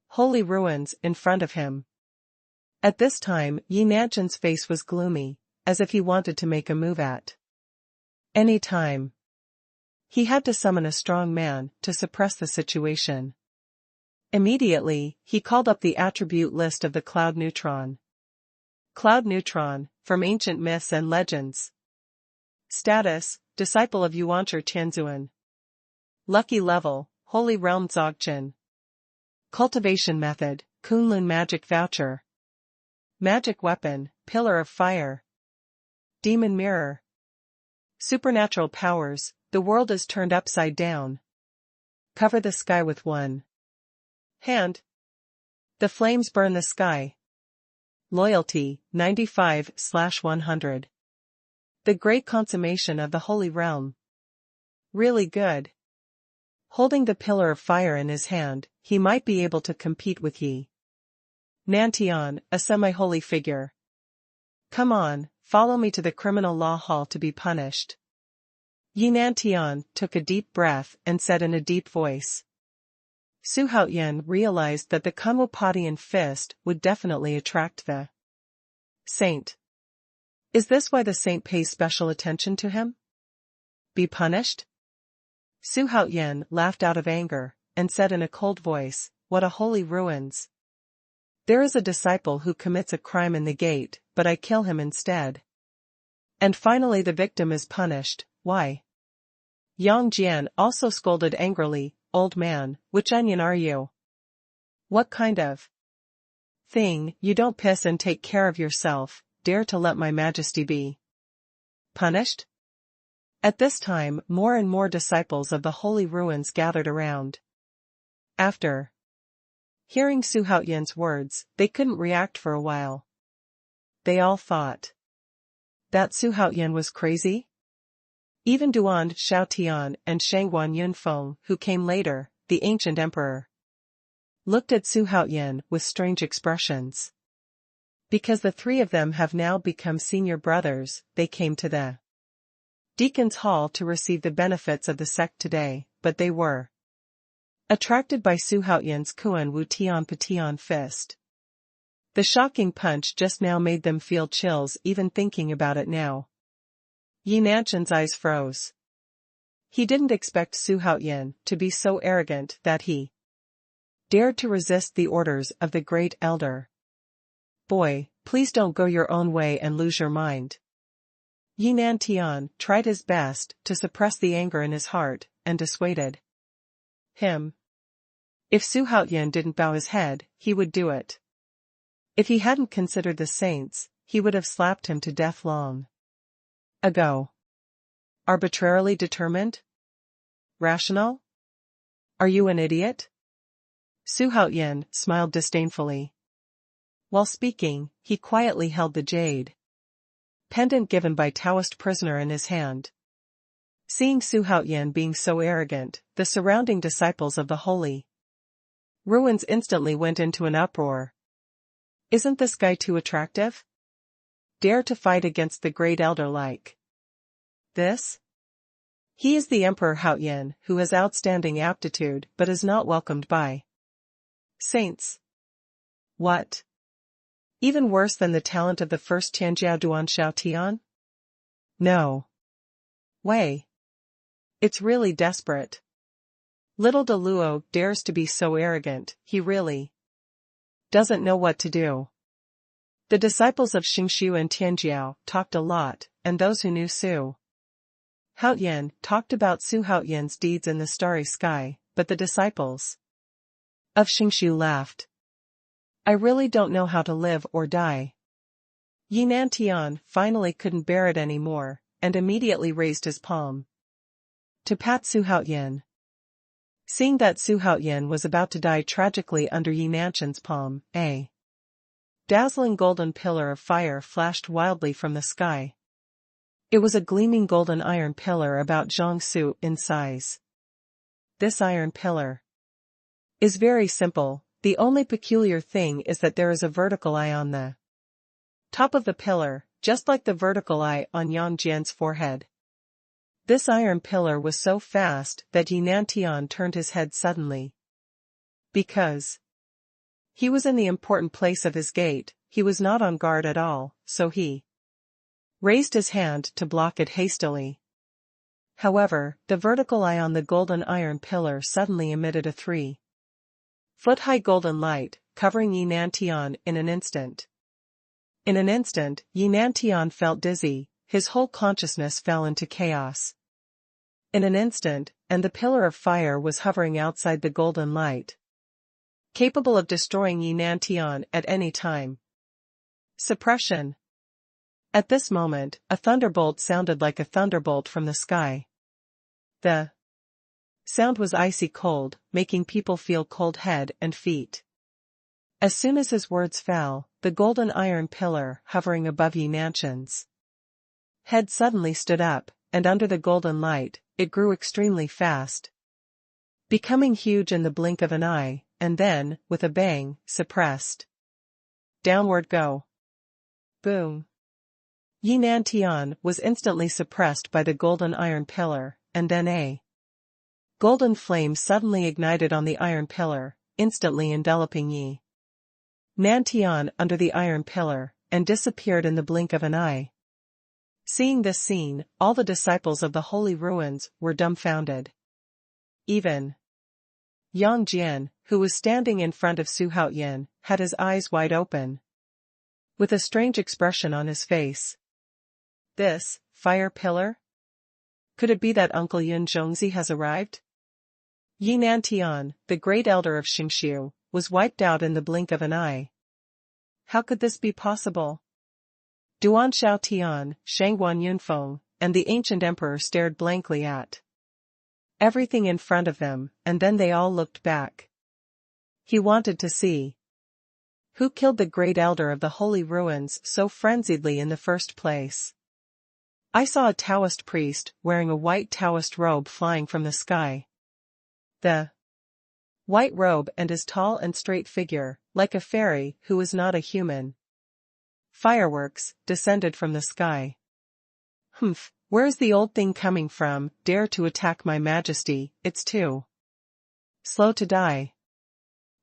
holy ruins in front of him. At this time, Yi Nantian's face was gloomy, as if he wanted to make a move at any time. He had to summon a strong man to suppress the situation. Immediately, he called up the attribute list of the Cloud Neutron. Cloud Neutron, from ancient myths and legends. Status, disciple of Yuanshi Tianzuan. Lucky level, Holy Realm Dzogchen. Cultivation method, Kunlun magic voucher. Magic weapon, Pillar of Fire. Demon mirror. Supernatural powers, the world is turned upside down. Cover the sky with one hand. The flames burn the sky. Loyalty, 95/100. The great consummation of the Holy Realm. Really good. Holding the Pillar of Fire in his hand, he might be able to compete with Yi Nantian, a semi-holy figure. Come on, follow me to the criminal law hall to be punished. Yi Nantian took a deep breath and said in a deep voice. Su Haoyan realized that the Kunwapadian fist would definitely attract the saint. Is this why the saint pays special attention to him? Be punished? Su Haoyan laughed out of anger, and said in a cold voice, What a holy ruins. There is a disciple who commits a crime in the gate, but I kill him instead. And finally the victim is punished, why? Yang Jian also scolded angrily, Old man, which onion are you? What kind of thing, you don't piss and take care of yourself, dare to let my majesty be punished? At this time, more and more disciples of the holy ruins gathered around. After hearing Su Haoyan's words, they couldn't react for a while. They all thought that Su Haoyan was crazy? Even Duan Xiaotian and Xuanhuan Yunfeng, who came later, the ancient emperor, looked at Su Haoyan with strange expressions. Because the three of them have now become senior brothers, they came to the Deacon's Hall to receive the benefits of the sect today, but they were attracted by Su Haoyan's Xuanwu Tianpatian fist. The shocking punch just now made them feel chills even thinking about it now. Yi Nantian's eyes froze. He didn't expect Su Haoyan to be so arrogant that he dared to resist the orders of the great elder. Boy, please don't go your own way and lose your mind. Yinan Tian tried his best to suppress the anger in his heart, and dissuaded him. If Xuanhuan didn't bow his head, he would do it. If he hadn't considered the saints, he would have slapped him to death long ago. Arbitrarily determined? Rational? Are you an idiot? Xuanhuan smiled disdainfully. While speaking, he quietly held the jade pendant given by Taoist prisoner in his hand. Seeing Xuanhuan being so arrogant, the surrounding disciples of the holy ruins instantly went into an uproar. Isn't this guy too attractive? Dare to fight against the great elder like this? He is the Emperor Huayan, who has outstanding aptitude but is not welcomed by saints. What? Even worse than the talent of the first Tianjiao Duanshao Tian? No way. It's really desperate. Little Dou Yu dares to be so arrogant, he really doesn't know what to do. The disciples of Xingshu and Tianjiao talked a lot, and those who knew Xuanhuan talked about Xuanhuan's deeds in the starry sky, but the disciples of Xingshu laughed. I really don't know how to live or die. Yinan Tian finally couldn't bear it anymore, and immediately raised his palm to pat Xuanhuan. Seeing that Xuanhuan was about to die tragically under Yinantian's palm, a dazzling golden pillar of fire flashed wildly from the sky. It was a gleaming golden iron pillar about Jiangsu in size. This iron pillar is very simple. The only peculiar thing is that there is a vertical eye on the top of the pillar, just like the vertical eye on Yang Jian's forehead. This iron pillar was so fast that Yinan Tian turned his head suddenly. Because he was in the important place of his gate, he was not on guard at all, so he raised his hand to block it hastily. However, the vertical eye on the golden iron pillar suddenly emitted a 3-foot-high golden light, covering Yinan Tian in an instant. In an instant, Yinan Tian felt dizzy, his whole consciousness fell into chaos. In an instant, and the pillar of fire was hovering outside the golden light, capable of destroying Yinan Tian at any time. Suppression. At this moment, a thunderbolt sounded like a thunderbolt from the sky. The sound was icy cold, making people feel cold head and feet. As soon as his words fell, the golden iron pillar hovering above Yinantian's head suddenly stood up, and under the golden light, it grew extremely fast, becoming huge in the blink of an eye, and then, with a bang, suppressed. Downward go. Boom. Yinan Tian was instantly suppressed by the golden iron pillar, and then a golden flame suddenly ignited on the iron pillar, instantly enveloping Yinan Tian under the iron pillar, and disappeared in the blink of an eye. Seeing this scene, all the disciples of the holy ruins were dumbfounded. Even Yang Jian, who was standing in front of Xuanhuan, had his eyes wide open, with a strange expression on his face. This fire pillar? Could it be that Uncle Yun Zhongzi has arrived? Yinan Tian, the great elder of Xingshu, was wiped out in the blink of an eye. How could this be possible? Duanshao Tian, Shangguan Yunfeng, and the ancient emperor stared blankly at everything in front of them, and then they all looked back. He wanted to see who killed the great elder of the holy ruins so frenziedly in the first place. I saw a Taoist priest wearing a white Taoist robe flying from the sky. The white robe and his tall and straight figure, like a fairy who was not a human. Fireworks descended from the sky. Humph, where's the old thing coming from? Dare to attack my majesty, it's too slow to die.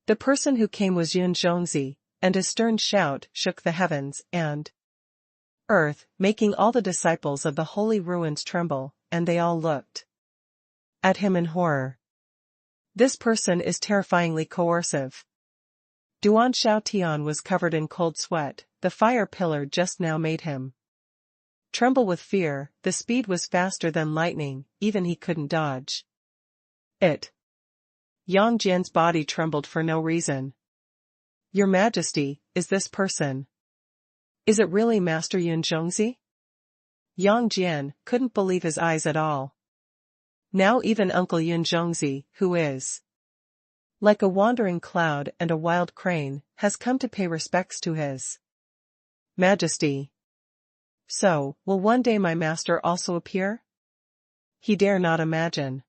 The person who came was Yun Zhongzi, and a stern shout shook the heavens and earth, making all the disciples of the holy ruins tremble, and they all looked at him in horror. This person is terrifyingly coercive. Duanshao Tian was covered in cold sweat, the fire pillar just now made him tremble with fear. The speed was faster than lightning, even he couldn't dodge it. Yang Jian's body trembled for no reason. Your Majesty, is this person? Is it really Master Yun Zhongzi? Yang Jian couldn't believe his eyes at all. Now even Uncle Yun Zhongzi, who is like a wandering cloud and a wild crane, has come to pay respects to his Majesty. So, will one day my master also appear? He dare not imagine.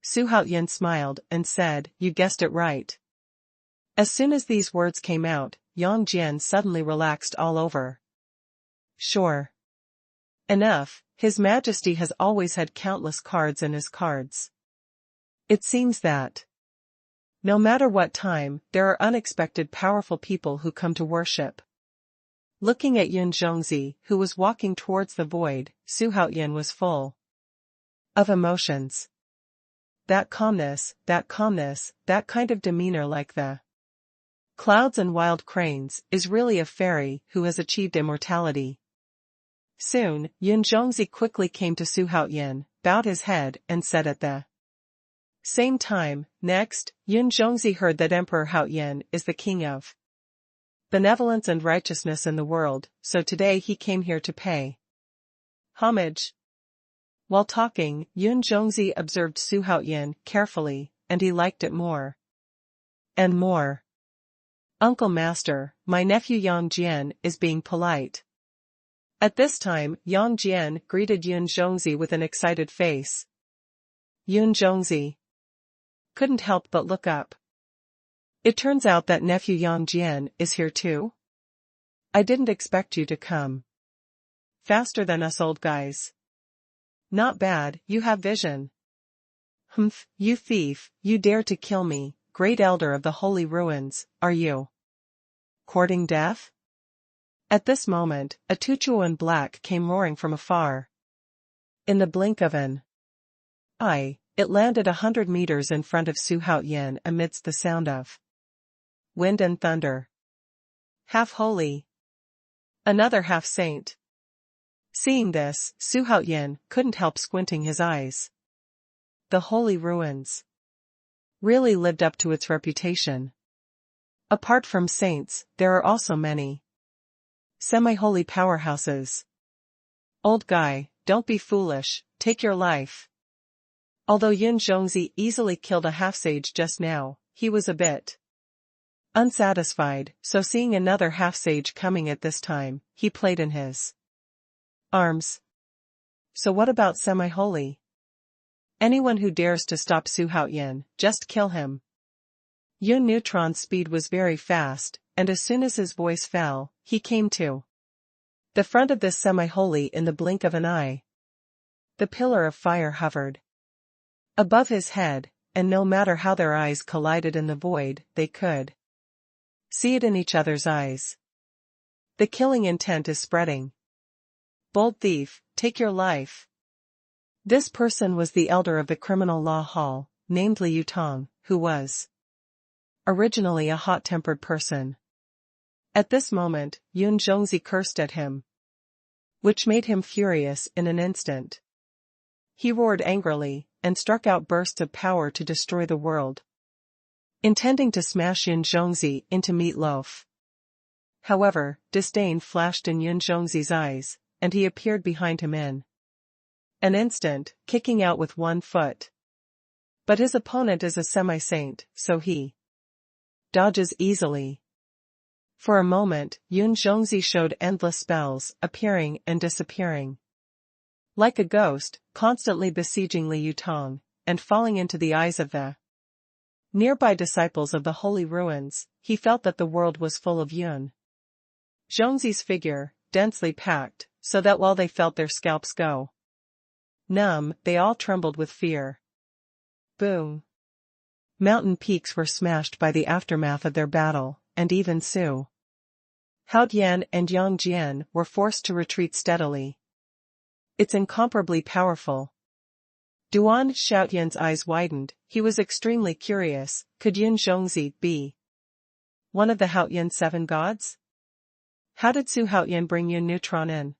Xuanhuan smiled and said, you guessed it right. As soon as these words came out, Yang Jian suddenly relaxed all over. Sure enough, His Majesty has always had countless cards in his cards. It seems that no matter what time, there are unexpected powerful people who come to worship. Looking at Yun Zhongzi, who was walking towards the void, Xuanhuan was full of emotions. That calmness, that kind of demeanor like the clouds and wild cranes, is really a fairy who has achieved immortality. Soon, Yun Zhongzi quickly came to Xuanhuan, bowed his head and said at the same time, next, Yun Zhongzi heard that Emperor Haoyan is the king of benevolence and righteousness in the world, so today he came here to pay homage. While talking, Yun Zhongzi observed Xuanhuan carefully, and he liked it more and more. Uncle Master, my nephew Yang Jian is being polite. At this time, Yang Jian greeted Yun Zhongzi with an excited face. Yun Zhongzi couldn't help but look up. It turns out that nephew Yang Jian is here too? I didn't expect you to come faster than us old guys. Not bad, you have vision. Humph, you thief, you dare to kill me, great elder of the holy ruins, are you courting death? At this moment, a Tuchuan black came roaring from afar. In the blink of an eye, it landed 100 meters in front of Xuanhuan amidst the sound of wind and thunder. Half holy, another half saint. Seeing this, Xuanhuan couldn't help squinting his eyes. The holy ruins really lived up to its reputation. Apart from saints, there are also many semi-holy powerhouses. Old guy, don't be foolish, take your life. Although Yun Zhongzi easily killed a half-sage just now, he was a bit unsatisfied, so seeing another half-sage coming at this time, he played in his arms. So what about semi-holy? Anyone who dares to stop Xuanhuan, just kill him. Yun Neutron's speed was very fast, and as soon as his voice fell, he came to the front of this semi-holy in the blink of an eye. The pillar of fire hovered above his head, and no matter how their eyes collided in the void, they could see it in each other's eyes. The killing intent is spreading. Bold thief, take your life. This person was the elder of the criminal law hall, named Liu Tong, who was originally a hot-tempered person. At this moment, Yun Zhongzi cursed at him, which made him furious in an instant. He roared angrily, and struck out bursts of power to destroy the world, intending to smash Yun Zhongzi into meatloaf. However, disdain flashed in Yun Zhongzi's eyes, and he appeared behind him in an instant, kicking out with one foot. But his opponent is a semi-saint, so he dodges easily. For a moment, Yun Zhongzi showed endless spells, appearing and disappearing like a ghost, constantly besieging Liu Tong, and falling into the eyes of the nearby disciples of the holy ruins. He felt that the world was full of Yun Zhongzi's figure, densely packed, so that while they felt their scalps go numb, they all trembled with fear. Boom! Mountain peaks were smashed by the aftermath of their battle, and even Haoyan and Yang Jian were forced to retreat steadily. It's incomparably powerful. Duan Xiaoyan's eyes widened. He was extremely curious. Could Yun Zhongzi be one of the Haoyan 7 gods? How did Xuanhuan bring Yun Neutron in?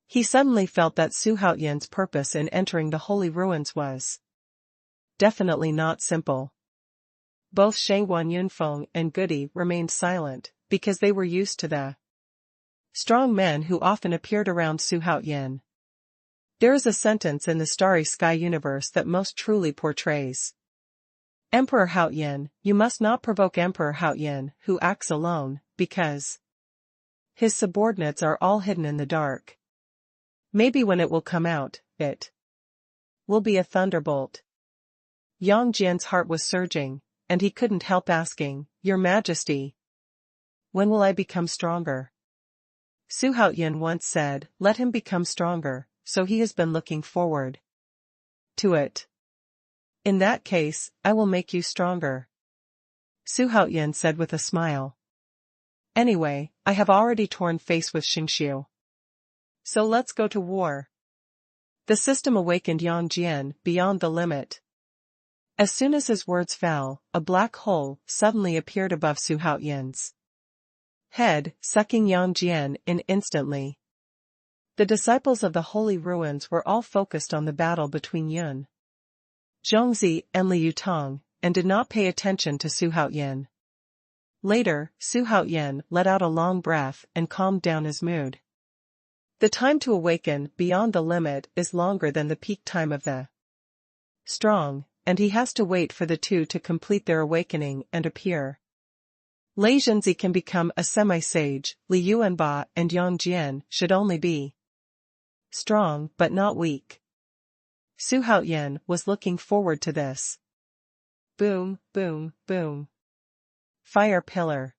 He suddenly felt that Xuanhuan's purpose in entering the holy ruins was definitely not simple. Both Xuanhuan Yunfeng and Goody remained silent, because they were used to the strong men who often appeared around Xuanhuan. There is a sentence in the Starry Sky universe that most truly portrays Emperor Haoyan. You must not provoke Emperor Haoyan, who acts alone, because his subordinates are all hidden in the dark. Maybe when it will come out, it will be a thunderbolt. Yang Jian's heart was surging, and he couldn't help asking, Your Majesty, when will I become stronger? Xuanhuan once said, let him become stronger, so he has been looking forward to it. In that case, I will make you stronger, Xuanhuan said with a smile. Anyway, I have already torn face with Xingqiu. So let's go to war. The system awakened Yang Jian beyond the limit. As soon as his words fell, a black hole suddenly appeared above Xuanhuan's head, sucking Yang Jian in instantly. The disciples of the holy ruins were all focused on the battle between Yun Zhongzi and Li Yutong, and did not pay attention to Xuanhuan. Later, Xuanhuan let out a long breath and calmed down his mood. The time to awaken beyond the limit is longer than the peak time of the strong, and he has to wait for the two to complete their awakening and appear. Lei Zhenzi can become a semi-sage. Li Yuanba and Yang Jian should only be strong but not weak. Xuanhuan was looking forward to this. Boom, boom, boom. Fire pillar.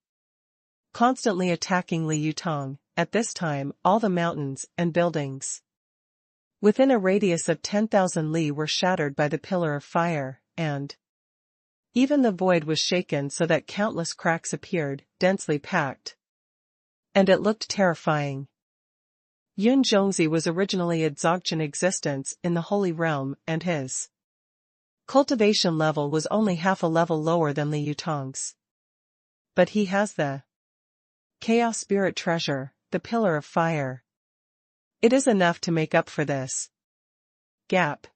Constantly attacking Li Yutong, at this time all the mountains and buildings within a radius of 10,000 li were shattered by the pillar of fire, and even the void was shaken so that countless cracks appeared, densely packed. And it looked terrifying. Yun Zhongzi was originally a Dzogchen existence in the Holy Realm, and his cultivation level was only half a level lower than Li Yutong's. But he has the Chaos Spirit Treasure, the Pillar of Fire. It is enough to make up for this gap.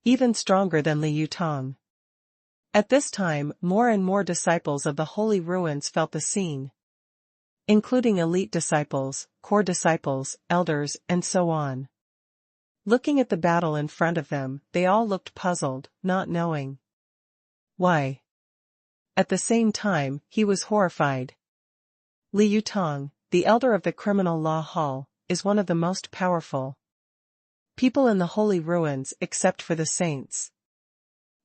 Even stronger than Li Yutong. At this time, more and more disciples of the holy ruins felt the scene, including elite disciples, core disciples, elders, and so on. Looking at the battle in front of them, they all looked puzzled, not knowing why. At the same time, he was horrified. Li Yutong, the elder of the criminal law hall, is one of the most powerful people in the holy ruins except for the saints.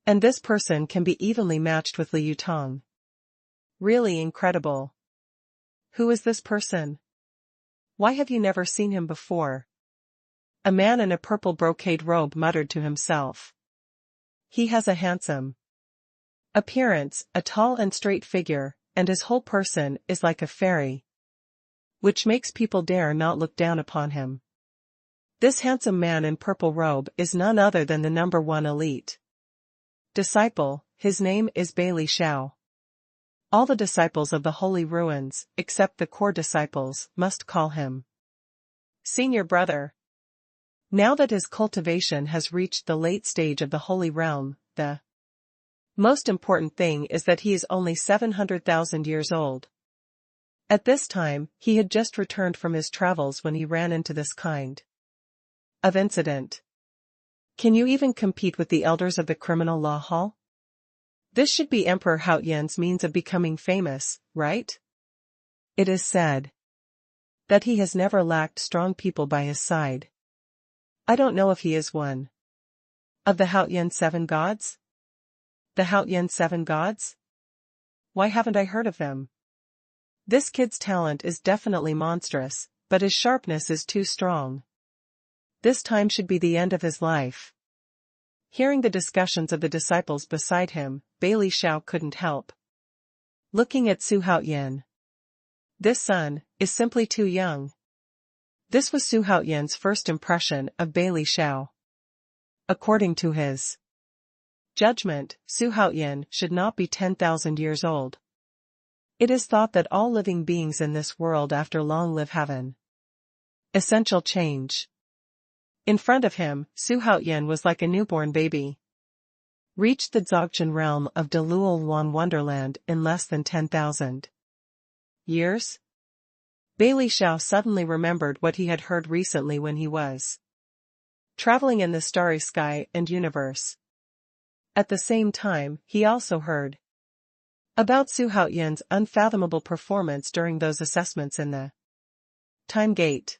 And this person can be evenly matched with Li Yutong. Really incredible. Who is this person? Why have you never seen him before? A man in a purple brocade robe muttered to himself. He has a handsome appearance, a tall and straight figure, and his whole person is like a fairy, which makes people dare not look down upon him. This handsome man in purple robe is none other than the number one elite disciple. His name is Bailey Xiao. All the disciples of the holy ruins, except the core disciples, must call him senior brother. Now that his cultivation has reached the late stage of the holy realm, the most important thing is that he is only 700,000 years old. At this time, he had just returned from his travels when he ran into this kind of incident. Can you even compete with the elders of the criminal law hall? This should be Emperor Haoyan's means of becoming famous, right? It is said that he has never lacked strong people by his side. I don't know if he is one of the Haoyan 7 gods? The Haoyan 7 gods? Why haven't I heard of them? This kid's talent is definitely monstrous, but his sharpness is too strong. This time should be the end of his life. Hearing the discussions of the disciples beside him, Bailey Xiao couldn't help looking at Xuanhuan. This son is simply too young. This was Xuanhuan's first impression of Bailey Xiao. According to his judgment, Xuanhuan should not be 10,000 years old. It is thought that all living beings in this world after long live heaven. Essential change. In front of him, Xuanhuan was like a newborn baby. Reached the Dzogchen realm of Dou Yu wonderland in less than 10,000 years? Bailey Xiao suddenly remembered what he had heard recently when he was traveling in the starry sky and universe. At the same time, he also heard about Xuanhuan's unfathomable performance during those assessments in the Time Gate.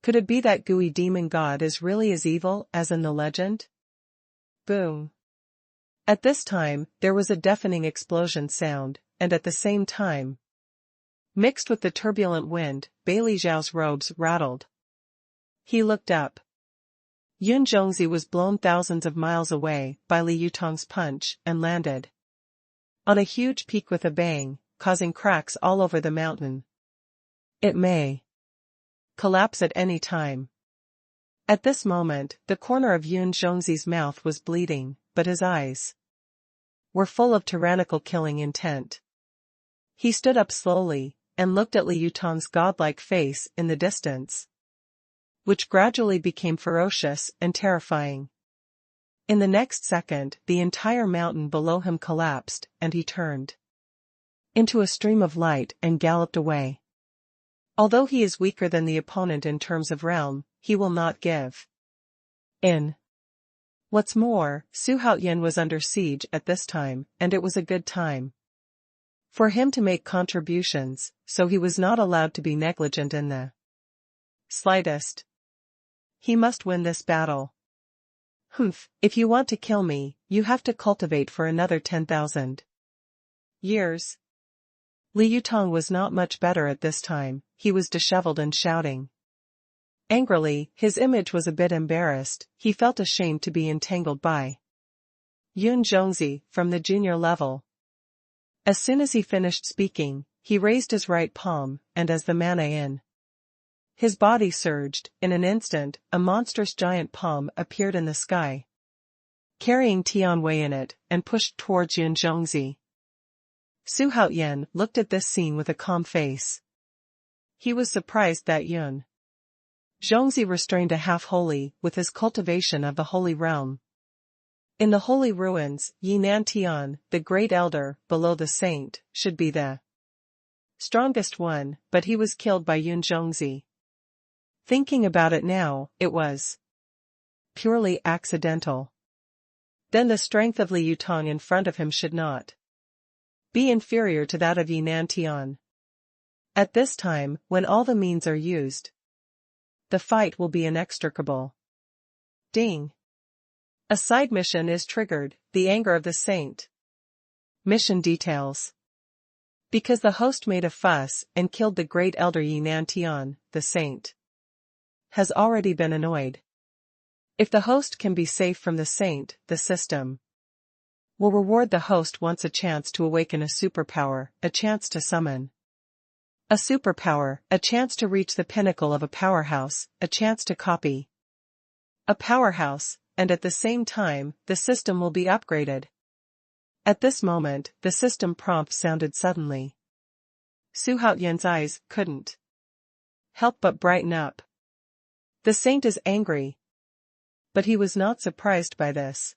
Could it be that gooey demon god is really as evil as in the legend? Boom. At this time, there was a deafening explosion sound, and at the same time, mixed with the turbulent wind, Bailey Zhao's robes rattled. He looked up. Yun Zhongzi was blown thousands of miles away by Li Yutong's punch and landed on a huge peak with a bang, causing cracks all over the mountain. It may collapse at any time. At this moment, the corner of Yun Zhongzi's mouth was bleeding, but his eyes were full of tyrannical killing intent. He stood up slowly, and looked at Li Yutong's godlike face in the distance, which gradually became ferocious and terrifying. In the next second, the entire mountain below him collapsed, and he turned into a stream of light and galloped away. Although he is weaker than the opponent in terms of realm, he will not give in. What's more, Xuanhuan was under siege at this time, and it was a good time for him to make contributions, so he was not allowed to be negligent in the slightest. He must win this battle. Humph, if you want to kill me, you have to cultivate for another 10,000 years. Li Yutong was not much better at this time, he was disheveled and shouting angrily. His image was a bit embarrassed, he felt ashamed to be entangled by Yun Zhongzi from the junior level. As soon as he finished speaking, he raised his right palm, and as the mana in his body surged, in an instant, a monstrous giant palm appeared in the sky, carrying Tianwu in it, and pushed towards Yun Zhongzi. Xuanhuan looked at this scene with a calm face. He was surprised that Yun Zhongzi restrained a half-holy with his cultivation of the holy realm. In the holy ruins, Yinan Tian, the great elder, below the saint, should be the strongest one, but he was killed by Yun Zhongzi. Thinking about it now, it was purely accidental. Then the strength of Li Yutong in front of him should not be inferior to that of Yinan Tian. At this time, when all the means are used, the fight will be inextricable. Ding. A side mission is triggered, the anger of the saint. Mission details. Because the host made a fuss and killed the great elder Yinan Tian, the saint has already been annoyed. If the host can be safe from the saint, the system will reward the host once a chance to awaken a superpower, a chance to summon a superpower, a chance to reach the pinnacle of a powerhouse, a chance to copy a powerhouse, and at the same time, the system will be upgraded. At this moment, the system prompt sounded suddenly. Xuanhuan's eyes couldn't help but brighten up. The saint is angry. But he was not surprised by this.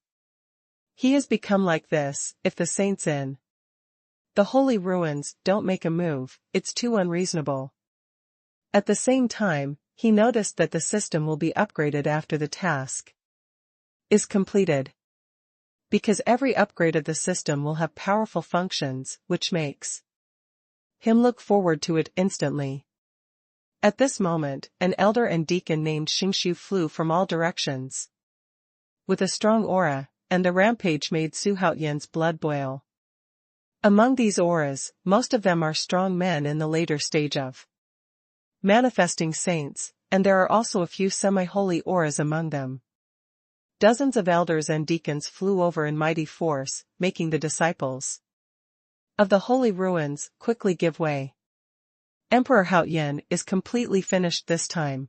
He has become like this. If the saint's in the holy ruins, don't make a move, it's too unreasonable. At the same time, he noticed that the system will be upgraded after the task is completed. Because every upgrade of the system will have powerful functions, which makes him look forward to it instantly. At this moment, an elder and deacon named Xingshu flew from all directions with a strong aura, and the rampage made Xuanhuan's blood boil. Among these auras, most of them are strong men in the later stage of manifesting saints, and there are also a few semi-holy auras among them. Dozens of elders and deacons flew over in mighty force, making the disciples of the holy ruins quickly give way. Emperor Haoyan is completely finished this time.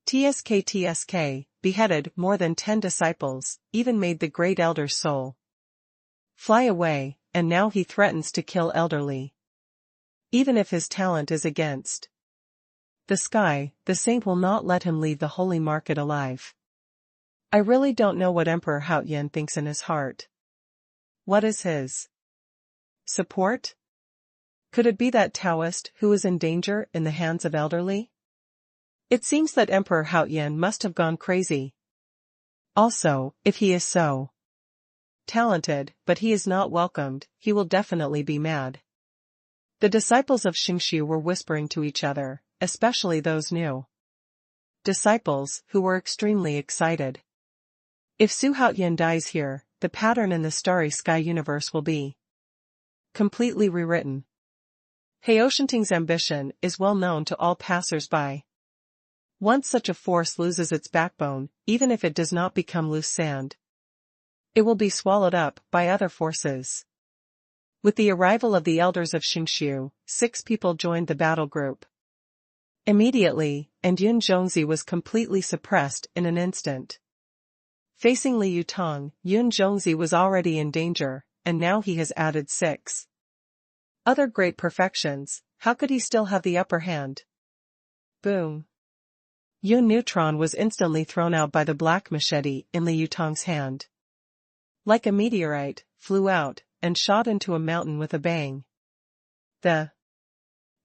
TSK beheaded more than 10 disciples, even made the great elder's soul fly away, and now he threatens to kill elderly, even if his talent is against The saint will not let him leave the holy market alive. I really don't know what Emperor Haoyan thinks in his heart. What is his support? Could it be that Taoist who is in danger in the hands of elderly? It seems that Emperor Haoyan must have gone crazy. Also, if he is so talented, but he is not welcomed, he will definitely be mad. The disciples of Xingqiu were whispering to each other, especially those new disciples, who were extremely excited. If Su Haoyan dies here, the pattern in the starry sky universe will be completely rewritten. Haoshanting's ambition is well known to all passers-by. Once such a force loses its backbone, even if it does not become loose sand, it will be swallowed up by other forces. With the arrival of the elders of Xingqiu, 6 people joined the battle group immediately, and Yun Zhongzi was completely suppressed in an instant. Facing Li Yutong, Yun Zhongzi was already in danger, and now he has added 6 other great perfections. How could he still have the upper hand? Boom. Yun Neutron was instantly thrown out by the black machete in Li Yutong's hand. Like a meteorite, flew out, and shot into a mountain with a bang. The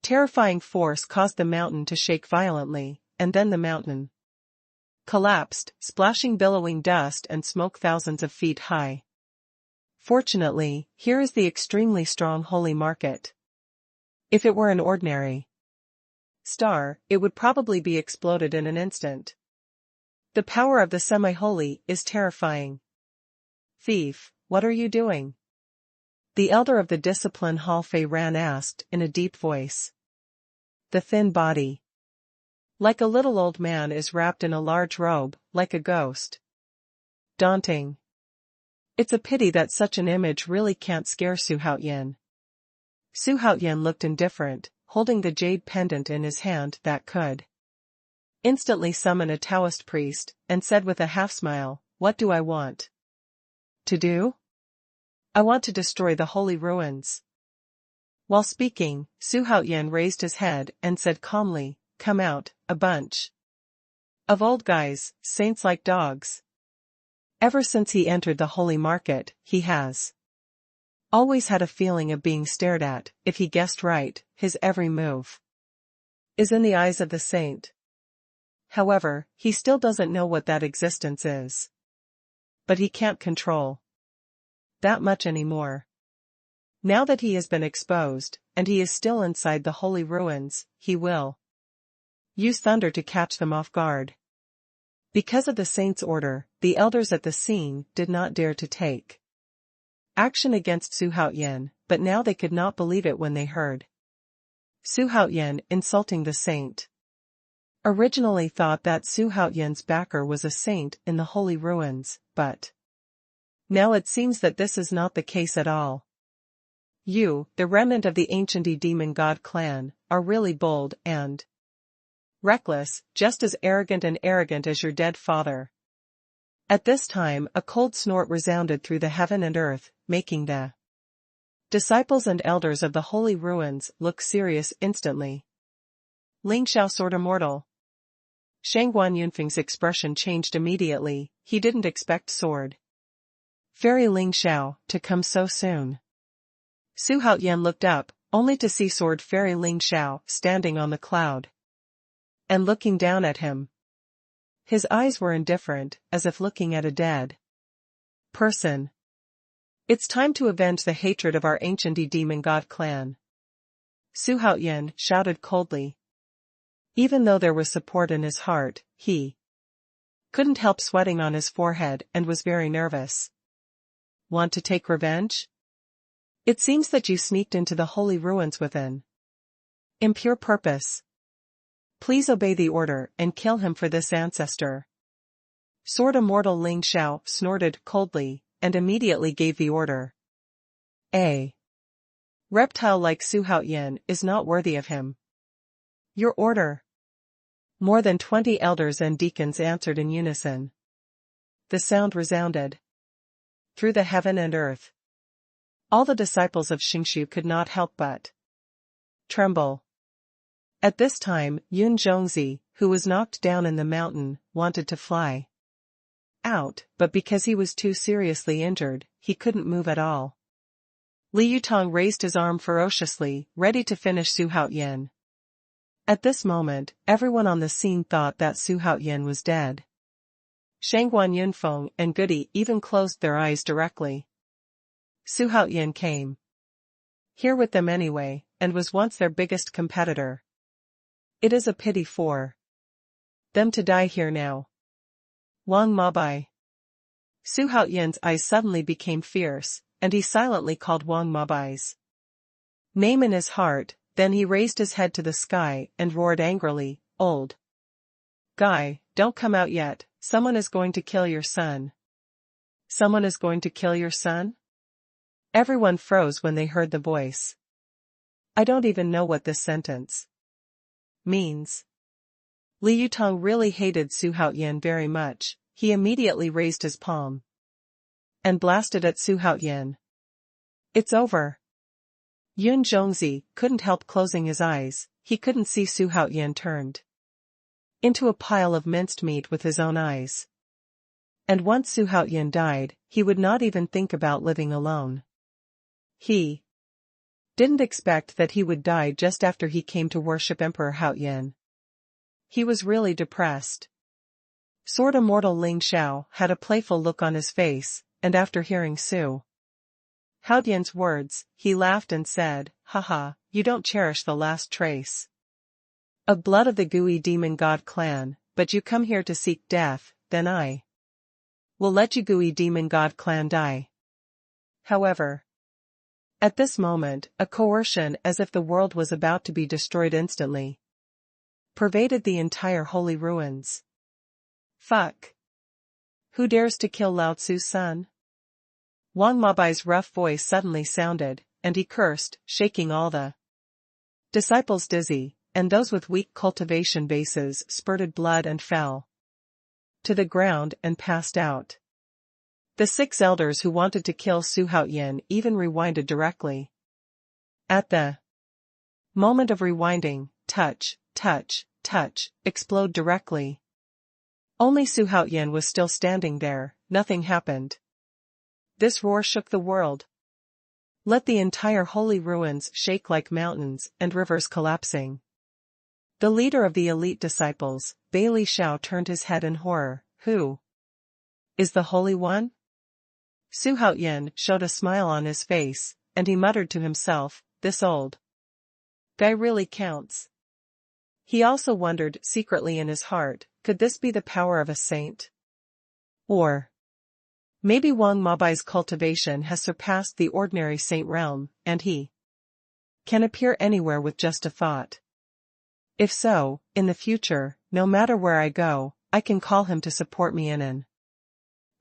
terrifying force caused the mountain to shake violently, and then the mountain collapsed, splashing billowing dust and smoke thousands of feet high. Fortunately, here is the extremely strong holy market. If it were an ordinary star, it would probably be exploded in an instant. The power of the semi-holy is terrifying. Thief, what are you doing? The elder of the discipline Hall Fei Ran asked in a deep voice. The thin body, like a little old man, is wrapped in a large robe, like a ghost. Daunting. It's a pity that such an image really can't scare Su Haoyan. Su Haoyan looked indifferent, holding the jade pendant in his hand that could instantly summon a Taoist priest, and said with a half-smile, "What do I want to do? I want to destroy the holy ruins." While speaking, Su Haoyan raised his head and said calmly, "Come out, a bunch of old guys, saints like dogs." Ever since he entered the holy market, he has always had a feeling of being stared at. If he guessed right, his every move is in the eyes of the saint. However, he still doesn't know what that existence is. But he can't control that much anymore. Now that he has been exposed, and he is still inside the holy ruins, he will use thunder to catch them off guard. Because of the saint's order, the elders at the scene did not dare to take action against Su Haoyan, but now they could not believe it when they heard Su Haoyan insulting the saint. Originally thought that Su Haoyan's backer was a saint in the holy ruins, but now it seems that this is not the case at all. You, the remnant of the ancient demon god clan, are really bold and reckless, just as arrogant as your dead father. At this time a cold snort resounded through the heaven and earth, making the disciples and elders of the holy ruins look serious instantly. Ling Xiao, sword immortal. Shangguan Yunfeng's expression changed immediately. He didn't expect sword fairy Ling Xiao to come so soon. Su Haoyan looked up, only to see sword fairy Ling Xiao standing on the cloud and looking down at him. His eyes were indifferent, as if looking at a dead person. It's time to avenge the hatred of our ancient demon god clan. Su Haoyan shouted coldly. Even though there was support in his heart, he couldn't help sweating on his forehead and was very nervous. Want to take revenge? It seems that you sneaked into the holy ruins with an impure purpose. Please obey the order and kill him for this ancestor. Sword immortal Ling Xiao snorted coldly, and immediately gave the order. A reptile like Su Haoyan is not worthy of him. Your order. More than 20 elders and deacons answered in unison. The sound resounded through the heaven and earth. All the disciples of Xingqiu could not help but tremble. At this time, Yun Zhongzi, who was knocked down in the mountain, wanted to fly out, but because he was too seriously injured, he couldn't move at all. Li Yutong raised his arm ferociously, ready to finish Su Haoyan. At this moment, everyone on the scene thought that Su Haoyan was dead. Shangguan Yunfeng and Goody even closed their eyes directly. Su Haoyan came here with them anyway, and was once their biggest competitor. It is a pity for them to die here now. Wang Mabai. Su Haoyan's eyes suddenly became fierce, and he silently called Wang Mabai's name in his heart. Then he raised his head to the sky and roared angrily, "Old guy, don't come out yet, someone is going to kill your son." Someone is going to kill your son? Everyone froze when they heard the voice. I don't even know what this sentence means. Li Yutong really hated Su Haoyan very much. He immediately raised his palm and blasted at Su Haoyan. It's over. Yun Zhongzi couldn't help closing his eyes. He couldn't see Su Haoyan turned into a pile of minced meat with his own eyes. And once Su Haoyan died, he would not even think about living alone. He didn't expect that he would die just after he came to worship Emperor Haoyan. He was really depressed. Sword Immortal Ling Xiao had a playful look on his face, and after hearing Su Haoyan's words, he laughed and said, "Haha, you don't cherish the last trace of blood of the Gui demon god clan, but you come here to seek death, then I will let you Gui demon god clan die." However, at this moment, a coercion as if the world was about to be destroyed instantly pervaded the entire holy ruins. Fuck. Who dares to kill Lao Tzu's son? Wang Mabai's rough voice suddenly sounded, and he cursed, shaking all the disciples dizzy, and those with weak cultivation bases spurted blood and fell to the ground and passed out. The 6 elders who wanted to kill Su Haoyan even rewinded directly. At the moment of rewinding, touch, touch, touch, explode directly. Only Su Haoyan was still standing there. Nothing happened. This roar shook the world. Let the entire holy ruins shake like mountains and rivers collapsing. The leader of the elite disciples, Bailey Xiao, turned his head in horror. Who is the Holy One? Su Haoyan showed a smile on his face, and he muttered to himself, this old guy really counts. He also wondered secretly in his heart, could this be the power of a saint? Or maybe Wang Mabai's cultivation has surpassed the ordinary saint realm, and he can appear anywhere with just a thought. If so, in the future, no matter where I go, I can call him to support me in an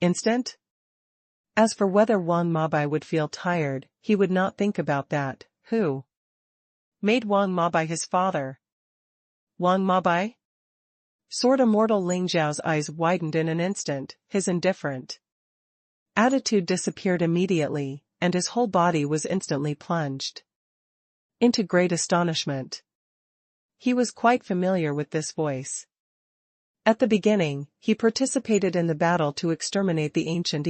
instant. As for whether Wang Mabai would feel tired, he would not think about that. Who made Wang Mabai his father? Wang Mabai? Sword Immortal Ling Zhao's eyes widened in an instant, his indifferent attitude disappeared immediately, and his whole body was instantly plunged into great astonishment. He was quite familiar with this voice. At the beginning, he participated in the battle to exterminate the ancient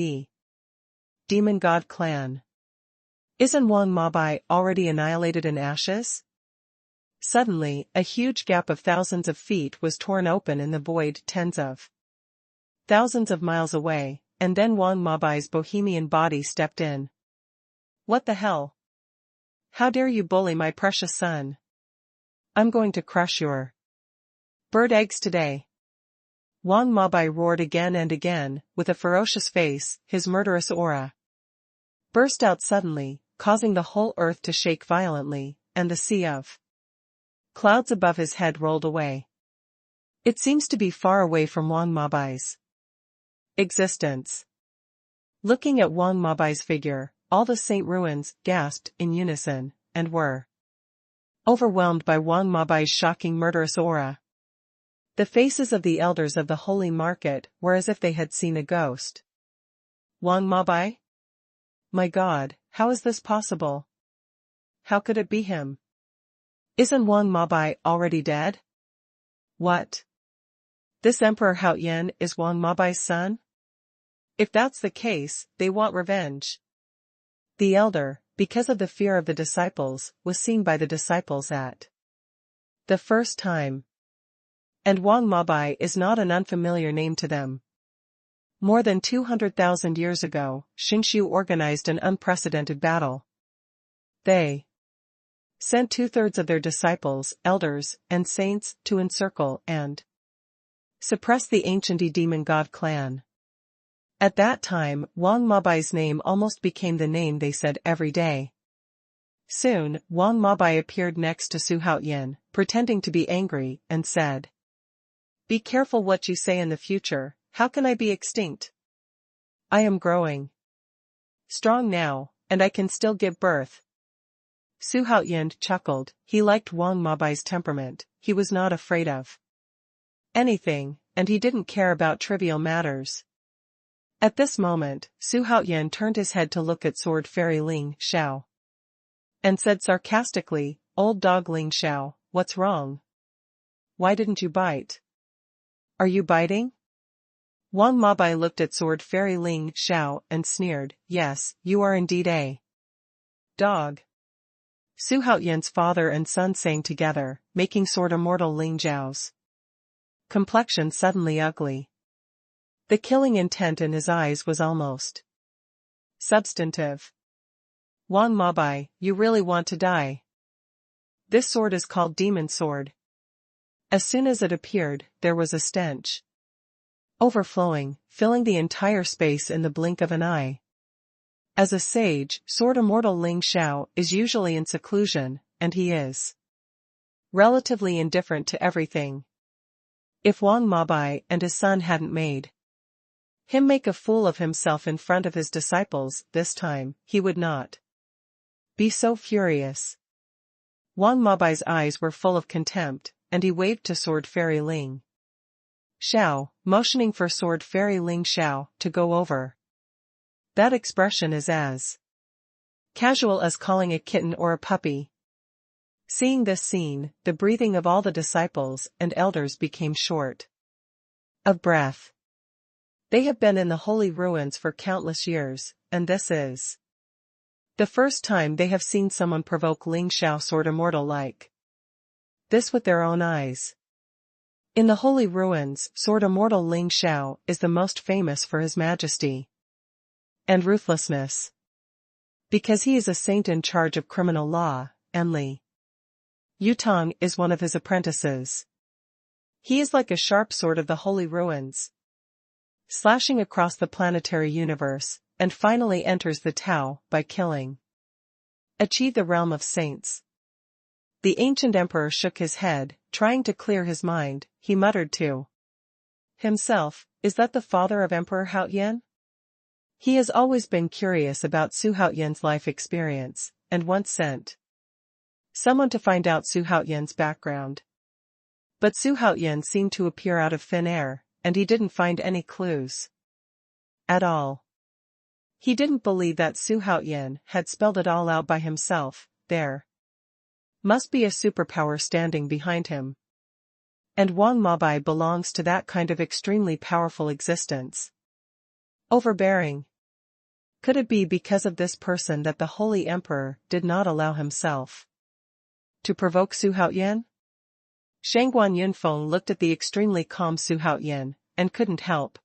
demon god clan. Isn't Wang Mabai already annihilated in ashes? Suddenly, a huge gap of thousands of feet was torn open in the void tens of thousands of miles away, and then Wang Mabai's bohemian body stepped in. What the hell? How dare you bully my precious son? I'm going to crush your bird eggs today. Wang Mabai roared again and again, with a ferocious face. His murderous aura burst out suddenly, causing the whole earth to shake violently, and the sea of clouds above his head rolled away. It seems to be far away from Wang Mabai's existence. Looking at Wang Mabai's figure, all the saint ruins gasped in unison, and were overwhelmed by Wang Mabai's shocking murderous aura. The faces of the elders of the holy market were as if they had seen a ghost. Wang Mabai? My God, how is this possible? How could it be him? Isn't Wang Mabai already dead? What? This Emperor Haoyan is Wang Mabai's son? If that's the case, they want revenge. The elder, because of the fear of the disciples, was seen by the disciples at the first time. And Wang Mabai is not an unfamiliar name to them. More than 200,000 years ago, Xingshu organized an unprecedented battle. They sent 2/3 of their disciples, elders, and saints to encircle and suppress the ancient demon god clan. At that time, Wang Mabai's name almost became the name they said every day. Soon, Wang Mabai appeared next to Su Haoyan, pretending to be angry, and said, "Be careful what you say in the future. How can I be extinct? I am growing strong now, and I can still give birth." Su Haoyan chuckled. He liked Wang Mabai's temperament. He was not afraid of anything, and he didn't care about trivial matters. At this moment, Su Haoyan turned his head to look at Sword Fairy Ling Xiao and said sarcastically, "Old dog Ling Xiao, what's wrong? Why didn't you bite? Are you biting?" Wang Mabai looked at Sword Fairy Ling Xiao and sneered, "Yes, you are indeed a dog." Su Haoyan's father and son sang together, making Sword Immortal Ling Xiao's complexion suddenly ugly. The killing intent in his eyes was almost substantive. "Wang Mabai, you really want to die? This sword is called Demon Sword." As soon as it appeared, there was a stench overflowing, filling the entire space in the blink of an eye. As a sage, Sword Immortal Ling Xiao is usually in seclusion, and he is relatively indifferent to everything. If Wang Mabai and his son hadn't made him make a fool of himself in front of his disciples this time, he would not be so furious. Wang Mabai's eyes were full of contempt, and he waved to Sword Fairy Ling Xiao, motioning for Sword Fairy Ling Xiao to go over. That expression is as casual as calling a kitten or a puppy. Seeing this scene, the breathing of all the disciples and elders became short of breath. They have been in the holy ruins for countless years, and this is the first time they have seen someone provoke Ling Xiao Sword Immortal like this with their own eyes. In the holy ruins, Sword Immortal Ling Xiao is the most famous for his majesty and ruthlessness. Because he is a saint in charge of criminal law, and Li Yutong is one of his apprentices. He is like a sharp sword of the holy ruins, slashing across the planetary universe, and finally enters the Tao by killing. Achieve the realm of saints. The ancient emperor shook his head, trying to clear his mind. He muttered to himself, "Is that the father of Emperor Haoyan?" He has always been curious about Su Haoyan's life experience, and once sent someone to find out Su Haoyan's background. But Su Haoyan seemed to appear out of thin air, and he didn't find any clues at all. He didn't believe that Su Haoyan had spelled it all out by himself. There must be a superpower standing behind him. And Wang Mabai belongs to that kind of extremely powerful existence. Overbearing. Could it be because of this person that the Holy Emperor did not allow himself to provoke Su Haoyan? Xuanhuan Yunfeng looked at the extremely calm Su Haoyan, and couldn't help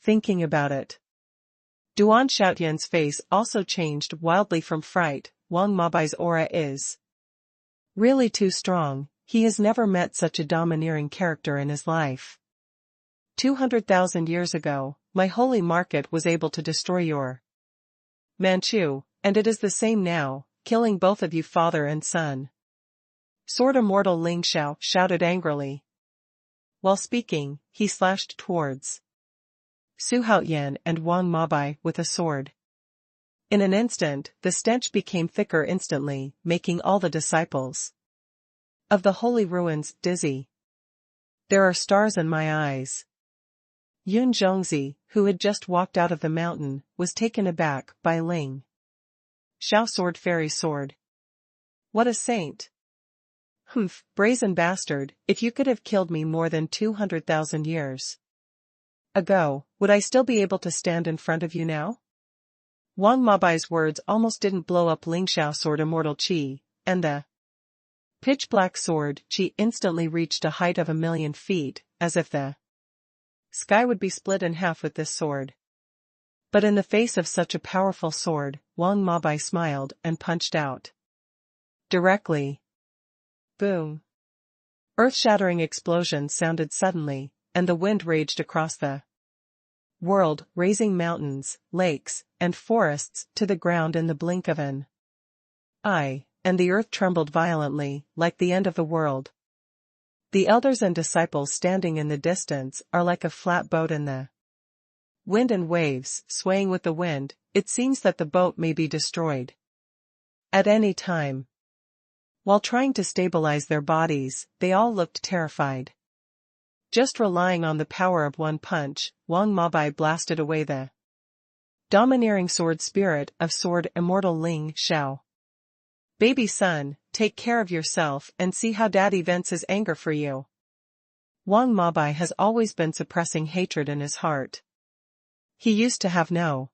thinking about it. Duan Xiaotian's face also changed wildly from fright. Wang Mabai's aura is really too strong. He has never met such a domineering character in his life. 200,000 years ago, my holy market was able to destroy your Manchu, and it is the same now, killing both of you father and son. Sword Immortal Ling Xiao shouted angrily. While speaking, he slashed towards Su Haoyan and Wang Mabai with a sword. In an instant, the stench became thicker instantly, making all the disciples of the holy ruins dizzy. "There are stars in my eyes." Yun Zhongzi, who had just walked out of the mountain, was taken aback by Ling Xiao Sword Fairy Sword. "What a saint! Humph, brazen bastard, if you could have killed me more than 200,000 years ago, would I still be able to stand in front of you now? Wang Mabai's words almost didn't blow up Ling Xiao's sword immortal qi, and the pitch-black sword qi instantly reached a height of 1,000,000 feet, as if the sky would be split in half with this sword. But in the face of such a powerful sword, Wang Mabai smiled and punched out directly. Boom! Earth-shattering explosions sounded suddenly, and the wind raged across the world, raising mountains, lakes, and forests to the ground in the blink of an eye, and the earth trembled violently, like the end of the world. The elders and disciples standing in the distance are like a flat boat in the wind and waves, swaying with the wind. It seems that the boat may be destroyed at any time. While trying to stabilize their bodies, they all looked terrified. Just relying on the power of one punch, Wang Mabai blasted away the domineering sword spirit of sword immortal Ling Xiao. Baby son, take care of yourself and see how daddy vents his anger for you. Wang Mabai has always been suppressing hatred in his heart. He used to have no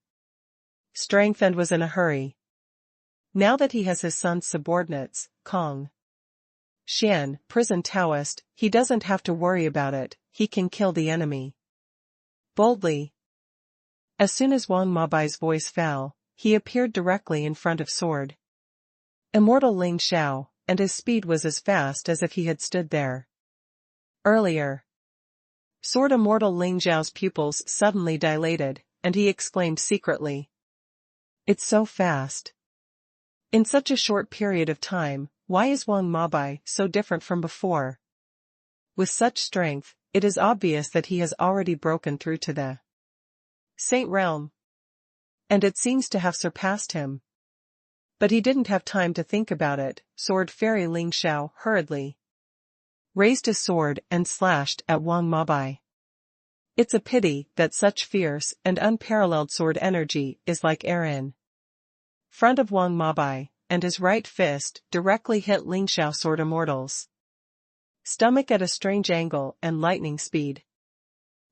strength and was in a hurry. Now that he has his son's subordinates, Kong Xian, prison Taoist, he doesn't have to worry about it, he can kill the enemy boldly. As soon as Wang Mabai's voice fell, he appeared directly in front of sword immortal Ling Xiao, and his speed was as fast as if he had stood there earlier. Sword immortal Ling Xiao's pupils suddenly dilated, and he exclaimed secretly, "It's so fast. In such a short period of time, why is Wang Mabai so different from before? With such strength, it is obvious that he has already broken through to the Saint Realm. And it seems to have surpassed him." But he didn't have time to think about it. Sword Fairy Ling Xiao hurriedly raised his sword and slashed at Wang Mabai. It's a pity that such fierce and unparalleled sword energy is like air in front of Wang Mabai, and his right fist directly hit Ling Xiao's sword immortal's stomach at a strange angle and lightning speed.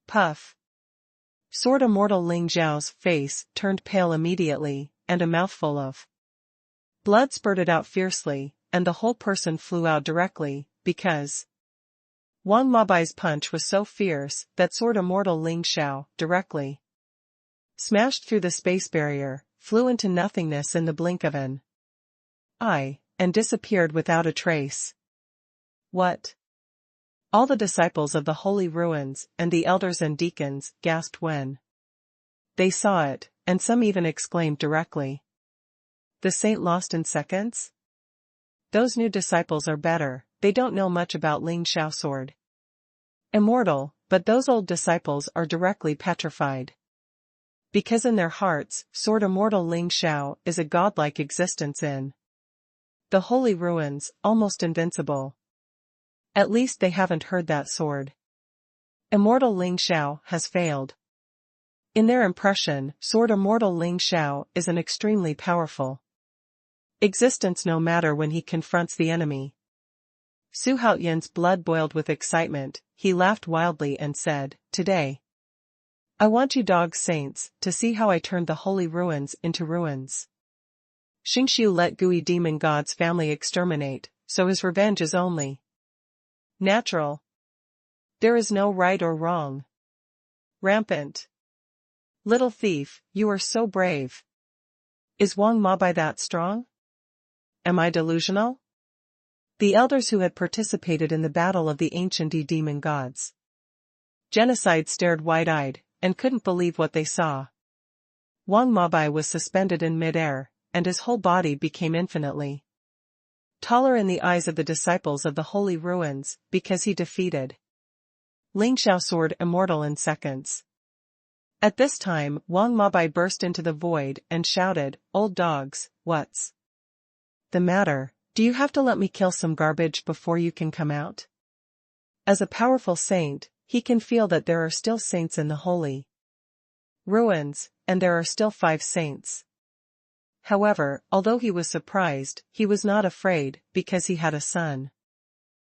Puff! Sword immortal Ling Xiao's face turned pale immediately, and a mouthful of blood spurted out fiercely, and the whole person flew out directly, because Wang Mabai's punch was so fierce that sword immortal Ling Xiao directly smashed through the space barrier, flew into nothingness in the blink of an eye, and disappeared without a trace. What? All the disciples of the holy ruins and the elders and deacons gasped when they saw it, and some even exclaimed directly, "The saint lost in seconds? Those new disciples are better, they don't know much about Ling Xiao's sword immortal, but those old disciples are directly petrified. Because in their hearts, sword immortal Ling Xiao is a godlike existence in the holy ruins, almost invincible. At least they haven't heard that sword immortal Ling Xiao has failed. In their impression, sword immortal Ling Xiao is an extremely powerful existence no matter when he confronts the enemy." Su Haoyan's blood boiled with excitement. He laughed wildly and said, "Today, I want you dogs saints to see how I turned the holy ruins into ruins." Xingxiu let Gui demon god's family exterminate, so his revenge is only natural. There is no right or wrong. Rampant. Little thief, you are so brave. Is Wang Mabai that strong? Am I delusional? The elders who had participated in the battle of the ancient demon gods genocide stared wide-eyed, and couldn't believe what they saw. Wang Mabai was suspended in mid-air, and his whole body became infinitely taller in the eyes of the disciples of the holy ruins, because he defeated Ling Xiao's sword immortal in seconds. At this time, Wang Mabai burst into the void and shouted, "Old dogs, what's the matter? Do you have to let me kill some garbage before you can come out?" As a powerful saint, he can feel that there are still saints in the holy ruins, and there are still 5 saints. However, although he was surprised, he was not afraid, because he had a son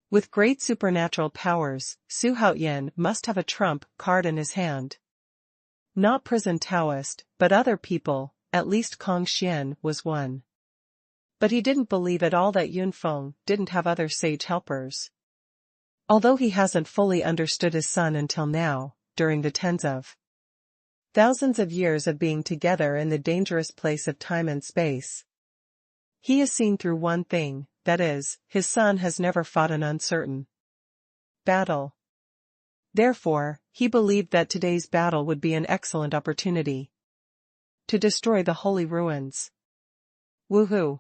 With great supernatural powers, Xuanhuan must have a trump card in his hand. Not prison Taoist, but other people, at least Kong Xian was one. But he didn't believe at all that Yunfeng didn't have other sage helpers. Although he hasn't fully understood his son until now, during the tens of thousands of years of being together in the dangerous place of time and space. He has seen through one thing, that is, his son has never fought an uncertain battle. Therefore, he believed that today's battle would be an excellent opportunity to destroy the holy ruins. Woohoo!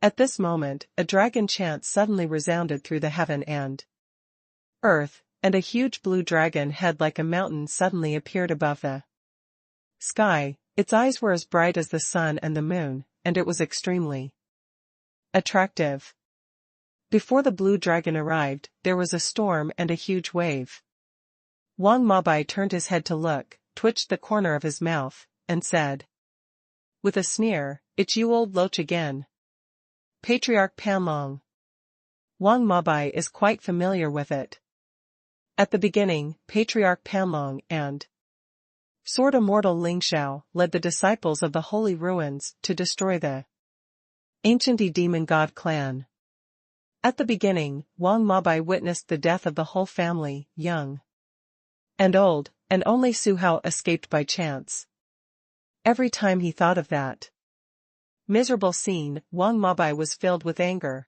At this moment, a dragon chant suddenly resounded through the heaven and earth, and a huge blue dragon head like a mountain suddenly appeared above the sky. Its eyes were as bright as the sun and the moon, and it was extremely attractive. Before the blue dragon arrived, there was a storm and a huge wave. Wang Mabai turned his head to look, twitched the corner of his mouth, and said, with a sneer, "It's you old loach again. Patriarch Panlong." Wang Mabai is quite familiar with it. At the beginning, Patriarch Panlong and Sword Immortal Lingxiao led the disciples of the Holy Ruins to destroy the ancient demon god clan. At the beginning, Wang Mabai witnessed the death of the whole family, young and old, and only Su Hao escaped by chance. Every time he thought of that miserable scene, Wang Mabai was filled with anger.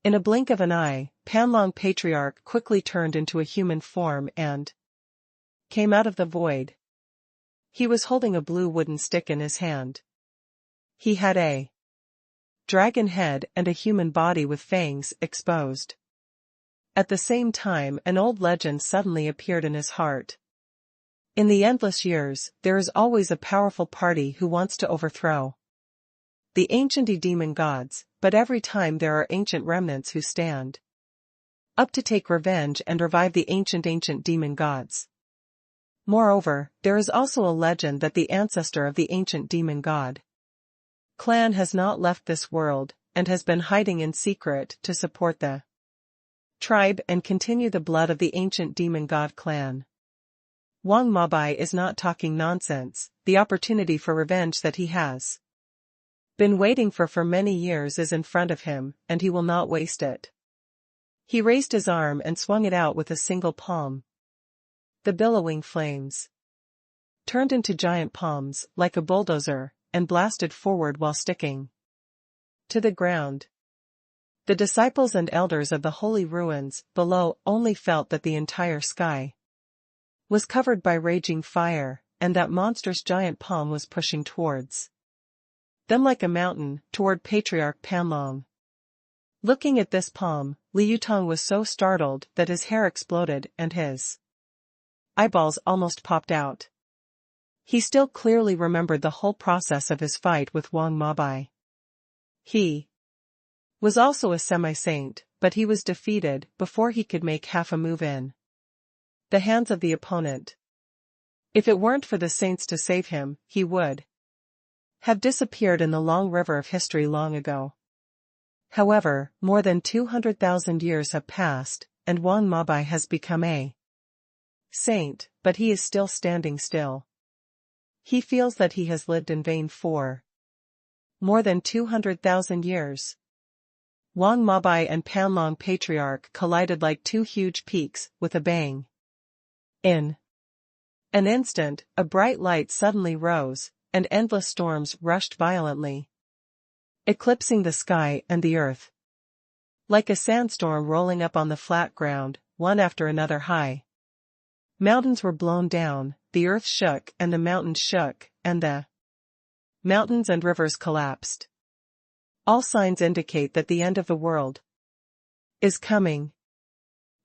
In a blink of an eye, Panlong Patriarch quickly turned into a human form and came out of the void. He was holding a blue wooden stick in his hand. He had a dragon head and a human body with fangs exposed. At the same time, an old legend suddenly appeared in his heart. In the endless years, there is always a powerful party who wants to overthrow the ancient demon gods, but every time there are ancient remnants who stand up to take revenge and revive the ancient demon gods. Moreover, there is also a legend that the ancestor of the ancient demon god clan has not left this world, and has been hiding in secret to support the tribe and continue the blood of the ancient demon god clan. Wang Mabai is not talking nonsense. The opportunity for revenge that he has been waiting for many years is in front of him, and he will not waste it. He raised his arm and swung it out with a single palm. The billowing flames turned into giant palms, like a bulldozer, and blasted forward while sticking to the ground. The disciples and elders of the holy ruins below only felt that the entire sky was covered by raging fire, and that monstrous giant palm was pushing towards them like a mountain, toward Patriarch Panlong. Looking at this palm, Liu Tong was so startled that his hair exploded and his eyeballs almost popped out. He still clearly remembered the whole process of his fight with Wang Mabai. He was also a semi-saint, but he was defeated before he could make half a move in the hands of the opponent. If it weren't for the saints to save him, he would have disappeared in the long river of history long ago. However, more than 200,000 years have passed, and Wang Mabai has become a saint, but he is still standing still. He feels that he has lived in vain for more than 200,000 years. Wang Mabai and Panlong Patriarch collided like two huge peaks, with a bang. In an instant, a bright light suddenly rose, and endless storms rushed violently, eclipsing the sky and the earth. Like a sandstorm rolling up on the flat ground, one after another high mountains were blown down, the earth shook and the mountains shook, and the mountains and rivers collapsed. All signs indicate that the end of the world is coming.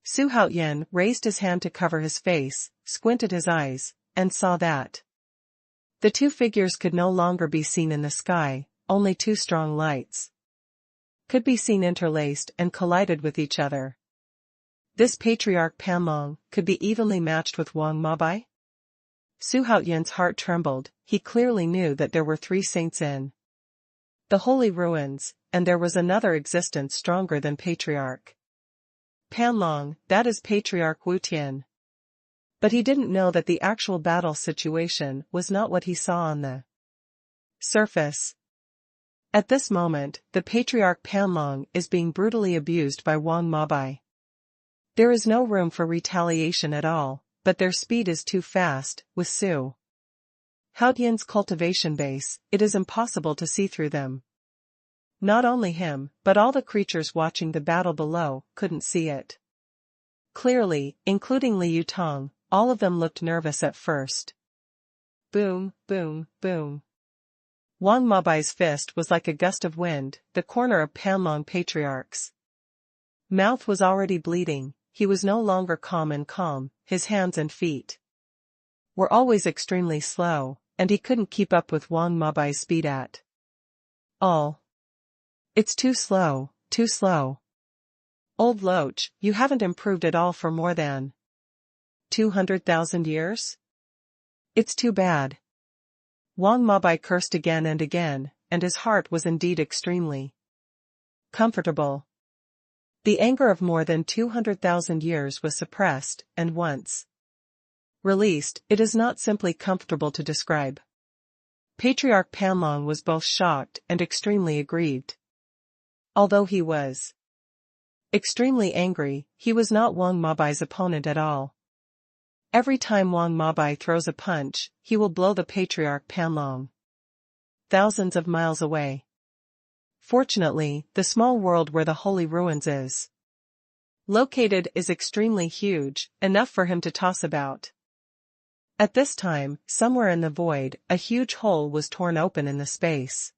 Xuanhuan raised his hand to cover his face, squinted his eyes, and saw that the two figures could no longer be seen in the sky, only two strong lights could be seen interlaced and collided with each other. This Patriarch Panlong could be evenly matched with Wang Mabai? Xuanhuan's heart trembled. He clearly knew that there were three saints in the holy ruins, and there was another existence stronger than Patriarch Panlong, that is Patriarch Wu Tian. But he didn't know that the actual battle situation was not what he saw on the surface. At this moment, the Patriarch Panlong is being brutally abused by Wang Mabai. There is no room for retaliation at all, but their speed is too fast. With Su Haotian's cultivation base, it is impossible to see through them. Not only him, but all the creatures watching the battle below, couldn't see it clearly, including Li Yutong. All of them looked nervous at first. Boom, boom, boom. Wang Mabai's fist was like a gust of wind, the corner of Panlong Patriarch's mouth was already bleeding. He was no longer calm, his hands and feet were always extremely slow, and he couldn't keep up with Wang Mabai's speed at all. It's too slow, too slow. Old Loach, you haven't improved at all for more than 200,000 years? It's too bad. Wang Mabai cursed again and again, and his heart was indeed extremely comfortable. The anger of more than 200,000 years was suppressed, and once released, it is not simply comfortable to describe. Patriarch Panlong was both shocked and extremely aggrieved. Although he was extremely angry, he was not Wang Mabai's opponent at all. Every time Wang Mabai throws a punch, he will blow the Patriarch Panlong thousands of miles away. Fortunately, the small world where the Holy Ruins is located is extremely huge, enough for him to toss about. At this time, somewhere in the void, a huge hole was torn open in the space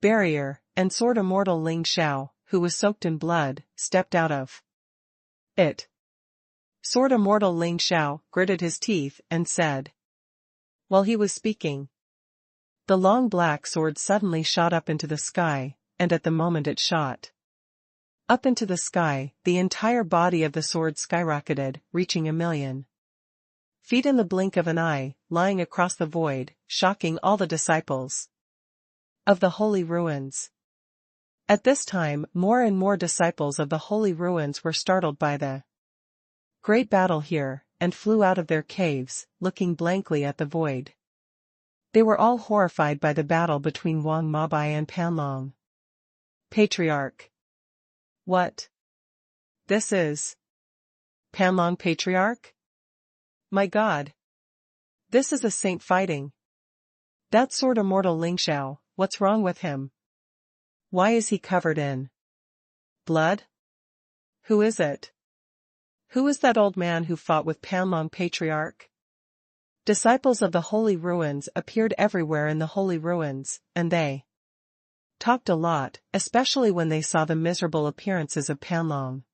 barrier, and Sword Immortal Ling Xiao, who was soaked in blood, stepped out of it. Sword Immortal Ling Xiao gritted his teeth and said, while he was speaking, the long black sword suddenly shot up into the sky, and at the moment it shot up into the sky, the entire body of the sword skyrocketed, reaching 1,000,000 feet in the blink of an eye, lying across the void, shocking all the disciples of the Holy Ruins. At this time, more and more disciples of the Holy Ruins were startled by the great battle here, and flew out of their caves, looking blankly at the void. They were all horrified by the battle between Wang Mabai and Panlong Patriarch. What? This is Panlong Patriarch? My God! This is a saint fighting. That Sword Immortal Ling Xiao, what's wrong with him? Why is he covered in blood? Who is it? Who is that old man who fought with Panlong Patriarch? Disciples of the Holy Ruins appeared everywhere in the Holy Ruins, and they talked a lot, especially when they saw the miserable appearances of Panlong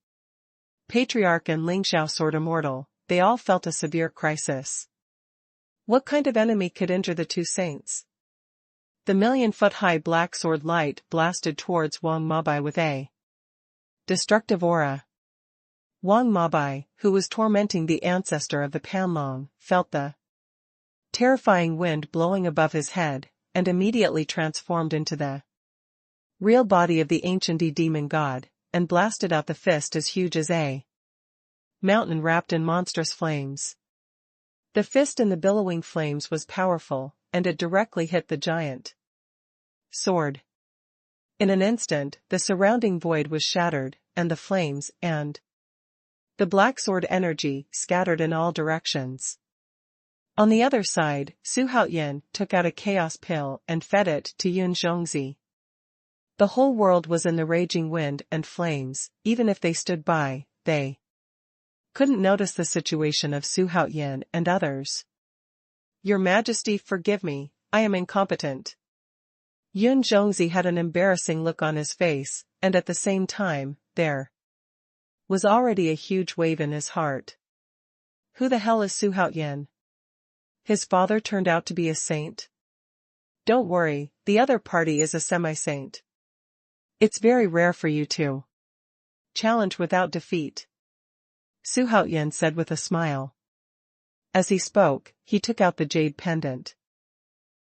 Patriarch and Ling Xiao Sword Immortal. They all felt a severe crisis. What kind of enemy could injure the two saints? The 1,000,000-foot-high black sword light blasted towards Wang Mabai with a destructive aura. Wang Mabai, who was tormenting the ancestor of the Panlong, felt the terrifying wind blowing above his head, and immediately transformed into the real body of the ancient demon god, and blasted out the fist as huge as a mountain wrapped in monstrous flames. The fist in the billowing flames was powerful, and it directly hit the giant sword. In an instant, the surrounding void was shattered, and the flames and the black sword energy scattered in all directions. On the other side, Su Haotian took out a chaos pill and fed it to Yun Zhongzi. The whole world was in the raging wind and flames. Even if they stood by, they couldn't notice the situation of Su Haotian and others. Your Majesty, forgive me, I am incompetent. Yun Zhongzi had an embarrassing look on his face, and at the same time, there was already a huge wave in his heart. Who the hell is Su Haotian? His father turned out to be a saint? Don't worry, the other party is a semi-saint. It's very rare for you to challenge without defeat, Su Haotian said with a smile. As he spoke, he took out the jade pendant.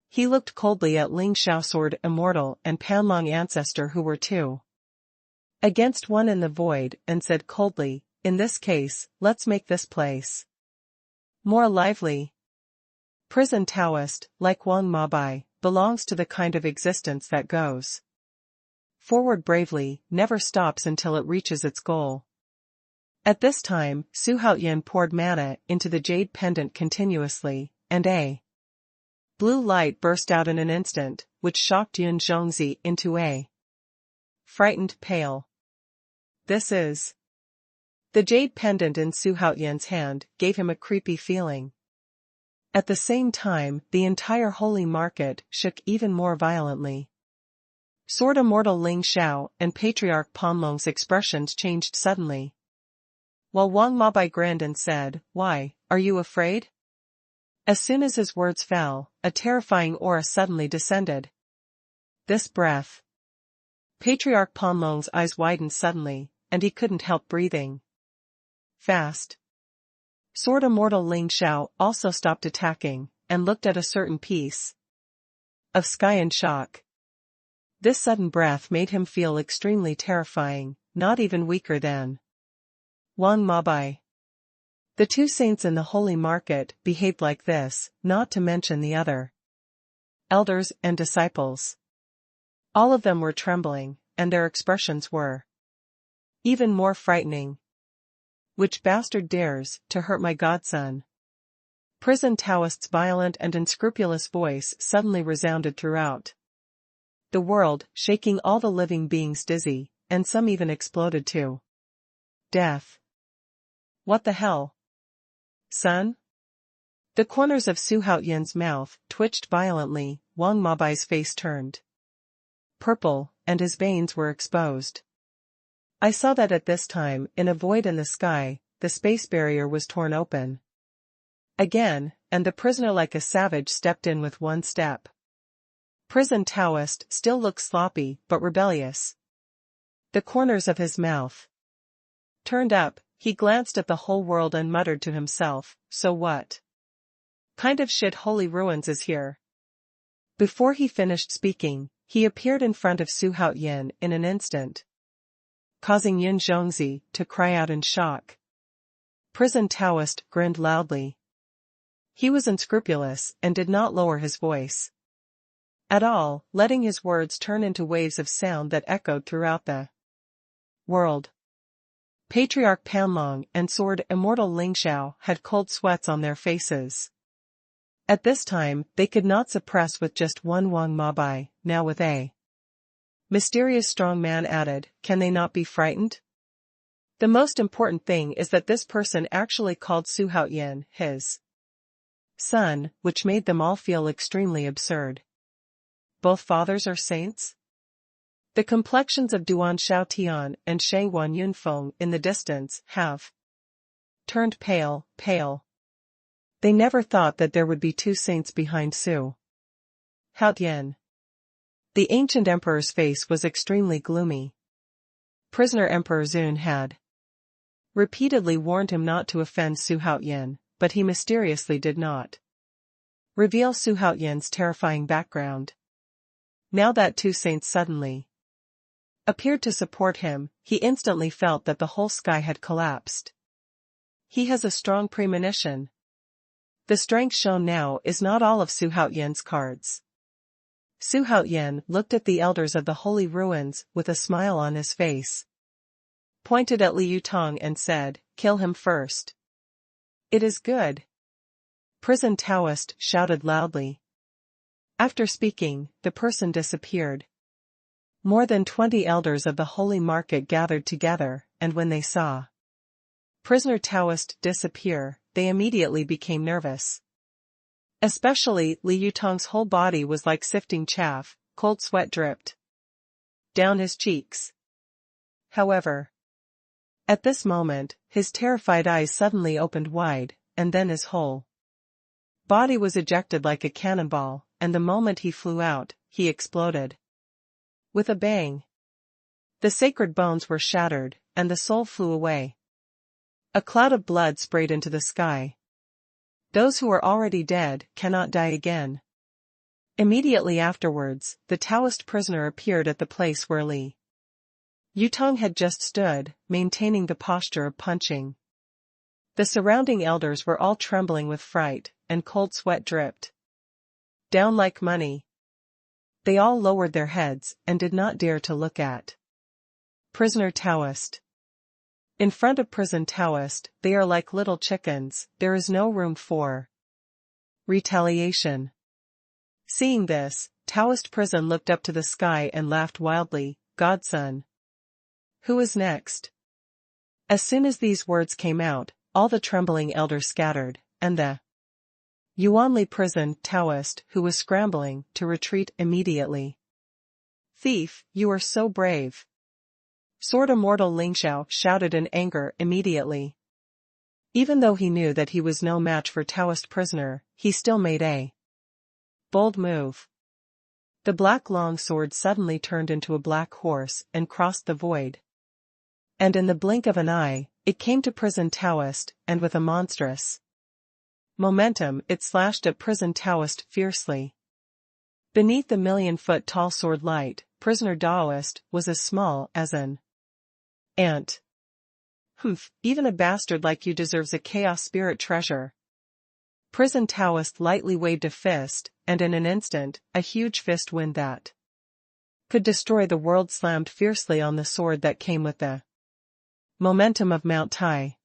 He looked coldly at Ling Xiao Sword Immortal and Panlong Ancestor, who were two against one in the void and said coldly, "In this case, let's make this place more lively." Prison Taoist, like Wang Mabai, belongs to the kind of existence that goes forward bravely, never stops until it reaches its goal. At this time, Xuanhuan poured mana into the jade pendant continuously, and a blue light burst out in an instant, which shocked Yun Zhongzi into a frightened pale. "This is..." The jade pendant in Xuanhuan's hand gave him a creepy feeling. At the same time, the entire holy market shook even more violently. Sword Immortal Ling Xiao and Patriarch Panlong's expressions changed suddenly. While Wang Mabai grinned and said, "Why, are you afraid?" As soon as his words fell, a terrifying aura suddenly descended. This breath. Patriarch Panlong's eyes widened suddenly, and he couldn't help breathing fast. Sword Immortal Ling Xiao also stopped attacking, and looked at a certain piece of sky in shock. This sudden breath made him feel extremely terrifying, not even weaker than Wang Mabai. The two saints in the holy market behaved like this, not to mention the other elders and disciples. All of them were trembling, and their expressions were even more frightening. "Which bastard dares to hurt my godson?" Prison Taoist's violent and unscrupulous voice suddenly resounded throughout the world, shaking all the living beings dizzy, and some even exploded to death. "What the hell? Son?" The corners of Xuanhuan's mouth twitched violently, Wang Mabai's face turned purple, and his veins were exposed. I saw that at this time, in a void in the sky, the space barrier was torn open again, and the prisoner like a savage stepped in with one step. Prison Taoist still looked sloppy but rebellious. The corners of his mouth turned up, he glanced at the whole world and muttered to himself, "So what kind of shit holy ruins is here?" Before he finished speaking, he appeared in front of Xuanhuan in an instant, causing Yun Zhongzi to cry out in shock. Prison Taoist grinned loudly. He was unscrupulous and did not lower his voice at all, letting his words turn into waves of sound that echoed throughout the world. Patriarch Panlong and Sword Immortal Ling Xiao had cold sweats on their faces. At this time, they could not suppress with just one Wang Mabai, now with a mysterious strong man added, can they not be frightened? The most important thing is that this person actually called Xuanhuan his son, which made them all feel extremely absurd. Both fathers are saints? The complexions of Duan Xiaotian and Shangwan Yunfeng in the distance have turned pale. They never thought that there would be two saints behind Xuanhuan. The ancient emperor's face was extremely gloomy. Prisoner Emperor Zun had repeatedly warned him not to offend Xuanhuan, but he mysteriously did not reveal Xuanhuan's terrifying background. Now that two saints suddenly appeared to support him, he instantly felt that the whole sky had collapsed. He has a strong premonition. The strength shown now is not all of Xuanhuan's cards. Xuanhuan looked at the elders of the holy ruins with a smile on his face, pointed at Liu Tong and said, "Kill him first." "It is good." Prison Taoist shouted loudly. After speaking, the person disappeared. More than 20 elders of the holy market gathered together, and when they saw prisoner Taoist disappear, they immediately became nervous. Especially Liu Tong's whole body was like sifting chaff, cold sweat dripped down his cheeks. However, at this moment, his terrified eyes suddenly opened wide, and then his whole body was ejected like a cannonball, and the moment he flew out, he exploded with a bang. The sacred bones were shattered, and the soul flew away. A cloud of blood sprayed into the sky. Those who are already dead cannot die again. Immediately afterwards, the Taoist prisoner appeared at the place where Li Yutong had just stood, maintaining the posture of punching. The surrounding elders were all trembling with fright, and cold sweat dripped down like money. They all lowered their heads and did not dare to look at prisoner Taoist. In front of prison Taoist, they are like little chickens, there is no room for retaliation. Seeing this, Taoist prison looked up to the sky and laughed wildly, "Godson. Who is next?" As soon as these words came out, all the trembling elders scattered, and the Yuanli prison Taoist, who was scrambling to retreat immediately. "Thief, you are so brave!" Sword Immortal Lingxiao shouted in anger immediately. Even though he knew that he was no match for Taoist prisoner, he still made a bold move. The black long sword suddenly turned into a black horse and crossed the void. And in the blink of an eye, it came to prison Taoist, and with a monstrous momentum it slashed at prison Taoist fiercely. Beneath the million-foot-tall sword light, prisoner Taoist was as small as an ant. "Humph, even a bastard like you deserves a chaos spirit treasure." Prison Taoist lightly waved a fist, and in an instant, a huge fist wind that could destroy the world slammed fiercely on the sword that came with the momentum of Mount Tai.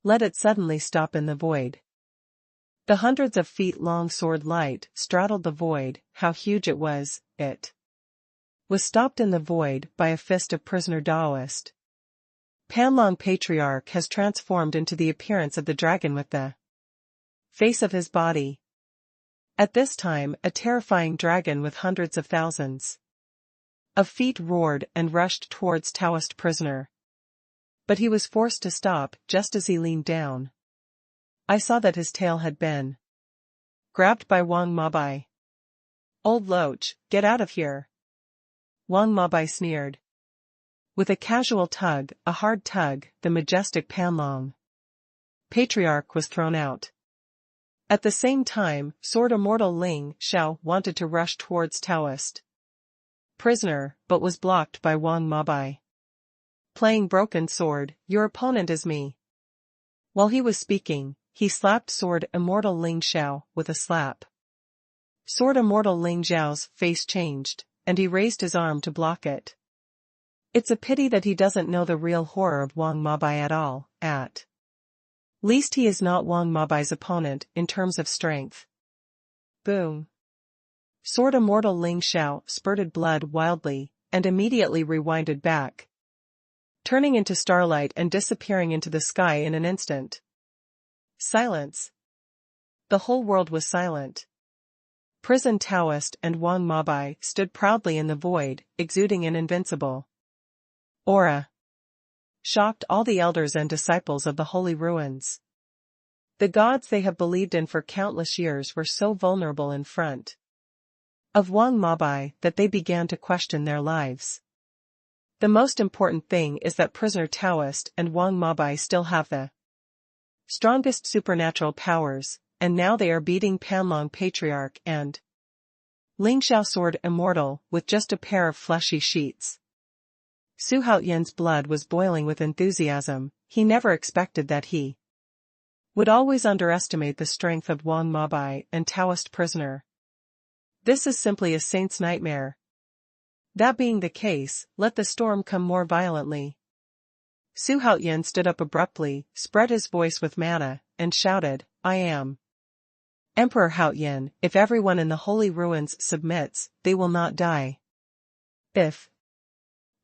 Let it suddenly stop in the void. The hundreds of feet-long sword light straddled the void. How huge it was was stopped in the void by a fist of prisoner Taoist. Panlong Patriarch has transformed into the appearance of the dragon with the face of his body. At this time, a terrifying dragon with hundreds of thousands of feet roared and rushed towards Taoist prisoner. But he was forced to stop just as he leaned down. I saw that his tail had been grabbed by Wang Mabai. "Old loach, get out of here!" Wang Mabai sneered. With a casual tug, a hard tug, the majestic Panlong Patriarch was thrown out. At the same time, Sword Immortal Ling Xiao wanted to rush towards Taoist prisoner, but was blocked by Wang Mabai. Playing broken sword, "Your opponent is me." While he was speaking, he slapped Sword Immortal Ling Xiao with a slap. Sword Immortal Ling Xiao's face changed, and he raised his arm to block it. It's a pity that he doesn't know the real horror of Wang Mabai at all. At least he is not Wang Mabai's opponent in terms of strength. Boom. Sword Immortal Ling Xiao spurted blood wildly, and immediately rewinded back, turning into starlight and disappearing into the sky in an instant. Silence. The whole world was silent. Prison Taoist and Wang Mabai stood proudly in the void, exuding an invincible aura. Shocked all the elders and disciples of the holy ruins. The gods they have believed in for countless years were so vulnerable in front of Wang Mabai that they began to question their lives. The most important thing is that prisoner Taoist and Wang Mabai still have the strongest supernatural powers, and now they are beating Panlong Patriarch and Ling Xiao Sword Immortal with just a pair of fleshy sheets. Su Haoyan's blood was boiling with enthusiasm. He never expected that he would always underestimate the strength of Wang Mabai and Taoist prisoner. This is simply a saint's nightmare. That being the case, let the storm come more violently. Su Haoyan stood up abruptly, spread his voice with mana, and shouted, "I am Emperor Haoyan. If everyone in the holy ruins submits, they will not die. If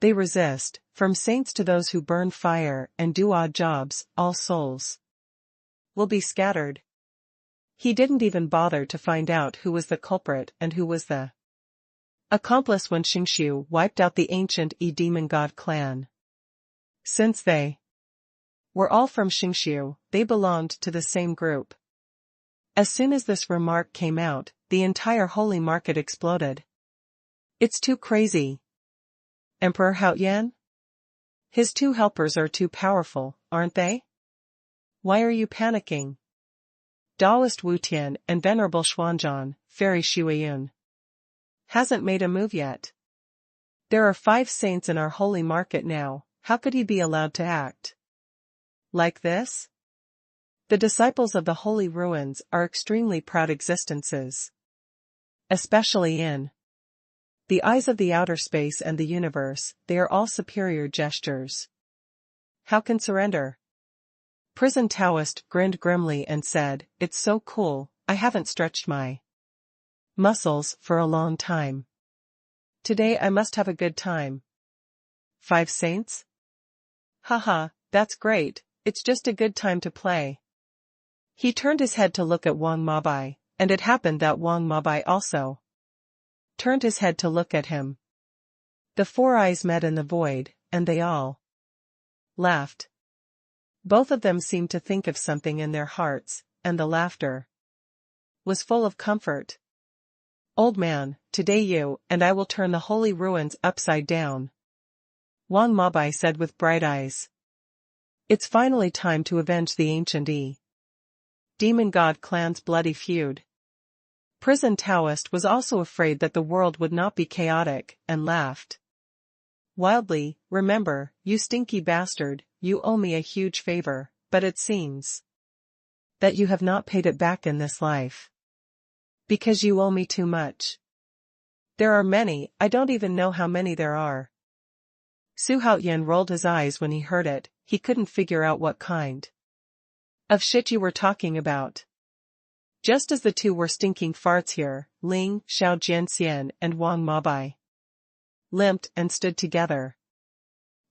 they resist, from saints to those who burn fire and do odd jobs, all souls will be scattered." He didn't even bother to find out who was the culprit and who was the accomplice when Xingqiu wiped out the ancient demon god clan. Since they were all from Xingqiu, they belonged to the same group. As soon as this remark came out, the entire holy market exploded. It's too crazy. Emperor Haoyan? His two helpers are too powerful, aren't they? Why are you panicking? Taoist Wutian and Venerable Xuanhuan, Fairy Shuiyun, hasn't made a move yet. There are 5 saints in our holy market now, how could he be allowed to act like this? The disciples of the holy ruins are extremely proud existences. Especially in the eyes of the outer space and the universe, they are all superior gestures. How can surrender? Prison Taoist grinned grimly and said, "It's so cool, I haven't stretched my muscles for a long time. Today I must have a good time." 5 saints? Haha, that's great, it's just a good time to play. He turned his head to look at Wang Mabai, and it happened that Wang Mabai also turned his head to look at him. The 4 eyes met in the void, and they all laughed. Both of them seemed to think of something in their hearts, and the laughter was full of comfort. "Old man, today you and I will turn the holy ruins upside down," Wang Mabai said with bright eyes. "It's finally time to avenge the ancient demon god clan's bloody feud." Prison Taoist was also afraid that the world would not be chaotic, and laughed wildly. "Remember, you stinky bastard, you owe me a huge favor, but it seems that you have not paid it back in this life. Because you owe me too much. There are many, I don't even know how many there are." Xuanhuan rolled his eyes when he heard it, he couldn't figure out what kind of shit you were talking about. Just as the 2 were stinking farts here, Ling, Xiao Jianxian and Wang Mabai limped and stood together.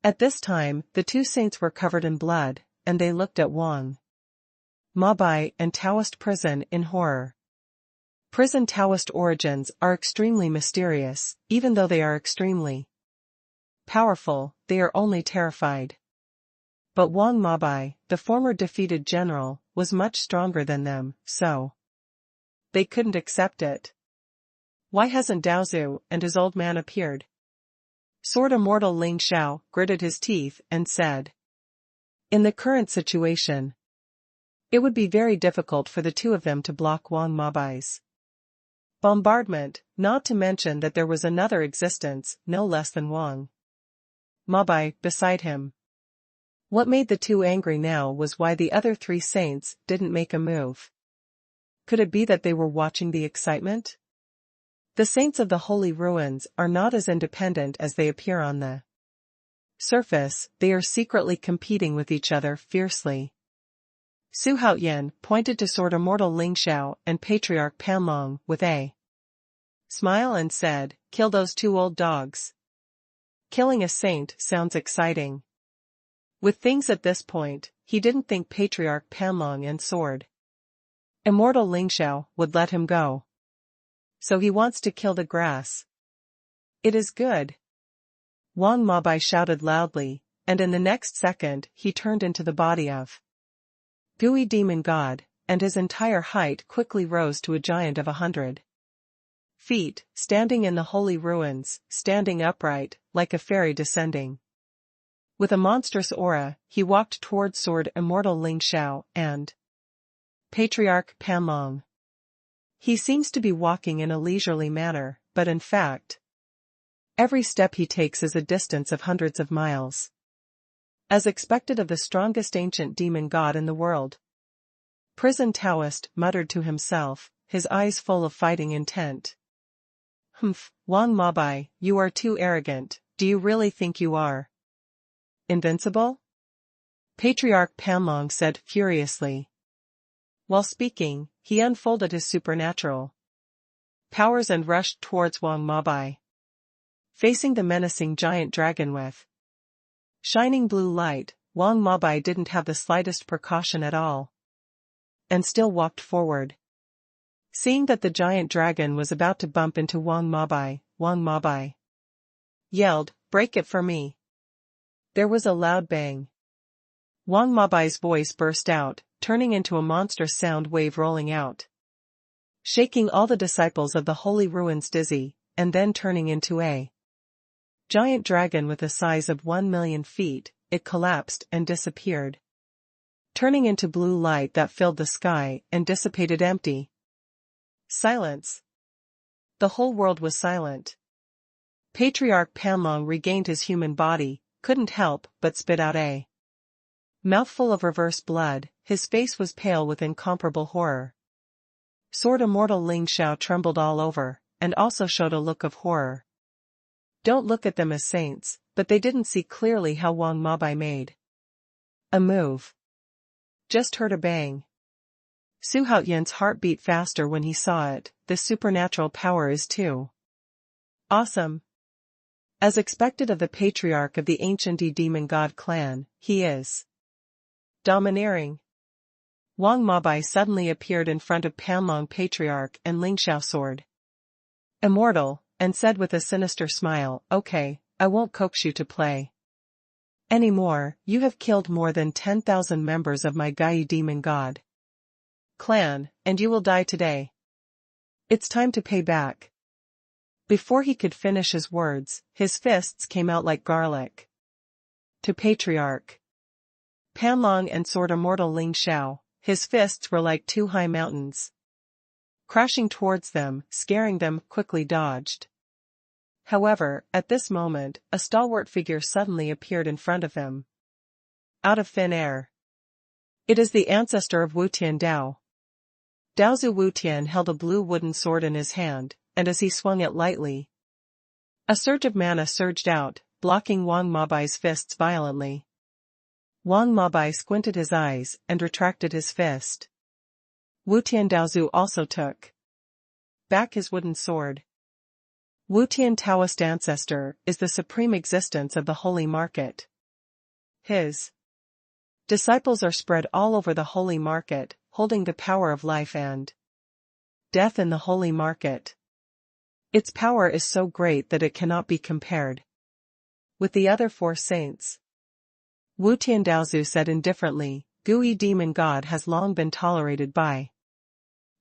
At this time, the 2 saints were covered in blood, and they looked at Wang Mabai and Taoist prison in horror. Prison Taoist origins are extremely mysterious, even though they are extremely powerful, they are only terrified. But Wang Mabai, the former defeated general, was much stronger than them, so they couldn't accept it. Why hasn't Dou Yu and his old man appeared? Sword Immortal Ling Xiao gritted his teeth and said, "In the current situation, it would be very difficult for the 2 of them to block Wang Mabai's bombardment, not to mention that there was another existence, no less than Wang Mabai, beside him." What made the 2 angry now was why the other 3 saints didn't make a move. Could it be that they were watching the excitement? The saints of the holy ruins are not as independent as they appear on the surface, they are secretly competing with each other fiercely. Xuanhuan pointed to Sword Immortal Ling Xiao and Patriarch Panlong with a smile and said, "Kill those 2 old dogs." Killing a saint sounds exciting. With things at this point, he didn't think Patriarch Panlong and Sword Immortal Ling Xiao would let him go. So he wants to kill the grass. It is good. Wang Mabai shouted loudly, and in the next second he turned into the body of gooey demon god, and his entire height quickly rose to a giant of 100 feet, standing in the holy ruins, standing upright, like a fairy descending. With a monstrous aura, he walked toward Sword Immortal Ling Xiao and Patriarch Panlong. He seems to be walking in a leisurely manner, but in fact, every step he takes is a distance of hundreds of miles. As expected of the strongest ancient demon god in the world. Prison Taoist muttered to himself, his eyes full of fighting intent. "Humph, Wang Mabai, you are too arrogant, do you really think you are invincible?" Patriarch Panlong said furiously. While speaking, he unfolded his supernatural powers and rushed towards Wang Mabai. Facing the menacing giant dragon with shining blue light, Wang Mabai didn't have the slightest precaution at all, and still walked forward. Seeing that the giant dragon was about to bump into Wang Mabai yelled, "Break it for me." There was a loud bang. Wang Mabai's voice burst out, turning into a monstrous sound wave rolling out, shaking all the disciples of the holy ruins dizzy, and then turning into a giant dragon with a size of 1,000,000 feet, it collapsed and disappeared, turning into blue light that filled the sky and dissipated empty. Silence. The whole world was silent. Patriarch Panlong regained his human body, couldn't help but spit out a mouthful of reverse blood. His face was pale with incomparable horror. Sword Immortal Ling Xiao trembled all over, and also showed a look of horror. Don't look at them as saints, but they didn't see clearly how Wang Mabai made a move. Just heard a bang. Su Haoyan's heart beat faster when he saw it. This supernatural power is too awesome. As expected of the patriarch of the ancient demon god clan, he is domineering. Wang Mabai suddenly appeared in front of Panlong Patriarch and Ling Xiao Sword Immortal, and said with a sinister smile, "Okay, I won't coax you to play anymore. You have killed more than 10,000 members of my Gaiyu demon god clan, and you will die today. It's time to pay back." Before he could finish his words, his fists came out like garlic. To Patriarch Panlong and Sword Immortal Ling Xiao, his fists were like two high mountains. Crashing towards them, scaring them, quickly dodged. However, at this moment, a stalwart figure suddenly appeared in front of him. Out of thin air. It is the ancestor of Wutian Dao. Daozu Wutian held a blue wooden sword in his hand, and as he swung it lightly, a surge of mana surged out, blocking Wang Mabai's fists violently. Wang Mabai squinted his eyes and retracted his fist. Wutian Daozu also took back his wooden sword. Wutian Taoist ancestor is the supreme existence of the holy market. His disciples are spread all over the holy market, holding the power of life and death in the holy market. Its power is so great that it cannot be compared with the other four saints. Wutian Daozu said indifferently, Gui demon god has long been tolerated by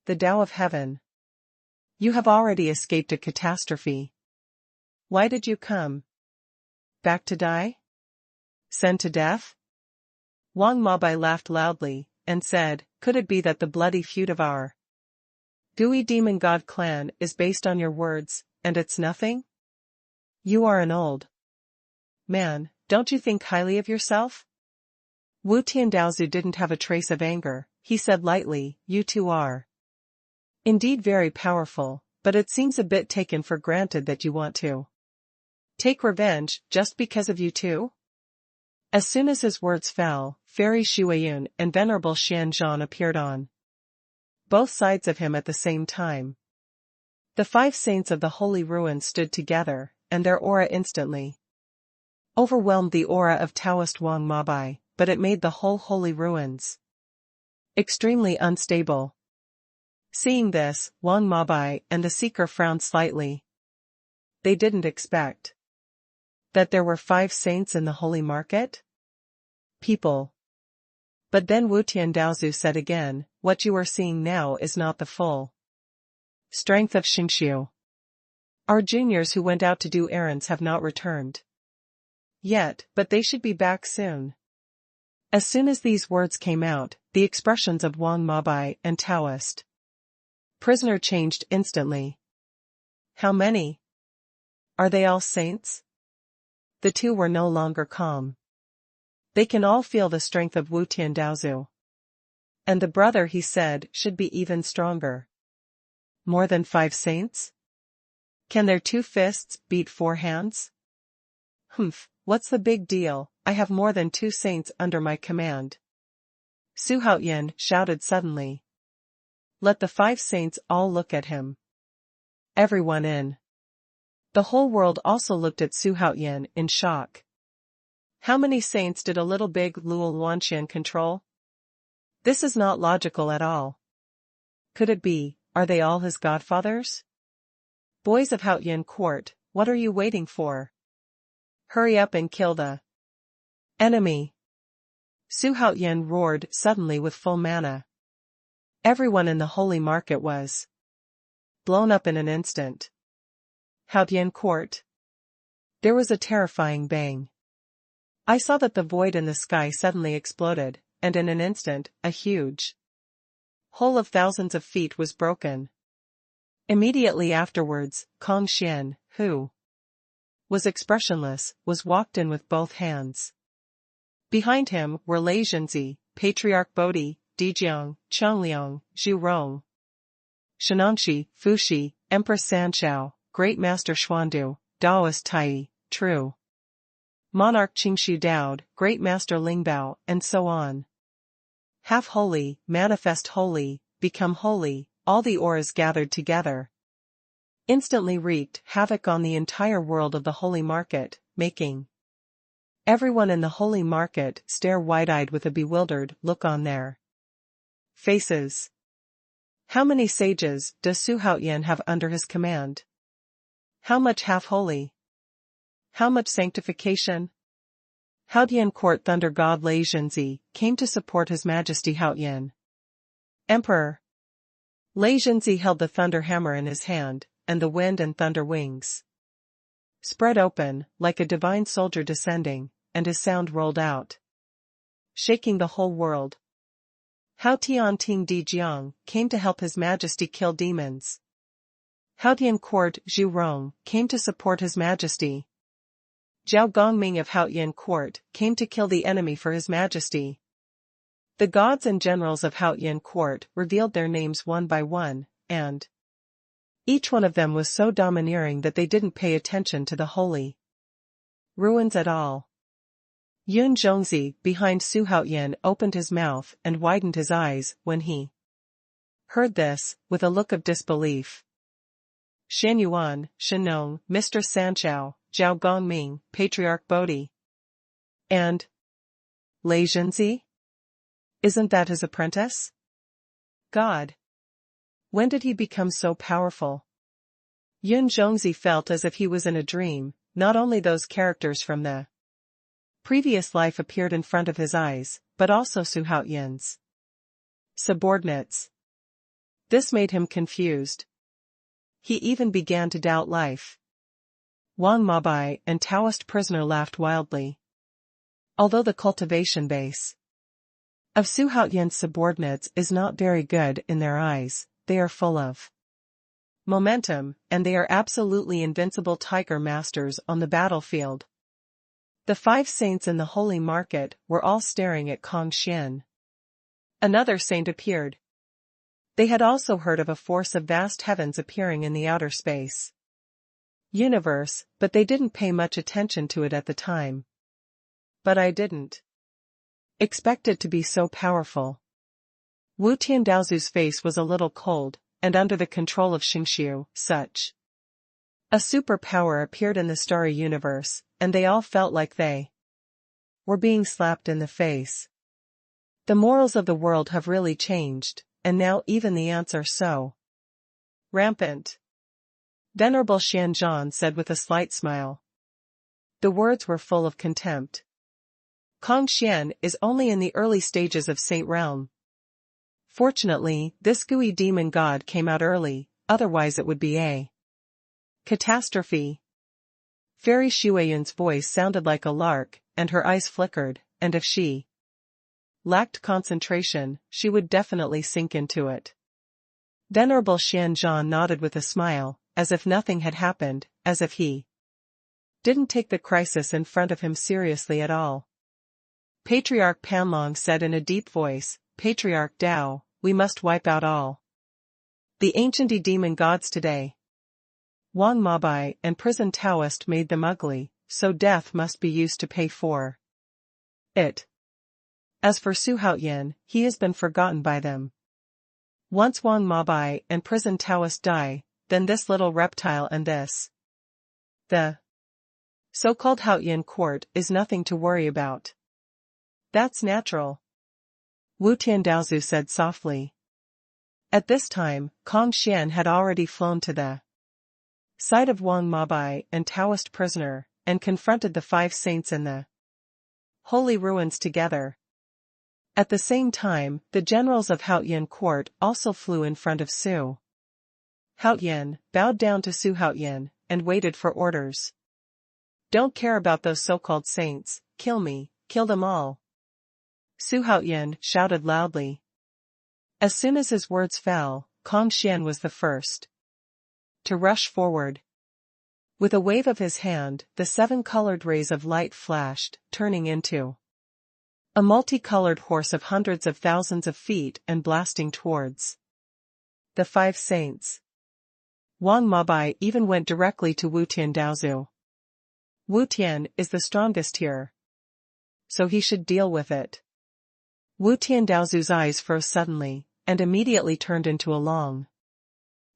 the Tao of heaven. You have already escaped a catastrophe. Why did you come back to die? Sent to death? Wang Mabai laughed loudly, and said, could it be that the bloody feud of our Gui demon god clan is based on your words, and it's nothing? You are an old man, don't you think highly of yourself? Wutian Daozu didn't have a trace of anger. He said lightly, you two are indeed very powerful, but it seems a bit taken for granted that you want to take revenge just because of you two? As soon as his words fell, Fairy Xuanhuan and Venerable Xianzhan appeared on both sides of him at the same time. The five saints of the holy ruin stood together, and their aura instantly overwhelmed the aura of Taoist Wang Mabai, but it made the whole holy ruins extremely unstable. Seeing this, Wang Mabai and the seeker frowned slightly. They didn't expect that there were 5 saints in the holy market? People. But then Wutian Daozu said again, what you are seeing now is not the full strength of Xingqiu. Our juniors who went out to do errands have not returned yet, but they should be back soon. As soon as these words came out, the expressions of Wang Mabai and Taoist prisoner changed instantly. How many? Are they all saints? The two were no longer calm. They can all feel the strength of Wutian Daozu. And the brother, he said, should be even stronger. More than 5 saints? Can their 2 fists beat 4 hands? Humph, what's the big deal? I have more than 2 saints under my command. Su Haoyan shouted suddenly. Let the 5 saints all look at him. Everyone in the whole world also looked at Su Haoyan in shock. How many saints did a little big Luo Luanqian control? This is not logical at all. Could it be, are they all his godfathers? Boys of Haoyan court, what are you waiting for? Hurry up and kill the enemy. Su Haoyan roared suddenly with full mana. Everyone in the holy market was blown up in an instant. Haoyan court. There was a terrifying bang. I saw that the void in the sky suddenly exploded, and in an instant, a huge hole of thousands of feet was broken. Immediately afterwards, Kong Xian, who was expressionless, was walked in with both hands. Behind him were Lei Zhenzi, Patriarch Bodhi, Dijiang, Chongliang, Zhu Rong, Shenanxi, Fuxi, Empress Sanshao, Great Master Xuandu, Daoist Tai, True Monarch Qingshu Daod, Great Master Lingbao, and so on. Half holy, manifest holy, become holy, all the auras gathered together instantly wreaked havoc on the entire world of the holy market, making everyone in the holy market stare wide-eyed with a bewildered look on their faces. How many sages does Xuanhuan have under his command? How much half-holy? How much sanctification? Haotian court thunder god Lei Zhenzi came to support His Majesty Haotian Emperor. Lei Zhenzi held the thunder hammer in his hand, and the wind and thunder wings spread open, like a divine soldier descending, and his sound rolled out, shaking the whole world. Hao Tian Ting Di Jiang came to help His Majesty kill demons. Haotian court Zhu Rong came to support His Majesty. Zhao Gongming of Haotian court came to kill the enemy for His Majesty. The gods and generals of Haotian court revealed their names one by one, and each one of them was so domineering that they didn't pay attention to the holy ruins at all. Yun Zhongzi, behind Xuanhuan, opened his mouth and widened his eyes when he heard this, with a look of disbelief. Xuanhuan, Shenong, Mistress Sanshao, Zhao Gongming, Patriarch Bodhi, and Lei Zhenzi? Isn't that his apprentice? God! When did he become so powerful? Yun Zhongzi felt as if he was in a dream. Not only those characters from the previous life appeared in front of his eyes, but also Xuanhuan's subordinates. This made him confused. He even began to doubt life. Wang Mabai and Taoist prisoner laughed wildly. Although the cultivation base of Xuanhuan's subordinates is not very good in their eyes, they are full of momentum, and they are absolutely invincible tiger masters on the battlefield. The 5 saints in the holy market were all staring at Kong Xian. Another saint appeared. They had also heard of a force of vast heavens appearing in the outer space universe, but they didn't pay much attention to it at the time. But I didn't expect it to be so powerful. Wu Tiandaozu's face was a little cold, and under the control of Xingqiu, such a superpower appeared in the starry universe, and they all felt like they were being slapped in the face. The morals of the world have really changed, and now even the ants are so rampant. Venerable Xianzhan said with a slight smile. The words were full of contempt. Kong Xian is only in the early stages of Saint Realm. Fortunately, this gooey demon god came out early, otherwise it would be a catastrophe. Fairy Xueyun's voice sounded like a lark, and her eyes flickered, and if she lacked concentration, she would definitely sink into it. Venerable Xianzhan nodded with a smile, as if nothing had happened, as if he didn't take the crisis in front of him seriously at all. Patriarch Panlong said in a deep voice, Patriarch Dao, we must wipe out all the ancient demon gods today. Wang Mabai and prison Taoist made them ugly, so death must be used to pay for it. As for Xuanhuan, he has been forgotten by them. Once Wang Mabai and prison Taoist die, then this little reptile and the so-called Haotian court is nothing to worry about. That's natural. Wu Tiandaozu said softly. At this time, Kong Xian had already flown to the side of Wang Mabai and Taoist prisoner, and confronted the 5 saints in the holy ruins together. At the same time, the generals of Haotian court also flew in front of Su. Haotian bowed down to Xuanhuan, and waited for orders. Don't care about those so-called saints, kill me, kill them all. Xuanhuan shouted loudly. As soon as his words fell, Kong Xian was the first to rush forward. With a wave of his hand, the 7 colored rays of light flashed, turning into a multicolored horse of hundreds of thousands of feet and blasting towards the 5 saints. Wang Mabai even went directly to Wu Tian Daozu. Wu Tian is the strongest here, so he should deal with it. Wu Tian Daozu's eyes froze suddenly, and immediately turned into a long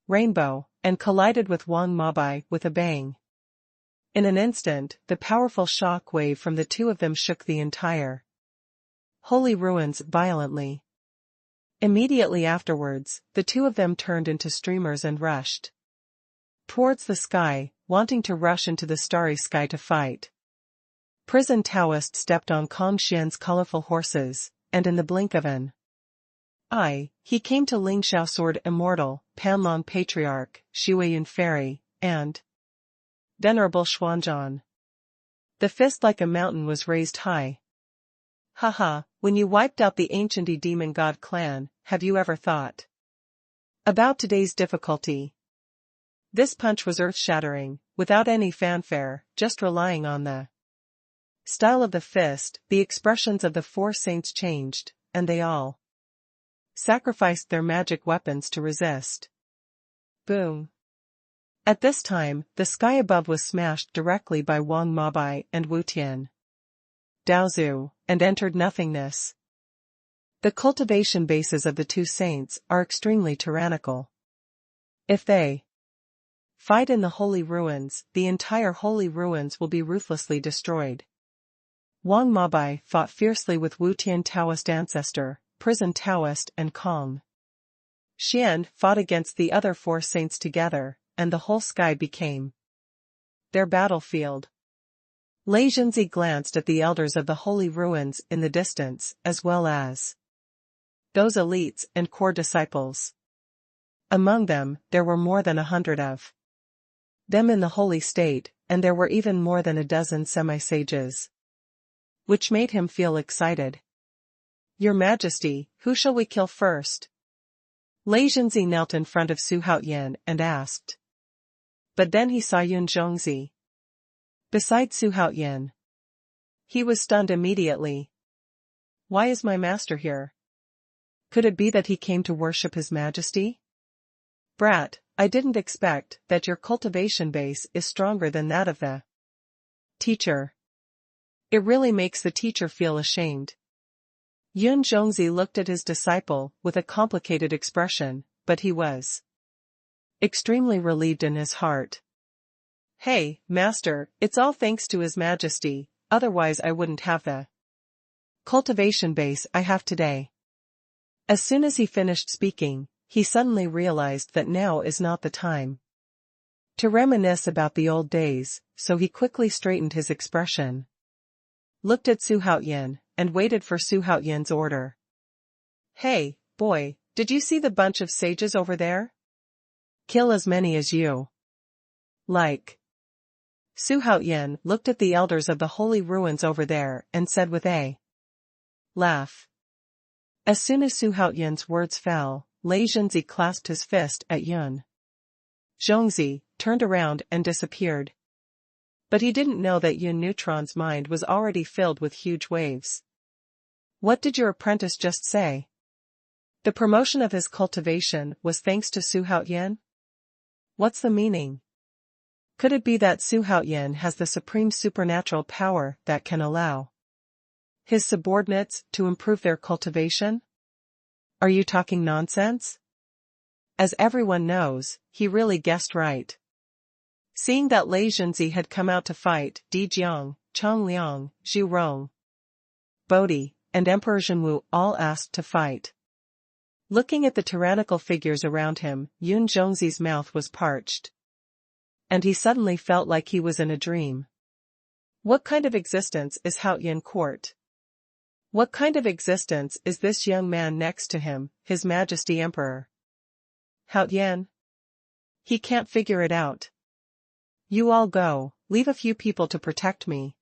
rainbow, and collided with Wang Mabai with a bang. In an instant, the powerful shock wave from the two of them shook the entire holy ruins violently. Immediately afterwards, the two of them turned into streamers and rushed towards the sky, wanting to rush into the starry sky to fight. Prison Taoist stepped on Kong Xian's colorful horses, and in the blink of an eye, he came to Ling Xiao Sword Immortal, Panlong Patriarch, Xuanhuan Fairy, and Venerable Xuanhuan. The fist like a mountain was raised high. Haha, when you wiped out the ancient demon god clan, have you ever thought about today's difficulty? This punch was earth-shattering, without any fanfare, just relying on the style of the fist. The expressions of the 4 saints changed, and they all sacrificed their magic weapons to resist. Boom. At this time, the sky above was smashed directly by Wang Mabai and Wu Tian Daozu, and entered nothingness. The cultivation bases of the 2 saints are extremely tyrannical. If they fight in the holy ruins, the entire holy ruins will be ruthlessly destroyed. Wang Mabai fought fiercely with Wu Tian Taoist ancestor, Prison Taoist and Kong Xian fought against the other 4 saints together, and the whole sky became their battlefield. Lei Zhenzi glanced at the elders of the holy ruins in the distance, as well as those elites and core disciples. Among them, there were more than 100 of them in the holy state, and there were even more than a dozen semi-sages, which made him feel excited. Your Majesty, who shall we kill first? Lei Zhenzi knelt in front of Su Haoyan and asked. But then he saw Yun Zhongzi beside Su Haoyan. He was stunned immediately. Why is my master here? Could it be that he came to worship His Majesty? Brat, I didn't expect that your cultivation base is stronger than that of the teacher. It really makes the teacher feel ashamed. Yun Zhongzi looked at his disciple with a complicated expression, but he was extremely relieved in his heart. Hey, Master, it's all thanks to His Majesty, otherwise I wouldn't have the cultivation base I have today. As soon as he finished speaking, he suddenly realized that now is not the time to reminisce about the old days, so he quickly straightened his expression, looked at Su Haoyan, and waited for Su Haoyan's order. Hey, boy, did you see the bunch of sages over there? Kill as many as you like. Su Haoyan looked at the elders of the holy ruins over there and said with a laugh. As soon as Su Haoyan's words fell, Lei Zhenzi clasped his fist at Yun Zhongzi, turned around and disappeared. But he didn't know that Yun Neutron's mind was already filled with huge waves. What did your apprentice just say? The promotion of his cultivation was thanks to Su Haoyan? What's the meaning? Could it be that Su Haoyan has the supreme supernatural power that can allow his subordinates to improve their cultivation? Are you talking nonsense? As everyone knows, he really guessed right. Seeing that Lei Zhenzi had come out to fight, Di Jiang, Chang Liang, Zhu Rong, Bodhi, and Emperor Zhenwu all asked to fight. Looking at the tyrannical figures around him, Yun Zhongzi's mouth was parched. And he suddenly felt like he was in a dream. What kind of existence is Haoyan Court? What kind of existence is this young man next to him, His Majesty Emperor? Haoyan? He can't figure it out. You all go, leave a few people to protect me.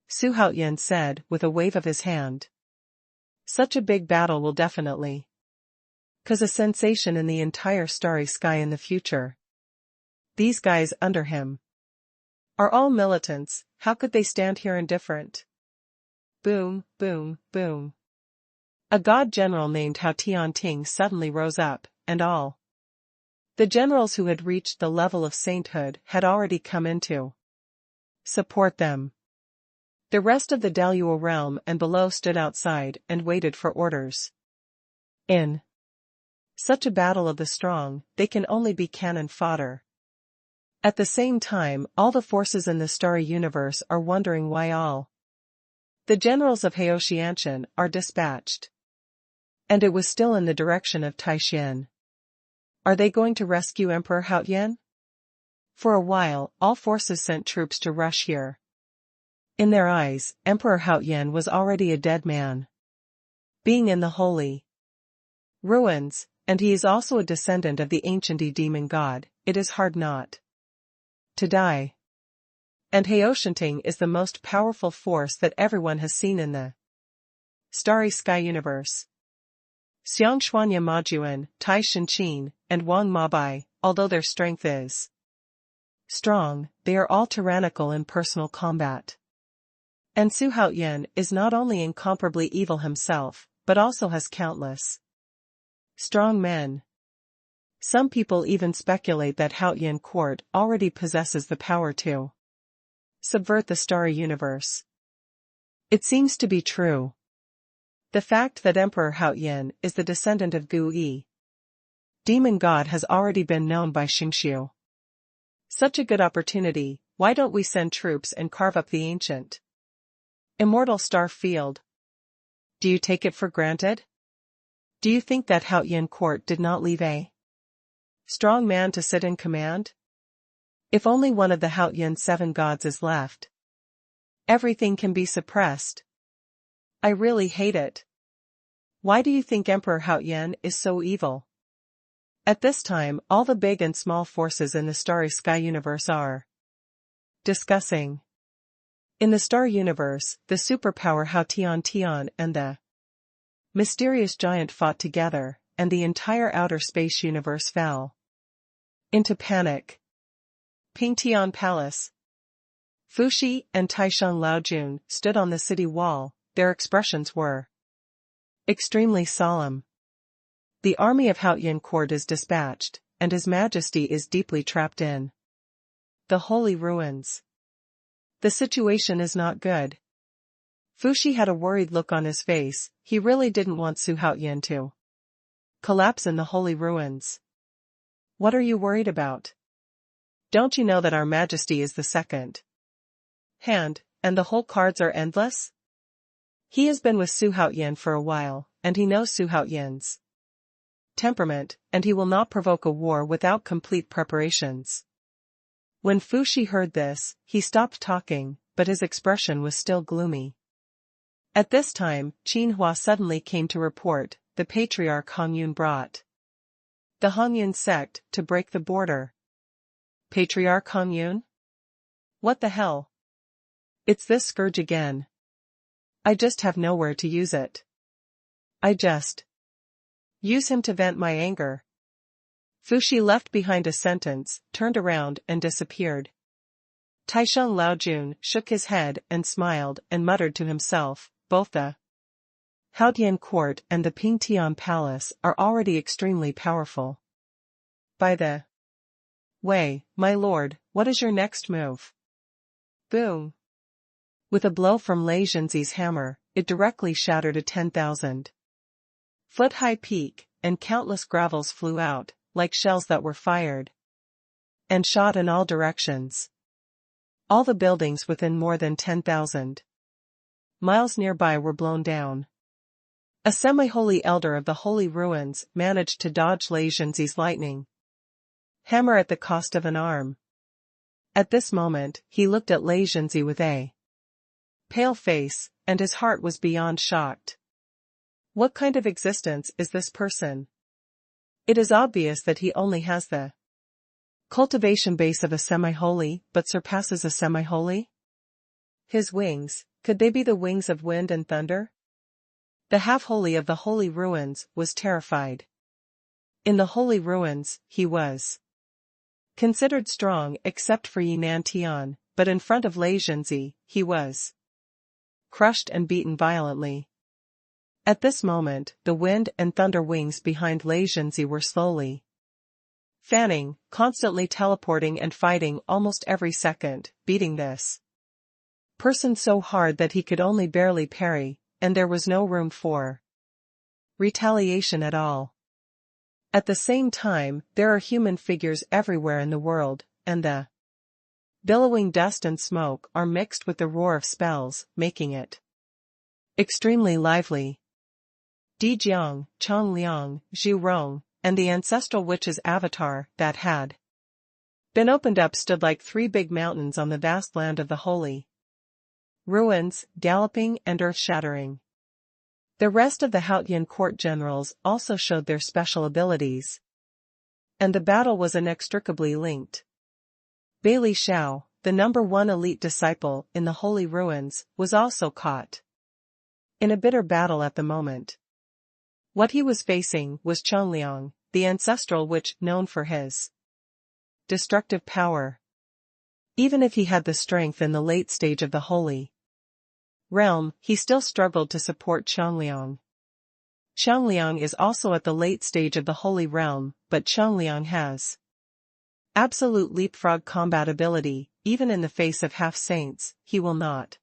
Su Haoyan said with a wave of his hand. Such a big battle will definitely cause a sensation in the entire starry sky in the future. These guys under him Are all militants, how could they stand here indifferent? Boom, boom, boom. A god general named Hao Tianting suddenly rose up, and all the generals who had reached the level of sainthood had already come in to support them. The rest of the Dou Yu realm and below stood outside and waited for orders. In such a battle of the strong, they can only be cannon fodder. At the same time, all the forces in the starry universe are wondering why all the generals of Heotianshan are dispatched. And it was still in the direction of Taishan. Are they going to rescue Emperor Haotian? For a while, all forces sent troops to rush here. In their eyes, Emperor Haotian was already a dead man. Being in the holy ruins, and he is also a descendant of the ancient demon god, it is hard not to die. And Heotianting is the most powerful force that everyone has seen in the starry sky universe. Xuanhuan Majuan, Tai Shinchin, and Wang Mabai, although their strength is strong, they are all tyrannical in personal combat. And Su Haotian is not only incomparably evil himself, but also has countless strong men. Some people even speculate that Haotian court already possesses the power to subvert the starry universe. It seems to be true. The fact that Emperor Haotian is the descendant of Gu Yi, demon god, has already been known by Xingqiu. Such a good opportunity, why don't we send troops and carve up the ancient immortal star field? Do you take it for granted? Do you think that Haotian court did not leave a strong man to sit in command? If only one of the Haotian 7 gods is left, everything can be suppressed. I really hate it. Why do you think Emperor Haotian is so evil? At this time, all the big and small forces in the starry sky universe are discussing. In the star universe, the superpower Hao Tian and the mysterious giant fought together, and the entire outer space universe fell into panic. Pingtian Palace. Fuxi and Taishan Laojun stood on the city wall. Their expressions were extremely solemn. The army of Haotian court is dispatched, and His Majesty is deeply trapped in the holy ruins. The situation is not good. Fuxi had a worried look on his face. He really didn't want Su Haotian to collapse in the holy ruins. What are you worried about? Don't you know that our Majesty is the second hand, and the whole cards are endless? He has been with Su Haotian for a while, and he knows Su Haotian's temperament, and he will not provoke a war without complete preparations. When Fuxi heard this, he stopped talking, but his expression was still gloomy. At this time, Xuanhuan suddenly came to report. The patriarch Hongyun brought the Hongyun sect to break the border. Patriarch Hongyun? What the hell? It's this scourge again. I just have nowhere to use it. I just use him to vent my anger. Fuxi left behind a sentence, turned around and disappeared. Taishan Laojun shook his head and smiled and muttered to himself, both the Haotian court and the Pingtian Palace are already extremely powerful. By the way, my lord, what is your next move? Boom. With a blow from Lei Zhenzi's hammer, it directly shattered a 10,000-foot-high peak, and countless gravels flew out, like shells that were fired and shot in all directions. All the buildings within more than 10,000 miles nearby were blown down. A semi-holy elder of the holy ruins managed to dodge Lei Zhenzi's lightning hammer at the cost of an arm. At this moment, he looked at Lei Zhenzi with a pale face, and his heart was beyond shocked. What kind of existence is this person? It is obvious that he only has the cultivation base of a semi-holy, but surpasses a semi-holy? His wings, could they be the wings of wind and thunder? The half-holy of the holy ruins was terrified. In the holy ruins, he was considered strong except for Yinan Tian, but in front of Lei Zhenzi, he was crushed and beaten violently. At this moment, the wind and thunder wings behind Lei Zhenzi were slowly fanning, constantly teleporting and fighting almost every second, beating this person so hard that he could only barely parry, and there was no room for retaliation at all. At the same time, there are human figures everywhere in the world, and the billowing dust and smoke are mixed with the roar of spells, making it extremely lively. Di Jiang, Chang Liang, Zhu Rong, and the ancestral witch's avatar that had been opened up stood like three big mountains on the vast land of the holy ruins, galloping and earth-shattering. The rest of the Haotian court generals also showed their special abilities, and the battle was inextricably linked. Bailey Xiao, the #1 elite disciple in the holy ruins, was also caught in a bitter battle at the moment. What he was facing was Chongliang, the ancestral witch known for his destructive power. Even if he had the strength in the late stage of the holy realm, he still struggled to support Chongliang. Chongliang is also at the late stage of the holy realm, but Chongliang has absolute leapfrog combat ability. Even in the face of half-saints, he will not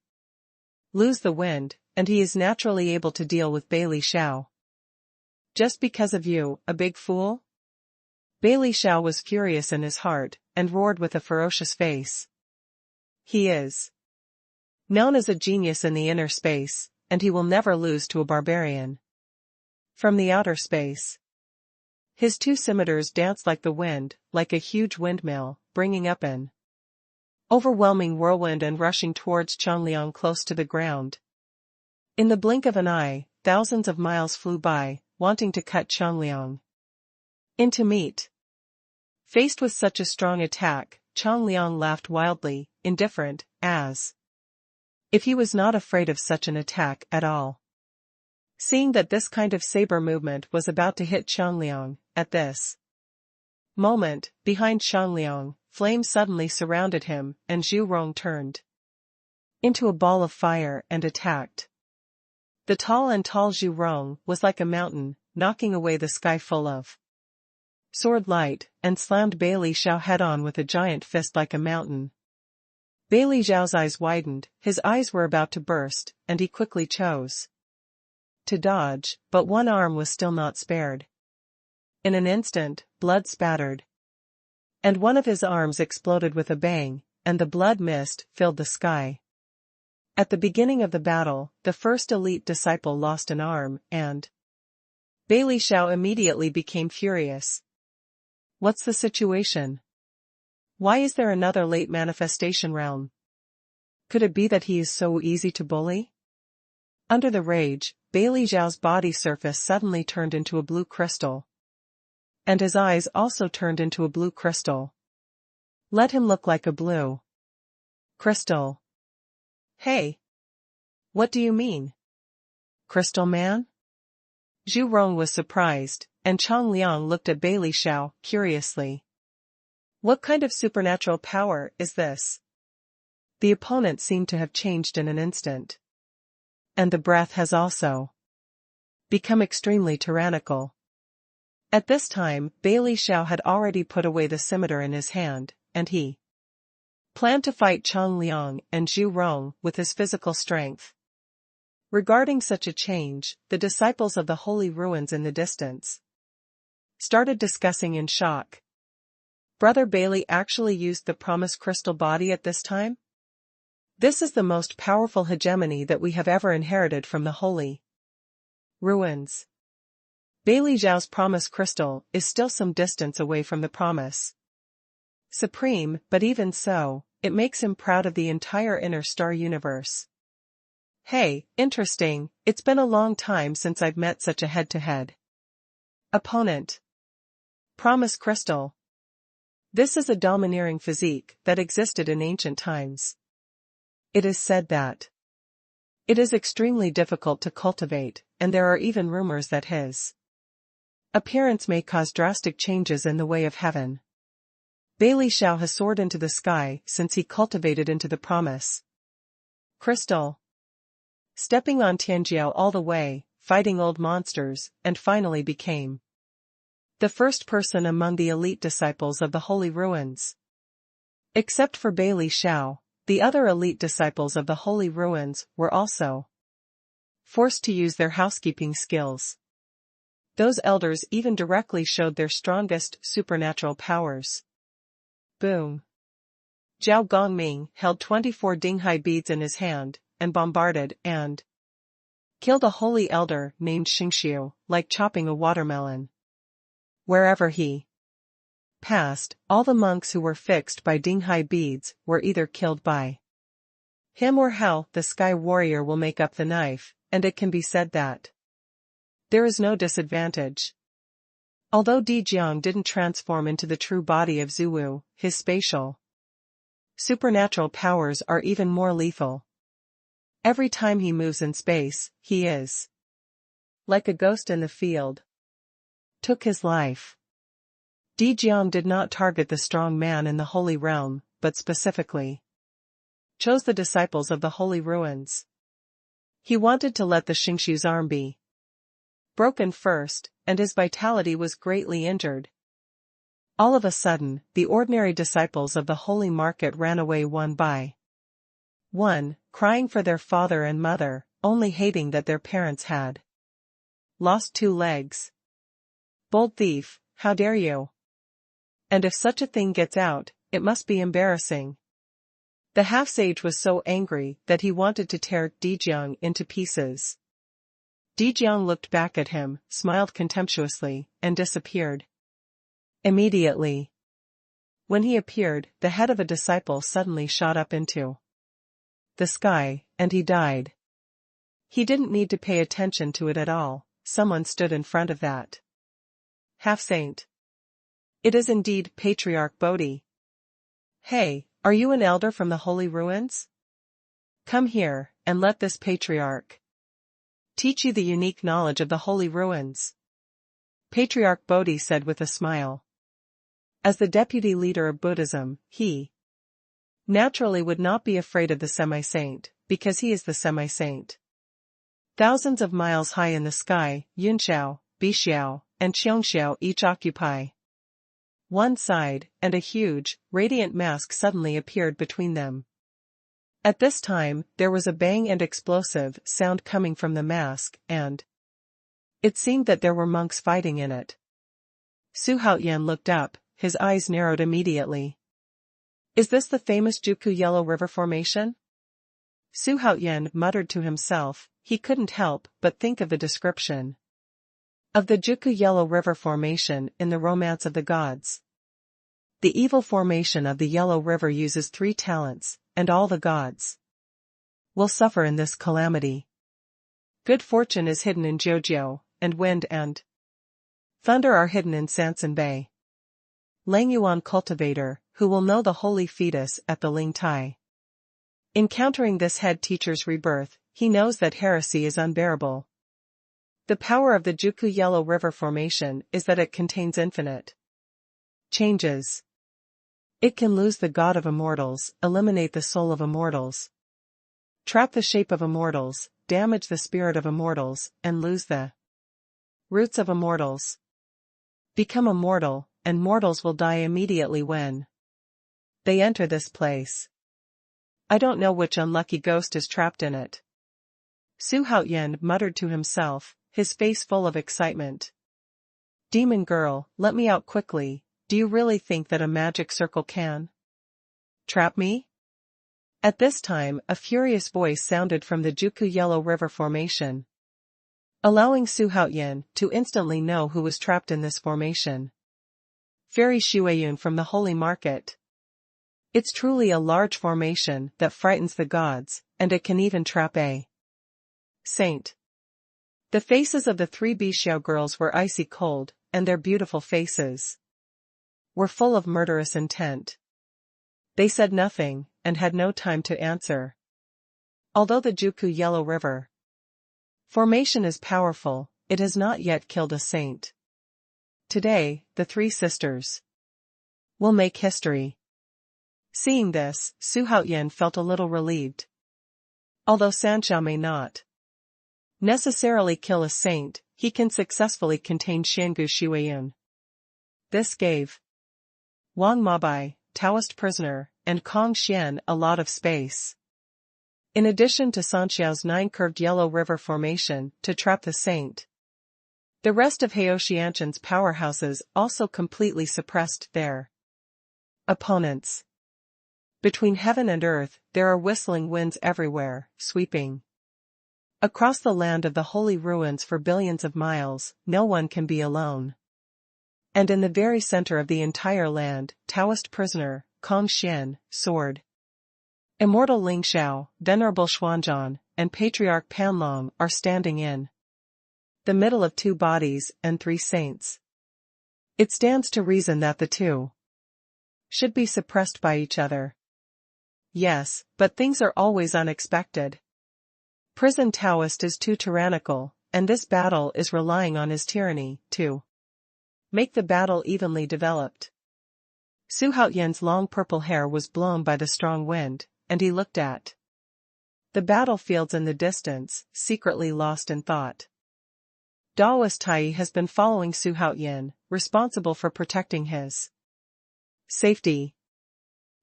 lose the wind, and he is naturally able to deal with Bailey Xiao. Just because of you, a big fool? Bailey Xiao was furious in his heart, and roared with a ferocious face. He is known as a genius in the inner space, and he will never lose to a barbarian from the outer space. His two scimitars danced like the wind, like a huge windmill, bringing up an overwhelming whirlwind and rushing towards Chongliang close to the ground. In the blink of an eye, thousands of miles flew by, wanting to cut Chongliang into meat. Faced with such a strong attack, Chongliang laughed wildly, indifferent, as if he was not afraid of such an attack at all. Seeing that this kind of saber movement was about to hit Chongliang, at this moment, behind Chongliang, flames suddenly surrounded him, and Zhu Rong turned into a ball of fire and attacked. The tall Zhu Rong was like a mountain, knocking away the sky full of sword light, and slammed Bailey Xiao head-on with a giant fist like a mountain. Bailey Xiao's eyes widened, his eyes were about to burst, and he quickly chose to dodge, but one arm was still not spared. In an instant, blood spattered, and one of his arms exploded with a bang, and the blood mist filled the sky. At the beginning of the battle, the first elite disciple lost an arm, and Bailey Xiao immediately became furious. What's the situation? Why is there another late manifestation realm? Could it be that he is so easy to bully? Under the rage, Bailey Xiao's body surface suddenly turned into a blue crystal, and his eyes also turned into a blue crystal. Let him look like a blue crystal. Hey! What do you mean? Crystal Man? Zhu Rong was surprised, and Chongliang looked at Bailey Xiao curiously. What kind of supernatural power is this? The opponent seemed to have changed in an instant. And the breath has also become extremely tyrannical. At this time, Bailey Xiao had already put away the scimitar in his hand, and he planned to fight Chongliang and Zhu Rong with his physical strength. Regarding such a change, the disciples of the holy ruins in the distance started discussing in shock. Brother Bailey actually used the promised crystal body at this time? This is the most powerful hegemony that we have ever inherited from the holy ruins. Bailey Xiao's promised crystal is still some distance away from the promise supreme, but even so, it makes him proud of the entire inner star universe. Hey, interesting, it's been a long time since I've met such a head-to-head opponent. Promise crystal. This is a domineering physique that existed in ancient times. It is said that it is extremely difficult to cultivate, and there are even rumors that his appearance may cause drastic changes in the way of heaven. Bailey Xiao has soared into the sky since he cultivated into the promise. Crystal. Stepping on Tianjiao all the way, fighting old monsters, and finally became the first person among the elite disciples of the Holy Ruins. Except for Bailey Xiao, the other elite disciples of the Holy Ruins were also forced to use their housekeeping skills. Those elders even directly showed their strongest supernatural powers. Boom. Zhao Gongming held 24 Dinghai beads in his hand, and bombarded and killed a holy elder named Xingxiu, like chopping a watermelon. Wherever he passed, all the monks who were fixed by Dinghai beads were either killed by him or Hao, the Sky Warrior, will make up the knife, and it can be said that there is no disadvantage. Although Di Jiang didn't transform into the true body of Zuwu, his spatial supernatural powers are even more lethal. Every time he moves in space, he is like a ghost in the field. Took his life. Di Jiang did not target the strong man in the Holy Realm, but specifically chose the disciples of the Holy Ruins. He wanted to let the Xingxiu's arm be broken first, and his vitality was greatly injured. All of a sudden, the ordinary disciples of the Holy Market ran away one by one, crying for their father and mother, only hating that their parents had lost 2 legs. Bold thief, how dare you? And if such a thing gets out, it must be embarrassing. The half-sage was so angry that he wanted to tear Di Jiang into pieces. Di Jiang looked back at him, smiled contemptuously, and disappeared. Immediately. When he appeared, the head of a disciple suddenly shot up into the sky, and he died. He didn't need to pay attention to it at all. Someone stood in front of that half-saint. It is indeed Patriarch Bodhi. Hey, are you an elder from the Holy Ruins? Come here, and let this patriarch teach you the unique knowledge of the Holy Ruins. Patriarch Bodhi said with a smile. As the deputy leader of Buddhism, he naturally would not be afraid of the semi-saint, because he is the semi-saint. Thousands of miles high in the sky, Yunxiao, Bixiao, and Qiongxiao each occupy one side, and a huge, radiant mask suddenly appeared between them. At this time, there was a bang and explosive sound coming from the mask, and it seemed that there were monks fighting in it. Su Haoyan looked up, his eyes narrowed immediately. Is this the famous Juku Yellow River Formation? Su Haoyan muttered to himself. He couldn't help but think of the description of the Juku Yellow River Formation in the Romance of the Gods. The evil formation of the Yellow River uses 3 talents, and all the gods will suffer in this calamity. Good fortune is hidden in Jiujiu, and wind and thunder are hidden in Sansan Bay. Lang Yuan cultivator, who will know the holy fetus at the Ling Tai. Encountering this head teacher's rebirth, he knows that heresy is unbearable. The power of the Juku Yellow River Formation is that it contains infinite changes. It can lose the god of immortals, eliminate the soul of immortals, trap the shape of immortals, damage the spirit of immortals, and lose the roots of immortals. Become immortal, and mortals will die immediately when they enter this place. I don't know which unlucky ghost is trapped in it. Su Haoyan muttered to himself, his face full of excitement. Demon girl, let me out quickly. Do you really think that a magic circle can trap me? At this time, a furious voice sounded from the Juku Yellow River Formation, allowing Su Haoyan to instantly know who was trapped in this formation. Fairy Xuanhuan from the Holy Market. It's truly a large formation that frightens the gods, and it can even trap a saint. The faces of the 3 Bixiao girls were icy cold, and their beautiful faces were full of murderous intent. They said nothing, and had no time to answer. Although the Juku Yellow River Formation is powerful, it has not yet killed a saint. Today, the 3 sisters will make history. Seeing this, Xuanhuan felt a little relieved. Although Sanxiao may not necessarily kill a saint, he can successfully contain Xiangu Shuiyun. This gave Wang Mabai, Taoist prisoner, and Kong Xian a lot of space. In addition to Sanxiao's 9 curved yellow river formation to trap the saint, the rest of Haoshianshan's powerhouses also completely suppressed their opponents. Between heaven and earth, there are whistling winds everywhere, sweeping across the land of the holy ruins for billions of miles. No one can be alone. And in the very center of the entire land, Taoist prisoner, Kong Xian, sword immortal Ling Xiao, venerable Xuanhuan, and patriarch Panlong are standing in the middle of 2 bodies and 3 saints. It stands to reason that the two should be suppressed by each other. Yes, but things are always unexpected. Prison Taoist is too tyrannical, and this battle is relying on his tyranny to make the battle evenly developed. Xuanhuan's long purple hair was blown by the strong wind, and he looked at the battlefields in the distance, secretly lost in thought. Daoist Tai has been following Xuanhuan, responsible for protecting his safety.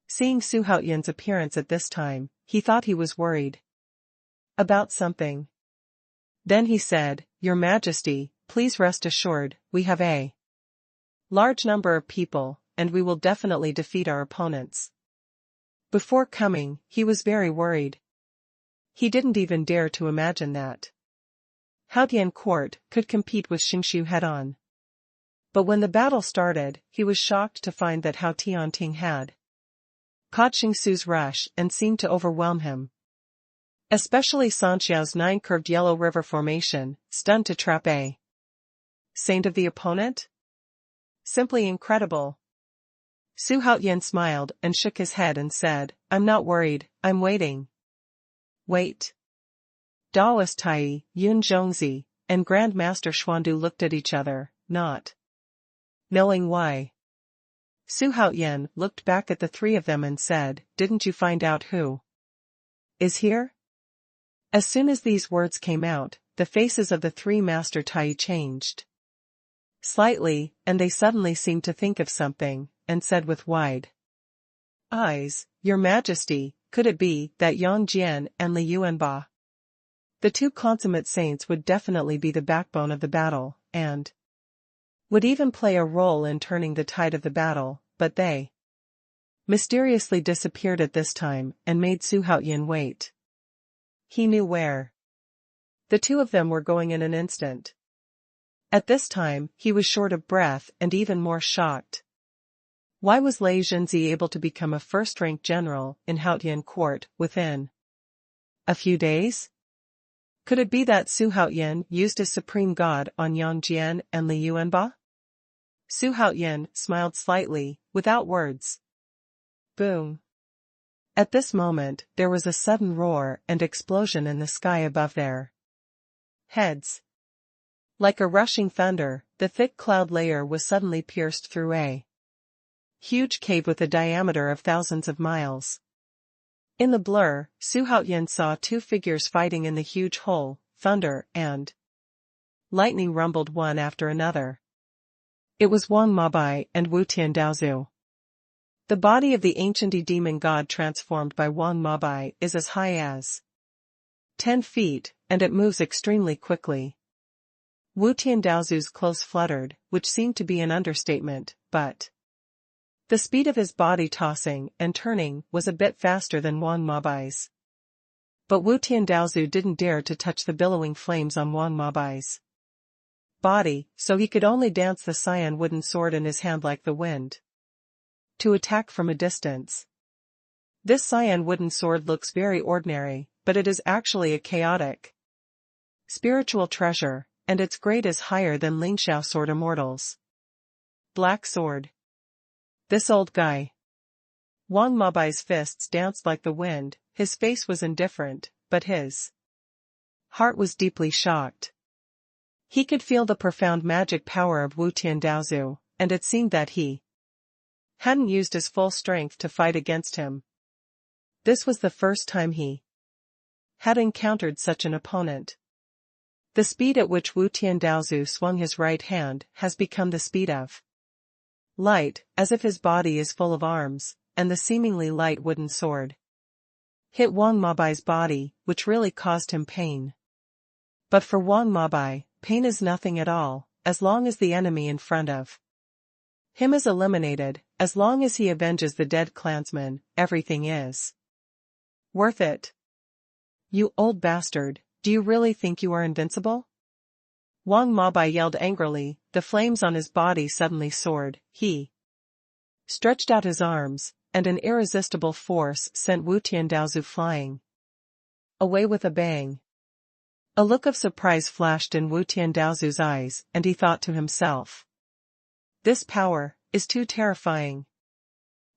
Seeing Xuanhuan's appearance at this time, he thought he was worried about something. Then he said, "Your Majesty, please rest assured, we have a large number of people, and we will definitely defeat our opponents." Before coming, he was very worried. He didn't even dare to imagine that Haotian court could compete with Xingshu head-on. But when the battle started, he was shocked to find that Hao Tianting had caught Xingsu's rush and seemed to overwhelm him. Especially Sanxiao's 9 curved yellow river formation, stunned to trap a saint of the opponent? Simply incredible. Xuanhuan smiled and shook his head and said, "I'm not worried, I'm waiting." Wait. Daoist Tai, Yun Zhongzi, and Grand Master Xuandu looked at each other, not knowing why. Xuanhuan looked back at the 3 of them and said, "Didn't you find out who is here?" As soon as these words came out, the faces of the 3 Master Tai changed slightly, and they suddenly seemed to think of something, and said with wide eyes, "Your Majesty, could it be that Yang Jian and Li Yuanba, the 2 consummate saints, would definitely be the backbone of the battle, and would even play a role in turning the tide of the battle, but they mysteriously disappeared at this time and made Xuanhuan wait. He knew where the 2 of them were going in an instant. At this time, he was short of breath and even more shocked. Why was Lei Zhenzi able to become a first-rank general in Haotian court within a few days? Could it be that Xuanhuan used his supreme god on Yang Jian and Li Yuanba? Xuanhuan smiled slightly, without words. Boom. At this moment, there was a sudden roar and explosion in the sky above their heads. Like a rushing thunder, the thick cloud layer was suddenly pierced through a huge cave with a diameter of thousands of miles. In the blur, Xuanhuan saw 2 figures fighting in the huge hole. Thunder and lightning rumbled one after another. It was Wang Mabai and Wu Tiandaozu. The body of the ancient demon god transformed by Wang Mabai is as high as 10 feet, and it moves extremely quickly. Wu Tiandaozu's clothes fluttered, which seemed to be an understatement, but the speed of his body tossing and turning was a bit faster than Wang Mabai's. But Wu Tiandaozu didn't dare to touch the billowing flames on Wang Mabai's body, so he could only dance the cyan wooden sword in his hand like the wind to attack from a distance. This cyan wooden sword looks very ordinary, but it is actually a chaotic spiritual treasure, and its grade is higher than Lingxiao sword immortals. Black sword. This old guy. Wang Mabai's fists danced like the wind. His face was indifferent, but his heart was deeply shocked. He could feel the profound magic power of Wu Tiandaozu, and it seemed that he hadn't used his full strength to fight against him. This was the first time he had encountered such an opponent. The speed at which Wu Tiandaozu swung his right hand has become the speed of light, as if his body is full of arms, and the seemingly light wooden sword hit Wang Mabai's body, which really caused him pain. But for Wang Mabai, pain is nothing at all, as long as the enemy in front of him is eliminated. As long as he avenges the dead clansman, everything is worth it. You old bastard, do you really think you are invincible? Wang Mabai yelled angrily, the flames on his body suddenly soared. He stretched out his arms, and an irresistible force sent Wu Tiandaozu flying away with a bang. A look of surprise flashed in Wu Tiandaozu's eyes, and he thought to himself, this power is too terrifying.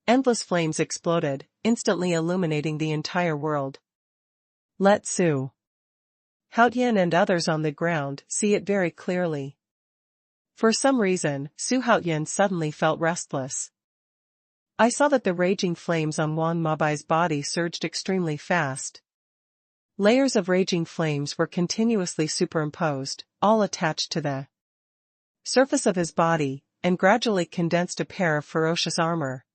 Endless flames exploded, instantly illuminating the entire world. Let Su Haotian and others on the ground see it very clearly. For some reason, Su Haotian suddenly felt restless. I saw that the raging flames on Wang Mabai's body surged extremely fast. Layers of raging flames were continuously superimposed, all attached to the surface of his body, and gradually condensed a pair of ferocious armor.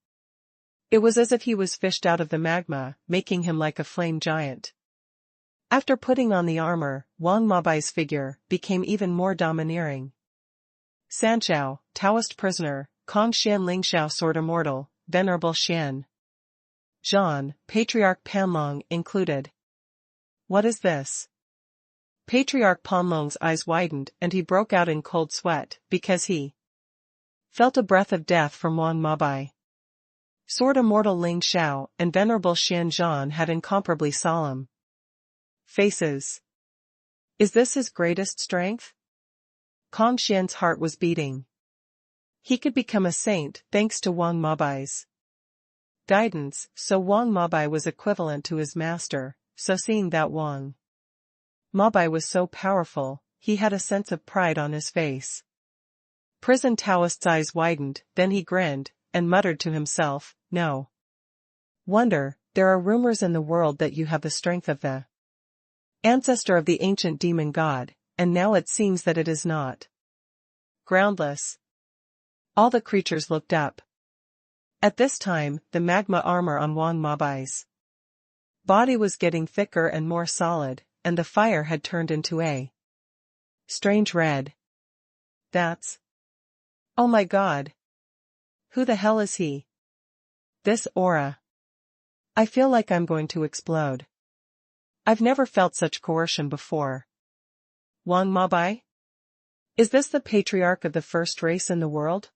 It was as if he was fished out of the magma, making him like a flame giant. After putting on the armor, Wang Mabai's figure became even more domineering. Sanshao, Taoist prisoner, Kong Xian Lingshao sword immortal, venerable Xian Zhan, Patriarch Panlong included. What is this? Patriarch Panlong's eyes widened and he broke out in cold sweat, because he felt a breath of death from Wang Mabai. Sword immortal Ling Xiao and venerable Xian Zhan had incomparably solemn faces. Is this his greatest strength? Kong Xian's heart was beating. He could become a saint thanks to Wang Mabai's guidance, so Wang Mabai was equivalent to his master, so seeing that Wang Mabai was so powerful, he had a sense of pride on his face. Prison Taoist's eyes widened, then he grinned, and muttered to himself, no wonder, there are rumors in the world that you have the strength of the ancestor of the ancient demon god, and now it seems that it is not groundless. All the creatures looked up. At this time, the magma armor on Wang Mabai's body was getting thicker and more solid, and the fire had turned into a strange red. That's... oh my god! Who the hell is he? This aura. I feel like I'm going to explode. I've never felt such coercion before. Wang Mabai? Is this the patriarch of the first race in the world?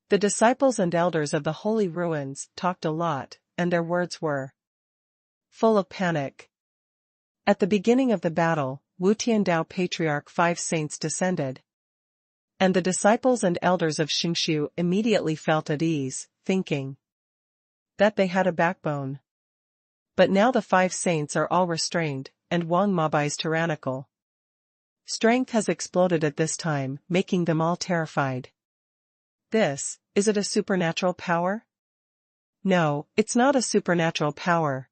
The disciples and elders of the holy ruins talked a lot, and their words were full of panic. At the beginning of the battle, Wu Tiandao Patriarch 5 saints descended. And the disciples and elders of Xingshu immediately felt at ease, thinking that they had a backbone. But now the 5 saints are all restrained, and Wang Mabai's tyrannical strength has exploded at this time, making them all terrified. Is it a supernatural power? No, it's not a supernatural power.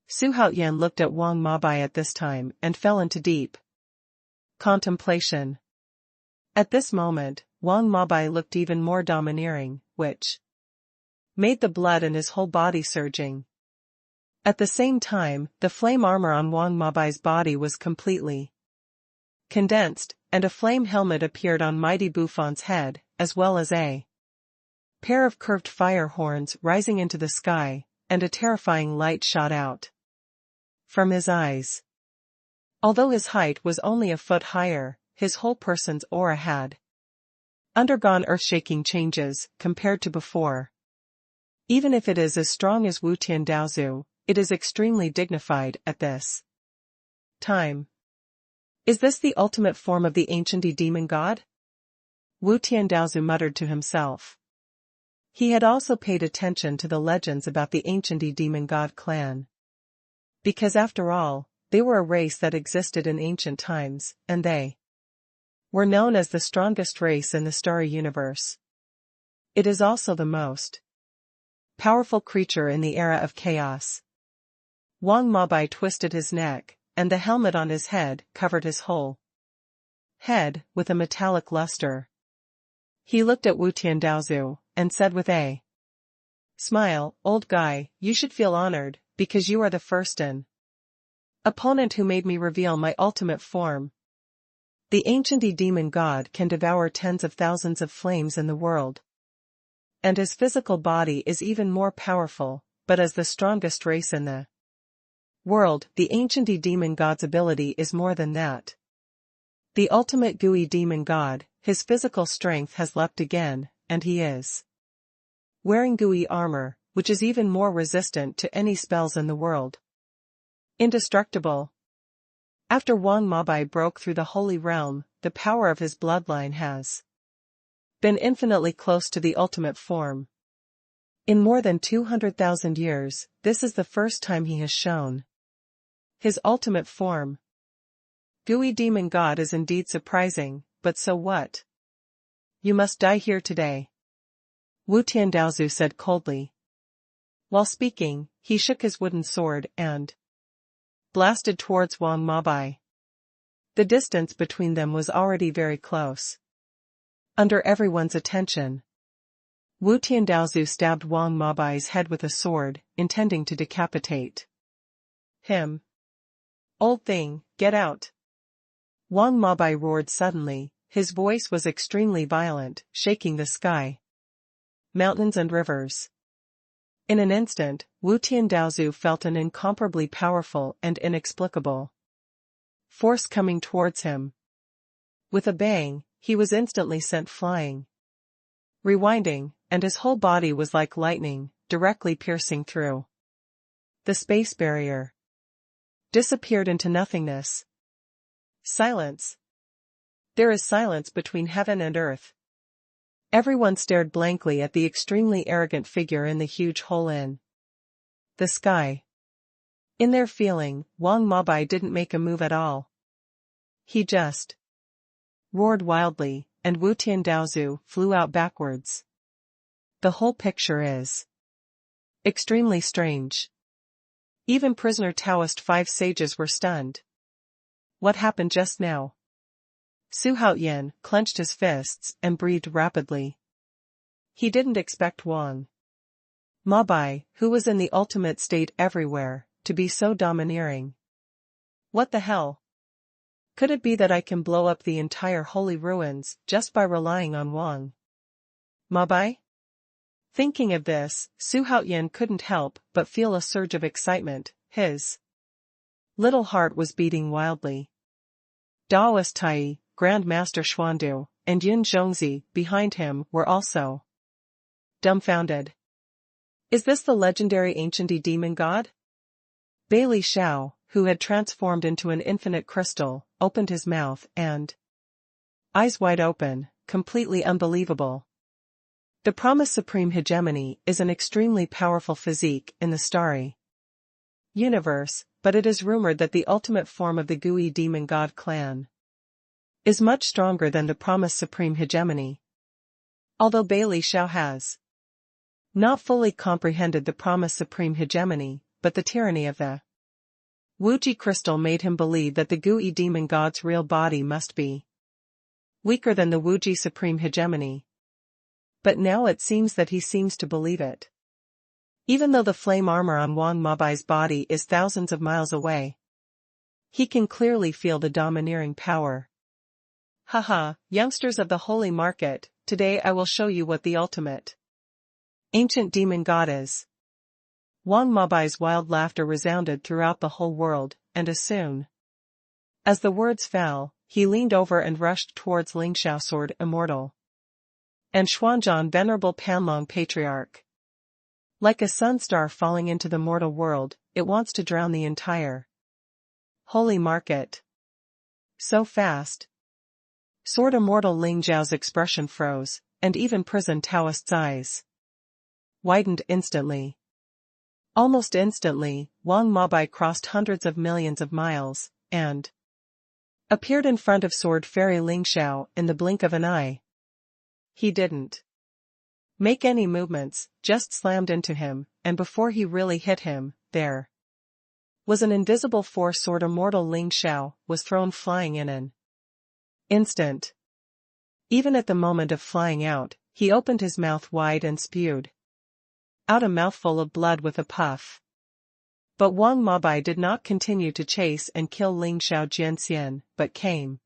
Su Haotian looked at Wang Mabai at this time and fell into deep contemplation. At this moment, Wang Mabai looked even more domineering, which made the blood in his whole body surging. At the same time, the flame armor on Wang Mabai's body was completely condensed, and a flame helmet appeared on Mighty Buffon's head, as well as a pair of curved fire horns rising into the sky, and a terrifying light shot out from his eyes. Although his height was only a foot higher, his whole person's aura had undergone earth-shaking changes compared to before. Even if it is as strong as Wu Tiandaozu, it is extremely dignified at this time. Is this the ultimate form of the ancient demon god? Wu Tiandaozu muttered to himself. He had also paid attention to the legends about the ancient demon god clan. Because after all, they were a race that existed in ancient times, and they were known as the strongest race in the starry universe. It is also the most powerful creature in the era of chaos. Wang Mabai twisted his neck, and the helmet on his head covered his whole head with a metallic luster. He looked at Wu Tiandaozu, and said with a smile, "Old guy, you should feel honored, because you are the first opponent who made me reveal my ultimate form. The ancient demon god can devour tens of thousands of flames in the world. And his physical body is even more powerful, but as the strongest race in the world, the ancient demon god's ability is more than that. The ultimate gooey demon god, his physical strength has leapt again, and he is wearing gooey armor, which is even more resistant to any spells in the world. Indestructible. After Wang Mabai broke through the holy realm, the power of his bloodline has been infinitely close to the ultimate form. In more than 200,000 years, this is the first time he has shown his ultimate form. Gooey demon god is indeed surprising, but so what? You must die here today. Wu Tiandaozu said coldly. While speaking, he shook his wooden sword and blasted towards Wang Mabai. The distance between them was already very close. Under everyone's attention, Wu Tiandaozu stabbed Wang Mabai's head with a sword, intending to decapitate him. Old thing, get out! Wang Mabai roared suddenly, his voice was extremely violent, shaking the sky, mountains and rivers. In an instant, Wu Tiandaozu felt an incomparably powerful and inexplicable force coming towards him. With a bang, he was instantly sent flying, rewinding, and his whole body was like lightning, directly piercing through the space barrier. Disappeared into nothingness. Silence. There is silence between heaven and earth. Everyone stared blankly at the extremely arrogant figure in the huge hole in the sky. In their feeling, Wang Mabai didn't make a move at all. He just roared wildly, and Wu Tiandaozu flew out backwards. The whole picture is extremely strange. Even prisoner Taoist 5 sages were stunned. What happened just now? Xuanhuan clenched his fists and breathed rapidly. He didn't expect Wang Mabai, who was in the ultimate state everywhere, to be so domineering. What the hell? Could it be that I can blow up the entire holy ruins just by relying on Wang Mabai? Thinking of this, Xuanhuan couldn't help but feel a surge of excitement. His little heart was beating wildly. Daoist Tai, Grand Master Xuandu, and Yun Zhongzi, behind him, were also dumbfounded. Is this the legendary ancient demon god? Bailey Xiao, who had transformed into an infinite crystal, opened his mouth and eyes wide open, completely unbelievable. The promised supreme hegemony is an extremely powerful physique in the starry universe, but it is rumored that the ultimate form of the gooey demon god clan is much stronger than the promised supreme hegemony. Although Bailey Xiao has not fully comprehended the promised supreme hegemony, but the tyranny of the Wuji crystal made him believe that the gooey demon god's real body must be weaker than the Wuji supreme hegemony. But now it seems that he seems to believe it. Even though the flame armor on Wang Mabai's body is thousands of miles away, he can clearly feel the domineering power. Haha, youngsters of the holy market, today I will show you what the ultimate ancient demon god is. Wang Mabai's wild laughter resounded throughout the whole world, and as soon as the words fell, he leaned over and rushed towards Lingxiao Sword Immortal and Xuanzhan Venerable Panlong Patriarch. Like a sun star falling into the mortal world, it wants to drown the entire holy market. So fast. Sword Immortal Ling Zhao's expression froze, and even prison Taoist's eyes widened instantly. Almost instantly, Wang Mabai crossed hundreds of millions of miles, and appeared in front of Sword Fairy Lingxiao in the blink of an eye. He didn't make any movements, just slammed into him, and before he really hit him, there was an invisible force. Sword immortal Ling Xiao was thrown flying in an instant. Even at the moment of flying out, he opened his mouth wide and spewed out a mouthful of blood with a puff. But Wang Mabai did not continue to chase and kill Ling Xiao Jianxian, but came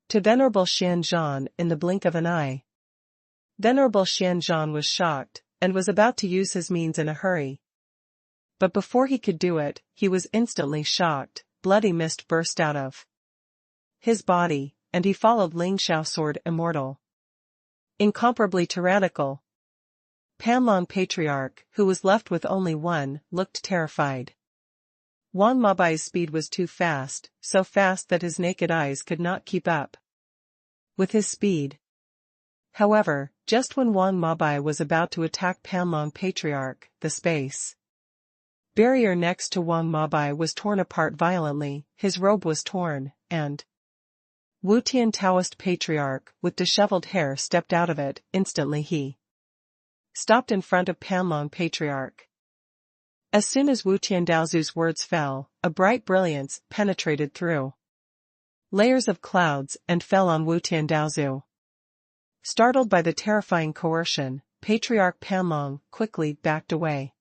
to Venerable Xianzhan in the blink of an eye. Venerable Xianzhan was shocked, and was about to use his means in a hurry. But before he could do it, he was instantly shocked. Bloody mist burst out of his body, and he followed Ling Xiao sword immortal. Incomparably tyrannical. Panlong Patriarch, who was left with only one, looked terrified. Wang Mabai's speed was too fast, so fast that his naked eyes could not keep up with his speed. However, just when Wang Mabai was about to attack Panlong Patriarch, the space barrier next to Wang Mabai was torn apart violently, his robe was torn, and Wutian Taoist Patriarch, with disheveled hair, stepped out of it. Instantly he stopped in front of Panlong Patriarch. As soon as Wutian Daozu's words fell, a bright brilliance penetrated through layers of clouds and fell on Wutian Daozu. Startled by the terrifying coercion, Patriarch Panlong quickly backed away.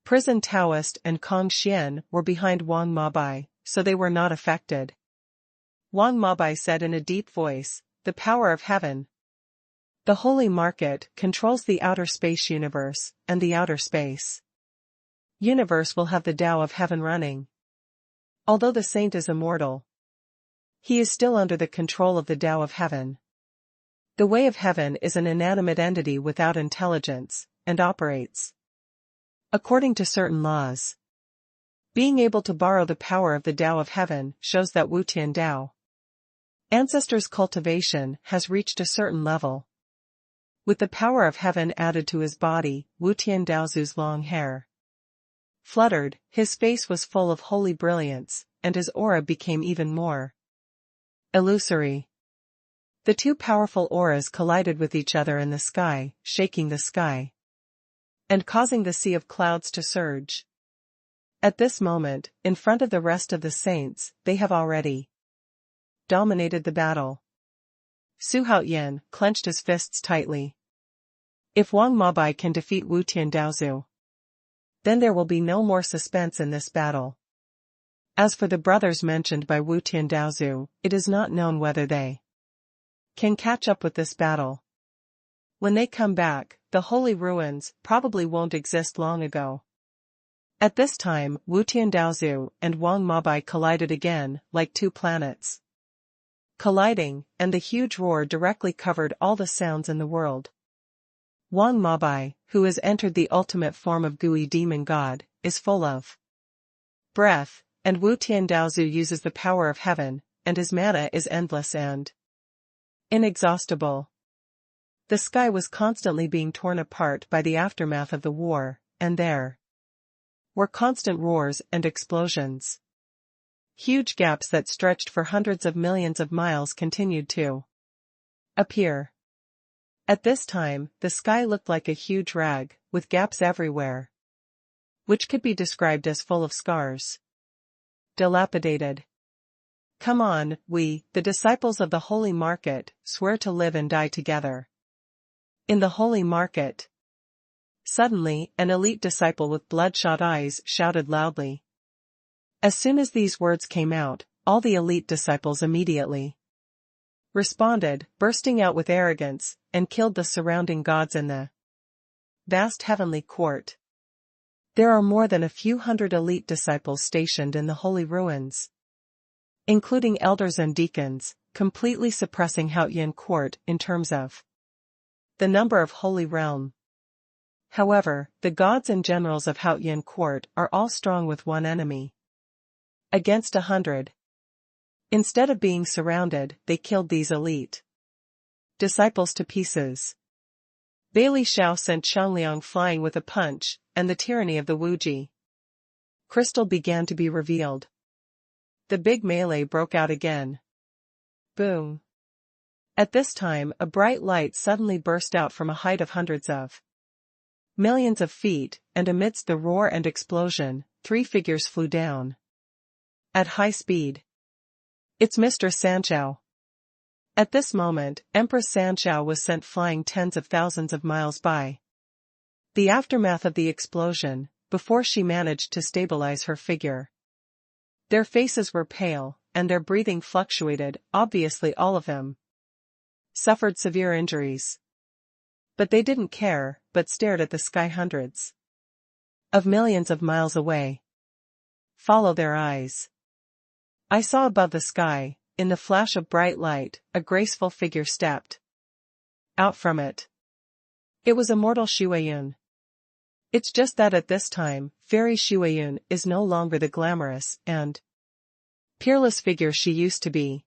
Prison Taoist and Kong Xian were behind Wang Mabai, so they were not affected. Wang Mabai said in a deep voice, "The power of heaven. The holy market controls the outer space universe, and the outer space universe will have the Tao of heaven running. Although the saint is immortal, he is still under the control of the Tao of heaven. The way of heaven is an inanimate entity without intelligence, and operates according to certain laws. Being able to borrow the power of the Tao of heaven shows that Wutian Tao ancestors' cultivation has reached a certain level." With the power of heaven added to his body, Wutian Daozu's long hair fluttered, his face was full of holy brilliance, and his aura became even more illusory. The two powerful auras collided with each other in the sky, shaking the sky and causing the sea of clouds to surge. At this moment, in front of the rest of the saints, they have already dominated the battle. Su Haoyan clenched his fists tightly. If Wang Mabai can defeat Wutian Daozu, then there will be no more suspense in this battle. As for the brothers mentioned by Wutian Daozu, it is not known whether they can catch up with this battle. When they come back, the holy ruins probably won't exist long ago. At this time, Wutian Daozu and Wang Mabai collided again, like two planets colliding, and the huge roar directly covered all the sounds in the world. Wang Mabai, who has entered the ultimate form of Gui demon god, is full of breath, and Wutian Daozu uses the power of heaven, and his mana is endless and inexhaustible. The sky was constantly being torn apart by the aftermath of the war, and there were constant roars and explosions. Huge gaps that stretched for hundreds of millions of miles continued to appear. At this time, the sky looked like a huge rag, with gaps everywhere, which could be described as full of scars. Dilapidated. Come on, we, the disciples of the Holy Market, swear to live and die together. In the Holy Market. Suddenly, an elite disciple with bloodshot eyes shouted loudly. As soon as these words came out, all the elite disciples immediately responded, bursting out with arrogance, and killed the surrounding gods in the vast heavenly court. There are more than a few hundred elite disciples stationed in the holy ruins, including elders and deacons, completely suppressing Haoyan court in terms of the number of holy realm. However, the gods and generals of Haoyan court are all strong with one enemy against 100. Instead of being surrounded, they killed these elite disciples to pieces. Bailey Xiao sent Xiangliang flying with a punch, and the tyranny of the Wuji crystal began to be revealed. The big melee broke out again. Boom. At this time, a bright light suddenly burst out from a height of hundreds of millions of feet, and amidst the roar and explosion, 3 figures flew down at high speed. It's Mr. Sanchao. At this moment, Empress Sanchao was sent flying tens of thousands of miles by the aftermath of the explosion, before she managed to stabilize her figure. Their faces were pale, and their breathing fluctuated, obviously all of them suffered severe injuries. But they didn't care, but stared at the sky hundreds of millions of miles away. Follow their eyes. I saw above the sky, in the flash of bright light, a graceful figure stepped out from it. It was immortal Xuanhuan. It's just that at this time, fairy Xuanhuan is no longer the glamorous and peerless figure she used to be.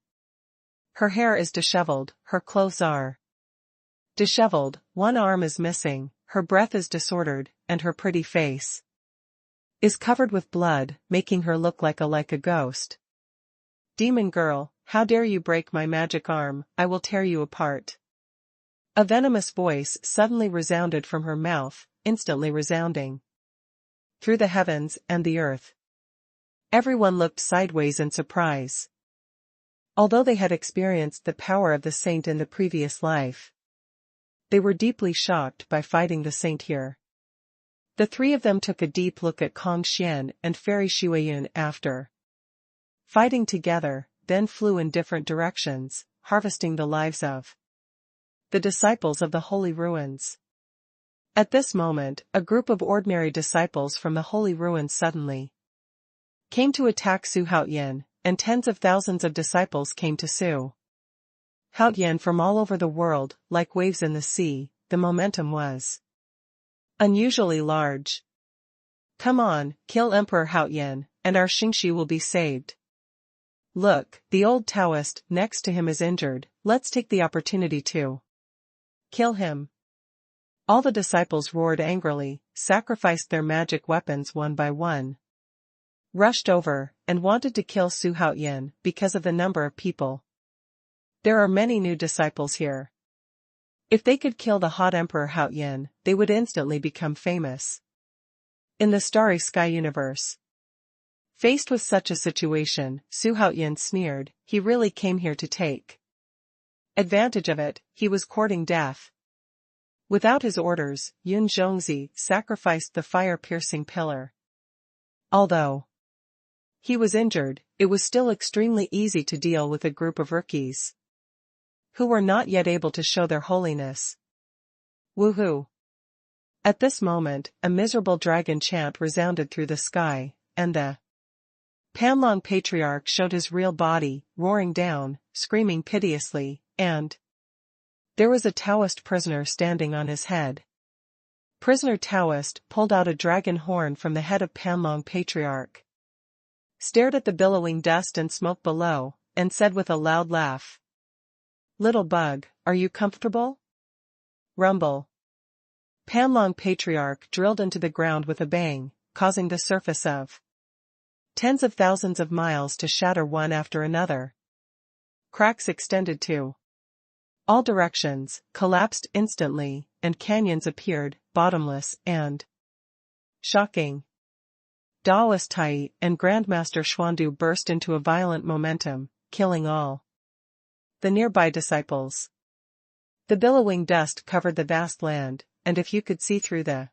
Her hair is disheveled, her clothes are disheveled, one arm is missing, her breath is disordered, and her pretty face is covered with blood, making her look like a ghost. Demon girl, how dare you break my magic arm, I will tear you apart. A venomous voice suddenly resounded from her mouth, instantly resounding through the heavens and the earth. Everyone looked sideways in surprise. Although they had experienced the power of the saint in the previous life, they were deeply shocked by fighting the saint here. The 3 of them took a deep look at Kong Xian and fairy Xuanhuan after fighting together, then flew in different directions, harvesting the lives of the disciples of the holy ruins. At this moment, a group of ordinary disciples from the holy ruins suddenly came to attack Su Haotian, and tens of thousands of disciples came to Su Haotian from all over the world, like waves in the sea. The momentum was unusually large. Come on, kill Emperor Haotian, and our Xingxi will be saved. Look, the old Taoist next to him is injured, let's take the opportunity to kill him. All the disciples roared angrily, sacrificed their magic weapons one by one, rushed over, and wanted to kill Su Haotian because of the number of people. There are many new disciples here. If they could kill the hot Emperor Haotian, they would instantly become famous in the starry sky universe. Faced with such a situation, Su Haotian sneered, he really came here to take advantage of it, he was courting death. Without his orders, Yun Zhongzi sacrificed the fire-piercing pillar. Although he was injured, it was still extremely easy to deal with a group of rookies who were not yet able to show their holiness. Woohoo! At this moment, a miserable dragon chant resounded through the sky, and the Panlong Patriarch showed his real body, roaring down, screaming piteously, and there was a Taoist prisoner standing on his head. Prisoner Taoist pulled out a dragon horn from the head of Panlong Patriarch, stared at the billowing dust and smoke below, and said with a loud laugh, "Little bug, are you comfortable?" Rumble. Panlong Patriarch drilled into the ground with a bang, causing the surface of tens of thousands of miles to shatter one after another. Cracks extended to all directions, collapsed instantly, and canyons appeared, bottomless and shocking. Daoist Tai and Grandmaster Xuandu burst into a violent momentum, killing all the nearby disciples. The billowing dust covered the vast land, and if you could see through the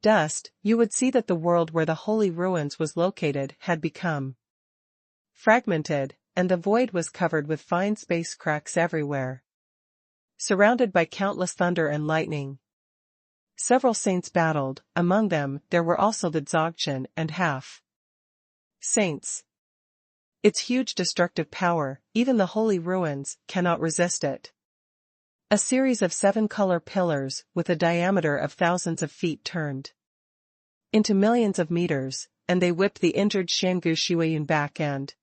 dust, you would see that the world where the holy ruins was located had become fragmented, and the void was covered with fine space cracks everywhere, surrounded by countless thunder and lightning. Several saints battled, among them there were also the Dzogchen and half saints. Its huge destructive power, even the holy ruins, cannot resist it. A series of 7-color pillars, with a diameter of thousands of feet turned into millions of meters, and they whipped the injured Xiangu Xuanhuan back and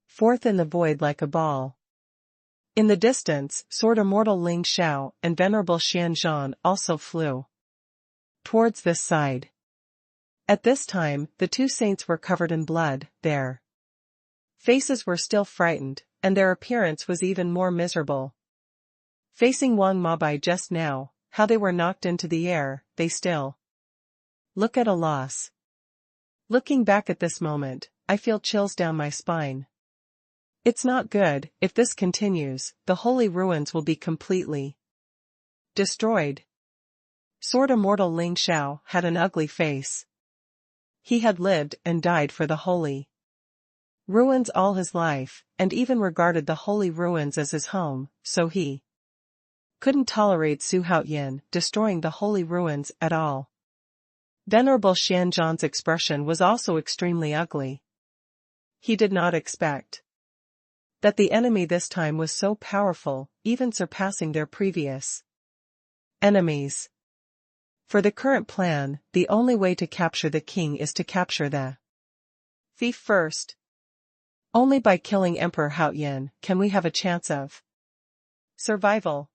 forth in the void like a ball. In the distance, soared immortal Ling Xiao and venerable Xian Zhan also flew towards this side. At this time, the 2 saints were covered in blood, their faces were still frightened, and their appearance was even more miserable. Facing Wang Mabai just now, how they were knocked into the air, they still look at a loss. Looking back at this moment, I feel chills down my spine. It's not good. If this continues, the holy ruins will be completely destroyed. Sword Immortal Ling Xiao had an ugly face. He had lived and died for the holy ruins all his life, and even regarded the holy ruins as his home, so he couldn't tolerate Su Haoyan destroying the holy ruins at all. Venerable Xianzhan's expression was also extremely ugly. He did not expect that the enemy this time was so powerful, even surpassing their previous enemies. For the current plan, the only way to capture the king is to capture the thief first. Only by killing Emperor Haoyan can we have a chance of survival.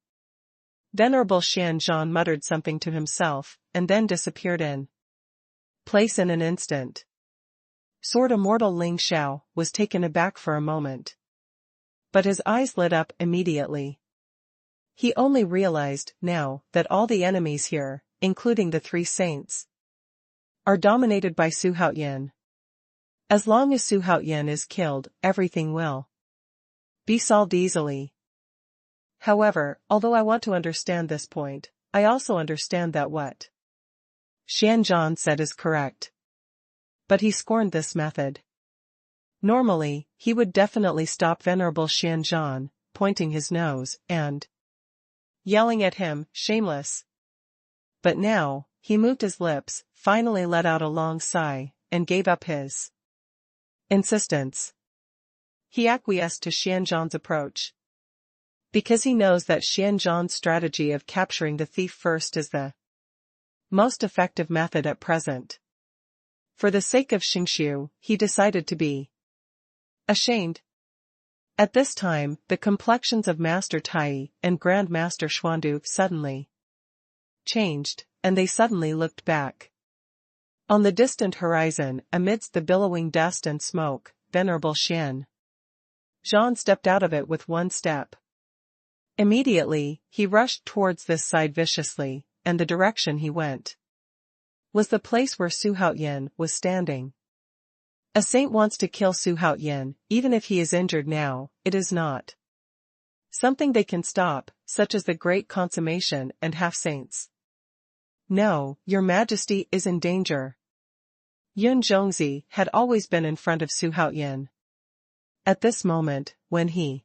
Venerable Xianzhan muttered something to himself, and then disappeared in place in an instant. Sword Immortal Ling Xiao was taken aback for a moment. But his eyes lit up immediately. He only realized, now, that all the enemies here, including the three saints, are dominated by Su Haoyan. As long as Su Haoyan is killed, everything will be solved easily. However, although I want to understand this point, I also understand that what Xianzhan said is correct. But he scorned this method. Normally, he would definitely stop Venerable Xianzhan, pointing his nose, and yelling at him, shameless. But now, he moved his lips, finally let out a long sigh, and gave up his insistence. He acquiesced to Xianzhan's approach. Because he knows that Xianzhan's strategy of capturing the thief first is the most effective method at present. For the sake of Xingqiu, he decided to be ashamed. At this time, the complexions of Master Tai and Grand Master Xuandu suddenly changed, and they suddenly looked back. On the distant horizon, amidst the billowing dust and smoke, Venerable Xianzhan stepped out of it with one step. Immediately, he rushed towards this side viciously, and the direction he went was the place where Su Haoyan was standing. A saint wants to kill Su Haoyan, even if he is injured now. It is not something they can stop, such as the great consummation and half-saints. No, your majesty is in danger. Yun Zhongzi had always been in front of Su Haoyan. At this moment, when he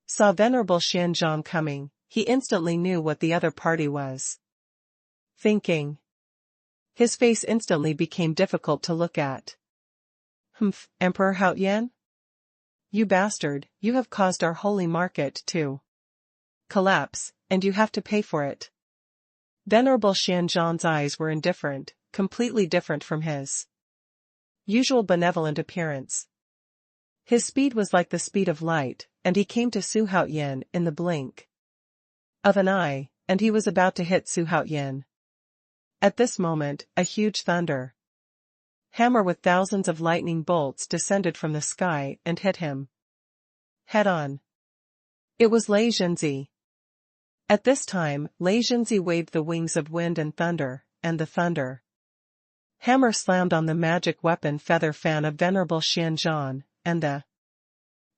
saw Venerable Xianzhan coming, he instantly knew what the other party was thinking. His face instantly became difficult to look at. Humph, Emperor Haoyan? You bastard, you have caused our holy market to collapse, and you have to pay for it. Venerable Xianzhan's eyes were indifferent, completely different from his usual benevolent appearance. His speed was like the speed of light, and he came to Su Haoyan in the blink of an eye, and he was about to hit Su Haoyan. At this moment, a huge thunder hammer with thousands of lightning bolts descended from the sky and hit him head on. It was Lei Zhenzi. At this time, Lei Zhenzi waved the wings of wind and thunder, and the thunder hammer slammed on the magic weapon feather fan of Venerable Xianzhan, and the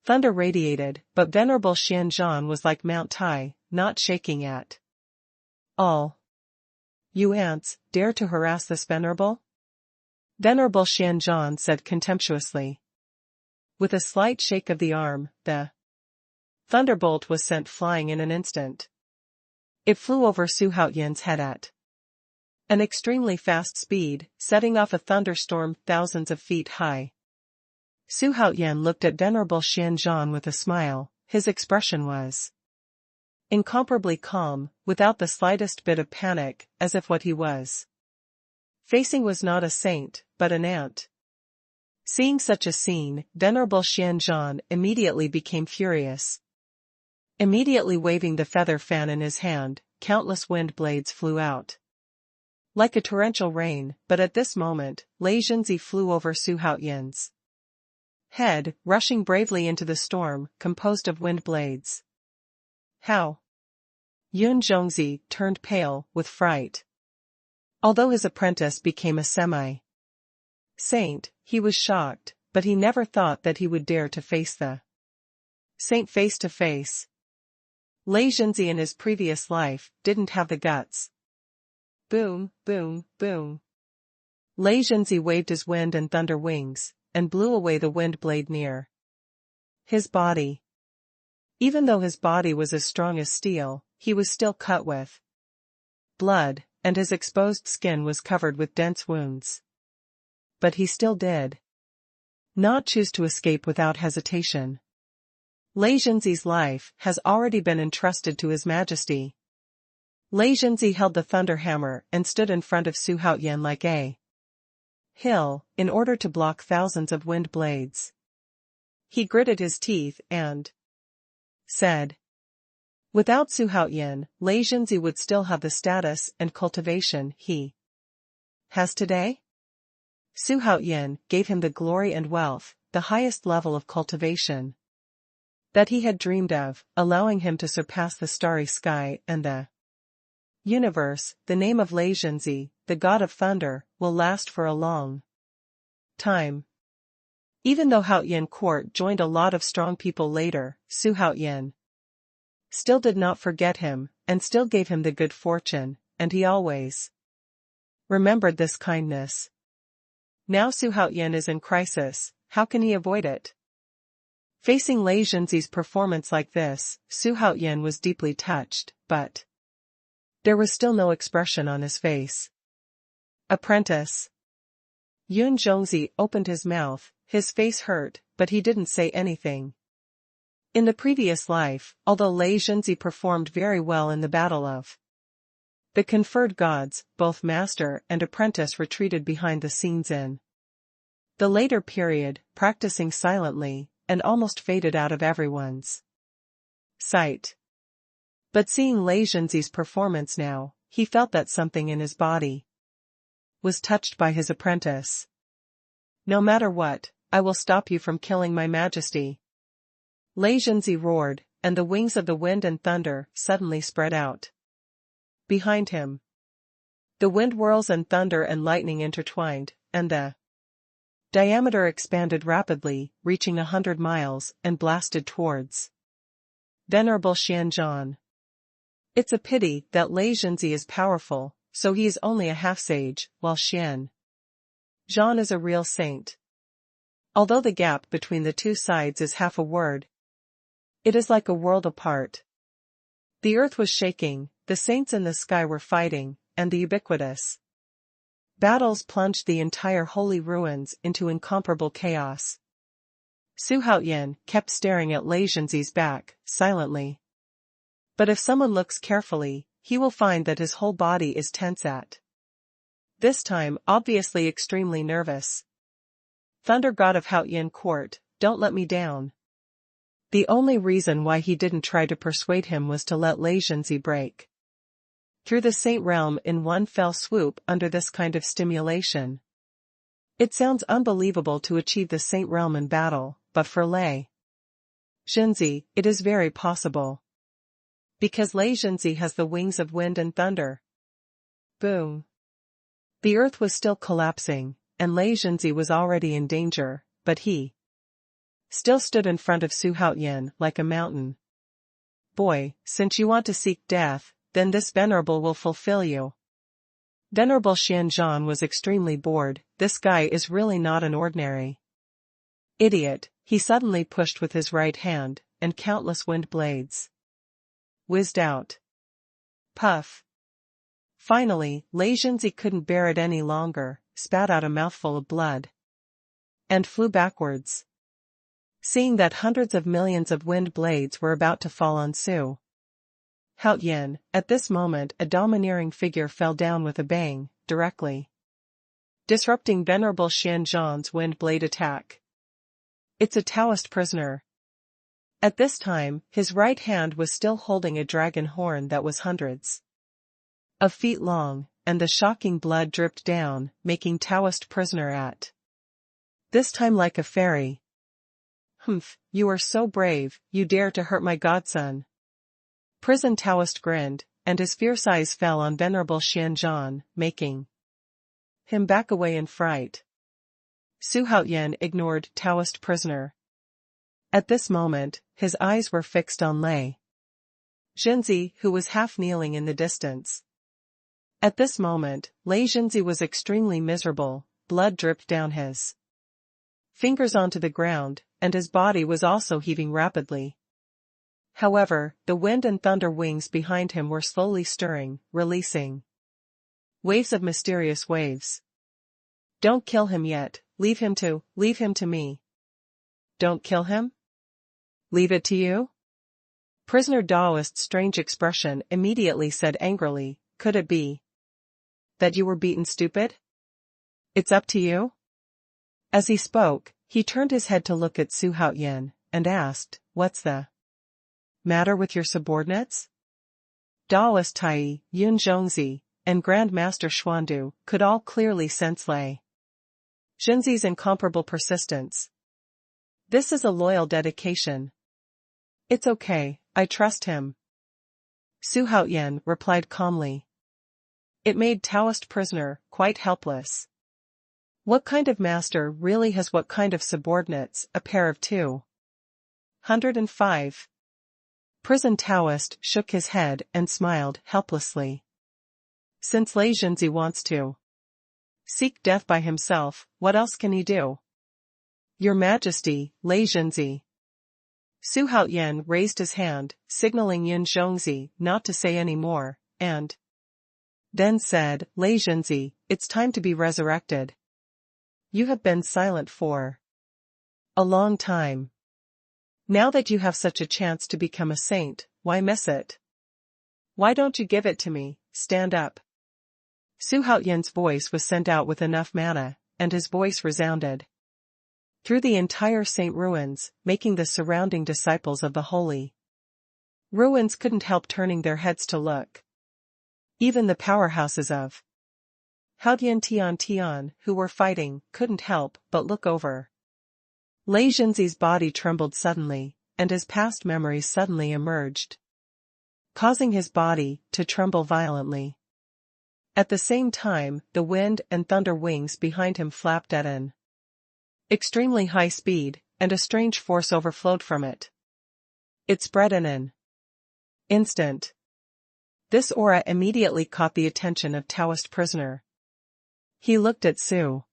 thunder radiated, but Venerable Xianzhan was like Mount Tai, not shaking at all. You ants, dare to harass this venerable? Venerable Xianzhan said contemptuously. With a slight shake of the arm, the thunderbolt was sent flying in an instant. It flew over Su Haoyan's head at an extremely fast speed, setting off a thunderstorm thousands of feet high. Su Haoyan looked at Venerable Xianzhan with a smile. His expression was incomparably calm, without the slightest bit of panic, as if what he was facing was not a saint, but an ant. Seeing such a scene, Venerable Xianzhan immediately became furious. Immediately waving the feather fan in his hand, countless wind blades flew out like a torrential rain, but at this moment, Lei Zhenzi flew over Su Haoyan's head, rushing bravely into the storm, composed of wind blades. How? Yun Zhongzi turned pale with fright. Although his apprentice became a semi-saint, he was shocked, but he never thought that he would dare to face the saint face to face. Lei Zhenzi in his previous life didn't have the guts. Boom, boom, boom. Lei Zhenzi waved his wind and thunder wings, and blew away the wind blade near his body. Even though his body was as strong as steel, he was still cut with blood, and his exposed skin was covered with dense wounds. But he still did not choose to escape without hesitation. Lei Zhenzi's life has already been entrusted to His Majesty. Lei Zhenzi held the thunder hammer and stood in front of Xuanhuan like a hill, in order to block thousands of wind blades. He gritted his teeth and said, without Xuanhuan, Lei Zhenzi would still have the status and cultivation he has today? Xuanhuan gave him the glory and wealth, the highest level of cultivation that he had dreamed of, allowing him to surpass the starry sky and the universe. The name of Lei Zhenzi, the god of thunder, will last for a long time. Even though Haoyan court joined a lot of strong people later, Xuanhuan still did not forget him, and still gave him the good fortune, and he always remembered this kindness. Now Xuanhuan is in crisis, how can he avoid it? Facing Lei Zhenzi's performance like this, Xuanhuan was deeply touched, but there was still no expression on his face. Apprentice. Yun Zhongzi opened his mouth, his face hurt, but he didn't say anything. In the previous life, although Lei Zhenzi performed very well in the battle of the conferred gods, both master and apprentice retreated behind the scenes in the later period, practicing silently, and almost faded out of everyone's sight. But seeing Lei Zhenzi's performance now, he felt that something in his body was touched by his apprentice. No matter what, I will stop you from killing my majesty. Lei Zhenzi roared, and the wings of the wind and thunder suddenly spread out behind him. The wind whirls and thunder and lightning intertwined, and the diameter expanded rapidly, reaching 100 miles, and blasted towards Venerable Xianzhan. It's a pity that Lei Zhenzi is powerful, so he is only a half-sage, while Xianzhan is a real saint. Although the gap between the two sides is half a word, it is like a world apart. The earth was shaking, the saints in the sky were fighting, and the ubiquitous battles plunged the entire holy ruins into incomparable chaos. Xuanhuan kept staring at Lei Zhenzi's back, silently. But if someone looks carefully, he will find that his whole body is tense at this time, obviously extremely nervous. Thunder god of Haoyan court, don't let me down. The only reason why he didn't try to persuade him was to let Lei Zhenzi break through the saint realm in one fell swoop under this kind of stimulation. It sounds unbelievable to achieve the saint realm in battle, but for Lei Zhenzi, it is very possible. Because Lei Zhenzi has the wings of wind and thunder. Boom. The earth was still collapsing, and Lei Zhenzi was already in danger, but he still stood in front of Xuanhuan like a mountain. Boy, since you want to seek death, then this venerable will fulfill you. Venerable Xianzhan was extremely bored. This guy is really not an ordinary idiot. He suddenly pushed with his right hand, and countless wind blades whizzed out. Puff. Finally, Lei Zhenzi couldn't bear it any longer, spat out a mouthful of blood, and flew backwards. Seeing that hundreds of millions of wind blades were about to fall on Xuanhuan, at this moment a domineering figure fell down with a bang, directly disrupting Venerable Xianzhan's wind blade attack. It's a Taoist prisoner. At this time, his right hand was still holding a dragon horn that was hundreds of feet long, and the shocking blood dripped down, making Taoist prisoner at this time like a fairy. Humph, you are so brave, you dare to hurt my godson. Prison Taoist grinned, and his fierce eyes fell on venerable Xuanhuan, making him back away in fright. Xuanhuan ignored Taoist prisoner. At this moment, his eyes were fixed on Lei Jinzi, who was half kneeling in the distance. At this moment, Lei Jinzi was extremely miserable, blood dripped down his fingers onto the ground, and his body was also heaving rapidly. However, the wind and thunder wings behind him were slowly stirring, releasing waves of mysterious waves. Don't kill him yet, leave him to me. Don't kill him? Leave it to you? Prisoner Daoist's strange expression immediately said angrily, could it be that you were beaten stupid? It's up to you? As he spoke, he turned his head to look at Xuanhuan, and asked, what's the matter with your subordinates? Daoist Tai, Yun Zhongzi, and Grand Master Xuandu could all clearly sense Lei Jinzi's incomparable persistence. This is a loyal dedication. It's okay, I trust him. Xuanhuan replied calmly. It made Taoist prisoner quite helpless. What kind of master really has what kind of subordinates? A pair of 205. Prison Taoist shook his head and smiled helplessly. Since Lei Jinzi wants to seek death by himself, what else can he do? Your Majesty, Lei Jinzi. Xuanhuan raised his hand, signaling Yun Zhongzi not to say any more, and then said, Lei Jinzi, it's time to be resurrected. You have been silent for a long time. Now that you have such a chance to become a saint, why miss it? Why don't you give it to me? Stand up. Xuanhuan's voice was sent out with enough mana, and his voice resounded through the entire Saint ruins, making the surrounding disciples of the holy ruins couldn't help turning their heads to look. Even the powerhouses of Tian, who were fighting, couldn't help but look over. Lei Jinzi's body trembled suddenly, and his past memories suddenly emerged, causing his body to tremble violently. At the same time, the wind and thunder wings behind him flapped at an extremely high speed, and a strange force overflowed from it. It spread in an instant. This aura immediately caught the attention of Taoist prisoner. He looked at Xuanhuan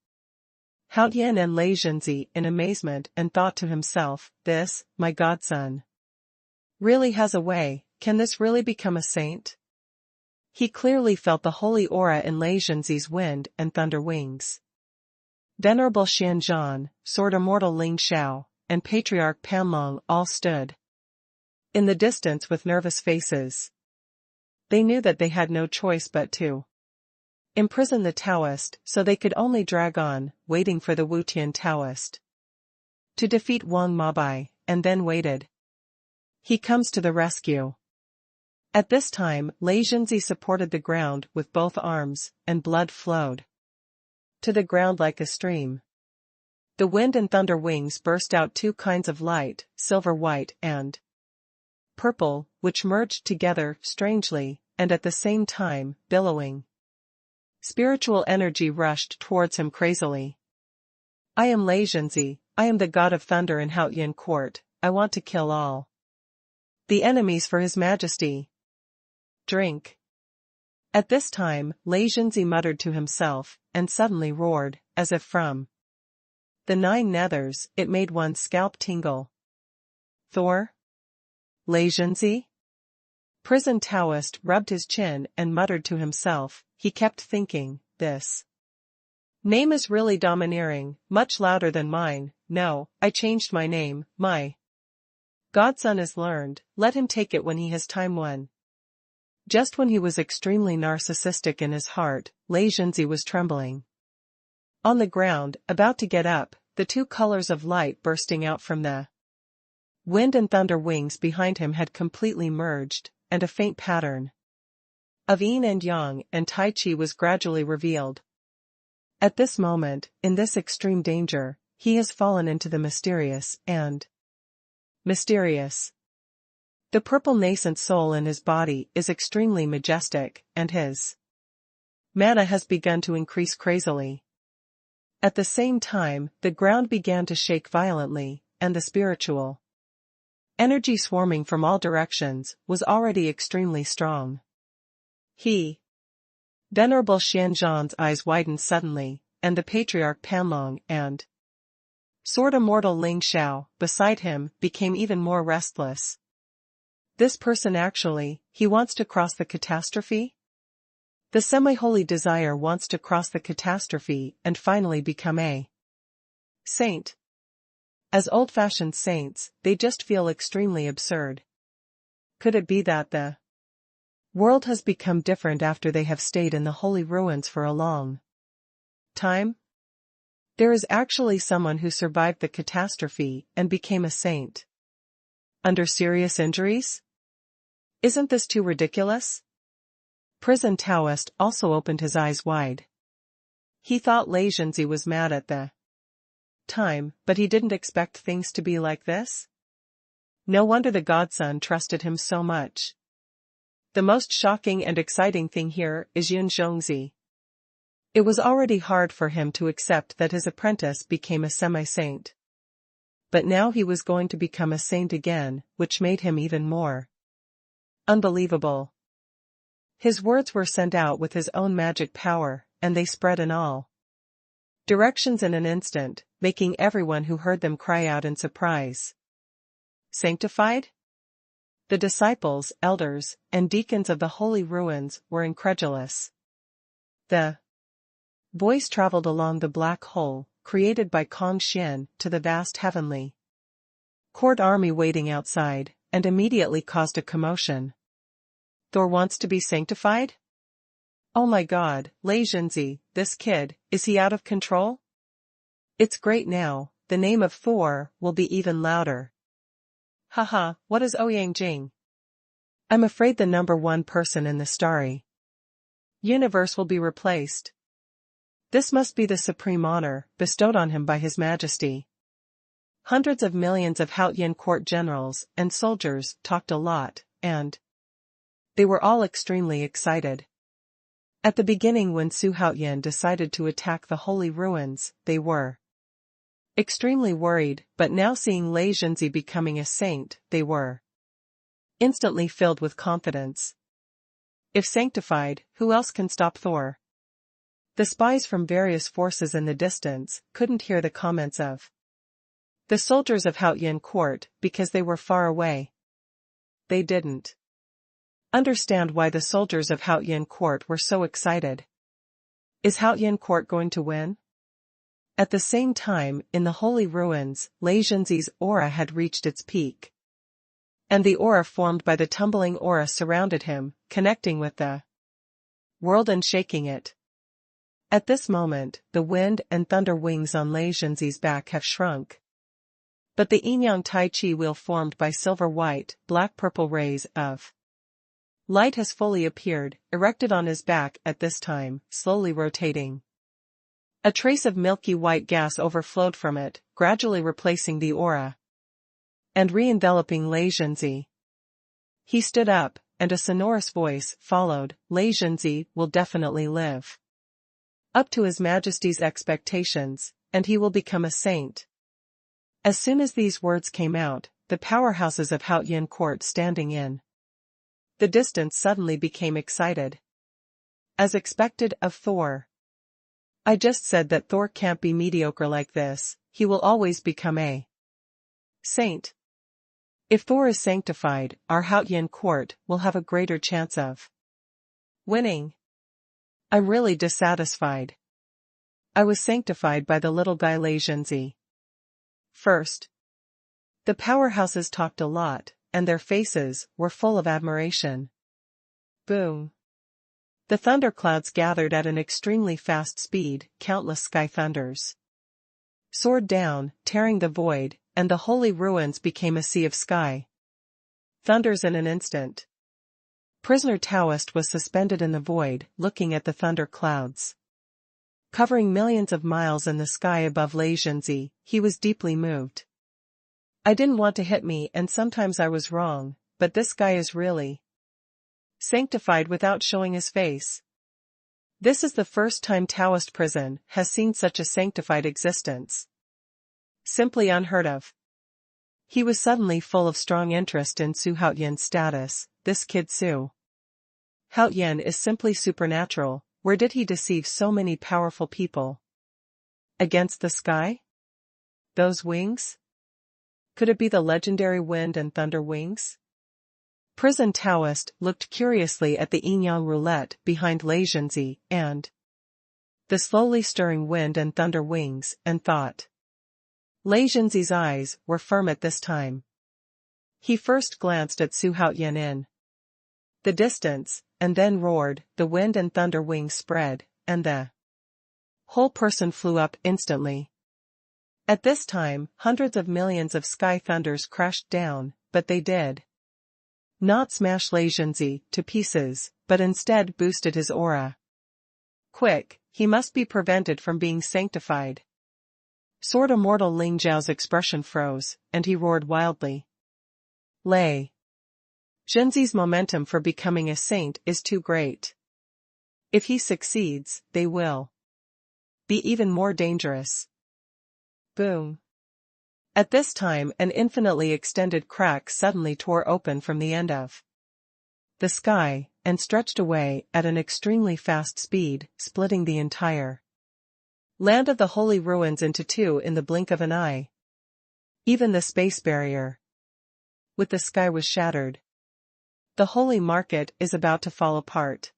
and Lei Jinzi in amazement and thought to himself, this, my godson, really has a way. Can this really become a saint? He clearly felt the holy aura in Lei Jinzi's wind and thunder wings. Venerable Xuanhuan, Sword Immortal Ling Xiao, and Patriarch Panlong all stood in the distance with nervous faces. They knew that they had no choice but to imprison the Taoist, so they could only drag on, waiting for the Wutian Taoist to defeat Wang Mabai, and then waited. He comes to the rescue. At this time, Lei Jinzi supported the ground with both arms, and blood flowed to the ground like a stream. The wind and thunder wings burst out two kinds of light, silver white and purple, which merged together strangely, and at the same time, billowing. Spiritual energy rushed towards him crazily. I am Lei Jinzi, I am the god of thunder in Haotian court, I want to kill all the enemies for his majesty. Drink. At this time, Lei Jinzi muttered to himself, and suddenly roared, as if from the nine nethers. It made one's scalp tingle. Thor? Lei Jinzi? Prison Taoist rubbed his chin and muttered to himself. He kept thinking, this name is really domineering, much louder than mine. No, I changed my name, my godson is learned, let him take it when he has time. One. Just when he was extremely narcissistic in his heart, Lei Jinzi was trembling on the ground, about to get up, the two colors of light bursting out from the wind and thunder wings behind him had completely merged, and a faint pattern of yin and yang and tai chi was gradually revealed. At this moment, in this extreme danger, he has fallen into the mysterious and Mysterious. The purple nascent soul in his body is extremely majestic, and his mana has begun to increase crazily. At the same time, the ground began to shake violently, and the spiritual energy swarming from all directions was already extremely strong. Venerable Xuanhuan's eyes widened suddenly, and the patriarch Panlong and sword immortal Ling Xiao, beside him, became even more restless. This person he wants to cross the catastrophe? The semi-holy desire wants to cross the catastrophe and finally become a saint. As old-fashioned saints, they just feel extremely absurd. Could it be that the world has become different after they have stayed in the holy ruins for a long time? There is actually someone who survived the catastrophe and became a saint. Under serious injuries? Isn't this too ridiculous? Prison Taoist also opened his eyes wide. He thought Lei Zhenzi was mad at the time, but he didn't expect things to be like this. No wonder the godson trusted him so much. The most shocking and exciting thing here is Yun Zhongzi. It was already hard for him to accept that his apprentice became a semi-saint. But now he was going to become a saint again, which made him even more unbelievable. His words were sent out with his own magic power, and they spread in all directions in an instant, making everyone who heard them cry out in surprise. Sanctified? The disciples, elders, and deacons of the holy ruins were incredulous. The voice traveled along the black hole, created by Kong Xian, to the vast heavenly court army waiting outside, and immediately caused a commotion. Thor wants to be sanctified? Oh my god, Lei Zhenzi, this kid, is he out of control? It's great now, the name of Thor will be even louder. Haha, what is Ouyang Jing? I'm afraid the number one person in the starry universe will be replaced. This must be the supreme honor bestowed on him by His Majesty. Hundreds of millions of Haotian court generals and soldiers talked a lot, and they were all extremely excited. At the beginning, when Su Haotian decided to attack the holy ruins, they were extremely worried, but now seeing Lei Zhenzi becoming a saint, they were instantly filled with confidence. If sanctified, who else can stop Thor? The spies from various forces in the distance couldn't hear the comments of the soldiers of Haotian court because they were far away. They didn't understand why the soldiers of Haotian court were so excited. Is Haotian court going to win? At the same time, in the holy ruins, Lei Zhenzi's aura had reached its peak. And the aura formed by the tumbling aura surrounded him, connecting with the world and shaking it. At this moment, the wind and thunder wings on Lei Zhenzi's back have shrunk. But the yin-yang tai chi wheel formed by silver-white, black-purple rays of light has fully appeared, erected on his back at this time, slowly rotating. A trace of milky white gas overflowed from it, gradually replacing the aura and re-enveloping Lei Zhenzi. He stood up, and a sonorous voice followed, Lei Zhenzi will definitely live up to His Majesty's expectations, and he will become a saint. As soon as these words came out, the powerhouses of Haotian court standing in the distance suddenly became excited. As expected of Thor. I just said that Thor can't be mediocre like this, he will always become a saint. If Thor is sanctified, our Haotian court will have a greater chance of winning. I'm really dissatisfied. I was sanctified by the little guy Lei Zhenzi. First, the powerhouses talked a lot, and their faces were full of admiration. Boom. The thunderclouds gathered at an extremely fast speed, countless sky thunders soared down, tearing the void, and the holy ruins became a sea of sky thunders in an instant. Prisoner Taoist was suspended in the void, looking at the thunder clouds covering millions of miles in the sky above Lei Zhenzi. He was deeply moved. I didn't want to hit me and sometimes I was wrong, but this guy is really sanctified without showing his face. This is the first time Taoist prison has seen such a sanctified existence. Simply unheard of. He was suddenly full of strong interest in Xuanhuan's status. This kid Xuanhuan is simply supernatural. Where did he deceive so many powerful people? Against the sky? Those wings? Could it be the legendary wind and thunder wings? Prison Taoist looked curiously at the yin-yang roulette behind Lei Zhenzi and the slowly stirring wind and thunder wings and thought. Lei Zhenzi's eyes were firm at this time. He first glanced at Xuanhuan in the distance, and then roared. The wind and thunder wings spread, and the whole person flew up instantly. At this time, hundreds of millions of sky thunders crashed down, but they did not smash Lei Zhenzi to pieces, but instead boosted his aura. Quick, he must be prevented from being sanctified. Sword Immortal Ling Zhao's expression froze, and he roared wildly. Lei Zhenzi's momentum for becoming a saint is too great. If he succeeds, they will be even more dangerous. Boom. At this time, an infinitely extended crack suddenly tore open from the end of the sky, and stretched away at an extremely fast speed, splitting the entire land of the holy ruins into two in the blink of an eye. Even the space barrier with the sky was shattered. The holy market is about to fall apart.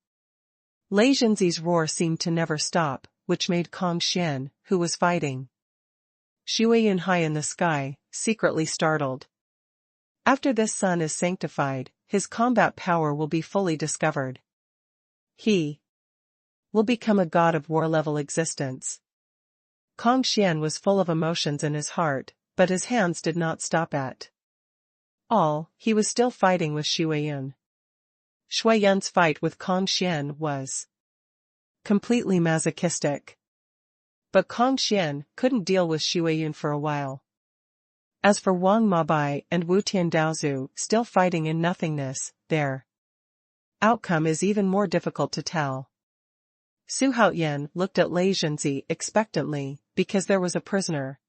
Lei Zhenzi's roar seemed to never stop, which made Kong Xian, who was fighting Xuanhuan high in the sky, secretly startled. After this sun is sanctified, his combat power will be fully discovered. He will become a god of war-level existence. Kong Xian was full of emotions in his heart, but his hands did not stop at all. He was still fighting with Xuanhuan. Xuanhuan's fight with Kong Xian was completely masochistic. But Kong Xian couldn't deal with Xuanhuan for a while. As for Wang Mabai and Wu Tiandaozu still fighting in nothingness, their outcome is even more difficult to tell. Xuanhuan looked at Lei Zhenzi expectantly, because there was a prisoner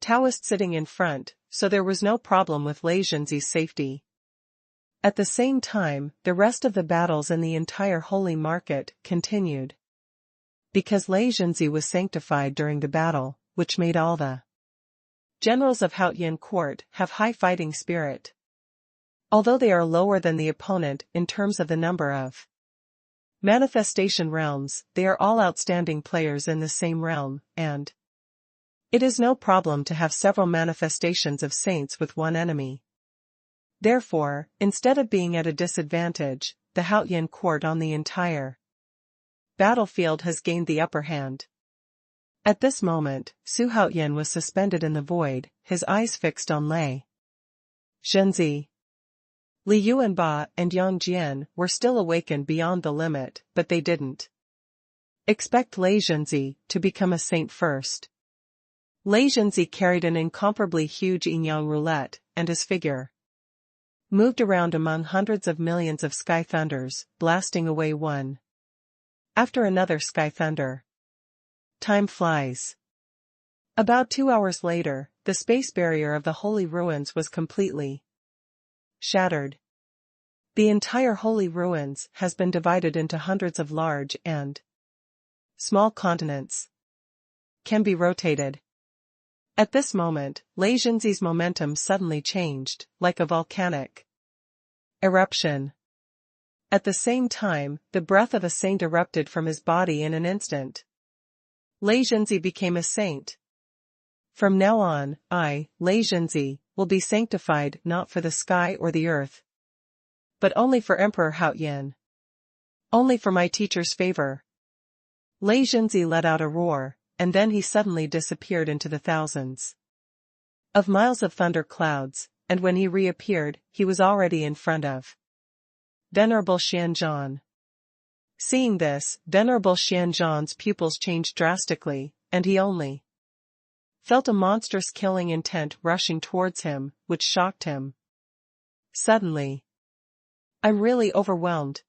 Taoist sitting in front, so there was no problem with Lei Zhenzi's safety. At the same time, the rest of the battles in the entire holy market continued. Because Lei Zhenzi was sanctified during the battle, which made all the generals of Haotian court have high fighting spirit. Although they are lower than the opponent in terms of the number of manifestation realms, they are all outstanding players in the same realm, and it is no problem to have several manifestations of saints with one enemy. Therefore, instead of being at a disadvantage, the Haotian court on the entire battlefield has gained the upper hand. At this moment, Xuanhuan was suspended in the void, his eyes fixed on Lei Zhenzi. Li Yuanba and Yang Jian were still awakened beyond the limit, but they didn't expect Lei Zhenzi to become a saint first. Lei Zhenzi carried an incomparably huge yin-yang roulette, and his figure moved around among hundreds of millions of sky thunders, blasting away one after another sky thunder. Time flies. About 2 hours later, the space barrier of the holy ruins was completely shattered. The entire holy ruins has been divided into hundreds of large and small continents. Can be rotated. At this moment, Lei Zhenzi's momentum suddenly changed, like a volcanic eruption. At the same time, the breath of a saint erupted from his body in an instant. Lei Zhenzi became a saint. From now on, I, Lei Zhenzi, will be sanctified not for the sky or the earth, but only for Emperor Haotian. Only for my teacher's favor. Lei Zhenzi let out a roar, and then he suddenly disappeared into the thousands of miles of thunder clouds, and when he reappeared, he was already in front of Venerable Xianzhan. Seeing this, Venerable Xianzhan's pupils changed drastically, and he only felt a monstrous killing intent rushing towards him, which shocked him. Suddenly, I'm really overwhelmed.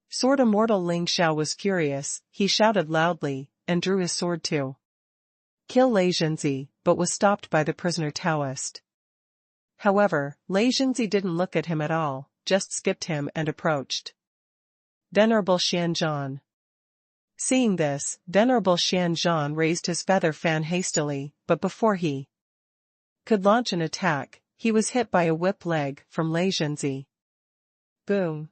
Sword Immortal Ling Xiao was furious, he shouted loudly, and drew his sword to kill Lei Zhenzi, but was stopped by the prisoner Taoist. However, Lei Zhenzi didn't look at him at all, just skipped him and approached Venerable Xianzhan. Seeing this, Venerable Xianzhan raised his feather fan hastily, but before he could launch an attack, he was hit by a whip leg from Lei Zhenzi. Boom!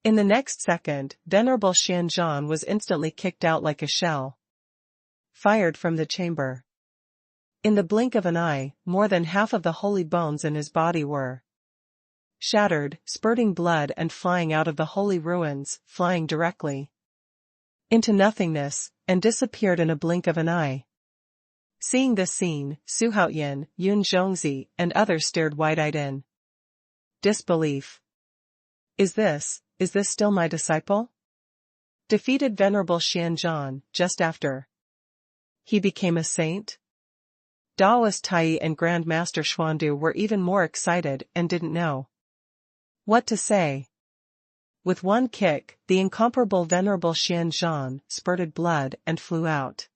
In the next second, Venerable Xianzhan was instantly kicked out like a shell fired from the chamber. In the blink of an eye, more than half of the holy bones in his body were shattered, spurting blood and flying out of the holy ruins, flying directly into nothingness, and disappeared in a blink of an eye. Seeing this scene, Xuanhuan, Yun Zhongzi, and others stared wide-eyed in disbelief. Is this still my disciple? Defeated Venerable Xianzhan, just after he became a saint? Daoist Tai and Grand Master Xuandu were even more excited and didn't know what to say. With one kick, the incomparable Venerable Xianzhan spurted blood and flew out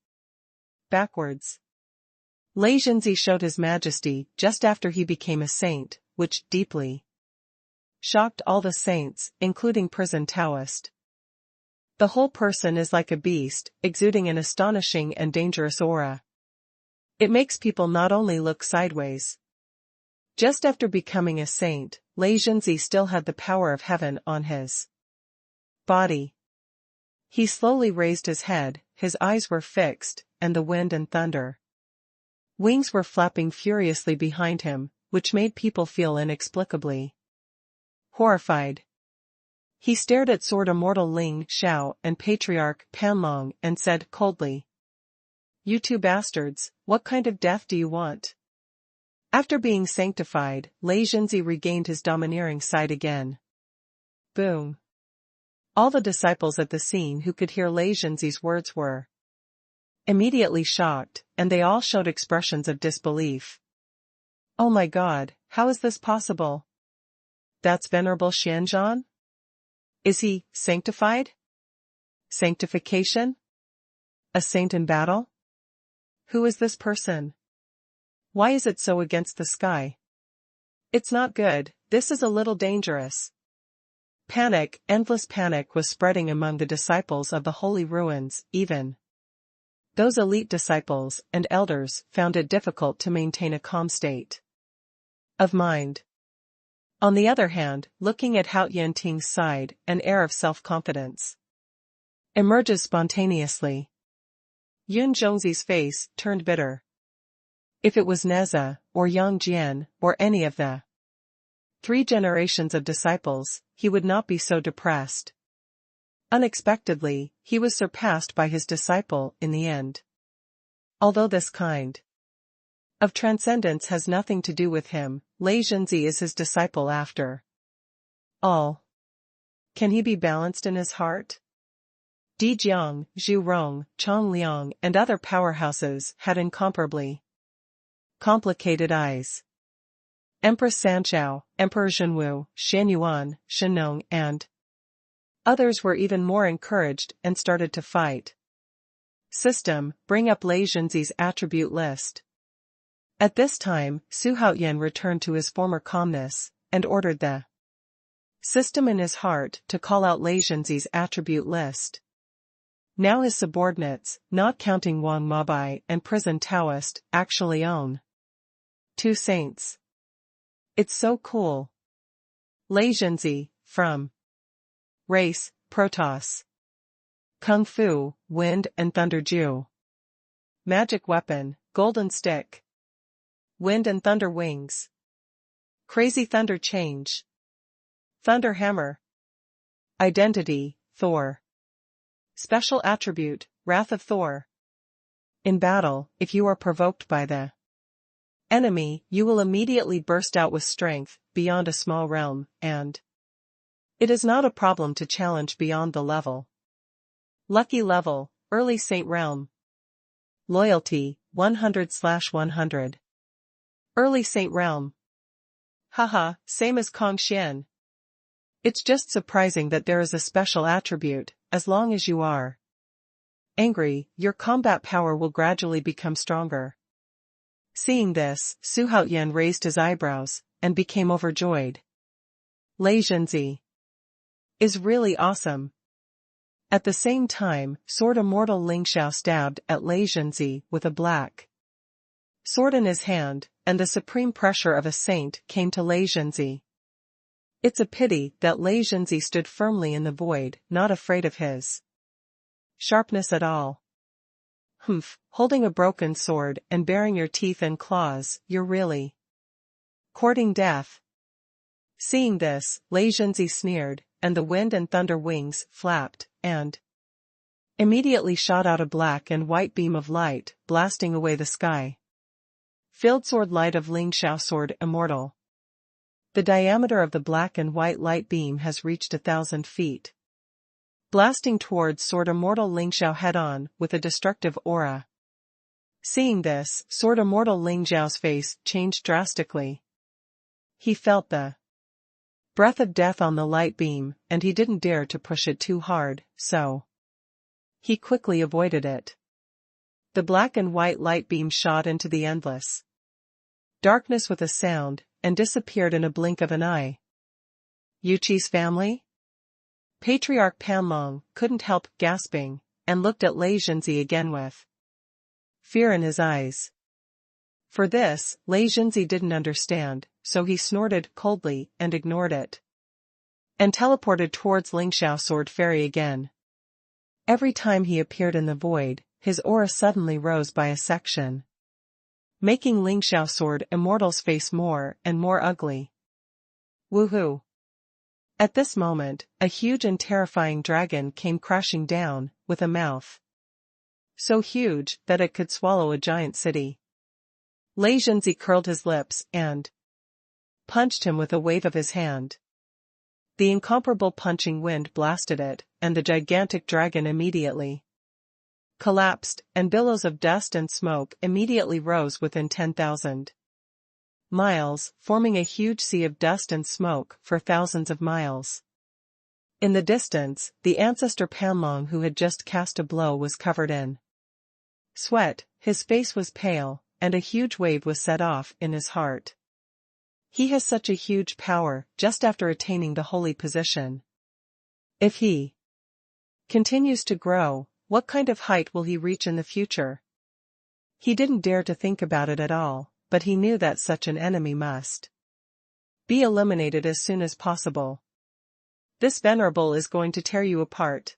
backwards. Lei Zhenzi showed his majesty just after he became a saint, which deeply shocked all the saints, including prison Taoist. The whole person is like a beast, exuding an astonishing and dangerous aura. It makes people not only look sideways. Just after becoming a saint, Lei Zhenzi still had the power of heaven on his body. He slowly raised his head, his eyes were fixed, and the wind and thunder wings were flapping furiously behind him, which made people feel inexplicably horrified. He stared at Sword Immortal Ling Xiao and Patriarch Panlong and said coldly, "You two bastards, what kind of death do you want?" After being sanctified, Lei Zhenzi regained his domineering side again. Boom! All the disciples at the scene who could hear Lei Zhenzi's words were immediately shocked, and they all showed expressions of disbelief. Oh my God, how is this possible? That's Venerable Xianzhan? Is he sanctified? Sanctification? A saint in battle? Who is this person? Why is it so against the sky? It's not good, this is a little dangerous. Panic, endless panic was spreading among the disciples of the holy ruins, even those elite disciples and elders found it difficult to maintain a calm state of mind. On the other hand, looking at Hao Yanting's side, an air of self-confidence emerges spontaneously. Yun Zhongzi's face turned bitter. If it was Neza, or Yang Jian, or any of the 3 generations of disciples, he would not be so depressed. Unexpectedly, he was surpassed by his disciple in the end. Although this kind of transcendence has nothing to do with him, Lei Zhenzi is his disciple after all. Can he be balanced in his heart? Di Jiang, Zhu Rong, Chong Liang and other powerhouses had incomparably complicated eyes. Empress Sanchao, Emperor Zhenwu, Xuanhuan, Shenong and others were even more encouraged and started to fight. System, bring up Lei Zhenzi's attribute list. At this time, Xuanhuan returned to his former calmness, and ordered the system in his heart to call out Lei Zhenzi's attribute list. Now his subordinates, not counting Wang Mabai and prison Taoist, actually own 2 saints. It's so cool. Lei Zhenzi, from race, Protoss. Kung Fu, Wind and Thunder Ju. Magic weapon, Golden Stick. Wind and Thunder Wings. Crazy Thunder Change. Thunder Hammer. Identity, Thor. Special attribute, Wrath of Thor. In battle, if you are provoked by the enemy, you will immediately burst out with strength, beyond a small realm, and it is not a problem to challenge beyond the level. Lucky level, Early Saint Realm. Loyalty, 100/100. Early Saint Realm. Haha, same as Kong Xian. It's just surprising that there is a special attribute, as long as you are angry, your combat power will gradually become stronger. Seeing this, Xuanhuan raised his eyebrows, and became overjoyed. Lei Zhenzi is really awesome. At the same time, Sword Immortal Ling Xiao stabbed at Lei Zhenzi with a black sword in his hand, and the supreme pressure of a saint came to Lei Zhenzi. It's a pity that Lei Zhenzi stood firmly in the void, not afraid of his sharpness at all. Humph, holding a broken sword and baring your teeth and claws, you're really courting death. Seeing this, Lei Zhenzi sneered, and the wind and thunder wings flapped, and immediately shot out a black and white beam of light, blasting away the sky. Field Sword Light of Ling Xiao Sword Immortal. The diameter of the black and white light beam has reached 1,000 feet. Blasting towards Sword Immortal Ling Xiao head-on, with a destructive aura. Seeing this, Sword Immortal Ling Xiao's face changed drastically. He felt the breath of death on the light beam, and he didn't dare to push it too hard, so he quickly avoided it. The black and white light beam shot into the endless darkness with a sound, and disappeared in a blink of an eye. Yuqi's family? Patriarch Panlong couldn't help gasping, and looked at Lei Zhenzi again with fear in his eyes. For this, Lei Zhenzi didn't understand, so he snorted coldly and ignored it. And teleported towards Ling Xiao Sword Fairy again. Every time he appeared in the void, his aura suddenly rose by a section, making Ling Xiao Sword Immortal's face more and more ugly. Woohoo! At this moment, a huge and terrifying dragon came crashing down, with a mouth so huge that it could swallow a giant city. Lei Zhenzi curled his lips and punched him with a wave of his hand. The incomparable punching wind blasted it, and the gigantic dragon immediately collapsed, and billows of dust and smoke immediately rose within 10,000 miles, forming a huge sea of dust and smoke for thousands of miles. In the distance, the ancestor Panlong who had just cast a blow was covered in sweat, his face was pale, and a huge wave was set off in his heart. He has such a huge power, just after attaining the holy position. If he continues to grow, what kind of height will he reach in the future? He didn't dare to think about it at all, but he knew that such an enemy must be eliminated as soon as possible. This venerable is going to tear you apart.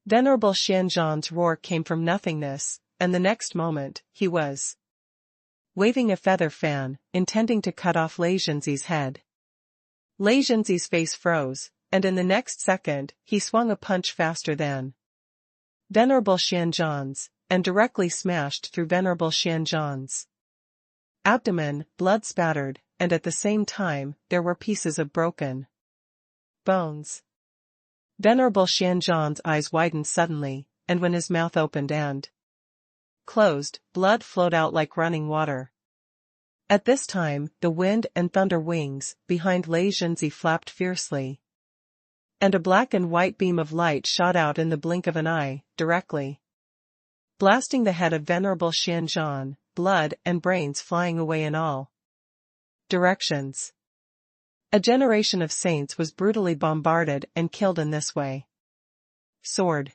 Venerable Xianzhan's roar came from nothingness, and the next moment, he was waving a feather fan, intending to cut off Lei Zhenzi's head. Lei Zhenzi's face froze, and in the next second, he swung a punch faster than Venerable Xianzhan's, and directly smashed through Venerable Xianzhan's abdomen, blood spattered, and at the same time, there were pieces of broken bones. Venerable Xianzhan's eyes widened suddenly, and when his mouth opened and closed, blood flowed out like running water. At this time, the wind and thunder wings behind Lei Zhenzi flapped fiercely, and a black and white beam of light shot out in the blink of an eye, directly blasting the head of Venerable Xianzhan, blood and brains flying away in all directions. A generation of saints was brutally bombarded and killed in this way. Sword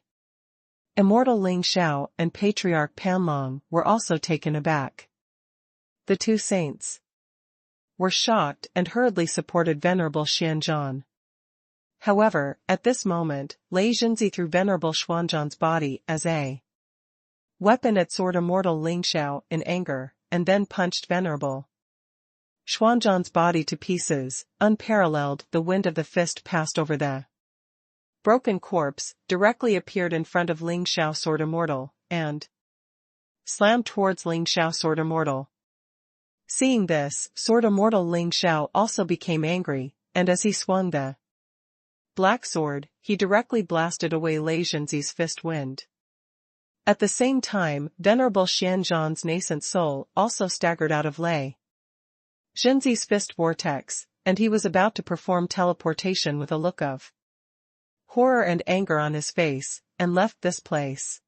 Immortal Ling Xiao and Patriarch Panlong were also taken aback. The two saints were shocked and hurriedly supported Venerable Xianzhan. However, at this moment, Lei Zhenzi threw Venerable Xuanzhan's body as a weapon at Sword Immortal Ling Xiao in anger, and then punched Venerable Xuanzhan's body to pieces. Unparalleled, the wind of the fist passed over the broken corpse, directly appeared in front of Ling Xiao Sword Immortal, and slammed towards Ling Xiao Sword Immortal. Seeing this, Sword Immortal Ling Xiao also became angry, and as he swung the black sword, he directly blasted away Lei Zhenzi's fist wind. At the same time, Venerable Xianzhan's nascent soul also staggered out of Lei Zhenzi's fist vortex, and he was about to perform teleportation with a look of horror and anger on his face, and left this place.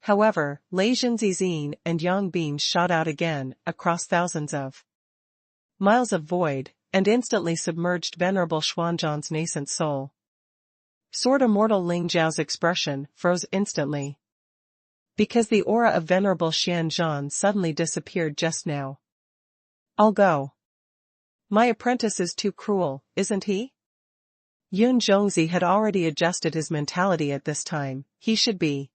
However, Lei Zhenzi's yin and yang beams shot out again, across thousands of miles of void, and instantly submerged Venerable Xuanhuan's nascent soul. Sword Immortal Ling Zhao's expression froze instantly, because the aura of Venerable Xianzhan suddenly disappeared just now. I'll go. My apprentice is too cruel, isn't he? Yun Zhongzi had already adjusted his mentality at this time. He should be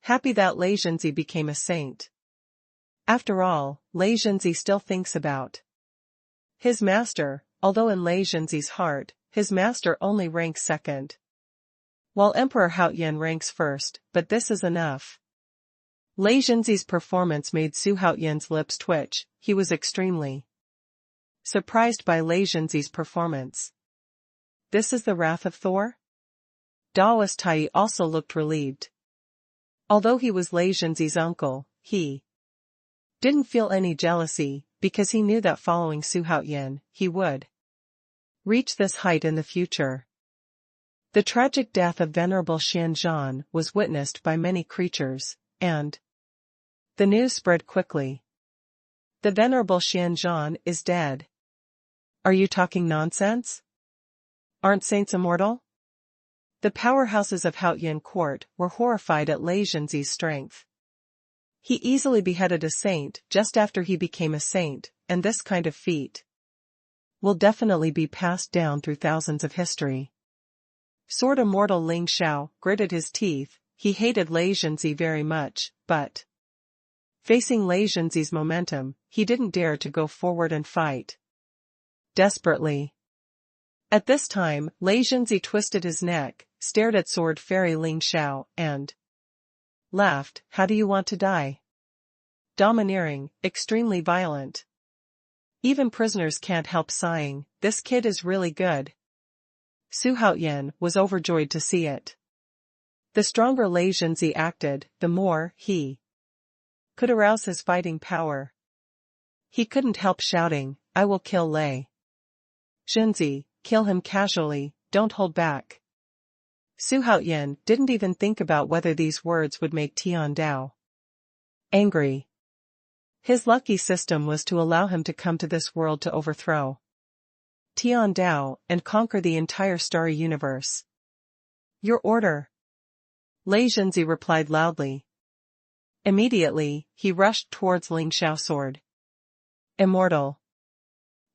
happy that Lei Zhenzi became a saint. After all, Lei Zhenzi still thinks about his master, although in Lei Zhenzi's heart, his master only ranks second, while Emperor Haoyan ranks first, but this is enough. Lei Zhenzi's performance made Su Haoyan's lips twitch. He was extremely surprised by Lei Zhenzi's performance. This is the wrath of Thor? Daoist Tai also looked relieved. Although he was Lei Zhenzi's uncle, he didn't feel any jealousy, because he knew that following Su Haoyan, he would reach this height in the future. The tragic death of Venerable Xianzhan was witnessed by many creatures, and the news spread quickly. The Venerable Xuanhuan is dead. Are you talking nonsense? Aren't saints immortal? The powerhouses of Haoyan court were horrified at Lei Zhenzi's strength. He easily beheaded a saint just after he became a saint, and this kind of feat will definitely be passed down through thousands of history. Sword Immortal Ling Xiao gritted his teeth. He hated Lei Zhenzi very much, but facing Lei Zhenzi's momentum, he didn't dare to go forward and fight desperately. At this time, Lei Zhenzi twisted his neck, stared at Sword Fairy Ling Xiao, and laughed. How do you want to die? Domineering, extremely violent. Even prisoners can't help sighing. This kid is really good. Su Haoyan was overjoyed to see it. The stronger Lei Zhenzi acted, the more he could arouse his fighting power. He couldn't help shouting, I will kill Lei Zhenzi, kill him casually, don't hold back. Su Haoyan didn't even think about whether these words would make Tian Dao angry. His lucky system was to allow him to come to this world to overthrow Tian Dao and conquer the entire starry universe. Your order. Lei Zhenzi replied loudly. Immediately, he rushed towards Ling Xiao's sword. Immortal.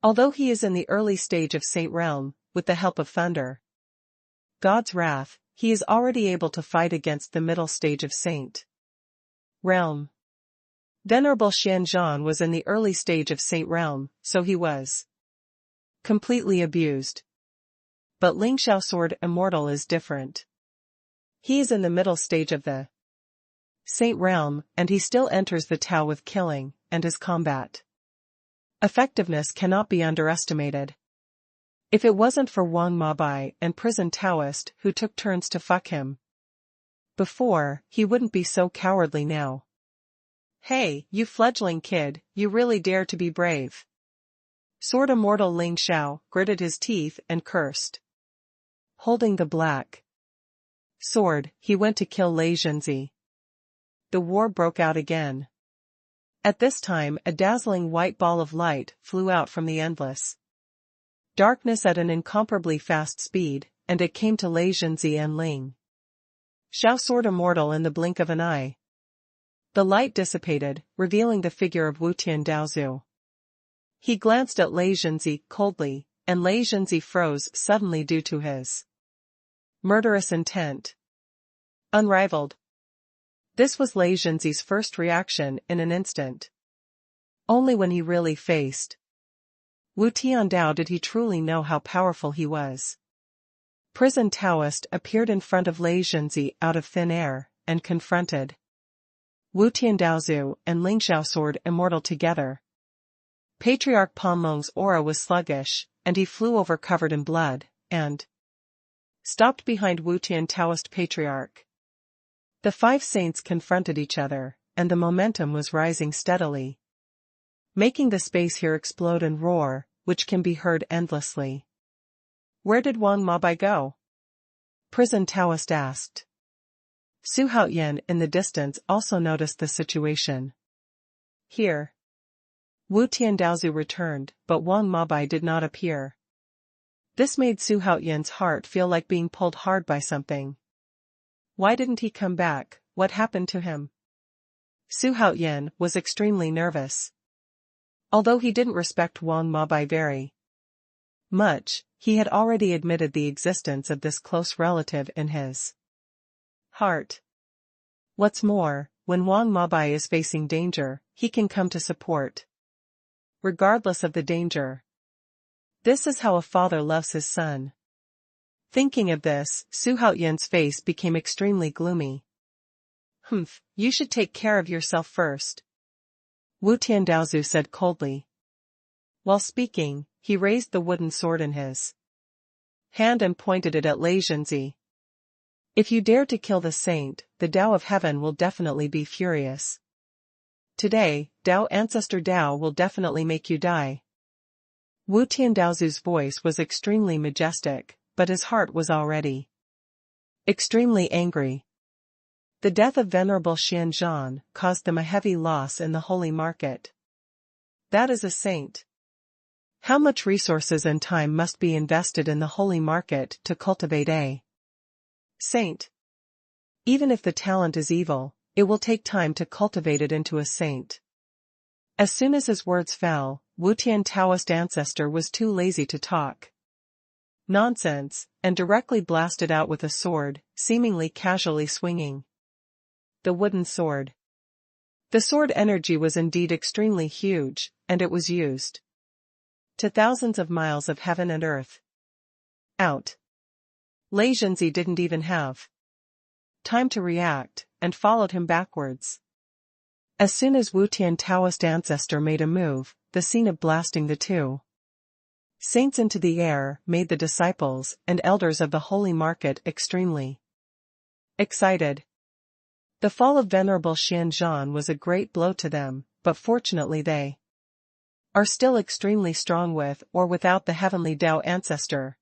Although he is in the early stage of Saint Realm, with the help of Thunder God's wrath, he is already able to fight against the middle stage of Saint Realm. Venerable Xianzhan was in the early stage of Saint Realm, so he was completely abused. But Ling Xiao's sword Immortal is different. He is in the middle stage of the Saint Realm, and he still enters the Tao with killing, and his combat effectiveness cannot be underestimated. If it wasn't for Wang Mabai and prison Taoist who took turns to fuck him before, he wouldn't be so cowardly now. Hey, you fledgling kid, you really dare to be brave. Sword Immortal Ling Xiao gritted his teeth and cursed. Holding the black sword, he went to kill Lei Zhenzi. The war broke out again. At this time, a dazzling white ball of light flew out from the endless darkness at an incomparably fast speed, and it came to Lei Zhenzi and Ling Xiao's sword Immortal in the blink of an eye. The light dissipated, revealing the figure of Wutian Daozu. He glanced at Lei Zhenzi coldly, and Lei Zhenzi froze suddenly due to his murderous intent. Unrivaled. This was Lei Zhenzi's first reaction in an instant. Only when he really faced Wu Tiandao did he truly know how powerful he was. Prison Taoist appeared in front of Lei Zhenzi out of thin air, and confronted Wu Tiandaozu and Ling Xiao sword Immortal together. Patriarch Panlong's aura was sluggish, and he flew over covered in blood, and stopped behind Wu Tian Taoist Patriarch. The 5 saints confronted each other, and the momentum was rising steadily, making the space here explode and roar, which can be heard endlessly. Where did Wang Mabai go? Prison Taoist asked. Xuanhuan in the distance also noticed the situation. Here. Wu Tiandaozu returned, but Wang Mabai did not appear. This made Xuanhuan's heart feel like being pulled hard by something. Why didn't he come back? What happened to him? Xuanhuan was extremely nervous. Although he didn't respect Wang Mabai very much, he had already admitted the existence of this close relative in his heart. What's more, when Wang Mabai is facing danger, he can come to support, regardless of the danger. This is how a father loves his son. Thinking of this, Xuanhuan's face became extremely gloomy. You should take care of yourself first, Wu Tiandaozu said coldly. While speaking, he raised the wooden sword in his hand and pointed it at Lei Zhenzi. If you dare to kill the saint, the Tao of heaven will definitely be furious. Today, Tao Ancestor Tao will definitely make you die. Wu Tiandaozu's voice was extremely majestic, but his heart was already extremely angry. The death of Venerable Xuanhuan caused them a heavy loss in the holy market. That is a saint. How much resources and time must be invested in the holy market to cultivate a saint? Even if the talent is evil, it will take time to cultivate it into a saint. As soon as his words fell, Wu Tian Taoist ancestor was too lazy to talk nonsense, and directly blasted out with a sword, seemingly casually swinging the wooden sword. The sword energy was indeed extremely huge, and it was used to thousands of miles of heaven and earth. Out. Lei Zhenzi didn't even have time to react, and followed him backwards. As soon as Wu Tian Taoist ancestor made a move, the scene of blasting the 2 saints into the air made the disciples and elders of the holy market extremely excited. The fall of Venerable Xuanhuan was a great blow to them, but fortunately they are still extremely strong with or without the heavenly Tao ancestor.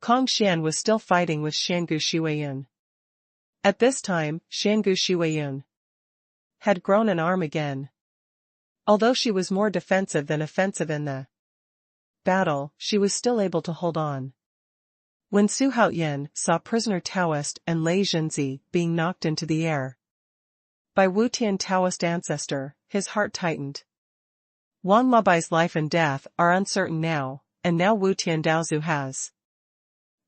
Kong Xian was still fighting with Shangu Shuiyun. At this time, Shangu Shuiyun had grown an arm again. Although she was more defensive than offensive in the battle, she was still able to hold on. When Xuanhuan saw prisoner Taoist and Lei Zhenzi being knocked into the air by Wu Tian Taoist ancestor, his heart tightened. Wang Mabai's life and death are uncertain now, and now Wu Tiandaozu has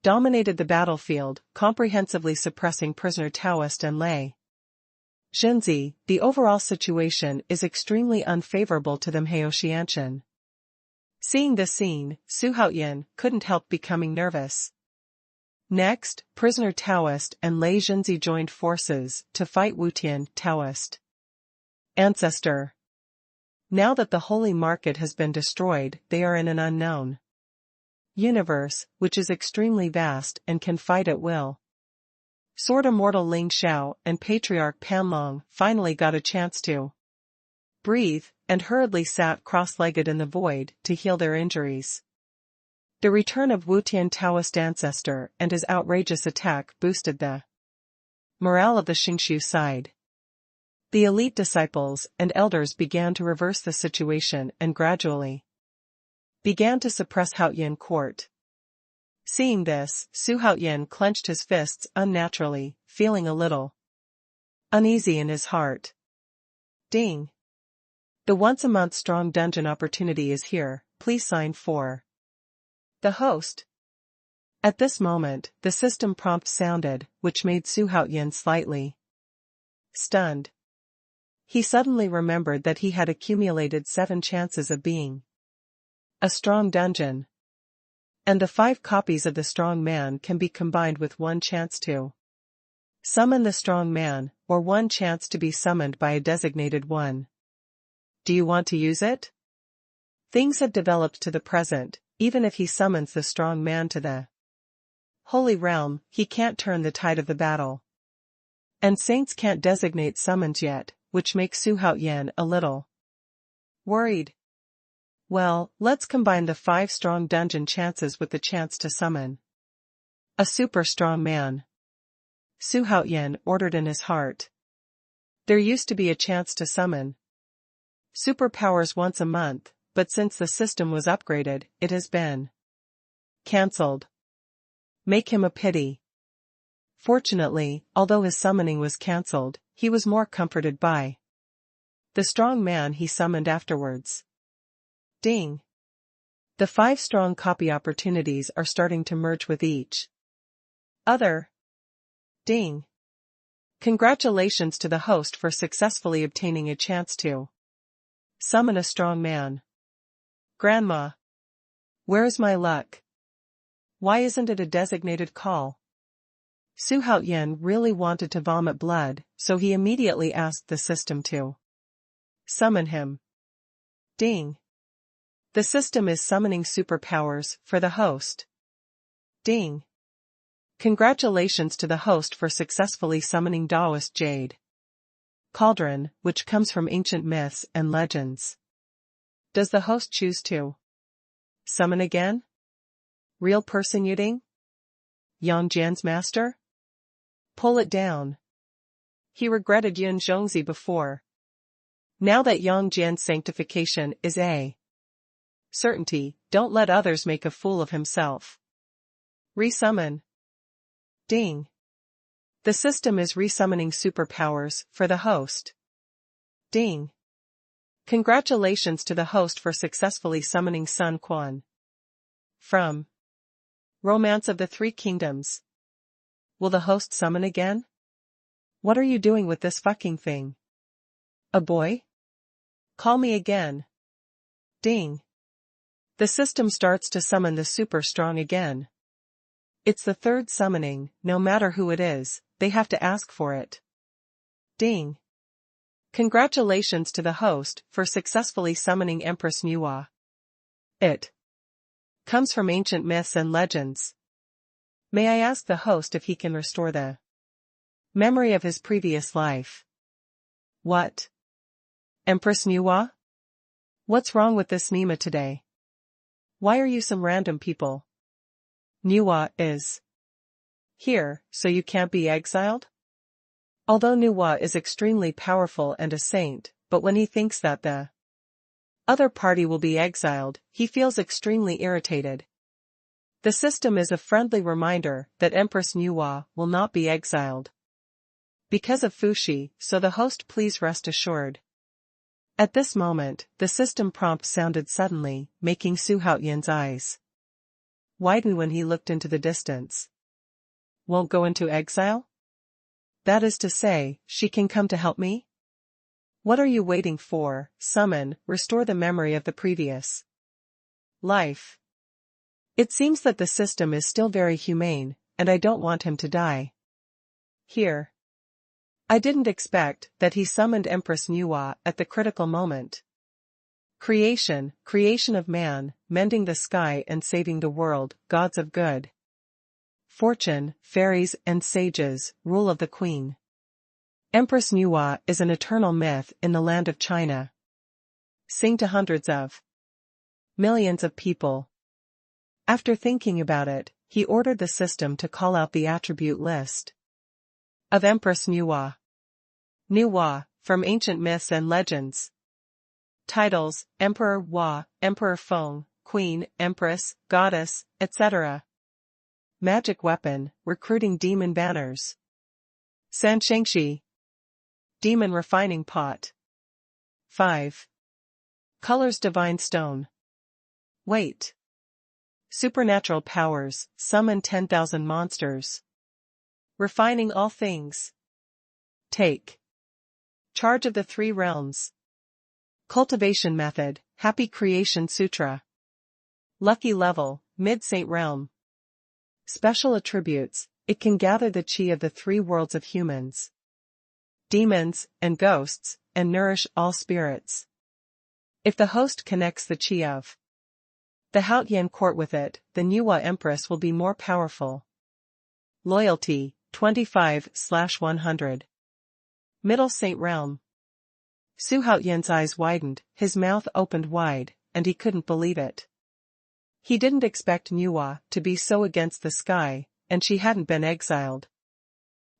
dominated the battlefield, comprehensively suppressing prisoner Taoist and Lei Zhenzi. The overall situation is extremely unfavorable to them. Heoxianchen. Seeing this scene, Xuanhuan couldn't help becoming nervous. Next, prisoner Taoist and Lei Zhenzi joined forces to fight Wu Tian Taoist ancestor. Now that the holy market has been destroyed, they are in an unknown universe, which is extremely vast and can fight at will. Sword Immortal Ling Xiao and Patriarch Panlong finally got a chance to breathe, and hurriedly sat cross-legged in the void to heal their injuries. The return of Wu Tian Taoist ancestor and his outrageous attack boosted the morale of the Xingshu side. The elite disciples and elders began to reverse the situation and gradually began to suppress Haoyan court. Seeing this, Xuanhuan clenched his fists unnaturally, feeling a little uneasy in his heart. Ding! The once-a-month strong dungeon opportunity is here, please sign for the host. At this moment, the system prompt sounded, which made Xuanhuan slightly stunned. He suddenly remembered that he had accumulated 7 chances of being a strong dungeon. And the 5 copies of the strong man can be combined with 1 chance to summon the strong man, or 1 chance to be summoned by a designated one. Do you want to use it? Things have developed to the present. Even if he summons the strong man to the holy realm, he can't turn the tide of the battle. And saints can't designate summons yet, which makes Xuanhuan a little worried. Well, let's combine the 5 strong dungeon chances with the chance to summon a super strong man. Xuanhuan ordered in his heart. There used to be a chance to summon superpowers once a month, but since the system was upgraded, it has been cancelled. Make him a pity. Fortunately, although his summoning was cancelled, he was more comforted by the strong man he summoned afterwards. Ding. The 5 strong copy opportunities are starting to merge with each other. Ding. Congratulations to the host for successfully obtaining a chance to summon a strong man. Grandma. Where is my luck? Why isn't it a designated call? Xuanhuan really wanted to vomit blood, so he immediately asked the system to summon him. Ding. The system is summoning superpowers for the host. Ding. Congratulations to the host for successfully summoning Taoist Jade Cauldron, which comes from ancient myths and legends. Does the host choose to summon again? Real person Yuding? Yang Jian's master? Pull it down. He regretted Yun Zhongzi before. Now that Yang Jian's sanctification is a certainty, don't let others make a fool of himself. Resummon. Ding. The system is resummoning superpowers for the host. Ding. Congratulations to the host for successfully summoning Sun Quan from Romance of the Three Kingdoms. Will the host summon again? What are you doing with this fucking thing? A boy? Call me again. Ding. The system starts to summon the super strong again. It's the 3rd summoning, no matter who it is, they have to ask for it. Ding. Congratulations to the host for successfully summoning Empress Nuwa. It comes from ancient myths and legends. May I ask the host if he can restore the memory of his previous life? What? Empress Nuwa? What's wrong with this Nima today? Why are you some random people? Nuwa is here, so you can't be exiled? Although Nuwa is extremely powerful and a saint, but when he thinks that the other party will be exiled, he feels extremely irritated. The system is a friendly reminder that Empress Nuwa will not be exiled because of Fuxi, so the host please rest assured. At this moment, the system prompt sounded suddenly, making Xuanhuan's eyes widen when he looked into the distance. Won't go into exile? That is to say, she can come to help me? What are you waiting for? Summon, restore the memory of the previous life. It seems that the system is still very humane, and I don't want him to die here. I didn't expect that he summoned Empress Nuwa at the critical moment. Creation of man, mending the sky and saving the world, gods of good fortune, fairies and sages, rule of the queen. Empress Nuwa is an eternal myth in the land of China. Sing to hundreds of millions of people. After thinking about it, he ordered the system to call out the attribute list of Empress Nuwa. Nuwa, from ancient myths and legends. Titles: Emperor Hua, Emperor Feng, Queen, Empress, Goddess, etc. Magic weapon, recruiting demon banners. San Shengxi. Demon refining pot. 5. Colors divine stone. Wait. Supernatural powers, summon 10,000 monsters. Refining all things. Take charge of the 3 realms. Cultivation method, Happy Creation Sutra. Lucky level, Mid-Saint Realm. Special attributes, it can gather the chi of the 3 worlds of humans, demons, and ghosts, and nourish all spirits. If the host connects the chi of the Haotian court with it, the Nuwa Empress will be more powerful. Loyalty, 25/100. Middle Saint Realm. Xuanhuan's eyes widened, his mouth opened wide, and he couldn't believe it. He didn't expect Nuwa to be so against the sky, and she hadn't been exiled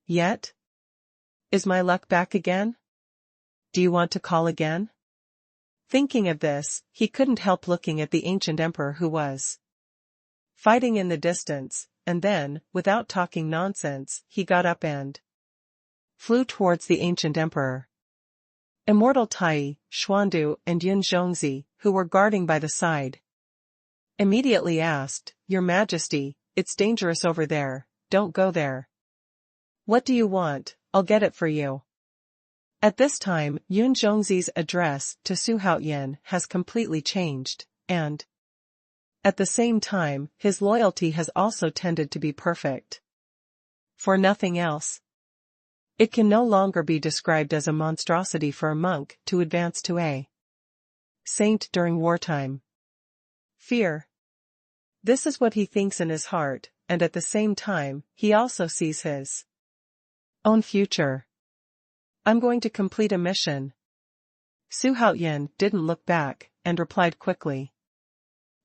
yet? Is my luck back again? Do you want to call again? Thinking of this, he couldn't help looking at the ancient emperor who was fighting in the distance, and then, without talking nonsense, he got up and flew towards the ancient emperor. Immortal Tai, Xuandu and Yun Zhongzi, who were guarding by the side, immediately asked, "Your Majesty, it's dangerous over there, don't go there." "What do you want? I'll get it for you." At this time, Yun Zhongzi's address to Xuanhuan has completely changed, and at the same time, his loyalty has also tended to be perfect. For nothing else. It can no longer be described as a monstrosity for a monk to advance to a saint during wartime. Fear. This is what he thinks in his heart, and at the same time, he also sees his own future. "I'm going to complete a mission." Xuanhuan didn't look back, and replied quickly.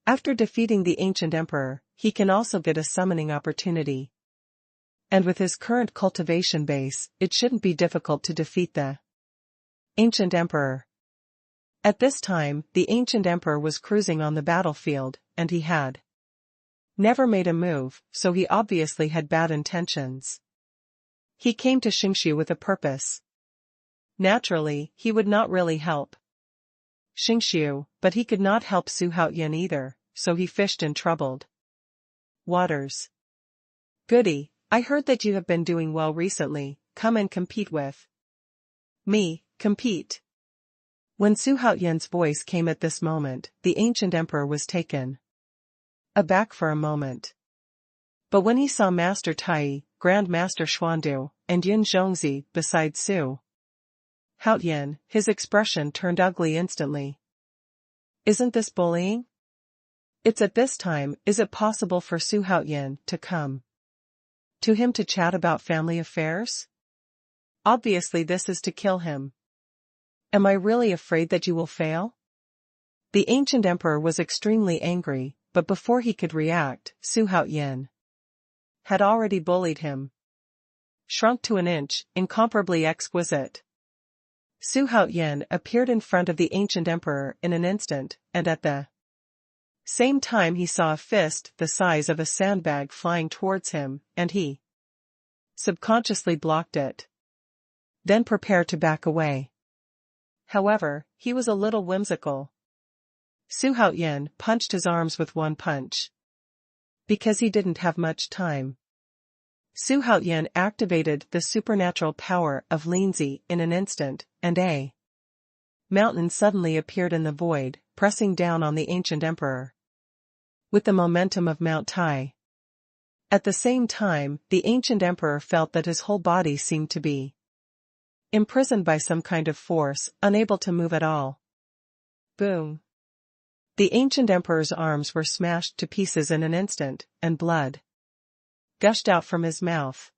After defeating the ancient emperor, he can also get a summoning opportunity. And with his current cultivation base, it shouldn't be difficult to defeat the ancient emperor. At this time, the ancient emperor was cruising on the battlefield, and he had never made a move, so he obviously had bad intentions. He came to Xingshu with a purpose. Naturally, he would not really help Xingshu, but he could not help Xuanhuan either, so he fished in troubled waters. "Goody, I heard that you have been doing well recently, come and compete with me." Compete. When Xuanhuan's voice came at this moment, the ancient emperor was taken aback for a moment. But when he saw Master Tai, Grand Master Xuandu, and Yun Zhongzi beside Xuanhuan, his expression turned ugly instantly. "Isn't this bullying?" It's at this time, is it possible for Xuanhuan to come to him to chat about family affairs? Obviously this is to kill him. "Am I really afraid that you will fail?" The ancient emperor was extremely angry, but before he could react, Xuanhuan had already bullied him. Shrunk to an inch, incomparably exquisite. Xuanhuan appeared in front of the ancient emperor in an instant, and at the same time he saw a fist the size of a sandbag flying towards him, and he subconsciously blocked it. Then prepared to back away. However, he was a little whimsical. Xuanhuan punched his arms with one punch. Because he didn't have much time. Xuanhuan activated the supernatural power of Linzi in an instant, and a mountain suddenly appeared in the void, pressing down on the ancient emperor with the momentum of Mount Tai. At the same time, the ancient emperor felt that his whole body seemed to be imprisoned by some kind of force, unable to move at all. Boom! The ancient emperor's arms were smashed to pieces in an instant, and blood gushed out from his mouth.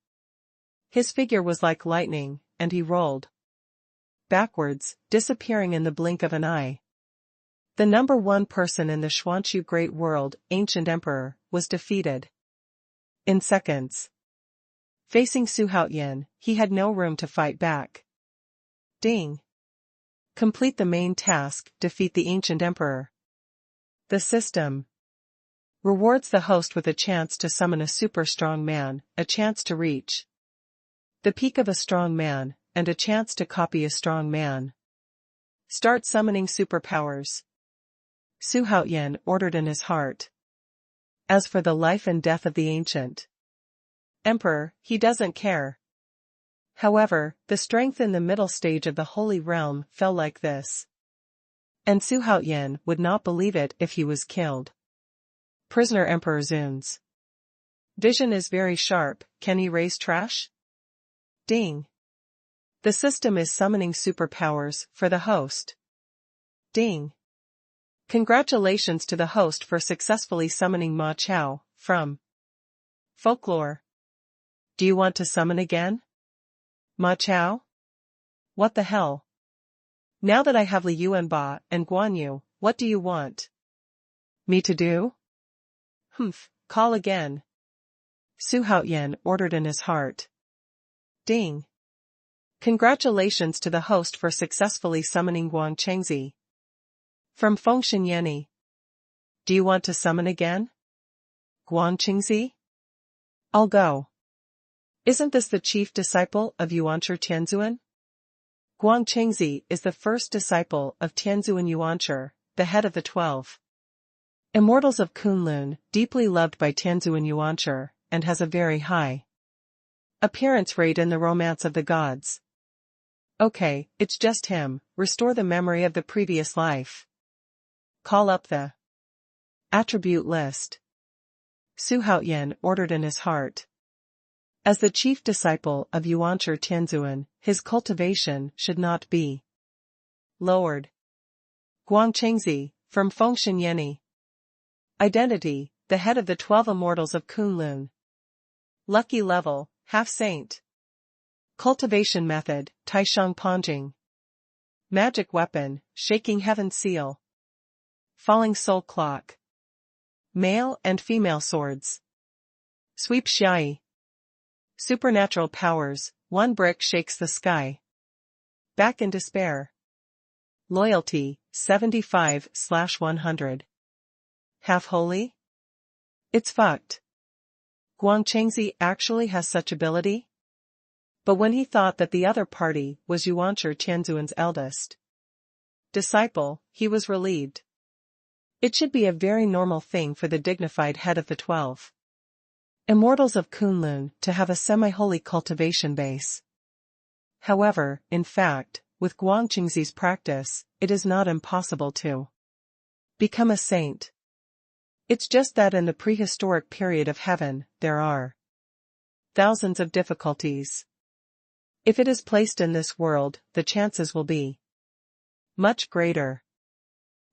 His figure was like lightning, and he rolled backwards, disappearing in the blink of an eye. The number one person in the Xuanchu Great World, ancient emperor, was defeated in seconds. Facing Xuanhuan, he had no room to fight back. Ding! Complete the main task, defeat the ancient emperor. The system rewards the host with a chance to summon a super strong man, a chance to reach the peak of a strong man, and a chance to copy a strong man. Start summoning superpowers. Xuanhuan ordered in his heart. As for the life and death of the ancient emperor, he doesn't care. However, the strength in the middle stage of the Holy Realm fell like this. And Xuanhuan would not believe it if he was killed. Prisoner Emperor Zun's vision is very sharp, can he raise trash? Ding! The system is summoning superpowers for the host. Ding! Congratulations to the host for successfully summoning Ma Chao, from folklore. Do you want to summon again? Ma Chao? What the hell? Now that I have Li Yuanba and Guan Yu, what do you want me to do? Humph, call again. Xuanhuan ordered in his heart. Ding. Congratulations to the host for successfully summoning Guang Chengzi. From Fengshen Yanni. Do you want to summon again? Guang Chengzi? I'll go. Isn't this the chief disciple of Yuanshi Tianzuan? Guang Chengzi is the first disciple of Tianzuan Yuanshi, the head of the 12 Immortals of Kunlun, deeply loved by Tianzuan Yuanshi, and has a very high appearance rate in the romance of the gods. Okay, it's just him. Restore the memory of the previous life. Call up the attribute list. Xuanhuan ordered in his heart. As the chief disciple of Yuanshi Tianzuan, his cultivation should not be lowered. Guang Chengzi, from Fengshen Yanni. Identity, the head of the 12 Immortals of Kunlun. Lucky level, half-saint. Cultivation method, Taishang Panjing. Magic weapon, Shaking Heaven Seal. Falling Soul Clock. Male and female swords. Sweep Xiai. Supernatural powers, one brick shakes the sky. Back in despair. Loyalty, 75/100. Half holy? It's fucked. Guang Chengzi actually has such ability? But when he thought that the other party was Yuanshi Tianzuan's eldest disciple, he was relieved. It should be a very normal thing for the dignified head of the 12 Immortals of Kunlun to have a semi-holy cultivation base. However, in fact, with Guang Chengzi's practice, it is not impossible to become a saint. It's just that in the prehistoric period of heaven, there are thousands of difficulties. If it is placed in this world, the chances will be much greater.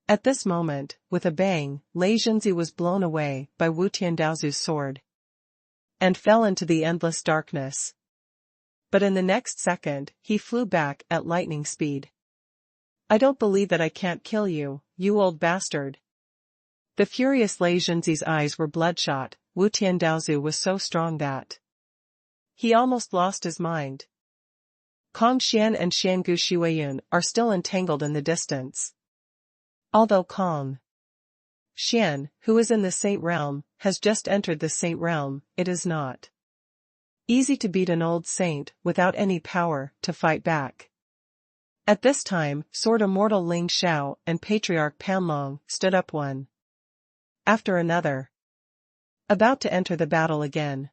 At this moment, with a bang, Lei Junzi was blown away by Wu Tiandaozu's sword and fell into the endless darkness. But in the next second, he flew back at lightning speed. I don't believe that I can't kill you, you old bastard. The furious Lei Junzi's eyes were bloodshot. Wu Tiandaozu was so strong that he almost lost his mind. Kong Xian and Xiangu Shuiyun are still entangled in the distance. Although Kong Xian, who is in the Saint Realm, has just entered the Saint Realm, it is not easy to beat an old saint without any power to fight back. At this time, Sword Immortal Ling Xiao and Patriarch Panlong stood up one after another, about to enter the battle again.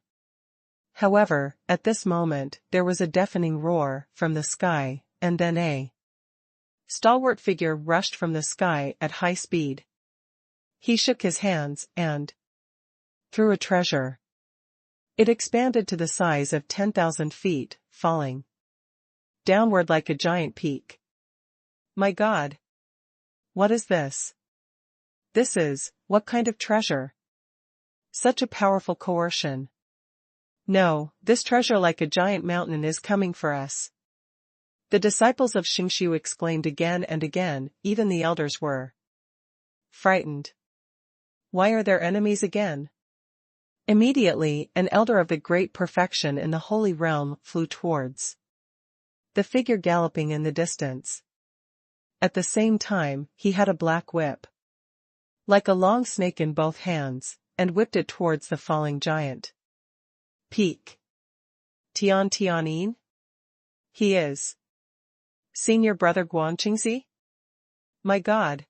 However, at this moment, there was a deafening roar from the sky, and then a stalwart figure rushed from the sky at high speed. He shook his hands and threw a treasure. It expanded to the size of 10,000 feet, falling downward like a giant peak. My God! What is this? This is, what kind of treasure? Such a powerful coercion. No, this treasure like a giant mountain is coming for us. The disciples of Xingshu exclaimed again and again, even the elders were frightened. Why are there enemies again? Immediately, an elder of the great perfection in the holy realm flew towards the figure galloping in the distance. At the same time, he had a black whip, like a long snake in both hands, and whipped it towards the falling giant. Peak. Tianyin? He is Senior Brother Guang Chengzi? My God!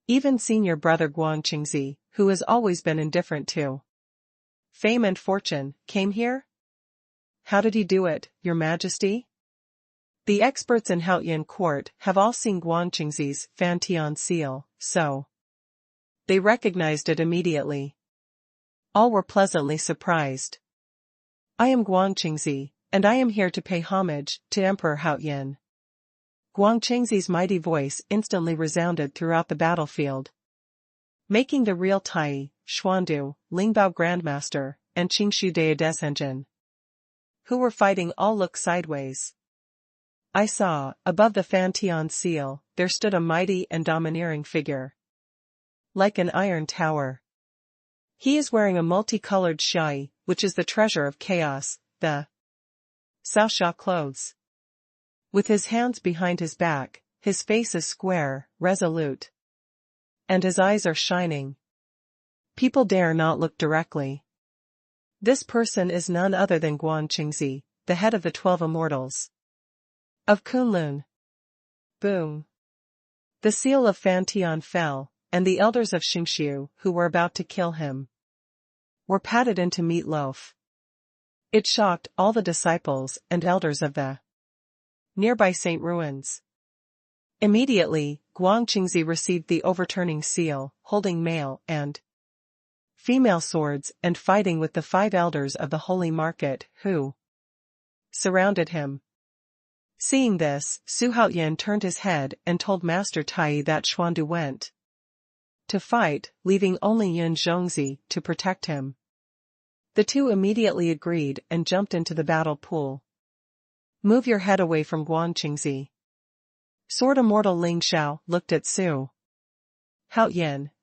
Even Senior Brother Guang Chengzi, who has always been indifferent to fame and fortune, came here? How did he do it, Your Majesty? The experts in Haoyan Court have all seen Guang Chengzi's Fantian seal, so they recognized it immediately. All were pleasantly surprised. I am Guang Chengzi, and I am here to pay homage to Emperor Haoyan. Guang Chengzi's mighty voice instantly resounded throughout the battlefield, making the real Tai, Xuandu, Lingbao Grandmaster, and Qingshu Descendant, who were fighting all look sideways. I saw, above the Fantian seal, there stood a mighty and domineering figure. Like an iron tower. He is wearing a multicolored xiai, which is the treasure of chaos, the Sao clothes. With his hands behind his back, his face is square, resolute. And his eyes are shining. People dare not look directly. This person is none other than Guan Qingzi, the head of the 12 immortals. Of Kunlun. Boom. The seal of Fantian fell, and the elders of Xingxiu, who were about to kill him, were patted into meatloaf. It shocked all the disciples and elders of the nearby Saint ruins. Immediately, Guan Qingzi received the overturning seal, holding male and female swords and fighting with the 5 elders of the holy market, who surrounded him. Seeing this, Xuanhuan turned his head and told Master Tai that Xuandu went to fight, leaving only Yun Zhongzi to protect him. The two immediately agreed and jumped into the battle pool. Move your head away from Guan Qingzi. Sword Immortal Ling Xiao looked at Xuanhuan,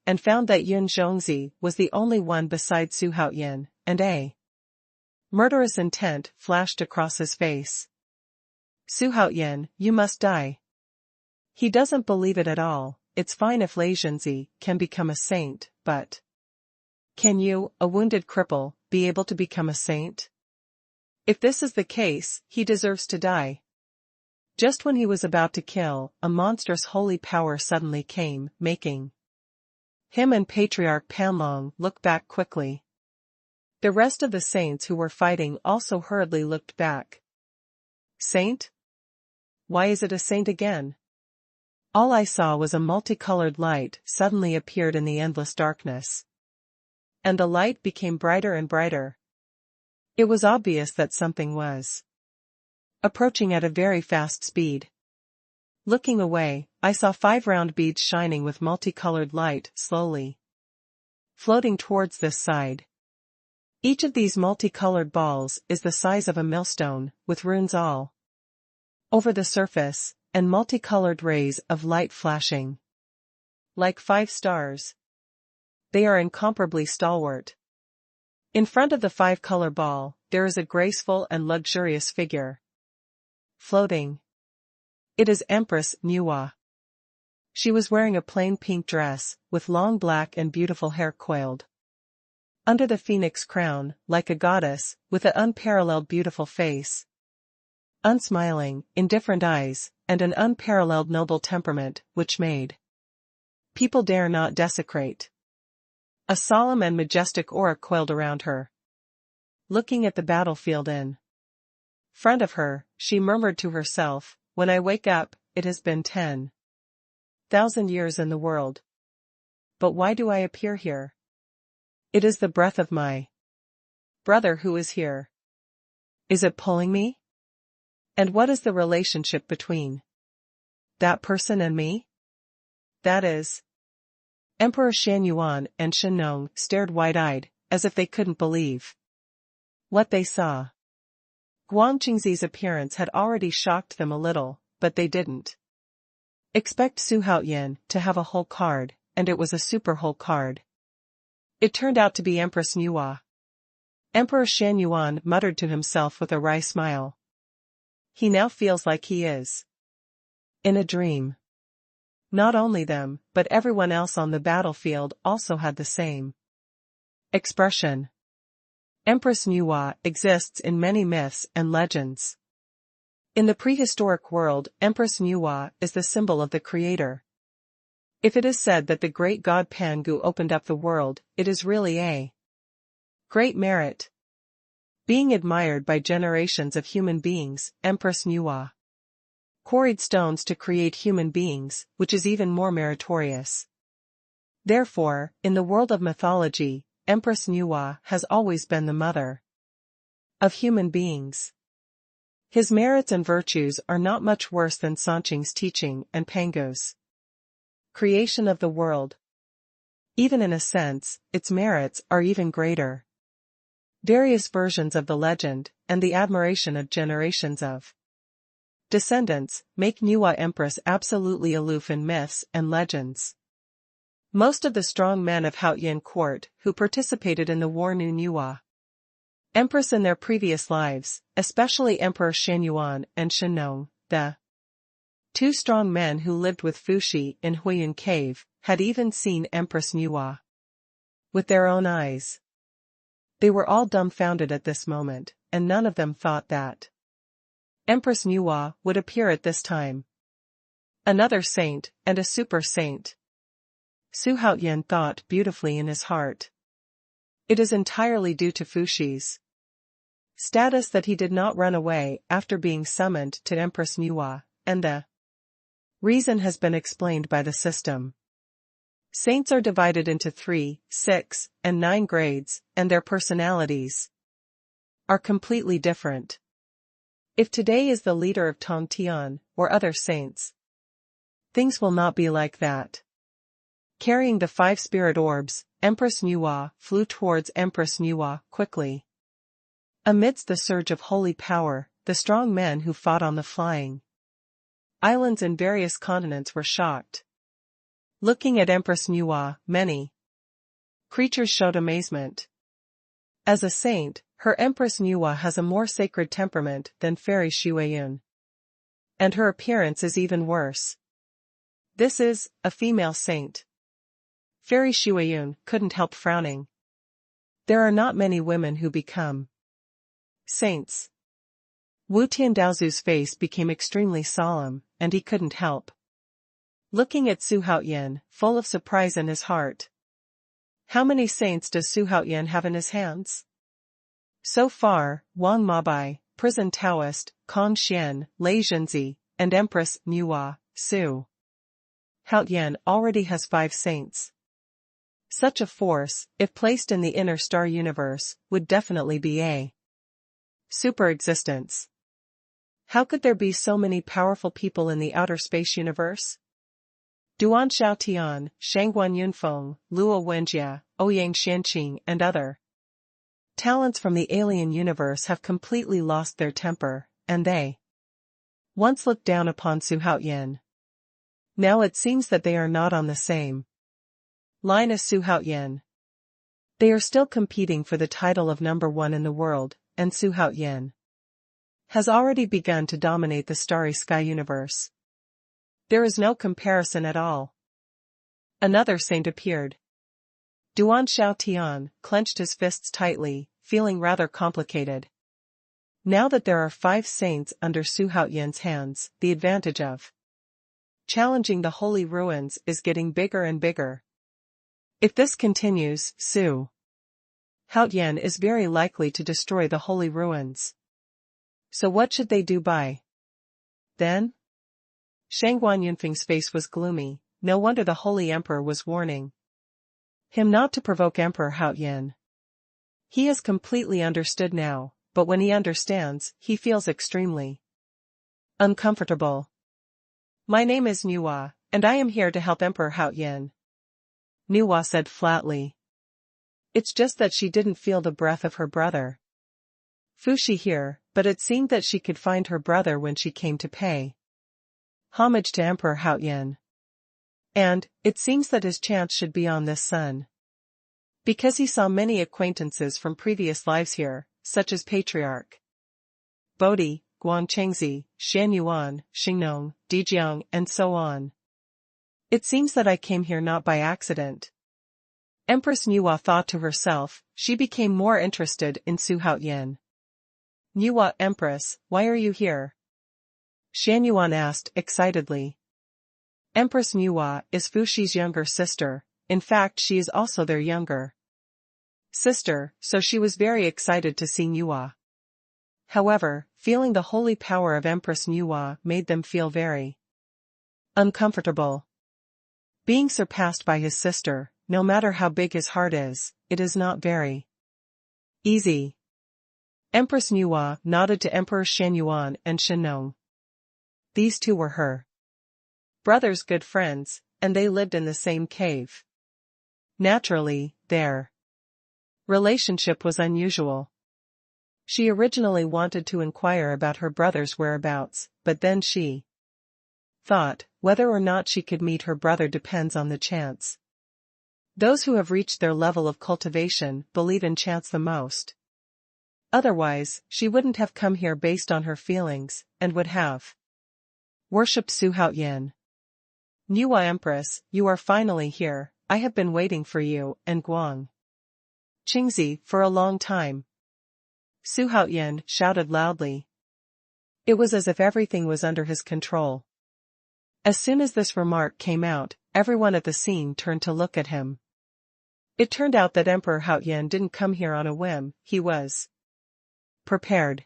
and found that Yun Zhongzi was the only one besides Xuanhuan, and a murderous intent flashed across his face. Xuanhuan, you must die. He doesn't believe it at all. It's fine if Lei Zhenzi can become a saint, but can you, a wounded cripple, be able to become a saint? If this is the case, he deserves to die. Just when he was about to kill, a monstrous holy power suddenly came, making him and Patriarch Panlong look back quickly. The rest of the saints who were fighting also hurriedly looked back. Saint? Why is it a saint again? All I saw was a multicolored light suddenly appeared in the endless darkness. And the light became brighter and brighter. It was obvious that something was approaching at a very fast speed. Looking away, I saw 5 round beads shining with multicolored light slowly floating towards this side. Each of these multicolored balls is the size of a millstone, with runes all over the surface, and multicolored rays of light flashing like 5 stars. They are incomparably stalwart. In front of the 5-color ball, there is a graceful and luxurious figure floating. It is Empress Nuwa. She was wearing a plain pink dress, with long black and beautiful hair coiled under the phoenix crown, like a goddess, with an unparalleled beautiful face, unsmiling, indifferent eyes, and an unparalleled noble temperament, which made people dare not desecrate. A solemn and majestic aura coiled around her. Looking at the battlefield in front of her, she murmured to herself, when I wake up, it has been 10,000 years in the world. But why do I appear here? It is the breath of my brother who is here. Is it pulling me? And what is the relationship between that person and me? That is. Emperor Xuanhuan and Shenong stared wide-eyed, as if they couldn't believe what they saw. Guan Qingzi's appearance had already shocked them a little, but they didn't expect Xuanhuan to have a whole card, and it was a super whole card. It turned out to be Empress Nuwa. Emperor Xuanhuan muttered to himself with a wry smile. He now feels like he is in a dream. Not only them, but everyone else on the battlefield also had the same expression. Empress Nuwa exists in many myths and legends. In the prehistoric world, Empress Nuwa is the symbol of the creator. If it is said that the great god Pangu opened up the world, it is really a great merit. Being admired by generations of human beings, Empress Nuwa quarried stones to create human beings, which is even more meritorious. Therefore, in the world of mythology, Empress Nuwa has always been the mother of human beings. His merits and virtues are not much worse than Sanqing's teaching and Pangu's creation of the world. Even in a sense, its merits are even greater. Various versions of the legend, and the admiration of generations of descendants make Nuwa Empress absolutely aloof in myths and legends. Most of the strong men of Haotian court who participated in the war knew Nuwa Empress in their previous lives, especially Emperor Xuanhuan and Shennong, the two strong men who lived with Fuxi in Huiyun Cave, had even seen Empress Nuwa with their own eyes. They were all dumbfounded at this moment, and none of them thought that Empress Nuwa would appear at this time. Another saint, and a super saint. Su Haotian thought beautifully in his heart. It is entirely due to Fuxi's status that he did not run away after being summoned to Empress Nuwa, and the reason has been explained by the system. Saints are divided into 3, 6, and 9 grades, and their personalities are completely different. If today is the leader of Tongtian, or other saints, things will not be like that. Carrying the 5 spirit orbs, Empress Nuwa flew towards Empress Nuwa quickly. Amidst the surge of holy power, the strong men who fought on the flying islands in various continents were shocked. Looking at Empress Nuwa, many creatures showed amazement. As a saint, her Empress Nuwa has a more sacred temperament than Fairy Xuanhuan. And her appearance is even worse. This is a female saint. Fairy Xuanhuan couldn't help frowning. There are not many women who become saints. Wu Tiandaozu's face became extremely solemn, and he couldn't help looking at Su Haotian, full of surprise in his heart. How many saints does Su Haotian have in his hands? So far, Wang Mabai, prison Taoist, Kong Xian, Lei Zhenzi, and Empress Nuwa, Su Haotian already has 5 saints. Such a force, if placed in the inner star universe, would definitely be a super existence. How could there be so many powerful people in the outer space universe? Duan Xiaotian, Shangguan Yunfeng, Luo Wenjia, Ouyang Xianqing and other talents from the alien universe have completely lost their temper, and they once looked down upon Su Haotian. Now it seems that they are not on the same line as Su Haotian. They are still competing for the title of number 1 in the world, and Su Haotian has already begun to dominate the starry sky universe. There is no comparison at all. Another saint appeared. Duan Xiaotian clenched his fists tightly, feeling rather complicated. Now that there are 5 saints under Su Haotian's hands, the advantage of challenging the holy ruins is getting bigger and bigger. If this continues, Su Haotian is very likely to destroy the holy ruins. So what should they do by then? Shangguan Yunfeng's face was gloomy. No wonder the Holy Emperor was warning him not to provoke Emperor Haotian. He has completely understood now, but when he understands, he feels extremely uncomfortable. My name is Nuwa, and I am here to help Emperor Haotian, Nuwa said flatly. It's just that she didn't feel the breath of her brother Fuxi here, but it seemed that she could find her brother when she came to pay homage to Emperor Haotian. And, it seems that his chance should be on this sun. Because he saw many acquaintances from previous lives here, such as Patriarch Bodhi, Guan Chengzi, Xuanhuan, Xingnong, Dijiang and so on. It seems that I came here not by accident. Empress Nuwa thought to herself. She became more interested in Su Haotian. Nuwa Empress, why are you here? Xuanhuan asked excitedly. Empress Nuwa is Fuxi's younger sister. In fact, she is also their younger sister, so she was very excited to see Nuwa. However, feeling the holy power of Empress Nuwa made them feel very uncomfortable. Being surpassed by his sister, no matter how big his heart is, it is not very easy. Empress Nuwa nodded to Emperor Xuanhuan and Shennong. These two were her brothers' good friends, and they lived in the same cave. Naturally, their relationship was unusual. She originally wanted to inquire about her brother's whereabouts, but then she thought, whether or not she could meet her brother depends on the chance. Those who have reached their level of cultivation believe in chance the most. Otherwise, she wouldn't have come here based on her feelings, and would have worshipped Xuanhuan. Nuwa Empress, you are finally here. I have been waiting for you, and Guang Qingzi, for a long time. Xuanhuan shouted loudly. It was as if everything was under his control. As soon as this remark came out, everyone at the scene turned to look at him. It turned out that Emperor Haoyan didn't come here on a whim, he was prepared.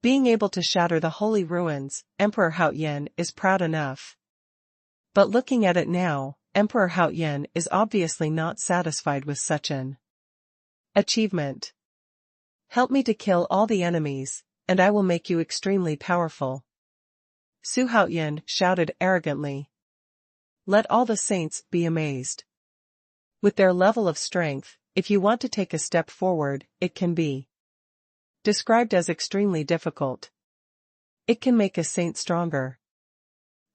Being able to shatter the holy ruins, Emperor Haoyan is proud enough. But looking at it now, Emperor Haoyan is obviously not satisfied with such an achievement. Help me to kill all the enemies, and I will make you extremely powerful. Xuanhuan shouted arrogantly. Let all the saints be amazed. With their level of strength, if you want to take a step forward, it can be described as extremely difficult. It can make a saint stronger.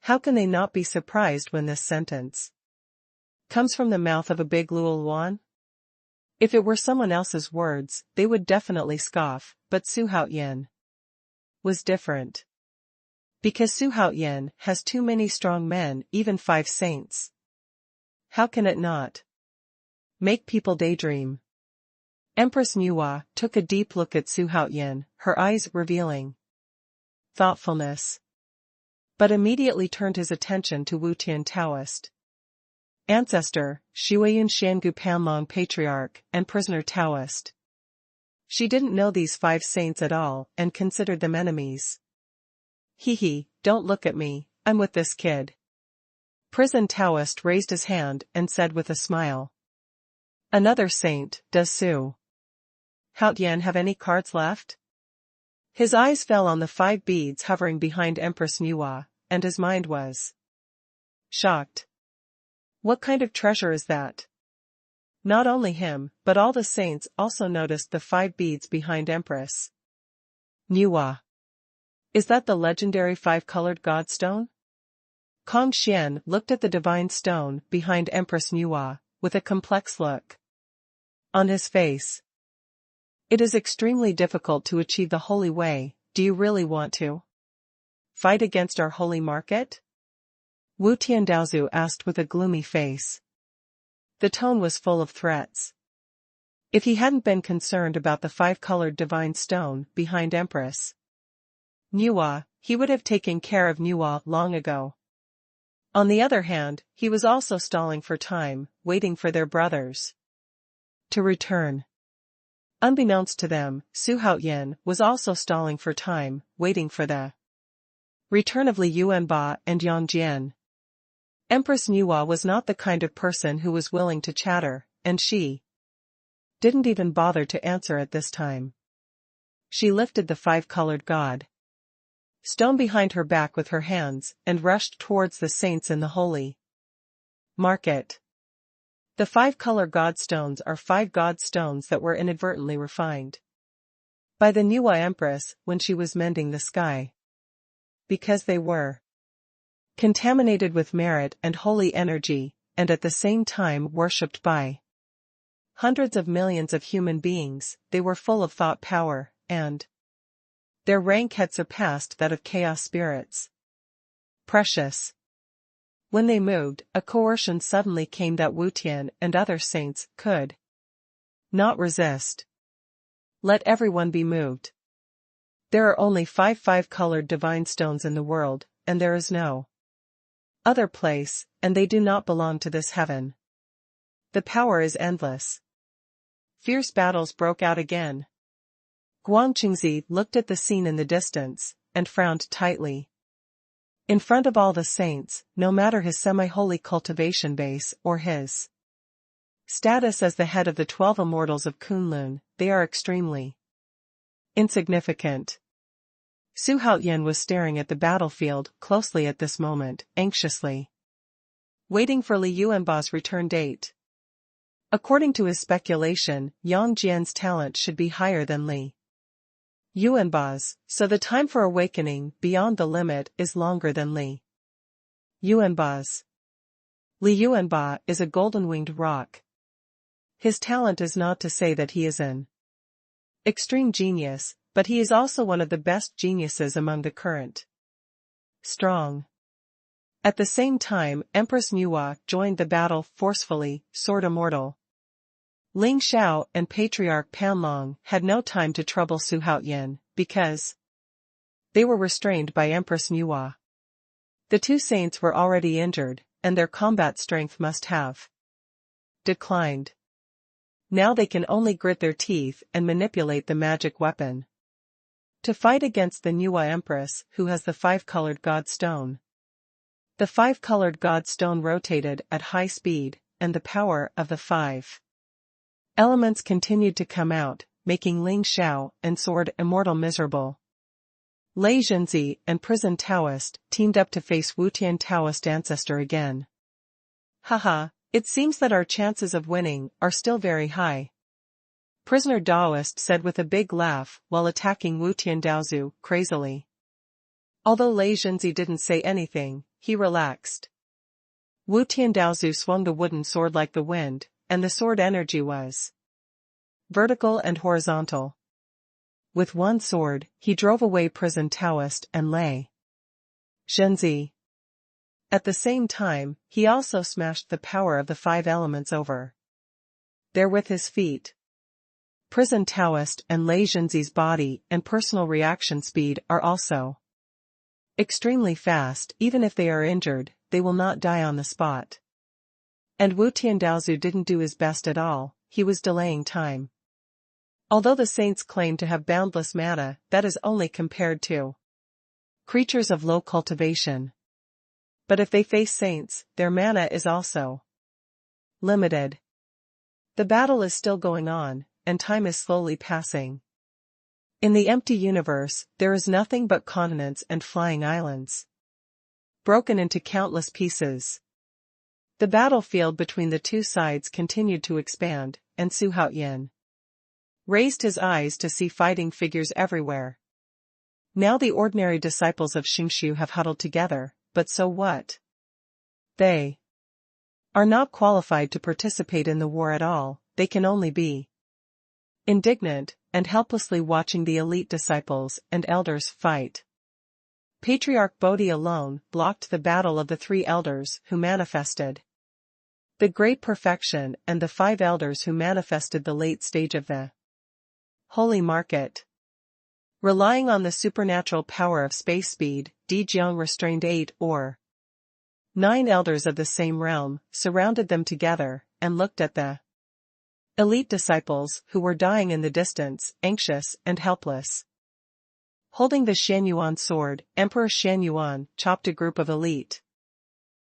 How can they not be surprised when this sentence comes from the mouth of a big Luoluan? If it were someone else's words, they would definitely scoff, but Xuanhuan was different. Because Xuanhuan has too many strong men, even 5 saints. How can it not make people daydream? Empress Nuwa took a deep look at Xuanhuan, her eyes revealing thoughtfulness. But immediately turned his attention to Wu Tian Taoist ancestor, Xuanhuan Shangu Panlong patriarch, and prisoner Taoist. She didn't know these 5 saints at all, and considered them enemies. Don't look at me, I'm with this kid. Prison Taoist raised his hand and said with a smile. Another saint, does Xuanhuan have any cards left? His eyes fell on the 5 beads hovering behind Empress Nuwa, and his mind was shocked. What kind of treasure is that? Not only him, but all the saints also noticed the 5 beads behind Empress Nuwa. Is that the legendary 5-colored god stone? Kong Xian looked at the divine stone behind Empress Nuwa, with a complex look on his face. It is extremely difficult to achieve the holy way. Do you really want to fight against our holy market? Wu Tiandaozu asked with a gloomy face. The tone was full of threats. If he hadn't been concerned about the 5-colored divine stone behind Empress Nuwa, he would have taken care of Nuwa long ago. On the other hand, he was also stalling for time, waiting for their brothers to return. Unbeknownst to them, Xuanhuan was also stalling for time, waiting for the return of Li Yuanba and Yang Jian. Empress Nuwa was not the kind of person who was willing to chatter, and she didn't even bother to answer at this time. She lifted the 5-colored god stone behind her back with her hands and rushed towards the saints in the holy market. The 5-color god stones are 5 god stones that were inadvertently refined by the Nuwa Empress when she was mending the sky. Because they were contaminated with merit and holy energy, and at the same time worshipped by hundreds of millions of human beings, they were full of thought power, and their rank had surpassed that of chaos spirits. Precious. When they moved, a coercion suddenly came that Wu Tian and other saints could not resist. Let everyone be moved. There are only 5 5-colored divine stones in the world, and there is no other place, and they do not belong to this heaven. The power is endless. Fierce battles broke out again. Guang Qingzi looked at the scene in the distance, and frowned tightly. In front of all the saints, no matter his semi-holy cultivation base or his status as the head of the 12 immortals of Kunlun, they are extremely insignificant. Xuanhuan was staring at the battlefield closely at this moment, anxiously waiting for Li Yuanba's return date. According to his speculation, Yang Jian's talent should be higher than Li Yuanba's, so the time for awakening beyond the limit is longer than Li Yuanba's. Li Yuanba is a golden-winged rock. His talent is not to say that he is an extreme genius, but he is also one of the best geniuses among the current strong. At the same time, Empress Nuwa joined the battle forcefully, sword immortal. Ling Xiao and Patriarch Panlong had no time to trouble Su Haoyan, because they were restrained by Empress Nuwa. The two saints were already injured, and their combat strength must have declined. Now they can only grit their teeth and manipulate the magic weapon to fight against the Nuwa Empress, who has the five-colored God Stone. The five-colored God Stone rotated at high speed, and the power of the five elements continued to come out, making Ling Xiao and Sword Immortal miserable. Lei Zhenzi and Prison Taoist teamed up to face Wutian Taoist ancestor again. Haha, it seems that our chances of winning are still very high. Prisoner Daoist said with a big laugh while attacking Wutian Daozu crazily. Although Lei Zhenzi didn't say anything, he relaxed. Wutian Daozu swung the wooden sword like the wind, and the sword energy was vertical and horizontal. With one sword, he drove away Prison Taoist and Lei Zhenzi. At the same time, he also smashed the power of the five elements over there with his feet. Prison Taoist and Lei Zhenzi's body and personal reaction speed are also extremely fast. Even if they are injured, they will not die on the spot. And Wutian Daozu didn't do his best at all, he was delaying time. Although the saints claim to have boundless mana, that is only compared to creatures of low cultivation. But if they face saints, their mana is also limited. The battle is still going on, and time is slowly passing. In the empty universe, there is nothing but continents and flying islands, broken into countless pieces. The battlefield between the two sides continued to expand, and Su Haoyan raised his eyes to see fighting figures everywhere. Now the ordinary disciples of Xingshu have huddled together, but so what? They are not qualified to participate in the war at all. They can only be indignant and helplessly watching the elite disciples and elders fight. Patriarch Bodhi alone blocked the battle of the three elders who manifested the great perfection and the five elders who manifested the late stage of the holy market. Relying on the supernatural power of space speed, Di Jiang restrained 8 or 9 elders of the same realm, surrounded them together, and looked at the elite disciples who were dying in the distance, anxious and helpless. Holding the Xuanhuan sword, Emperor Xuanhuan chopped a group of elite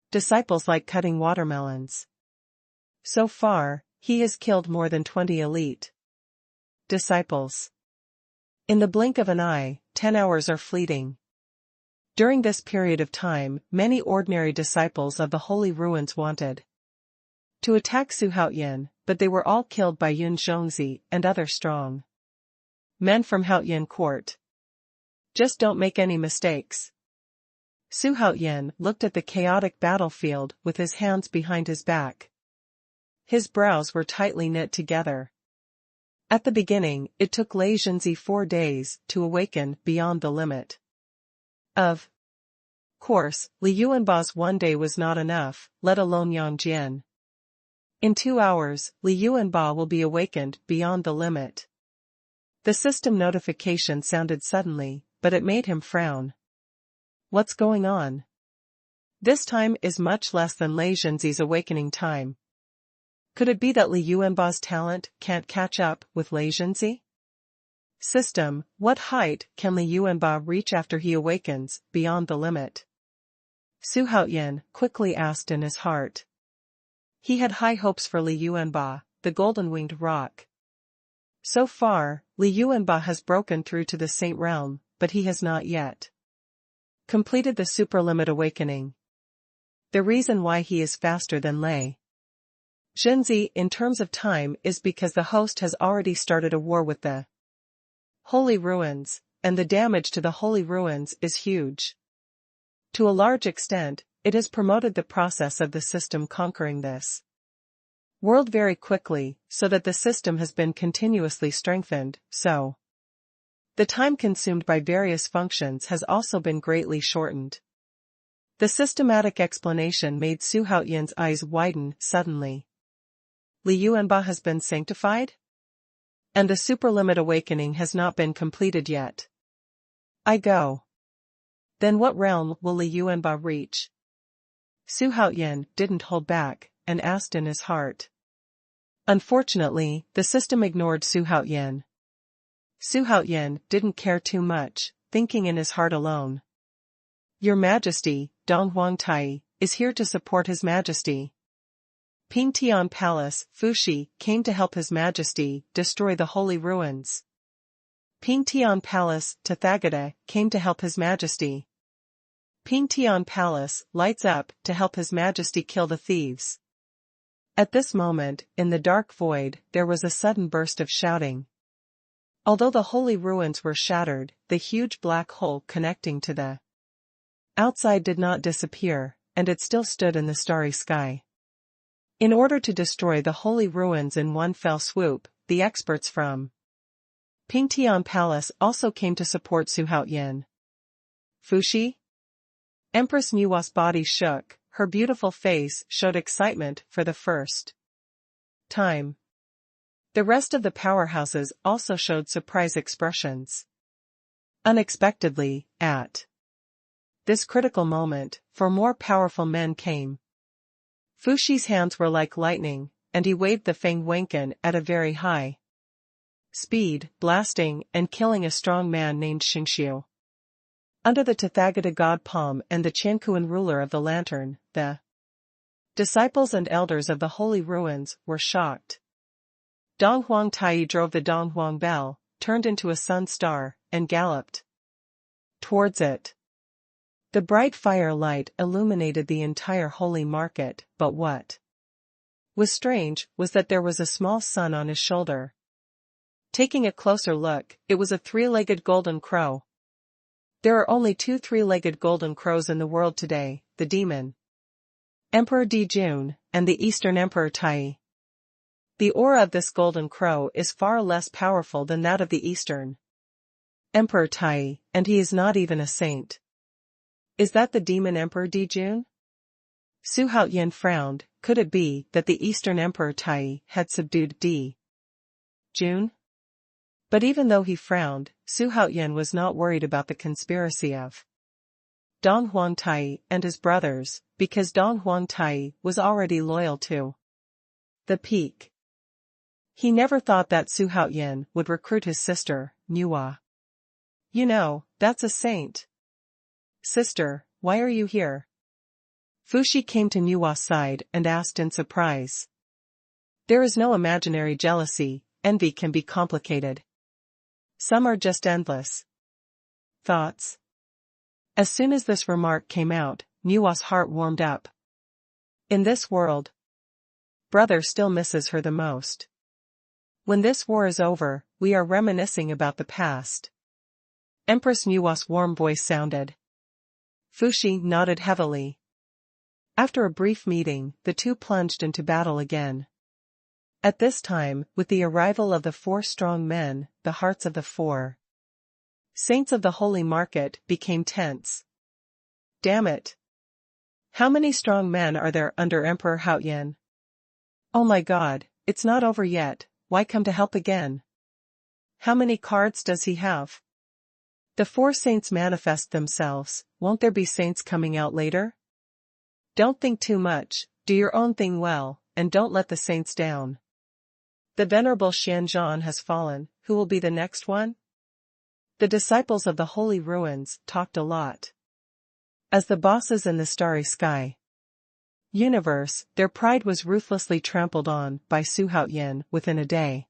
disciples like cutting watermelons. So far, he has killed more than 20 elite disciples. In the blink of an eye, 10 hours are fleeting. During this period of time, many ordinary disciples of the holy ruins wanted to attack Su Haoyan, but they were all killed by Yun Zhongzi and other strong men from Haoyan court. Just don't make any mistakes. Su Haoyan looked at the chaotic battlefield with his hands behind his back. His brows were tightly knit together. At the beginning, it took Lei Zhenzi 4 days to awaken beyond the limit. Of course, Li Yuanba's 1 day was not enough, let alone Yang Jian. In 2 hours, Li Yuanba will be awakened beyond the limit. The system notification sounded suddenly, but it made him frown. What's going on? This time is much less than Lei Zhenzi's awakening time. Could it be that Li Yuanba's talent can't catch up with Lei Zhenzi? System, what height can Li Yuanba reach after he awakens beyond the limit? Su Haoyan quickly asked in his heart. He had high hopes for Li Yuanba, the golden-winged rock. So far, Li Yuanba has broken through to the Saint Realm, but he has not yet completed the superlimit awakening. The reason why he is faster than Lei Zhenzi in terms of time is because the host has already started a war with the holy ruins, and the damage to the holy ruins is huge. To a large extent, it has promoted the process of the system conquering this world very quickly, so that the system has been continuously strengthened, so the time consumed by various functions has also been greatly shortened. The systematic explanation made Xuanhuan's eyes widen suddenly. Li Yuanba has been sanctified? And the superlimit awakening has not been completed yet. I go. Then what realm will Li Yuanba reach? Xuanhuan didn't hold back, and asked in his heart. Unfortunately, the system ignored Xuanhuan. Xuanhuan didn't care too much, thinking in his heart alone. Your Majesty, Dong Huangtai, is here to support His Majesty. Pingtian Palace, Fuxi, came to help His Majesty destroy the holy ruins. Pingtian Palace, Tathagata, came to help His Majesty. Pingtian Palace lights up to help His Majesty kill the thieves. At this moment, in the dark void, there was a sudden burst of shouting. Although the holy ruins were shattered, the huge black hole connecting to the outside did not disappear, and it still stood in the starry sky. In order to destroy the holy ruins in one fell swoop, the experts from Pingtian Palace also came to support Xuanhuan. Fuxi? Empress Nuwa's body shook, her beautiful face showed excitement for the first time. The rest of the powerhouses also showed surprise expressions. Unexpectedly, at this critical moment, 4 more powerful men came. Fuxi's hands were like lightning, and he waved the Feng Wenken at a very high speed, blasting and killing a strong man named Xingxiu. Under the Tathagata god palm and the Qiankuan ruler of the lantern, the disciples and elders of the holy ruins were shocked. Dong Huangtai drove the Dong Huang bell, turned into a sun star, and galloped towards it. The bright firelight illuminated the entire holy market, but what was strange was that there was a small sun on his shoulder. Taking a closer look, it was a 3-legged golden crow. There are only 2 3-legged golden crows in the world today, the demon Emperor Dijun, and the Eastern Emperor Tai. The aura of this golden crow is far less powerful than that of the Eastern Emperor Tai, and he is not even a saint. Is that the demon Emperor Dijun? Xuanhuan frowned. Could it be that the Eastern Emperor Tai had subdued Dijun? But even though he frowned, Xuanhuan was not worried about the conspiracy of Dong Huangtai and his brothers, because Dong Huangtai was already loyal to the peak. He never thought that Xuanhuan would recruit his sister, Nuwa. You know, that's a saint. Sister, why are you here? Fuxi came to Nuwa's side and asked in surprise. There is no imaginary jealousy, envy can be complicated. Some are just endless. Thoughts? As soon as this remark came out, Nuwa's heart warmed up. In this world, brother still misses her the most. When this war is over, we are reminiscing about the past. Empress Nuwa's warm voice sounded. Fuxi nodded heavily. After a brief meeting, the two plunged into battle again. At this time, with the arrival of the 4 strong men, the hearts of the 4 saints of the holy market became tense. Damn it! How many strong men are there under Emperor Haoyan? Oh my god, it's not over yet, why come to help again? How many cards does he have? The 4 saints manifest themselves, won't there be saints coming out later? Don't think too much, do your own thing well, and don't let the saints down. The venerable Xianzhan has fallen, who will be the next one? The disciples of the holy ruins talked a lot. As the bosses in the starry sky universe, their pride was ruthlessly trampled on by Xuanhuan within a day.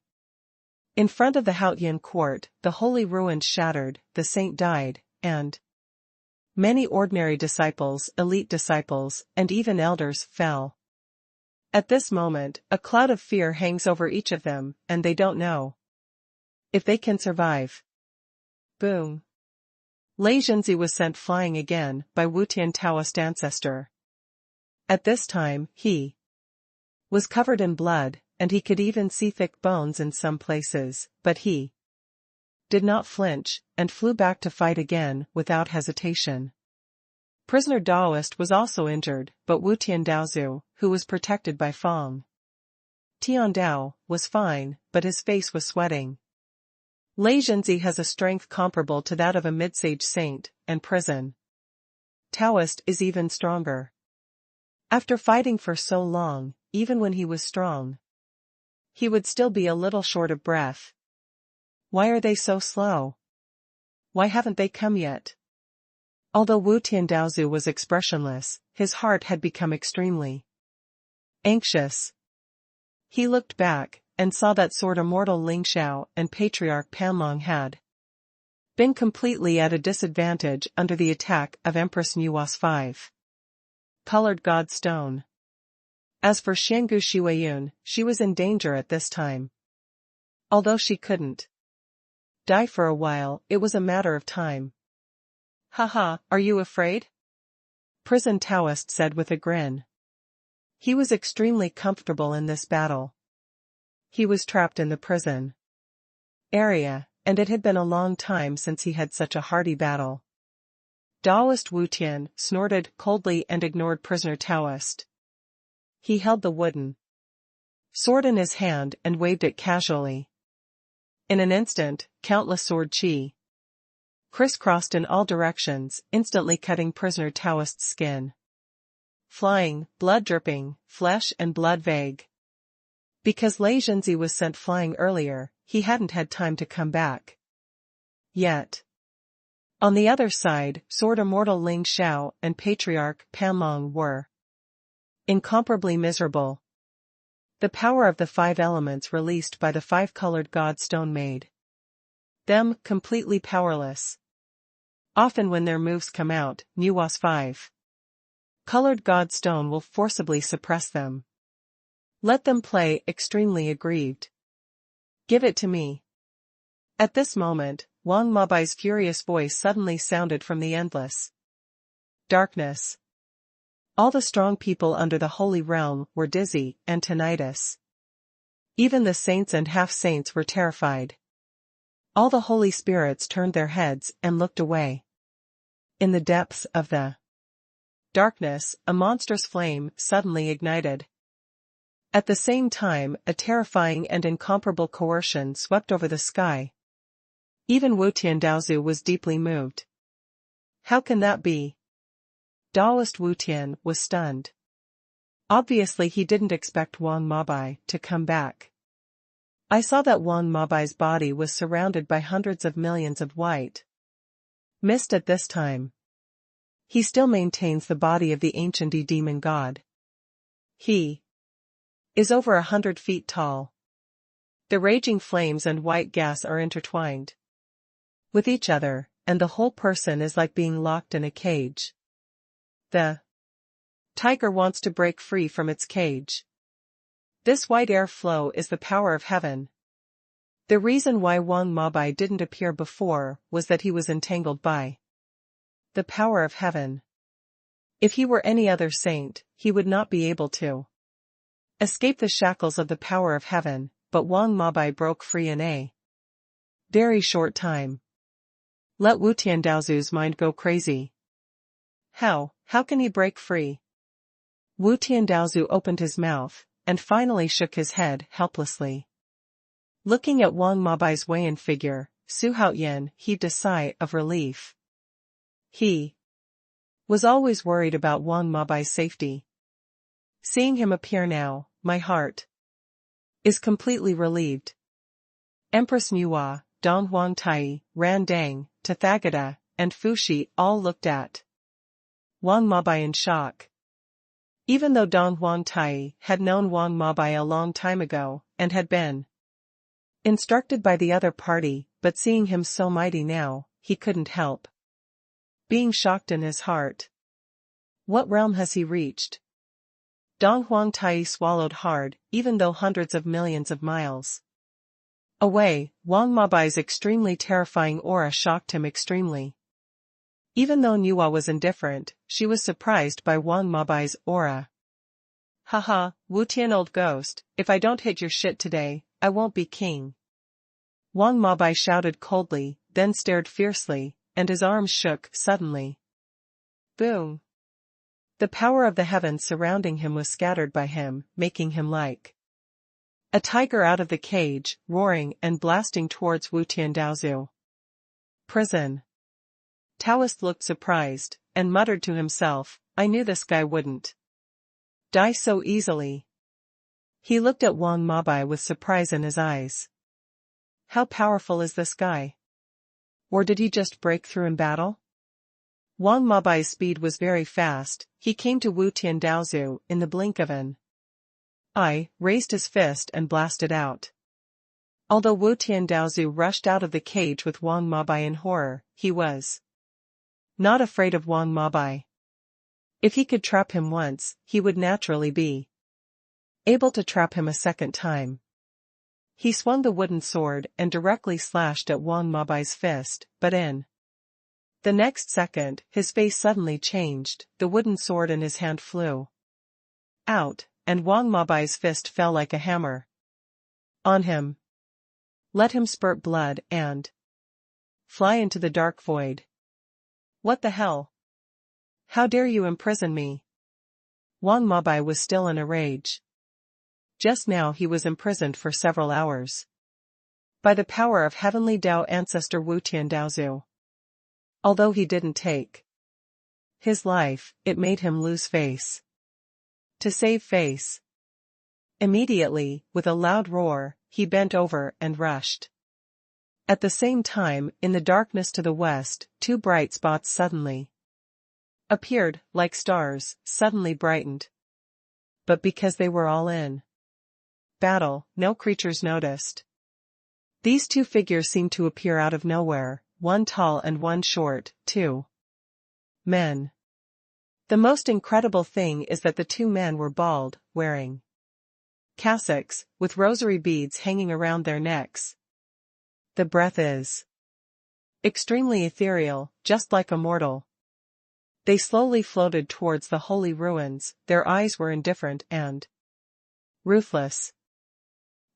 In front of the Haoyan court, the holy ruins shattered, the saint died, and many ordinary disciples, elite disciples, and even elders fell. At this moment, a cloud of fear hangs over each of them, and they don't know if they can survive. Boom. Lei Zhenzi was sent flying again by Wutian Taoist ancestor. At this time, he was covered in blood, and he could even see thick bones in some places, but he did not flinch, and flew back to fight again without hesitation. Prisoner Daoist was also injured, but Wutian Daozu, who was protected by Fang Tiandao, was fine, but his face was sweating. Lei Zhenzi has a strength comparable to that of a mid-sage saint, and prison Taoist is even stronger. After fighting for so long, even when he was strong, he would still be a little short of breath. Why are they so slow? Why haven't they come yet? Although Wu Tiandaozu was expressionless, his heart had become extremely anxious. He looked back, and saw that Sword Immortal Ling Xiao and Patriarch Panlong had been completely at a disadvantage under the attack of Empress Nuwa's 5 colored God Stone. As for Xiangu Xuanhuan, she was in danger at this time. Although she couldn't die for a while, it was a matter of time. Haha, are you afraid? Prison Taoist said with a grin. He was extremely comfortable in this battle. He was trapped in the prison area, and it had been a long time since he had such a hearty battle. Daoist Wutian snorted coldly and ignored prisoner Taoist. He held the wooden sword in his hand and waved it casually. In an instant, countless sword qi crisscrossed in all directions, instantly cutting prisoner Taoist's skin. Flying, blood dripping, flesh and blood vague. Because Lei Zhenzi was sent flying earlier, he hadn't had time to come back yet. On the other side, Sword Immortal Ling Xiao and Patriarch Panlong were incomparably miserable. The power of the 5 elements released by the 5-colored God Stone made them completely powerless. Often when their moves come out, Nuwa's 5 colored God Stone will forcibly suppress them. Let them play extremely aggrieved. Give it to me. At this moment, Wang Mabai's furious voice suddenly sounded from the endless darkness. All the strong people under the Holy Realm were dizzy and tinnitus. Even the saints and half-saints were terrified. All the holy spirits turned their heads and looked away. In the depths of the darkness, a monstrous flame suddenly ignited. At the same time, a terrifying and incomparable coercion swept over the sky. Even Wu Tiandaozu was deeply moved. How can that be? Daoist Wu Tian was stunned. Obviously he didn't expect Wang Mabai to come back. I saw that Wang Mabai's body was surrounded by hundreds of millions of white mist at this time. He still maintains the body of the ancient demon god. He is over 100 feet tall. The raging flames and white gas are intertwined with each other, and the whole person is like being locked in a cage. The tiger wants to break free from its cage. This white air flow is the power of heaven. The reason why Wang Mabai didn't appear before was that he was entangled by the power of heaven. If he were any other saint, he would not be able to escape the shackles of the power of heaven, but Wang Mabai broke free in a very short time. Let Wu Tiandaozu's mind go crazy. How can he break free? Wu Tiandaozu opened his mouth, and finally shook his head helplessly. Looking at Wang Mabai's Weiyan figure, Su Haoyan heaved a sigh of relief. He was always worried about Wang Mabai's safety. Seeing him appear now, my heart is completely relieved. Empress Nuwa, Dong Huang Tai, Ran Dang, Tathagata, and Fushi all looked at Wang Mabai in shock. Even though Dong Huang Tai had known Wang Mabai a long time ago, and had been instructed by the other party, but seeing him so mighty now, he couldn't help being shocked in his heart. What realm has he reached? Dong Huang Tai swallowed hard, even though hundreds of millions of miles Away, Wang Mabai's extremely terrifying aura shocked him extremely. Even though Nuwa was indifferent, she was surprised by Wang Mabai's aura. Haha, Wu Tian old ghost, if I don't hit your shit today, I won't be king. Wang Mabai shouted coldly, then stared fiercely, and his arms shook suddenly. Boom! The power of the heavens surrounding him was scattered by him, making him like a tiger out of the cage, roaring and blasting towards Wu Tian Daozu. Prison. Taoist looked surprised, and muttered to himself, I knew this guy wouldn't die so easily. He looked at Wang Mabai with surprise in his eyes. How powerful is this guy? Or did he just break through in battle? Wang Mabai's speed was very fast. He came to Wu Tian Daozu in the blink of an eye, raised his fist and blasted out. Although Wu Tian Daozu rushed out of the cage with Wang Mabai in horror, he was not afraid of Wang Mabai. If he could trap him once, he would naturally be able to trap him a second time. He swung the wooden sword and directly slashed at Wang Mabai's fist, but in the next second, his face suddenly changed, the wooden sword in his hand flew out, and Wang Mabai's fist fell like a hammer on him. Let him spurt blood and fly into the dark void. What the hell? How dare you imprison me? Wang Mabai was still in a rage. Just now he was imprisoned for several hours by the power of heavenly Dao ancestor Wu Tian Daozu. Although he didn't take his life, it made him lose face. To save face. Immediately, with a loud roar, he bent over and rushed. At the same time, in the darkness to the west, two bright spots suddenly appeared, like stars, suddenly brightened. But because they were all in battle, no creatures noticed. These two figures seemed to appear out of nowhere, one tall and one short, two men. The most incredible thing is that the two men were bald, wearing cassocks, with rosary beads hanging around their necks. The breath is extremely ethereal, just like a mortal. They slowly floated towards the holy ruins, their eyes were indifferent and ruthless.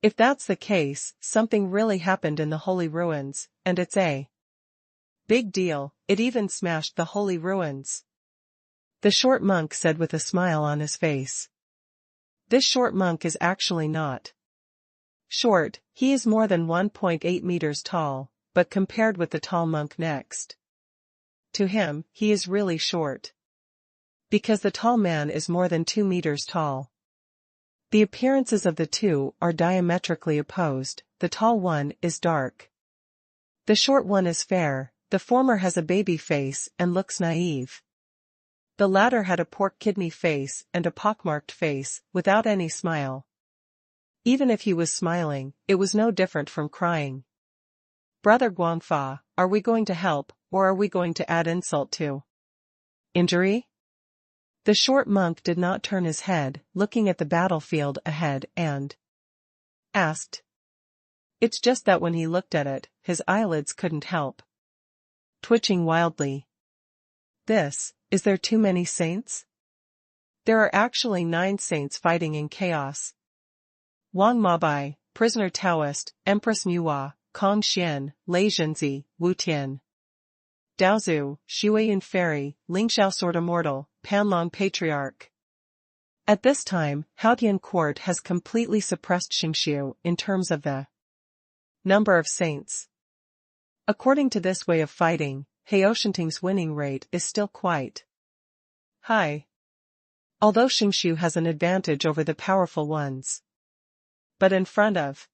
If that's the case, something really happened in the holy ruins, and it's a big deal, it even smashed the holy ruins. The short monk said with a smile on his face. This short monk is actually not short, he is more than 1.8 meters tall, but compared with the tall monk next to him, he is really short. Because the tall man is more than 2 meters tall. The appearances of the two are diametrically opposed, the tall one is dark. The short one is fair, the former has a baby face and looks naive. The latter had a pork kidney face and a pockmarked face, without any smile. Even if he was smiling, it was no different from crying. Brother Guangfa, are we going to help, or are we going to add insult to injury? The short monk did not turn his head, looking at the battlefield ahead, and asked. It's just that when he looked at it, his eyelids couldn't help twitching wildly. Is there too many saints? There are actually 9 saints fighting in chaos. Wang Mabai, prisoner Taoist, Empress Nuwa, Kong Xian, Lei Zhenzi, Wu Tian Daozu, Xuanhuan Fairy, Lingxiao Sword Immortal, Panlong Patriarch. At this time, Haotian court has completely suppressed Xingqiu in terms of the number of saints. According to this way of fighting, Haoshanting's winning rate is still quite high. Although Xingqiu has an advantage over the powerful ones. But in front of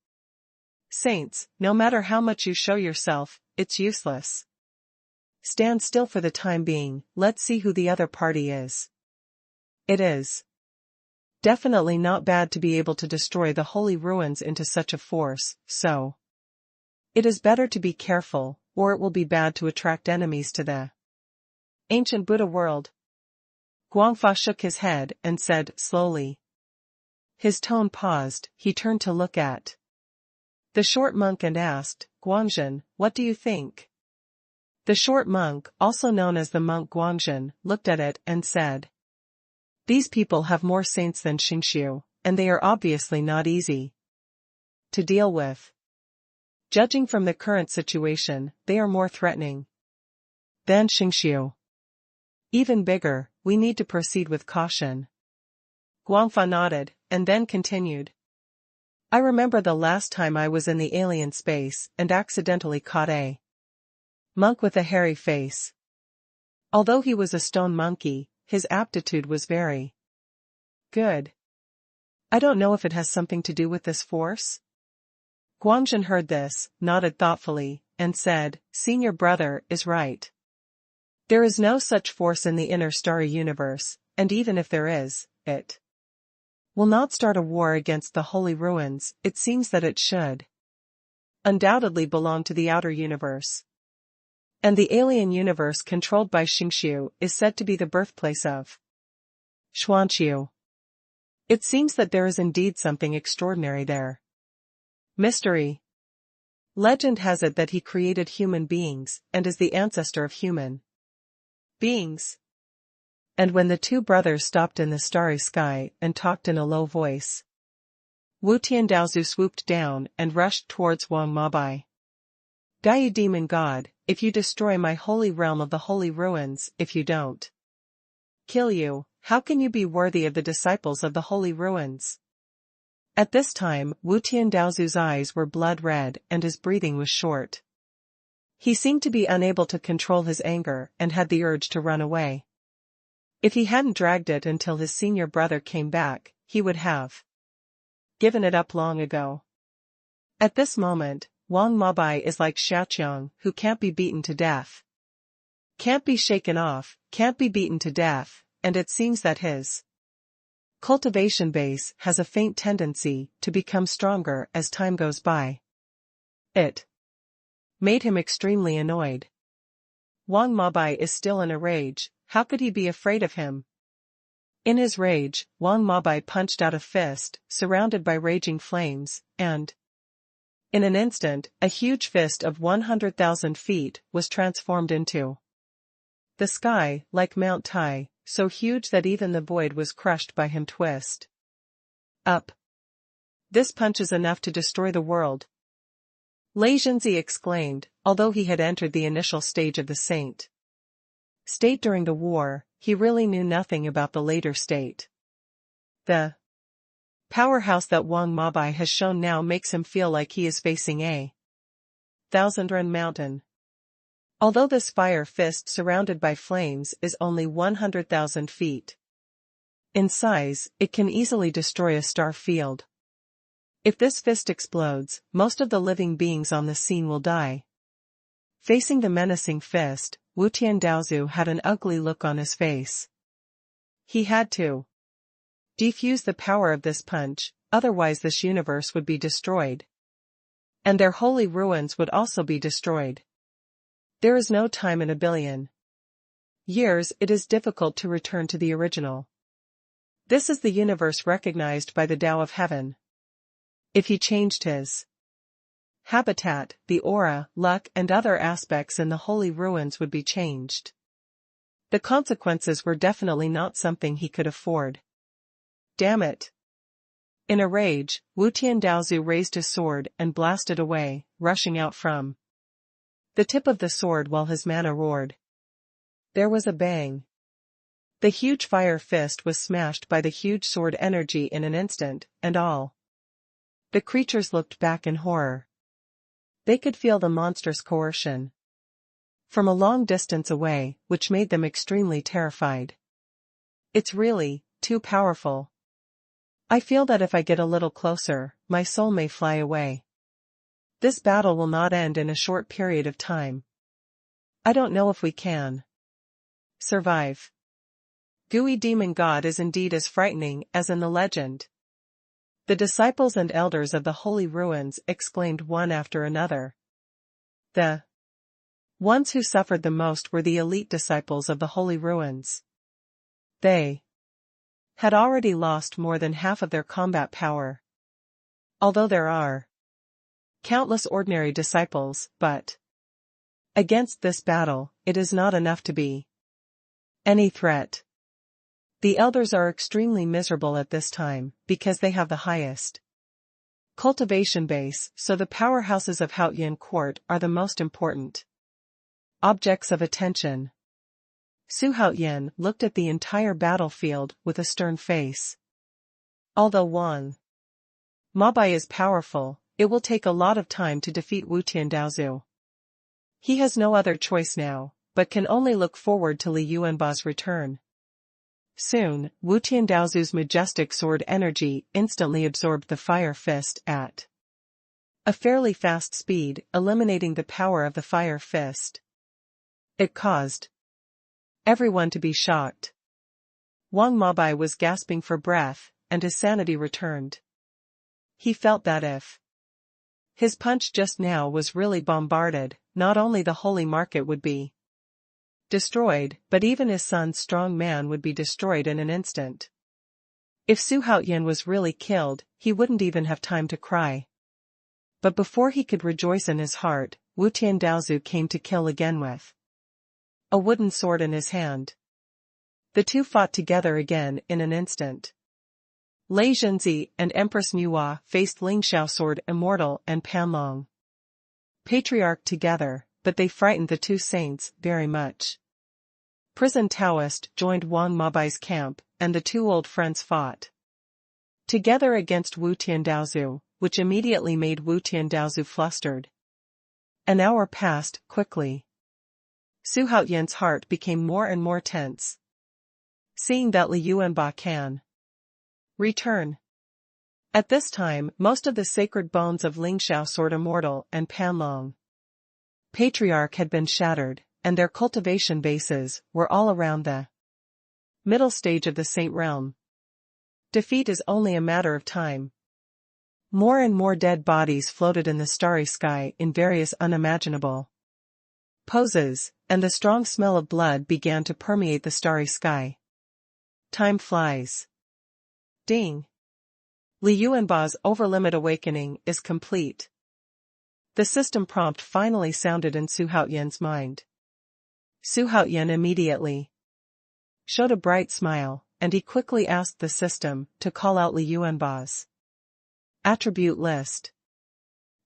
saints, no matter how much you show yourself, it's useless. Stand still for the time being, let's see who the other party is. It is definitely not bad to be able to destroy the holy ruins into such a force, so it is better to be careful, or it will be bad to attract enemies to the ancient Buddha world. Guangfa shook his head and said slowly. His tone paused, he turned to look at the short monk and asked, Guangzhen, what do you think? The short monk, also known as the monk Guangzhen, looked at it and said, these people have more saints than Xingqiu, and they are obviously not easy to deal with. Judging from the current situation, they are more threatening than Xingqiu. Even bigger, we need to proceed with caution. Guangfa nodded, and then continued. I remember the last time I was in the alien space and accidentally caught a monk with a hairy face. Although he was a stone monkey, his aptitude was very good. I don't know if it has something to do with this force. Guangzhen heard this, nodded thoughtfully, and said, Senior brother is right. There is no such force in the inner starry universe, and even if there is, it will not start a war against the holy ruins. It seems that it should undoubtedly belong to the outer universe. And the alien universe controlled by Xingqiu is said to be the birthplace of Xuanhuan. It seems that there is indeed something extraordinary there. Mystery. Legend has it that he created human beings and is the ancestor of human beings. And when the two brothers stopped in the starry sky and talked in a low voice, Wu Tiandaozu swooped down and rushed towards Wang Mabai. Die, you demon god, if you destroy my holy realm of the holy ruins, if you don't kill you, how can you be worthy of the disciples of the holy ruins? At this time, Wu Tiandaozu's eyes were blood red and his breathing was short. He seemed to be unable to control his anger and had the urge to run away. If he hadn't dragged it until his senior brother came back, he would have given it up long ago. At this moment, Wang Mabai is like Xiaqiang, who can't be beaten to death. Can't be shaken off, can't be beaten to death, and it seems that his cultivation base has a faint tendency to become stronger as time goes by. It made him extremely annoyed. Wang Mabai is still in a rage, how could he be afraid of him? In his rage, Wang Mabai punched out a fist, surrounded by raging flames, and in an instant, a huge fist of 100,000 feet was transformed into the sky, like Mount Tai, so huge that even the void was crushed by him. Twist up. This punch is enough to destroy the world. Lei Zhenzi exclaimed, although he had entered the initial stage of the saint state during the war, he really knew nothing about the later state. The powerhouse that Wang Mabai has shown now makes him feel like he is facing a thousand-run mountain. Although this fire fist surrounded by flames is only 100,000 feet in size, it can easily destroy a star field. If this fist explodes, most of the living beings on the scene will die. Facing the menacing fist, Wu Tiandaozu had an ugly look on his face. He had to defuse the power of this punch, otherwise this universe would be destroyed. And their holy ruins would also be destroyed. There is no time in a billion years it is difficult to return to the original. This is the universe recognized by the Tao of Heaven. If he changed his habitat, the aura, luck and other aspects in the holy ruins would be changed. The consequences were definitely not something he could afford. Damn it! In a rage, Wu Tiandaozu raised his sword and blasted away, rushing out from the tip of the sword while his mana roared. There was a bang. The huge fire fist was smashed by the huge sword energy in an instant, and all the creatures looked back in horror. They could feel the monstrous coercion from a long distance away, which made them extremely terrified. It's really too powerful. I feel that if I get a little closer, my soul may fly away. This battle will not end in a short period of time. I don't know if we can survive. Gooey demon god is indeed as frightening as in the legend. The disciples and elders of the holy ruins exclaimed one after another. The ones who suffered the most were the elite disciples of the holy ruins. They had already lost more than half of their combat power. Although there are countless ordinary disciples, but against this battle, it is not enough to be any threat. The elders are extremely miserable at this time, because they have the highest cultivation base, so the powerhouses of Haotian court are the most important objects of attention. Su Haotian looked at the entire battlefield with a stern face. Although Wang Mabai is powerful, it will take a lot of time to defeat Wu Tiandaozu. He has no other choice now, but can only look forward to Li Yuanba's return. Soon, Wu Tiandaozu's majestic sword energy instantly absorbed the fire fist at a fairly fast speed, eliminating the power of the fire fist. It caused everyone to be shocked. Wang Mabai was gasping for breath, and his sanity returned. He felt that if his punch just now was really bombarded, not only the holy market would be destroyed, but even his son's strong man would be destroyed in an instant. If Su Haotian was really killed, he wouldn't even have time to cry. But before he could rejoice in his heart, Wu Tiandaozu came to kill again with a wooden sword in his hand. The two fought together again in an instant. Lei Zhenzi and Empress Nuwa faced Ling Xiao Sword Immortal and Panlong Patriarch together, but they frightened the two saints very much. Prison Taoist joined Wang Mabai's camp, and the two old friends fought together against Wu Tiandaozu, which immediately made Wu Tiandaozu flustered. An hour passed quickly. Su Haotian's heart became more and more tense. Seeing that Li Yuanba can return. At this time, most of the sacred bones of Ling Xiao Sword Immortal and Panlong Patriarch had been shattered, and their cultivation bases were all around the middle stage of the Saint Realm. Defeat is only a matter of time. More and more dead bodies floated in the starry sky in various unimaginable poses, and the strong smell of blood began to permeate the starry sky. Time flies. Ding. Li Yuanba's overlimit awakening is complete. The system prompt finally sounded in Su Haotian's mind. Su Haotian immediately showed a bright smile, and he quickly asked the system to call out Li Yuanba's attribute list.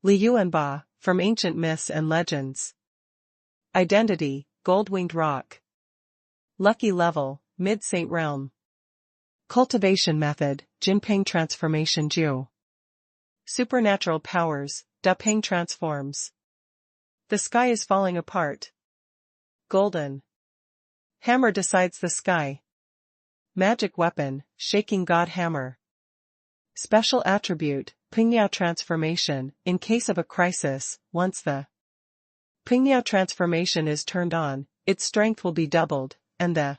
Li Yuanba, from ancient myths and legends. Identity, gold-winged rock. Lucky level, mid-Saint Realm. Cultivation method, Jinping transformation Ju. Supernatural powers, Dapeng transforms. The sky is falling apart. Golden hammer decides the sky. Magic weapon, shaking god hammer. Special attribute, Pingyao transformation. In case of a crisis, once the Pingyao transformation is turned on, its strength will be doubled, and the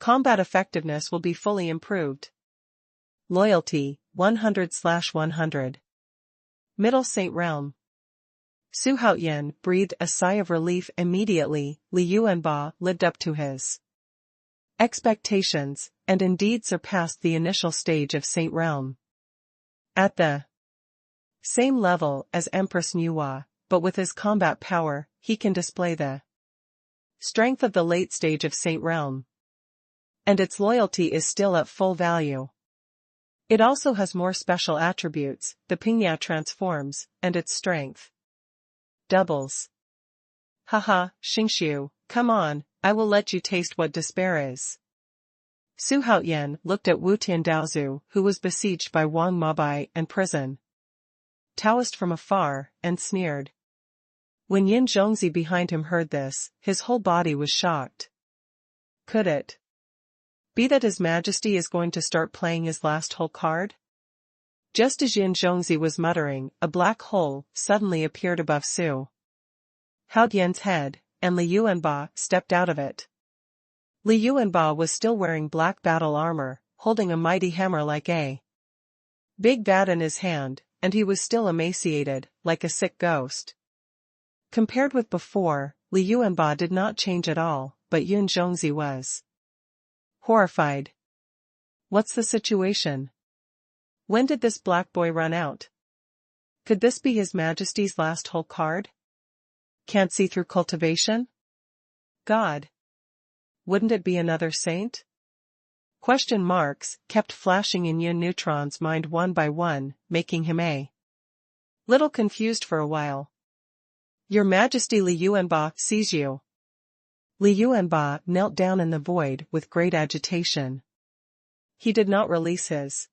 combat effectiveness will be fully improved. Loyalty, 100/100. Middle Saint Realm. Su Haotian breathed a sigh of relief immediately. Li Yuanba lived up to his expectations, and indeed surpassed the initial stage of Saint Realm. At the same level as Empress Nuwa, but with his combat power, he can display the strength of the late stage of Saint Realm. And its loyalty is still at full value. It also has more special attributes, the Pingyao transforms, and its strength doubles. Haha, Xingxiu, come on, I will let you taste what despair is. Su Haotian looked at Wu Tiandaozu, who was besieged by Wang Mabai and prison Taoist from afar, and sneered. When Yin Zhongzi behind him heard this, his whole body was shocked. Could it be that His Majesty is going to start playing his last hole card? Just as Yin Zhongzi was muttering, a black hole suddenly appeared above Su Haotian's head, and Li Yuanba stepped out of it. Li Yuanba was still wearing black battle armor, holding a mighty hammer like a big bat in his hand, and he was still emaciated, like a sick ghost. Compared with before, Li Yuanba did not change at all, but Yin Zhongzi was horrified. What's the situation? When did this black boy run out? Could this be His Majesty's last hole card? Can't see through cultivation? God. Wouldn't it be another saint? Question marks kept flashing in Yin Neutron's mind one by one, making him a little confused for a while. Your Majesty, Li Yuanba sees you. Li Yuanba knelt down in the void with great agitation. He did not release his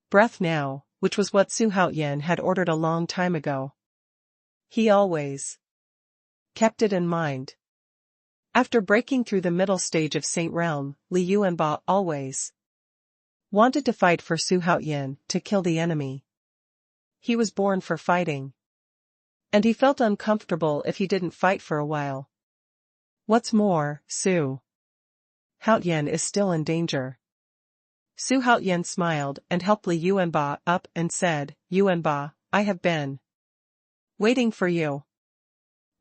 breath now, which was what Su Haoyan had ordered a long time ago. He always kept it in mind. After breaking through the middle stage of Saint Realm, Li Yuanba always wanted to fight for Su Haoyan, to kill the enemy. He was born for fighting. And he felt uncomfortable if he didn't fight for a while. What's more, Su Haoyan is still in danger. Su Haoyan smiled and helped Li Yuanba up and said, Yuanba, I have been waiting for you.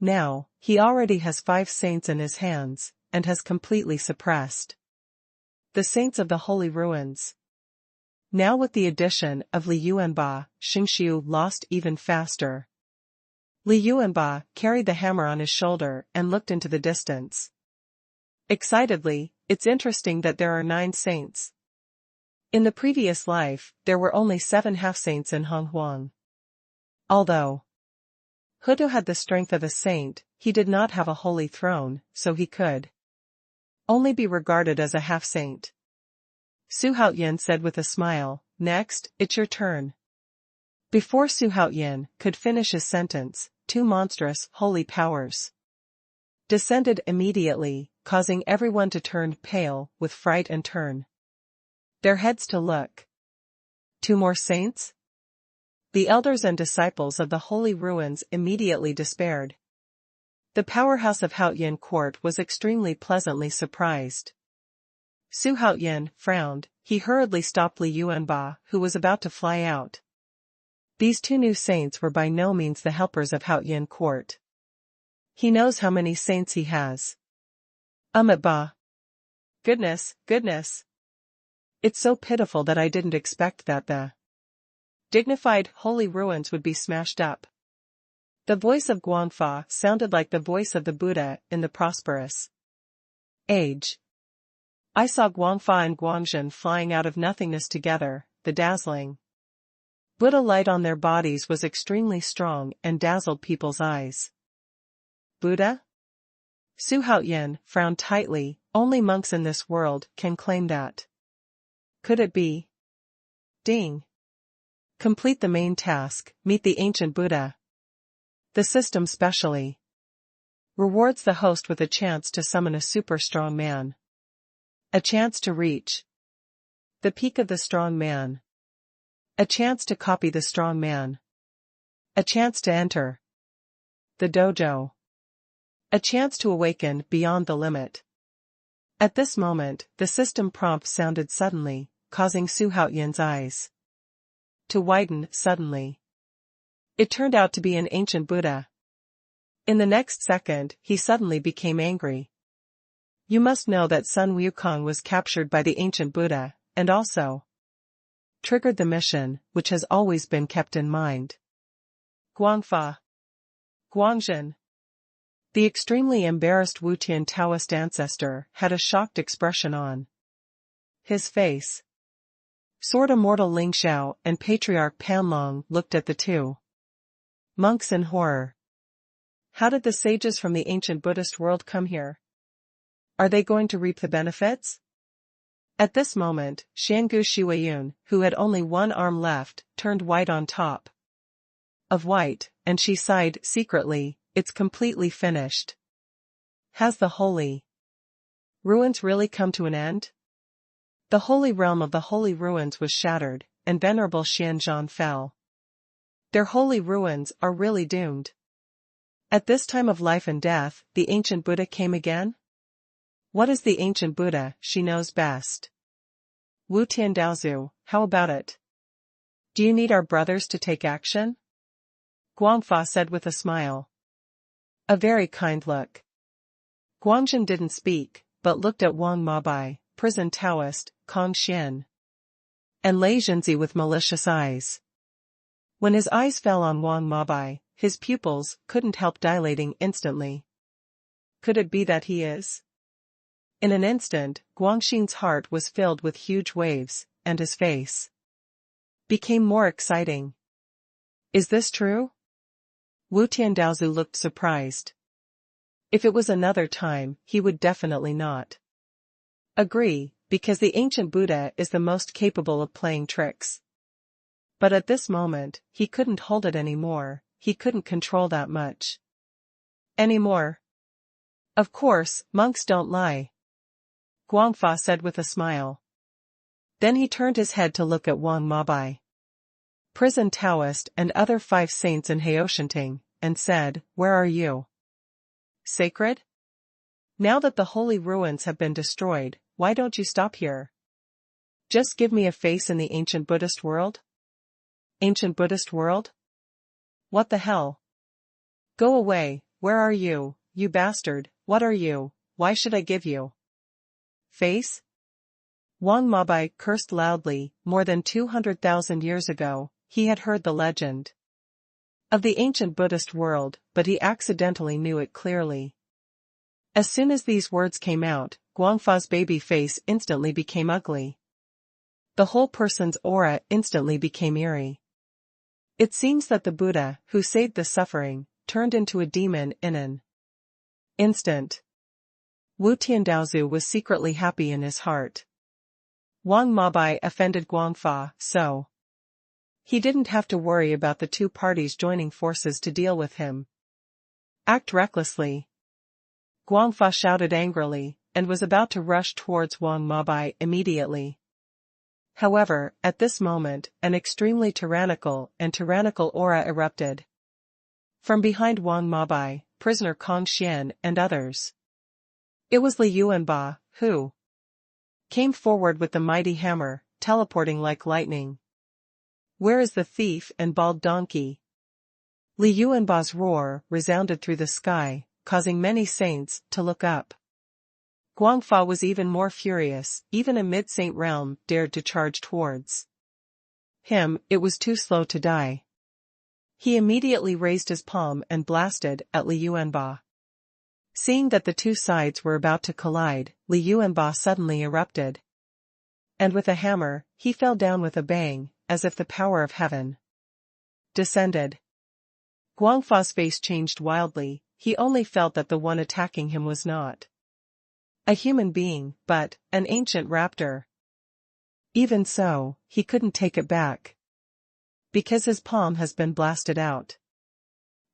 Now, he already has 5 saints in his hands, and has completely suppressed the saints of the holy ruins. Now with the addition of Li Yuanba, Xingqiu lost even faster. Li Yuanba carried the hammer on his shoulder and looked into the distance. Excitedly, it's interesting that there are 9 saints. In the previous life, there were only 7 half-saints in Xuanhuan. Although Hudo had the strength of a saint, he did not have a holy throne, so he could only be regarded as a half-saint. Su Haoyan said with a smile, next, it's your turn. Before Su Haoyan could finish his sentence, 2 monstrous, holy powers descended immediately, causing everyone to turn pale with fright and turn their heads to look. 2 more saints? The elders and disciples of the holy ruins immediately despaired. The powerhouse of Haoyan court was extremely pleasantly surprised. Su Haoyan frowned, he hurriedly stopped Li Yuanba, who was about to fly out. These 2 new saints were by no means the helpers of Haoyan court. He knows how many saints he has. Ba. Goodness. It's so pitiful that I didn't expect that the dignified holy ruins would be smashed up. The voice of Guangfa sounded like the voice of the Buddha in the prosperous age. I saw Guangfa and Guangzhen flying out of nothingness together, the dazzling Buddha light on their bodies was extremely strong and dazzled people's eyes. Buddha? Su Haoyan frowned tightly, only monks in this world can claim that. Could it be? Ding. Complete the main task, meet the ancient Buddha. The system specially rewards the host with a chance to summon a super strong man. A chance to reach the peak of the strong man. A chance to copy the strong man. A chance to enter the dojo. A chance to awaken beyond the limit. At this moment, the system prompt sounded suddenly, causing Su Haoyan's eyes to widen suddenly. It turned out to be an ancient Buddha. In the next second, he suddenly became angry. You must know that Sun Wukong was captured by the ancient Buddha, and also triggered the mission, which has always been kept in mind. Guangfa. Guangzhen. The extremely embarrassed Wutian Taoist ancestor had a shocked expression on his face. Sword Immortal Ling Xiao and Patriarch Panlong looked at the 2 monks in horror. How did the sages from the ancient Buddhist world come here? Are they going to reap the benefits? At this moment, Shangu Shuayun, who had only 1 arm left, turned white on top of white, and she sighed secretly, it's completely finished. Has the holy ruins really come to an end? The holy realm of the holy ruins was shattered, and Venerable Xianzhan fell. Their holy ruins are really doomed. At this time of life and death, the ancient Buddha came again? What is the ancient Buddha? She knows best. Wu Tiandaozu, how about it? Do you need our brothers to take action? Guangfa said with a smile. A very kind look. Guangzhen didn't speak, but looked at Wang Mabai, prison Taoist, Kong Xian, and Lei Zhenzi with malicious eyes. When his eyes fell on Wang Mabai, his pupils couldn't help dilating instantly. Could it be that he is? In an instant, Guangxin's heart was filled with huge waves, and his face became more exciting. Is this true? Wu Tiandaozu looked surprised. If it was another time, he would definitely not agree, because the ancient Buddha is the most capable of playing tricks. But at this moment, he couldn't hold it anymore, he couldn't control that much anymore. Of course, monks don't lie, Guangfa said with a smile. Then he turned his head to look at Wang Mabai, prison Taoist and other 5 saints in Heoshanting, and said, "Where are you? Sacred? Now that the holy ruins have been destroyed, why don't you stop here? Just give me a face in the ancient Buddhist world?" Ancient Buddhist world? What the hell? Go away, where are you, you bastard, what are you, why should I give you face? Wang Mabai cursed loudly. More than 200,000 years ago, he had heard the legend of the ancient Buddhist world, but he accidentally knew it clearly. As soon as these words came out, Guangfa's baby face instantly became ugly. The whole person's aura instantly became eerie. It seems that the Buddha, who saved the suffering, turned into a demon in an instant. Wu Tiandaozu was secretly happy in his heart. Wang Mabai offended Guangfa, so he didn't have to worry about the 2 parties joining forces to deal with him. Act recklessly, Guangfa shouted angrily, and was about to rush towards Wang Mabai immediately. However, at this moment, an extremely tyrannical aura erupted from behind Wang Mabai, prisoner Kong Xian and others. It was Li Yuanba, who came forward with the mighty hammer, teleporting like lightning. "Where is the thief and bald donkey?" Li Yuanba's roar resounded through the sky, causing many saints to look up. Guangfa was even more furious. Even a mid-saint realm dared to charge towards him. It was too slow to die. He immediately raised his palm and blasted at Li Yuanba. Seeing that the 2 sides were about to collide, Li Yuanba suddenly erupted. And with a hammer, he fell down with a bang, as if the power of heaven descended. Guangfa's face changed wildly. He only felt that the one attacking him was not a human being, but an ancient raptor. Even so, he couldn't take it back, because his palm has been blasted out.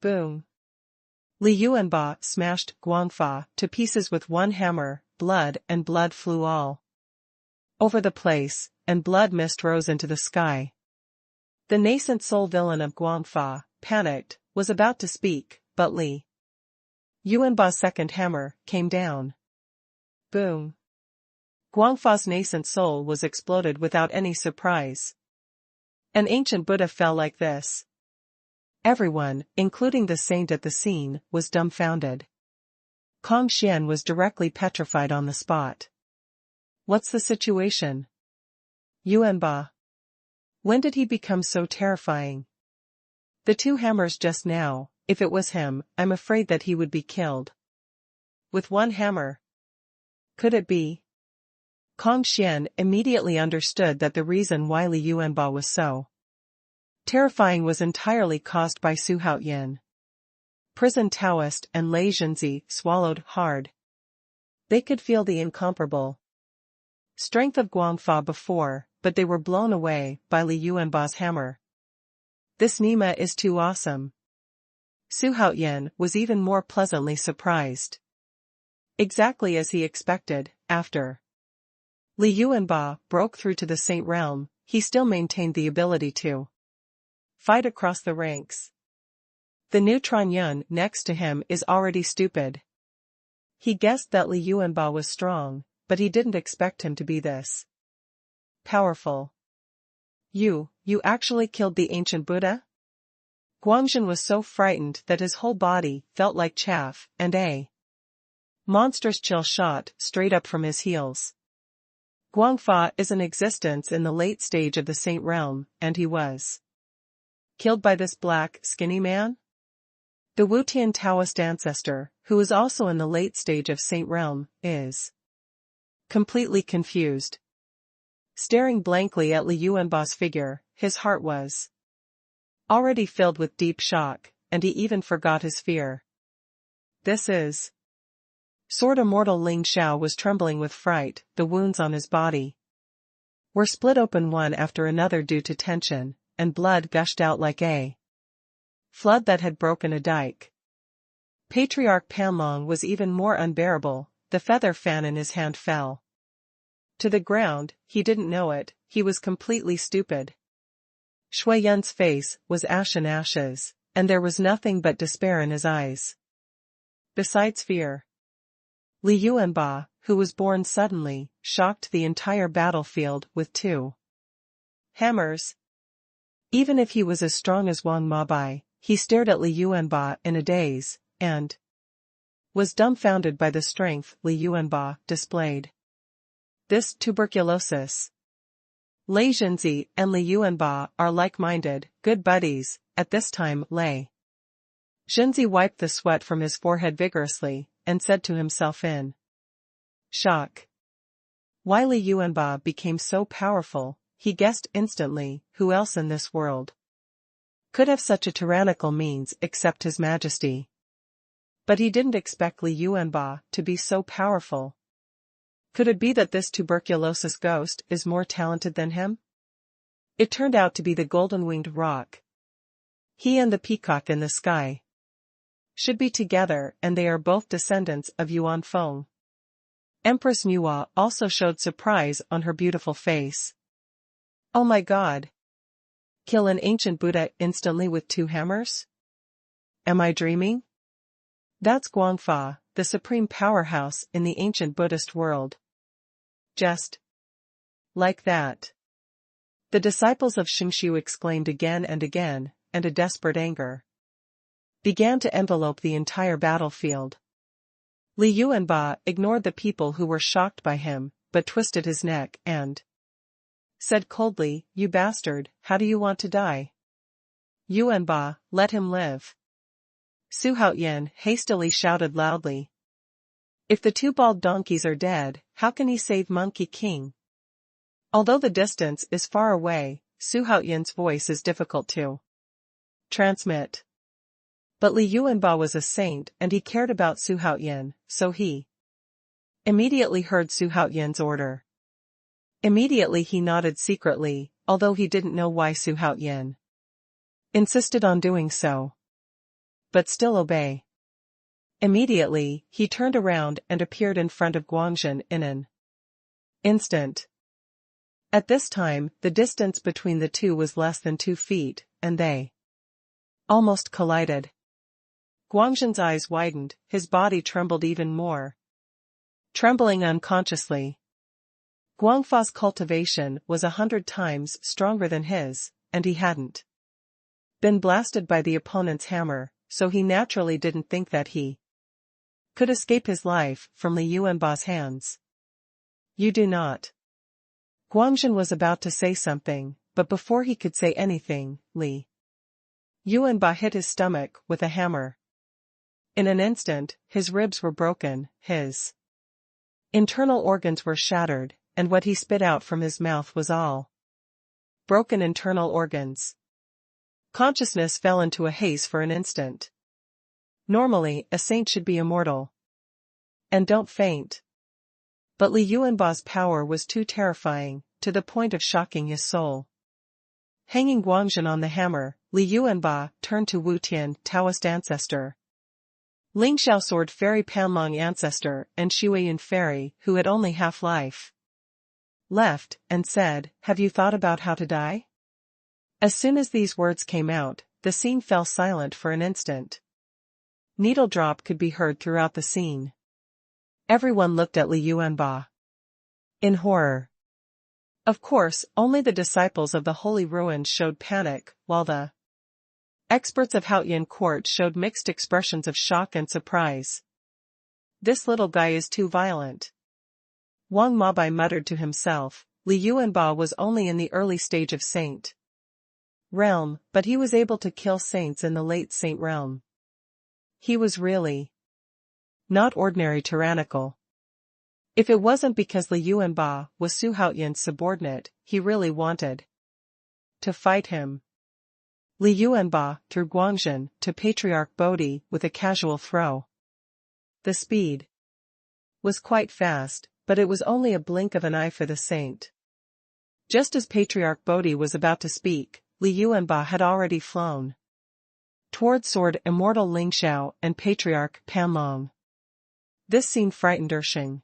Boom. Li Yuanba smashed Guangfa to pieces with one hammer. Blood flew all over the place, and blood mist rose into the sky. The nascent soul villain of Guangfa, panicked, was about to speak, but Li Yuanba's second hammer came down. Boom. Guangfa's nascent soul was exploded without any surprise. An ancient Buddha fell like this. Everyone, including the saint at the scene, was dumbfounded. Kong Xian was directly petrified on the spot. What's the situation? Yuanba. When did he become so terrifying? The 2 hammers just now, if it was him, I'm afraid that he would be killed. With one hammer. Could it be? Kong Xian immediately understood that the reason why Li Yuanba was so terrifying was entirely caused by Xuanhuan. Prison Taoist and Lei Zhenzi swallowed hard. They could feel the incomparable strength of Guangfa before, but they were blown away by Li Yuanba's hammer. This Nima is too awesome. Xuanhuan was even more pleasantly surprised. Exactly as he expected, after Li Yuanba broke through to the Saint realm, he still maintained the ability to fight across the ranks. The new Xuanhuan next to him is already stupid. He guessed that Li Yuanba was strong, but he didn't expect him to be this powerful. You actually killed the ancient Buddha? Guangxin was so frightened that his whole body felt like chaff, and a monstrous chill shot straight up from his heels. Guangfa is in existence in the late stage of the Saint realm, and he was Killed by this black, skinny man? The Wutian Taoist ancestor, who is also in the late stage of Saint Realm, is completely confused. Staring blankly at Li Yuanba's figure, his heart was already filled with deep shock, and he even forgot his fear. This is... Sword Immortal Ling Xiao was trembling with fright. The wounds on his body were split open one after another due to tension, and blood gushed out like a flood that had broken a dike. Patriarch Panlong was even more unbearable. The feather fan in his hand fell to the ground. He didn't know it, he was completely stupid. Xuanhuan's face was ashen ashes, and there was nothing but despair in his eyes. Besides fear, Li Yuanba, who was born suddenly, shocked the entire battlefield with 2 hammers. Even if he was as strong as Wang Mabai, he stared at Li Yuanba in a daze, and was dumbfounded by the strength Li Yuanba displayed. This tuberculosis. Lei Jinzi and Li Yuanba are like-minded, good buddies. At this time, Lei Jinzi wiped the sweat from his forehead vigorously, and said to himself in shock why Li Yuanba became so powerful. He guessed instantly, who else in this world could have such a tyrannical means except His Majesty. But he didn't expect Li Yuanba to be so powerful. Could it be that this tuberculosis ghost is more talented than him? It turned out to be the golden-winged roc. He and the peacock in the sky should be together, and they are both descendants of Yuan Feng. Empress Nuwa also showed surprise on her beautiful face. Oh my god! Kill an ancient Buddha instantly with 2 hammers? Am I dreaming? That's Guangfa, the supreme powerhouse in the ancient Buddhist world. Just like that. The disciples of Xingshu exclaimed again and again, and a desperate anger began to envelope the entire battlefield. Li Yuanba ignored the people who were shocked by him, but twisted his neck and said coldly, "You bastard, how do you want to die? Yuanba, let him live." Su Haoyan hastily shouted loudly, "If the 2 bald donkeys are dead, how can he save Monkey King?" Although the distance is far away, Su Haoyan's voice is difficult to transmit. But Li Yuanba was a saint and he cared about Su Haoyan, so he immediately heard Su Haoyan's order. Immediately he nodded secretly, although he didn't know why Su Haoyan insisted on doing so. But still obey. Immediately, he turned around and appeared in front of Guangzhen in an instant. At this time, the distance between the two was less than 2 feet, and they almost collided. Guangzhen's eyes widened, his body trembled even more. Trembling unconsciously. Guangfa's cultivation was 100 times stronger than his, and he hadn't been blasted by the opponent's hammer, so he naturally didn't think that he could escape his life from Li Yuanba's hands. You do not. Guangzhen was about to say something, but before he could say anything, Li Yuanba hit his stomach with a hammer. In an instant, his ribs were broken, his internal organs were shattered, and what he spit out from his mouth was all broken internal organs. Consciousness fell into a haze for an instant. Normally, a saint should be immortal and don't faint. But Li Yuanba's power was too terrifying, to the point of shocking his soul. Hanging Guangzhen on the hammer, Li Yuanba turned to Wu Tian, Taoist ancestor, Ling Xiao Sword Fairy Panlong ancestor, and Xuanhuan Fairy, who had only half life left, and said, "Have you thought about how to die?" As soon as these words came out, the scene fell silent for an instant. Needle drop could be heard throughout the scene. Everyone looked at Li Yuanba in horror. Of course, only the disciples of the Holy Ruins showed panic, while the experts of Haoyan court showed mixed expressions of shock and surprise. This little guy is too violent. Wang Mabai muttered to himself. Li Yuanba was only in the early stage of saint realm, but he was able to kill saints in the late saint realm. He was really not ordinary tyrannical. If it wasn't because Li Yuanba was Su Haoyan's subordinate, he really wanted to fight him. Li Yuanba threw Guangzhen to Patriarch Bodhi with a casual throw. The speed was quite fast, but it was only a blink of an eye for the saint. Just as Patriarch Bodhi was about to speak, Li Yuanba had already flown toward Sword Immortal Ling Xiao and Patriarch Panlong. This scene frightened Ersheng.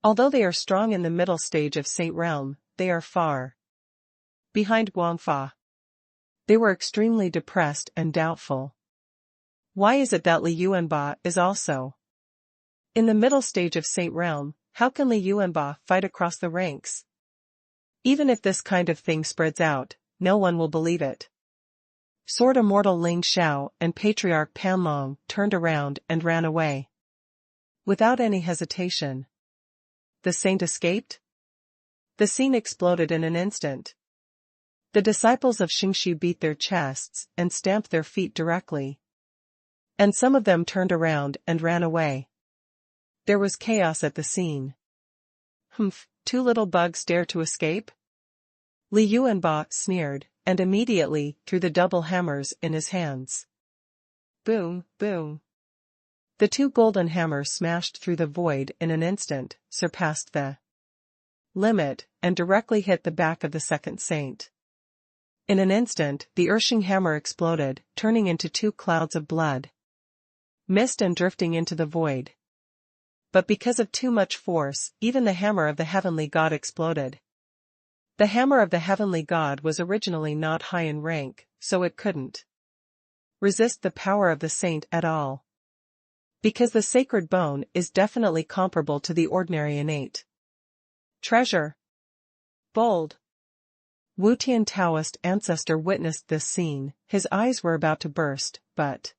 Although they are strong in the middle stage of Saint Realm, they are far behind Guangfa. They were extremely depressed and doubtful. Why is it that Li Yuanba is also in the middle stage of Saint Realm? How can Li Yuanba fight across the ranks? Even if this kind of thing spreads out, no one will believe it. Sword Immortal Ling Xiao and Patriarch Panlong turned around and ran away. Without any hesitation. The saint escaped? The scene exploded in an instant. The disciples of Xingxu beat their chests and stamped their feet directly. And some of them turned around and ran away. There was chaos at the scene. Humph, two little bugs dare to escape? Li Yuanba sneered, and immediately threw the double hammers in his hands. Boom, boom. The two golden hammers smashed through the void in an instant, surpassed the limit, and directly hit the back of the second saint. In an instant, the Ersheng hammer exploded, turning into two clouds of blood, mist and drifting into the void. But because of too much force, even the hammer of the heavenly god exploded. The hammer of the heavenly god was originally not high in rank, so it couldn't resist the power of the saint at all. Because the sacred bone is definitely comparable to the ordinary innate treasure. Bold. Wu Tian Taoist ancestor witnessed this scene. His eyes were about to burst, but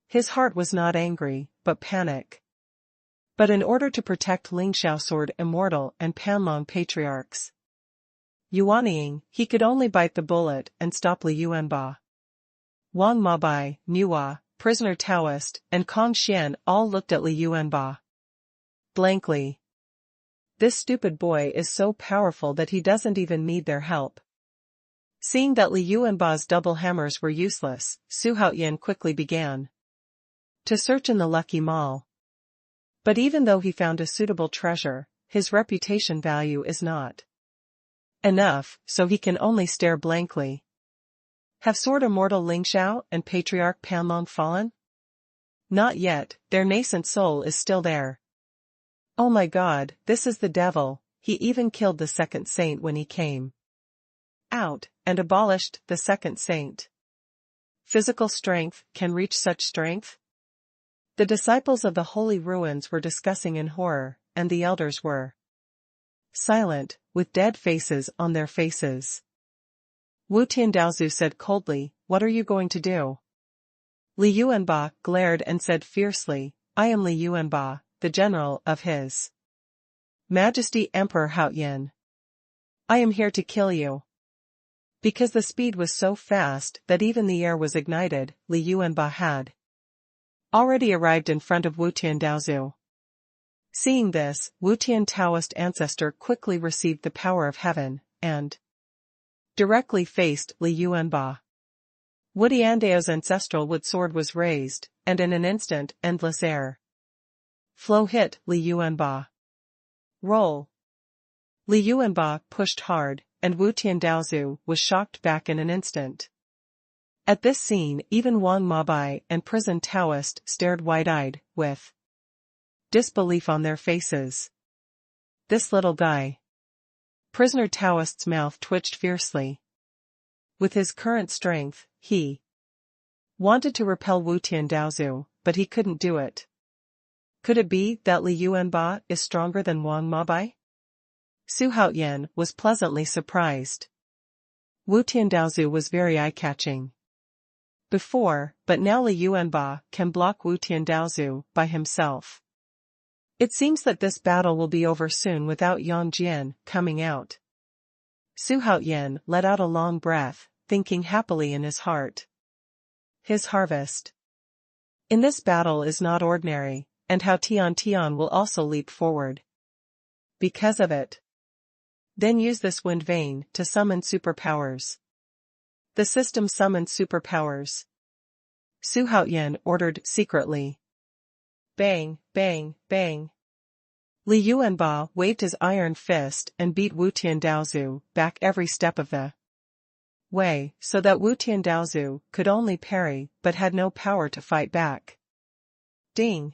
his heart was not angry, but panic. But in order to protect Ling Xiao Sword Immortal and Panlong Patriarchs Yuanying, he could only bite the bullet and stop Li Yuanba. Wang Mabai, Nuwa, Prisoner Taoist, and Kong Xian all looked at Li Yuanba blankly. This stupid boy is so powerful that he doesn't even need their help. Seeing that Li Yuanba's double hammers were useless, Su Haoyan quickly began to search in the Lucky Mall. But even though he found a suitable treasure, his reputation value is not enough, so he can only stare blankly. Have Sword Immortal Ling Xiao and Patriarch Panlong fallen? Not yet, their nascent soul is still there. Oh my god, this is the devil, he even killed the second saint when he came out, and abolished the second saint. Physical strength can reach such strength? The disciples of the holy ruins were discussing in horror, and the elders were silent, with dead faces on their faces. Wu Tiandaozu said coldly, "What are you going to do?" Li Yuanba glared and said fiercely, "I am Li Yuanba, the general of His Majesty Emperor Haoyan. I am here to kill you." Because the speed was so fast that even the air was ignited, Li Yuanba had already arrived in front of Wu Tiandaozu. Seeing this, Wu Tian Taoist ancestor quickly received the power of heaven, and directly faced Li Yuanba. Wu Tiandao's ancestral wood sword was raised, and in an instant endless air flow hit Li Yuanba. Roll. Li Yuanba pushed hard, and Wu Tiandaozu was shocked back in an instant. At this scene, even Wang Mabai and Prison Taoist stared wide-eyed, with disbelief on their faces. This little guy. Prisoner Taoist's mouth twitched fiercely. With his current strength, he wanted to repel Wu Tiandaozu, but he couldn't do it. Could it be that Li Yuanba is stronger than Wang Mabai? Su Haoyan was pleasantly surprised. Wu Tiandaozu was very eye-catching before, but now Li Yuanba can block Wu Tiandaozu by himself. It seems that this battle will be over soon without Yang Jian coming out. Su Haoyan let out a long breath, thinking happily in his heart. His harvest. In this battle is not ordinary, and how Tian will also leap forward. Because of it. Then use this wind vein to summon superpowers. The system summoned superpowers. Xuanhuan ordered secretly. Bang, bang, bang. Li Yuanba waved his iron fist and beat Wu Tiandaozu back every step of the way, so that Wu Tiandaozu could only parry but had no power to fight back. Ding!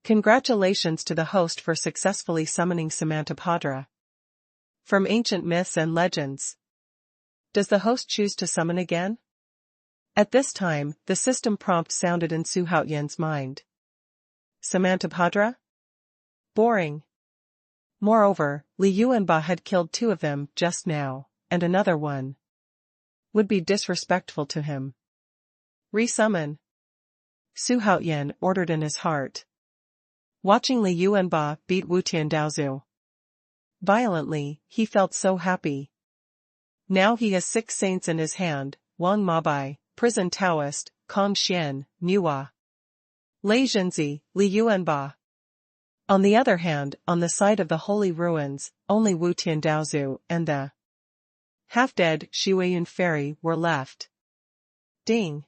Congratulations to the host for successfully summoning Samantabhadra. From ancient myths and legends. Does the host choose to summon again? At this time, the system prompt sounded in Xuanhuan's mind. Samantabhadra? Boring. Moreover, Li Yuanba had killed 2 of them just now, and another one would be disrespectful to him. Resummon. Xuanhuan ordered in his heart. Watching Li Yuanba beat Wu Tiandaozu violently, he felt so happy. Now he has 6 saints in his hand: Wang Mabai, Prison Taoist, Kong Xian, Nuwa, Lei Zhenzi, Li Yuanba. On the other hand, on the side of the holy ruins, only Wu Tiandaozu and the half-dead Xuanhuan fairy were left. Ding!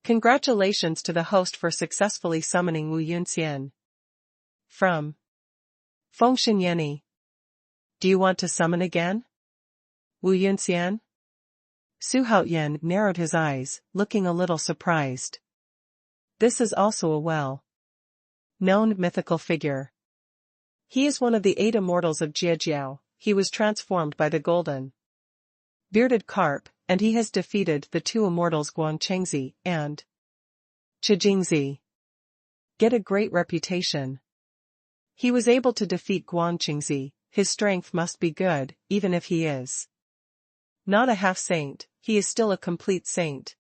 Congratulations to the host for successfully summoning Wu Yunxian. From Fengshen Yanni. Do you want to summon again? Wu Yunxian? Xuanhuan narrowed his eyes, looking a little surprised. This is also a well-known mythical figure. He is one of the 8 immortals of Jiejiao. He was transformed by the golden bearded carp, and he has defeated the 2 immortals Guangchengzi and Chijingzi. Get a great reputation. He was able to defeat Guangchengzi. His strength must be good, even if he is not a half-saint, he is still a complete saint.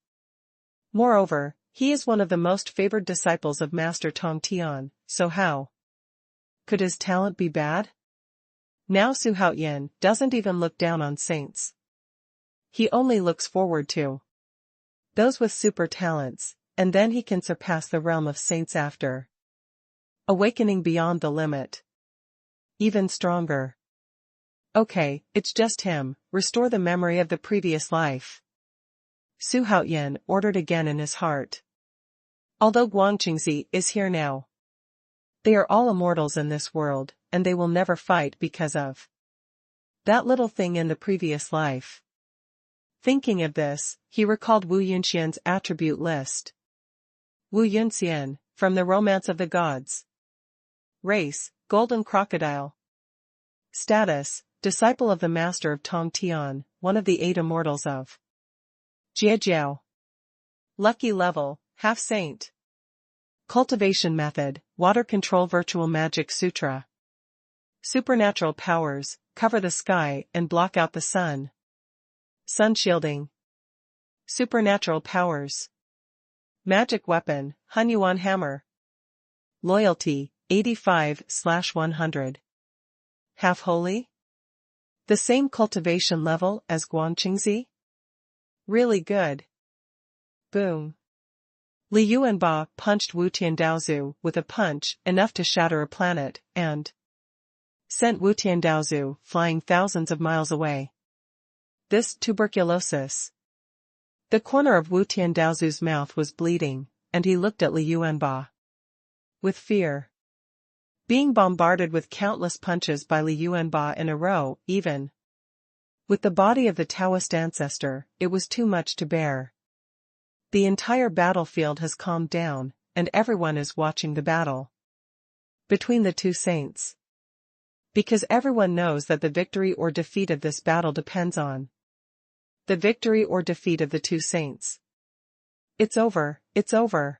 Moreover, he is one of the most favored disciples of Master Tong Tian, so how could his talent be bad? Now Xuanhuan doesn't even look down on saints. He only looks forward to those with super talents, and then he can surpass the realm of saints after awakening beyond the limit. Even stronger. Okay, it's just him, restore the memory of the previous life. Xuanhuan ordered again in his heart. Although Guangchengzi is here now, they are all immortals in this world, and they will never fight because of that little thing in the previous life. Thinking of this, he recalled Wu Yunxian's attribute list. Wu Yunxian, from the Romance of the Gods. Race, Golden Crocodile. Status, disciple of the Master of Tong Tian, one of the 8 immortals of Jiejiao. Lucky level, half-saint. Cultivation method, water control virtual magic sutra. Supernatural powers, cover the sky and block out the sun. Sun shielding. Supernatural powers. Magic weapon, Xuanhuan hammer. Loyalty, 85/100. Half holy? The same cultivation level as Guangchengzi? Really good. Boom. Li Yuanba punched Wu Tiandaozu with a punch enough to shatter a planet, and sent Wu Tiandaozu flying thousands of miles away. This tuberculosis. The corner of Wu Tiandaozu's mouth was bleeding, and he looked at Li Yuanba with fear. Being bombarded with countless punches by Li Yuanba in a row, even with the body of the Taoist ancestor, it was too much to bear. The entire battlefield has calmed down, and everyone is watching the battle between the 2 saints. Because everyone knows that the victory or defeat of this battle depends on the victory or defeat of the 2 saints. It's over, it's over.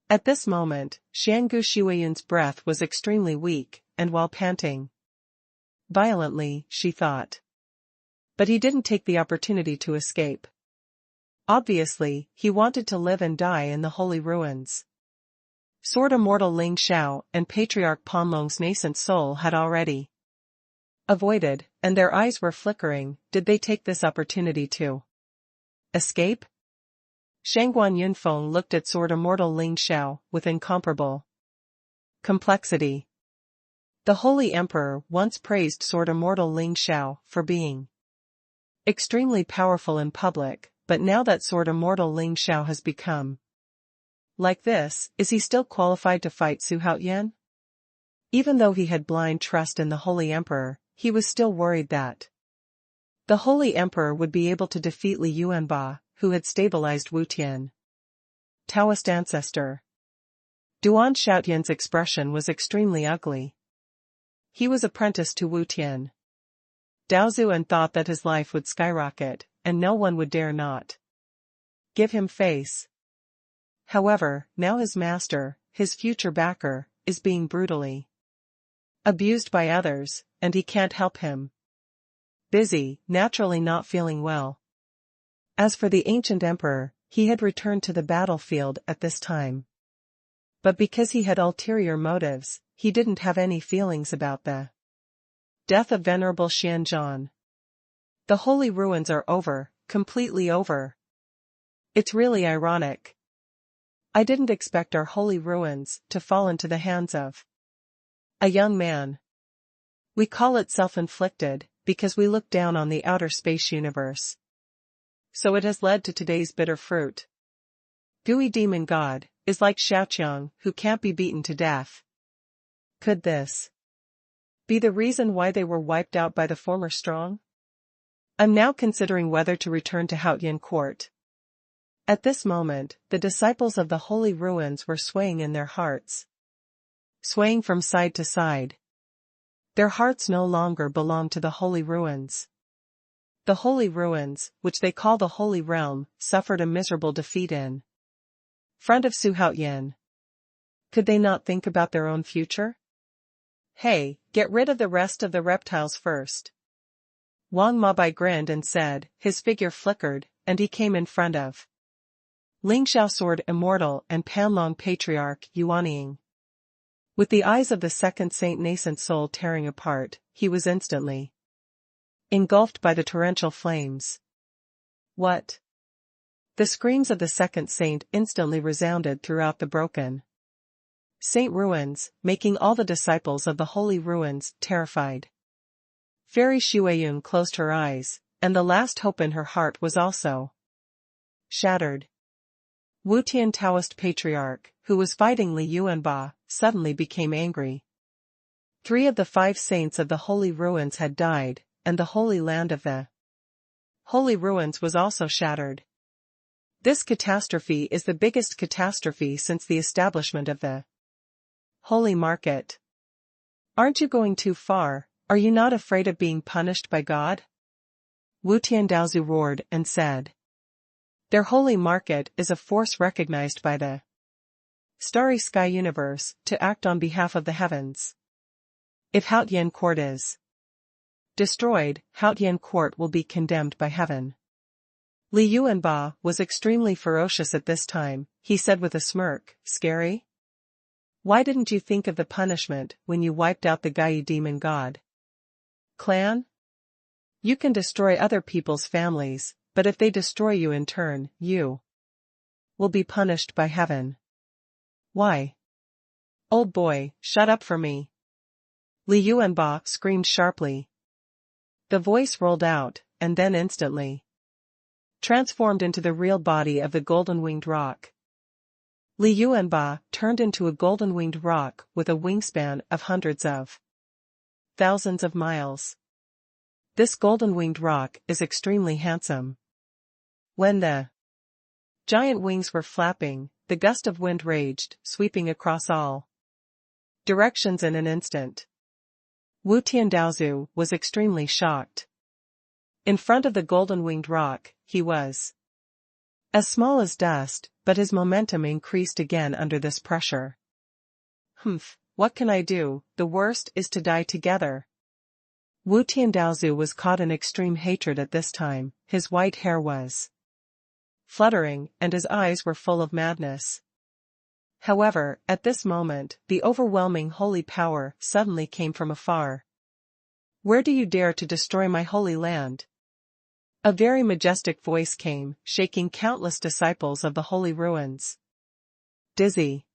At this moment, Xianggu Xuan's breath was extremely weak, and while panting violently, she thought. But he didn't take the opportunity to escape. Obviously, he wanted to live and die in the holy ruins. Sword Immortal Ling Xiao and Patriarch Panlong's nascent soul had already avoided, and their eyes were flickering. Did they take this opportunity to Escape? Shangguan Yunfeng looked at Sword Immortal Ling Xiao with incomparable complexity. The Holy Emperor once praised Sword Immortal Ling Xiao for being extremely powerful in public, but now that Sword Immortal Ling Xiao has become like this, is he still qualified to fight Su Haoyan? Even though he had blind trust in the Holy Emperor, he was still worried that the Holy Emperor would be able to defeat Li Yuanba, who had stabilized Wu Tian. Taoist ancestor. Duan Xiaotian's expression was extremely ugly. He was apprenticed to Wu Tian. Dou Yu thought that his life would skyrocket, and no one would dare not give him face. However, now his master, his future backer, is being brutally abused by others, and he can't help him. Busy, naturally not feeling well. As for the ancient emperor, he had returned to the battlefield at this time. But because he had ulterior motives, he didn't have any feelings about the death of Venerable Xianzhan. The holy ruins are over, completely over. It's really ironic. I didn't expect our holy ruins to fall into the hands of a young man. We call it self-inflicted, because we look down on the outer space universe. So it has led to today's bitter fruit. Gui demon god is like Xiaoqiang, who can't be beaten to death. Could this be the reason why they were wiped out by the former strong? I'm now considering whether to return to Haotian court. At this moment, the disciples of the holy ruins were swaying in their hearts. Swaying from side to side. Their hearts no longer belong to the holy ruins. The holy ruins, which they call the Holy Realm, suffered a miserable defeat in front of Su Haoyan. Could they not think about their own future? Hey, get rid of the rest of the reptiles first. Wang Mabai grinned and said, his figure flickered, and he came in front of Ling Xiao Sword Immortal and Panlong Patriarch Yuanying. With the eyes of the second saint nascent soul tearing apart, he was instantly engulfed by the torrential flames. What? The screams of the second saint instantly resounded throughout the broken saint ruins, making all the disciples of the holy ruins terrified. Fairy Xueyun closed her eyes, and the last hope in her heart was also shattered. Wu Tian Taoist Patriarch, who was fighting Li Yuanba, suddenly became angry. 3 of the 5 saints of the holy ruins had died, and the holy land of the holy ruins was also shattered. This catastrophe is the biggest catastrophe since the establishment of the holy market. Aren't you going too far? Are you not afraid of being punished by God? Wu Tian Daozu roared and said. Their holy market is a force recognized by the starry sky universe to act on behalf of the heavens. If Haotian court is destroyed, Haotian court will be condemned by heaven. Li Yuanba was extremely ferocious at this time. He said with a smirk, scary? Why didn't you think of the punishment when you wiped out the Gaiyu demon god clan? You can destroy other people's families, but if they destroy you in turn, you will be punished by heaven. Why? Old boy, shut up for me. Li Yuanba screamed sharply. The voice rolled out, and then instantly transformed into the real body of the golden-winged rock. Li Yuanba turned into a golden-winged rock with a wingspan of hundreds of thousands of miles. This golden-winged rock is extremely handsome. When the giant wings were flapping, the gust of wind raged, sweeping across all directions in an instant. Wu Tian Daozu was extremely shocked. In front of the golden-winged rock, he was as small as dust, but his momentum increased again under this pressure. What can I do? The worst is to die together. Wu Tian Daozu was caught in extreme hatred at this time. His white hair was fluttering, and his eyes were full of madness. However, at this moment, the overwhelming holy power suddenly came from afar. Where do you dare to destroy my holy land? A very majestic voice came, shaking countless disciples of the holy ruins. Dizzy.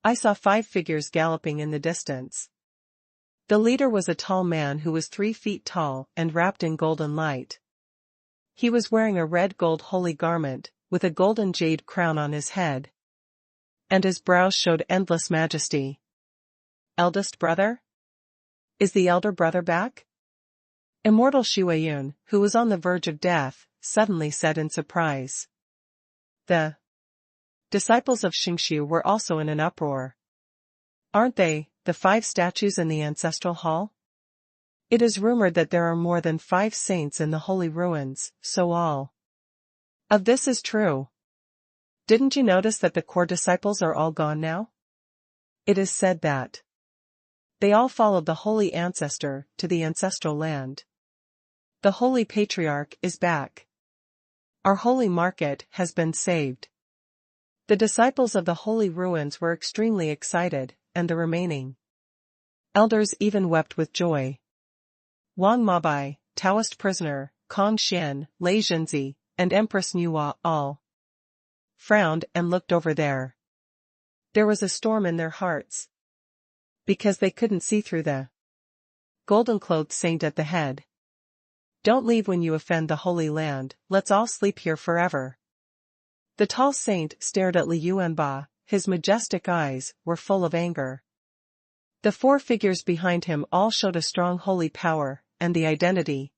I saw 5 figures galloping in the distance. The leader was a tall man who was 3 feet tall and wrapped in golden light. He was wearing a red gold holy garment, with a golden jade crown on his head. And his brows showed endless majesty. Eldest brother? Is the elder brother back? Immortal Xuanhuan, who was on the verge of death, suddenly said in surprise. The disciples of Xingshu were also in an uproar. Aren't they, the 5 statues in the ancestral hall? It is rumored that there are more than 5 saints in the holy ruins, so all of this is true. Didn't you notice that the core disciples are all gone now? It is said that they all followed the holy ancestor to the ancestral land. The holy patriarch is back. Our holy market has been saved. The disciples of the holy ruins were extremely excited, and the remaining elders even wept with joy. Wang Mabai, Taoist prisoner, Kong Xian, Lei Zhenzi, and Empress Nuwa all frowned and looked over there. There was a storm in their hearts, because they couldn't see through the golden-clothed saint at the head. Don't leave when you offend the holy land, let's all sleep here forever. The tall saint stared at Li Yuanba, his majestic eyes were full of anger. The 4 figures behind him all showed a strong holy power, and the identity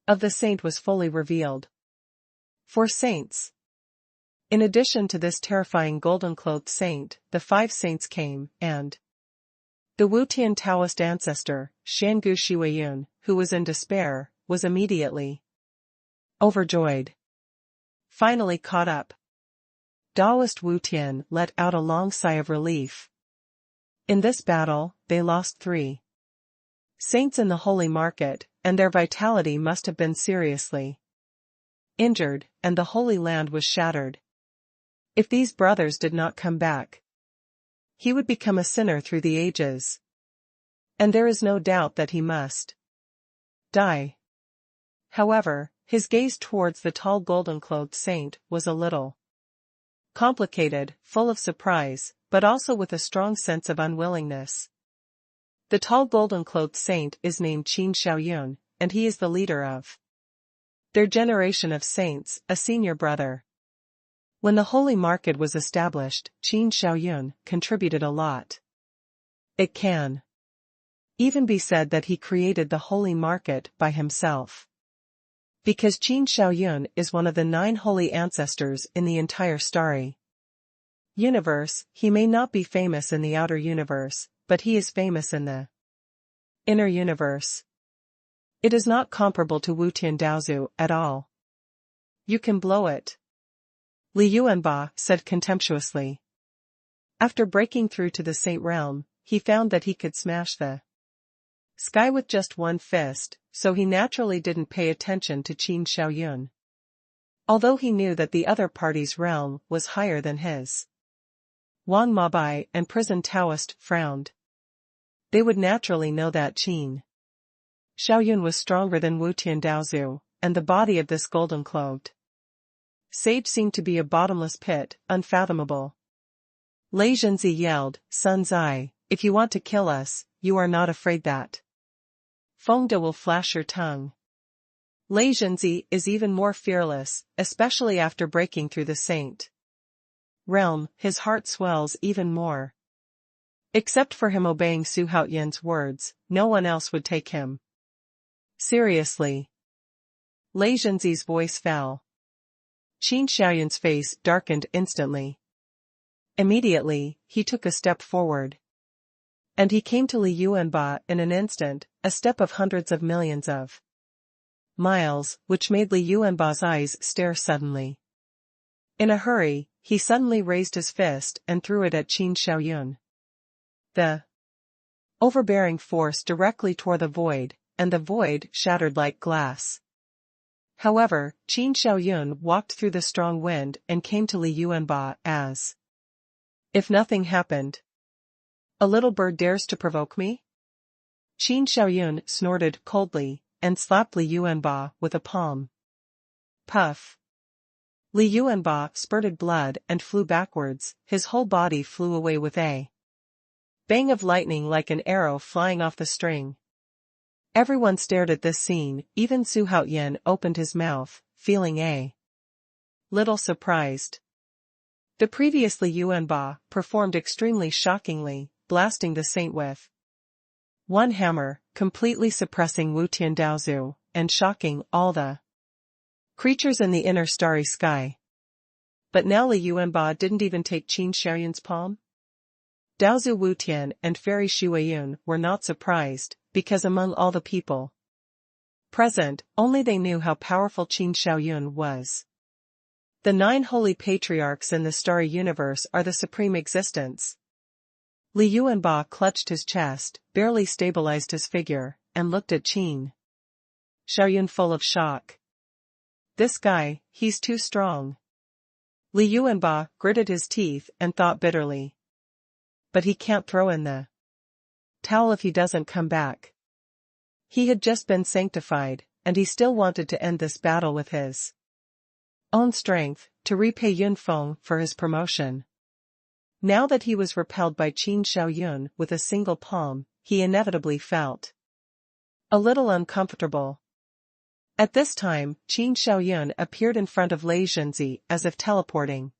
of the saint was fully revealed. 4 saints. In addition to this terrifying golden-clothed saint, the 5 saints came, and the Wutian Taoist ancestor, Shangu Xuanhuan, who was in despair, was immediately overjoyed. Finally caught up. Taoist Wutian let out a long sigh of relief. In this battle, they lost 3 saints in the holy market, and their vitality must have been seriously injured, and the holy land was shattered. If these brothers did not come back, he would become a sinner through the ages. And there is no doubt that he must die. However, his gaze towards the tall golden-clothed saint was a little complicated, full of surprise, but also with a strong sense of unwillingness. The tall golden-clothed saint is named Qin Shaoyun, and he is the leader of their generation of saints, a senior brother. When the holy market was established, Qin Shaoyun contributed a lot. It can even be said that he created the holy market by himself. Because Qin Shaoyun is one of the 9 holy ancestors in the entire starry universe, he may not be famous in the outer universe, but he is famous in the inner universe. It is not comparable to Wutian Daozu at all. You can blow it, Li Yuanba said contemptuously. After breaking through to the saint realm, he found that he could smash the sky with just one fist, so he naturally didn't pay attention to Qin Shaoyun. Although he knew that the other party's realm was higher than his. Wang Mabai and prison Taoist frowned. They would naturally know that Qin Shaoyun was stronger than Wutian Daozu, and the body of this golden-clothed sage seemed to be a bottomless pit, unfathomable. Lei Zhenzi yelled, Sun Zai, if you want to kill us, you are not afraid that Fengde will flash your tongue. Lei Zhenzi is even more fearless, especially after breaking through the saint realm, his heart swells even more. Except for him obeying Su Haoyan's words, no one else would take him seriously. Lei Zhenzi's voice fell. Qin Shaoyun's face darkened instantly. Immediately, he took a step forward. And he came to Li Yuanba in an instant, a step of hundreds of millions of miles, which made Li Yuanba's eyes stare suddenly. In a hurry, he suddenly raised his fist and threw it at Qin Shaoyun. The overbearing force directly tore the void, and the void shattered like glass. However, Qin Shaoyun walked through the strong wind and came to Li Yuanba as if nothing happened. A little bird dares to provoke me? Qin Shaoyun snorted coldly, and slapped Li Yuanba with a palm. Puff. Li Yuanba spurted blood and flew backwards, his whole body flew away with a bang of lightning like an arrow flying off the string. Everyone stared at this scene, even Xuanhuan opened his mouth, feeling a little surprised. The previous Li Yuanba performed extremely shockingly, blasting the saint with one hammer, completely suppressing Wu Tiandaozu, and shocking all the creatures in the inner starry sky. But now Li Yuanba didn't even take Qin Xiaoyun's palm? Daozu Wutian and Fairy Xuanhuan were not surprised, because among all the people present, only they knew how powerful Qin Xiaoyun was. The 9 holy patriarchs in the starry universe are the supreme existence. Li Yuanba clutched his chest, barely stabilized his figure, and looked at Qin Xiaoyun full of shock. This guy, he's too strong. Li Yuanba gritted his teeth and thought bitterly. But he can't throw in the towel if he doesn't come back. He had just been sanctified, and he still wanted to end this battle with his own strength, to repay Yunfeng for his promotion. Now that he was repelled by Qin Xiaoyun with a single palm, he inevitably felt a little uncomfortable. At this time, Qin Xiaoyun appeared in front of Lei Zhenzi as if teleporting.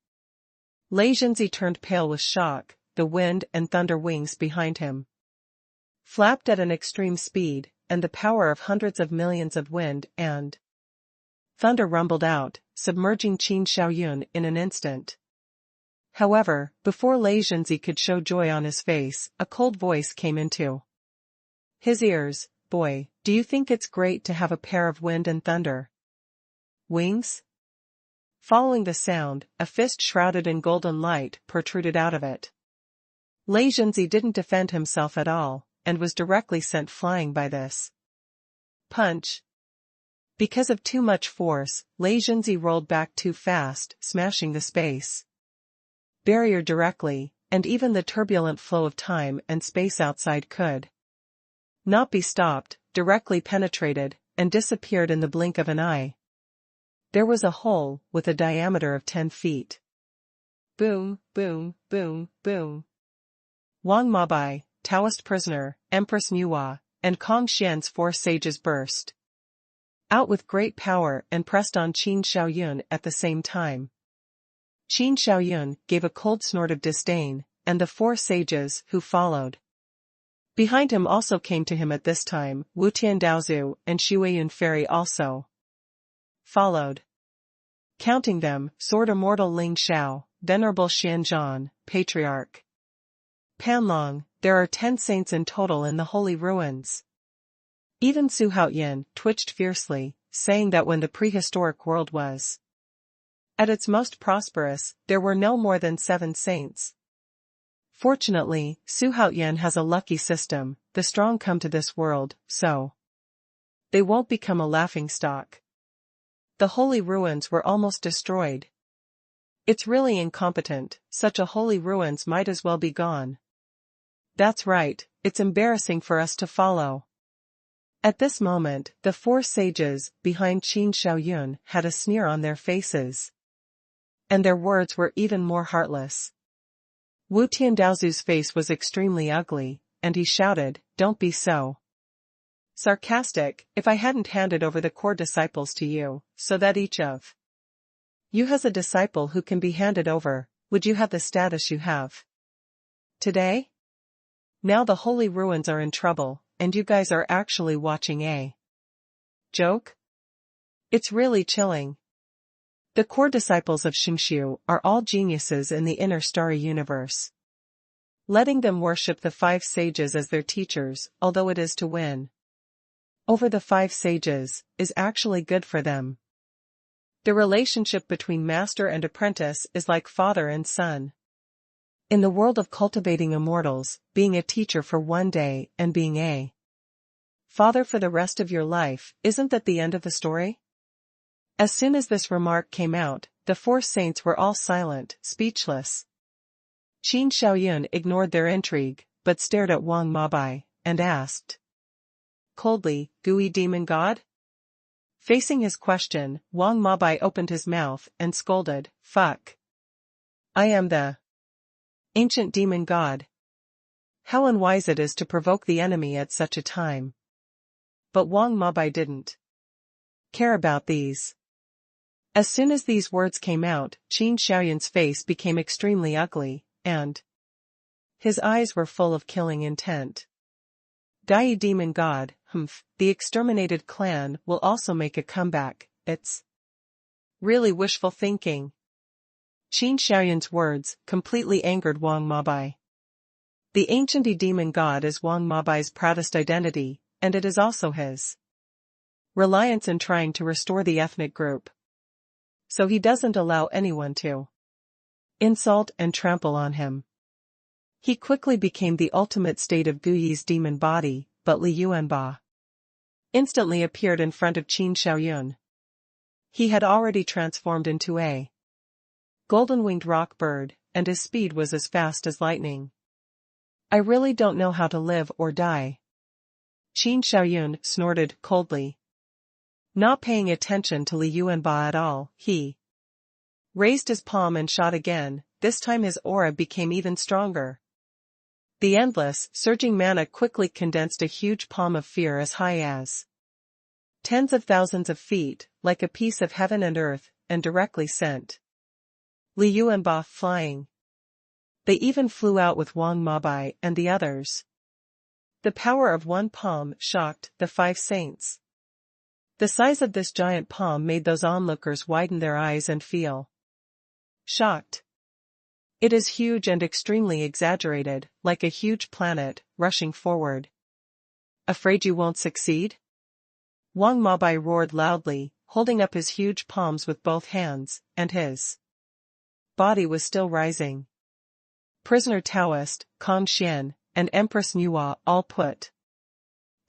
Lei Zhenzi turned pale with shock, the wind and thunder wings behind him flapped at an extreme speed, and the power of hundreds of millions of wind and thunder rumbled out, submerging Qin Xiaoyun in an instant. However, before Lei Zhenzi could show joy on his face, a cold voice came into his ears. Boy, do you think it's great to have a pair of wind and thunder wings? Following the sound, a fist shrouded in golden light protruded out of it. Lei Zhenzi didn't defend himself at all, and was directly sent flying by this punch. Because of too much force, Lei Zhenzi rolled back too fast, smashing the space barrier directly, and even the turbulent flow of time and space outside could not be stopped, directly penetrated, and disappeared in the blink of an eye. There was a hole, with a diameter of 10 feet. Boom, boom, boom, boom. Wang Mabai, Taoist prisoner, Empress Nuwa, and Kong Xian's 4 sages burst out with great power and pressed on Qin Xiaoyun at the same time. Qin Xiaoyun gave a cold snort of disdain, and the 4 sages who followed behind him also came to him at this time. Wu Tiandaozu and Xuanhuan Fairy also followed. Counting them, Sword Immortal Ling Xiao, Venerable Xianzhan, Patriarch Panlong, there are 10 saints in total in the holy ruins. Even Xuanhuan twitched fiercely, saying that when the prehistoric world was at its most prosperous, there were no more than 7 saints. Fortunately, Xuanhuan has a lucky system, the strong come to this world, so they won't become a laughingstock. The holy ruins were almost destroyed. It's really incompetent, such a holy ruins might as well be gone. That's right, it's embarrassing for us to follow. At this moment, the 4 sages behind Qin Xiaoyun had a sneer on their faces. And their words were even more heartless. Wu Tiandaozu's face was extremely ugly, and he shouted, "Don't be so sarcastic. If I hadn't handed over the core disciples to you, so that each of you has a disciple who can be handed over, would you have the status you have today? Now the holy ruins are in trouble, and you guys are actually watching a joke? It's really chilling." The core disciples of Xingshu are all geniuses in the inner starry universe. Letting them worship the 5 sages as their teachers, although it is to win over the 5 sages, is actually good for them. The relationship between master and apprentice is like father and son. In the world of cultivating immortals, being a teacher for one day and being a father for the rest of your life, isn't that the end of the story? As soon as this remark came out, the 4 saints were all silent, speechless. Qin Xiaoyun ignored their intrigue, but stared at Wang Mabai, and asked, coldly, gooey demon god? Facing his question, Wang Mabai opened his mouth and scolded, fuck. I am the ancient demon god. How unwise it is to provoke the enemy at such a time. But Wang Mabai didn't care about these. As soon as these words came out, Qin Xiaoyun's face became extremely ugly, and his eyes were full of killing intent. Dai demon god, the exterminated clan will also make a comeback, it's really wishful thinking. Qin Xiaoyun's words completely angered Wang Mabai. The ancient demon god is Wang Mabai's proudest identity, and it is also his reliance in trying to restore the ethnic group. So he doesn't allow anyone to insult and trample on him. He quickly became the ultimate state of Guyi's demon body, but Li Yuanba instantly appeared in front of Qin Xiaoyun. He had already transformed into a golden-winged rock bird, and his speed was as fast as lightning. I really don't know how to live or die. Qin Xiaoyun snorted coldly. Not paying attention to Li Yuanba at all, he raised his palm and shot again. This time his aura became even stronger. The endless, surging mana quickly condensed a huge palm of fear as high as tens of thousands of feet, like a piece of heaven and earth, and directly sent Li Yuanba flying. They even flew out with Wang Mabai and the others. The power of one palm shocked the 5 saints. The size of this giant palm made those onlookers widen their eyes and feel shocked. It is huge and extremely exaggerated, like a huge planet, rushing forward. Afraid you won't succeed? Wang Mabai roared loudly, holding up his huge palms with both hands, and his body was still rising. Prisoner Taoist, Kong Xian, and Empress Nuwa all put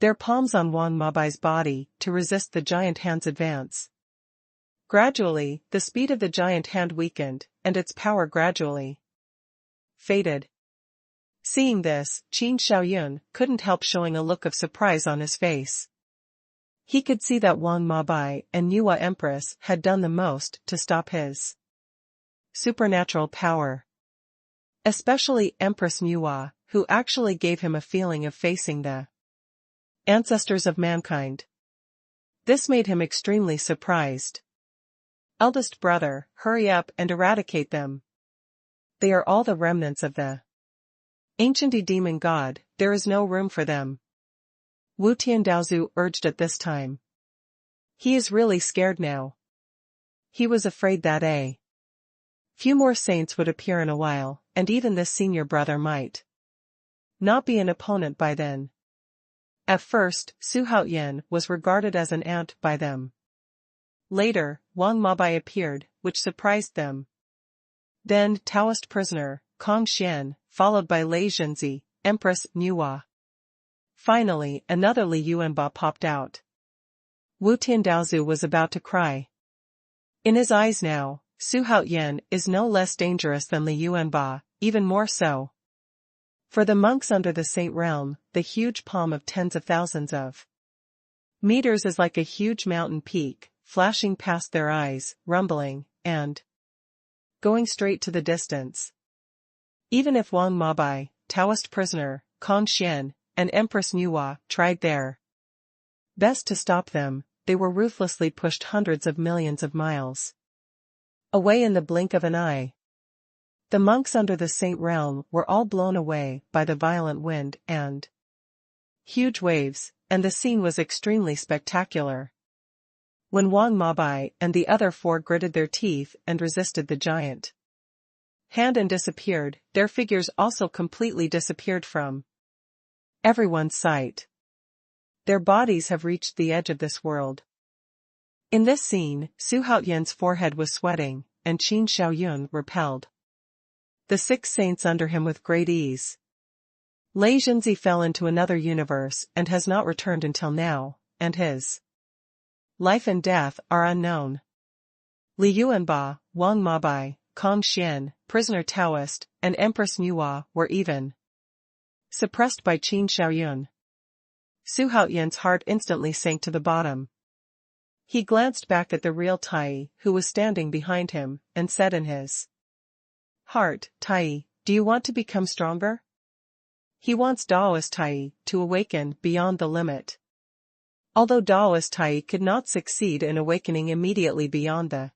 their palms on Wang Mabai's body to resist the giant hand's advance. Gradually, the speed of the giant hand weakened, and its power gradually faded. Seeing this, Qin Xiaoyun couldn't help showing a look of surprise on his face. He could see that Wang Mabai and Nuwa Empress had done the most to stop his supernatural power. Especially Empress Nuwa, who actually gave him a feeling of facing the ancestors of mankind. This made him extremely surprised. Eldest brother, hurry up and eradicate them. They are all the remnants of the ancient demon god, there is no room for them. Wu Tiandaozu urged at this time. He is really scared now. He was afraid that a few more saints would appear in a while, and even this senior brother might not be an opponent by then. At first, Su Haoyan was regarded as an ant by them. Later, Wang Mabai appeared, which surprised them. Then Taoist prisoner, Kong Xian, followed by Lei Zhenzi, Empress Nuwa. Finally, another Li Yuanba popped out. Wu Tiandaozu was about to cry. In his eyes now, Su Haoyan is no less dangerous than Li Yuanba, even more so. For the monks under the Saint Realm, the huge palm of tens of thousands of meters is like a huge mountain peak, flashing past their eyes, rumbling, and going straight to the distance. Even if Wang Mabai, Taoist prisoner, Kong Xian, and Empress Nuwa tried their best to stop them, they were ruthlessly pushed hundreds of millions of miles away in the blink of an eye. The monks under the Saint Realm were all blown away by the violent wind and huge waves, and the scene was extremely spectacular. When Wang Mabai and the other 4 gritted their teeth and resisted the giant hand and disappeared, their figures also completely disappeared from everyone's sight. Their bodies have reached the edge of this world. In this scene, Su Haoyan's forehead was sweating, and Qin Xiaoyun repelled the 6 saints under him with great ease. Lei Zhenzi fell into another universe and has not returned until now, and his life and death are unknown. Li Yuanba, Wang Mabai, Kong Xian, prisoner Taoist, and Empress Nuwa were even suppressed by Qin Xiaoyun. Su Haoyan's heart instantly sank to the bottom. He glanced back at the real Tai, who was standing behind him, and said in his heart, Tai, do you want to become stronger? He wants Daoist Tai to awaken beyond the limit. Although Daoist Tai could not succeed in awakening immediately beyond the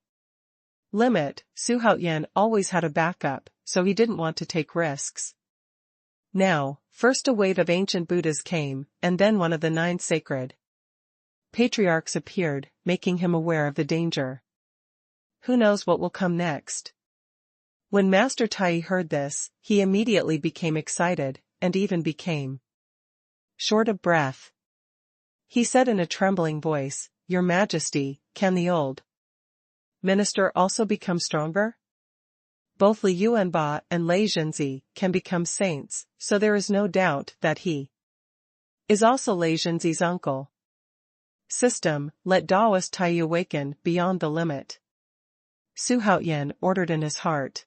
limit, Su Haoyan always had a backup, so he didn't want to take risks. Now, first a wave of ancient Buddhas came, and then one of the 9 sacred patriarchs appeared, making him aware of the danger. Who knows what will come next? When Master Tai heard this, he immediately became excited, and even became short of breath. He said in a trembling voice, Your Majesty, can the old minister also become stronger? Both Li Yuanba and Lei Zhenzi can become saints, so there is no doubt that he is also Lei Zhenzi's uncle. System, let Daoist Tai awaken beyond the limit. Su Haoyan ordered in his heart.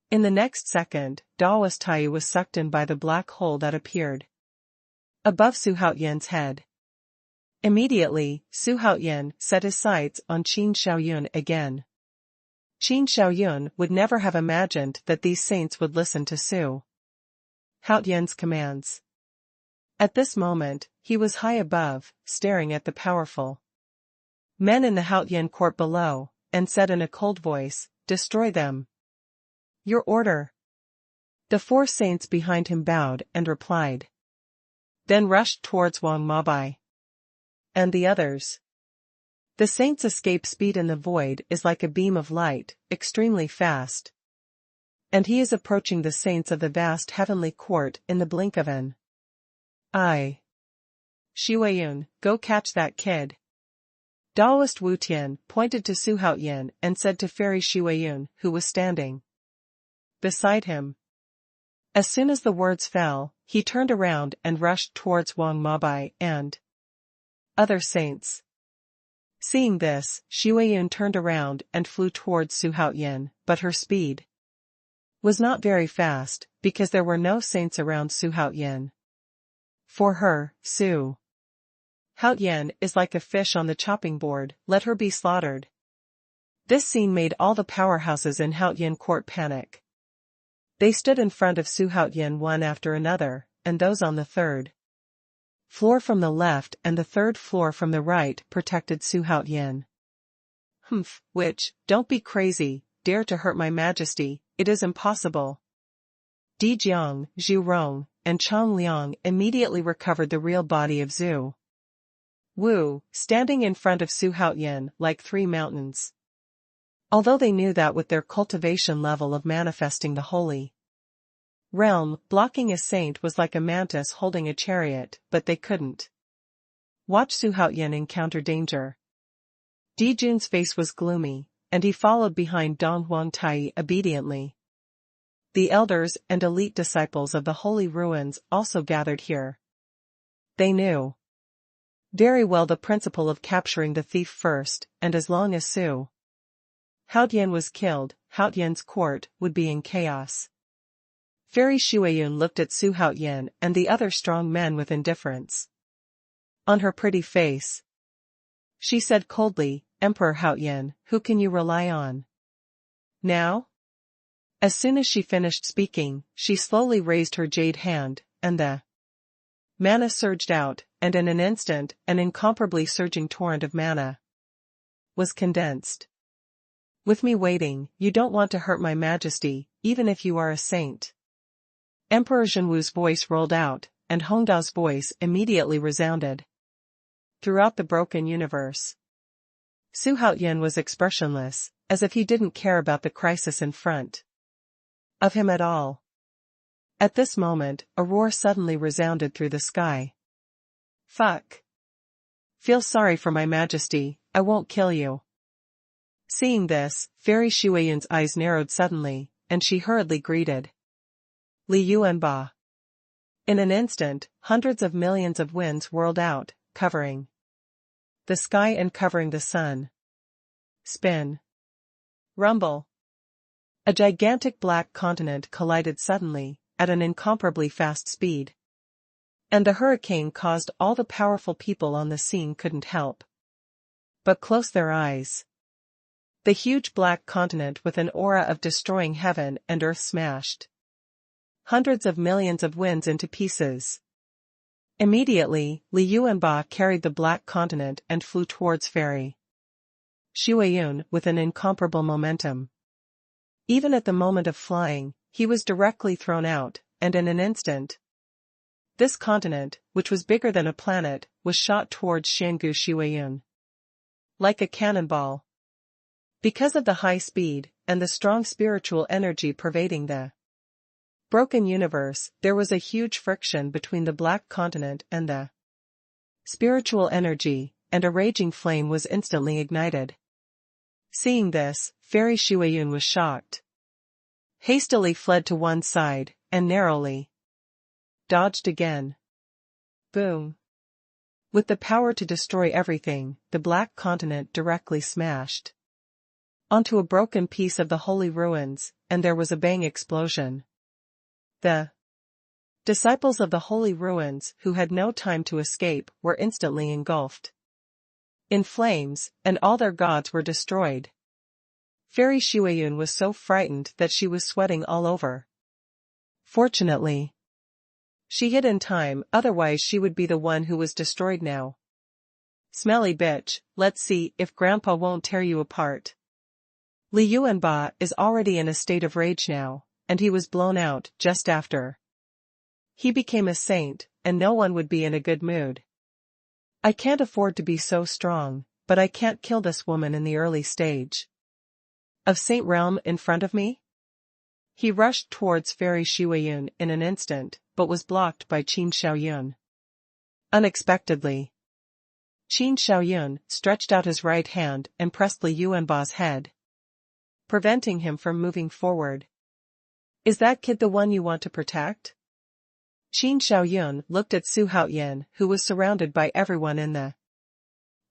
In the next second, Daoist Tai was sucked in by the black hole that appeared above Su Haoyan's head. Immediately, Su Haoyan set his sights on Qin Shaoyun again. Qin Shaoyun would never have imagined that these saints would listen to Su Haoyan's commands. At this moment, he was high above, staring at the powerful men in the Haoyan court below, and said in a cold voice, Destroy them. Your order. The 4 saints behind him bowed and replied. Then rushed towards Wang Mabai. And the others. The saint's escape speed in the void is like a beam of light, extremely fast. And he is approaching the saints of the vast heavenly court in the blink of an eye. Xuanhuan, go catch that kid. Daoist Wu Tian pointed to Su Haoyan and said to Fairy Xuanhuan, who was standing beside him. As soon as the words fell, he turned around and rushed towards Wang Mabai and other saints. Seeing this, Xuanhuan turned around and flew towards Su Haoyan, but her speed was not very fast, because there were no saints around Su Haoyan. For her, Su Haoyan is like a fish on the chopping board, let her be slaughtered. This scene made all the powerhouses in Haoyan court panic. They stood in front of Su Haoyan one after another, and those on the 3rd floor from the left and the 3rd floor from the right protected Su Haoyan. Which, don't be crazy, dare to hurt my majesty, it is impossible. Di Jiang, Zhu Rong, and Chang Liang immediately recovered the real body of Zhu Wu, standing in front of Su Haoyan like 3 mountains. Although they knew that with their cultivation level of manifesting the holy realm, blocking a saint was like a mantis holding a chariot, but they couldn't watch Su Haoyan encounter danger. Di Jun's face was gloomy, and he followed behind Dong Huang Tai obediently. The elders and elite disciples of the holy ruins also gathered here. They knew very well the principle of capturing the thief first, and as long as Su Haoyan was killed, Haoyan's court would be in chaos. Fairy Xuanhuan looked at Su Haoyan and the other strong men with indifference on her pretty face. She said coldly, Emperor Haoyan, who can you rely on now? As soon as she finished speaking, she slowly raised her jade hand, and the mana surged out, and in an instant, an incomparably surging torrent of mana was condensed. With me waiting, you don't want to hurt my majesty, even if you are a saint. Emperor Zhenwu's voice rolled out, and Hongdao's voice immediately resounded throughout the broken universe. Su Haoyan was expressionless, as if he didn't care about the crisis in front of him at all. At this moment, a roar suddenly resounded through the sky. Fuck. Feel sorry for my majesty, I won't kill you. Seeing this, Fairy Xuanhuan's eyes narrowed suddenly, and she hurriedly greeted Li Yuanba. In an instant, hundreds of millions of winds whirled out, covering the sky and covering the sun. Spin. Rumble. A gigantic black continent collided suddenly, at an incomparably fast speed. And the hurricane caused all the powerful people on the scene couldn't help but close their eyes. The huge black continent with an aura of destroying heaven and earth smashed hundreds of millions of winds into pieces. Immediately, Liu and Ba carried the black continent and flew towards Fairy Xuanhuan with an incomparable momentum. Even at the moment of flying, he was directly thrown out, and in an instant, this continent, which was bigger than a planet, was shot towards Xiangu Xuanhuan like a cannonball. Because of the high speed, and the strong spiritual energy pervading the broken universe, there was a huge friction between the black continent and the spiritual energy, and a raging flame was instantly ignited. Seeing this, Fairy Xuanhuan was shocked. Hastily fled to one side, and narrowly dodged again. Boom. With the power to destroy everything, the black continent directly smashed onto a broken piece of the holy ruins, and there was a bang explosion. The disciples of the holy ruins, who had no time to escape, were instantly engulfed in flames, and all their gods were destroyed. Fairy Xuanhuan was so frightened that she was sweating all over. Fortunately, she hid in time, otherwise she would be the one who was destroyed now. Smelly bitch, let's see if Grandpa won't tear you apart. Liu and Ba is already in a state of rage now, and he was blown out just after he became a saint, and no one would be in a good mood. I can't afford to be so strong, but I can't kill this woman in the early stage of Saint Realm in front of me. He rushed towards Fairy Xuanhuan in an instant, but was blocked by Qin Shaoyun. Unexpectedly, Qin Shaoyun stretched out his right hand and pressed Liu and Ba's head, preventing him from moving forward. Is that kid the one you want to protect? Qin Shaoyun looked at Xuanhuan, who was surrounded by everyone in the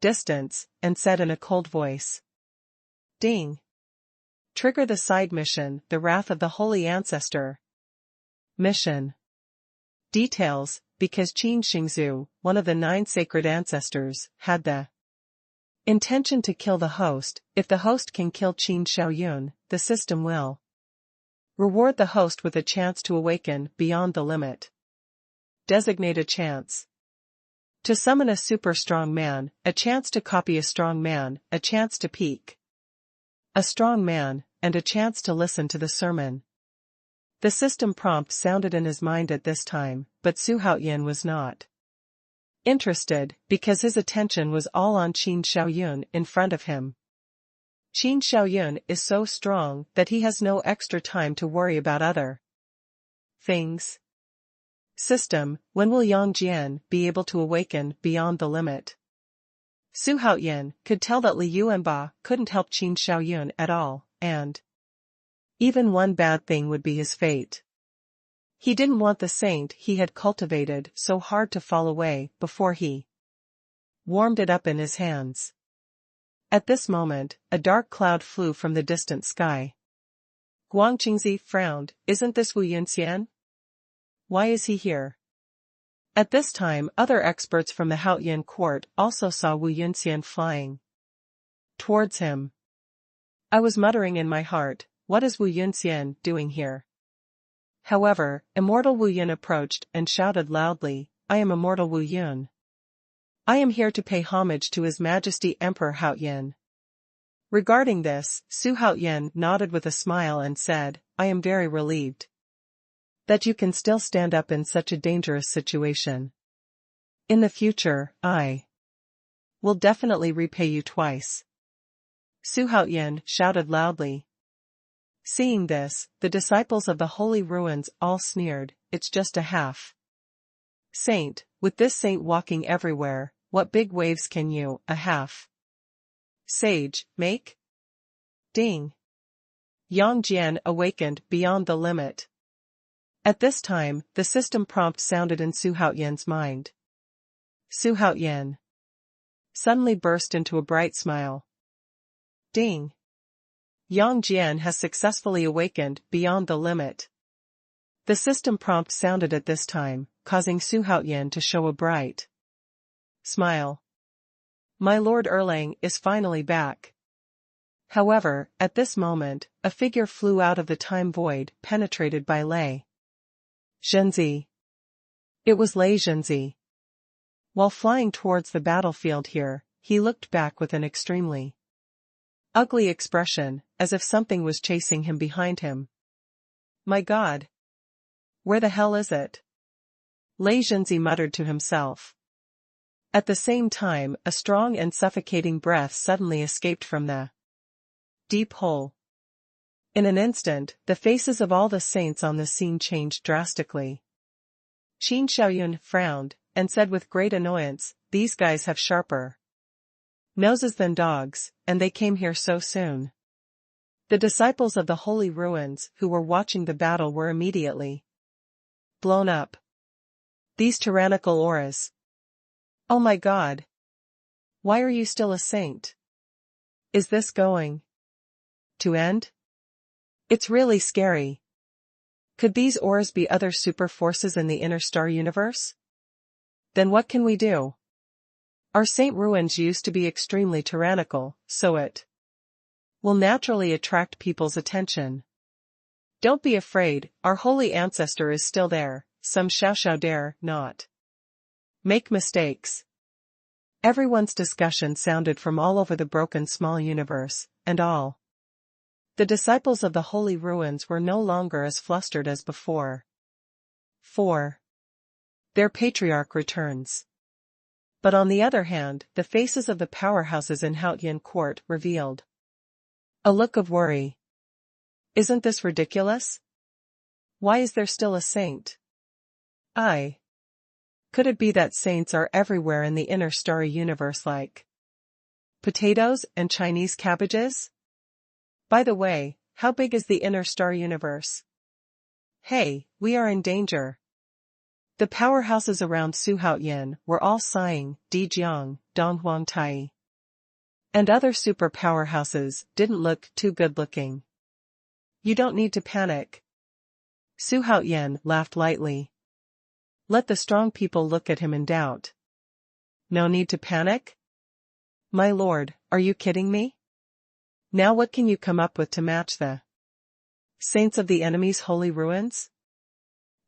distance, and said in a cold voice, Ding. Trigger the side mission, the Wrath of the Holy Ancestor. Mission. Details, because Qin Xingzu, one of the 9 sacred ancestors, had the intention to kill the host. If the host can kill Qin Shaoyun, the system will reward the host with a chance to awaken beyond the limit. Designate a chance to summon a super strong man, a chance to copy a strong man, a chance to peak a strong man, and a chance to listen to the sermon. The system prompt sounded in his mind at this time, but Xuanhuan was not interested, because his attention was all on Qin Shaoyun in front of him. Qin Shaoyun is so strong that he has no extra time to worry about other things. System, when will Yang Jian be able to awaken beyond the limit? Xuanhuan could tell that Liu and Ba couldn't help Qin Shaoyun at all, and even one bad thing would be his fate. He didn't want the saint he had cultivated so hard to fall away before he warmed it up in his hands. At this moment, a dark cloud flew from the distant sky. Guang Qingzi frowned. Isn't this Wu Yunxian? Why is he here? At this time, other experts from the Haoyan court also saw Wu Yunxian flying towards him. I was muttering in my heart, what is Wu Yunxian doing here? However, immortal Wu Yun approached and shouted loudly, I am immortal Wu Yun. I am here to pay homage to His Majesty Emperor Haoyan. Regarding this, Xuanhuan nodded with a smile and said, I am very relieved that you can still stand up in such a dangerous situation. In the future, I will definitely repay you twice. Xuanhuan shouted loudly. Seeing this, the disciples of the holy ruins all sneered, it's just a half saint, with this saint walking everywhere, what big waves can you, a half sage, make? Ding. Yang Jian awakened beyond the limit. At this time, the system prompt sounded in Xuanhuan's mind. Xuanhuan suddenly burst into a bright smile. Ding. Yang Jian has successfully awakened beyond the limit. The system prompt sounded at this time, causing Xuanhuan to show a bright smile. My Lord Erlang is finally back. However, at this moment, a figure flew out of the time void, penetrated by Lei Zhenzi. It was Lei Zhenzi. While flying towards the battlefield here, he looked back with an extremely ugly expression, as if something was chasing him behind him. My God! Where the hell is it? Lei Zhenzi muttered to himself. At the same time, a strong and suffocating breath suddenly escaped from the deep hole. In an instant, the faces of all the saints on the scene changed drastically. Qin Xiaoyun frowned, and said with great annoyance, "These guys have sharper noses than dogs, and they came here so soon." The disciples of the holy ruins who were watching the battle were immediately blown up. These tyrannical auras. Oh my God! Why are you still a saint? Is this going to end? It's really scary. Could these auras be other super forces in the inner star universe? Then what can we do? Our saint ruins used to be extremely tyrannical, so it will naturally attract people's attention. Don't be afraid, our holy ancestor is still there. Some Xiao dare not make mistakes. Everyone's discussion sounded from all over the broken small universe, and all the disciples of the holy ruins were no longer as flustered as before. 4. Their patriarch returns. But on the other hand, the faces of the powerhouses in Haotian court revealed a look of worry. Isn't this ridiculous? Why is there still a saint? Could it be that saints are everywhere in the inner starry universe like potatoes and Chinese cabbages? By the way, how big is the inner star universe? Hey, we are in danger. The powerhouses around Xuanhuan were all sighing. Dijiang, Donghuang Tai, and other super powerhouses didn't look too good looking. You don't need to panic. Xuanhuan laughed lightly. Let the strong people look at him in doubt. No need to panic? My lord, are you kidding me? Now what can you come up with to match the saints of the enemy's holy ruins?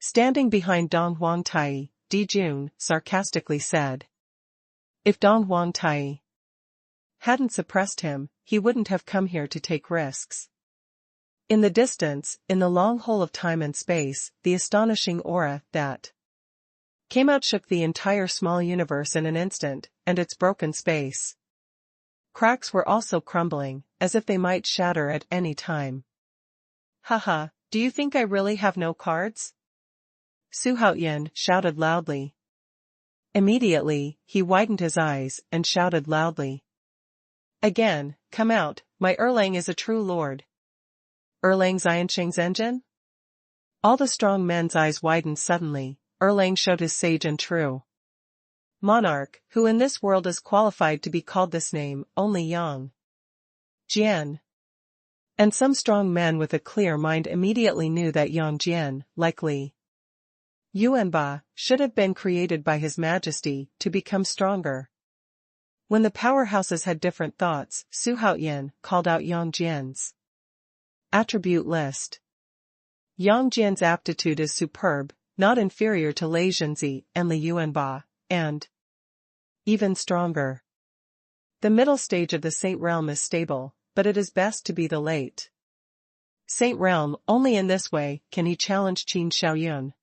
Standing behind Donghuang Tai, Di Jun sarcastically said. If Donghuang Tai hadn't suppressed him, he wouldn't have come here to take risks. In the distance, in the long hole of time and space, the astonishing aura that came out shook the entire small universe in an instant, and its broken space cracks were also crumbling, as if they might shatter at any time. Haha, do you think I really have no cards? Xuanhuan shouted loudly. Immediately, he widened his eyes and shouted loudly. Again, come out, my Erlang is a true lord. Erlang Xiansheng's engine? All the strong men's eyes widened suddenly. Erlang showed his sage and true monarch, who in this world is qualified to be called this name, only Yang Jian. And some strong men with a clear mind immediately knew that Yang Jian, likely Yuanba, should have been created by His Majesty to become stronger. When the powerhouses had different thoughts, Xuanhuan called out Yang Jian's attribute list. Yang Jian's aptitude is superb, not inferior to Lei Zhenzi and Li Yuanba, and even stronger. The middle stage of the Saint Realm is stable, but it is best to be the late Saint Realm. Only in this way can he challenge Qin Xiaoyun.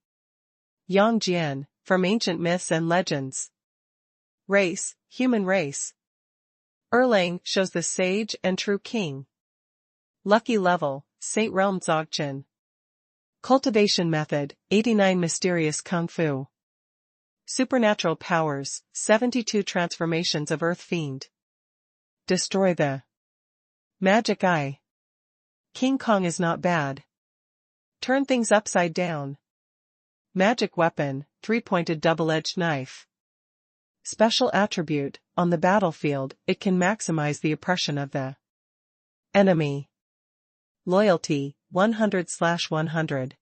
Yang Jian, from ancient myths and legends. Race, human race. Erlang shows the sage and true king. Lucky level, Saint Realm Dzogchen. Cultivation method, 89 mysterious kung fu. Supernatural powers, 72 transformations of Earth Fiend. Destroy the magic eye. King Kong is not bad. Turn things upside down. Magic weapon, 3-pointed double-edged knife. Special attribute, on the battlefield, it can maximize the oppression of the enemy. Loyalty, 100/100.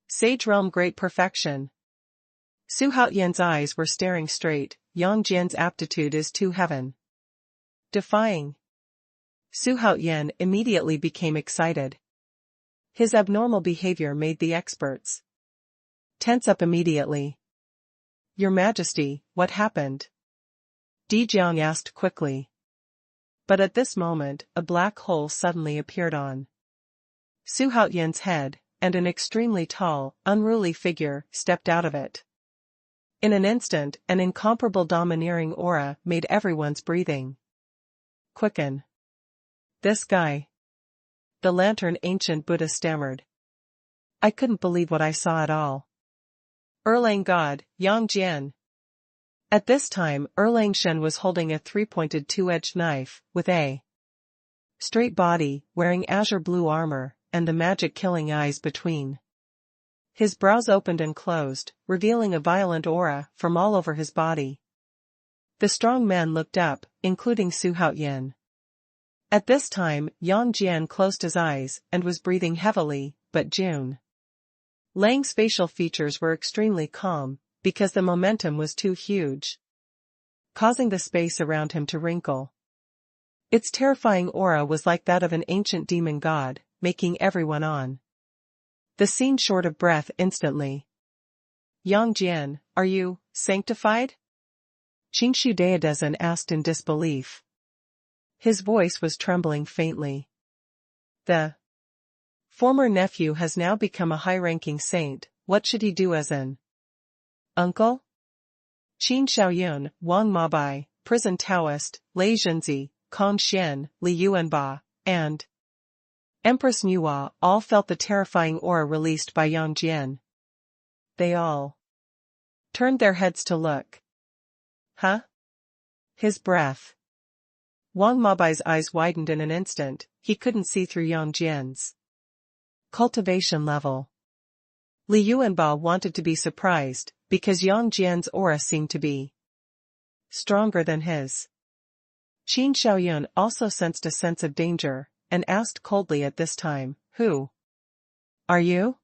Sage Realm Great Perfection. Su Haoyan's eyes were staring straight. Yang Jian's aptitude is too heaven defying. Su Haoyan immediately became excited. His abnormal behavior made the experts tense up immediately. Your Majesty, what happened? Di Jiang asked quickly. But at this moment, a black hole suddenly appeared on Su Haoyan's head, and an extremely tall, unruly figure stepped out of it. In an instant, an incomparable domineering aura made everyone's breathing quicken. This guy. The lantern ancient Buddha stammered. I couldn't believe what I saw at all. Erlang God, Yang Jian. At this time, Erlang Shen was holding a three-pointed two-edged knife, with a straight body, wearing azure blue armor, and the magic killing eyes between. His brows opened and closed, revealing a violent aura from all over his body. The strong man looked up, including Su Haoyan. At this time, Yang Jian closed his eyes and was breathing heavily, but June Lang's facial features were extremely calm, because the momentum was too huge, causing the space around him to wrinkle. Its terrifying aura was like that of an ancient demon god, making everyone on the scene short of breath instantly. Yang Jian, are you sanctified? Qingshu Daodazen asked in disbelief. His voice was trembling faintly. The former nephew has now become a high-ranking saint. What should he do as an uncle? Qin Xiaoyun, Wang Mabai, prison Taoist, Lei Zhenzi, Kong Xian, Li Yuanba, and Empress Nuwa all felt the terrifying aura released by Yang Jian. They all turned their heads to look. Huh? His breath. Wang Mabai's eyes widened in an instant. He couldn't see through Yang Jian's cultivation level. Li Yuanba wanted to be surprised, because Yang Jian's aura seemed to be stronger than his. Qin Xiaoyun also sensed a sense of danger, and asked coldly at this time, who are you?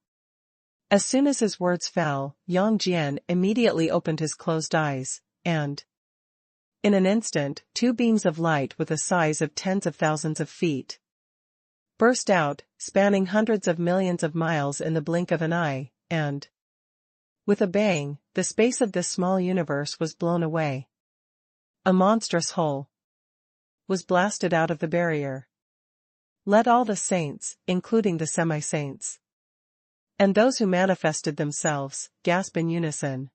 As soon as his words fell, Yang Jian immediately opened his closed eyes, and in an instant, two beams of light with a size of tens of thousands of feet burst out, spanning hundreds of millions of miles in the blink of an eye, and with a bang, the space of this small universe was blown away. A monstrous hole was blasted out of the barrier. Let all the saints, including the semi-saints, and those who manifested themselves, gasp in unison.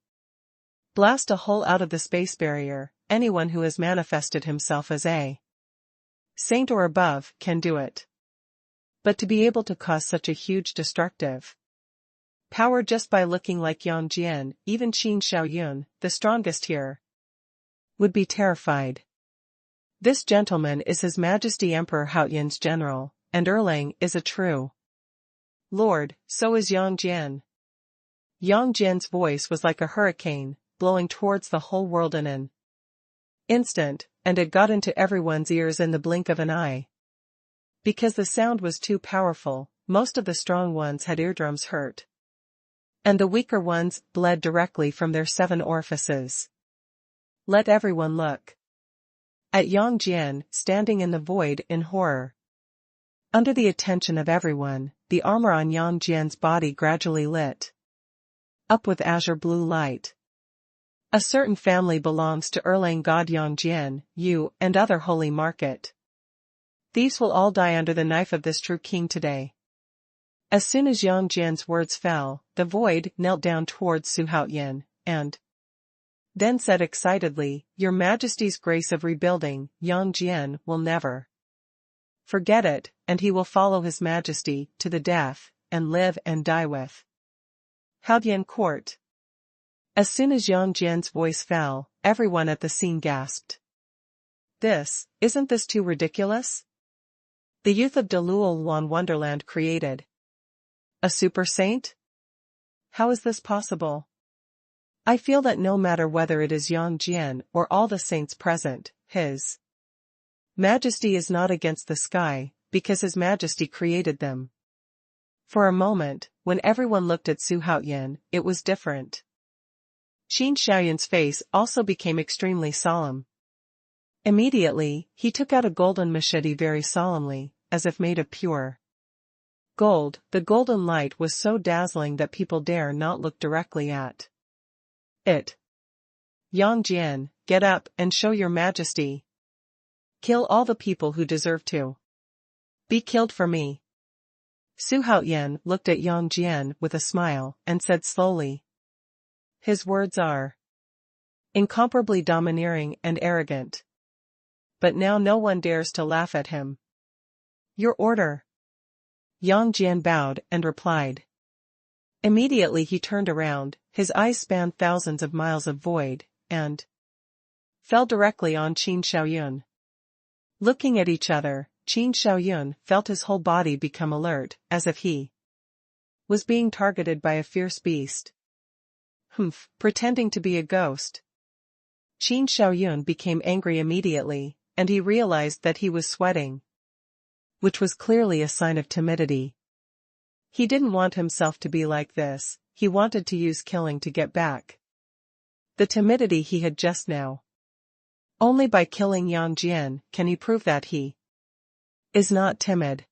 Blast a hole out of the space barrier. Anyone who has manifested himself as a saint or above can do it. But to be able to cause such a huge destructive power just by looking like Yang Jian, even Qin Xiaoyun, the strongest here, would be terrified. This gentleman is His Majesty Emperor Haoyan's general, and Erlang is a true lord, so is Yang Jian. Yang Jian's voice was like a hurricane, blowing towards the whole world in an instant, and it got into everyone's ears in the blink of an eye. Because the sound was too powerful, most of the strong ones had eardrums hurt, and the weaker ones bled directly from their 7 orifices. Let everyone look at Yang Jian, standing in the void in horror. Under the attention of everyone, the armor on Yang Jian's body gradually lit up with azure blue light. A certain family belongs to Erlang God Yang Jian, Yu, and other holy market. These will all die under the knife of this true king today. As soon as Yang Jian's words fell, the void knelt down towards Su Haoyan, and then said excitedly, Your Majesty's grace of rebuilding, Yang Jian will never forget it, and he will follow His Majesty to the death, and live and die with Haoyan court. As soon as Yang Jian's voice fell, everyone at the scene gasped. Isn't this too ridiculous? The youth of Dalulwan Wonderland created a super saint? How is this possible? I feel that no matter whether it is Yang Jian or all the saints present, His Majesty is not against the sky, because His Majesty created them. For a moment, when everyone looked at Su Haoyan, it was different. Qin Xiaoyun's face also became extremely solemn. Immediately, he took out a golden machete very solemnly, as if made of pure gold. The golden light was so dazzling that people dare not look directly at it. Yang Jian, get up and show your majesty. Kill all the people who deserve to be killed for me. Xuanhuan looked at Yang Jian with a smile and said slowly. His words are incomparably domineering and arrogant. But now no one dares to laugh at him. Your order. Yang Jian bowed and replied. Immediately he turned around, his eyes spanned thousands of miles of void, and fell directly on Qin Xiaoyun. Looking at each other, Qin Xiaoyun felt his whole body become alert, as if he was being targeted by a fierce beast. Humph, pretending to be a ghost. Qin Xiaoyun became angry immediately, and he realized that he was sweating, which was clearly a sign of timidity. He didn't want himself to be like this, he wanted to use killing to get back the timidity he had just now. Only by killing Yang Jian can he prove that he is not timid.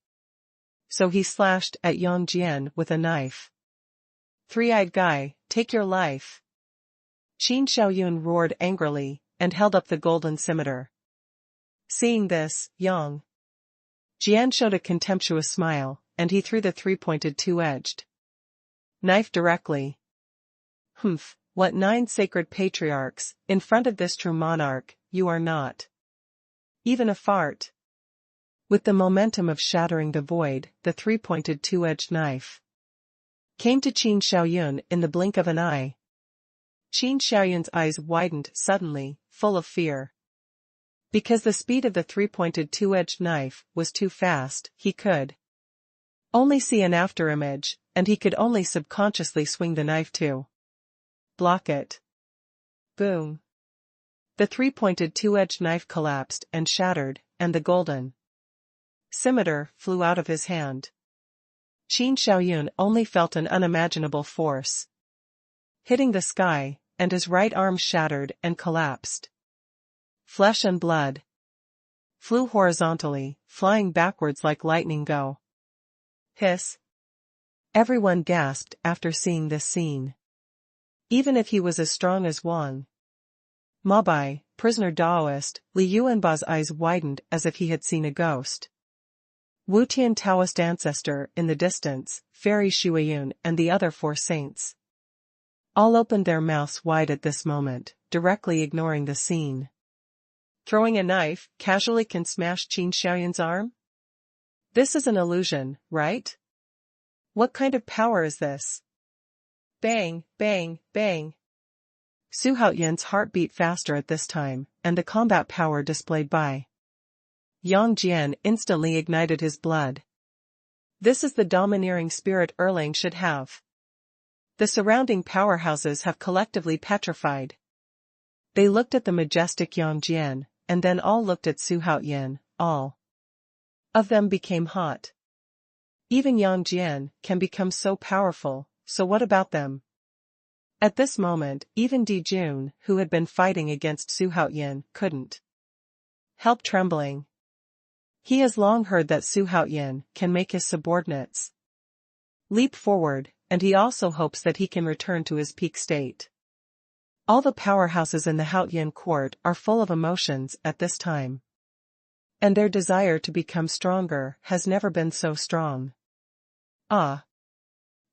So he slashed at Yang Jian with a knife. Three-eyed guy, take your life. Qin Xiaoyun roared angrily, and held up the golden scimitar. Seeing this, Yang Jian showed a contemptuous smile, and he threw the three-pointed two-edged knife directly. Humph, what 9 sacred patriarchs, in front of this true monarch, you are not even a fart. With the momentum of shattering the void, the three-pointed two-edged knife came to Qin Xiaoyun in the blink of an eye. Qin Xiaoyun's eyes widened suddenly, full of fear. Because the speed of the three-pointed two-edged knife was too fast, he could only see an afterimage, and he could only subconsciously swing the knife to block it. Boom. The three-pointed two-edged knife collapsed and shattered, and the golden scimitar flew out of his hand. Qin Xiaoyun only felt an unimaginable force hitting the sky, and his right arm shattered and collapsed. Flesh and blood flew horizontally, flying backwards like lightning go. Hiss. Everyone gasped after seeing this scene. Even if he was as strong as Wang Mabai, prisoner Taoist, Li Yuanba's eyes widened as if he had seen a ghost. Wu Tian Taoist ancestor in the distance, Fairy Xuanhuan and the other 4 saints all opened their mouths wide at this moment, directly ignoring the scene. Throwing a knife casually can smash Qin Xiaoyun's arm? This is an illusion, right? What kind of power is this? Bang, bang, bang. Xuanhuan's heart beat faster at this time, and the combat power displayed by Yang Jian instantly ignited his blood. This is the domineering spirit Erlang should have. The surrounding powerhouses have collectively petrified. They looked at the majestic Yang Jian, and then all looked at Xuanhuan. All of them became hot. Even Yang Jian can become so powerful, so what about them? At this moment, even Di Jun, who had been fighting against Xuanhuan, couldn't help trembling. He has long heard that Xuanhuan can make his subordinates leap forward, and he also hopes that he can return to his peak state. All the powerhouses in the Haotian court are full of emotions at this time. And their desire to become stronger has never been so strong. Ah!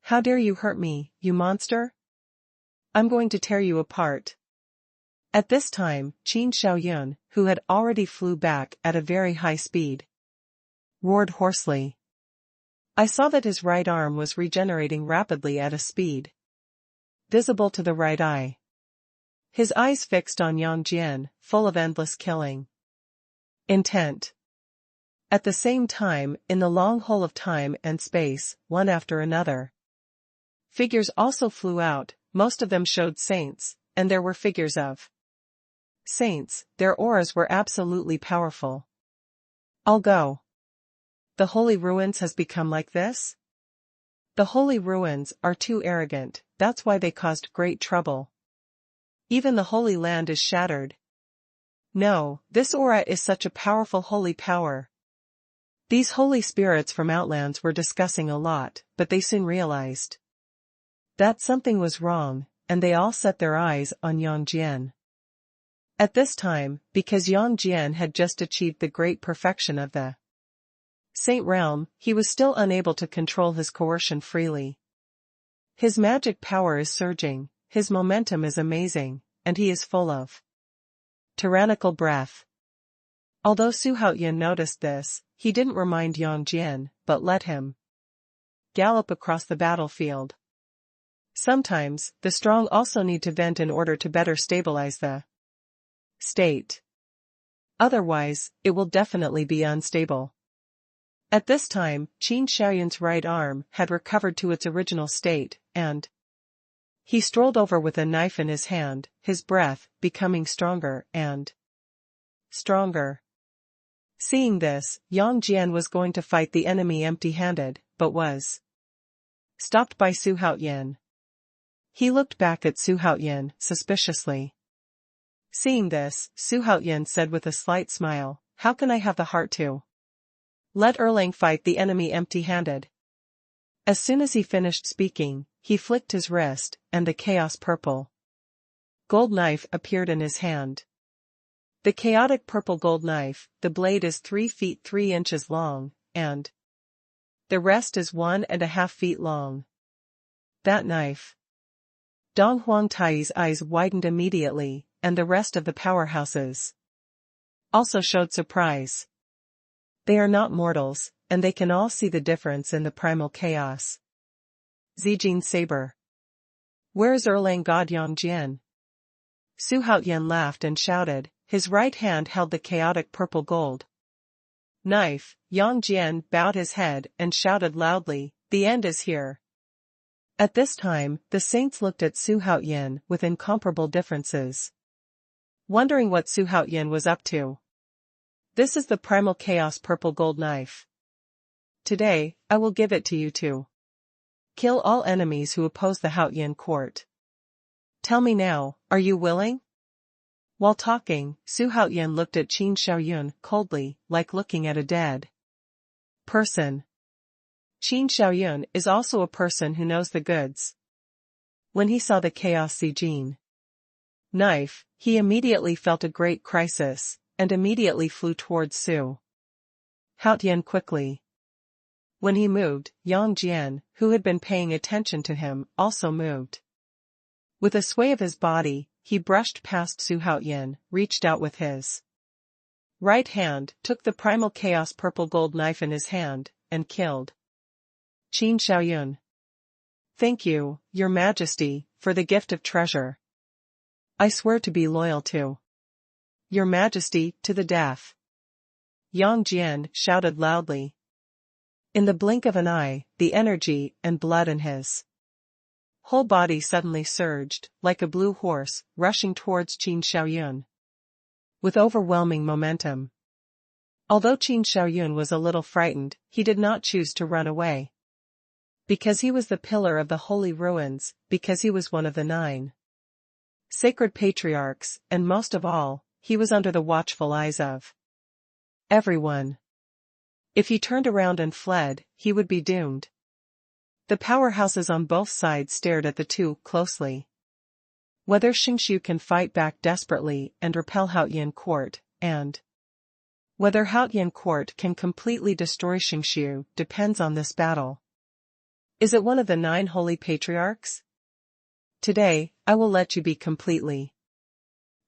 How dare you hurt me, you monster? I'm going to tear you apart. At this time, Qin Xiaoyun, who had already flew back at a very high speed, roared hoarsely. I saw that his right arm was regenerating rapidly at a speed visible to the right eye. His eyes fixed on Yang Jian, full of endless killing intent. At the same time, in the long hole of time and space, one after another, figures also flew out. Most of them showed saints, and there were figures of saints. Their auras were absolutely powerful. I'll go. The Holy Ruins has become like this? The Holy Ruins are too arrogant, that's why they caused great trouble. Even the Holy Land is shattered. No, this aura is such a powerful holy power. These holy spirits from Outlands were discussing a lot, but they soon realized that something was wrong, and they all set their eyes on Yang Jian. At this time, because Yang Jian had just achieved the great perfection of the Saint Realm, he was still unable to control his coercion freely. His magic power is surging, his momentum is amazing, and he is full of tyrannical breath. Although Su Haoyan noticed this, he didn't remind Yang Jian, but let him gallop across the battlefield. Sometimes, the strong also need to vent in order to better stabilize the state. Otherwise, it will definitely be unstable. At this time, Qin Xiaoyun's right arm had recovered to its original state, and he strolled over with a knife in his hand, his breath becoming stronger and stronger. Seeing this, Yang Jian was going to fight the enemy empty-handed, but was stopped by Su Haoyan. He looked back at Su Haoyan suspiciously. Seeing this, Su Haoyan said with a slight smile, "How can I have the heart to let Erlang fight the enemy empty-handed?" As soon as he finished speaking, he flicked his wrist, and the chaos purple gold knife appeared in his hand. The chaotic purple gold knife, the blade is 3 feet 3 inches long, and the rest is 1.5 feet long. That knife. Dong Huangtai's eyes widened immediately, and the rest of the powerhouses also showed surprise. They are not mortals, and they can all see the difference in the primal chaos. Zijin saber. Where is Erlang God Yang Jian? Su Haoyan laughed and shouted. His right hand held the chaotic purple gold knife. Yang Jian bowed his head and shouted loudly, "The end is here." At this time, the saints looked at Su Haoyan with incomparable differences, wondering what Su Haoyan was up to. This is the primal chaos purple gold knife. Today, I will give it to you to kill all enemies who oppose the Haoyan court. Tell me now, are you willing? While talking, Su Haoyan looked at Qin Xiaoyun coldly, like looking at a dead person. Qin Xiaoyun is also a person who knows the goods. When he saw the chaos Zijin knife, he immediately felt a great crisis, and immediately flew towards Su Haoyan quickly. When he moved, Yang Jian, who had been paying attention to him, also moved. With a sway of his body, he brushed past Su Haoyan, reached out with his right hand, took the primal chaos purple gold knife in his hand, and killed Qin Xiaoyun. Thank you, Your Majesty, for the gift of treasure. I swear to be loyal to Your Majesty to the death. Yang Jian shouted loudly. In the blink of an eye, the energy and blood in his whole body suddenly surged, like a blue horse, rushing towards Qin Xiaoyun with overwhelming momentum. Although Qin Xiaoyun was a little frightened, he did not choose to run away. Because he was the pillar of the holy ruins, because he was one of the 9 sacred patriarchs, and most of all, he was under the watchful eyes of everyone. If he turned around and fled, he would be doomed. The powerhouses on both sides stared at the two closely. Whether Xingshu can fight back desperately and repel Haoyan Court, and whether Haoyan Court can completely destroy Xingshu, depends on this battle. Is it one of the 9 holy patriarchs? Today, I will let you be completely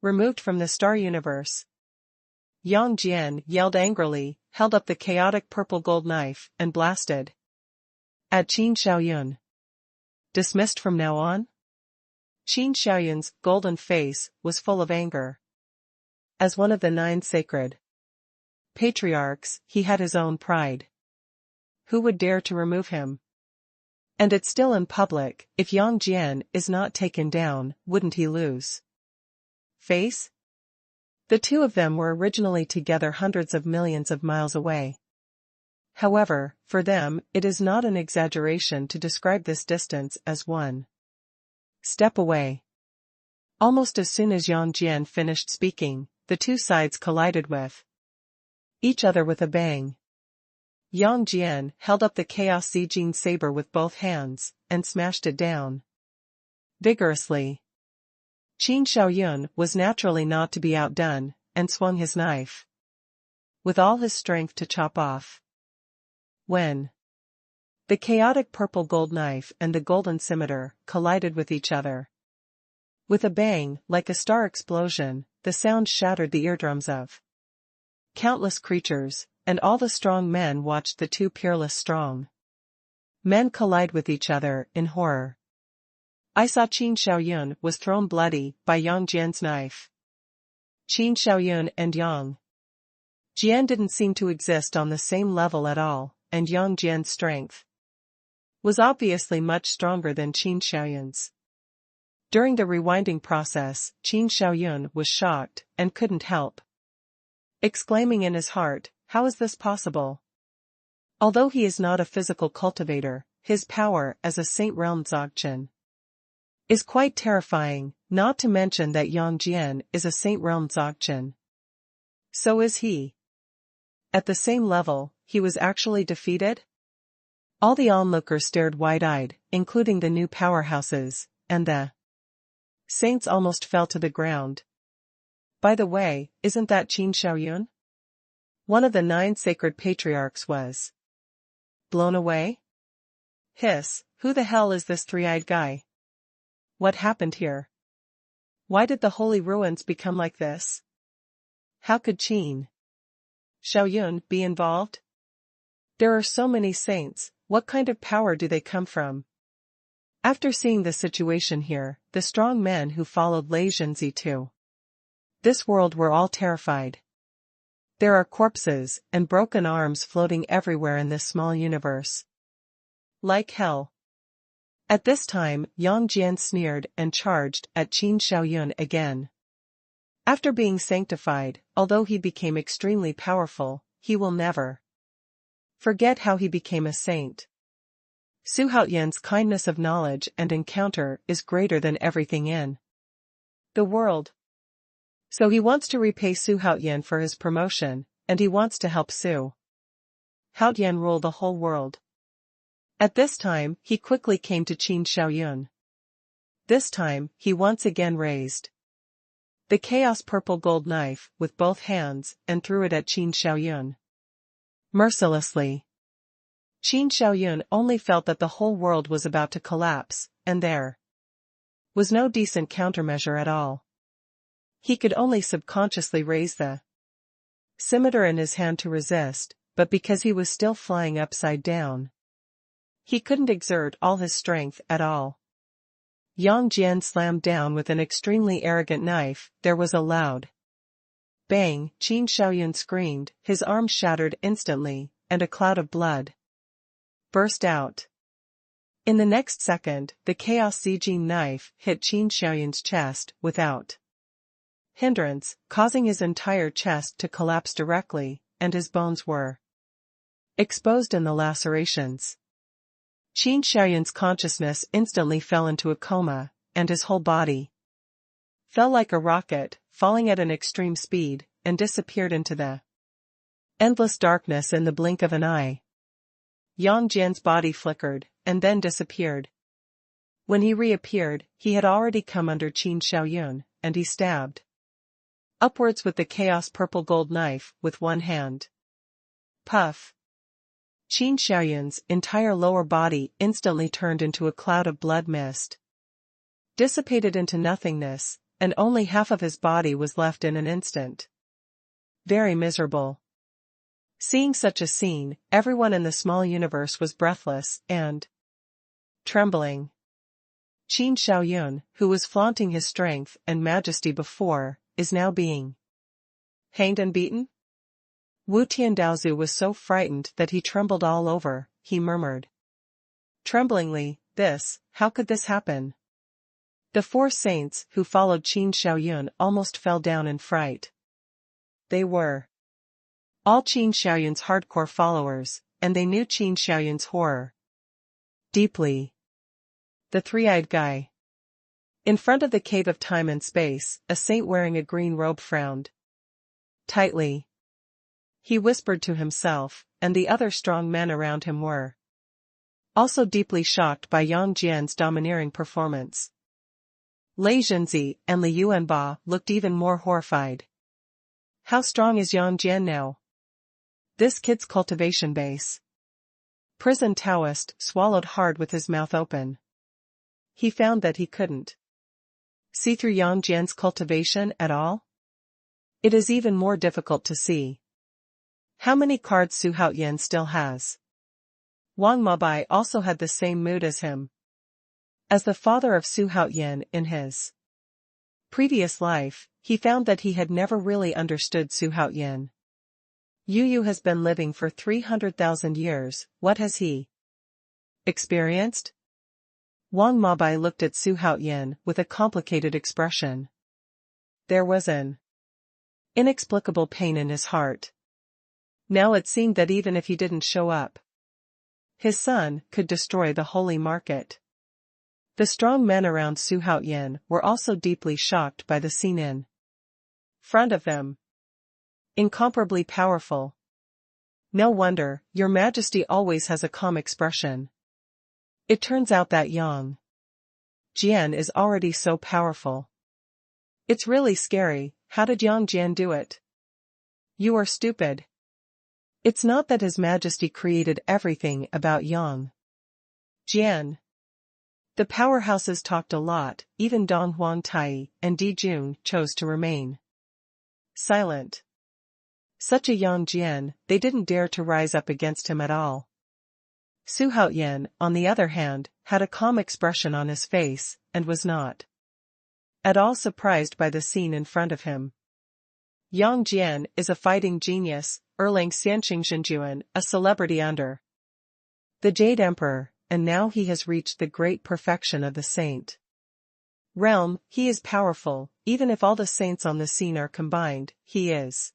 removed from the star universe. Yang Jian yelled angrily, held up the chaotic purple gold knife, and blasted at Qin Xiaoyun. Dismissed from now on? Qin Xiaoyun's golden face was full of anger. As one of the 9 sacred patriarchs, he had his own pride. Who would dare to remove him? And it's still in public. If Yang Jian is not taken down, wouldn't he lose face? The two of them were originally together hundreds of millions of miles away. However, for them, it is not an exaggeration to describe this distance as one step away. Almost as soon as Yang Jian finished speaking, the two sides collided with each other with a bang. Yang Jian held up the Chaos Zijin saber with both hands, and smashed it down vigorously. Qin Shaoyun was naturally not to be outdone, and swung his knife with all his strength to chop off. When the chaotic purple gold knife and the golden scimitar collided with each other, with a bang, like a star explosion, the sound shattered the eardrums of countless creatures, and all the strong men watched the two peerless strong men collide with each other in horror. I saw Qin Shaoyun was thrown bloody by Yang Jian's knife. Qin Shaoyun and Yang Jian didn't seem to exist on the same level at all, and Yang Jian's strength was obviously much stronger than Qin Shaoyun's. During the rewinding process, Qin Shaoyun was shocked, and couldn't help exclaiming in his heart, "How is this possible?" Although he is not a physical cultivator, his power as a Saint Realm Dzogchen is quite terrifying, not to mention that Yang Jian is a Saint Realm Dzogchen. So is he. At the same level, he was actually defeated? All the onlookers stared wide-eyed, including the new powerhouses, and the saints almost fell to the ground. By the way, isn't that Qin Shaoyun? One of the 9 sacred patriarchs was blown away? Hiss, who the hell is this three-eyed guy? What happened here? Why did the holy ruins become like this? How could Qin Shaoyun be involved? There are so many saints, what kind of power do they come from? After seeing the situation here, the strong men who followed Lei Zhenzi to this world were all terrified. There are corpses and broken arms floating everywhere in this small universe. Like hell. At this time, Yang Jian sneered and charged at Qin Shaoyun again. After being sanctified, although he became extremely powerful, he will never forget how he became a saint. Su Haoyan's kindness of knowledge and encounter is greater than everything in the world. So he wants to repay Su Haoyan for his promotion, and he wants to help Su Haoyan rule the whole world. At this time, he quickly came to Qin Shaoyun. This time, he once again raised the chaos purple gold knife with both hands and threw it at Qin Shaoyun mercilessly. Qin Shaoyun only felt that the whole world was about to collapse, and there was no decent countermeasure at all. He could only subconsciously raise the scimitar in his hand to resist, but because he was still flying upside down, he couldn't exert all his strength at all. Yang Jian slammed down with an extremely arrogant knife. There was a loud bang. Qin Shaoyun screamed, his arm shattered instantly, and a cloud of blood burst out. In the next second, the Chaos Zijin knife hit Qin Shaoyun's chest without hindrance, causing his entire chest to collapse directly, and his bones were exposed in the lacerations. Qin Shaoyun's consciousness instantly fell into a coma, and his whole body fell like a rocket, falling at an extreme speed, and disappeared into the endless darkness in the blink of an eye. Yang Jian's body flickered, and then disappeared. When he reappeared, he had already come under Qin Shaoyun, and he stabbed upwards with the chaos purple gold knife with one hand. Puff. Qin Shaoyun's entire lower body instantly turned into a cloud of blood mist, dissipated into nothingness, and only half of his body was left in an instant. Very miserable. Seeing such a scene, everyone in the small universe was breathless and trembling. Qin Shaoyun, who was flaunting his strength and majesty before, is now being hanged and beaten? Wu Tiandaozu was so frightened that he trembled all over. He murmured tremblingly, how could this happen? The 4 saints who followed Qin Shaoyun almost fell down in fright. They were all Qin Shaoyun's hardcore followers, and they knew Qin Shaoyun's horror deeply. The three-eyed guy. In front of the cave of time and space, a saint wearing a green robe frowned tightly. He whispered to himself, and the other strong men around him were also deeply shocked by Yang Jian's domineering performance. Lei Junzi and Li Yuanba looked even more horrified. How strong is Yang Jian now? This kid's cultivation base. Prison Taoist swallowed hard with his mouth open. He found that he couldn't see through Yang Jian's cultivation at all. It is even more difficult to see how many cards Su Haoyan still has. Wang Mabai also had the same mood as him. As the father of Su Haoyan in his previous life, he found that he had never really understood Su Haoyan. Yu has been living for 300,000 years, what has he experienced? Wang Mabai looked at Su Haoyan with a complicated expression. There was an inexplicable pain in his heart. Now it seemed that even if he didn't show up, his son could destroy the holy market. The strong men around Su Haoyan were also deeply shocked by the scene in front of them. Incomparably powerful. No wonder, Your Majesty always has a calm expression. It turns out that Yang Jian is already so powerful. It's really scary. How did Yang Jian do it? You are stupid. It's not that His Majesty created everything about Yang Jian. The powerhouses talked a lot, even Dong Huangtai and Di Jun chose to remain silent. Such a Yang Jian, they didn't dare to rise up against him at all. Su Haoyan, on the other hand, had a calm expression on his face, and was not at all surprised by the scene in front of him. Yang Jian is a fighting genius, Erlang Xianqingzhenjuan, a celebrity under the Jade Emperor, and now he has reached the great perfection of the saint realm. He is powerful, even if all the saints on the scene are combined, he is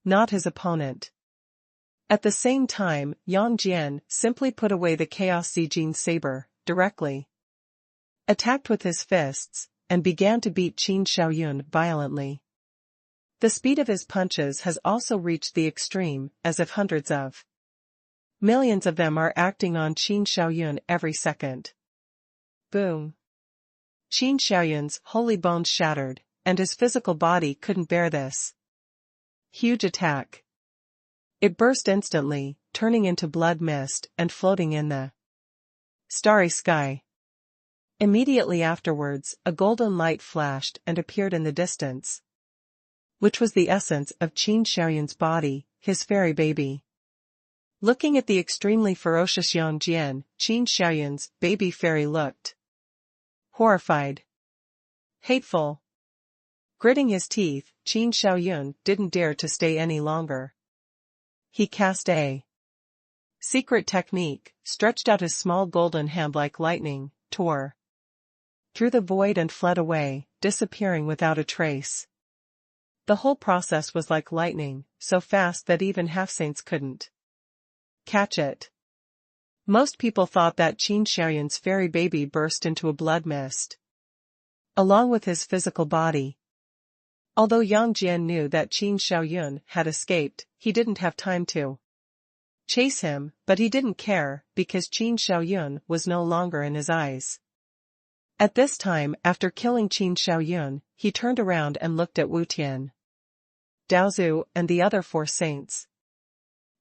not his opponent. At the same time, Yang Jian simply put away the Chaos Zijin saber, directly attacked with his fists, and began to beat Qin Shaoyun violently. The speed of his punches has also reached the extreme, as if hundreds of millions of them are acting on Qin Shaoyun every second. Boom! Qin Shaoyun's holy bones shattered, and his physical body couldn't bear this huge attack. It burst instantly, turning into blood mist and floating in the starry sky. Immediately afterwards, a golden light flashed and appeared in the distance, which was the essence of Qin Shaoyun's body, his fairy baby. Looking at the extremely ferocious Yang Jian, Qin Shaoyun's baby fairy looked horrified, hateful. Gritting his teeth, Qin Shaoyun didn't dare to stay any longer. He cast a secret technique, stretched out his small golden hand like lightning, tore through the void and fled away, disappearing without a trace. The whole process was like lightning, so fast that even half-saints couldn't catch it. Most people thought that Qin Shaoyun's fairy baby burst into a blood mist, along with his physical body. Although Yang Jian knew that Qin Shaoyun had escaped, he didn't have time to chase him, but he didn't care, because Qin Shaoyun was no longer in his eyes. At this time, after killing Qin Shaoyun, he turned around and looked at Wu Tian, Daozu, and the other four saints.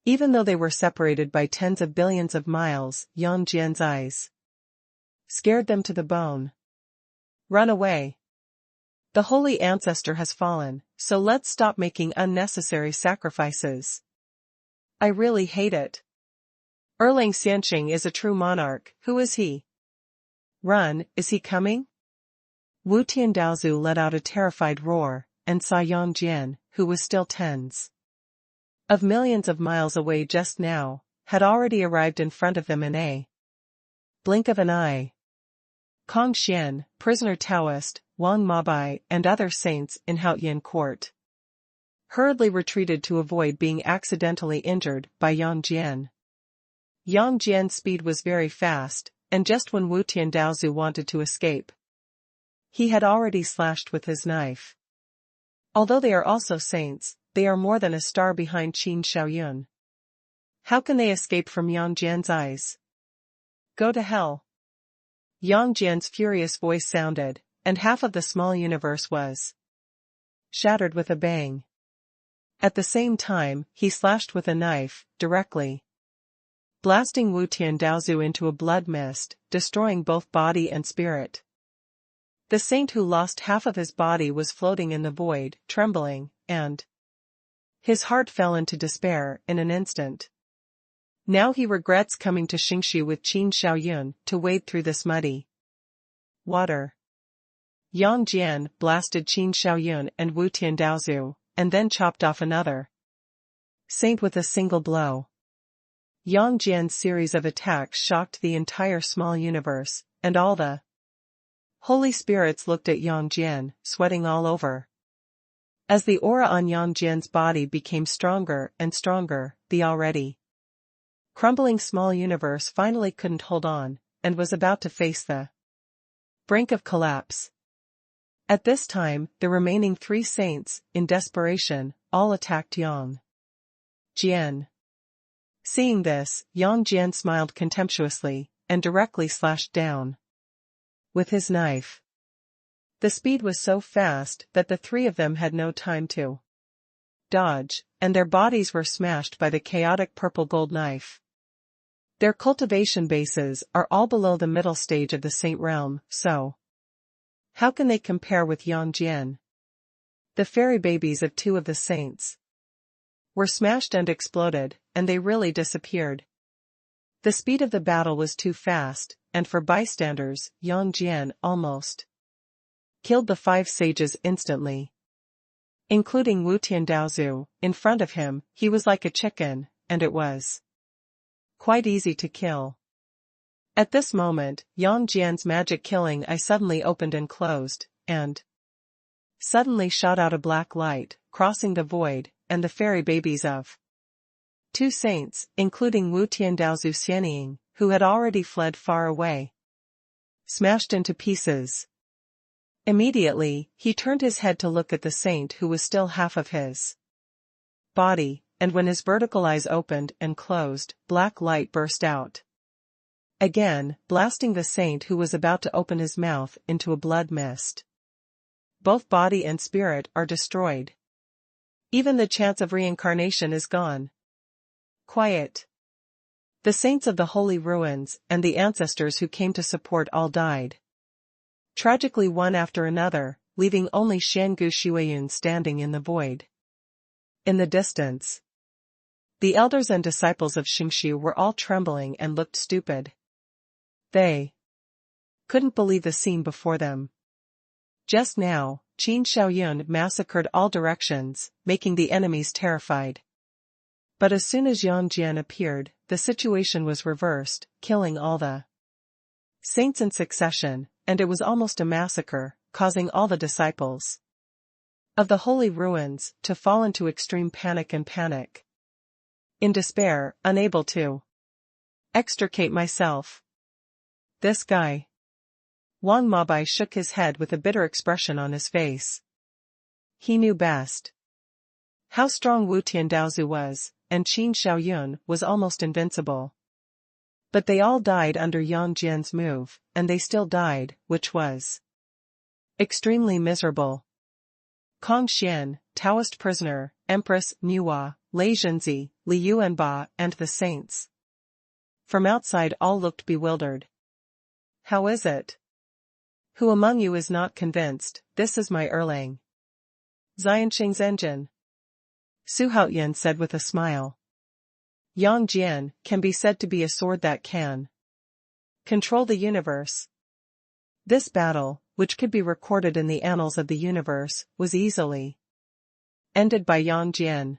Even though they were separated by tens of billions of miles, Yang Jian's eyes scared them to the bone. Run away. The holy ancestor has fallen, so let's stop making unnecessary sacrifices. I really hate it. Erlang Xianqing is a true monarch. Who is he? Run, is he coming? Wu Tian Daozu let out a terrified roar, and saw Yang Jian, who was still tens of millions of miles away just now, had already arrived in front of them in a blink of an eye. Kong Xian, prisoner Taoist, Wang Mabai, and other saints in Haoyan court hurriedly retreated to avoid being accidentally injured by Yang Jian. Yang Jian's speed was very fast, and just when Wu Tian Daozu wanted to escape, He had already slashed with his knife. Although they are also saints, they are more than a star behind Qin Shaoyun. How can they escape from Yang Jian's eyes? Go to hell. Yang Jian's furious voice sounded, and half of the small universe was shattered with a bang. At the same time, he slashed with a knife, directly blasting Wu Tiandaozu into a blood mist, destroying both body and spirit. The saint who lost half of his body was floating in the void, trembling, and his heart fell into despair in an instant. Now he regrets coming to Xingxi with Qin Shaoyun to wade through this muddy water. Yang Jian blasted Qin Shaoyun and Wu Tiandaozu, and then chopped off another saint with a single blow. Yang Jian's series of attacks shocked the entire small universe, and all the holy spirits looked at Yang Jian, sweating all over. As the aura on Yang Jian's body became stronger and stronger, the already crumbling small universe finally couldn't hold on, and was about to face the brink of collapse. At this time, the remaining 3 saints, in desperation, all attacked Yang Jian. Seeing this, Yang Jian smiled contemptuously, and directly slashed down with his knife. The speed was so fast that the 3 of them had no time to dodge, and their bodies were smashed by the chaotic purple-gold knife. Their cultivation bases are all below the middle stage of the saint realm, so how can they compare with Yang Jian? The fairy babies of 2 of the saints were smashed and exploded, and they really disappeared. The speed of the battle was too fast, and for bystanders, Yang Jian almost killed the 5 sages instantly, including Wu Tiandaozu. In front of him, he was like a chicken, and it was quite easy to kill. At this moment, Yang Jian's magic killing eye suddenly opened and closed, and suddenly shot out a black light, crossing the void, and the fairy babies of 2 saints, including Wu Tiandaozu Xianying, who had already fled far away, smashed into pieces. Immediately, he turned his head to look at the saint who was still half of his body, and when his vertical eyes opened and closed, black light burst out again, blasting the saint who was about to open his mouth into a blood mist. Both body and spirit are destroyed. Even the chance of reincarnation is gone. Quiet. The saints of the holy ruins and the ancestors who came to support all died tragically one after another, leaving only Shangu Shuiyun standing in the void. In the distance, the elders and disciples of Xingxi were all trembling and looked stupid. They couldn't believe the scene before them. Just now, Qin Shaoyun massacred all directions, making the enemies terrified. But as soon as Yang Jian appeared, the situation was reversed, killing all the saints in succession, and it was almost a massacre, causing all the disciples of the holy ruins to fall into extreme panic. In despair, unable to extricate myself. This guy. Wang Mabai shook his head with a bitter expression on his face. He knew best how strong Wu Tiandaozu was, and Qin Shaoyun was almost invincible. But they all died under Yang Jian's move, and they still died, which was extremely miserable. Kong Xian, Taoist prisoner, Empress Niwa, Lei Zhenzi, Li Yuanba, and the saints from outside all looked bewildered. How is it? Who among you is not convinced? This is my Erlang Xianqing's engine. Su Haoyan said with a smile. Yang Jian can be said to be a sword that can control the universe. This battle, which could be recorded in the annals of the universe, was easily ended by Yang Jian.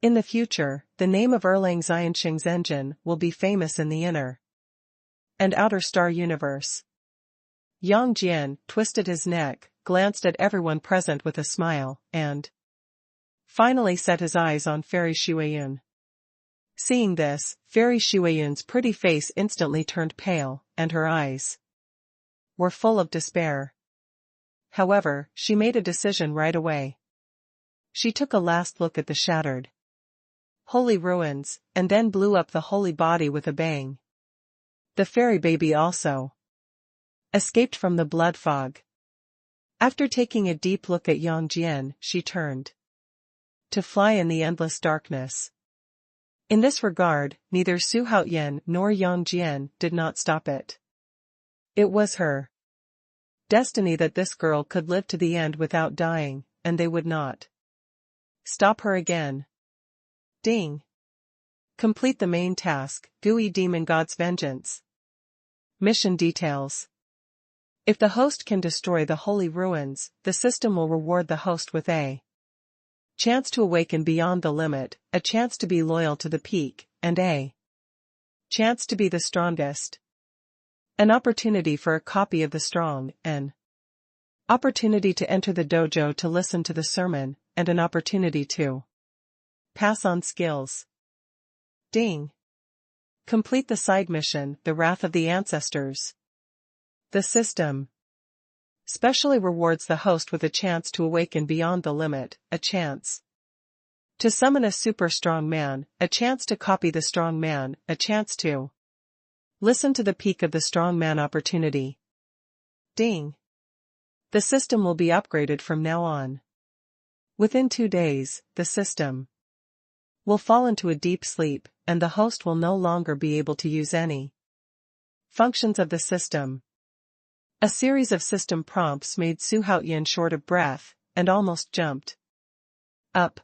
In the future, the name of Erlang Xianqing's engine will be famous in the inner and outer star universe. Yang Jian twisted his neck, glanced at everyone present with a smile, and finally set his eyes on Fairy Shuiyun. Seeing this, Fairy Shuiyun's pretty face instantly turned pale, and her eyes were full of despair. However, she made a decision right away. She took a last look at the shattered holy ruins, and then blew up the holy body with a bang. The fairy baby also escaped from the blood fog. After taking a deep look at Yang Jian, she turned to fly in the endless darkness. In this regard, neither Xuanhuan nor Yang Jian did not stop it. It was her destiny that this girl could live to the end without dying, and they would not stop her again. Ding. Complete the main task, Dou Yu Demon God's Vengeance. Mission details. If the host can destroy the holy ruins, the system will reward the host with a chance to awaken beyond the limit, a chance to be loyal to the peak, and a chance to be the strongest. An opportunity for a copy of the strong, an opportunity to enter the dojo to listen to the sermon, and an opportunity to pass on skills. Ding. Complete the side mission, the Wrath of the Ancestors. The system specially rewards the host with a chance to awaken beyond the limit, a chance to summon a super strong man, a chance to copy the strong man, a chance to listen to the peak of the strong man opportunity. Ding. The system will be upgraded from now on. Within 2 days, the system will fall into a deep sleep, and the host will no longer be able to use any functions of the system. A series of system prompts made Xuanhuan short of breath, and almost jumped up.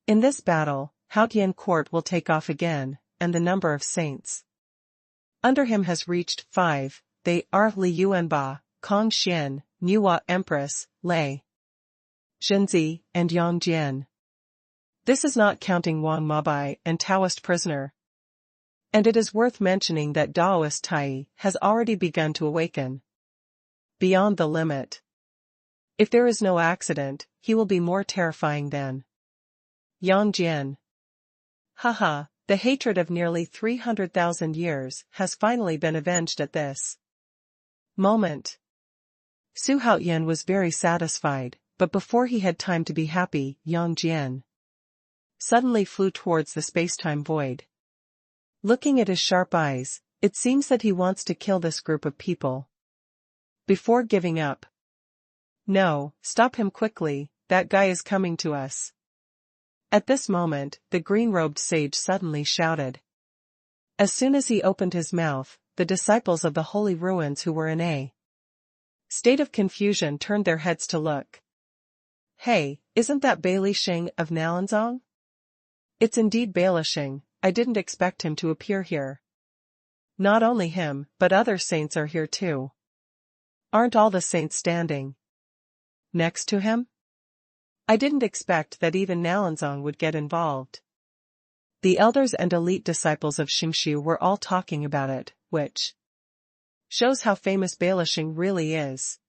In this battle, Haotian court will take off again, and the number of saints under him has reached 5. They are Li Yuanba, Kong Xian, Nuwa Empress, Lei Zhenzi, and Yang Jian. This is not counting Wang Mabai and Taoist prisoner. And it is worth mentioning that Daoist Tai has already begun to awaken beyond the limit. If there is no accident, he will be more terrifying than Yang Jian. Haha, the hatred of nearly 300,000 years has finally been avenged at this moment. Xuanhuan was very satisfied, but before he had time to be happy, Yang Jian suddenly flew towards the space-time void. Looking at his sharp eyes, it seems that he wants to kill this group of people before giving up. No, stop him quickly, that guy is coming to us. At this moment, the green-robed sage suddenly shouted. As soon as he opened his mouth, the disciples of the holy ruins who were in a state of confusion turned their heads to look. Hey, isn't that Bailey Shing of Nalanzong? It's indeed Bailey Shing, I didn't expect him to appear here. Not only him, but other saints are here too. Aren't all the saints standing next to him? I didn't expect that even Nalanzong would get involved. The elders and elite disciples of Xingshu were all talking about it, which shows how famous Bailey Shing really is.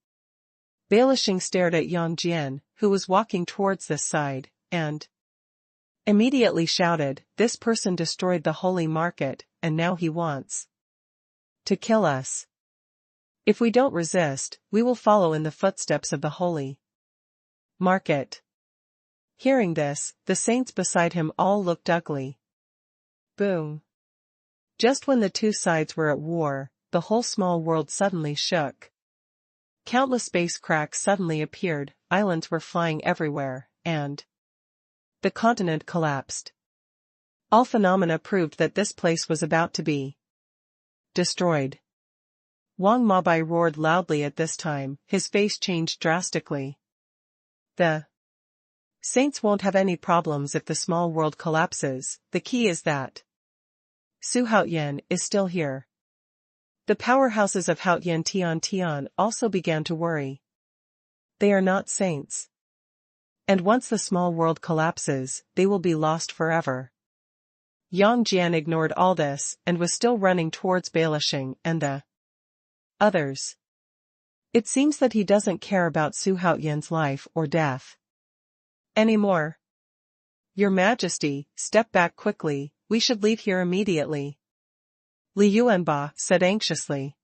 Bailey Shing stared at Yang Jian, who was walking towards this side, and immediately shouted, "This person destroyed the holy market, and now he wants to kill us. If we don't resist, we will follow in the footsteps of the holy market." Hearing this, the saints beside him all looked ugly. Boom. Just when the two sides were at war, the whole small world suddenly shook. Countless space cracks suddenly appeared, islands were flying everywhere, and the continent collapsed. All phenomena proved that this place was about to be destroyed. Wang Mabai roared loudly at this time, his face changed drastically. The saints won't have any problems if the small world collapses, the key is that Xuanhuan is still here. The powerhouses of Haotian Tian also began to worry. They are not saints. And once the small world collapses, they will be lost forever. Yang Jian ignored all this, and was still running towards Bailey Shing and the others. It seems that he doesn't care about Xuanhuan's life or death anymore. Your Majesty, step back quickly, we should leave here immediately. Li Yuanba said anxiously.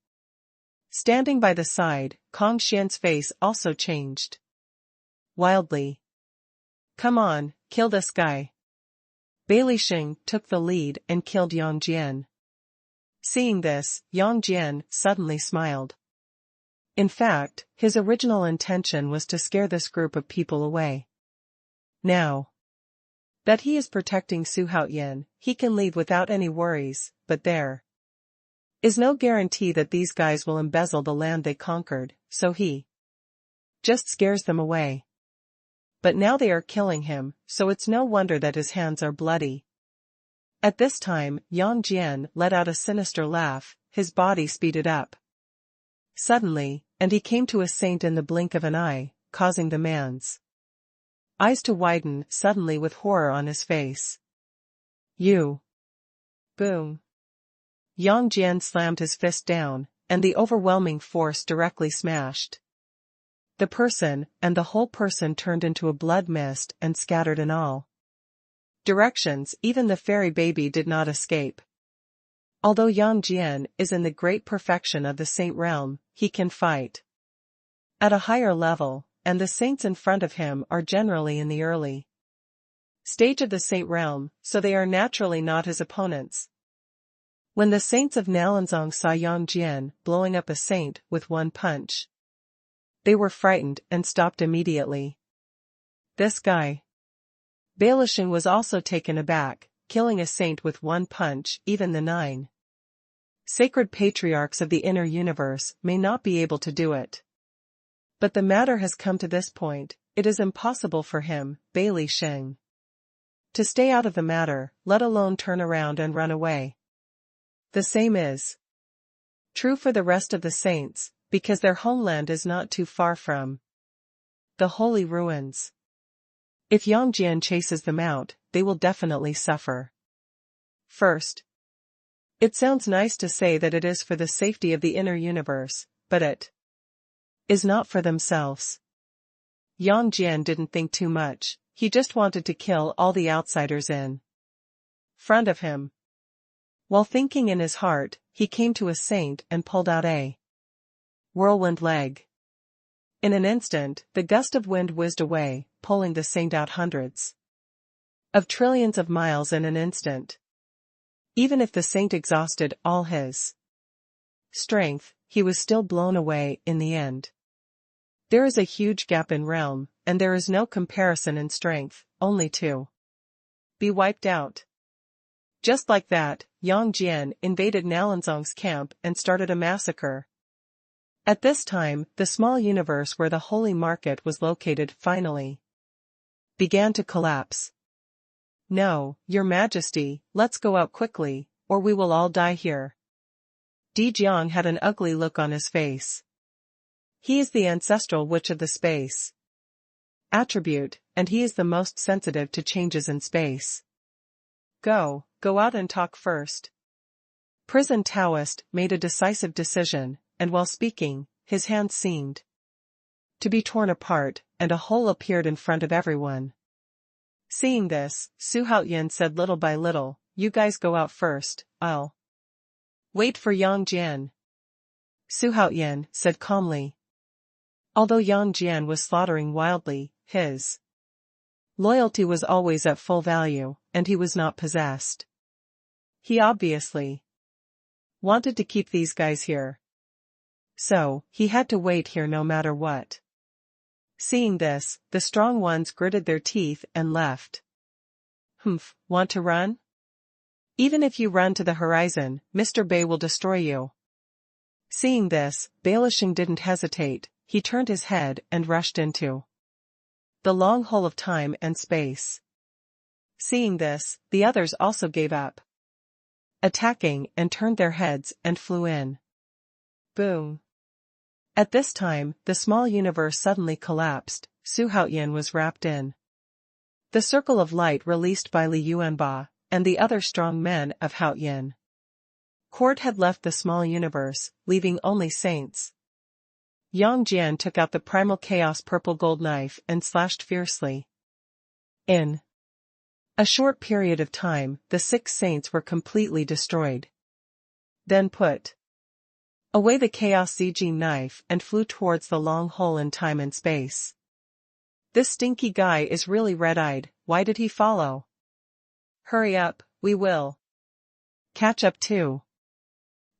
Standing by the side, Kong Xian's face also changed. Wildly. Come on, kill this guy. Bailey Xing took the lead and killed Yang Jian. Seeing this, Yang Jian suddenly smiled. In fact, his original intention was to scare this group of people away. Now that he is protecting Xuanhuan, he can leave without any worries, but there is no guarantee that these guys will embezzle the land they conquered, so he just scares them away. But now they are killing him, so it's no wonder that his hands are bloody. At this time, Yang Jian let out a sinister laugh, his body speeded up. Suddenly, and he came to a saint in the blink of an eye, causing the man's eyes to widen suddenly with horror on his face. You! Boom! Yang Jian slammed his fist down, and the overwhelming force directly smashed the person, and the whole person turned into a blood mist and scattered in all directions. Even the fairy baby did not escape. Although Yang Jian is in the great perfection of the saint realm, he can fight at a higher level, and the saints in front of him are generally in the early stage of the saint realm, so they are naturally not his opponents. When the saints of Nalanzong saw Yang Jian blowing up a saint with one punch, they were frightened and stopped immediately. This guy. Bailey Xing was also taken aback, killing a saint with one punch. Even the 9 sacred patriarchs of the inner universe may not be able to do it. But the matter has come to this point, it is impossible for him, Bailey Xing, to stay out of the matter, let alone turn around and run away. The same is true for the rest of the saints, because their homeland is not too far from the holy ruins. If Yang Jian chases them out, they will definitely suffer. First, it sounds nice to say that it is for the safety of the inner universe, but it is not for themselves. Yang Jian didn't think too much, he just wanted to kill all the outsiders in front of him. While thinking in his heart, he came to a saint and pulled out a whirlwind leg. In an instant, the gust of wind whizzed away, pulling the saint out hundreds of trillions of miles in an instant. Even if the saint exhausted all his strength, he was still blown away in the end. There is a huge gap in realm, and there is no comparison in strength, only to be wiped out. Just like that, Yang Jian invaded Nalanzong's camp and started a massacre. At this time, the small universe where the holy market was located finally began to collapse. No, Your Majesty, let's go out quickly, or we will all die here. Di Jiang had an ugly look on his face. He is the ancestral witch of the space attribute, and he is the most sensitive to changes in space. Go out and talk first. Prison Taoist made a decisive decision, and while speaking, his hands seemed to be torn apart, and a hole appeared in front of everyone. Seeing this, Xuanhuan said little by little, you guys go out first, I'll wait for Yang Jian. Xuanhuan said calmly. Although Yang Jian was slaughtering wildly, his loyalty was always at full value, and he was not possessed. He obviously wanted to keep these guys here. So, he had to wait here no matter what. Seeing this, the strong ones gritted their teeth and left. Humph, want to run? Even if you run to the horizon, Mr. Bei will destroy you. Seeing this, Bailey Xing didn't hesitate, he turned his head and rushed into the long hole of time and space. Seeing this, the others also gave up attacking and turned their heads and flew in. Boom. At this time, the small universe suddenly collapsed, Xuanhuan was wrapped in the circle of light released by Li Yuanba, and the other strong men of Haoyan court had left the small universe, leaving only saints. Yang Jian took out the primal chaos purple gold knife and slashed fiercely. In a short period of time, the 6 saints were completely destroyed. Then put Away the chaos Zijin knife and flew towards the long hole in time and space. This stinky guy is really red-eyed, why did he follow? Hurry up, we will catch up too.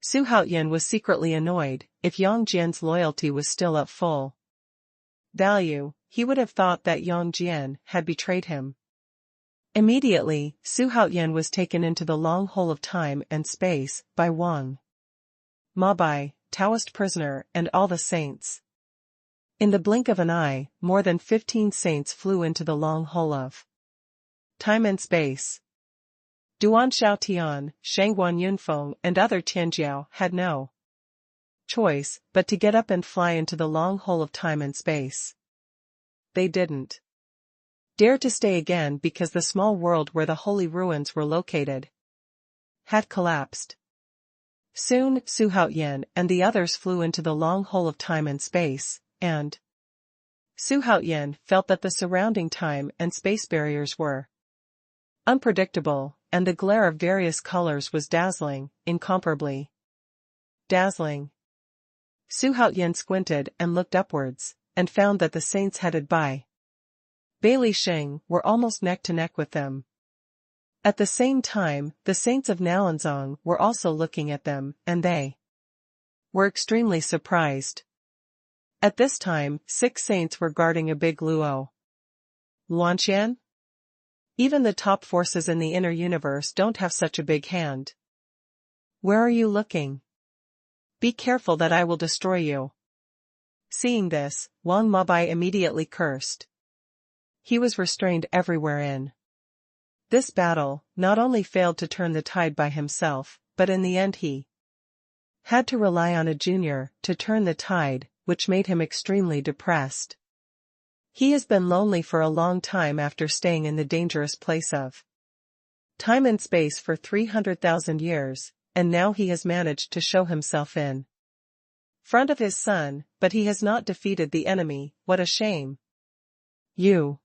Xuanhuan was secretly annoyed. If Yang Jian's loyalty was still at full value, he would have thought that Yang Jian had betrayed him. Immediately, Xuanhuan was taken into the long hole of time and space by Wang Mabai, Taoist prisoner, and all the saints. In the blink of an eye, more than 15 saints flew into the long hole of time and space. Duan Xiaotian, Shangguan Yunfeng, and other Tianjiao had no choice but to get up and fly into the long hole of time and space. They didn't dare to stay again because the small world where the holy ruins were located had collapsed. Soon, Xuanhuan and the others flew into the long hole of time and space, and Xuanhuan felt that the surrounding time and space barriers were unpredictable, and the glare of various colors was dazzling, incomparably dazzling. Xuanhuan squinted and looked upwards, and found that the saints headed by Bailey Sheng were almost neck to neck with them. At the same time, the saints of Nalanzong were also looking at them, and they were extremely surprised. At this time, 6 saints were guarding a big Luo Luanqian? Even the top forces in the inner universe don't have such a big hand. Where are you looking? Be careful that I will destroy you. Seeing this, Wang Mabai immediately cursed. He was restrained everywhere in this battle, not only failed to turn the tide by himself, but in the end he had to rely on a junior to turn the tide, which made him extremely depressed. He has been lonely for a long time after staying in the dangerous place of time and space for 300,000 years, and now he has managed to show himself in front of his son, but he has not defeated the enemy. What a shame. You,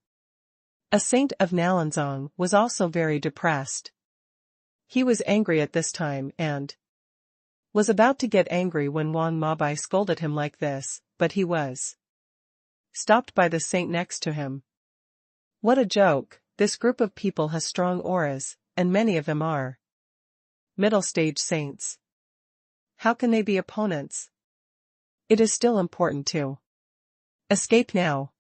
a saint of Nalanzong, was also very depressed. He was angry at this time and was about to get angry when Wang Mabai scolded him like this, but he was stopped by the saint next to him. What a joke, this group of people has strong auras, and many of them are middle-stage saints. How can they be opponents? It is still important to escape now.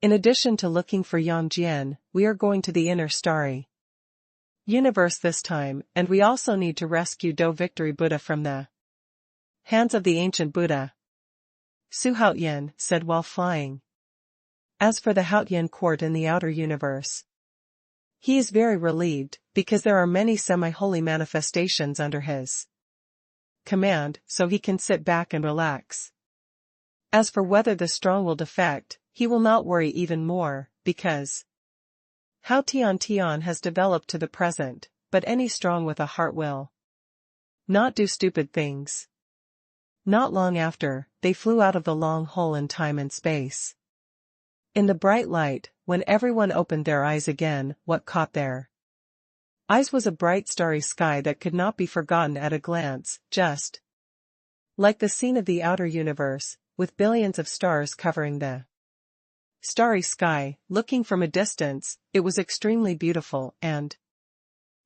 In addition to looking for Yang Jian, we are going to the inner starry universe this time, and we also need to rescue Dou Victory Buddha from the hands of the ancient Buddha, Xuanhuan said while flying. As for the Haotian court in the outer universe, he is very relieved, because there are many semi-holy manifestations under his command, so he can sit back and relax. As for whether the strong will defect, he will not worry even more, because Hao Tian has developed to the present, but any strong with a heart will not do stupid things. Not long after, they flew out of the long hole in time and space. In the bright light, when everyone opened their eyes again, what caught their eyes was a bright starry sky that could not be forgotten at a glance, just like the scene of the outer universe, with billions of stars covering the starry sky. Looking from a distance, it was extremely beautiful and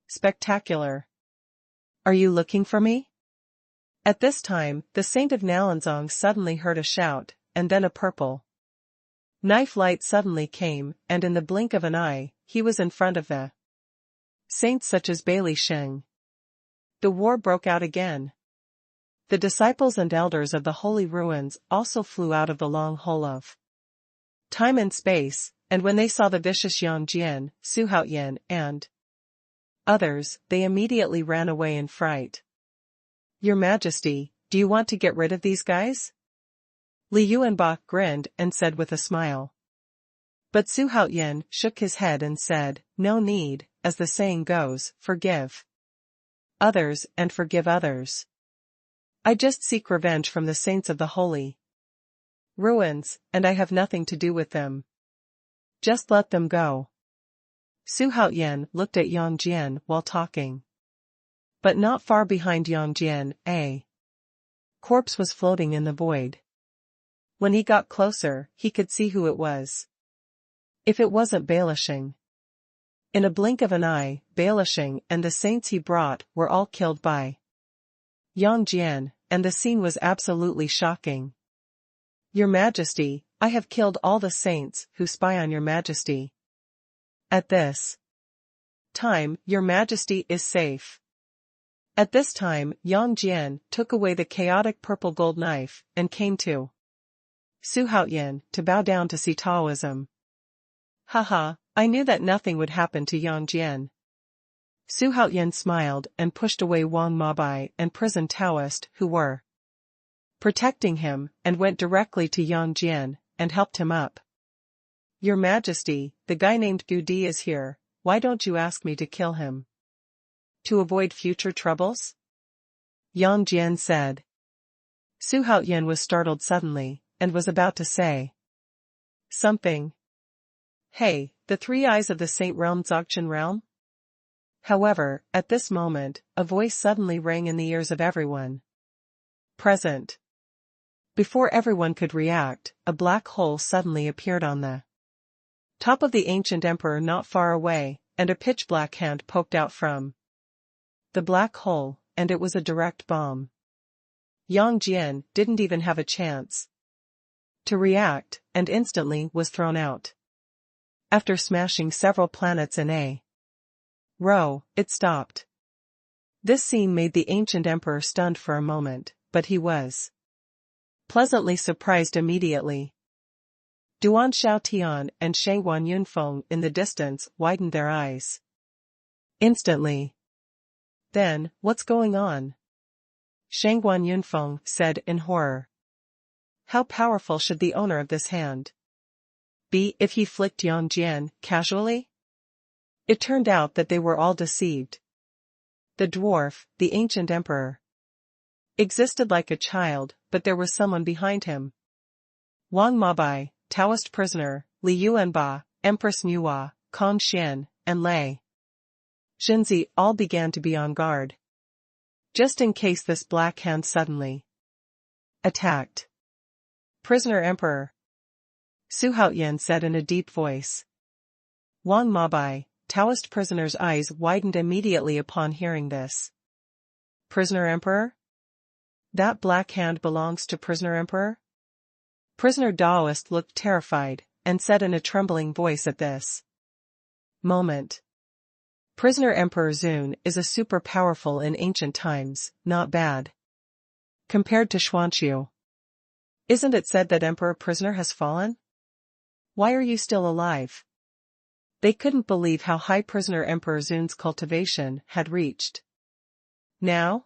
spectacular. Are you looking for me? At this time, the saint of Nalanzong suddenly heard a shout, and then a purple knife light suddenly came, and in the blink of an eye, he was in front of the saints such as Bailey Sheng. The war broke out again. The disciples and elders of the holy ruins also flew out of the long hole of time and space, and when they saw the vicious Yang Jian, Xuanhuan, and others, they immediately ran away in fright. Your Majesty, do you want to get rid of these guys? Li Yuanbach grinned and said with a smile. But Xuanhuan shook his head and said, no need, as the saying goes, forgive others and forgive others. I just seek revenge from the saints of the holy ruins, and I have nothing to do with them. Just let them go. Xuanhuan looked at Yang Jian while talking. But not far behind Yang Jian, a corpse was floating in the void. When he got closer, he could see who it was. If it wasn't Bailishing. In a blink of an eye, Bailishing and the saints he brought were all killed by Yang Jian, and the scene was absolutely shocking. Your Majesty, I have killed all the saints who spy on your Majesty. At this time, your Majesty is safe. At this time, Yang Jian took away the chaotic purple gold knife and came to Xuanhuan to bow down to see Taoism. Haha, I knew that nothing would happen to Yang Jian. Xuanhuan smiled and pushed away Wang Mabai and prison Taoist who were protecting him, and went directly to Yang Jian and helped him up. Your Majesty, the guy named Dou Yu is here, why don't you ask me to kill him? To avoid future troubles? Yang Jian said. Xuanhuan was startled suddenly, and was about to say something. Hey, the three eyes of the Saint Realm Dzogchen Realm? However, at this moment, a voice suddenly rang in the ears of everyone present. Before everyone could react, a black hole suddenly appeared on the top of the ancient emperor not far away, and a pitch-black hand poked out from the black hole, and it was a direct bomb. Yang Jian didn't even have a chance to react, and instantly was thrown out. After smashing several planets in a row, it stopped. This scene made the ancient emperor stunned for a moment, but he was pleasantly surprised immediately. Duan Xiaotian and Xuanhuan Yunfeng in the distance widened their eyes instantly. Then, what's going on? Xuanhuan Yunfeng said in horror. How powerful should the owner of this hand be if he flicked Yang Jian casually? It turned out that they were all deceived. The dwarf, the ancient emperor, existed like a child, but there was someone behind him. Wang Mabai, Taoist prisoner, Li Yuanba, Empress Nuwa, Kong Xian, and Lei Xinzi all began to be on guard. Just in case this black hand suddenly attacked. Prisoner Emperor, Xuanhuan said in a deep voice. Wang Mabai, Taoist prisoner's eyes widened immediately upon hearing this. Prisoner Emperor? That black hand belongs to Prisoner Emperor? Prisoner Taoist looked terrified, and said in a trembling voice at this moment. Prisoner Emperor Zun is a super powerful in ancient times, not bad compared to Xuanchu. Isn't it said that Emperor Prisoner has fallen? Why are you still alive? They couldn't believe how high Prisoner Emperor Zun's cultivation had reached. Now?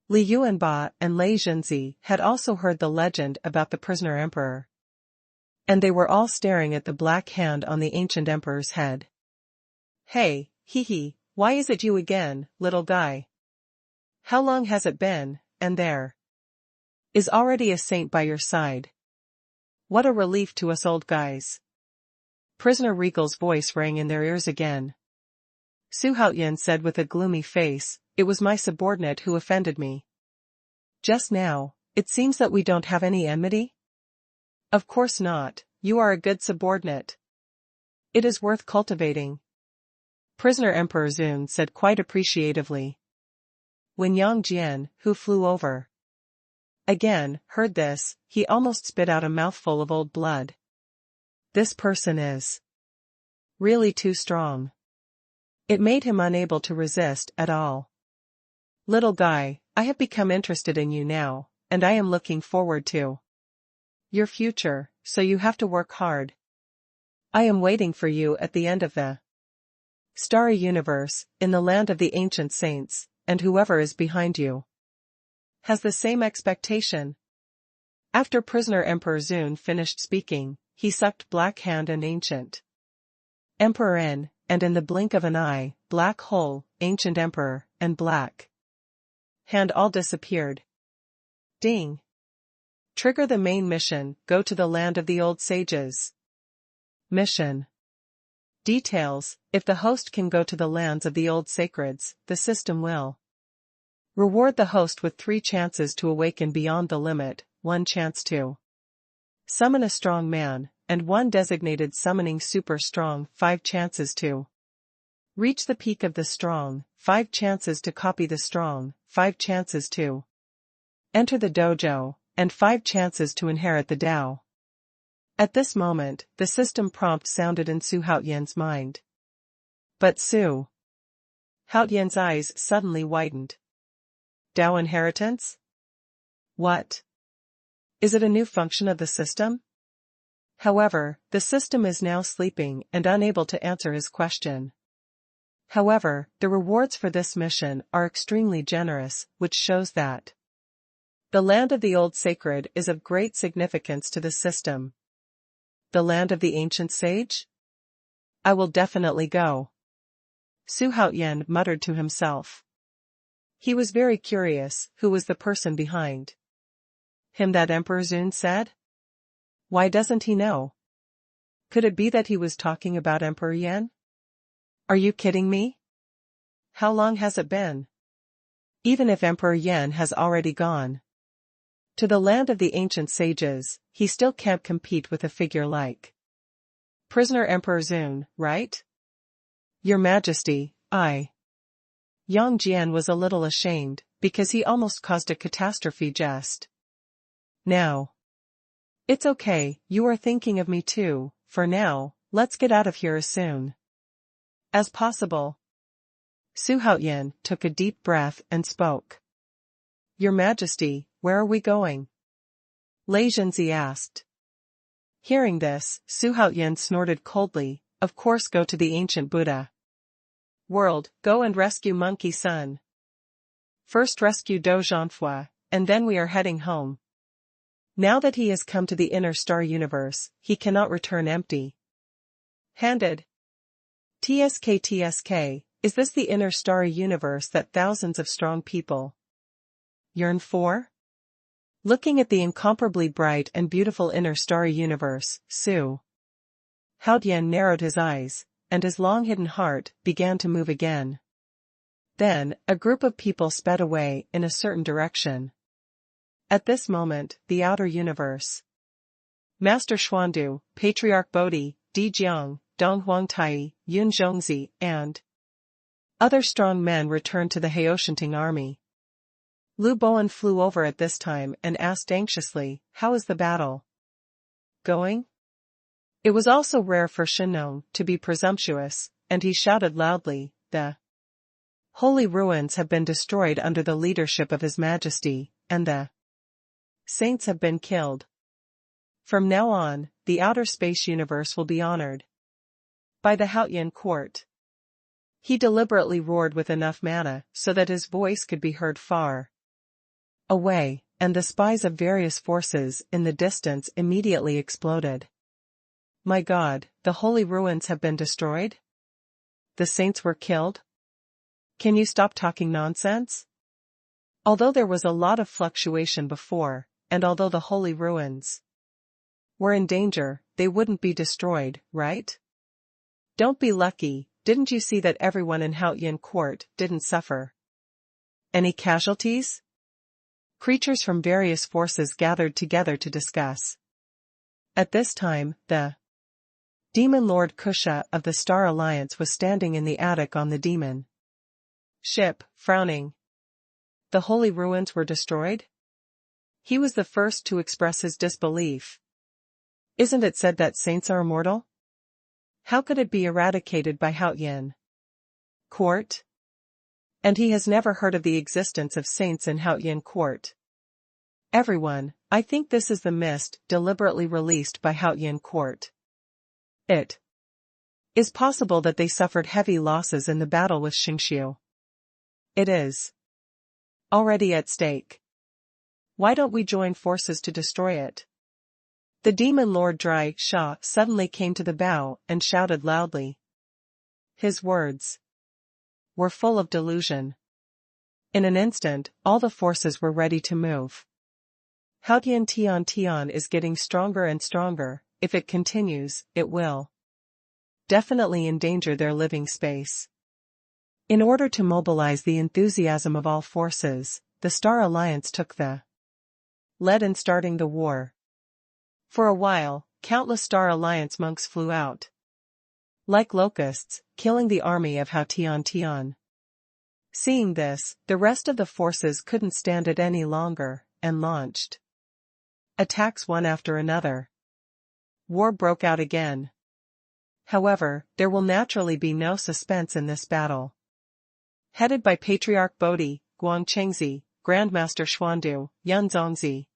Li Yuanba and Lei Xinzi had also heard the legend about the Prisoner Emperor. And they were all staring at the black hand on the ancient emperor's head. Hey, hee, why is it you again, little guy? How long has it been, and there is already a saint by your side. What a relief to us old guys. Prisoner Regal's voice rang in their ears again. Xuanhuan said with a gloomy face, it was my subordinate who offended me. Just now, it seems that we don't have any enmity? Of course not, you are a good subordinate. It is worth cultivating. Prisoner Emperor Zun said quite appreciatively. When Yang Jian, who flew over again, heard this, he almost spit out a mouthful of old blood. This person is really too strong. It made him unable to resist at all. Little guy, I have become interested in you now, and I am looking forward to your future, so you have to work hard. I am waiting for you at the end of the starry universe, in the land of the ancient saints, and whoever is behind you has the same expectation. After Prisoner Emperor Zun finished speaking, he sucked Black Hand and Ancient Emperor in, and in the blink of an eye, Black Hole, Ancient Emperor, and Black Hand all disappeared. Ding. Trigger the main mission, go to the land of the old sages. Mission. Details, if the host can go to the lands of the old sacreds, the system will Reward the host with 3 chances to awaken beyond the limit, 1 chance to summon a strong man, and 1 designated summoning super strong, 5 chances to reach the peak of the strong, 5 chances to copy the strong, 5 chances to enter the dojo, and 5 chances to inherit the Dao. At this moment, the system prompt sounded in Su Haotian's mind. But Su Haotian's eyes suddenly widened. Dao inheritance? What? Is it a new function of the system? However, the system is now sleeping and unable to answer his question. However, the rewards for this mission are extremely generous, which shows that the land of the old sacred is of great significance to the system. The land of the ancient sage? I will definitely go. Su Haotian muttered to himself. He was very curious who was the person behind him that Emperor Zun said. Why doesn't he know? Could it be that he was talking about Emperor Yan? Are you kidding me? How long has it been? Even if Emperor Yan has already gone to the land of the ancient sages, he still can't compete with a figure like prisoner Emperor Zun, right? Your Majesty, Yang Jian was a little ashamed, because he almost caused a catastrophe jest. Now. It's okay, you are thinking of me too. For now, let's get out of here as soon as possible. Su Haotian took a deep breath and spoke. Your Majesty, where are we going? Lei Zhenzi asked. Hearing this, Su Haotian snorted coldly. Of course, go to the ancient Buddha world, go and rescue Monkey Sun. First rescue Dou Xuanhuan, and then we are heading home. Now that he has come to the inner star universe, he cannot return empty-handed. TSK, is this the inner starry universe that thousands of strong people yearn for? Looking at the incomparably bright and beautiful inner starry universe, Su Haotian narrowed his eyes, and his long-hidden heart began to move again. Then, a group of people sped away in a certain direction. At this moment, the outer universe. Master Xuandu, Patriarch Bodhi, Di Jiang, Dong Huangtai, Yun Zhongzi, and other strong men returned to the Haoshanting army. Lu Bowen flew over at this time and asked anxiously, how is the battle going? It was also rare for Xuanhuan to be presumptuous, and he shouted loudly, the holy ruins have been destroyed under the leadership of His Majesty, and the saints have been killed. From now on, the outer space universe will be honored by the Haotian court. He deliberately roared with enough mana so that his voice could be heard far away, and the spies of various forces in the distance immediately exploded. My God, the holy ruins have been destroyed? The saints were killed? Can you stop talking nonsense? Although there was a lot of fluctuation before, and although the holy ruins were in danger, they wouldn't be destroyed, right? Don't be lucky, didn't you see that everyone in Haotian court didn't suffer any casualties? Creatures from various forces gathered together to discuss. At this time, the Demon Lord Kusha of the Star Alliance was standing in the attic on the demon ship, frowning. The holy ruins were destroyed? He was the first to express his disbelief. Isn't it said that saints are immortal? How could it be eradicated by Haotian court? And he has never heard of the existence of saints in Haotian court. Everyone, I think this is the mist deliberately released by Haotian court. It is possible that they suffered heavy losses in the battle with Xingqiu. It is already at stake. Why don't we join forces to destroy it? The demon lord Dry Sha suddenly came to the bow and shouted loudly. His words were full of delusion. In an instant, all the forces were ready to move. Haotian Tian is getting stronger and stronger. If it continues, it will definitely endanger their living space. In order to mobilize the enthusiasm of all forces, the Star Alliance took the lead in starting the war. For a while, countless Star Alliance monks flew out like locusts, killing the army of Hao Tian. Seeing this, the rest of the forces couldn't stand it any longer, and launched attacks one after another. War broke out again. However, there will naturally be no suspense in this battle. Headed by Patriarch Bodhi, Guangchengzi, Grandmaster Xuanhuan, Yun Zongzi,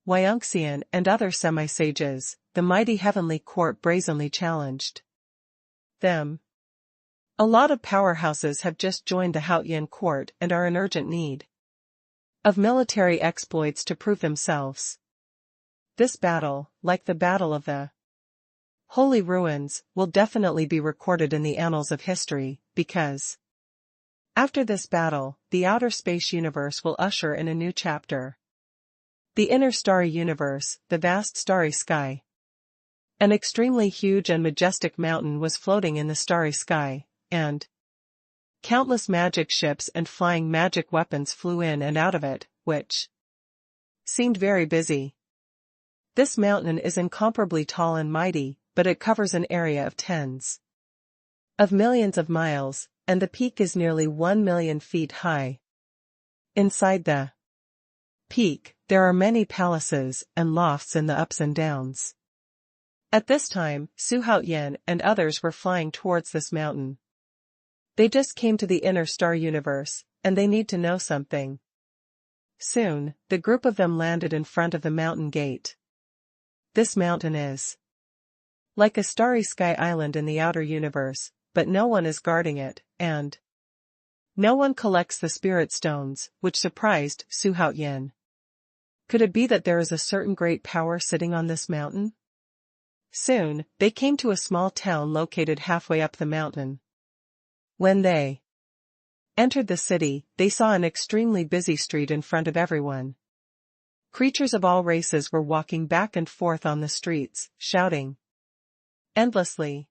Huangxian and other semi-sages, the mighty heavenly court brazenly challenged them. A lot of powerhouses have just joined the Haotian court and are in urgent need of military exploits to prove themselves. This battle, like the Battle of the Holy Ruins, will definitely be recorded in the annals of history, because after this battle, the outer space universe will usher in a new chapter. The inner starry universe, the vast starry sky. An extremely huge and majestic mountain was floating in the starry sky, and countless magic ships and flying magic weapons flew in and out of it, which seemed very busy. This mountain is incomparably tall and mighty, but it covers an area of tens of millions of miles, and the peak is nearly 1 million feet high. Inside the peak, there are many palaces and lofts in the ups and downs. At this time, Su Haotian and others were flying towards this mountain. They just came to the inner star universe, and they need to know something. Soon, the group of them landed in front of the mountain gate. This mountain is like a starry sky island in the outer universe, but no one is guarding it, and no one collects the spirit stones, which surprised Su Haotian. Could it be that there is a certain great power sitting on this mountain? Soon, they came to a small town located halfway up the mountain. When they entered the city, they saw an extremely busy street in front of everyone. Creatures of all races were walking back and forth on the streets, shouting endlessly.